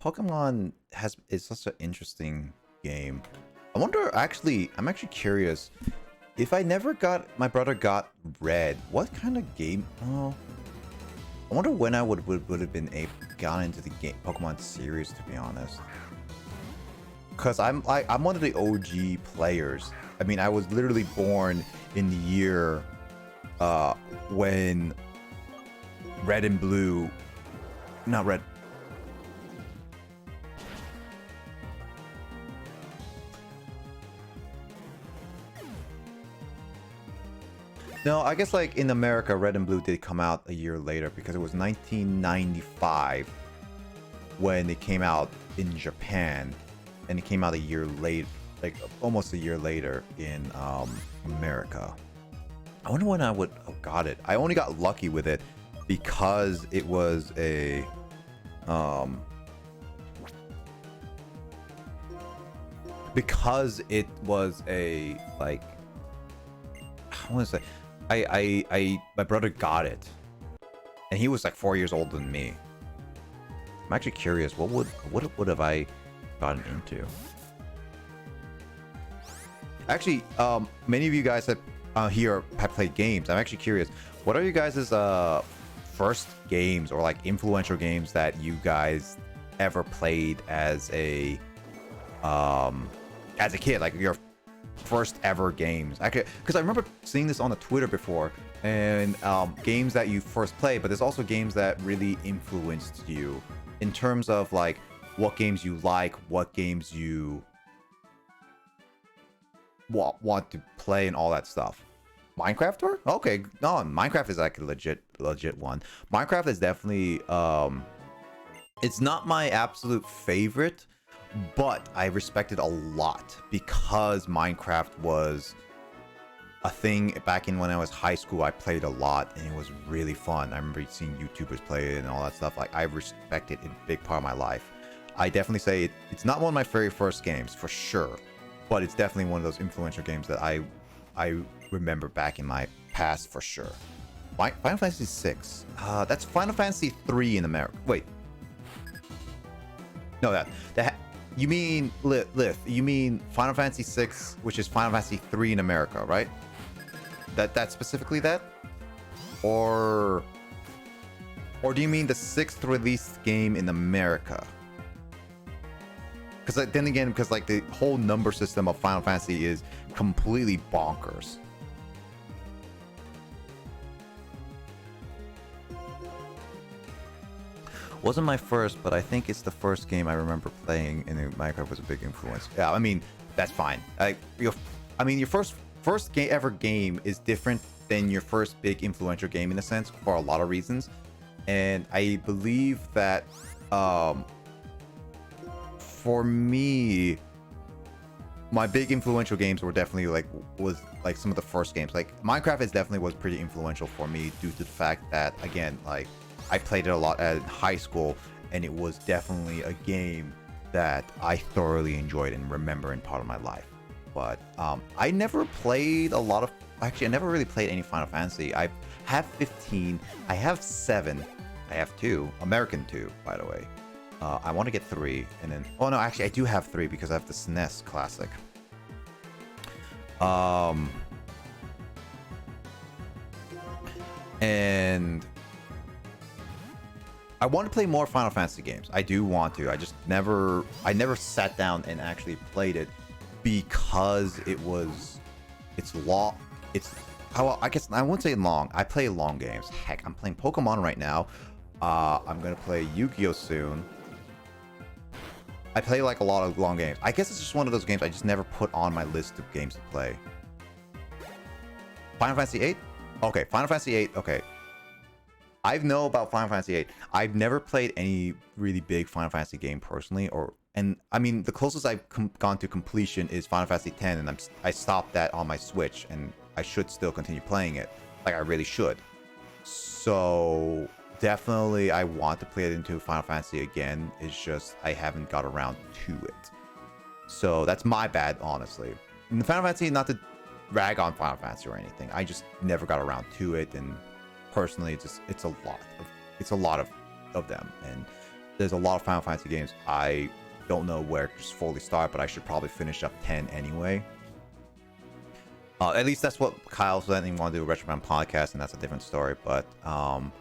Pokemon is such an interesting game. I wonder, actually, I'm actually curious, if I never got, my brother got Red, what kind of game? Oh, I wonder when I would have been gone into the game Pokemon series, to be honest. Because I'm one of the OG players. I mean, I was literally born in the year when Red and Blue, not Red. No, I guess like in America, Red and Blue did come out a year later, because it was 1995 when it came out in Japan, and it came out a year late, like almost a year later in America. I wonder when I would have got it. I only got lucky with it because it was a like, I want to say, my brother got it, and he was like 4 years older than me. I'm actually curious, what would have I gotten into? Actually, many of you guys that here have played games. I'm actually curious, what are you guys' first games or like influential games that you guys ever played as a kid, like your first ever games. Because I remember seeing this on the Twitter before, and games that you first played, but there's also games that really influenced you in terms of like what games you like, what games you want to play, and all that stuff. Minecraft or okay, no, Minecraft is like a legit one. Minecraft is definitely it's not my absolute favorite, but I respect it a lot because Minecraft was a thing back in when I was high school. I played a lot and it was really fun. I remember seeing YouTubers play it and all that stuff. Like, I respect it in a big part of my life. I definitely say it's not one of my very first games for sure, but it's definitely one of those influential games that I remember back in my past for sure. Final Fantasy 6. That's Final Fantasy 3 in America. Wait. No, that you mean Lith? You mean Final Fantasy 6, which is Final Fantasy 3 in America, right? That specifically that? Or do you mean the 6th released game in America? Because then again, because like the whole number system of Final Fantasy is completely bonkers. Wasn't my first, but I think it's the first game I remember playing, and Minecraft was a big influence. Yeah, I mean, that's fine. Your first ever game is different than your first big influential game in a sense for a lot of reasons, and I believe that for me, my big influential games were definitely was some of the first games. Like Minecraft definitely was pretty influential for me due to the fact that, again, like, I played it a lot in high school, and it was definitely a game that I thoroughly enjoyed and remember in part of my life. But I never played a lot of... Actually, I never really played any Final Fantasy. I have 15. I have 7. I have 2. American 2, by the way. I want to get 3, and then... Oh, no, actually, I do have 3 because I have the SNES Classic. And... I want to play more Final Fantasy games. I do want to. I never sat down and actually played it because it's long. I guess I wouldn't say long. I play long games. Heck, I'm playing Pokemon right now. I'm gonna play Yu-Gi-Oh soon. I play like a lot of long games. I guess it's just one of those games I just never put on my list of games to play. Final Fantasy 8? Okay, Final Fantasy 8. Okay. I know about Final Fantasy 8. I've never played any really big Final Fantasy game personally, and I mean the closest I've gone to completion is Final Fantasy 10, and I stopped that on my Switch, and I should still continue playing it. Like, I really should. So definitely I want to play it into Final Fantasy again. It's just I haven't got around to it. So that's my bad, honestly. In the Final Fantasy, not to rag on Final Fantasy or anything, I just never got around to it, and personally, it's a lot of them, and there's a lot of Final Fantasy games. I don't know where to fully start, but I should probably finish up 10 anyway. At least that's what Kyle said. He wanted to do a Retroman podcast, and that's a different story. But Final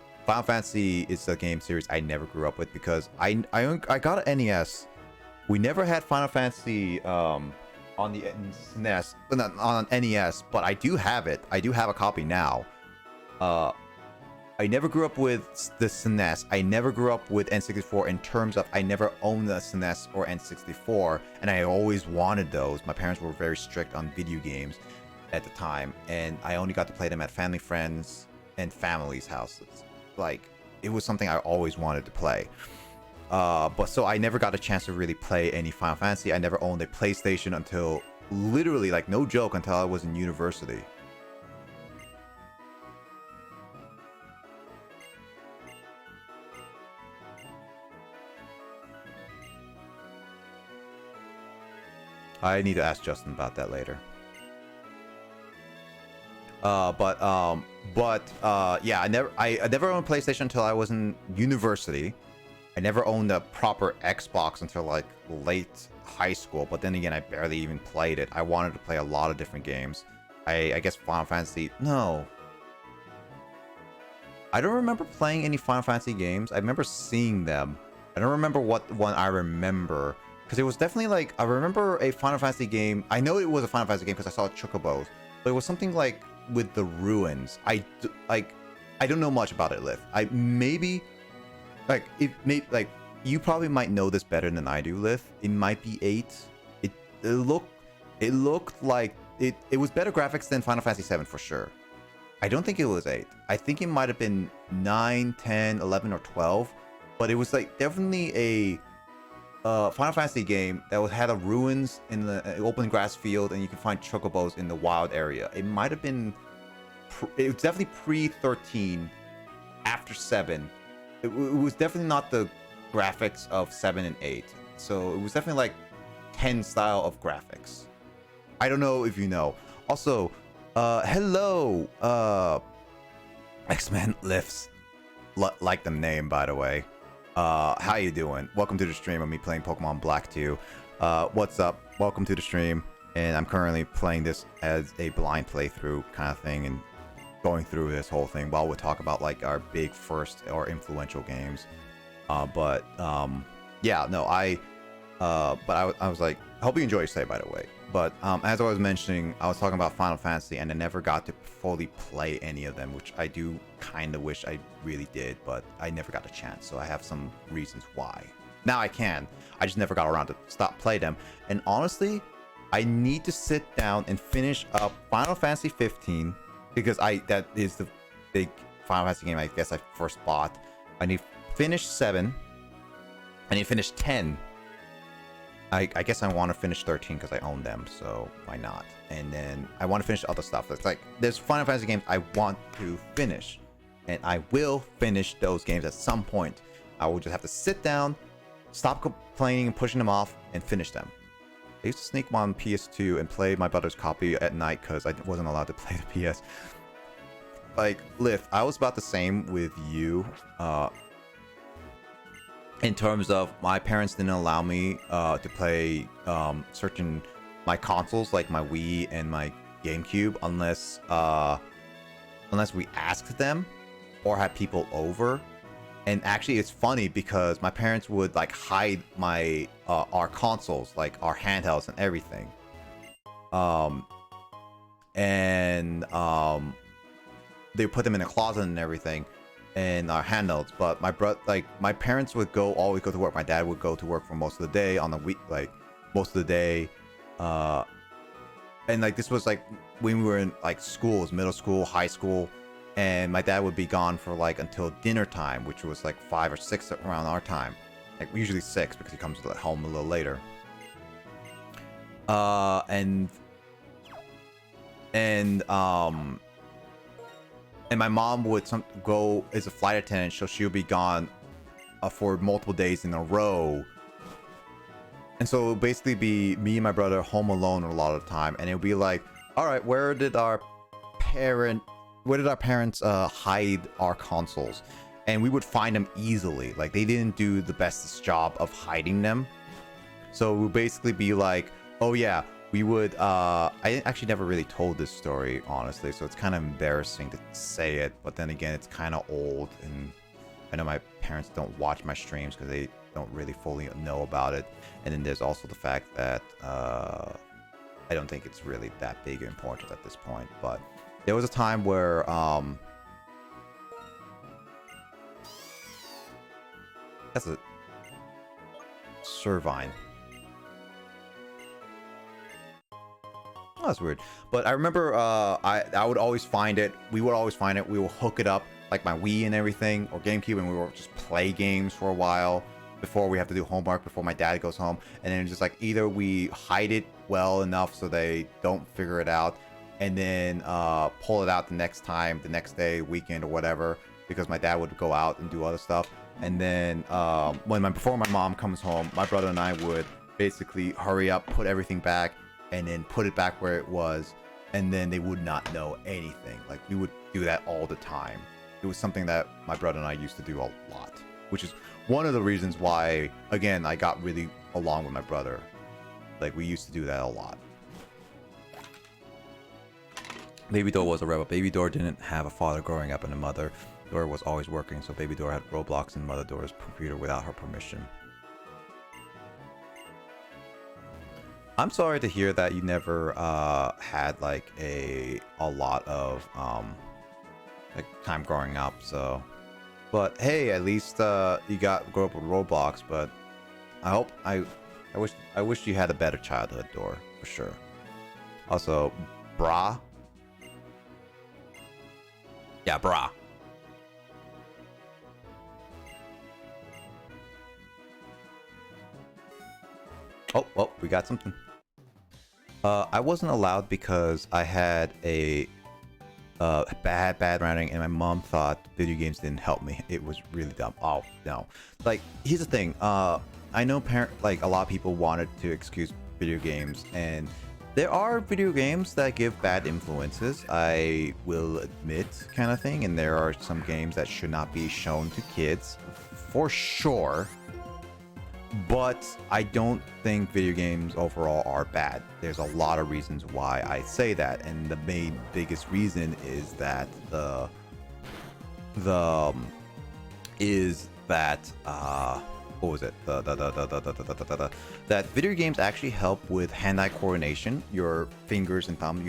Fantasy is a game series I never grew up with because I got an NES. We never had Final Fantasy on the SNES, not on NES, but I do have it. I do have a copy now. I never grew up with the SNES. I never grew up with N64 in terms of I never owned the SNES or N64, and I always wanted those. My parents were very strict on video games at the time, and I only got to play them at family, friends, and families' houses. Like, it was something I always wanted to play. But so I never got a chance to really play any Final Fantasy. I never owned a PlayStation until, literally, like, no joke, until I was in university. I need to ask Justin about that later. Yeah, I never owned a PlayStation until I was in university. I never owned a proper Xbox until like late high school, but then again, I barely even played it. I wanted to play a lot of different games. I guess Final Fantasy... No. I don't remember playing any Final Fantasy games. I remember seeing them. I don't remember what one I remember. Because it was definitely like, I remember a Final Fantasy game. I know it was a Final Fantasy game because I saw Chocobos. But it was something like with the ruins. I don't know much about it, Liv. You probably might know this better than I do, Liv. It might be 8. It looked like it was better graphics than Final Fantasy 7 for sure. I don't think it was 8. I think it might have been 9, 10, 11, or 12. But it was like definitely a Final Fantasy game that had a ruins in the open grass field, and you can find chocobos in the wild area. It might have been, it was definitely pre-13, after 7. It was definitely not the graphics of 7 and 8. So it was definitely like 10 style of graphics. I don't know if you know. Also, hello, X-Men Lifts. Like the name, by the way. How you doing? Welcome to the stream of me playing Pokemon Black 2. What's up? Welcome to the stream. And I'm currently playing this as a blind playthrough kind of thing and going through this whole thing while we talk about like our big first or influential games. Yeah, no, I was like, I hope you enjoy your stay, by the way. But as I was mentioning, I was talking about Final Fantasy, and I never got to fully play any of them, which I do kind of wish I really did, but I never got a chance. So I have some reasons why. Now I can. I just never got around to play them. And honestly, I need to sit down and finish up Final Fantasy 15 because that is the big Final Fantasy game I guess I first bought. I need to finish 7. I need to finish 10. I guess I want to finish 13 because I own them, so why not? And then I want to finish other stuff. It's like there's Final Fantasy games I want to finish, and I will finish those games at some point. I will just have to sit down, stop complaining and pushing them off, and finish them. I used to sneak on PS2 and play my brother's copy at night because I wasn't allowed to play the PS. Like, Liv, I was about the same with you. In terms of my parents didn't allow me to play certain my consoles like my Wii and my GameCube unless we asked them or had people over. And actually, it's funny because my parents would like hide my our consoles, like our handhelds and everything. They would put them in a closet and everything. And our handhelds, but my parents would always go to work. My dad would go to work for most of the day on the week, like most of the day. And like this was like when we were in like schools, middle school, high school, and my dad would be gone for like until dinner time, which was like 5 or 6 around our time. Like usually 6 because he comes home a little later. And my mom would go as a flight attendant, so she'll be gone for multiple days in a row. And so it would basically be me and my brother home alone a lot of the time. And it would be like, all right, where did our parents hide our consoles? And we would find them easily. Like they didn't do the bestest job of hiding them. So it would basically be like, oh yeah, we would, I actually never really told this story, honestly, so it's kind of embarrassing to say it, but then again, it's kind of old, and I know my parents don't watch my streams because they don't really fully know about it, and then there's also the fact that, I don't think it's really that big and important at this point, but there was a time where, that's a Servine. Oh, that's weird. But I remember I would always find it. We would always find it. We will hook it up like my Wii and everything or GameCube, and we will just play games for a while before we have to do homework before my dad goes home. And then just like either we hide it well enough so they don't figure it out, and then pull it out the next day, weekend or whatever, because my dad would go out and do other stuff. And then before my mom comes home, my brother and I would basically hurry up, put everything back, and then put it back where it was, and then they would not know anything. Like we would do that all the time. It was something that my brother and I used to do a lot, which is one of the reasons why, again, I got really along with my brother. Like we used to do that a lot. Baby Door was a rebel. Baby Door didn't have a father growing up and a mother. Dora was always working, so Baby Dora had Roblox in Mother Dora's computer without her permission. I'm sorry to hear that you never had like a lot of like time growing up. So, but hey, at least you grew up with Roblox. But I wish you had a better childhood, Dora, for sure. Also, brah. Yeah, brah. Oh, well, we got something. I wasn't allowed because I had a bad routing, and my mom thought video games didn't help me. It was really dumb. Oh no! Like, here's the thing. I know like a lot of people wanted to excuse video games, and there are video games that give bad influences. I will admit, kind of thing. And there are some games that should not be shown to kids, for sure. But I don't think video games overall are bad. There's a lot of reasons why I say that, and the biggest reason is that what was it? That video games actually help with hand-eye coordination. Your fingers and thumb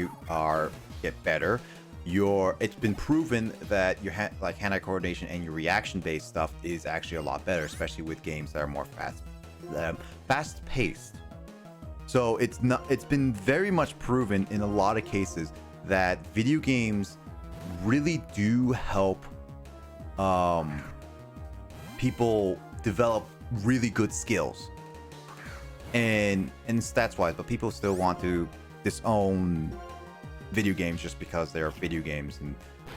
get better. It's been proven that your hand-eye coordination and your reaction-based stuff is actually a lot better, especially with games that are more fast-paced. So it's been very much proven in a lot of cases that video games really do help people develop really good skills and stats-wise, but people still want to disown video games just because they're video games and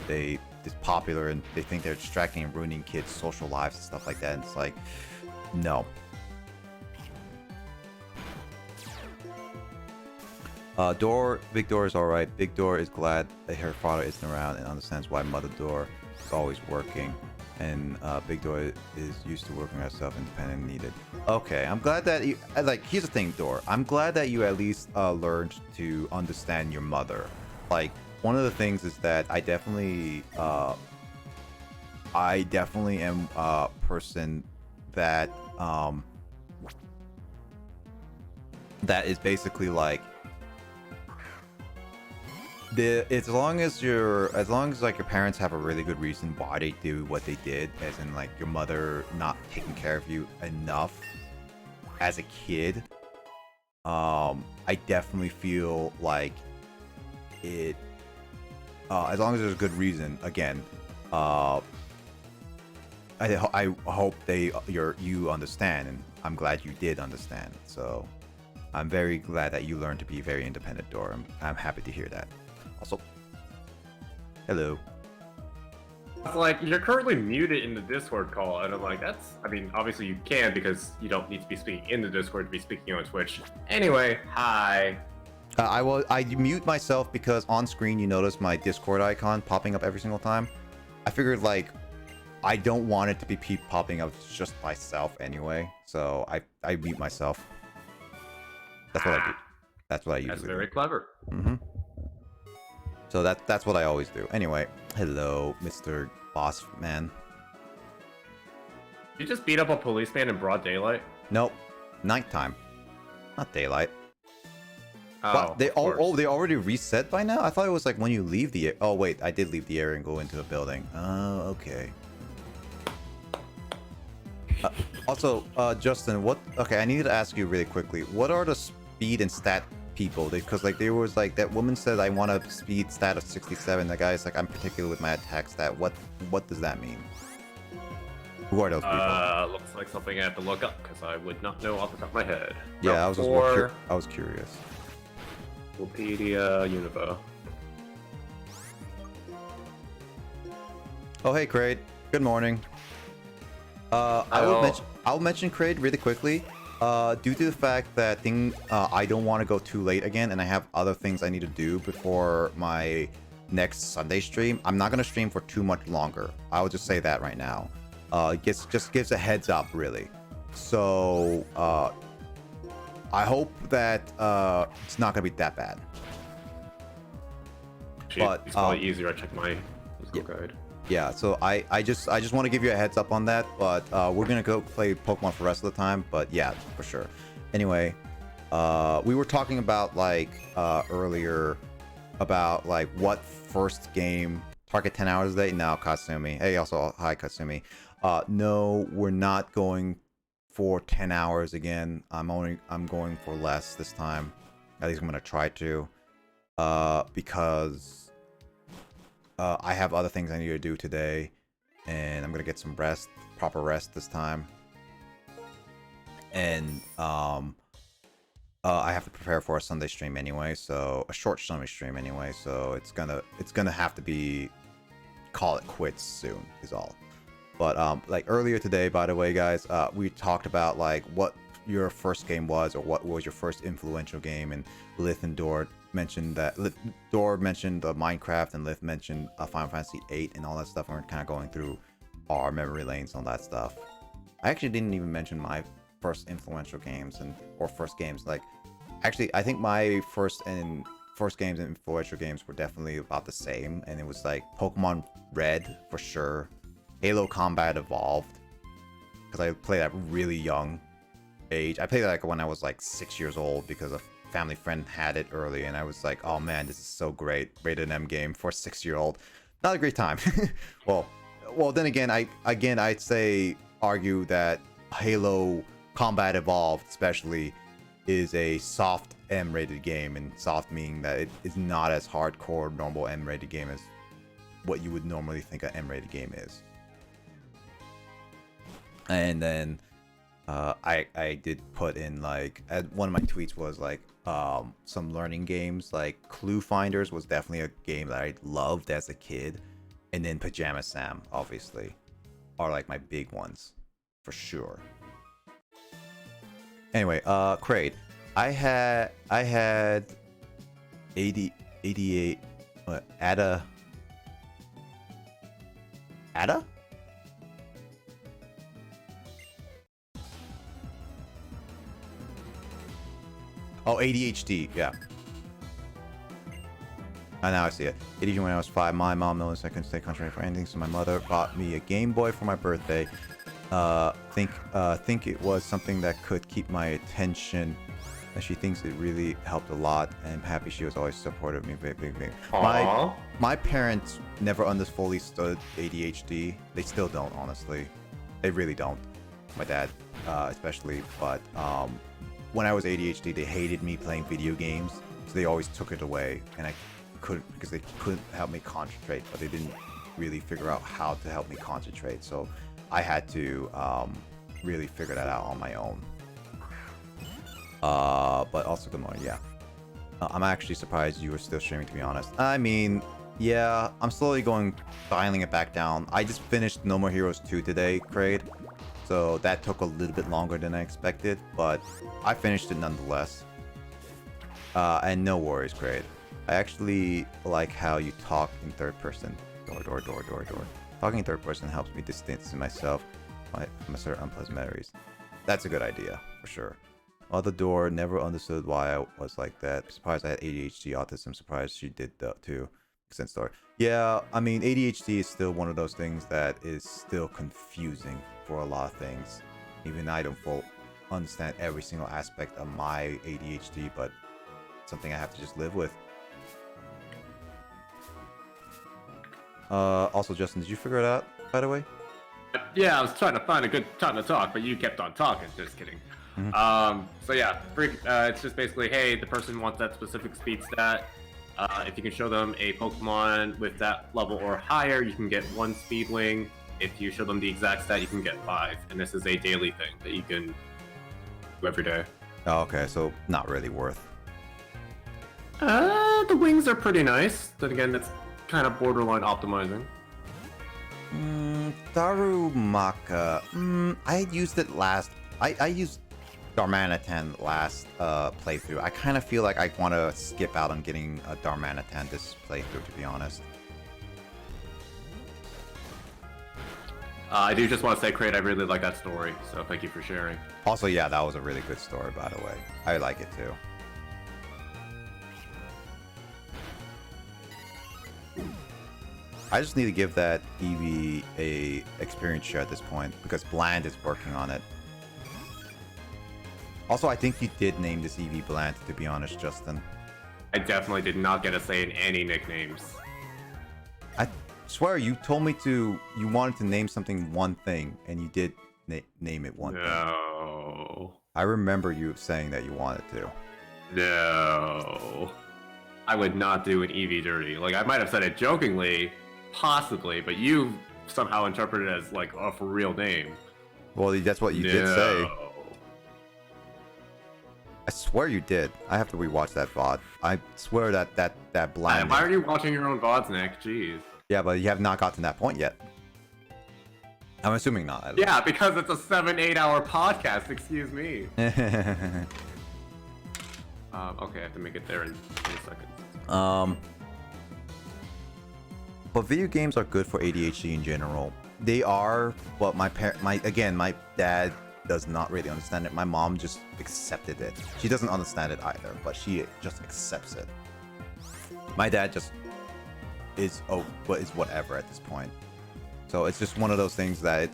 it's popular and they think they're distracting and ruining kids' social lives and stuff like that. And it's like, no. Big Door is alright. Big Door is glad that her father isn't around and understands why Mother Door is always working. And Big Door is used to working herself independent and needed. Okay, I'm glad that you here's the thing, Door. I'm glad that you at least learned to understand your mother. Like, one of the things is that I definitely am a person that that is basically like as long as like your parents have a really good reason why they do what they did, as in like your mother not taking care of you enough as a kid, I definitely feel like it as long as there's a good reason, again, I hope you understand, and I'm glad you did understand. So I'm very glad that you learned to be very independent, Dora. I'm happy to hear that. Also, hello.
It's like, you're currently muted in the Discord call, and I'm like, I mean, obviously you can because you don't need to be speaking in the Discord to be speaking on Twitch. Anyway, hi.
I mute myself because on screen you notice my Discord icon popping up every single time. I figured like I don't want it to be popping up just myself anyway, so I mute myself. That's what I do. That's what I usually do.
That's very clever.
Mm-hmm. So that's what I always do. Anyway, hello, Mr. Boss Man.
You just beat up a policeman in broad daylight?
Nope, nighttime, not daylight.
Oh,
they already reset by now? I thought it was like when you leave the. Oh wait, I did leave the area and go into a building. Oh, okay. Also, Justin, okay, I needed to ask you really quickly. What are the speed and stat people? Because like there was like that woman said I want a speed stat of 67. The guy's like, I'm particular with my attack stat. What does that mean? Who are those people?
Looks like something I have to look up because I would not know off the top of my head.
Yeah,
no,
I was curious.
Wikipedia Univo.
Oh hey, Kraid. Good morning. I'll mention Kraid really quickly. Due to the fact that I don't want to go too late again, and I have other things I need to do before my next Sunday stream. I'm not gonna stream for too much longer. I'll just say that right now. Just gives a heads up, really. So I hope that it's not gonna be that bad.
But it's probably easier. I check my physical guide.
yeah, so I just want to give you a heads up on that, but we're gonna go play Pokemon for the rest of the time. But yeah, for sure. Anyway, we were talking about like earlier about like what first game target 10 hours a day. Now Katsumi, hey, also hi Katsumi. No, we're not going for 10 hours again. I'm going for less this time. At least I'm gonna try to, because I have other things I need to do today, and I'm gonna get some rest, proper rest this time. And I have to prepare for a Sunday stream anyway, so a short Sunday stream anyway. So it's gonna have to be, call it quits soon is all. But like earlier today, by the way, guys, we talked about like what your first game was, or what was your first influential game, and Lith and Dor mentioned that. Dor mentioned Minecraft, and Lith mentioned Final Fantasy VIII and all that stuff. And we're kind of going through our memory lanes on that stuff. I actually didn't even mention my first influential games or first games. Like, actually, I think my first games and influential games were definitely about the same, and it was like Pokemon Red for sure, Halo Combat Evolved, because I played at a really young age. I played like when I was like 6 years old because a family friend had it early, and I was like, oh man, this is so great. Rated M game for a 6-year-old. Not a great time. well then again, I'd say argue that Halo Combat Evolved especially is a soft M-rated game, and soft meaning that it is not as hardcore normal M-rated game as what you would normally think an M-rated game is. And then I did put in like, one of my tweets was like some learning games, like Clue Finders was definitely a game that I loved as a kid, and then Pajama Sam obviously are like my big ones for sure. Anyway, Kraid, I had 88 Ada oh, ADHD, yeah. Now I see it. ADHD when I was 5. My mom noticed I couldn't stay concentrated for anything, so my mother bought me a Game Boy for my birthday. Think it was something that could keep my attention. And she thinks it really helped a lot, and I'm happy she was always supportive of me. Big. My parents never fully understood ADHD. They still don't, honestly. They really don't. My dad, especially. But when I was ADHD, they hated me playing video games, so they always took it away, and I couldn't, because they couldn't help me concentrate, but they didn't really figure out how to help me concentrate. So I had to really figure that out on my own. But also good morning, yeah. I'm actually surprised you were still streaming, to be honest. I mean, yeah, I'm slowly dialing it back down. I just finished No More Heroes 2 today, Kraid. So that took a little bit longer than I expected, but I finished it nonetheless. And no worries, Kraid. I actually like how you talk in third person. Door. Talking in third person helps me distance myself from certain unpleasant memories. That's a good idea, for sure. Mother Door never understood why I was like that. Surprised I had ADHD, autism. Surprised she did that too. Sense story. Yeah, I mean, ADHD is still one of those things that is still confusing for a lot of things. Even I don't fully understand every single aspect of my ADHD, but it's something I have to just live with. Also, Justin, did you figure it out, by the way?
Yeah, I was trying to find a good time to talk, but you kept on talking. Just kidding. So yeah, it's just basically, hey, the person wants that specific speed stat. If you can show them a Pokemon with that level or higher, you can get 1 speed wing. If you show them the exact stat, you can get 5. And this is a daily thing that you can do every day.
Oh, okay, so not really worth.
The wings are pretty nice. Then again, it's kind of borderline optimizing.
Darumaka. I used it last. I used Darmanitan last playthrough. I kind of feel like I want to skip out on getting a Darmanitan this playthrough, to be honest.
I do just want to say, Kraid, I really like that story, so thank you for sharing.
Also, yeah, that was a really good story, by the way. I like it too. I just need to give that Eevee a experience share at this point because Bland is working on it. Also, I think you did name this Eevee Bland, to be honest, Justin.
I definitely did not get a say in any nicknames.
I swear you told me you wanted to name something one thing, and you did name it one thing.
No.
I remember you saying that you wanted to.
No. I would not do an Eevee dirty. Like, I might have said it jokingly, possibly, but you somehow interpreted it as, like, a for real name.
Well, that's what you did say. I swear you did. I have to rewatch that VOD. I swear that Bland...
Why are you watching your own VODs, Nick? Jeez.
Yeah, but you have not gotten to that point yet. I'm assuming not.
Yeah, because it's a 7-8 hour podcast, excuse me. Okay, I have to make it there in 20 seconds.
But video games are good for ADHD in general. They are, but my dad does not really understand it. My mom just accepted it. She doesn't understand it either, but she just accepts it. My dad just is whatever at this point. So it's just one of those things that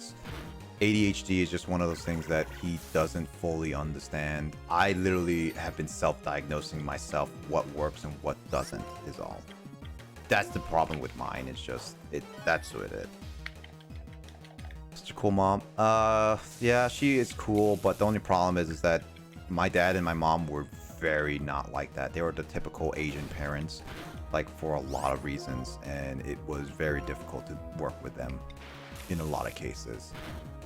ADHD is just one of those things that he doesn't fully understand. I literally have been self-diagnosing myself what works and what doesn't is all. That's the problem with mine. It's just that's what it is. Such a cool mom. Yeah, she is cool, but the only problem is that my dad and my mom were very not like that. They were the typical Asian parents, like for a lot of reasons, and it was very difficult to work with them in a lot of cases.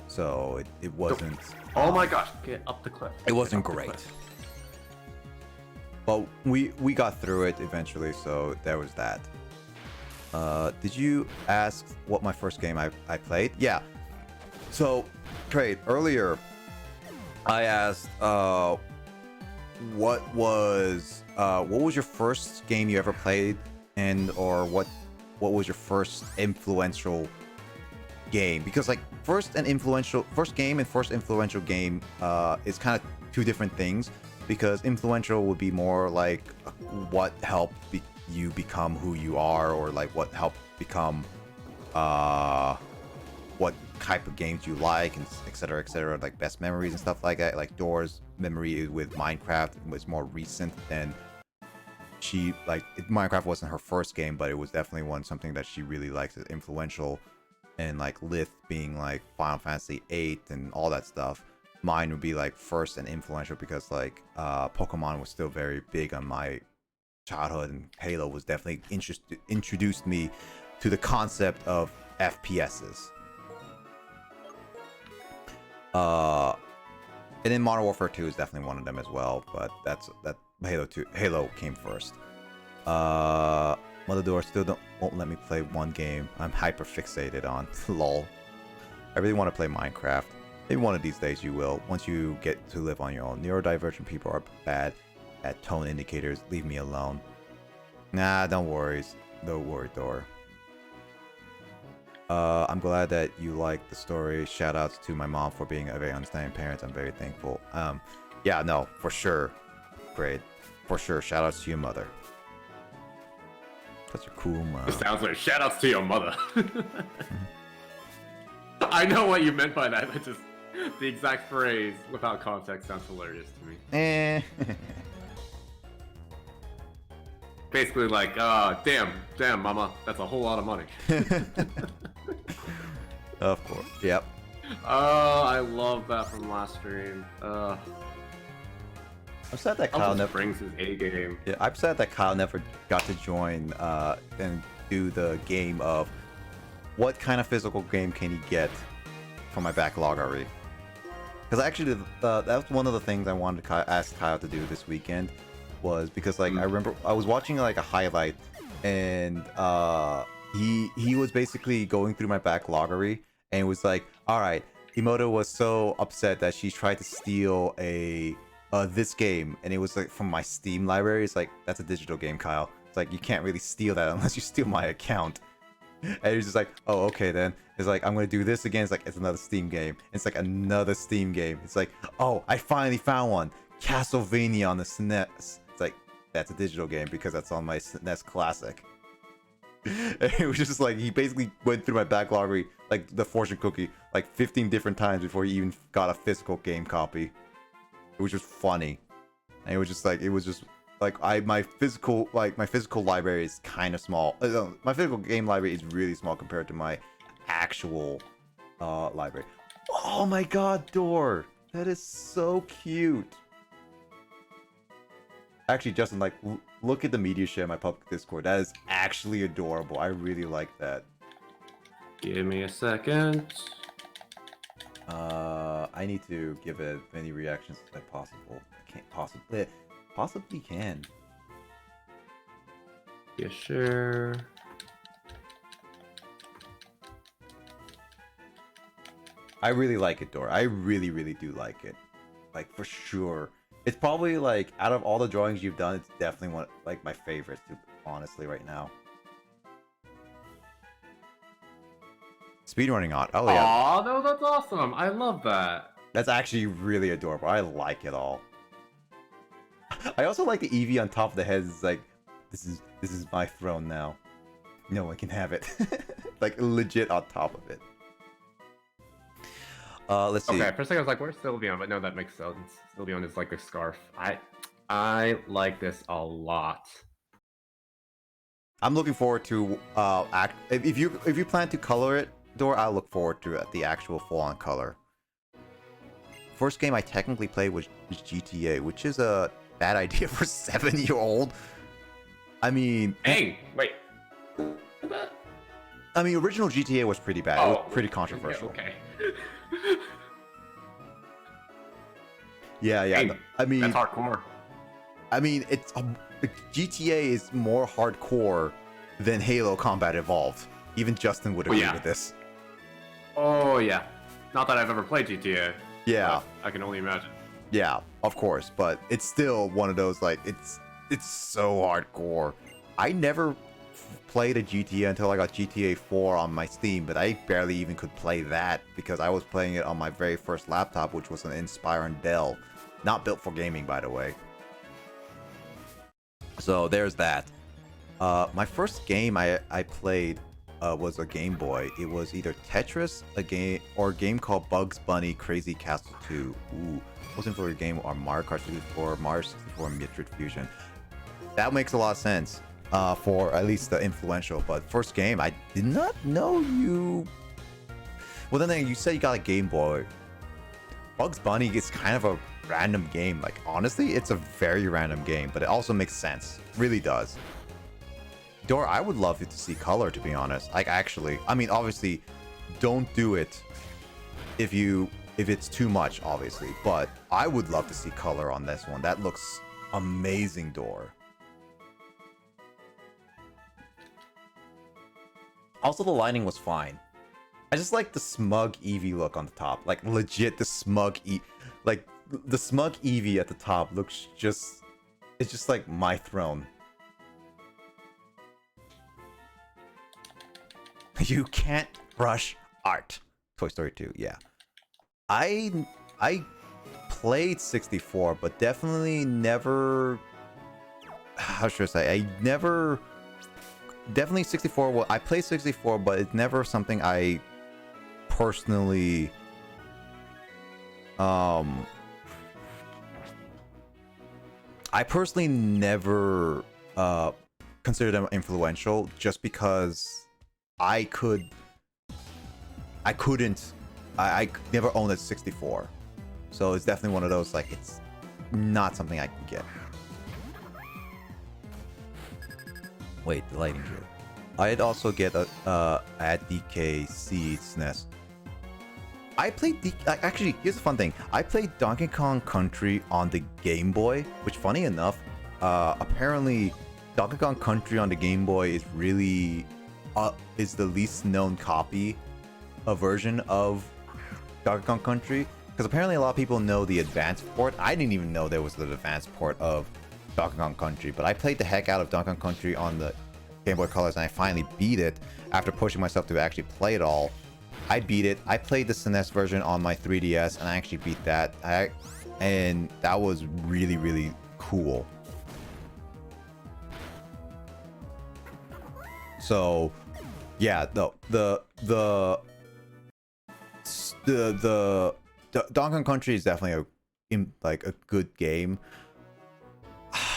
So it wasn't.
Oh my gosh! Get up the cliff.
It wasn't great. But we got through it eventually, so there was that. Did you ask what my first game I played? Yeah. So, Trade, earlier I asked what was your first game you ever played, and or what was your first influential game? Because like first influential game is kind of two different things, because influential would be more like what helped you become who you are, or like what helped become what type of games you like, and etc, like best memories and stuff like that. Like Dora's memory with Minecraft was more recent than Minecraft wasn't her first game, but it was definitely something that she really likes, is influential. And like Lith being like Final Fantasy VIII and all that stuff, mine would be like first and influential because like Pokemon was still very big on my childhood, and Halo was definitely introduced me to the concept of FPSs. And then Modern Warfare 2 is definitely one of them as well, but Halo came first. Mother Door still won't let me play one game I'm hyper fixated on. Lol. I really want to play Minecraft. Maybe one of these days you will, once you get to live on your own. Neurodivergent people are bad at tone indicators. Leave me alone. Nah, don't worry. Don't worry, Thor. I'm glad that you like the story. Shoutouts to my mom for being a very understanding parent. I'm very thankful. Yeah, no, for sure. Great. For sure. Shoutouts to your mother. Such a cool mom.
This sounds like shoutouts to your mother. I know what you meant by that, but just the exact phrase without context sounds hilarious to me. Basically like, damn, mama, that's a whole lot of money.
Of course, yep.
Oh, I love that from last stream.
I'm sad that Kyle never
brings his A game.
Yeah, I'm sad that Kyle never got to join and do the game of what kind of physical game can he get from my backloggery. Because actually, that was one of the things I wanted to ask Kyle to do this weekend, was because like I remember I was watching like a highlight, and he was basically going through my backloggery, and it was like, all right, Emoto was so upset that she tried to steal this game, and it was like from my Steam library. It's like, that's a digital game, Kyle. It's like, you can't really steal that unless you steal my account. And he's just like, oh, okay then. It's like, I'm gonna do this again. It's like, it's another Steam game. It's like another Steam game. It's like, oh, I finally found one. Castlevania on the SNES. It's like, that's a digital game because that's on my SNES Classic. And it was just like he basically went through my back library, like the fortune cookie, like 15 different times before he even got a physical game copy. It was just funny. And it was just like my physical library is kind of small. My physical game library is really small compared to my actual library. Oh my god, Door! That is so cute. Actually, Justin, like, look at the media share in my public Discord. That is actually adorable. I really like that.
Give me a second.
I need to give it as many reactions as possible. I can't possibly can.
Yeah, sure.
I really like it, Dora. I really, really do like it. Like, for sure. It's probably, like, out of all the drawings you've done, it's definitely one, like, my favorites, honestly, right now. Speedrunning on. Oh, yeah.
Aw, no, that's awesome. I love that.
That's actually really adorable. I like it all. I also like the Eevee on top of the head. It's like, this is my throne now. No one can have it. Like, legit on top of it. Let's see.
Okay, for a second I was like, where's Sylveon? But no, that makes sense. Sylveon is like a scarf. I like this a lot.
I'm looking forward to if you plan to color it, Dor, I'll look forward to the actual full-on color. First game I technically played was GTA, which is a bad idea for a 7-year-old. I mean,
hey, wait.
I mean, original GTA was pretty bad. It was pretty controversial.
Okay.
Yeah.
Hey,
I mean,
that's hardcore.
I mean, GTA is more hardcore than Halo Combat Evolved. Even Justin would agree with this.
Oh yeah. Not that I've ever played GTA.
Yeah.
I can only imagine.
Yeah, of course, but it's still one of those, like, it's so hardcore. I never played a GTA until I got GTA 4 on my Steam, but I barely even could play that because I was playing it on my very first laptop, which was an Inspiron Dell. Not built for gaming, by the way. So there's that. My first game I played was a Game Boy. It was either Tetris, a game called Bugs Bunny Crazy Castle 2. Ooh, wasn't for a game or Mario Kart 64, Mario 64 Metroid Fusion. That makes a lot of sense for at least the influential. But first game, I did not know you. Well, then you said you got a Game Boy. Bugs Bunny is kind of a random game. Like, honestly, it's a very random game, but it also makes sense. Really does. Dor, I would love to see color, to be honest. Like, actually, I mean, obviously, don't do it if it's too much, obviously. But I would love to see color on this one. That looks amazing, Dor. Also, the lighting was fine. I just like the smug Eevee look on the top. Like, legit, the smug like, the smug Eevee at the top looks just... It's just like my throne. You can't rush art. Toy Story 2, yeah. I played 64, but definitely never... How should I say? Definitely 64. Well, I played 64, but it's never something I personally... I personally never considered them influential just because I never owned a 64. So it's definitely one of those, like, it's not something I can get. Wait, the lighting here. I'd also get at DKC SNES. I played actually, here's a fun thing. I played Donkey Kong Country on the Game Boy, which, funny enough, apparently Donkey Kong Country on the Game Boy is really is the least known copy, a version of Donkey Kong Country, because apparently a lot of people know the advanced port. I didn't even know there was the advanced port of Donkey Kong Country, but I played the heck out of Donkey Kong Country on the Game Boy Colors, and I finally beat it after pushing myself to actually play it all. I beat it. I played the SNES version on my 3DS, and I actually beat that. And that was really, really cool. So yeah, the Donkey Kong Country is definitely a good game.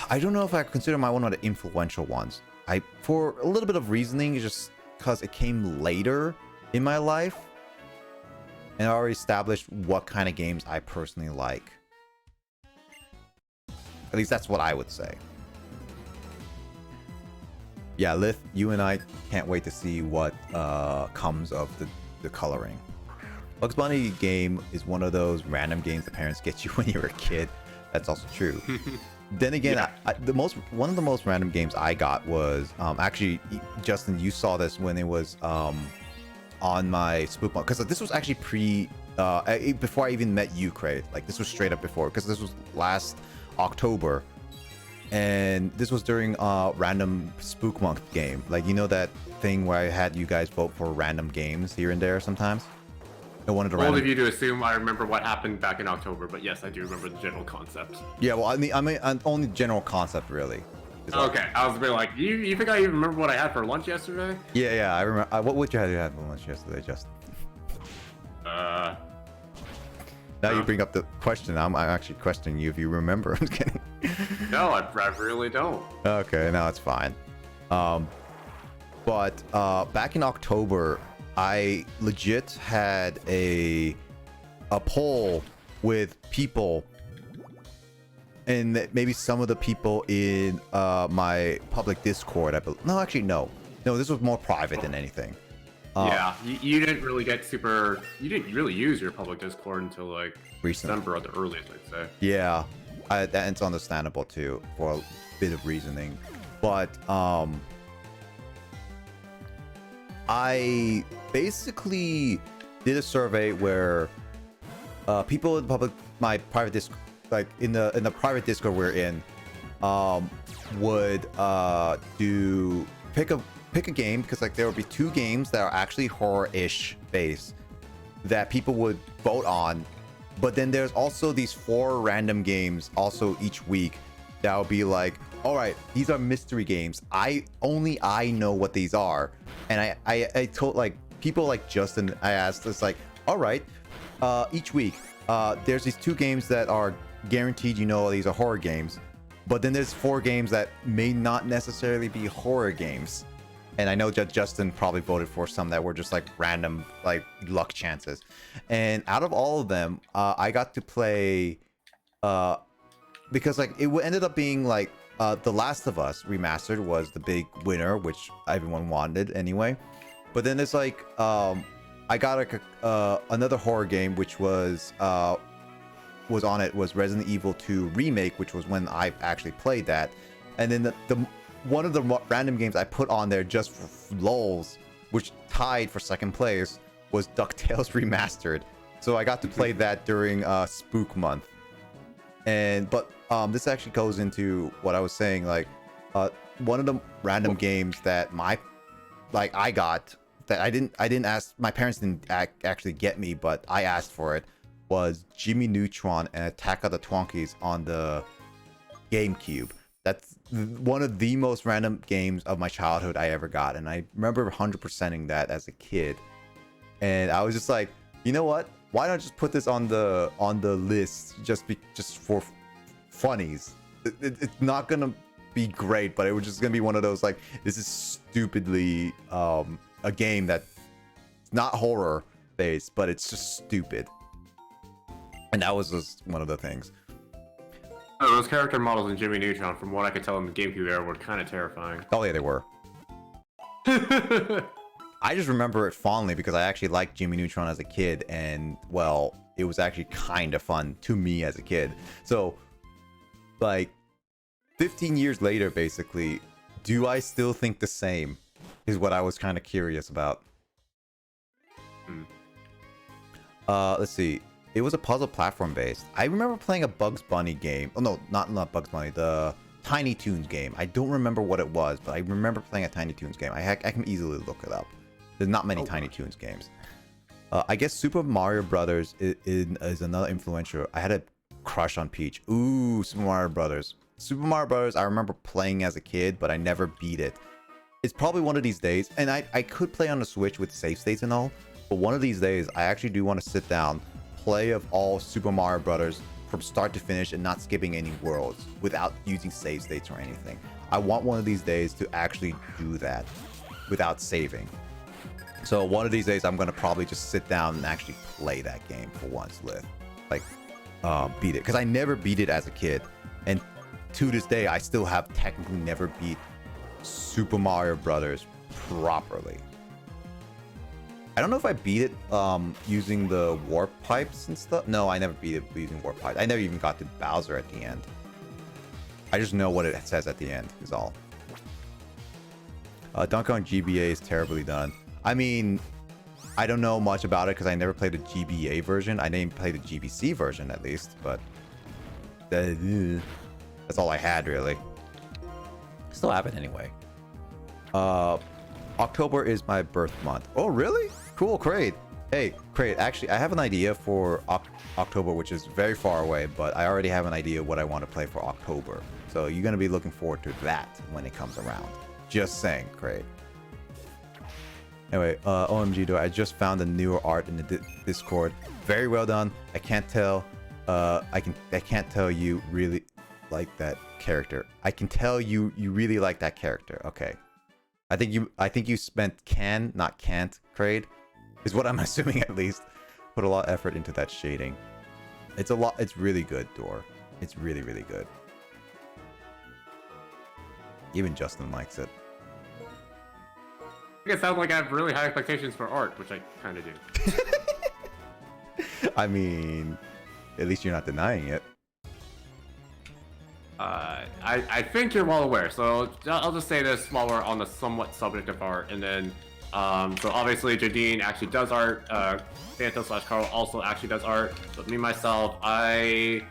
I don't know if I consider my one of the influential ones. For a little bit of reasoning, just because it came later in my life, and I already established what kind of games I personally like. At least that's what I would say. Yeah, Lith, you and I can't wait to see what comes of the coloring. Bugs Bunny game is one of those random games the parents get you when you're a kid. That's also true. Then again,
Yeah.
one of the most random games I got was actually, Justin, you saw this when it was on my Spook Month, because this was actually before I even met you, Craig. Like, this was straight up before, because this was last October, and this was during random Spook Month game. Like, you know that thing where I had you guys vote for random games here and there sometimes. I wanted to
Bold of you to assume I remember what happened back in October, but yes, I do remember the general concept.
Yeah, well, I mean only general concept really.
Okay, I was a bit like, you think I even remember what I had for lunch yesterday?
Yeah, I remember. What would you have for lunch yesterday, Justin? Now you bring up the question. I'm actually questioning you if you remember. I'm kidding.
No, I really don't.
Okay, no, it's fine. But back in October, I legit had a poll with people, and maybe some of the people in my public Discord. No, actually, no. This was more private than anything.
Yeah, you didn't really you didn't really use your public Discord until like December at the earliest, I'd say.
Yeah, that's understandable too, for a bit of reasoning. But I basically did a survey where people in public, my private Discord, like in the private Discord we're in, would pick a game, because like there would be 2 games that are actually horror-ish based that people would vote on, but then there's also these 4 random games also each week that would be like, all right, these are mystery games. Only I know what these are, and I told like people like Justin, I asked, it's like, all right, each week there's these 2 games that are guaranteed, these are horror games, but then there's 4 games that may not necessarily be horror games. And I know that Justin probably voted for some that were just like random, like luck chances. And out of all of them, I got to play, because like it ended up being like The Last of Us Remastered was the big winner, which everyone wanted anyway. But then it's like, I got another horror game, which was on it, was Resident Evil 2 Remake, which was when I actually played that. And then one of the random games I put on there just for lols, which tied for second place, was DuckTales Remastered. So I got to play that during Spook Month. But this actually goes into what I was saying, like one of the random games that I got that I didn't ask, my parents didn't actually get me, but I asked for it, was Jimmy Neutron and Attack of the Twonkies on the GameCube. That's one of the most random games of my childhood I ever got, and I remember 100%ing that as a kid. And I was just like, you know what? Why not just put this on the list just for funnies? It's not gonna be great, but it was just gonna be one of those like, this is stupidly a game that's not horror based, but it's just stupid. And that was just one of the things.
Oh, those character models in Jimmy Neutron, from what I could tell in the GameCube era, were kind of terrifying.
Oh yeah, they were. I just remember it fondly because I actually liked Jimmy Neutron as a kid, and well, it was actually kind of fun to me as a kid. So, like, 15 years later, basically, do I still think the same? Is what I was kind of curious about. Let's see. It was a puzzle platform based. I remember playing a Bugs Bunny game. Oh no, not Bugs Bunny. The Tiny Toons game. I don't remember what it was, but I remember playing a Tiny Toons game. I can easily look it up. There's not many Tiny Toons games. I guess Super Mario Brothers is another influential. I had a crush on Peach. Ooh, Super Mario Brothers. Super Mario Brothers, I remember playing as a kid, but I never beat it. it's probably one of these days, and I could play on the Switch with save states and all, but one of these days I actually do want to sit down, play of all Super Mario Brothers from start to finish and not skipping any worlds without using save states or anything. I want one of these days to actually do that without saving. So one of these days I'm gonna probably just sit down and actually play that game for once, like beat it, because I never beat it as a kid, and to this day I still have technically never beat Super Mario Brothers properly. I don't know if I beat it using the warp pipes and stuff. No, I never beat it using warp pipes. I never even got to Bowser at the end. I just know what it says at the end is all. Donkey Kong GBA is terribly done. I mean, I don't know much about it because I never played the GBA version. I didn't play the GBC version at least, but that's all I had really. Still have it anyway. October is my birth month. Oh, really? Cool, Kraid. Hey, Kraid, actually, I have an idea for October, which is very far away, but I already have an idea what I want to play for October. So you're going to be looking forward to that when it comes around. Just saying, Kraid. Anyway, OMG, though, I just found the newer art in the Discord. Very well done. I can't tell. I can't tell you really like that character. I can tell you really like that character. Okay. I think you spent can, not can't, Kraid, is what I'm assuming at least. Put a lot of effort into that shading. It's really good, Dor. It's really, really good. Even Justin likes it.
I think it sounds like I have really high expectations for art, which I kind of do.
I mean, at least you're not denying it.
I think you're well aware, so I'll just say this while we're on the somewhat subject of art, and then, so obviously Jadine actually does art, Phantom/Carl also actually does art, but me, myself, I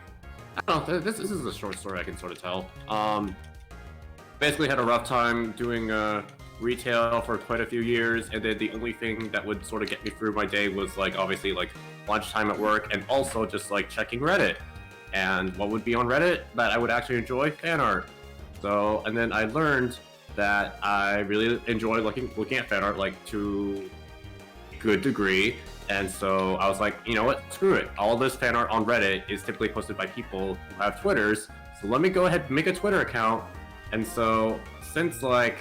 don't know, this is a short story I can sort of tell. Basically had a rough time doing retail for quite a few years, and then the only thing that would sort of get me through my day was like obviously like lunchtime at work, and also just like checking Reddit. And what would be on Reddit that I would actually enjoy? Fan art. So, and then I learned that I really enjoy looking at fan art, like to a good degree. And so I was like, you know what? Screw it. All this fan art on Reddit is typically posted by people who have Twitters. So let me go ahead and make a Twitter account. And so since like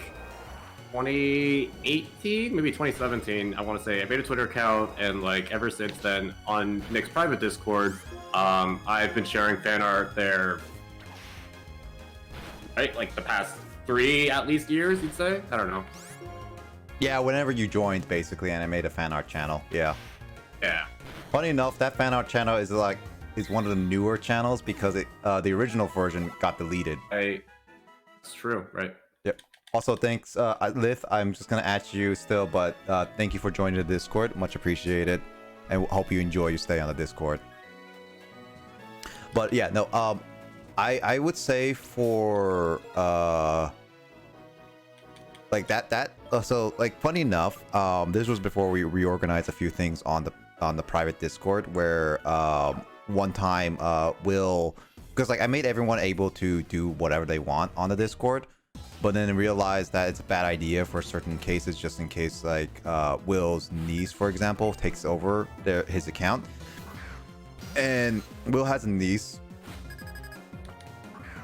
2018, maybe 2017, I want to say, I made a Twitter account, and like ever since then on Nick's private Discord, I've been sharing fan art there, right? Like the past 3 at least years, you'd say? I don't know.
Yeah, whenever you joined, basically, and I made a fan art channel. Yeah.
Yeah.
Funny enough, that fan art channel is one of the newer channels because the original version got deleted.
It's true, right?
Yep. Also, thanks, Lith. I'm just gonna add you still, but thank you for joining the Discord. Much appreciated, and hope you enjoy your stay on the Discord. But yeah, no. I would say for like that. So like, funny enough, this was before we reorganized a few things on the private Discord, where one time Will, because like I made everyone able to do whatever they want on the Discord, but then realized that it's a bad idea for certain cases, just in case like Will's niece, for example, takes over his account. And Will has a niece,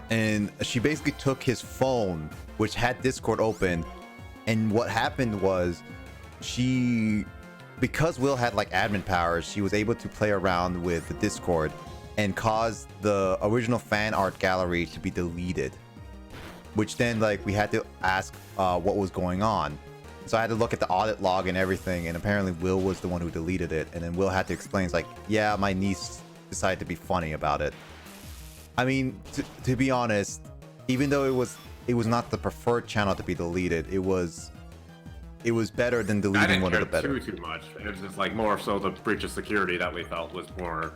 and she basically took his phone, which had Discord open, and what happened was because Will had like admin powers, she was able to play around with the Discord and cause the original fan art gallery to be deleted, which then like we had to ask what was going on. So I had to look at the audit log and everything, and apparently Will was the one who deleted it, and then Will had to explain, it's like, yeah, my niece decided to be funny about it. I mean, to be honest, even though it was not the preferred channel to be deleted, it was better than deleting one of the better.
Too much. It was just like more so the breach of security that we felt was more,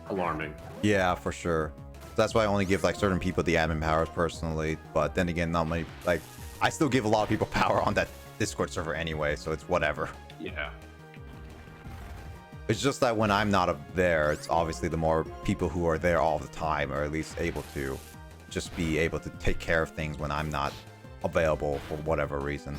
alarming.
Yeah, for sure. That's why I only give like certain people the admin powers personally, but then again, not many. Like, I still give a lot of people power on that Discord server anyway, so it's whatever.
Yeah.
It's just that when I'm not there, it's obviously the more people who are there all the time are at least able to just be able to take care of things when I'm not available for whatever reason.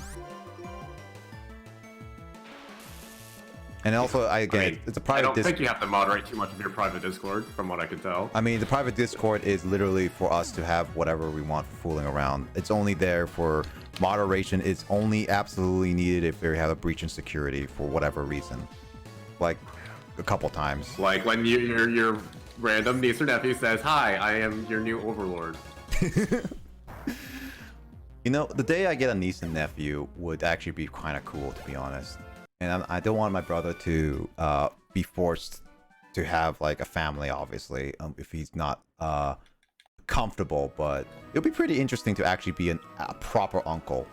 And also, it's a private.
I don't think you have to moderate too much of your private Discord, from what I can tell.
I mean, the private Discord is literally for us to have whatever we want for fooling around. It's only there for moderation. It's only absolutely needed if we have a breach in security for whatever reason. Like, a couple times.
Like when your random niece or nephew says, "Hi, I am your new overlord."
You know, the day I get a niece and nephew would actually be kind of cool, to be honest. And I don't want my brother to be forced to have like a family, obviously, if he's not comfortable. But it'll be pretty interesting to actually be a proper uncle.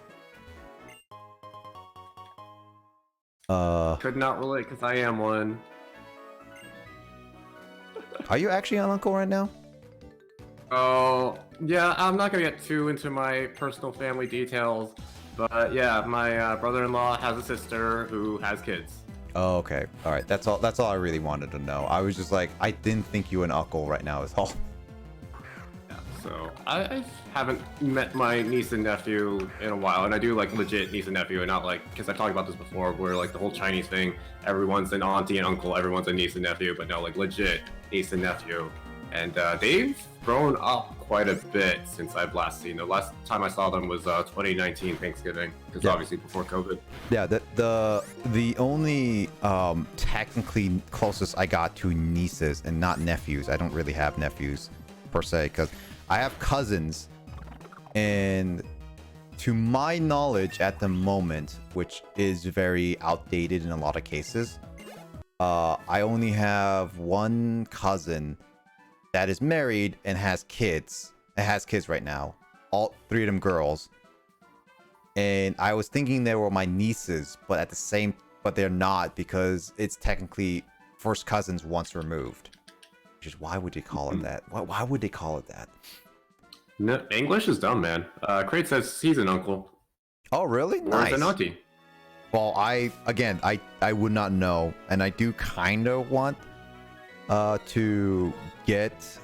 Could not relate because I am one.
Are you actually an uncle right now?
Oh, yeah, I'm not gonna get too into my personal family details, but yeah, my brother-in-law has a sister who has kids.
Oh, okay. All right. That's all I really wanted to know. I was just like, I didn't think you were an uncle right now is all.
Yeah, so I haven't met my niece and nephew in a while, and I do like legit niece and nephew, and not like, because I've talked about this before, where like the whole Chinese thing, everyone's an auntie and uncle, everyone's a niece and nephew, but no, like legit niece and nephew. And they've grown up quite a bit since I've last seen them. The last time I saw them was 2019 Thanksgiving, because obviously before COVID.
Yeah, the only technically closest I got to nieces and not nephews. I don't really have nephews per se, because I have cousins, and to my knowledge at the moment, which is very outdated in a lot of cases, I only have one cousin that is married and has kids. It has kids right now. All three of them girls. And I was thinking they were my nieces, but they're not, because it's technically first cousins once removed. Which is, why would they call it that? Why would they call it that?
No, English is dumb, man. Crate says he's an uncle.
Oh, really?
Or
Nice.
an auntie.
Well, I would not know, and I do kind of want to get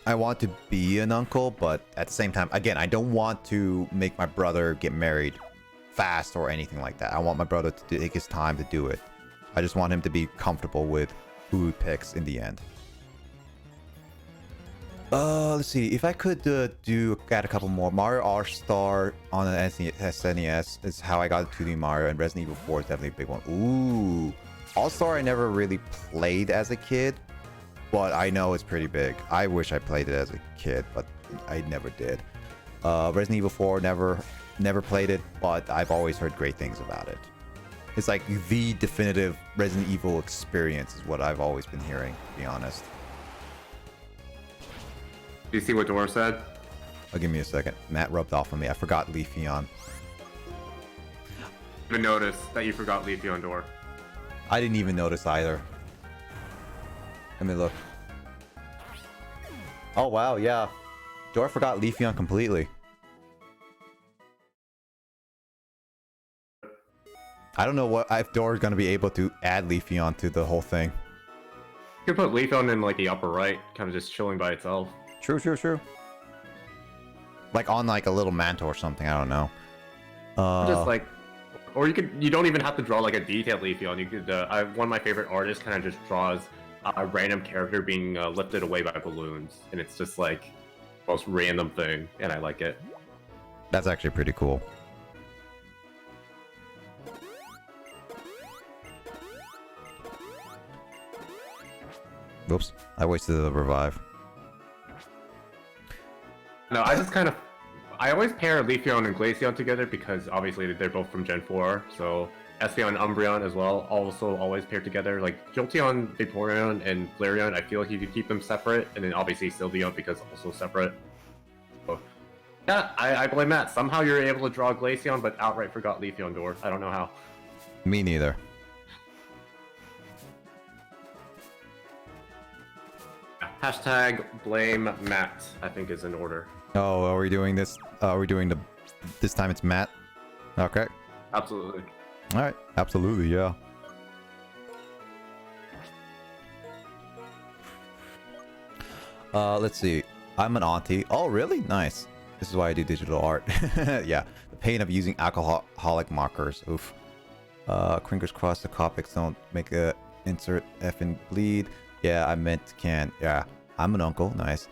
I want to be an uncle, but at the same time, again, I don't want to make my brother get married fast or anything like that. I want my brother to take his time to do it. I just want him to be comfortable with who he picks in the end. Let's see. If I could add a couple more. Mario All-Star on the SNES is how I got 2D Mario, and Resident Evil 4 is definitely a big one. Ooh. All-Star I never really played as a kid, but I know it's pretty big. I wish I played it as a kid, but I never did. Resident Evil 4 never played it, but I've always heard great things about it. It's like the definitive Resident Evil experience is what I've always been hearing, to be honest.
Do you see what Dora said?
Oh, give me a second. Matt rubbed off on me. I forgot Leafeon.
Even notice that you forgot Leafeon Dora.
I didn't even notice either. Let me look. Oh wow, yeah. Dora forgot Leafeon completely. I don't know if Dora's gonna be able to add Leafeon to the whole thing.
You could put Leafeon in like the upper right, kind of just chilling by itself.
True. Like on like a little mantle or something, I don't know.
Just like, or you don't even have to draw like a detailed Leafeon. You could, one of my favorite artists kind of just draws a random character being lifted away by balloons, and it's just like the most random thing, and I like it.
That's actually pretty cool. Oops, I wasted the revive.
No, I always pair Leafeon and Glaceon together because obviously they're both from Gen 4, so Espeon and Umbreon as well also always pair together. Like Jolteon, Vaporeon, and Flareon, I feel like you could keep them separate, and then obviously Sylveon because also separate. So, yeah, I blame Matt. Somehow you're able to draw Glaceon, but outright forgot Leafeon Door. I don't know how.
Me neither.
Hashtag blame Matt, I think is in order.
Oh, are we doing this? Are we doing this time it's Matt? Okay.
Absolutely.
Alright, absolutely, yeah. Let's see. I'm an auntie. Oh, really? Nice. This is why I do digital art. Yeah. The pain of using alcoholic markers. Oof. Fingers crossed the Copics don't make a insert F and bleed. Yeah, I meant can. Yeah. I'm an uncle. Nice.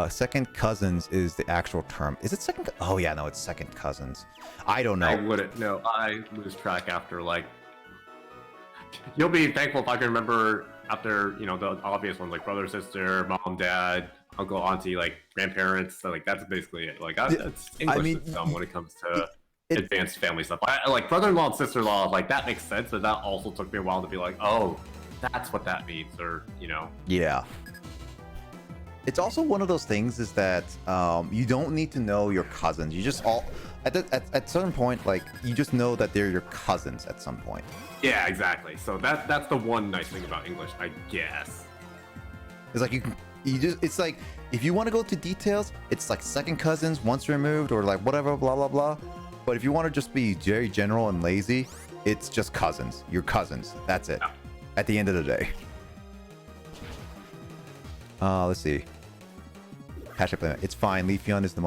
Second cousins is the actual term. Is it second? Oh, yeah. No, it's second cousins. I don't know.
I wouldn't know. I lose track after, like... You'll be thankful if I can remember after, you know, the obvious ones, like brother, sister, mom, dad, uncle, auntie, like grandparents. So, like, that's basically it. Like, it's English system when it comes to advanced family stuff. Like, brother-in-law and sister-in-law, like, that makes sense, but that also took me a while to be like, oh, that's what that means, or, you know.
Yeah. It's also one of those things is that you don't need to know your cousins. You just all... At certain point, like, you just know that they're your cousins at some point.
Yeah, exactly. So that's the one nice thing about English, I guess.
It's like it's like if you want to go to details, it's like second cousins once removed or like whatever, blah blah blah. But if you want to just be very general and lazy, it's just cousins. Your cousins. That's it. Yeah. At the end of the day. Let's see. Hashtag plan. It's fine. Leafeon is the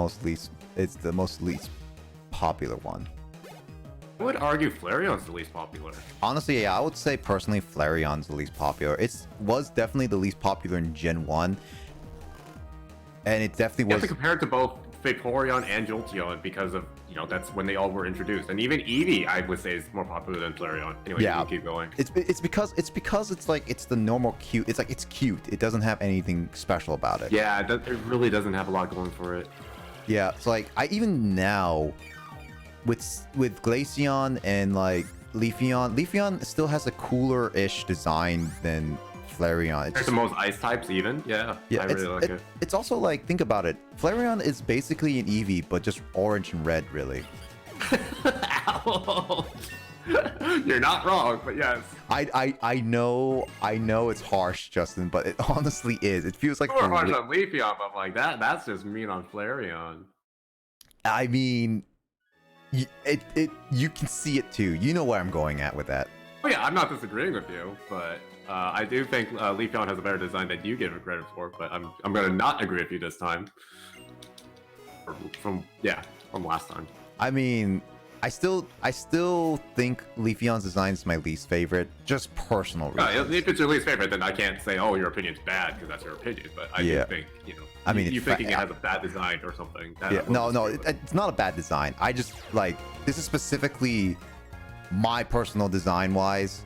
most least popular one.
I would argue Flareon's the least popular.
Honestly, yeah, I would say personally Flareon's the least popular. It was definitely the least popular in Gen 1. And it definitely was...
You have to compare it to both Vaporeon and Jolteon because of, you know, that's when they all were introduced. And even Eevee, I would say, is more popular than Flareon. Anyway,
yeah,
you can keep going.
It's because it's like, it's the normal cute. It's like, it's cute. It doesn't have anything special about it.
Yeah, it really doesn't have a lot going for it.
Yeah, so like, I even now... With Glaceon and like Leafeon still has a cooler-ish design than Flareon.
It's the most ice types even. Yeah, I really like it.
It's also like, think about it. Flareon is basically an Eevee, but just orange and red, really.
You're not wrong, but yes.
I know it's harsh, Justin, but it honestly is. It feels like
more harsh on Leafeon, but like that's just mean on Flareon.
I mean, you can see it too. You know where I'm going at with that.
Oh yeah, I'm not disagreeing with you, but I do think Leafeon has a better design than you give it credit for. But I'm gonna not agree with you this time. From last time.
I mean, I still think Leafeon's design is my least favorite, just personal reasons.
If it's your least favorite, then I can't say, oh, your opinion's bad because that's your opinion. But I do think, you know,
I mean,
you thinking it has a bad design or something.
Yeah, no, it's not a bad design. I just like, this is specifically my personal design wise.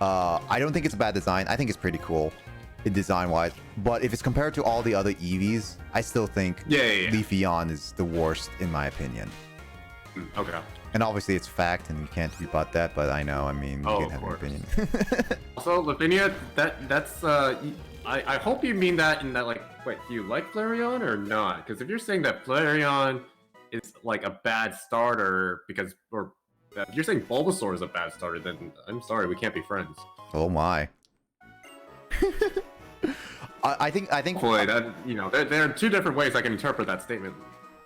I don't think it's a bad design. I think it's pretty cool design wise. But if it's compared to all the other Eevees, I still think Leafeon is the worst in my opinion.
Okay.
And obviously it's fact and you can't rebut that, but I know, I mean, you can have an opinion.
Also, Lavinia, that's I hope you mean that in that, like, wait, do you like Flareon or not? Because if you're saying that Flareon is like a bad starter because, or if you're saying Bulbasaur is a bad starter, then I'm sorry, we can't be friends.
Oh my. I think
hopefully that, you know, there are two different ways I can interpret that statement.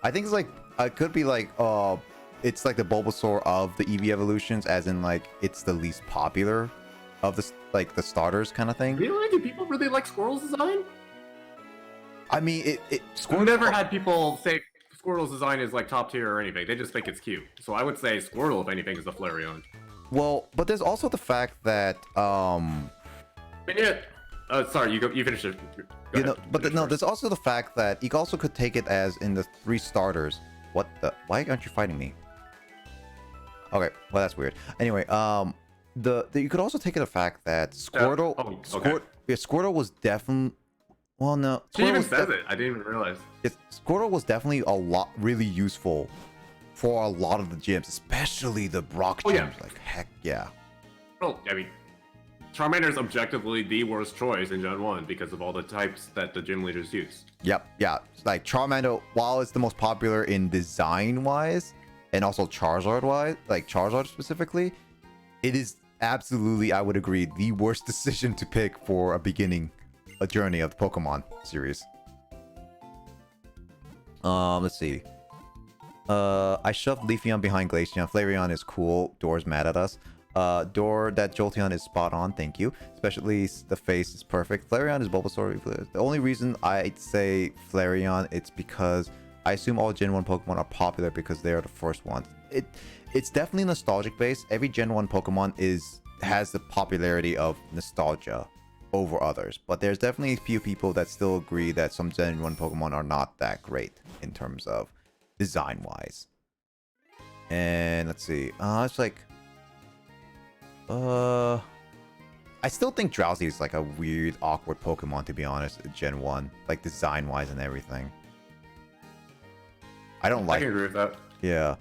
I think it's like, it could be like, it's like the Bulbasaur of the Eevee evolutions, as in like it's the least popular of the like the starters kind of thing.
Really? Do people really like Squirtle's design?
I mean,
I've never had people say Squirtle's design is like top tier or anything. They just think it's cute. So I would say Squirtle, if anything, is the Flareon.
Well, but there's also the fact that
sorry, you finished it.
There's also the fact that you also could take it as in the 3 starters. What the? Why aren't you fighting me? Okay, well that's weird. Anyway, you could also take it the fact that Squirtle, Squirtle was definitely. Well, no.
She even says it. I didn't even realize.
Squirtle was definitely really useful for a lot of the gyms, especially the Brock gyms.
Yeah.
Like heck yeah.
Well, I mean, Charmander is objectively the worst choice in Gen 1 because of all the types that the gym leaders use.
Yep, yeah. Like Charmander, while it's the most popular in design-wise, and also Charizard-wise, like Charizard specifically, it is absolutely, I would agree, the worst decision to pick for a journey of the Pokemon series. Let's see. I shoved Leafeon behind Glaceon. Flareon is cool. Door's mad at us. Door, that Jolteon is spot on, thank you. Especially the face is perfect. Flareon is Bulbasaur. The only reason I'd say Flareon, it's because I assume all Gen 1 Pokemon are popular because they are the first ones. It's definitely nostalgic based. Every Gen 1 Pokemon has the popularity of nostalgia over others. But there's definitely a few people that still agree that some Gen 1 Pokemon are not that great in terms of design-wise. And let's see. It's like... I still think Drowsy is like a weird, awkward Pokemon, to be honest, Gen 1. Like, design-wise and everything. I don't like...
I can agree with that.
Yeah.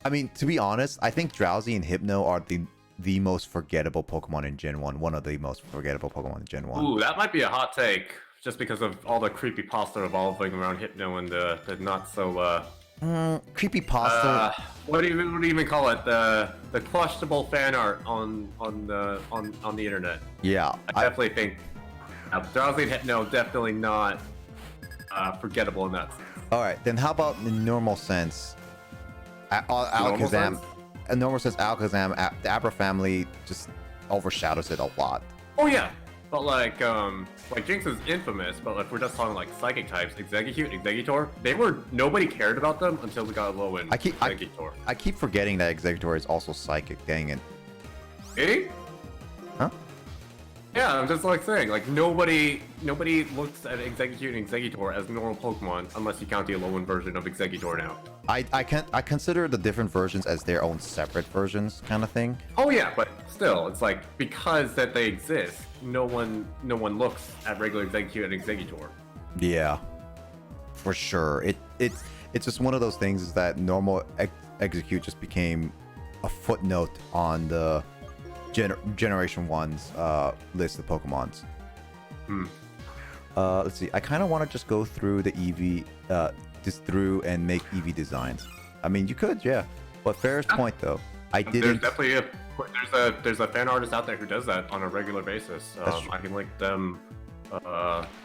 I mean, to be honest, I think Drowsy and Hypno are the most forgettable Pokemon in Gen 1. One of the most forgettable Pokemon in Gen 1.
Ooh, that might be a hot take, just because of all the creepypasta evolving around Hypno and the not so,
creepypasta.
What do you even call it? The questionable fan art on the internet.
Yeah.
I definitely think Drowsy and Hypno definitely not forgettable in that sense.
Alright, then how about in normal sense? Alakazam. In normal sense, Alakazam, the Abra family just overshadows it a lot.
Oh yeah, but like Jinx is infamous, but if we're just talking like psychic types, Exeggutor, nobody cared about them until we got low in Exeggutor.
I keep forgetting that Exeggutor is also psychic, dang it.
Eh?
Huh?
Yeah, I'm just like saying, like nobody looks at Exeggutor and Exeggutor as normal Pokemon unless you count the Alolan version of Exeggutor now.
I consider the different versions as their own separate versions, kind of thing.
Oh yeah, but still, it's like because that they exist, no one looks at regular Exeggutor and Exeggutor.
Yeah, for sure. It's just one of those things is that normal Execute just became a footnote on the Generation 1's list of Pokemons. Let's see. I kind of want to just go through the EV, just through and make EV designs. I mean, you could, yeah. But fairest point though, I didn't.
There's definitely there's a fan artist out there who does that on a regular basis. I can link them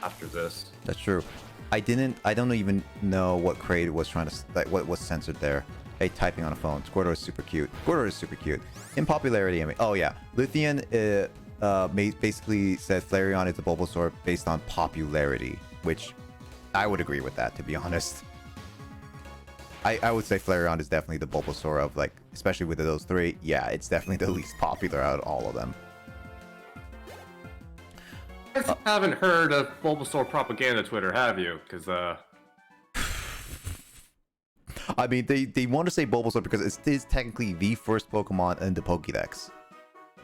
after this.
That's true. I don't even know what Kraid was trying to what was censored there. Hey, typing on a phone. Squirtle is super cute. Squirtle is super cute. In popularity, I mean, oh yeah, Luthien basically said Flareon is a Bulbasaur based on popularity, which I would agree with that, to be honest. I would say Flareon is definitely the Bulbasaur of, like, especially with those three. Yeah, it's definitely the least popular out of all of them.
You guys haven't heard of Bulbasaur propaganda Twitter, have you? Because
I mean, they want to say Bulbasaur because it is technically the first Pokemon in the Pokédex.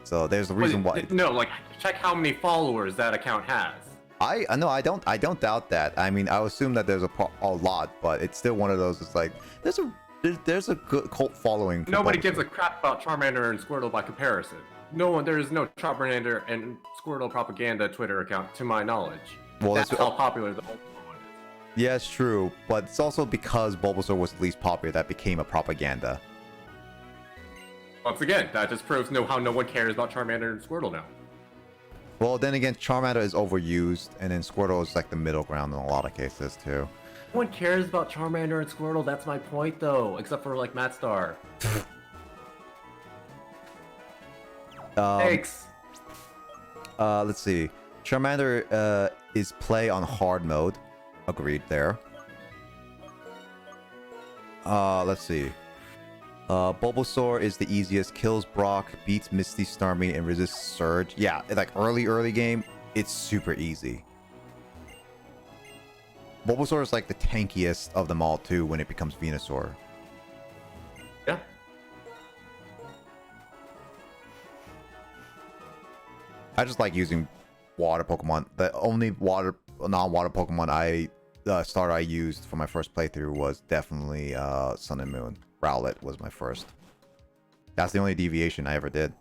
So there's a reason why.
No, like check how many followers that account has.
I know I don't doubt that. I mean, I assume that there's a lot, but it's still one of those. It's like there's a good cult following.
Nobody gives a crap about Charmander and Squirtle by comparison. There is no Charmander and Squirtle propaganda Twitter account to my knowledge. Well, that's how popular the Bulbasaur one is.
Yeah, it's true, but it's also because Bulbasaur was the least popular that became a propaganda.
Once again, that just proves how no one cares about Charmander and Squirtle now.
Well, then again, Charmander is overused, and then Squirtle is like the middle ground in a lot of cases too.
No one cares about Charmander and Squirtle, that's my point though, except for like Matt Star. Thanks.
Let's see. Charmander is play on hard mode. Agreed there. Let's see. Bulbasaur is the easiest. Kills Brock, beats Misty, Starmie, and resists Surge. Yeah, like early game, it's super easy. Bulbasaur is like the tankiest of them all too when it becomes Venusaur.
Yeah.
I just like using water Pokemon. The only non-water Pokemon I used for my first playthrough was definitely Sun and Moon. Rowlet was my first. That's the only deviation I ever did.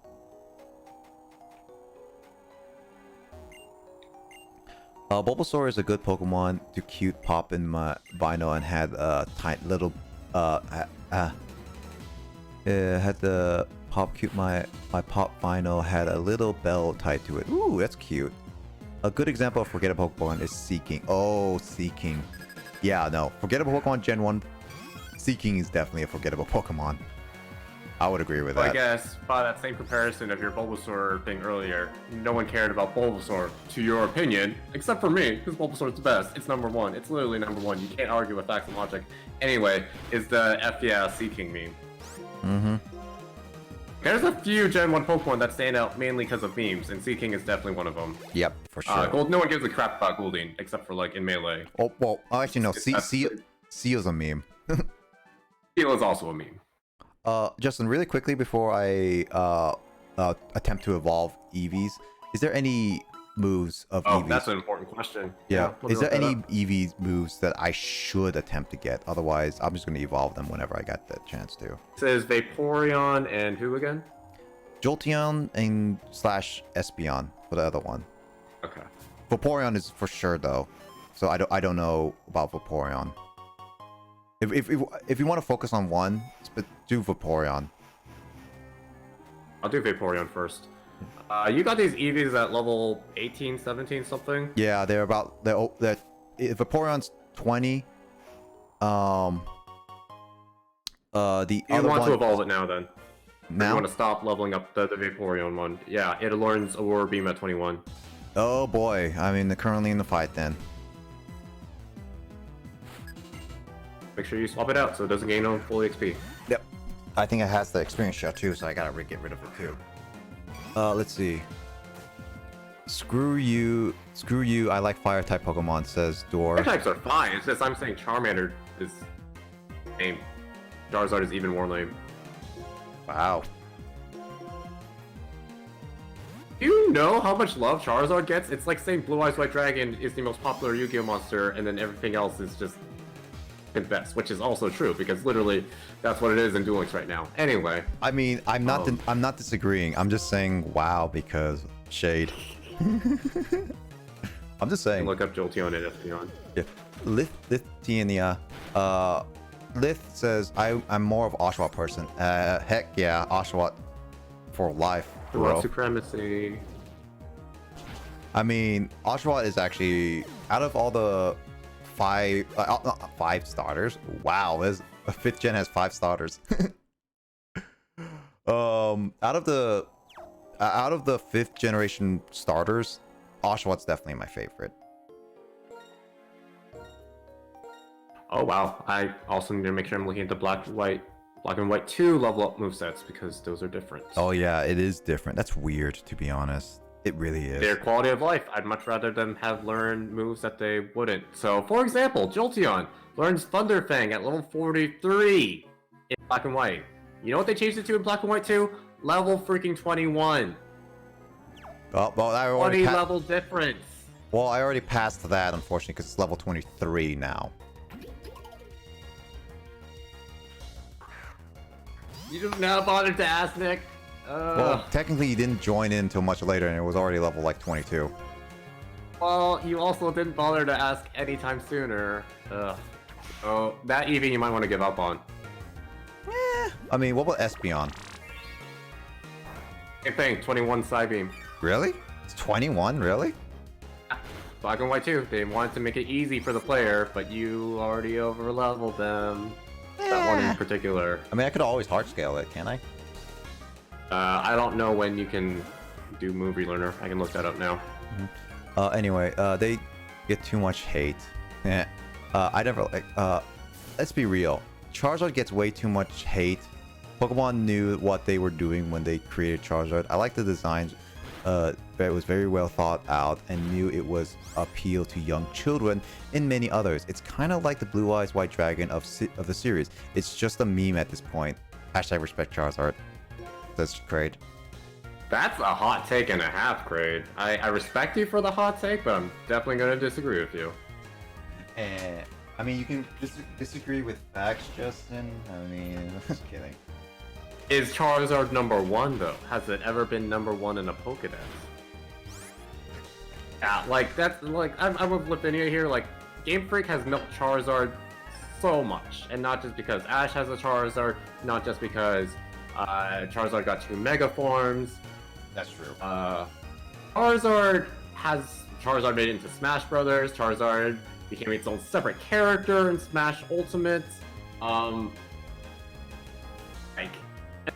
Bulbasaur is a good Pokemon to cute pop in my Vino and had a tiny little had the pop cute my pop Vino had a little bell tied to it. Ooh, that's cute. A good example of forgettable Pokemon is Seeking. Oh, Seeking. Yeah, no. Forgettable Pokemon Gen 1. Seeking is definitely a forgettable Pokemon. I would agree with
So I
that.
guess by that same comparison of your Bulbasaur thing earlier, no one cared about Bulbasaur, to your opinion, except for me, because Bulbasaur's the best. It's number one. It's literally number one. You can't argue with facts and logic. Anyway, is the F yeah Seaking meme.
Mm-hmm.
There's a few Gen 1 Pokemon that stand out mainly because of memes, and Seaking is definitely one of them.
Yep, for sure.
No one gives a crap about Goulding, except for like in Melee.
Oh, well, actually, no.
That's-
Seal's a meme.
Seal is also a meme.
Justin, really quickly before I attempt to evolve Eevees, is there any moves of
Oh,
Eevees?
that's an important question.
Yeah.
let me
Is there
look that
any
up.
Eevee moves that I should attempt to get? Otherwise, I'm just going to evolve them whenever I got the chance to.
It says Vaporeon and who again?
Jolteon and slash Espeon for the other one.
Okay.
Vaporeon is for sure though, so I don't know about Vaporeon. If you want to focus on one, do Vaporeon.
I'll do Vaporeon first. You got these Eevees at level 18, 17 something?
Yeah, they're Vaporeon's 20. The
You
other
want
one,
to evolve it now then?
now?
You want to stop leveling up the Vaporeon one. Yeah, it learns Aurora Beam at 21.
Oh boy, I mean they're currently in the fight then.
Make sure you swap it out so it doesn't gain on full XP.
Yep. I think it has the experience shot too, so I gotta get rid of it too. Let's see. Screw you, I like fire type Pokemon, says Door.
Fire types are fine, it's just I'm saying Charmander is lame. Charizard is even more lame.
Wow.
Do you know how much love Charizard gets? It's like saying Blue Eyes White Dragon is the most popular Yu-Gi-Oh monster, and then everything else is just the best, which is also true because literally that's what it is in Duel Links right now. Anyway,
I mean, I'm not disagreeing. I'm just saying wow because shade. I'm just saying.
Look up Jolteon and Espeon.
Yeah. Lithania. Lith says I'm more of Oshawott person. Heck yeah, Oshawott for life, bro.
Blood Supremacy.
I mean, Oshawott is actually out of all the five starters. Wow, there's a 5th gen has 5 starters. Out of the 5th generation starters, Oshawott's definitely my favorite.
Oh wow, I also need to make sure I'm looking at the Black and White 2 level up movesets because those are different.
Oh yeah, it is different. That's weird, to be honest. It really is.
Their quality of life, I'd much rather them have learned moves that they wouldn't. So, for example, Jolteon learns Thunder Fang at level 43 in Black and White. You know what they changed it to in Black and White 2? Level freaking 21.
Oh, well, I already
20 level difference.
Well, I already passed that, unfortunately, because it's level 23 now.
You just now bothered to ask, Nick?
Well, technically, you didn't join in until much later, and it was already level like 22.
Well, you also didn't bother to ask anytime sooner. Oh, that Eevee you might want to give up on.
I mean, what about Espeon?
Same thing, 21 Psybeam.
Really? It's 21, really?
Black and White 2, they wanted to make it easy for the player, but you already over-leveled them. That one in particular.
I mean, I could always hard scale it, can't I?
I don't know when you can do Move Relearner. I can look that up now.
Anyway, they get too much hate. I never like. Let's be real. Charizard gets way too much hate. Pokemon knew what they were doing when they created Charizard. I like the designs. It was very well thought out and knew it was appeal to young children and many others. It's kind of like the Blue Eyes White Dragon of the series. It's just a meme at this point. Hashtag respect Charizard. That's great.
That's a hot take and a half, Kraid. I respect you for the hot take, but I'm definitely going to disagree with you.
I mean, you can disagree with facts, Justin. I mean, just kidding.
Is Charizard number 1, though? Has it ever been number 1 in a Pokédex? Yeah, like, that's, like, I'm with Lipinia here, like, Game Freak has milked Charizard so much, and not just because Ash has a Charizard, not just because Charizard got 2 Mega Forms.
That's true.
Charizard made it into Smash Brothers. Charizard became its own separate character in Smash Ultimate. Like,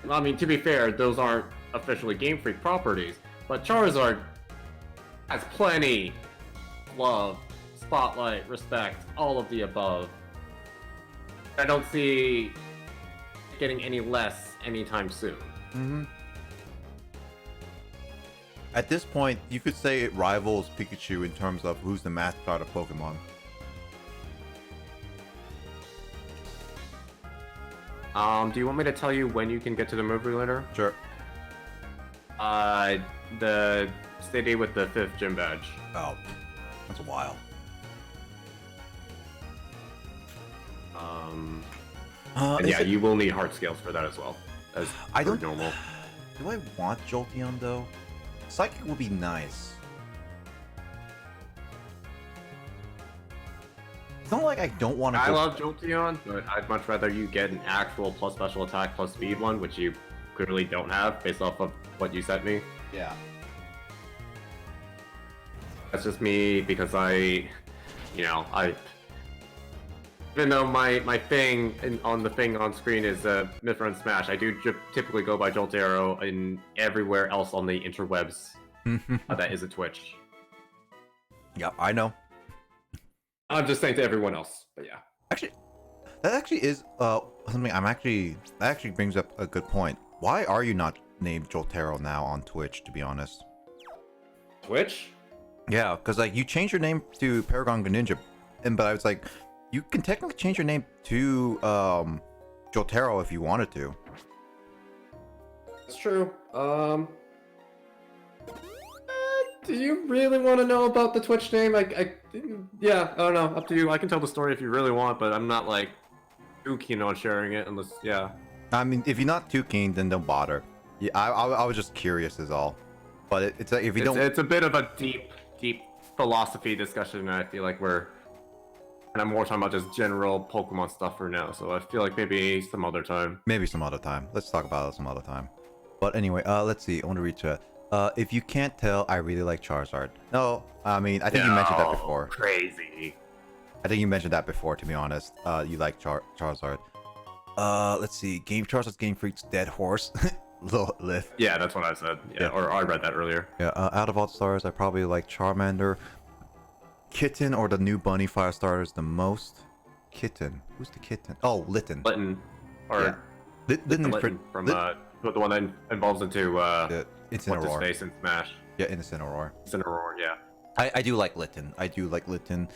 I mean, to be fair, those aren't officially Game Freak properties, but Charizard has plenty love, spotlight, respect, all of the above. I don't see it getting any less anytime soon.
Mm-hmm. At this point, you could say it rivals Pikachu in terms of who's the mascot of Pokemon.
Do you want me to tell you when you can get to the movie later?
Sure.
The city with the 5th gym badge.
Oh, that's a while.
And yeah, you will need heart scales for that as well. As
I don't
normal.
Do I want Jolteon though? Psychic would be nice. It's not like I don't want to.
I love Jolteon, but I'd much rather you get an actual plus special attack plus speed one, which you clearly don't have based off of what you sent me.
Yeah.
That's just me because even though my thing on the thing on screen is Mid-Run Smash, I do typically go by Jolteon and everywhere else on the interwebs that isn't Twitch.
Yeah, I know.
I'm just saying to everyone else, but yeah.
Actually, that actually is something that actually brings up a good point. Why are you not named Jolteon now on Twitch, to be honest?
Twitch?
Yeah, because like you changed your name to Paragon Greninja, but I was like, you can technically change your name to Jolteon if you wanted to.
That's true. Do you really want to know about the Twitch name? Yeah, I don't know. Up to you. I can tell the story if you really want, but I'm not like too keen on sharing it unless, yeah.
I mean, if you're not too keen, then don't bother. Yeah, I was just curious is all. But it's like if you don't.
It's a bit of a deep philosophy discussion, and I feel like I'm more talking about just general Pokemon stuff for now. So I feel like maybe some other time.
Maybe some other time. Let's talk about it some other time. But anyway, let's see. I want to read chat. If you can't tell, I really like Charizard. No, I mean, I think you mentioned that before.
Crazy.
I think you mentioned that before, to be honest. You like Charizard. Let's see. Charizard's Game Freak's dead horse. Lith.
Yeah, that's what I said. Yeah, or I read that earlier.
Yeah, out of all the stars, I probably like Charmander, Kitten, or the new Bunny Fire starters the most. Kitten. Who's the Kitten? Oh, Litten.
Litten. Or
yeah. Litten
from the one that involves into
Incineroar.
What's his face in Smash.
Yeah, Incineroar.
Incineroar, yeah.
I do like Litten. I do like Litten.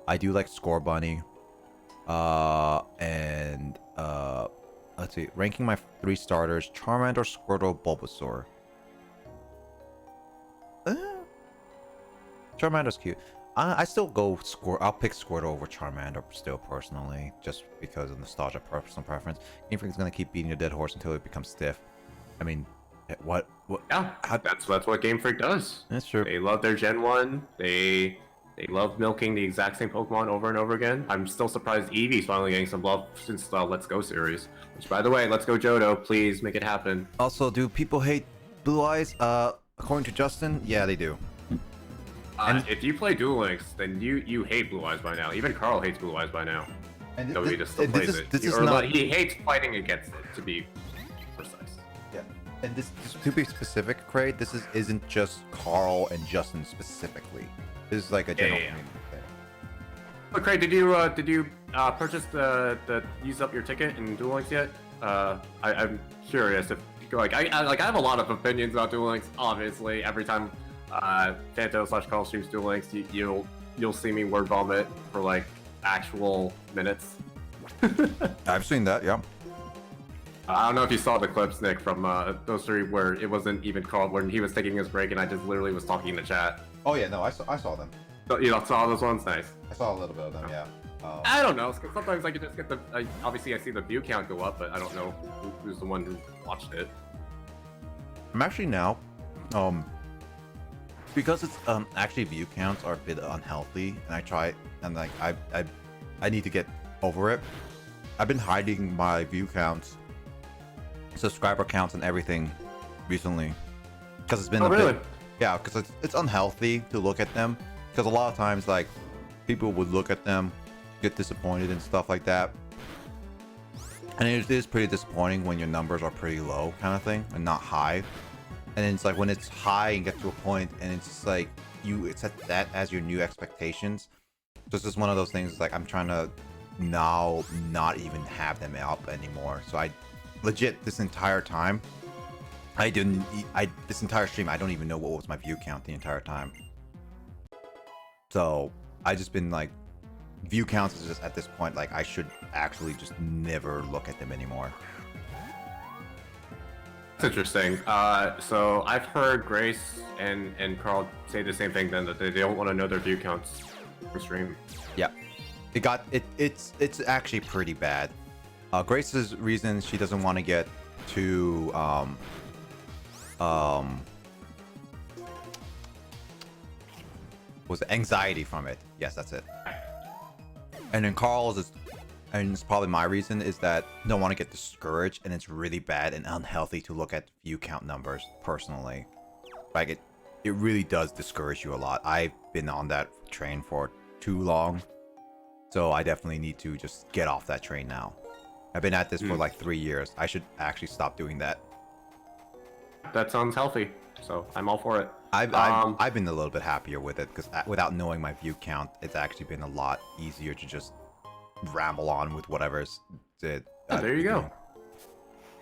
I do like Score Bunny. And let's see. Ranking my 3 starters: Charmander, Squirtle, Bulbasaur. Charmander's cute. I still go I'll pick Squirtle over Charmander still personally, just because of nostalgia, personal preference. Game Freak is gonna keep beating a dead horse until it becomes stiff. I mean, what?
Yeah, that's what Game Freak does.
That's true.
They love their Gen 1. They love milking the exact same Pokemon over and over again. I'm still surprised Eevee's finally getting some love since the Let's Go series. Which, by the way, Let's Go Johto, please make it happen.
Also, do people hate Blue Eyes? According to Justin, yeah, they do.
And if you play Duel Links, then you hate Blue Eyes by now. Even Carl hates Blue Eyes by now.
And
though he just still plays it. He hates fighting against it, to be precise.
Yeah. And this to be specific, Craig, this isn't just Carl and Justin specifically. This is like a general community thing.
But Craig, did you purchase the use up your ticket in Duel Links yet? I'm curious if I have a lot of opinions about Duel Links. Obviously, every time Fanto/Carl streams Duel Links, you'll see me word vomit for like actual minutes.
I've seen that, yeah.
I don't know if you saw the clips, Nick, from those 3 where it wasn't even Carl, when he was taking his break and I just literally was talking in the chat.
Oh yeah, no, I saw them.
So, you saw those ones? Nice.
I saw a little bit of them, yeah.
I don't know. Sometimes I can just get obviously I see the view count go up, but I don't know who's the one who watched it.
I'm actually now, because it's actually view counts are a bit unhealthy, and I try and like I need to get over it. I've been hiding my view counts, subscriber counts, and everything recently because it's been
really?
Yeah, because it's unhealthy to look at them, because a lot of times like people would look at them, get disappointed and stuff like that. And it is pretty disappointing when your numbers are pretty low, kind of thing, and not high. And then it's like when it's high and get to a point, and it's just like you set that as your new expectations. So it's just one of those things. Like I'm trying to now not even have them up anymore. So I legit this entire time, this entire stream I don't even know what was my view count the entire time. So I just been like, view counts is just at this point like I should actually just never look at them anymore.
That's interesting. So I've heard Grace and Carl say the same thing then, that they don't want to know their view counts for stream.
Yeah, it's actually pretty bad. Grace's reason she doesn't want to get too was anxiety from it. Yes, that's it. And then Carl's is, and it's probably my reason, is that I don't want to get discouraged, and it's really bad and unhealthy to look at view count numbers personally. Like it really does discourage you a lot. I've been on that train for too long, so I definitely need to just get off that train now. I've been at this for like 3 years. I should actually stop doing that.
That sounds healthy, so I'm all for it.
I've been a little bit happier with it because without knowing my view count, it's actually been a lot easier to just ramble on with whatever's it.
There you go.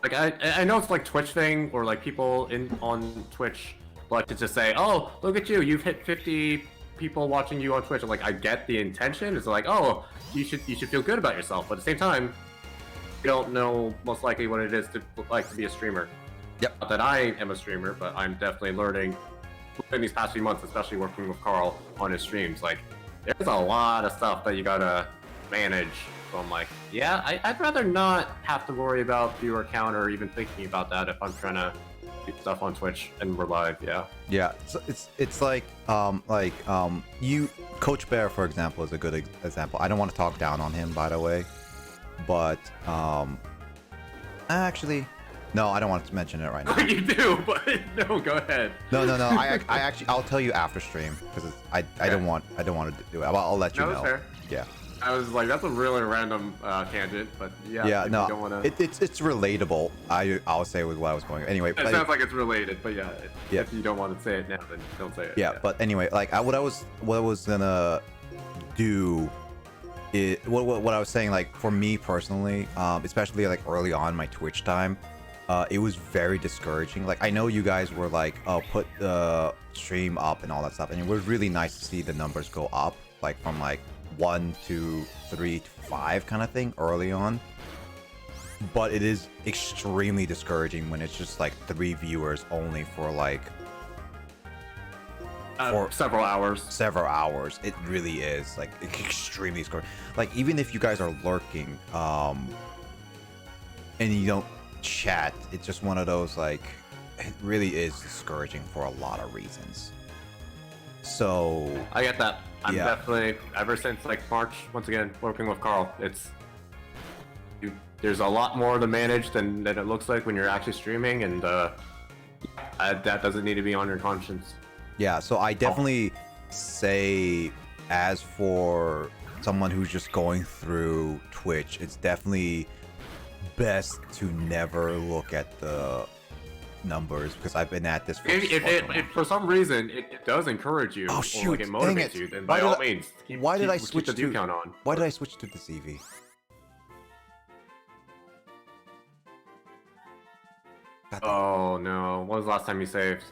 Like I know it's like Twitch thing, or like people on Twitch like to just say, "Oh, look at you! You've hit 50 people watching you on Twitch." And like I get the intention. It's like, "Oh, you should feel good about yourself," but at the same time, you don't know most likely what it is to be a streamer.
Yep.
Not that I am a streamer, but I'm definitely learning in these past few months, especially working with Carl on his streams. Like, there's a lot of stuff that you gotta manage. So I'm like, yeah, I'd rather not have to worry about viewer count or even thinking about that if I'm trying to do stuff on Twitch and we're live. Yeah.
Yeah. So it's like you, Coach Bear, for example, is a good example. I don't want to talk down on him, by the way, but actually. No, I don't want to mention it right now.
You do, but no, go ahead.
No. I actually, I'll tell you after stream because I don't want to do it. I'll let you know.
That's fair.
Yeah.
I was like, that's a really random tangent, but yeah.
Yeah, no,
you don't wanna...
it's relatable. I'll say with what I was going. Anyway,
It sounds like it's related, but yeah, if you don't want to say it now, then don't say it.
Yeah, but anyway, like what I was gonna do. What I was saying, like for me personally, especially like early on my Twitch time. It was very discouraging. Like I know you guys were like, "Oh, put the stream up and all that stuff," and it was really nice to see the numbers go up, like from like 1 to 3 to 5 kind of thing early on. But it is extremely discouraging when it's just like 3 viewers only for like
for several hours.
Several hours. It really is like extremely discouraging. Like even if you guys are lurking, and you don't chat, it's just one of those, like, it really is discouraging for a lot of reasons. So
I get that. I'm definitely, ever since like March, once again working with Carl, there's a lot more to manage than it looks like when you're actually streaming, and that doesn't need to be on your conscience.
Yeah, so I definitely say, as for someone who's just going through Twitch, it's definitely best to never look at the numbers because I've been at this for
if for some reason it does encourage you,
oh shoot,
or like it motivates you, then by all means keep the view count on.
Why did I switch to this EV?
Oh no, when was the last time you saved?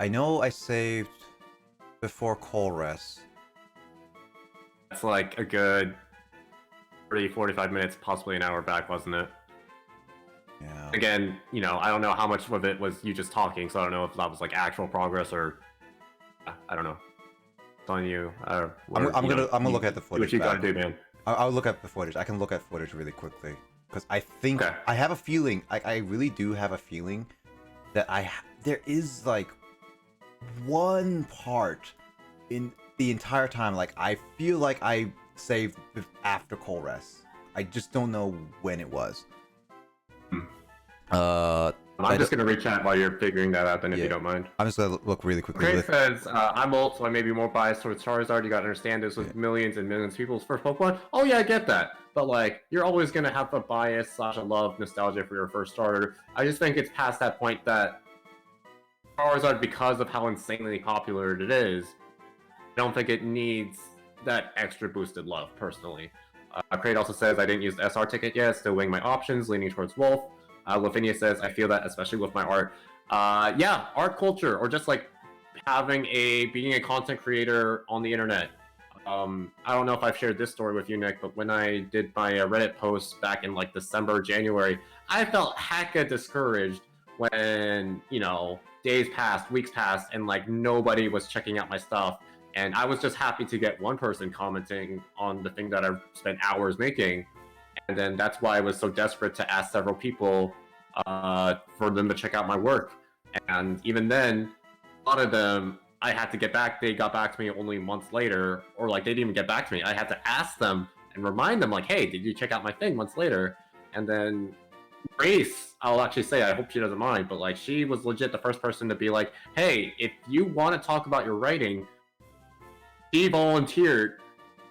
I know I saved before Coal Rest.
That's like a good 30-45 minutes, possibly an hour back, wasn't it?
Yeah.
Again, you know, I don't know how much of it was you just talking, so I don't know if that was like actual progress or I don't know. It's on you.
I'm gonna look at the footage.
What you gotta do, man.
I'll look at the footage. I can look at footage really quickly because I think I have a feeling. I really do have a feeling that there is like one part in the entire time, like I feel like I saved after Coal Rest. I just don't know when it was.
I'm just gonna reach out while you're figuring that out, then, if you don't mind.
I'm just gonna look really quickly.
Craig says, I'm old, so I may be more biased towards Charizard. You gotta understand this with millions and millions of people's first Pokemon. Oh yeah, I get that. But like, you're always gonna have a bias / a love, nostalgia for your first starter. I just think it's past that point that Charizard, because of how insanely popular it is, I don't think it needs that extra boosted love, personally. Craig also says, I didn't use the SR ticket yet, still weighing my options, leaning towards Wolf. Lavinia says, I feel that especially with my art. Yeah, art culture, or just like being a content creator on the internet. I don't know if I've shared this story with you, Nick, but when I did my Reddit post back in like December, January, I felt hecka discouraged when, you know, days passed, weeks passed, and like nobody was checking out my stuff. And I was just happy to get one person commenting on the thing that I've spent hours making. And then that's why I was so desperate to ask several people for them to check out my work. And even then, a lot of them, I had to get back. They got back to me only months later, or like they didn't even get back to me. I had to ask them and remind them, like, hey, did you check out my thing months later? And then Grace, I'll actually say, I hope she doesn't mind, but like she was legit the first person to be like, hey, if you want to talk about your writing, she volunteered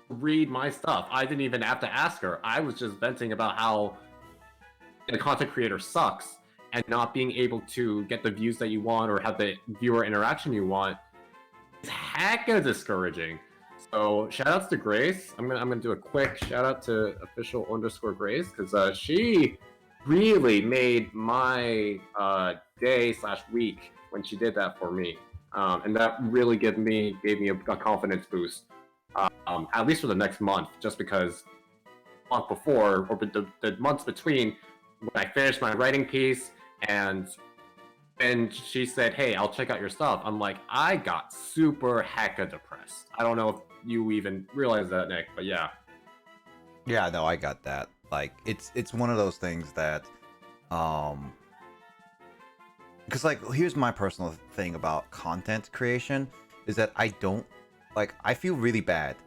read my stuff. I didn't even have to ask her. I was just venting about how the content creator sucks, and not being able to get the views that you want or have the viewer interaction you want is hecka discouraging. So shout outs to Grace. I'm gonna do a quick shout out to official_Grace, because she really made my day / week when she did that for me, and that really gave me a confidence boost. At least for the next month, just because the month before, or the months between when I finished my writing piece and she said, hey, I'll check out your stuff, I'm like, I got super hecka depressed. I don't know if you even realize that, Nick, but yeah.
Yeah, no, I got that. Like, it's one of those things that, because like, here's my personal thing about content creation, is that I don't, like, I feel really bad.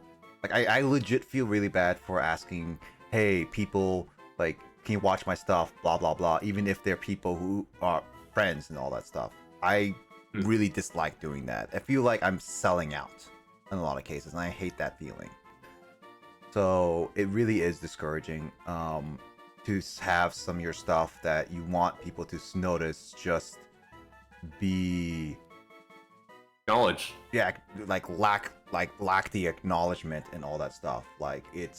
Like, I legit feel really bad for asking, hey, people, like, can you watch my stuff, blah, blah, blah, even if they're people who are friends and all that stuff. I really dislike doing that. I feel like I'm selling out in a lot of cases, and I hate that feeling. So it really is discouraging to have some of your stuff that you want people to notice just be
acknowledged.
Yeah, like lack the acknowledgement and all that stuff. Like it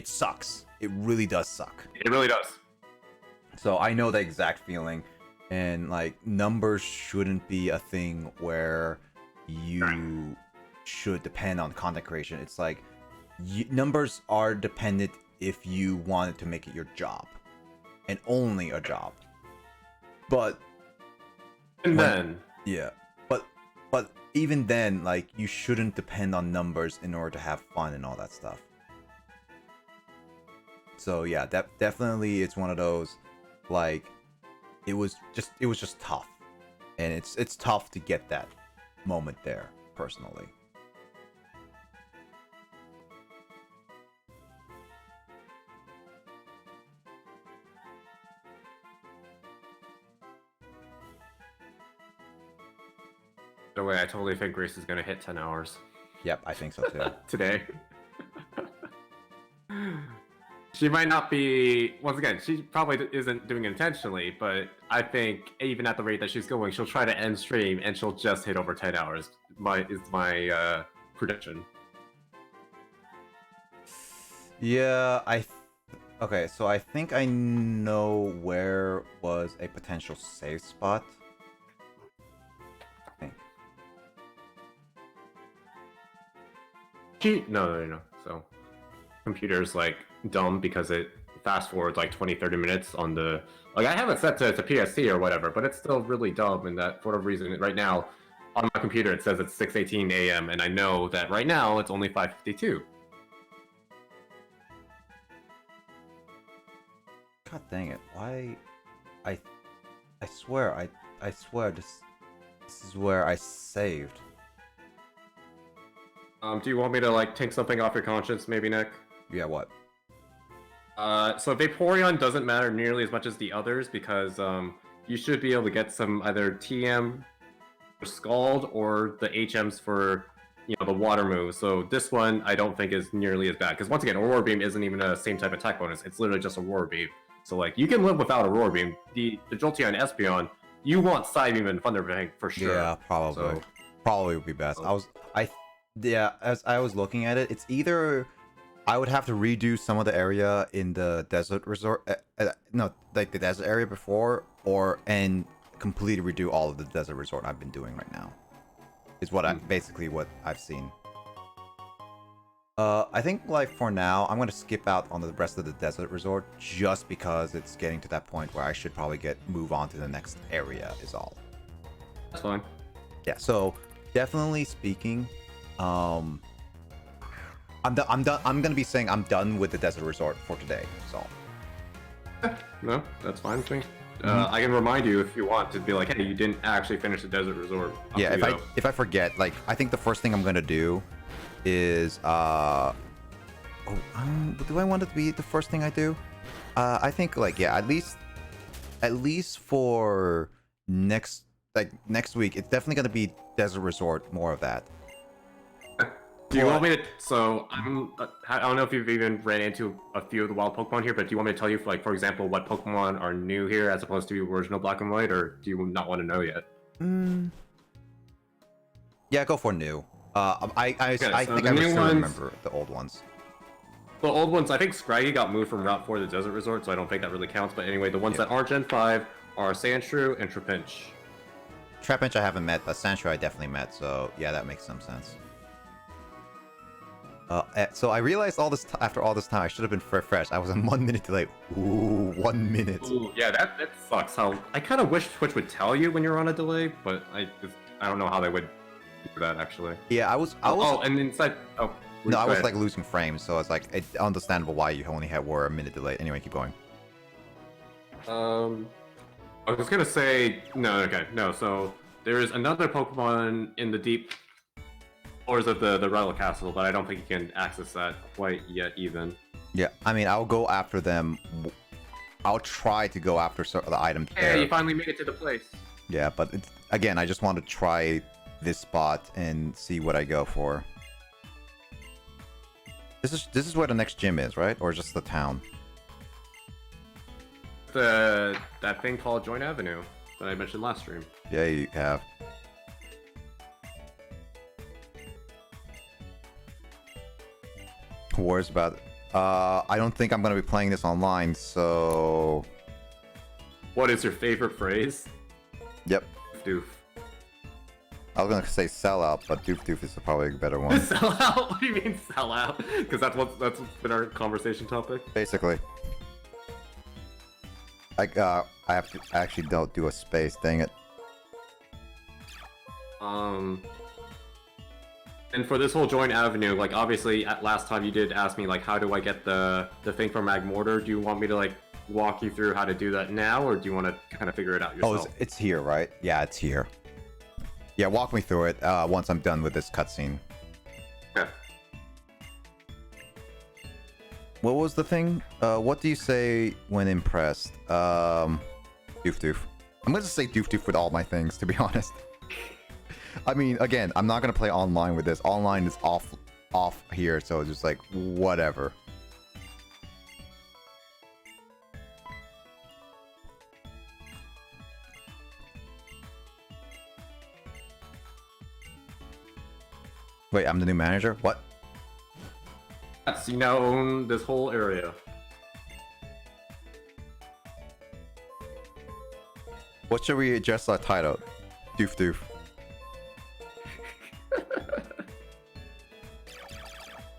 sucks. It really does suck.
It really does.
So I know the exact feeling, and like numbers shouldn't be a thing where you should depend on content creation. It's like numbers are dependent if you wanted to make it your job, and only a job. But but even then, like, you shouldn't depend on numbers in order to have fun and all that stuff. So yeah, definitely it's one of those, like, it was just tough, and it's tough to get that moment there personally.
By the way, I totally think Grace is gonna hit 10 hours.
Yep, I think so too.
Today. She might not be, once again, she probably isn't doing it intentionally, but I think even at the rate that she's going, she'll try to end stream and she'll just hit over 10 hours. Is my prediction.
Yeah, okay, so I think I know where was a potential save spot.
No. So, computer's like dumb because it fast forwards like 20-30 minutes on the, like, I have it set to PST or whatever, but it's still really dumb, and that for whatever reason right now on my computer it says it's 6:18 a.m. and I know that right now it's only 5:52.
God dang it! Why? I swear this is where I saved.
Do you want me to like take something off your conscience, maybe, Nick?
Yeah, what?
So Vaporeon doesn't matter nearly as much as the others because you should be able to get some either TM for Scald or the HMs for the water move. So this one I don't think is nearly as bad because once again, Aurora Beam isn't even a same type attack bonus. It's literally just Aurora Beam. So like you can live without Aurora Beam. The Jolteon and Espeon, you want Side Beam and Thunder Fang for sure.
Yeah, probably.
So,
probably would be best. As I was looking at it, it's either I would have to redo some of the area in the desert resort, no, like the desert area before, and completely redo all of the desert resort I've been doing right now. Is what basically what I've seen. I think like for now, I'm gonna skip out on the rest of the desert resort just because it's getting to that point where I should probably move on to the next area. Is all.
That's fine.
Yeah. So definitely speaking, I'm done. I'm gonna be saying I'm done with the desert resort for today. So.
No, that's fine with me. I can remind you if you want to be like, hey, you didn't actually finish the desert resort.
Yeah, if I forget, like I think the first thing I'm gonna do is do I want it to be the first thing I do? I think like yeah, at least for next week, it's definitely gonna be desert resort, more of that.
Do you want me to? So I don't know if you've even ran into a few of the wild Pokemon here, but do you want me to tell you, like for example, what Pokemon are new here as opposed to original Black and White, or do you not want to know yet?
Yeah, go for new. I think I still remember the old ones.
The old ones, I think Scraggy got moved from Route 4 to Desert Resort, so I don't think that really counts. But anyway, the ones that aren't Gen 5 are Sandshrew and Trapinch.
Trapinch I haven't met, but Sandshrew I definitely met, so yeah, that makes some sense. So I realized after all this time, I should have been fresh. I was a 1 minute delay. Ooh, 1 minute.
Ooh, yeah, that sucks. I kind of wish Twitch would tell you when you're on a delay, but I don't know how they would do that actually.
Yeah, I was.
And inside.
No, I was like losing frames, so it's like it's understandable why you only were a minute delay. Anyway, keep going.
I was gonna say no. Okay, no. So there is another Pokemon in the deep floors of the Rattle Castle, but I don't think you can access that quite yet even.
Yeah, I mean, I'll go after them. I'll try to go after the items there.
Hey, you finally made it to the place.
Yeah, but again, I just want to try this spot and see what I go for. This is where the next gym is, right? Or just the town?
That thing called Joint Avenue that I mentioned last stream.
Yeah, you have. Worries about it. I don't think I'm gonna be playing this online, so.
What is your favorite phrase?
Yep.
Doof.
I was gonna say sellout, but doof is probably a better one.
Sellout? What do you mean sellout? Because that's what's been our conversation topic.
Basically. I actually don't do a space. Dang it.
And for this whole Joint Avenue, like obviously at last time you did ask me like how do I get the thing from Magmortar? Do you want me to like walk you through how to do that now, or do you want to kind of figure it out yourself?
Oh, it's here, right? Yeah, it's here. Yeah, walk me through it once I'm done with this cutscene.
Okay.
What was the thing? What do you say when impressed? Doof. I'm gonna just say doof with all my things, to be honest. I mean, again, I'm not gonna play online with this. Online is off here, so it's just like whatever. Wait, I'm the new manager? What?
Yes, you now own this whole area.
What should we adjust our title? Doof.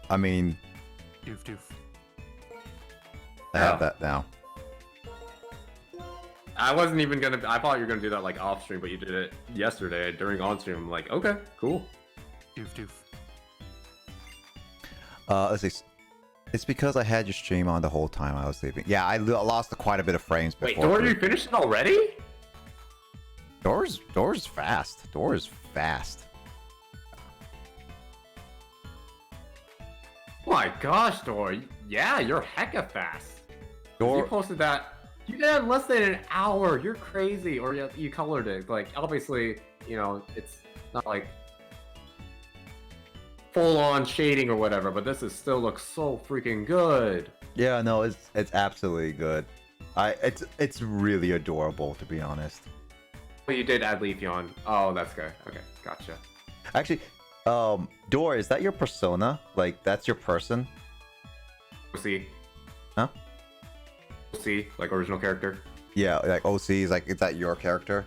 I mean...
Doof.
I have that now.
I wasn't even gonna... I thought you were gonna do that like off stream, but you did it yesterday during on stream. I'm like, okay, cool.
Doof.
Let's see. It's because I had your stream on the whole time I was sleeping. Yeah, I lost quite a bit of frames before.
Wait, Dora, you finished it already?
Dora's fast. Dora's fast.
Oh my gosh, Dora. Yeah, you're hecka fast.
Dora...
You posted that You did it in less than an hour. You're crazy. Or you colored it. Like, obviously, you know, it's not like full-on shading or whatever, but this is still looks so freaking good.
Yeah, no, it's absolutely good. It's really adorable, to be honest.
Well, you did add Leafeon. Oh, that's good. Okay, gotcha.
Actually, Door, is that your persona? Like, that's your person?
OC.
Huh?
OC, like original character.
Yeah, like OC is like, is that your character?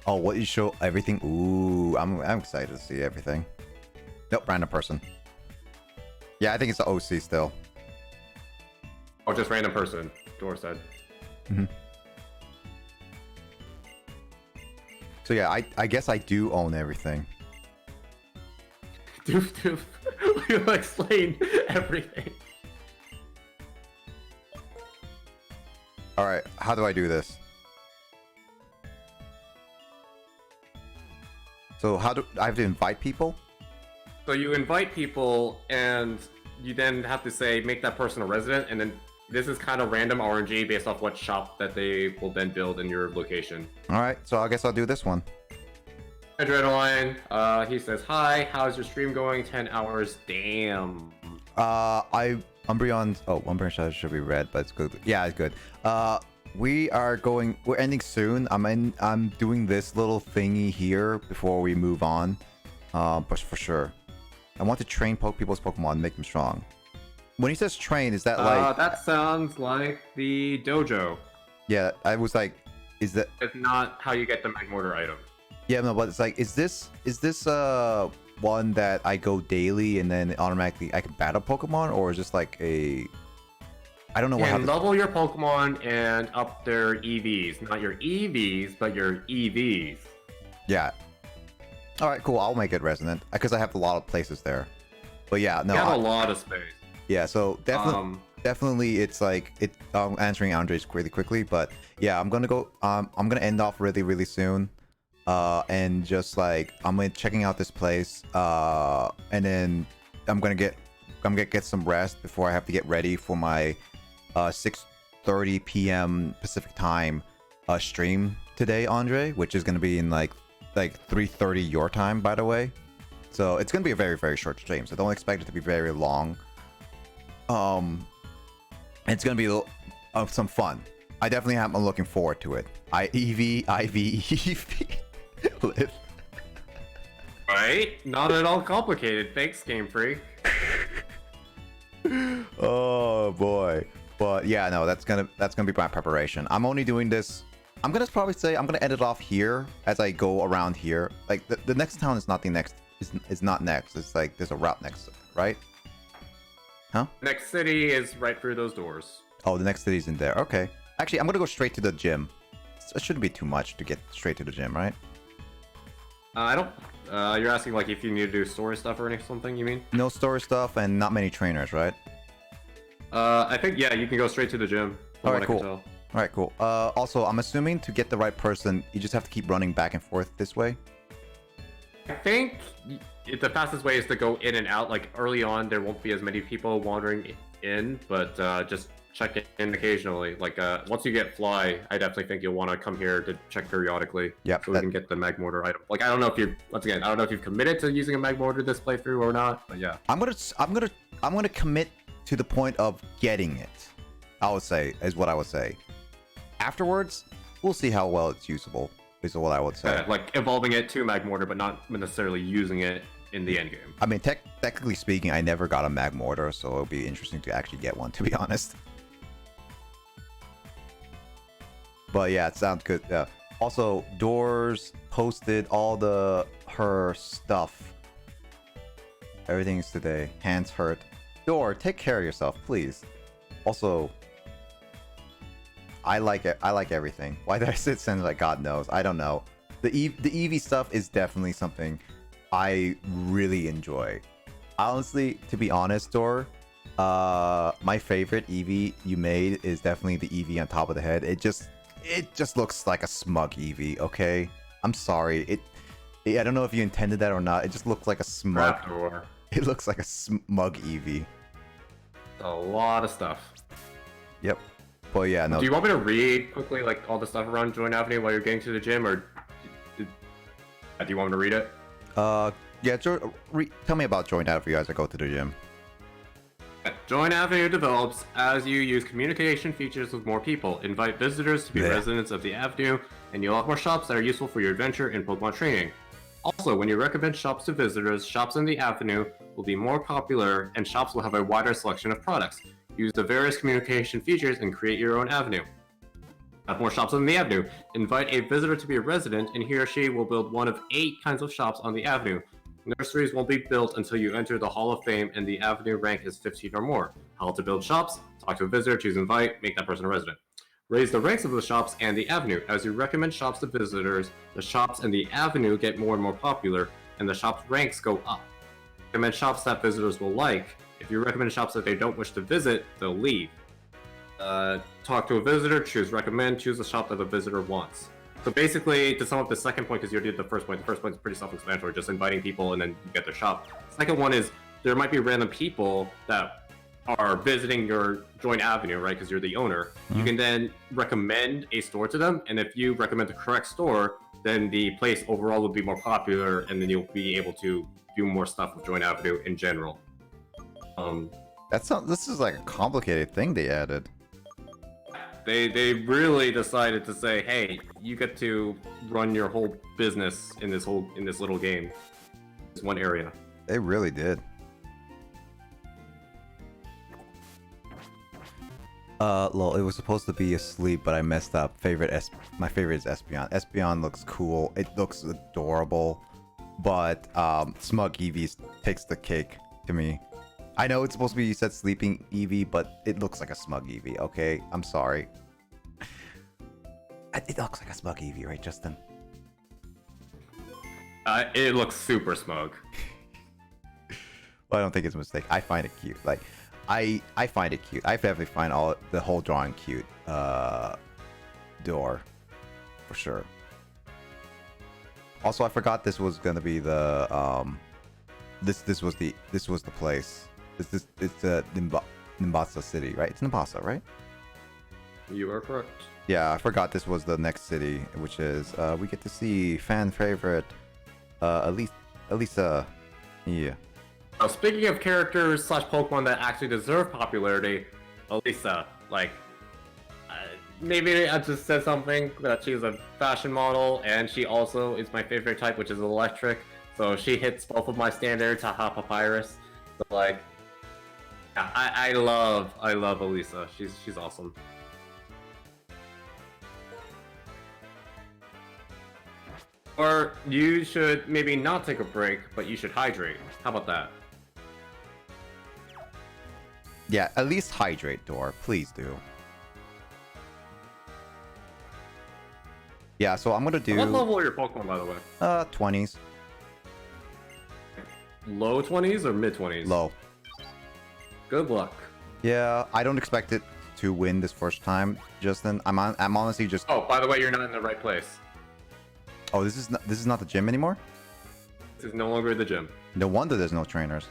Oh, what you show everything? Ooh, I'm excited to see everything. Nope, random person. Yeah, I think it's the OC still.
Oh, just random person. Door said.
Mm-hmm. So yeah, I guess I do own everything.
Doof. You'll explain everything.
Alright, how do I do this? So how do I have to invite people?
So you invite people, and you then have to say, make that person a resident, and then this is kind of random RNG based off what shop that they will then build in your location.
Alright, so I guess I'll do this one.
Adrenaline, he says, hi, how's your stream going? 10 hours, damn.
Umbreon, Umbreon should be red, but it's good. Yeah, it's good. We're ending soon. I'm doing this little thingy here before we move on. But for sure. I want to train people's Pokemon, make them strong. When he says train, is that like...
that sounds like the dojo.
Yeah, I was like, is that...
It's not how you get the Magmortar item.
Yeah, no, but it's like, is this one that I go daily and then automatically I can battle Pokemon, or is this like a... I don't know what.
And level your Pokemon and up their EVs, not your EVs, but your EVs.
Yeah. All right, cool. I'll make it resonant because I have a lot of places there. But yeah, no.
You have a lot of space.
Yeah, so definitely, it's like answering Andre's really quickly, but yeah, I'm gonna go. I'm gonna end off really soon, and just like I'm checking out this place, and then I'm gonna get some rest before I have to get ready for my 6:30 p.m. Pacific time stream today, Andre, which is gonna be in like 3:30 your time, by the way. So it's gonna be a very short stream, so don't expect it to be very long. It's gonna be some fun. I definitely am looking forward to it. IV live.
Right? Not at all complicated. Thanks, Game Freak.
Oh boy. But yeah, no, that's gonna be my preparation. I'm only doing this. I'm gonna probably say I'm gonna end it off here as I go around here. Like the next town is not the next. Is not next. It's like there's a route next, right? Huh?
Next city is right through those doors.
Oh, the next city's in there. Okay. Actually, I'm gonna go straight to the gym. It shouldn't be too much to get straight to the gym, right?
I don't. You're asking like if you need to do story stuff or something. You mean?
No story stuff and not many trainers, right?
I think yeah, you can go straight to the gym.
All right, cool. All right, cool. Also, I'm assuming to get the right person, you just have to keep running back and forth this way.
I think the fastest way is to go in and out. Like early on, there won't be as many people wandering in, but just check in occasionally. Like once you get Fly, I definitely think you'll want to come here to check periodically.
Yep.
So we can get the Magmortar item. Like I don't know if you I don't know if you've committed to using a Magmortar this playthrough or not, but yeah.
I'm gonna commit to the point of getting it. I would say is what I would say. Afterwards, we'll see how well it's usable. Is what I would say.
Like evolving it to Magmortar, but not necessarily using it in the end game.
I mean, technically speaking, I never got a Magmortar, so it'll be interesting to actually get one, to be honest. But yeah, it sounds good. Also, Doors posted all her stuff. Everything's today. Hands hurt. Door, take care of yourself, please. Also, I like it. I like everything. Why did I sit send like God knows? I don't know. The Eevee stuff is definitely something I really enjoy. Honestly, to be honest, Door, my favorite Eevee you made is definitely the Eevee on top of the head. It just looks like a smug Eevee. Okay, I'm sorry. I don't know if you intended that or not. It just looks like a smug.
Raptor.
It looks like a smug Eevee.
A lot of stuff.
Yep. But yeah, no.
Do you want me to read quickly like all the stuff around Joint Avenue while you're getting to the gym, or do you want me to read it?
Yeah. Tell me about Joint Avenue as I go to the gym.
Joint Avenue develops as you use communication features with more people. Invite visitors to be residents of the Avenue, and you'll have more shops that are useful for your adventure in Pokemon training. Also, when you recommend shops to visitors, shops on the Avenue will be more popular, and shops will have a wider selection of products. Use the various communication features and create your own avenue. Have more shops on the Avenue. Invite a visitor to be a resident, and he or she will build one of 8 kinds of shops on the Avenue. Nurseries won't be built until you enter the Hall of Fame and the Avenue rank is 15 or more. How to build shops: talk to a visitor, choose invite, make that person a resident. Raise the ranks of the shops and the Avenue. As you recommend shops to visitors, the shops and the Avenue get more and more popular, and the shops' ranks go up. Recommend shops that visitors will like. If you recommend shops that they don't wish to visit, they'll leave. Talk to a visitor, choose recommend, choose a shop that the visitor wants. So basically, to sum up the second point, because you did the first point is pretty self-explanatory, just inviting people and then you get their shop. Second one is, there might be random people that are visiting your Joint Avenue, right, because you're the owner. You can then recommend a store to them, and if you recommend the correct store, then the place overall will be more popular, and then you'll be able to do more stuff with Joint Avenue in general.
This is like a complicated thing they added.
They really decided to say, hey, you get to run your whole business in this little game, this one area.
They really did. Lol, it was supposed to be asleep, but I messed up. My favorite is Espeon. Espeon looks cool. It looks adorable, but Smug Eevee takes the cake to me. I know it's supposed to be, you said sleeping Eevee, but it looks like a Smug Eevee, okay? I'm sorry. It looks like a Smug Eevee, right, Justin?
It looks super smug.
Well, I don't think it's a mistake. I find it cute. Like, I find it cute. I definitely find the whole drawing cute. Door, for sure. Also, I forgot this was gonna be the this was the place. It's Nimbasa City, right? It's Nimbasa, right?
You are correct.
Yeah, I forgot this was the next city, which is we get to see fan favorite Elisa. Yeah.
Speaking of characters / Pokemon that actually deserve popularity, Elisa, like, maybe I just said something, that she's a fashion model, and she also is my favorite type, which is electric, so she hits both of my standards, haha Papyrus. So, like, yeah, I love Elisa. She's awesome. Or you should maybe not take a break, but you should hydrate. How about that?
Yeah, at least hydrate, Door. Please do. Yeah, so I'm gonna do...
What level are your Pokemon, by the way?
20s.
Low 20s or mid 20s?
Low.
Good luck.
Yeah, I don't expect it to win this first time, Justin. I'm honestly just...
Oh, by the way, you're not in the right place.
Oh, this is not the gym anymore?
This is no longer the gym.
No wonder there's no trainers.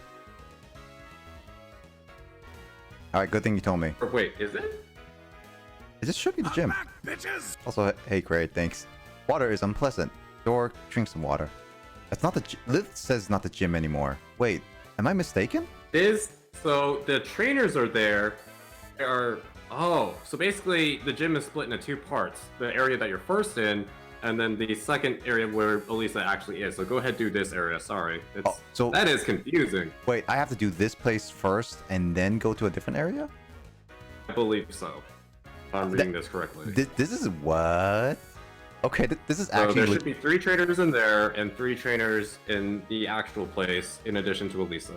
Alright, good thing you told me.
Or wait, is it?
This should be the gym. Also, hey, great, thanks. Water is unpleasant. Door, drink some water. That's not the... Lith says not the gym anymore. Wait, am I mistaken?
So the trainers are there. There are... Oh, so basically the gym is split into 2 parts. The area that you're first in, and then the second area where Elisa actually is. So go ahead, do this area. Sorry, that is confusing.
Wait, I have to do this place first and then go to a different area?
I believe so. If I'm reading this correctly.
This is what? Okay, this is actually...
So there should be 3 trainers in there and 3 trainers in the actual place, in addition to Elisa.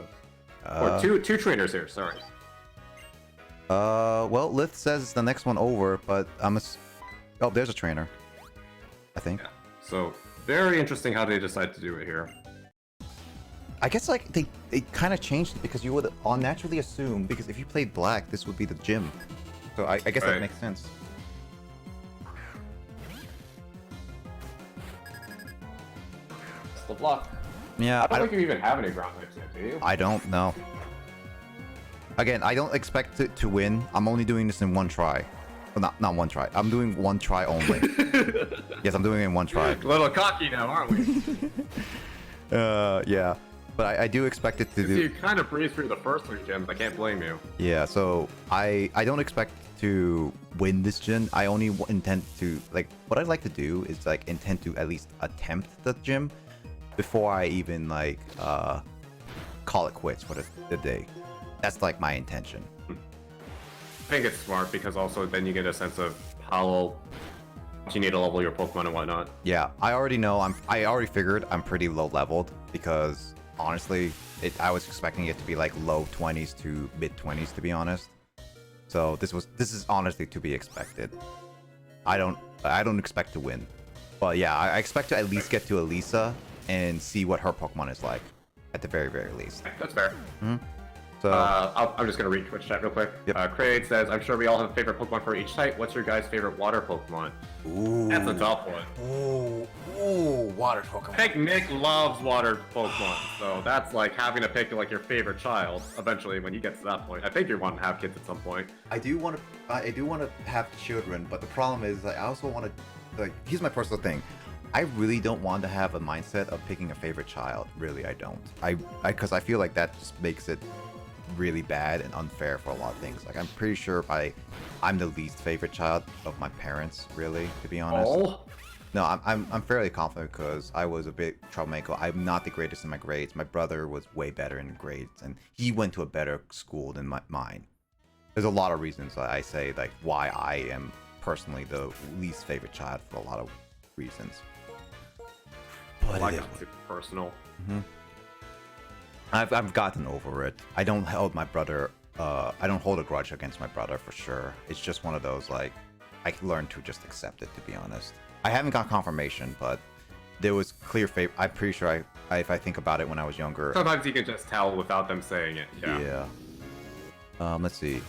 Or two trainers here. Sorry.
Well, Lith says it's the next one over, but oh, there's a trainer. I think.
Yeah. So very interesting how they decide to do it here.
I guess like they kind of changed it because you would naturally assume, because if you played Black, this would be the gym. So I guess that makes sense.
It's the block.
Yeah.
I don't think you even have any ground types yet, do you?
I don't know. Again, I don't expect to win. I'm only doing this in one try. Well, not one try. I'm doing one try only. Yes, I'm doing it in one try.
A little cocky now, aren't we?
Yeah. But I do expect it to do...
You kind of breezed through the first 3 gyms. I can't blame you.
Yeah, so I don't expect to win this gym. I only intend to... Like, what I'd like to do is, like, intend to at least attempt the gym before I even, like, call it quits for the day. That's, like, my intention.
I think it's smart because also then you get a sense of how you need to level your Pokemon and whatnot.
Yeah, I already know. I already figured I'm pretty low leveled because honestly, I was expecting it to be like low 20s to mid 20s to be honest. So this is honestly to be expected. I don't expect to win, but yeah, I expect to at least get to Elisa and see what her Pokemon is like, at the very least.
That's fair.
Mm-hmm. So
I'm just gonna read Twitch chat real quick.
Yep.
Craig says, "I'm sure we all have a favorite Pokemon for each type. What's your guys' favorite water Pokemon?"
Ooh.
That's a tough one.
Ooh, water Pokemon.
I think Nick loves water Pokemon, so that's like having to pick like your favorite child. Eventually, when you get to that point, I think you want to have kids at some point.
I do want to have children, but the problem is I also want to, like, here's my personal thing. I really don't want to have a mindset of picking a favorite child. Really, I don't. Because I feel like that just makes it really bad and unfair for a lot of things. Like, I'm pretty sure I'm the least favorite child of my parents, really, to be honest.
Oh.
No, I'm fairly confident because I was a bit troublemaker. I'm not the greatest in my grades. My brother was way better in grades, and he went to a better school than mine. There's a lot of reasons I say, like, why I am personally the least favorite child for a lot of reasons. But
Like, it's personal.
Mm-hmm. I've gotten over it. I don't hold my brother. I don't hold a grudge against my brother for sure. It's just one of those, like, I learned to just accept it, to be honest. I haven't got confirmation, but there was clear favor. I'm pretty sure if I think about it when I was younger.
Sometimes you can just tell without them saying it. Yeah.
Let's see.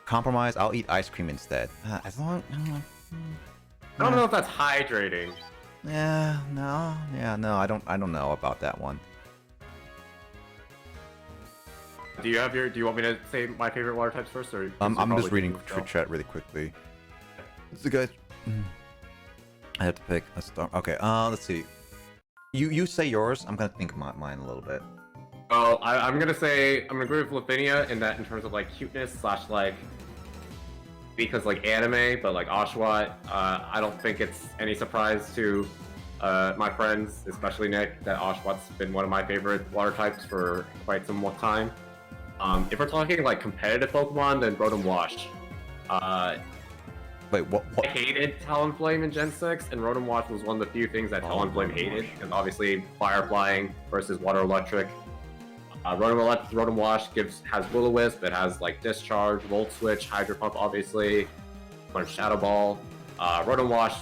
Compromise. I'll eat ice cream instead. As long.
I don't know if that's hydrating.
Yeah. No. Yeah. No. I don't know about that one.
Do you want me to say my favorite water types first, or?
I'm just reading Twitch chat really quickly. So guys, I have to pick a star. Okay. Let's see. You say yours. I'm gonna think of mine a little bit.
Oh, I'm gonna agree with Lavinia in that in terms of like cuteness / like because like anime, but like Oshawott. I don't think it's any surprise to my friends, especially Nick, that Oshawott's been one of my favorite water types for quite some time. If we're talking like competitive Pokemon, then Rotom Wash.
Wait, what?
I hated Talonflame in Gen 6, and Rotom Wash was one of the few things that Talonflame hated, because obviously Fire Flying versus Water Electric. Rotom Wash has Will-O-Wisp, it has like Discharge, Volt Switch, Hydro Pump obviously, Shadow Ball. Rotom Wash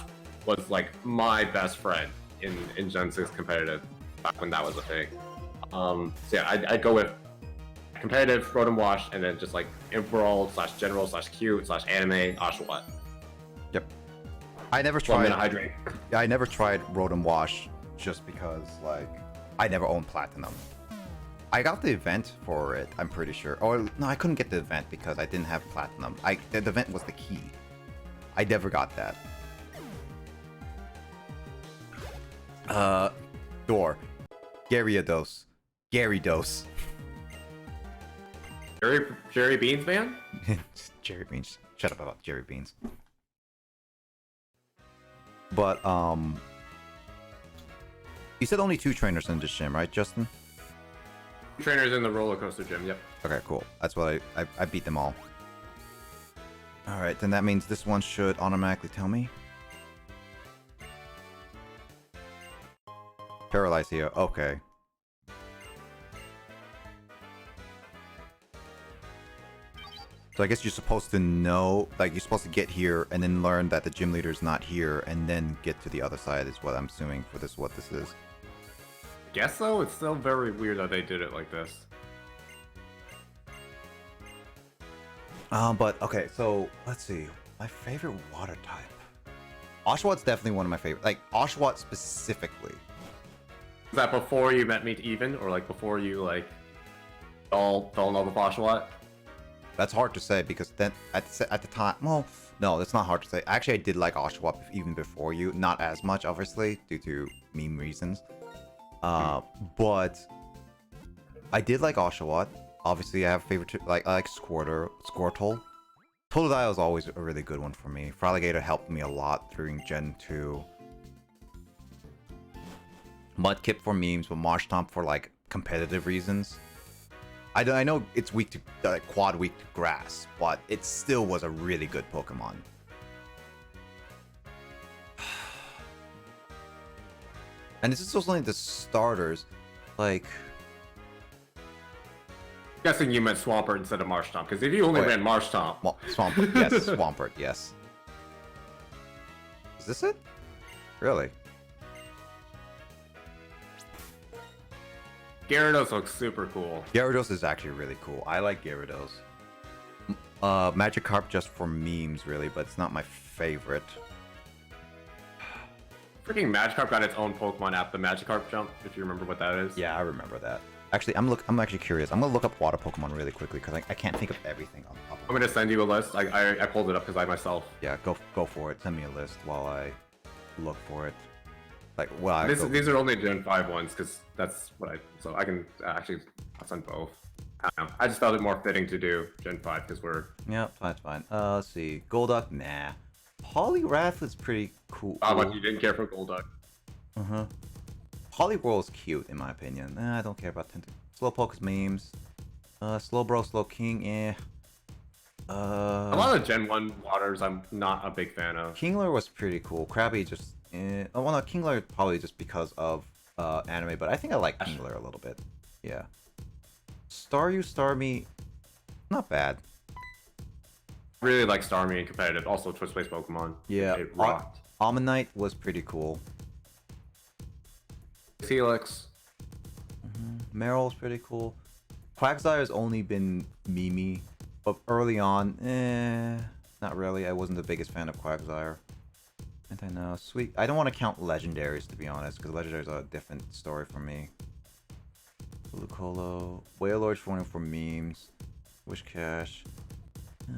was like my best friend in Gen 6 competitive, back when that was a thing. So yeah, I'd go with competitive Rotom Wash, and then just like overall / general / cute / anime Oshawott.
Yep. I never tried.
Hydrate.
I never tried Rotom Wash just because, like, I never owned Platinum. I got the event for it, I'm pretty sure. Or no, I couldn't get the event because I didn't have Platinum. The event was the key. I never got that. Door. Gyarados. Gyarados.
Jerry Beans, man?
Jerry Beans. Shut up about Jerry Beans. But, you said only 2 trainers in this gym, right, Justin?
Trainers in the roller coaster gym, yep.
Okay, cool. That's what I beat them all. Alright, then that means this one should automatically tell me. Paralyze here, okay. So I guess you're supposed to know, like, you're supposed to get here and then learn that the gym leader's not here and then get to the other side is what I'm assuming for this, what this is.
Guess so? It's still very weird that they did it like this.
But, okay, so, let's see. My favorite water type. Oshawott's definitely one of my favorite, like, Oshawott specifically.
Is that before you met me even, or like before you, like, all fell in love with Oshawott?
That's hard to say because then at the time, well, no, that's not hard to say. Actually, I did like Oshawott even before you, not as much, obviously, due to meme reasons. But I did like Oshawott. Obviously, I have a favorite, I like Squirtle. Totodile is always a really good one for me. Fraligator helped me a lot during Gen 2. Mudkip for memes, but Marshtomp for like competitive reasons. I know it's weak to quad weak to grass, but it still was a really good Pokemon. And this is also only the starters. Like,
Guessing you meant Swampert instead of Marshtomp, because if you only ran Marshtomp...
Swampert, yes, Swampert, yes. Is this it? Really?
Gyarados looks super cool.
Gyarados is actually really cool. I like Gyarados. Magikarp just for memes, really, but it's not my favorite.
Freaking Magikarp got its own Pokemon app, the Magikarp Jump, if you remember what that is.
Yeah, I remember that. Actually, I'm actually curious. I'm gonna look up water Pokemon really quickly because I can't think of everything on top.
I'm gonna send you a list. I pulled it up because I myself.
Yeah, go for it. Send me a list while I look for it. Like, well,
These are only Gen 5 ones because that's what so I can actually I'll send both. I don't know. I just felt it more fitting to do Gen 5 because we're.
Yeah, that's fine. Let's see. Golduck, nah. Poliwrath is pretty cool.
How about you didn't care for Golduck?
Poliwhirl is cute in my opinion. I don't care about Tinted. Slowpoke's memes. Slowbro, Slowking, eh.
A lot of Gen 1 waters I'm not a big fan of.
Kingler was pretty cool. Krabby just oh well, no, Kingler probably just because of anime, but I think I like Kingler a little bit. Yeah. Staryu, Starmie, not bad.
Really like Starmie in competitive, also Twitch-based Pokemon.
Yeah.
It rocked.
Ammonite was pretty cool.
Helix.
Meryl's pretty cool. Quagsire's only been memey, but early on, not really. I wasn't the biggest fan of Quagsire. And I know, sweet. I don't want to count legendaries to be honest, because legendaries are a different story for me. Lucolo, Wailord for memes. Wishcash.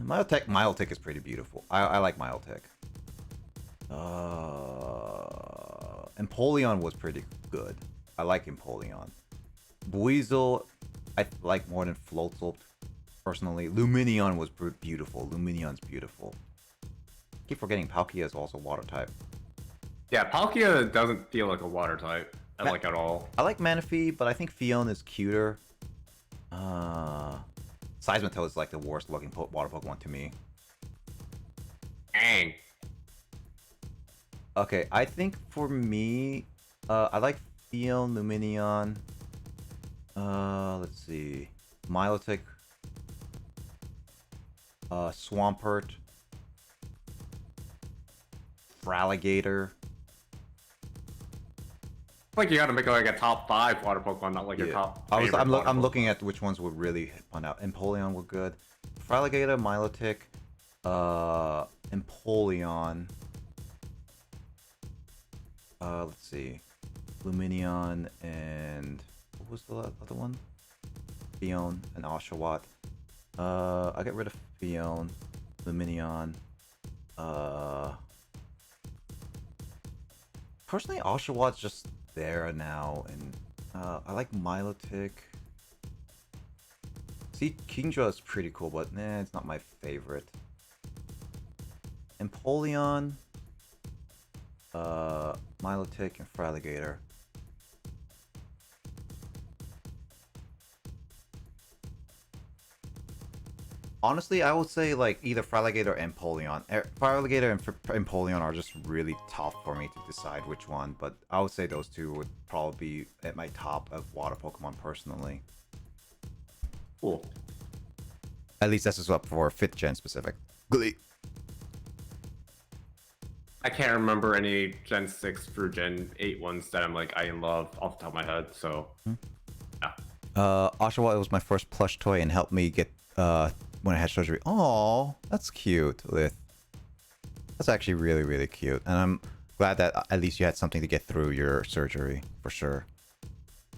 Milotic is pretty beautiful. I like Milotic. Empoleon was pretty good. I like Empoleon. Buizel, I like more than Floatzel, personally. Lumineon was beautiful. Lumineon's beautiful. Keep forgetting Palkia is also water type.
Yeah, Palkia doesn't feel like a water type, like at all.
I like Manaphy, but I think Fiona is cuter. Seismitoad is like the worst looking water Pokemon to me.
Dang.
Okay, I think for me, I like Fiona, Lumineon. Let's see. Milotic. Swampert. Fraligator.
Like you gotta make like a top 5 water Pokemon, not like your top.
I'm looking at which ones would really pun out. Empoleon were good. Fraligator, Milotic, Empoleon. Let's see. Lumineon and what was the other one? Fion and Oshawott. I get rid of Fion, Lumineon. Personally, Oshawott's just there now, and I like Milotic. See, Kingdra is pretty cool, but it's not my favorite. Empoleon, Milotic, and Fraligator. Honestly, I would say like either Fraligator or Empoleon. Fraligator and Empoleon are just really tough for me to decide which one, but I would say those two would probably be at my top of water Pokemon personally.
Cool.
At least this is up for 5th gen specific. Glee.
I can't remember any Gen 6 through Gen 8 ones that I'm like I love off the top of my head, so yeah.
Oshawott was my first plush toy and helped me get when I had surgery. Oh, that's cute, Lith. That's actually really, really cute. And I'm glad that at least you had something to get through your surgery, for sure.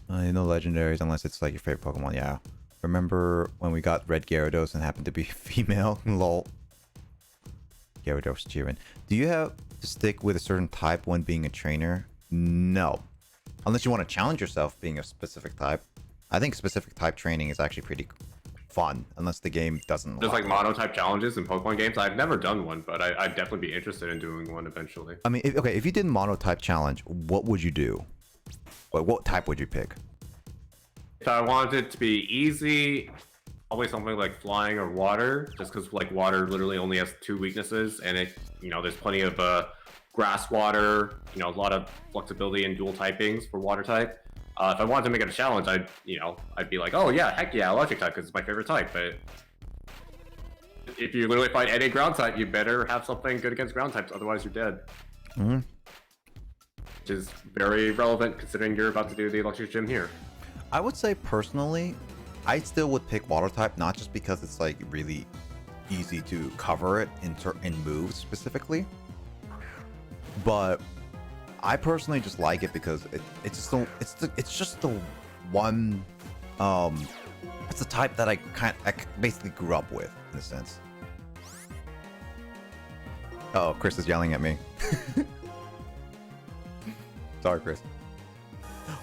You know legendaries, unless it's like your favorite Pokemon, yeah. Remember when we got red Gyarados and happened to be female? Lol. Gyarados cheering. Do you have to stick with a certain type when being a trainer? No. Unless you want to challenge yourself being a specific type. I think specific type training is actually pretty fun, unless the game doesn't.
Just like mono type challenges in Pokemon games. I've never done one, but I'd definitely be interested in doing one eventually.
I mean, if you did mono type challenge, what would you do? What type would you pick?
If I wanted it to be easy, probably something like flying or water, just because like water literally only has 2 weaknesses, and it, there's plenty of grass water, a lot of flexibility in dual typings for water type. If I wanted to make it a challenge, I'd be like, oh yeah, heck yeah, electric type, because it's my favorite type. But if you literally fight any ground type, you better have something good against ground types, otherwise you're dead.
Mm-hmm.
Which is very relevant considering you're about to do the electric gym here.
I would say personally, I still would pick water type, not just because it's like really easy to cover it in moves specifically, but I personally just like it because it's just the one it's the type that I basically grew up with in a sense. Oh, Chris is yelling at me. Sorry, Chris.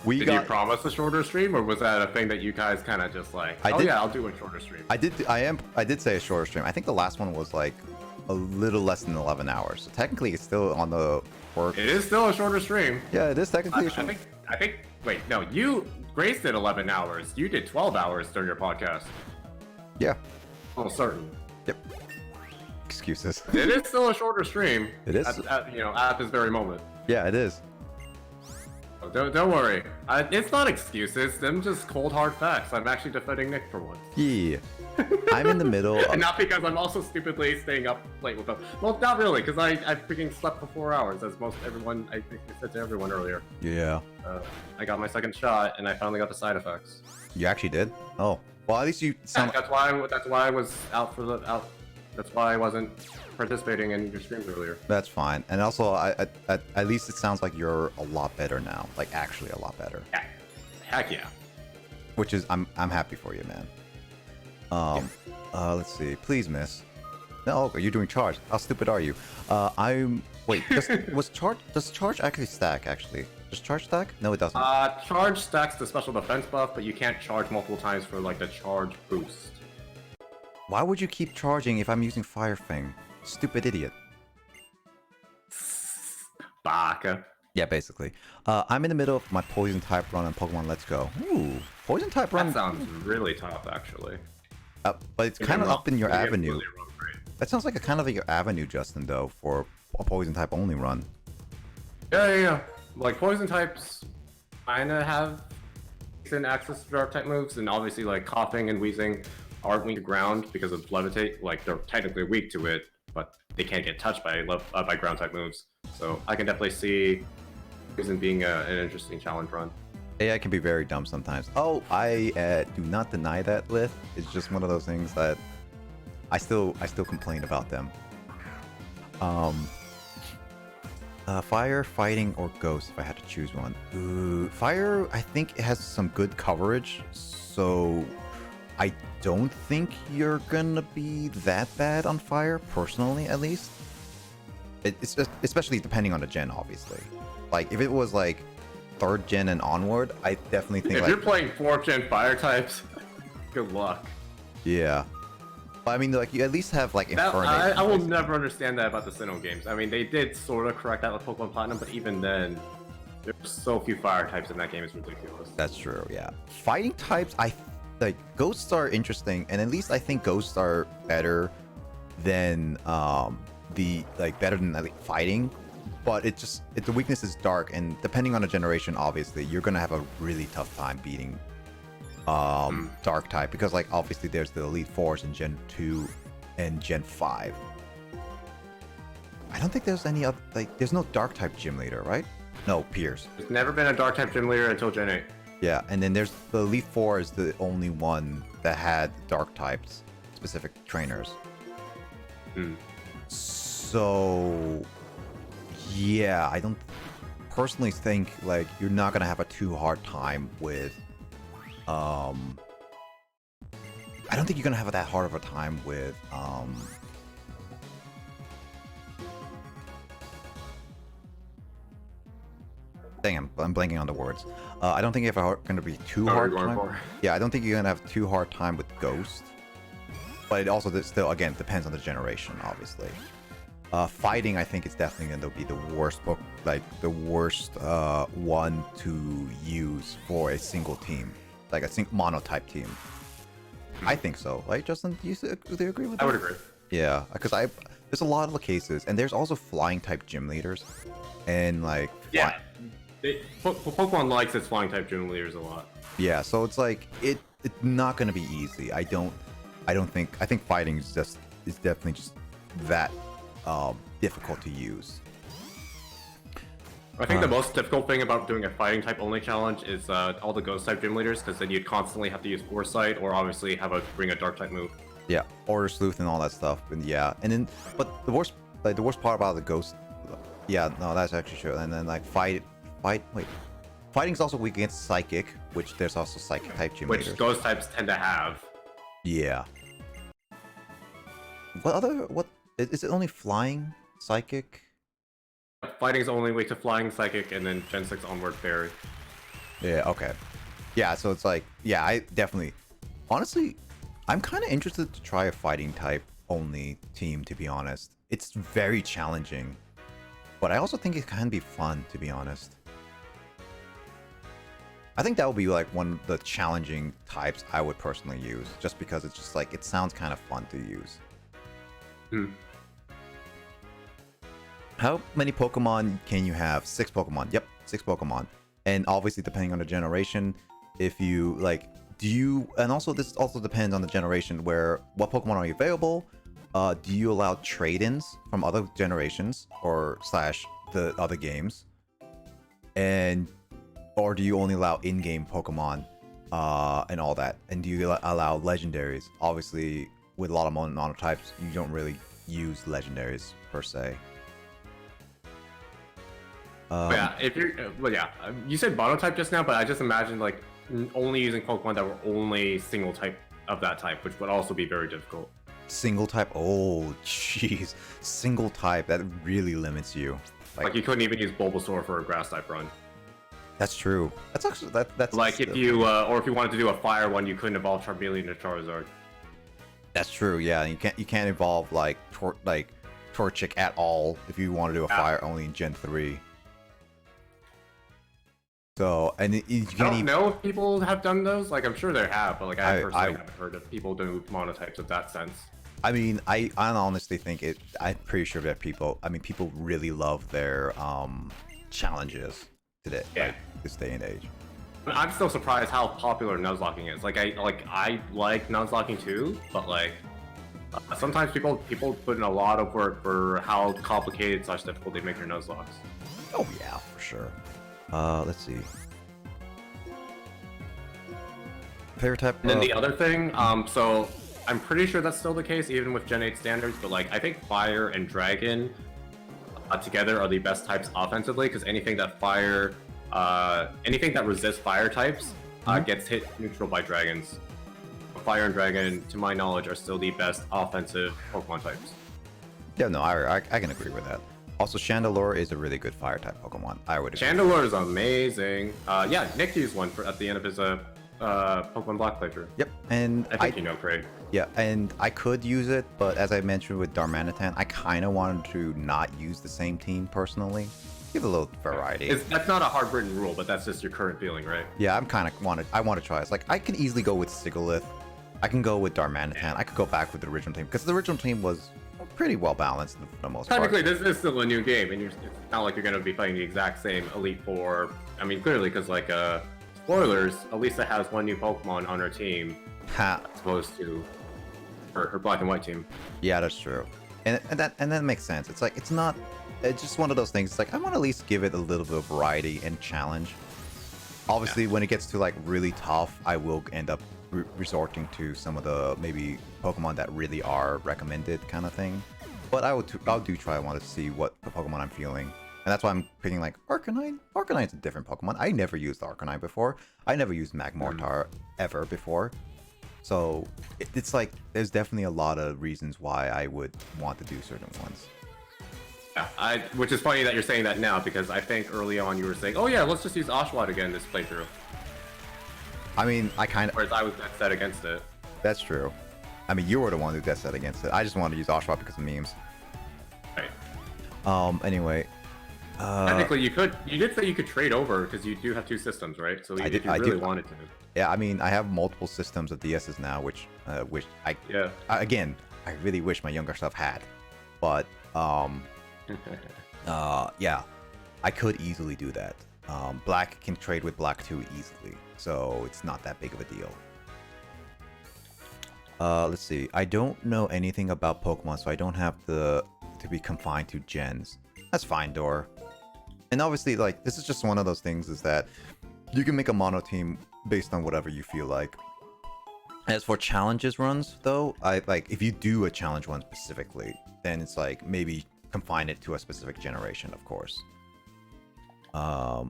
Did you promise a shorter stream, or was that a thing that you guys kind of just like, yeah, I'll do a shorter stream?
I did say a shorter stream. I think the last one was like a little less than 11 hours. So technically, it's still on the work.
It is still a shorter stream.
Yeah, it is technically a short.
I think. Wait, no, Grace did 11 hours. You did 12 hours during your podcast.
Yeah.
Oh, certain.
Yep. Excuses.
It is still a shorter stream.
It is.
At this very moment.
Yeah, it is.
Don't worry. It's not excuses. Them just cold hard facts. I'm actually defending Nick for once.
Yeah. I'm in the middle.
And not because I'm also stupidly staying up late with them. Well, not really, because I freaking slept for 4 hours, as most everyone, I think I said to everyone earlier.
Yeah.
I got my second shot, and I finally got the side effects.
You actually did? Oh. Well, at least you sound.
Yeah, that's why I was out. That's why I wasn't participating in your streams earlier.
That's fine. And also, at least it sounds like you're a lot better now. Like, actually a lot better.
Yeah. Heck yeah.
Which is, I'm happy for you, man. Let's see. Please, miss. No, you're doing charge. How stupid are you? Wait, does charge actually stack, actually? Does charge stack? No, it doesn't.
Charge stacks the special defense buff, but you can't charge multiple times for, like, the charge boost.
Why would you keep charging if I'm using Fire Fang? Stupid idiot.
Baka.
Yeah, basically. I'm in the middle of my Poison type run on Pokemon Let's Go. Ooh, Poison type run.
That sounds really tough, actually.
But it's kind of up in your avenue. That sounds like a kind of your avenue, Justin, though, for a Poison type only run.
Yeah. Like, Poison types kind of have decent access to Dark type moves, and obviously, like, Coughing and Wheezing aren't weak to ground because of Levitate. Like, they're technically weak to it, but they can't get touched by ground type moves. So I can definitely see Poison being an interesting challenge run.
AI can be very dumb sometimes. Oh, I do not deny that, Lith. It's just one of those things that I still complain about them. Fire, fighting, or ghost if I had to choose one. Fire, I think it has some good coverage, so I don't think you're gonna be that bad on fire, personally at least. It's just, especially depending on the gen, obviously. Like, if it was like 3rd gen and onward, I definitely think
if you're playing 4th gen fire types, good luck.
Yeah. But I mean, like, you at least have like Infernape.
I will never understand that about the Sinnoh games. I mean, they did sort of correct that with Pokemon Platinum, but even then, there's so few fire types in that game, it's ridiculous.
That's true, yeah. Fighting types, like, ghosts are interesting, and at least I think ghosts are better than better than fighting. But the weakness is dark, and depending on the generation, obviously, you're gonna have a really tough time beating dark type, because like obviously there's the Elite Fours in Gen 2 and Gen 5. I don't think there's any other, like, there's no dark type gym leader, right? No, Pierce.
There's never been a dark type gym leader until Gen 8.
Yeah, and then there's the Elite Four is the only one that had dark types specific trainers. So yeah, I don't personally think like you're not gonna have a too hard time with I don't think you're gonna have that hard of a time with dang, I'm blanking on the words. I don't think you have gonna be too hard time. Yeah, I don't think you're gonna have too hard time with Ghost. But it also still, again, depends on the generation, obviously. Fighting, I think, is definitely going to be the worst book, like the worst one to use for a single team, like a monotype team. I think so. Right, Justin? Do you agree with that?
I would agree.
Yeah, because there's a lot of cases, and there's also flying type gym leaders, and like
yeah, Pokemon likes its flying type gym leaders a lot.
Yeah, so it's like it's not going to be easy. I think fighting is definitely just that difficult to use.
I think the most difficult thing about doing a fighting type only challenge is all the ghost type gym leaders, because then you'd constantly have to use foresight or obviously bring a dark type move.
Yeah, order sleuth and all that stuff, and yeah, and then but the worst part about the ghost, yeah, no, that's actually true. And then like fighting's also weak against psychic, which there's also psychic type gym leaders.
Which ghost types tend to have.
Yeah. What is it? Only flying, psychic?
Fighting's only weak to flying, psychic, and then Gen 6 onward fairy.
Yeah. Okay. Yeah. So it's like, yeah, I definitely, honestly, I'm kind of interested to try a fighting type only team. To be honest, it's very challenging, but I also think it can be fun. To be honest. I think that would be like one of the challenging types I would personally use, just because it's just like, it sounds kind of fun to use. How many Pokemon can you have? 6 Pokemon. Yep, 6 Pokemon. And obviously, depending on the generation, if you like, and also this also depends on the generation where what Pokemon are available. Do you allow trade-ins from other generations or / the other games? Or do you only allow in-game Pokemon and all that? And do you allow legendaries? Obviously, with a lot of monotypes, you don't really use legendaries per se.
Yeah, if you're, you said monotype just now, but I just imagined like only using Pokemon that were only single type of that type, which would also be very difficult.
Single type? Oh, jeez. Single type, that really limits you.
Like you couldn't even use Bulbasaur for a grass type run.
That's true. That's actually that's
like if you if you wanted to do a fire one, you couldn't evolve Charmeleon to Charizard.
That's true. Yeah, you can't evolve like Torchic at all if you want to do a fire only in Gen 3. So and you can't
I don't know if people have done those. Like I'm sure they have, but like I personally haven't heard of people doing monotypes of that sense.
I mean, I honestly think it. I'm pretty sure that people really love their challenges today, like this day and age.
I'm still surprised how popular Nuzlocking is. Like I like Nuzlocking too, but like sometimes people put in a lot of work for how complicated / difficult they make their Nuzlocks.
Oh yeah, for sure. Let's see. Favorite type.
And then the other thing, so I'm pretty sure that's still the case even with Gen 8 standards, but like I think Fire and Dragon together are the best types offensively, because anything that resists fire types gets hit neutral by dragons. Fire and Dragon, to my knowledge, are still the best offensive Pokemon types.
Yeah, no, I can agree with that. Also, Chandelure is a really good fire type Pokemon. I would agree.
Chandelure is amazing. Yeah, Nick used one at the end of his Pokemon Black playthrough.
Yep, and
I think you know, Craig.
Yeah, and I could use it, but as I mentioned with Darmanitan, I kind of wanted to not use the same team personally. Give a little variety.
That's not a hard written rule, but that's just your current feeling, right?
Yeah, I want to try it. It's like I can easily go with Sigalith. I can go with Darmanitan. I could go back with the original team because the original team was pretty well balanced for the most part.
Technically, this is still a new game, and it's not like you're going to be playing the exact same Elite Four. I mean, clearly, because like spoilers, Elisa has one new Pokemon on her team, as opposed to her Black and White team.
Yeah, that's true, and that makes sense. It's like it's just one of those things. It's like I want to at least give it a little bit of variety and challenge. Obviously, when it gets to like really tough, I will end up resorting to some of the maybe Pokemon that really are recommended kind of thing. But I'll do try. I want to see what Pokemon I'm feeling, and that's why I'm picking like Arcanine. Arcanine's a different Pokemon. I never used Arcanine before. I never used Magmortar ever before. So it's like there's definitely a lot of reasons why I would want to do certain ones.
Yeah, which is funny that you're saying that now, because I think early on you were saying, oh yeah, let's just use Oshawott again this playthrough.
I mean, I kind of...
Whereas I was dead set against it.
That's true. I mean, you were the one who dead set against it. I just wanted to use Oshawott because of memes.
Right.
Anyway.
Technically, you did say you could trade over because you do have two systems, right? So if you really wanted to.
Yeah, I mean, I have multiple systems of DSs now, which I again, I really wish my younger self had, but yeah, I could easily do that. Black can trade with Black 2 easily, so it's not that big of a deal. Let's see. I don't know anything about Pokemon, so I don't have to be confined to gens. That's fine, Dor. And obviously, like, this is just one of those things, is that you can make a mono team based on whatever you feel like. As for challenges runs, though, if you do a challenge run specifically, then it's like maybe confine it to a specific generation, of course. I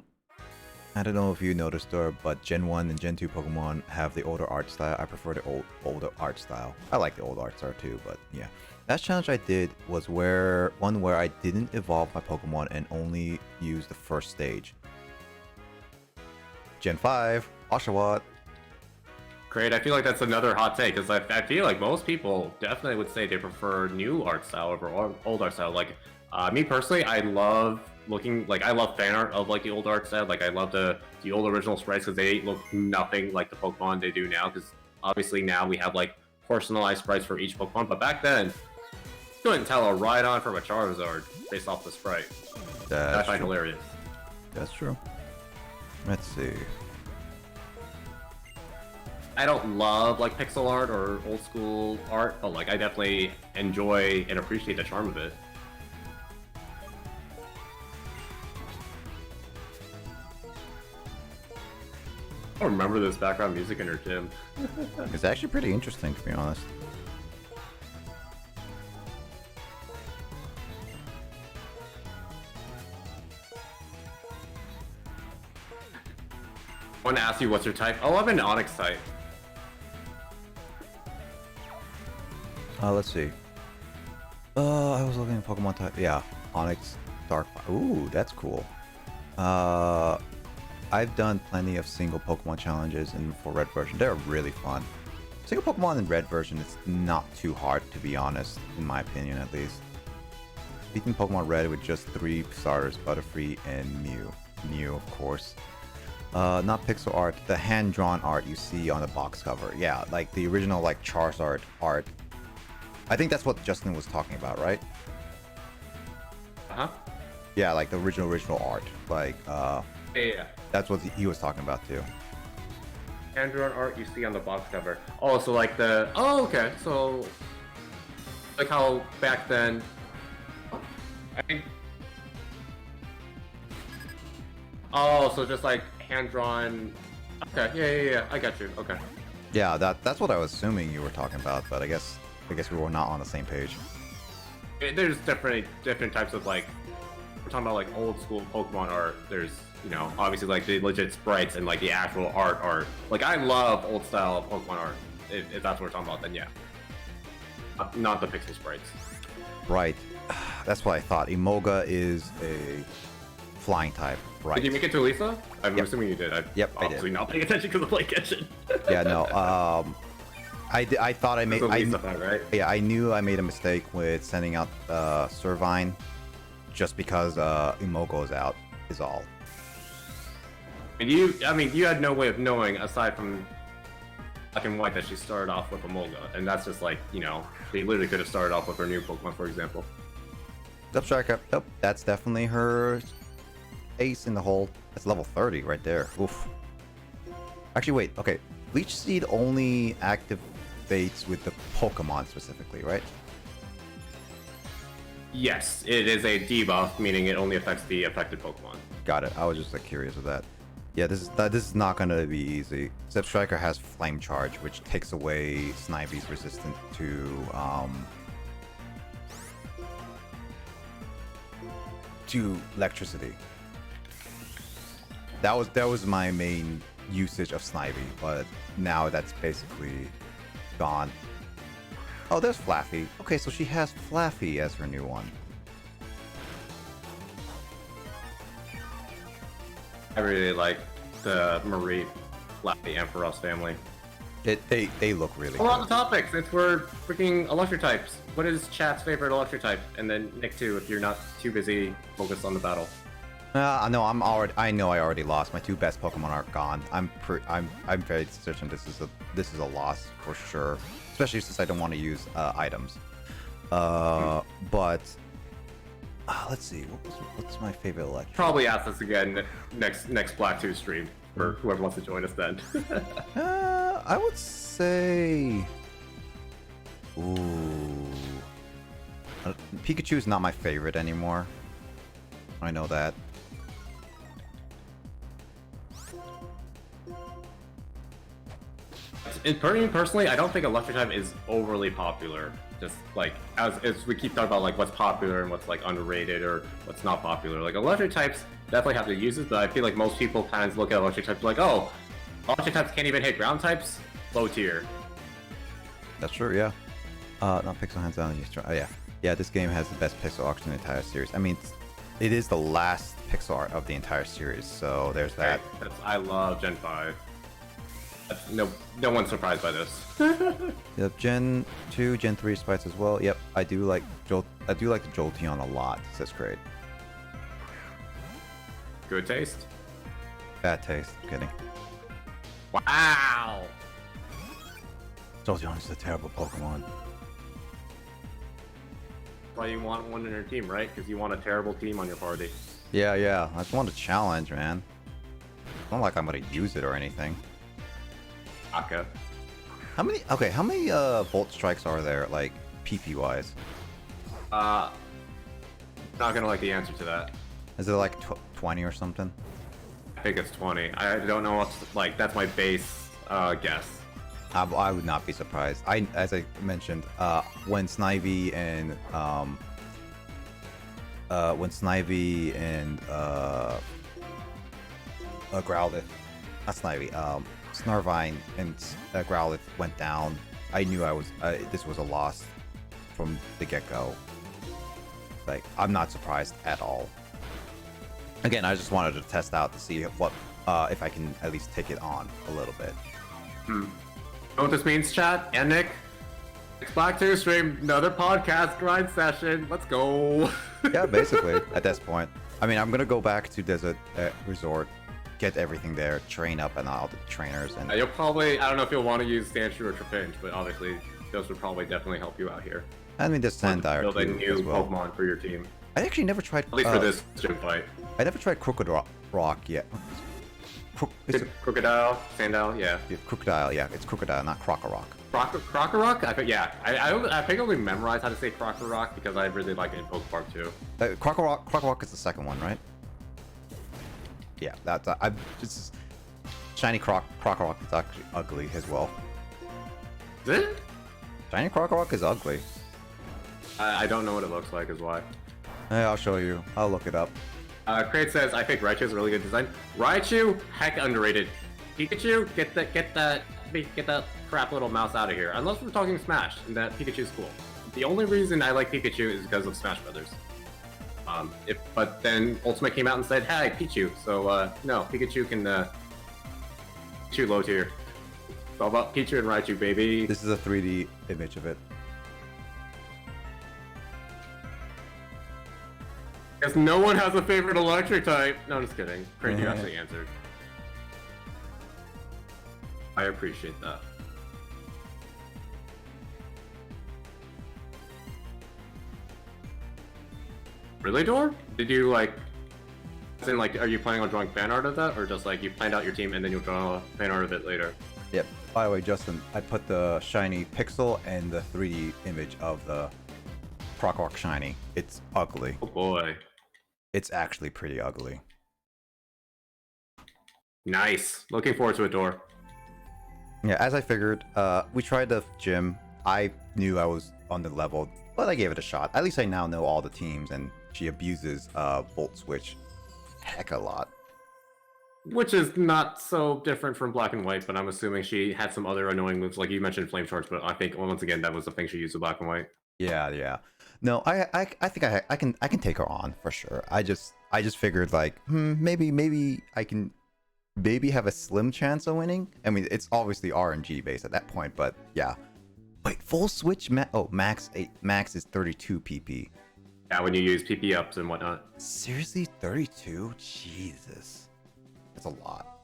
don't know if you noticed, Dor, but Gen 1 and Gen 2 Pokemon have the older art style. I prefer the older art style. I like the old art style too, but yeah. Last challenge I did was one where I didn't evolve my Pokemon and only used the first stage. Gen 5, Oshawott.
Great, I feel like that's another hot take, because I feel like most people definitely would say they prefer new art style over old art style. Like, me personally, I love I love fan art of like the old art style. Like, I love the old original sprites because they look nothing like the Pokemon they do now, because obviously now we have like personalized sprites for each Pokemon, but back then, you couldn't tell a Rhydon from a Charizard based off the sprite. That I find hilarious.
That's true. Let's see.
I don't love like pixel art or old school art, but like I definitely enjoy and appreciate the charm of it. I don't remember this background music in her gym.
It's actually pretty interesting, to be honest.
I want to ask you what's your type. Oh, I'm an Onyx type.
Let's see. I was looking at Pokemon type. Yeah, Onyx, Dark. Ooh, that's cool. I've done plenty of single Pokemon challenges for Red version. They're really fun. Single Pokemon in Red version is not too hard, to be honest, in my opinion at least. Beating Pokemon Red with just 3 starters, Butterfree and Mew. Mew, of course. Not pixel art, the hand-drawn art you see on the box cover. Yeah, like the original like Charizard art. I think that's what Justin was talking about, right?
Uh-huh.
Yeah, like the original art. Like,
yeah.
That's what he was talking about too.
Hand-drawn art you see on the box cover. Oh, so like the... Oh, okay. So, like how back then... Oh, so just like hand-drawn... Okay, yeah, I got you. Okay.
Yeah, that's what I was assuming you were talking about, but I guess we were not on the same page.
There's different types of like... We're talking about like old school Pokemon art. There's, you know, obviously like the legit sprites and like the actual art. Like I love old style Pokemon art. If that's what we're talking about, then yeah. Not the pixel sprites.
Right. That's what I thought. Emoga is a flying type, right?
Did you make it to Lisa? I'm assuming you did.
Yep, I did.
Obviously not paying attention because of Play Kitchen.
Yeah, no. I thought I made.
Right?
Yeah, I knew I made a mistake with sending out Servine, just because Emogo's out is all.
And you had no way of knowing aside from Black and White that she started off with Emolga, and that's just like, you know, they literally could have started off with her new Pokemon, for example.
Striker. Nope, that's definitely her ace in the hole. That's level 30 right there. Oof. Actually, wait. Okay, Leech Seed only activates with the Pokemon specifically, right?
Yes, it is a debuff, meaning it only affects the affected Pokemon.
Got it. I was just like curious of that. Yeah, this is not gonna be easy. Except Striker has Flame Charge, which takes away Snivy's resistance to electricity. That was my main usage of Snivy, but now that's basically gone. Oh, there's Flaffy. Okay, so she has Flaffy as her new one.
I really like the Marie, Flappy, and Feroz family.
They look really
We're on
good.
the topic since we're freaking electric types. What is chat's favorite electric type? And then Nick too, if you're not too busy focused on the battle.
No, I know I already lost. My 2 best Pokemon are gone. I'm very certain this is a loss for sure. Especially since I don't want to use items. But let's see. What's my favorite electric?
Probably ask us again next Splatoon stream for whoever wants to join us then.
I would say. Ooh. Pikachu's not my favorite anymore. I know that.
Personally, I don't think electric type is overly popular. Just like as we keep talking about like what's popular and what's like underrated or what's not popular. Like electric types definitely have their uses, but I feel like most people kind of look at electric types like, oh, electric types can't even hit ground types, low tier.
That's true, yeah. Not pixel hands down. Oh yeah, yeah. This game has the best pixel art in the entire series. I mean, it is the last pixel art of the entire series, so there's that.
I love Gen 5. No one's surprised by this.
Yep, Gen 2, Gen 3 sprites as well. Yep, I do like the Jolteon a lot. That's great.
Good taste.
Bad taste. I'm kidding.
Wow.
Jolteon is a terrible Pokemon.
Why you want one in your team, right? Because you want a terrible team on your party.
Yeah. I just want a challenge, man. It's not like I'm gonna use it or anything.
Okay.
How many Volt Strikes are there, like, PP-wise?
Not gonna like the answer to that.
Is it like 20 or something?
I think it's 20. I don't know what's, like, that's my base guess.
I would not be surprised. As I mentioned, when Snivy and Growlithe, not Snivy, Snarvine and Growlithe went down, I knew this was a loss from the get-go. Like, I'm not surprised at all. Again, I just wanted to test out to see what if I can at least take it on a little bit.
Know what this means, chat? And Nick? It's Black 2 stream, another podcast grind session. Let's go.
Yeah, basically, at this point. I mean, I'm gonna go back to Desert Resort, get everything there, train up and all the trainers, and
You'll probably, I don't know if you'll want to use Sandshrew or Trapinch, but obviously those would probably definitely help you out here.
I mean, there's Sandire
build a
too
new
as well.
Pokemon for your team.
I actually never tried.
At least for this gym fight.
I never tried Crooked Rock yet.
Crocodile, Sandile, yeah.
Crocodile, yeah. It's Crocodile, not Crocorock.
Crocorock? I think I only memorized how to say Crocorock because I really like it in Poke Park too.
Crocorock is the second one, right? Yeah, that's I'm just shiny Crocorock is actually ugly as well.
Is it?
Shiny Crocorock is ugly.
I don't know what it looks like, is why.
Hey, I'll show you. I'll look it up.
Crate says, I think Raichu is a really good design. Raichu, heck underrated. Pikachu, get that crap little mouse out of here. Unless we're talking Smash, and that Pikachu's cool. The only reason I like Pikachu is because of Smash Brothers. But then Ultimate came out and said, hey, Pichu. So, no, Pikachu can, Pichu low tier. It's all about Pichu and Raichu, baby.
This is a 3D image of it.
Guess no one has a favorite electric type. No, I'm just kidding. Crate, you actually answered. I appreciate that. Really, Dor? Did you like? As in, like, are you planning on drawing fan art of that, or just like you planned out your team and then you'll draw fan art of it later?
Yep. By the way, Justin, I put the shiny pixel and the 3D image of the Crocorock shiny. It's ugly.
Oh boy.
It's actually pretty ugly.
Nice. Looking forward to it, Dor.
Yeah, as I figured, we tried the gym. I knew I was on the level, but I gave it a shot. At least I now know all the teams, and she abuses Volt Switch heck a lot.
which is not so different from Black and White, but I'm assuming she had some other annoying moves, like you mentioned Flame Charge, but I think once again that was the thing she used with Black and White.
Yeah. No, I think I can take her on for sure. I just figured like, maybe I can maybe have a slim chance of winning. I mean, it's obviously RNG based at that point, but yeah. Wait, full switch max is 32 PP.
Yeah, when you use PP ups and whatnot.
Seriously, 32? Jesus, that's a lot.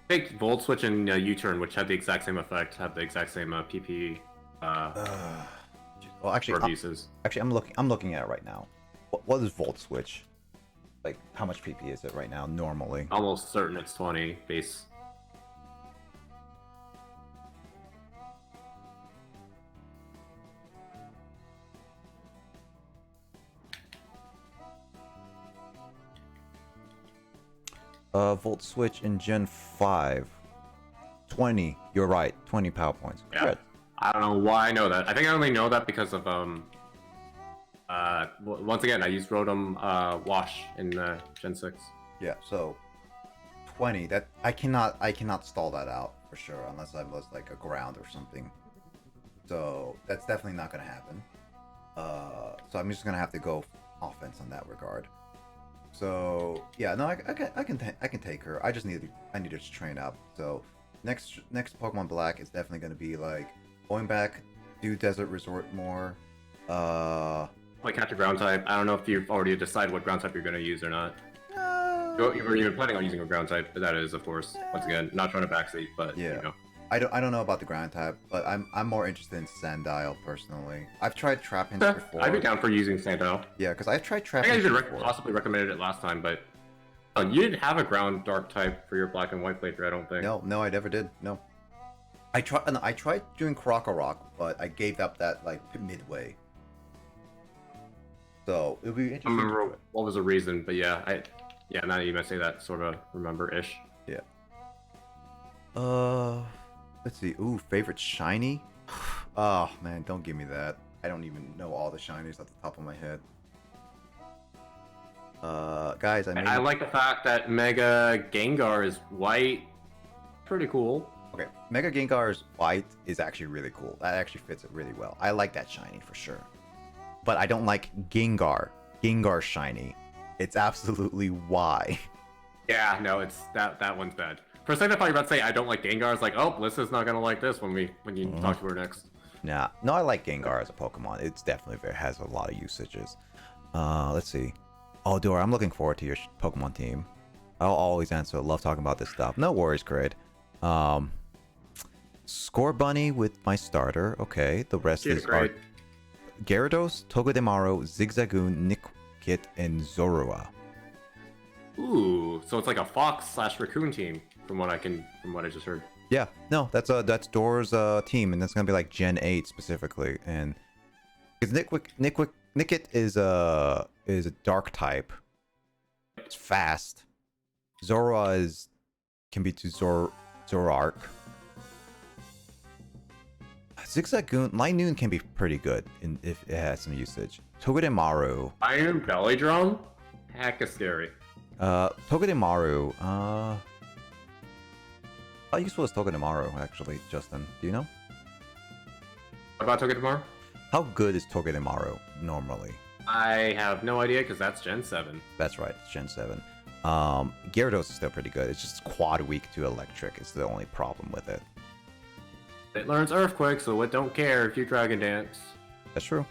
Take Volt Switch and U-Turn, which had the exact same effect, have the exact same PP.
Well, actually,
uses.
I'm looking at it right now. What is Volt Switch? Like, how much PP is it right now normally?
Almost certain it's 20 base.
Volt Switch in Gen 5. 20. You're right. 20 power points.
Yeah. Good. I don't know why I know that. I think I only know that because of once again I used Rotom Wash in Gen 6.
Yeah, so 20. That I cannot stall that out for sure unless I was like a ground or something. So that's definitely not gonna happen. So I'm just gonna have to go offense on that regard. So yeah, no, I can take her. I need to train up. So next Pokemon Black is definitely gonna be like going back, do Desert Resort more.
Like catch a ground type. I don't know if you've already decided what ground type you're gonna use or not. You were even planning on using a ground type, but that is, of course, once again, not trying to backseat, but
yeah.
You know.
I don't know about the ground type, but I'm more interested in Sandile personally. I've tried Trapinch before.
I'd be down for using Sandile.
Yeah, because I've tried Trapinch.
I think I possibly recommended it last time, but you didn't have a ground dark type for your Black and White playthrough, I don't think.
No, I never did. No. I tried doing Krokorok, but I gave up that like midway. So it'll be interesting.
I remember what was the reason, but yeah, now that you might say that, sort of remember-ish.
Yeah. Let's see. Ooh, favorite shiny? Oh man, don't give me that. I don't even know all the shinies off the top of my head. Guys,
I like the fact that Mega Gengar is white. Pretty cool.
Okay, Mega Gengar's white is actually really cool. That actually fits it really well. I like that shiny for sure. But I don't like Gengar shiny. It's absolutely why.
Yeah, no, it's that one's bad. For a second, I thought you were about to say I don't like Gengar. It's like, oh, Bliss's not gonna like this when you talk to her next.
Nah, no, I like Gengar as a Pokemon. It's definitely has a lot of usages. Let's see. Oh, Dora, I'm looking forward to your Pokemon team. I'll always answer. I love talking about this stuff. No worries, Grid. Score Bunny with my starter. Okay, the rest is Gyarados, Togedemaru, Zigzagoon, Nickit, and Zorua.
Ooh, so it's like a fox/raccoon team, from what I just heard.
Yeah, no, that's Dora's team, and that's gonna be like Gen 8 specifically, and because Nickit is a dark type. It's fast. Zorua can be to Zoroark. Zigzagoon, Linoon can be pretty good if it has some usage. Togedemaru.
Iron Belly Drum? Hecka scary.
Togedemaru. How useful is Togedemaru actually, Justin? Do you know?
What about Togedemaru?
How good is Togedemaru normally?
I have no idea because that's Gen 7.
That's right, it's Gen 7. Gyarados is still pretty good. It's just quad weak to electric. It's the only problem with it.
It learns Earthquake, so it don't care if you Dragon Dance.
That's true.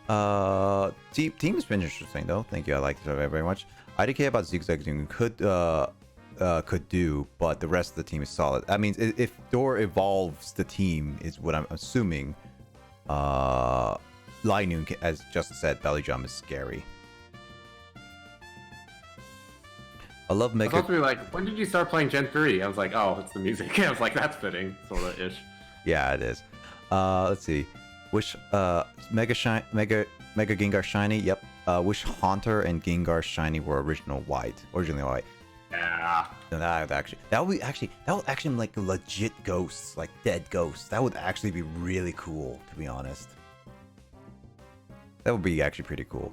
Team has been interesting though. Thank you. I like it very much. IDK about Zigzagoon could do, but the rest of the team is solid. I mean, if Door evolves the team, is what I'm assuming. Linoon, as Justin said, Belly Drum is scary. I love Mega.
I was supposed to be like, when did you start playing Gen 3? I was like, oh, it's the music. I was like, that's fitting, sort of ish.
Yeah, it is. Let's see. Which Mega Gengar Shiny? Yep. Which Haunter and Gengar Shiny were originally white?
Yeah.
No, that would actually be like legit ghosts, like dead ghosts. That would actually be really cool, to be honest. That would be actually pretty cool.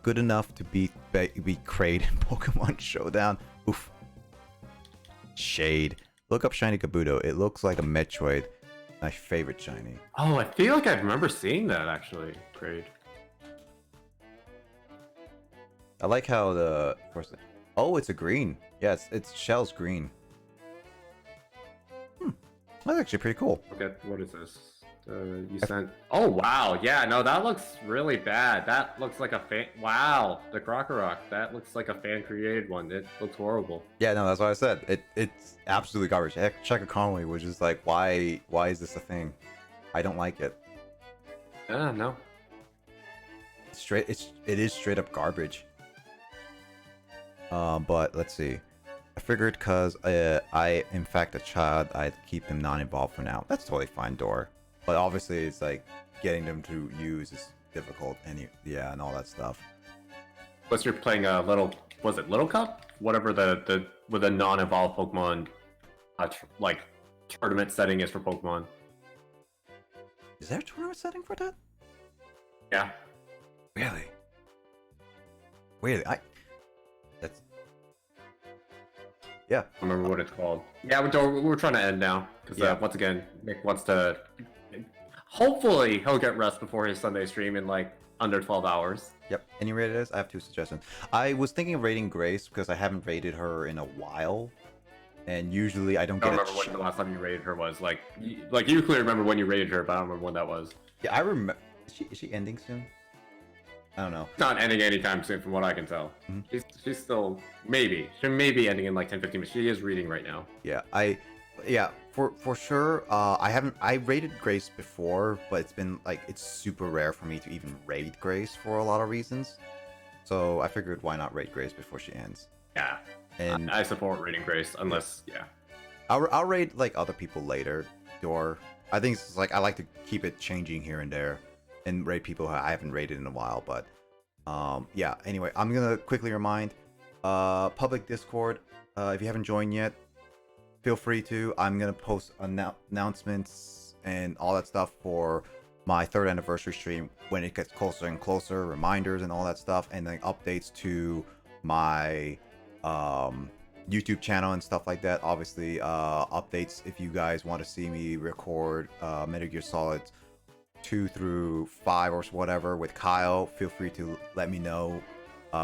Good enough to beat Kraid in Pokemon Showdown. Oof. Shade. Look up Shiny Kabuto. It looks like a Metroid. My favorite shiny.
Oh, I feel like I remember seeing that actually. Great.
I like how the first. Oh, it's a green. Yes, it's Shell's green. That's actually pretty cool.
Okay, what is this? You sent. Oh wow, yeah, no, that looks really bad. That looks like a fan. Wow, the Krokorok. That looks like a fan created one. It looks horrible.
Yeah, no, that's what I said. It's absolutely garbage. Heck, Checker Conway was just like, why is this a thing? I don't like it.
No.
It is straight up garbage. But let's see. I figured because I in fact a child, I'd keep him non-involved for now. That's totally fine, Door. But obviously, it's like getting them to use is difficult, and and all that stuff.
Plus, you're playing a little. Was it Little Cup? Whatever the with a non-evolved Pokemon, like tournament setting is for Pokemon.
Is there a tournament setting for that?
Yeah.
Really? Really? That's. Yeah.
I remember what it's called. Yeah, we're trying to end now because once again, Nick wants to. Hopefully, he'll get rest before his Sunday stream in like under 12 hours.
Yep. Any rated? I have 2 suggestions. I was thinking of rating Grace because I haven't rated her in a while, and usually I don't get.
I don't remember when the last time you rated her was. Like you clearly remember when you rated her, but I don't remember when that was.
Yeah, I remember. Is she ending soon? I don't know.
It's not ending anytime soon, from what I can tell.
Mm-hmm.
She's still maybe. She may be ending in like 10-15 minutes. She is reading right now.
Yeah, for sure. I rated Grace before, but it's been like it's super rare for me to even rate Grace for a lot of reasons. So I figured why not rate Grace before she ends.
Yeah, and I support rating Grace unless
I'll rate like other people later. Or I think it's like I like to keep it changing here and there, and rate people I haven't rated in a while. But yeah. Anyway, I'm gonna quickly remind public Discord. If you haven't joined yet, feel free to. I'm gonna post announcements and all that stuff for my 3rd anniversary stream when it gets closer and closer, reminders and all that stuff, and then updates to my YouTube channel and stuff like that. Obviously, updates if you guys want to see me record Metal Gear Solid 2 through 5 or whatever with Kyle. Feel free to let me know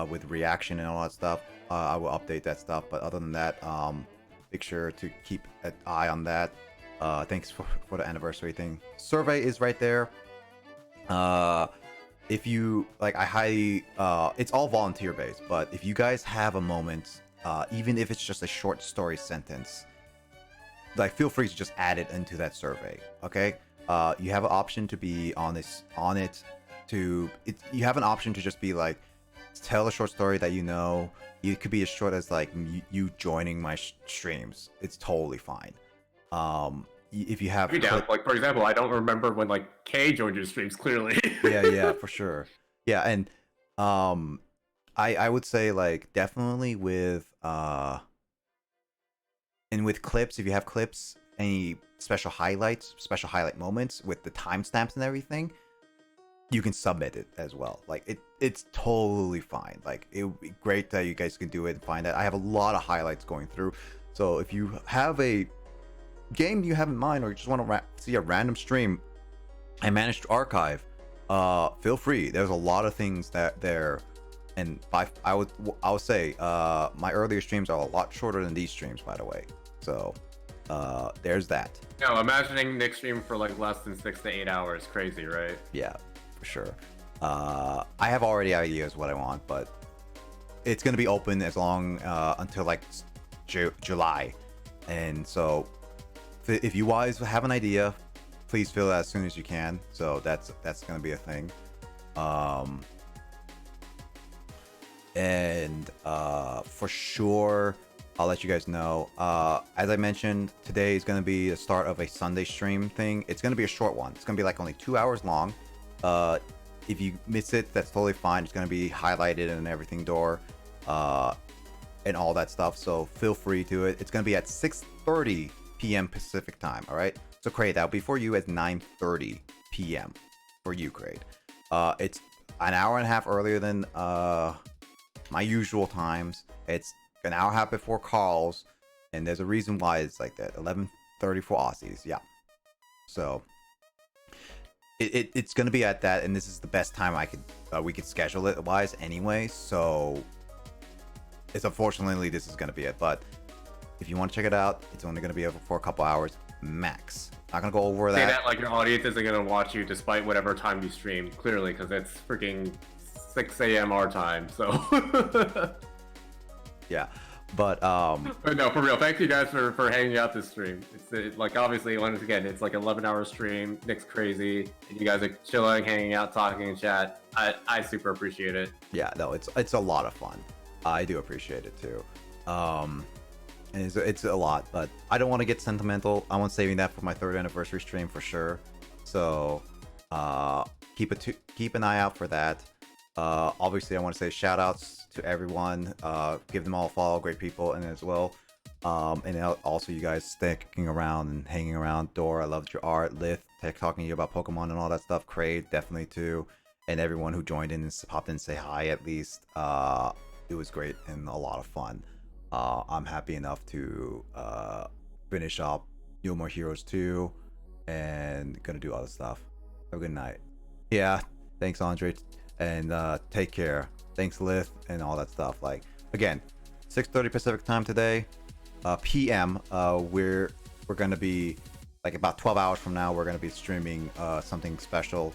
with reaction and all that stuff. I will update that stuff. But other than that, make sure to keep an eye on that. Thanks for the anniversary thing. Survey is right there. If you like, I highly it's all volunteer based, but if you guys have a moment, even if it's just a short story sentence, like feel free to just add it into that survey. Okay, you have an option to be you have an option to just be like, tell a short story that you know. It could be as short as like you joining my streams. It's totally fine. If you have
like for example, I don't remember when like Kay joined your streams clearly.
yeah, for sure. Yeah, and I would say like definitely with clips, if you have clips, any special highlight moments with the timestamps and everything, you can submit it as well. Like it's totally fine. Like it would be great that you guys can do it and find that. I have a lot of highlights going through. So if you have a game you have in mind, or you just want to see a random stream I managed to archive, feel free. There's a lot of things there, and I would say my earlier streams are a lot shorter than these streams, by the way. So there's that.
No, imagining Nick stream for like less than 6 to 8 hours, crazy, right?
Yeah, for sure. I have already ideas what I want, but it's gonna be open as long until like July, and so if you guys have an idea, please fill it as soon as you can. So that's gonna be a thing. And for sure, I'll let you guys know. As I mentioned, today is gonna be the start of a Sunday stream thing. It's gonna be a short one. It's gonna be like only 2 hours long. If you miss it, that's totally fine. It's gonna be highlighted and everything, and all that stuff. So feel free to it. It's gonna be at 6:30 p.m. Pacific time. All right. So Craig, that'll be for you at 9:30 p.m. for you, Craig. It's an hour and a half earlier than my usual times. It's an hour and a half before Carl's. and there's a reason why it's like that. 11:30 for Aussies, yeah. So it's gonna be at that, and this is the best time we could schedule it wise anyway. So it's unfortunately this is gonna be it, but if you want to check it out, it's only gonna be over for a couple hours max. Not gonna go over
Say
that.
that like your audience isn't gonna watch you despite whatever time you stream, clearly, because it's freaking 6 a.m. our time. So
Yeah, but
But no, for real, thank you guys for hanging out this stream. Like obviously once again, it's like 11-hour stream. Nick's crazy, and you guys are chilling, hanging out, talking in chat. I super appreciate it.
yeah, no, it's a lot of fun. I do appreciate it too. And it's a lot, but I don't want to get sentimental. I want saving that for my 3rd anniversary stream for sure. So keep an eye out for that. Obviously, I want to say shout outs to everyone. Give them all a follow, great people, and as well. And also you guys sticking around and hanging around. Dora, I loved your art. Lith, talking to you about Pokemon and all that stuff. Crave, definitely too. And everyone who joined in and popped in and say hi at least. It was great and a lot of fun. I'm happy enough to finish up No More Heroes 2 and gonna do other stuff. Have a good night. Yeah, thanks Andre, and take care. Thanks Lith and all that stuff. Like again, 6:30 Pacific time today, PM. We're gonna be like about 12 hours from now. We're gonna be streaming something special,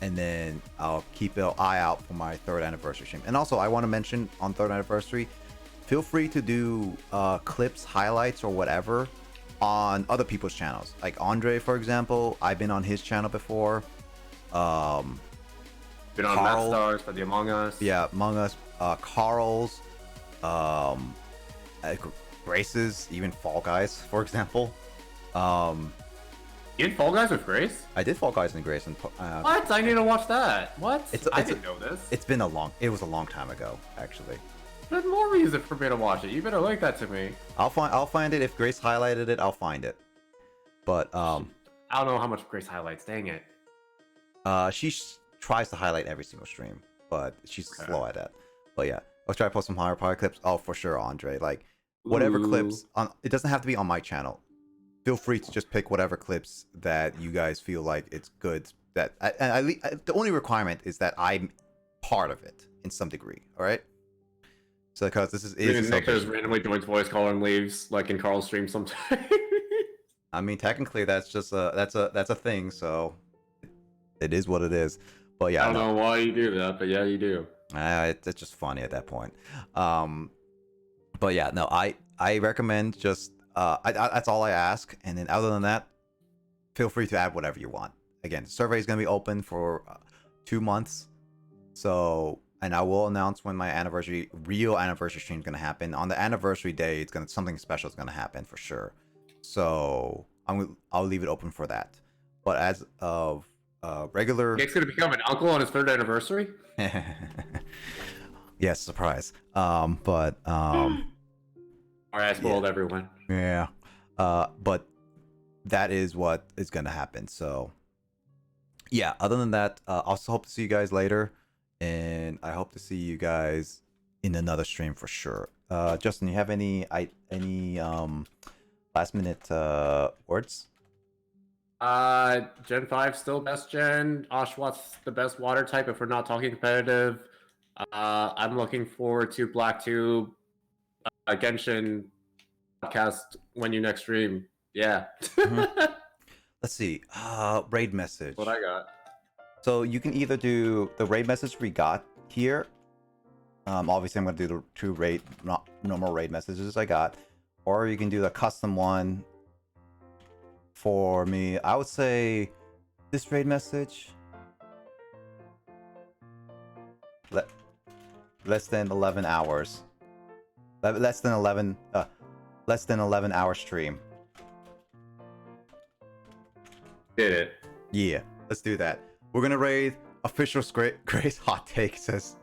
and then I'll keep an eye out for my 3rd anniversary stream. And also, I want to mention on 3rd anniversary, feel free to do clips, highlights, or whatever on other people's channels. Like Andre, for example, I've been on his channel before.
Been on
Carl,
Stars for the Among Us.
Yeah, Among Us. Carl's, Grace's, even Fall Guys, for example.
You did Fall Guys with Grace?
I did Fall Guys and Grace. And,
What? I need to watch that. What? I didn't know this.
It was a long time ago, actually.
There's more reason for me to watch it. You better link that to me.
I'll find it. If Grace highlighted it, I'll find it. But
I don't know how much Grace highlights. Dang it.
She tries to highlight every single stream, but she's slow at that. But yeah, I'll try to post some higher power clips. Oh, for sure, Andre. Like whatever clips on. It doesn't have to be on my channel. Feel free to just pick whatever clips that you guys feel like it's good. That the only requirement is that I'm part of it in some degree. All right. So because this is
Nick just randomly joins voice call and leaves like in Carl's stream sometimes.
I mean, technically that's just that's a thing. So it is what it is. But yeah,
I don't know why you do that, but yeah, you do.
It's just funny at that point. But yeah, no, I recommend just that's all I ask, and then other than that, feel free to add whatever you want. Again, the survey is going to be open for 2 months, so and I will announce when my real anniversary stream is going to happen. On the anniversary day, something special is going to happen for sure. So I'll leave it open for that. But as of regular,
Nick's going to become an uncle on his 3rd anniversary.
Yes, surprise. But
Alright, I spoiled everyone.
Yeah. But that is what is gonna happen. So yeah, other than that, I also hope to see you guys later. And I hope to see you guys in another stream for sure. Justin, you have any last minute words?
Gen 5 still best gen. Oshawtt's the best water type if we're not talking competitive. I'm looking forward to Black Tube Genshin podcast when you next stream. Yeah.
Let's see. Raid message.
What I got.
So you can either do the raid message we got here. Obviously I'm gonna do the 2 normal raid messages I got, or you can do the custom one. For me, I would say this raid message. Less than 11 hours. Less than 11 hour stream.
Did it.
Yeah, let's do that. We're gonna raid official Grace hot take says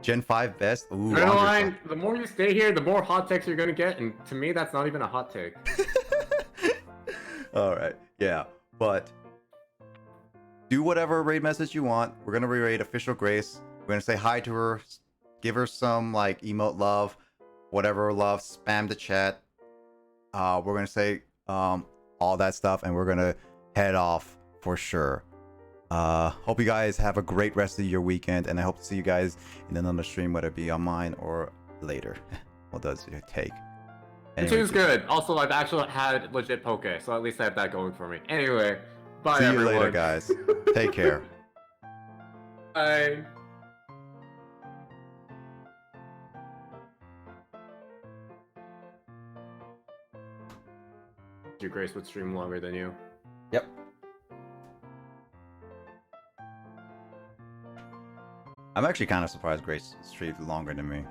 Gen 5 best. Ooh,
Line, the more you stay here, the more hot takes you're gonna get, and to me that's not even a hot take.
Alright, yeah. But do whatever raid message you want. We're gonna raid official Grace. We're gonna say hi to her, give her some like emote love, whatever love, spam the chat, we're gonna say all that stuff, and we're gonna head off for sure. Hope you guys have a great rest of your weekend, and I hope to see you guys in another stream, whether it be on mine or later. What does it take?
Which is good. Also, I've actually had legit poke, so at least I have that going for me. Anyway, bye
see you
everyone.
later, guys. Take care.
Bye. Your Grace would stream longer than you.
Yep. I'm actually kind of surprised Grace streamed longer than me.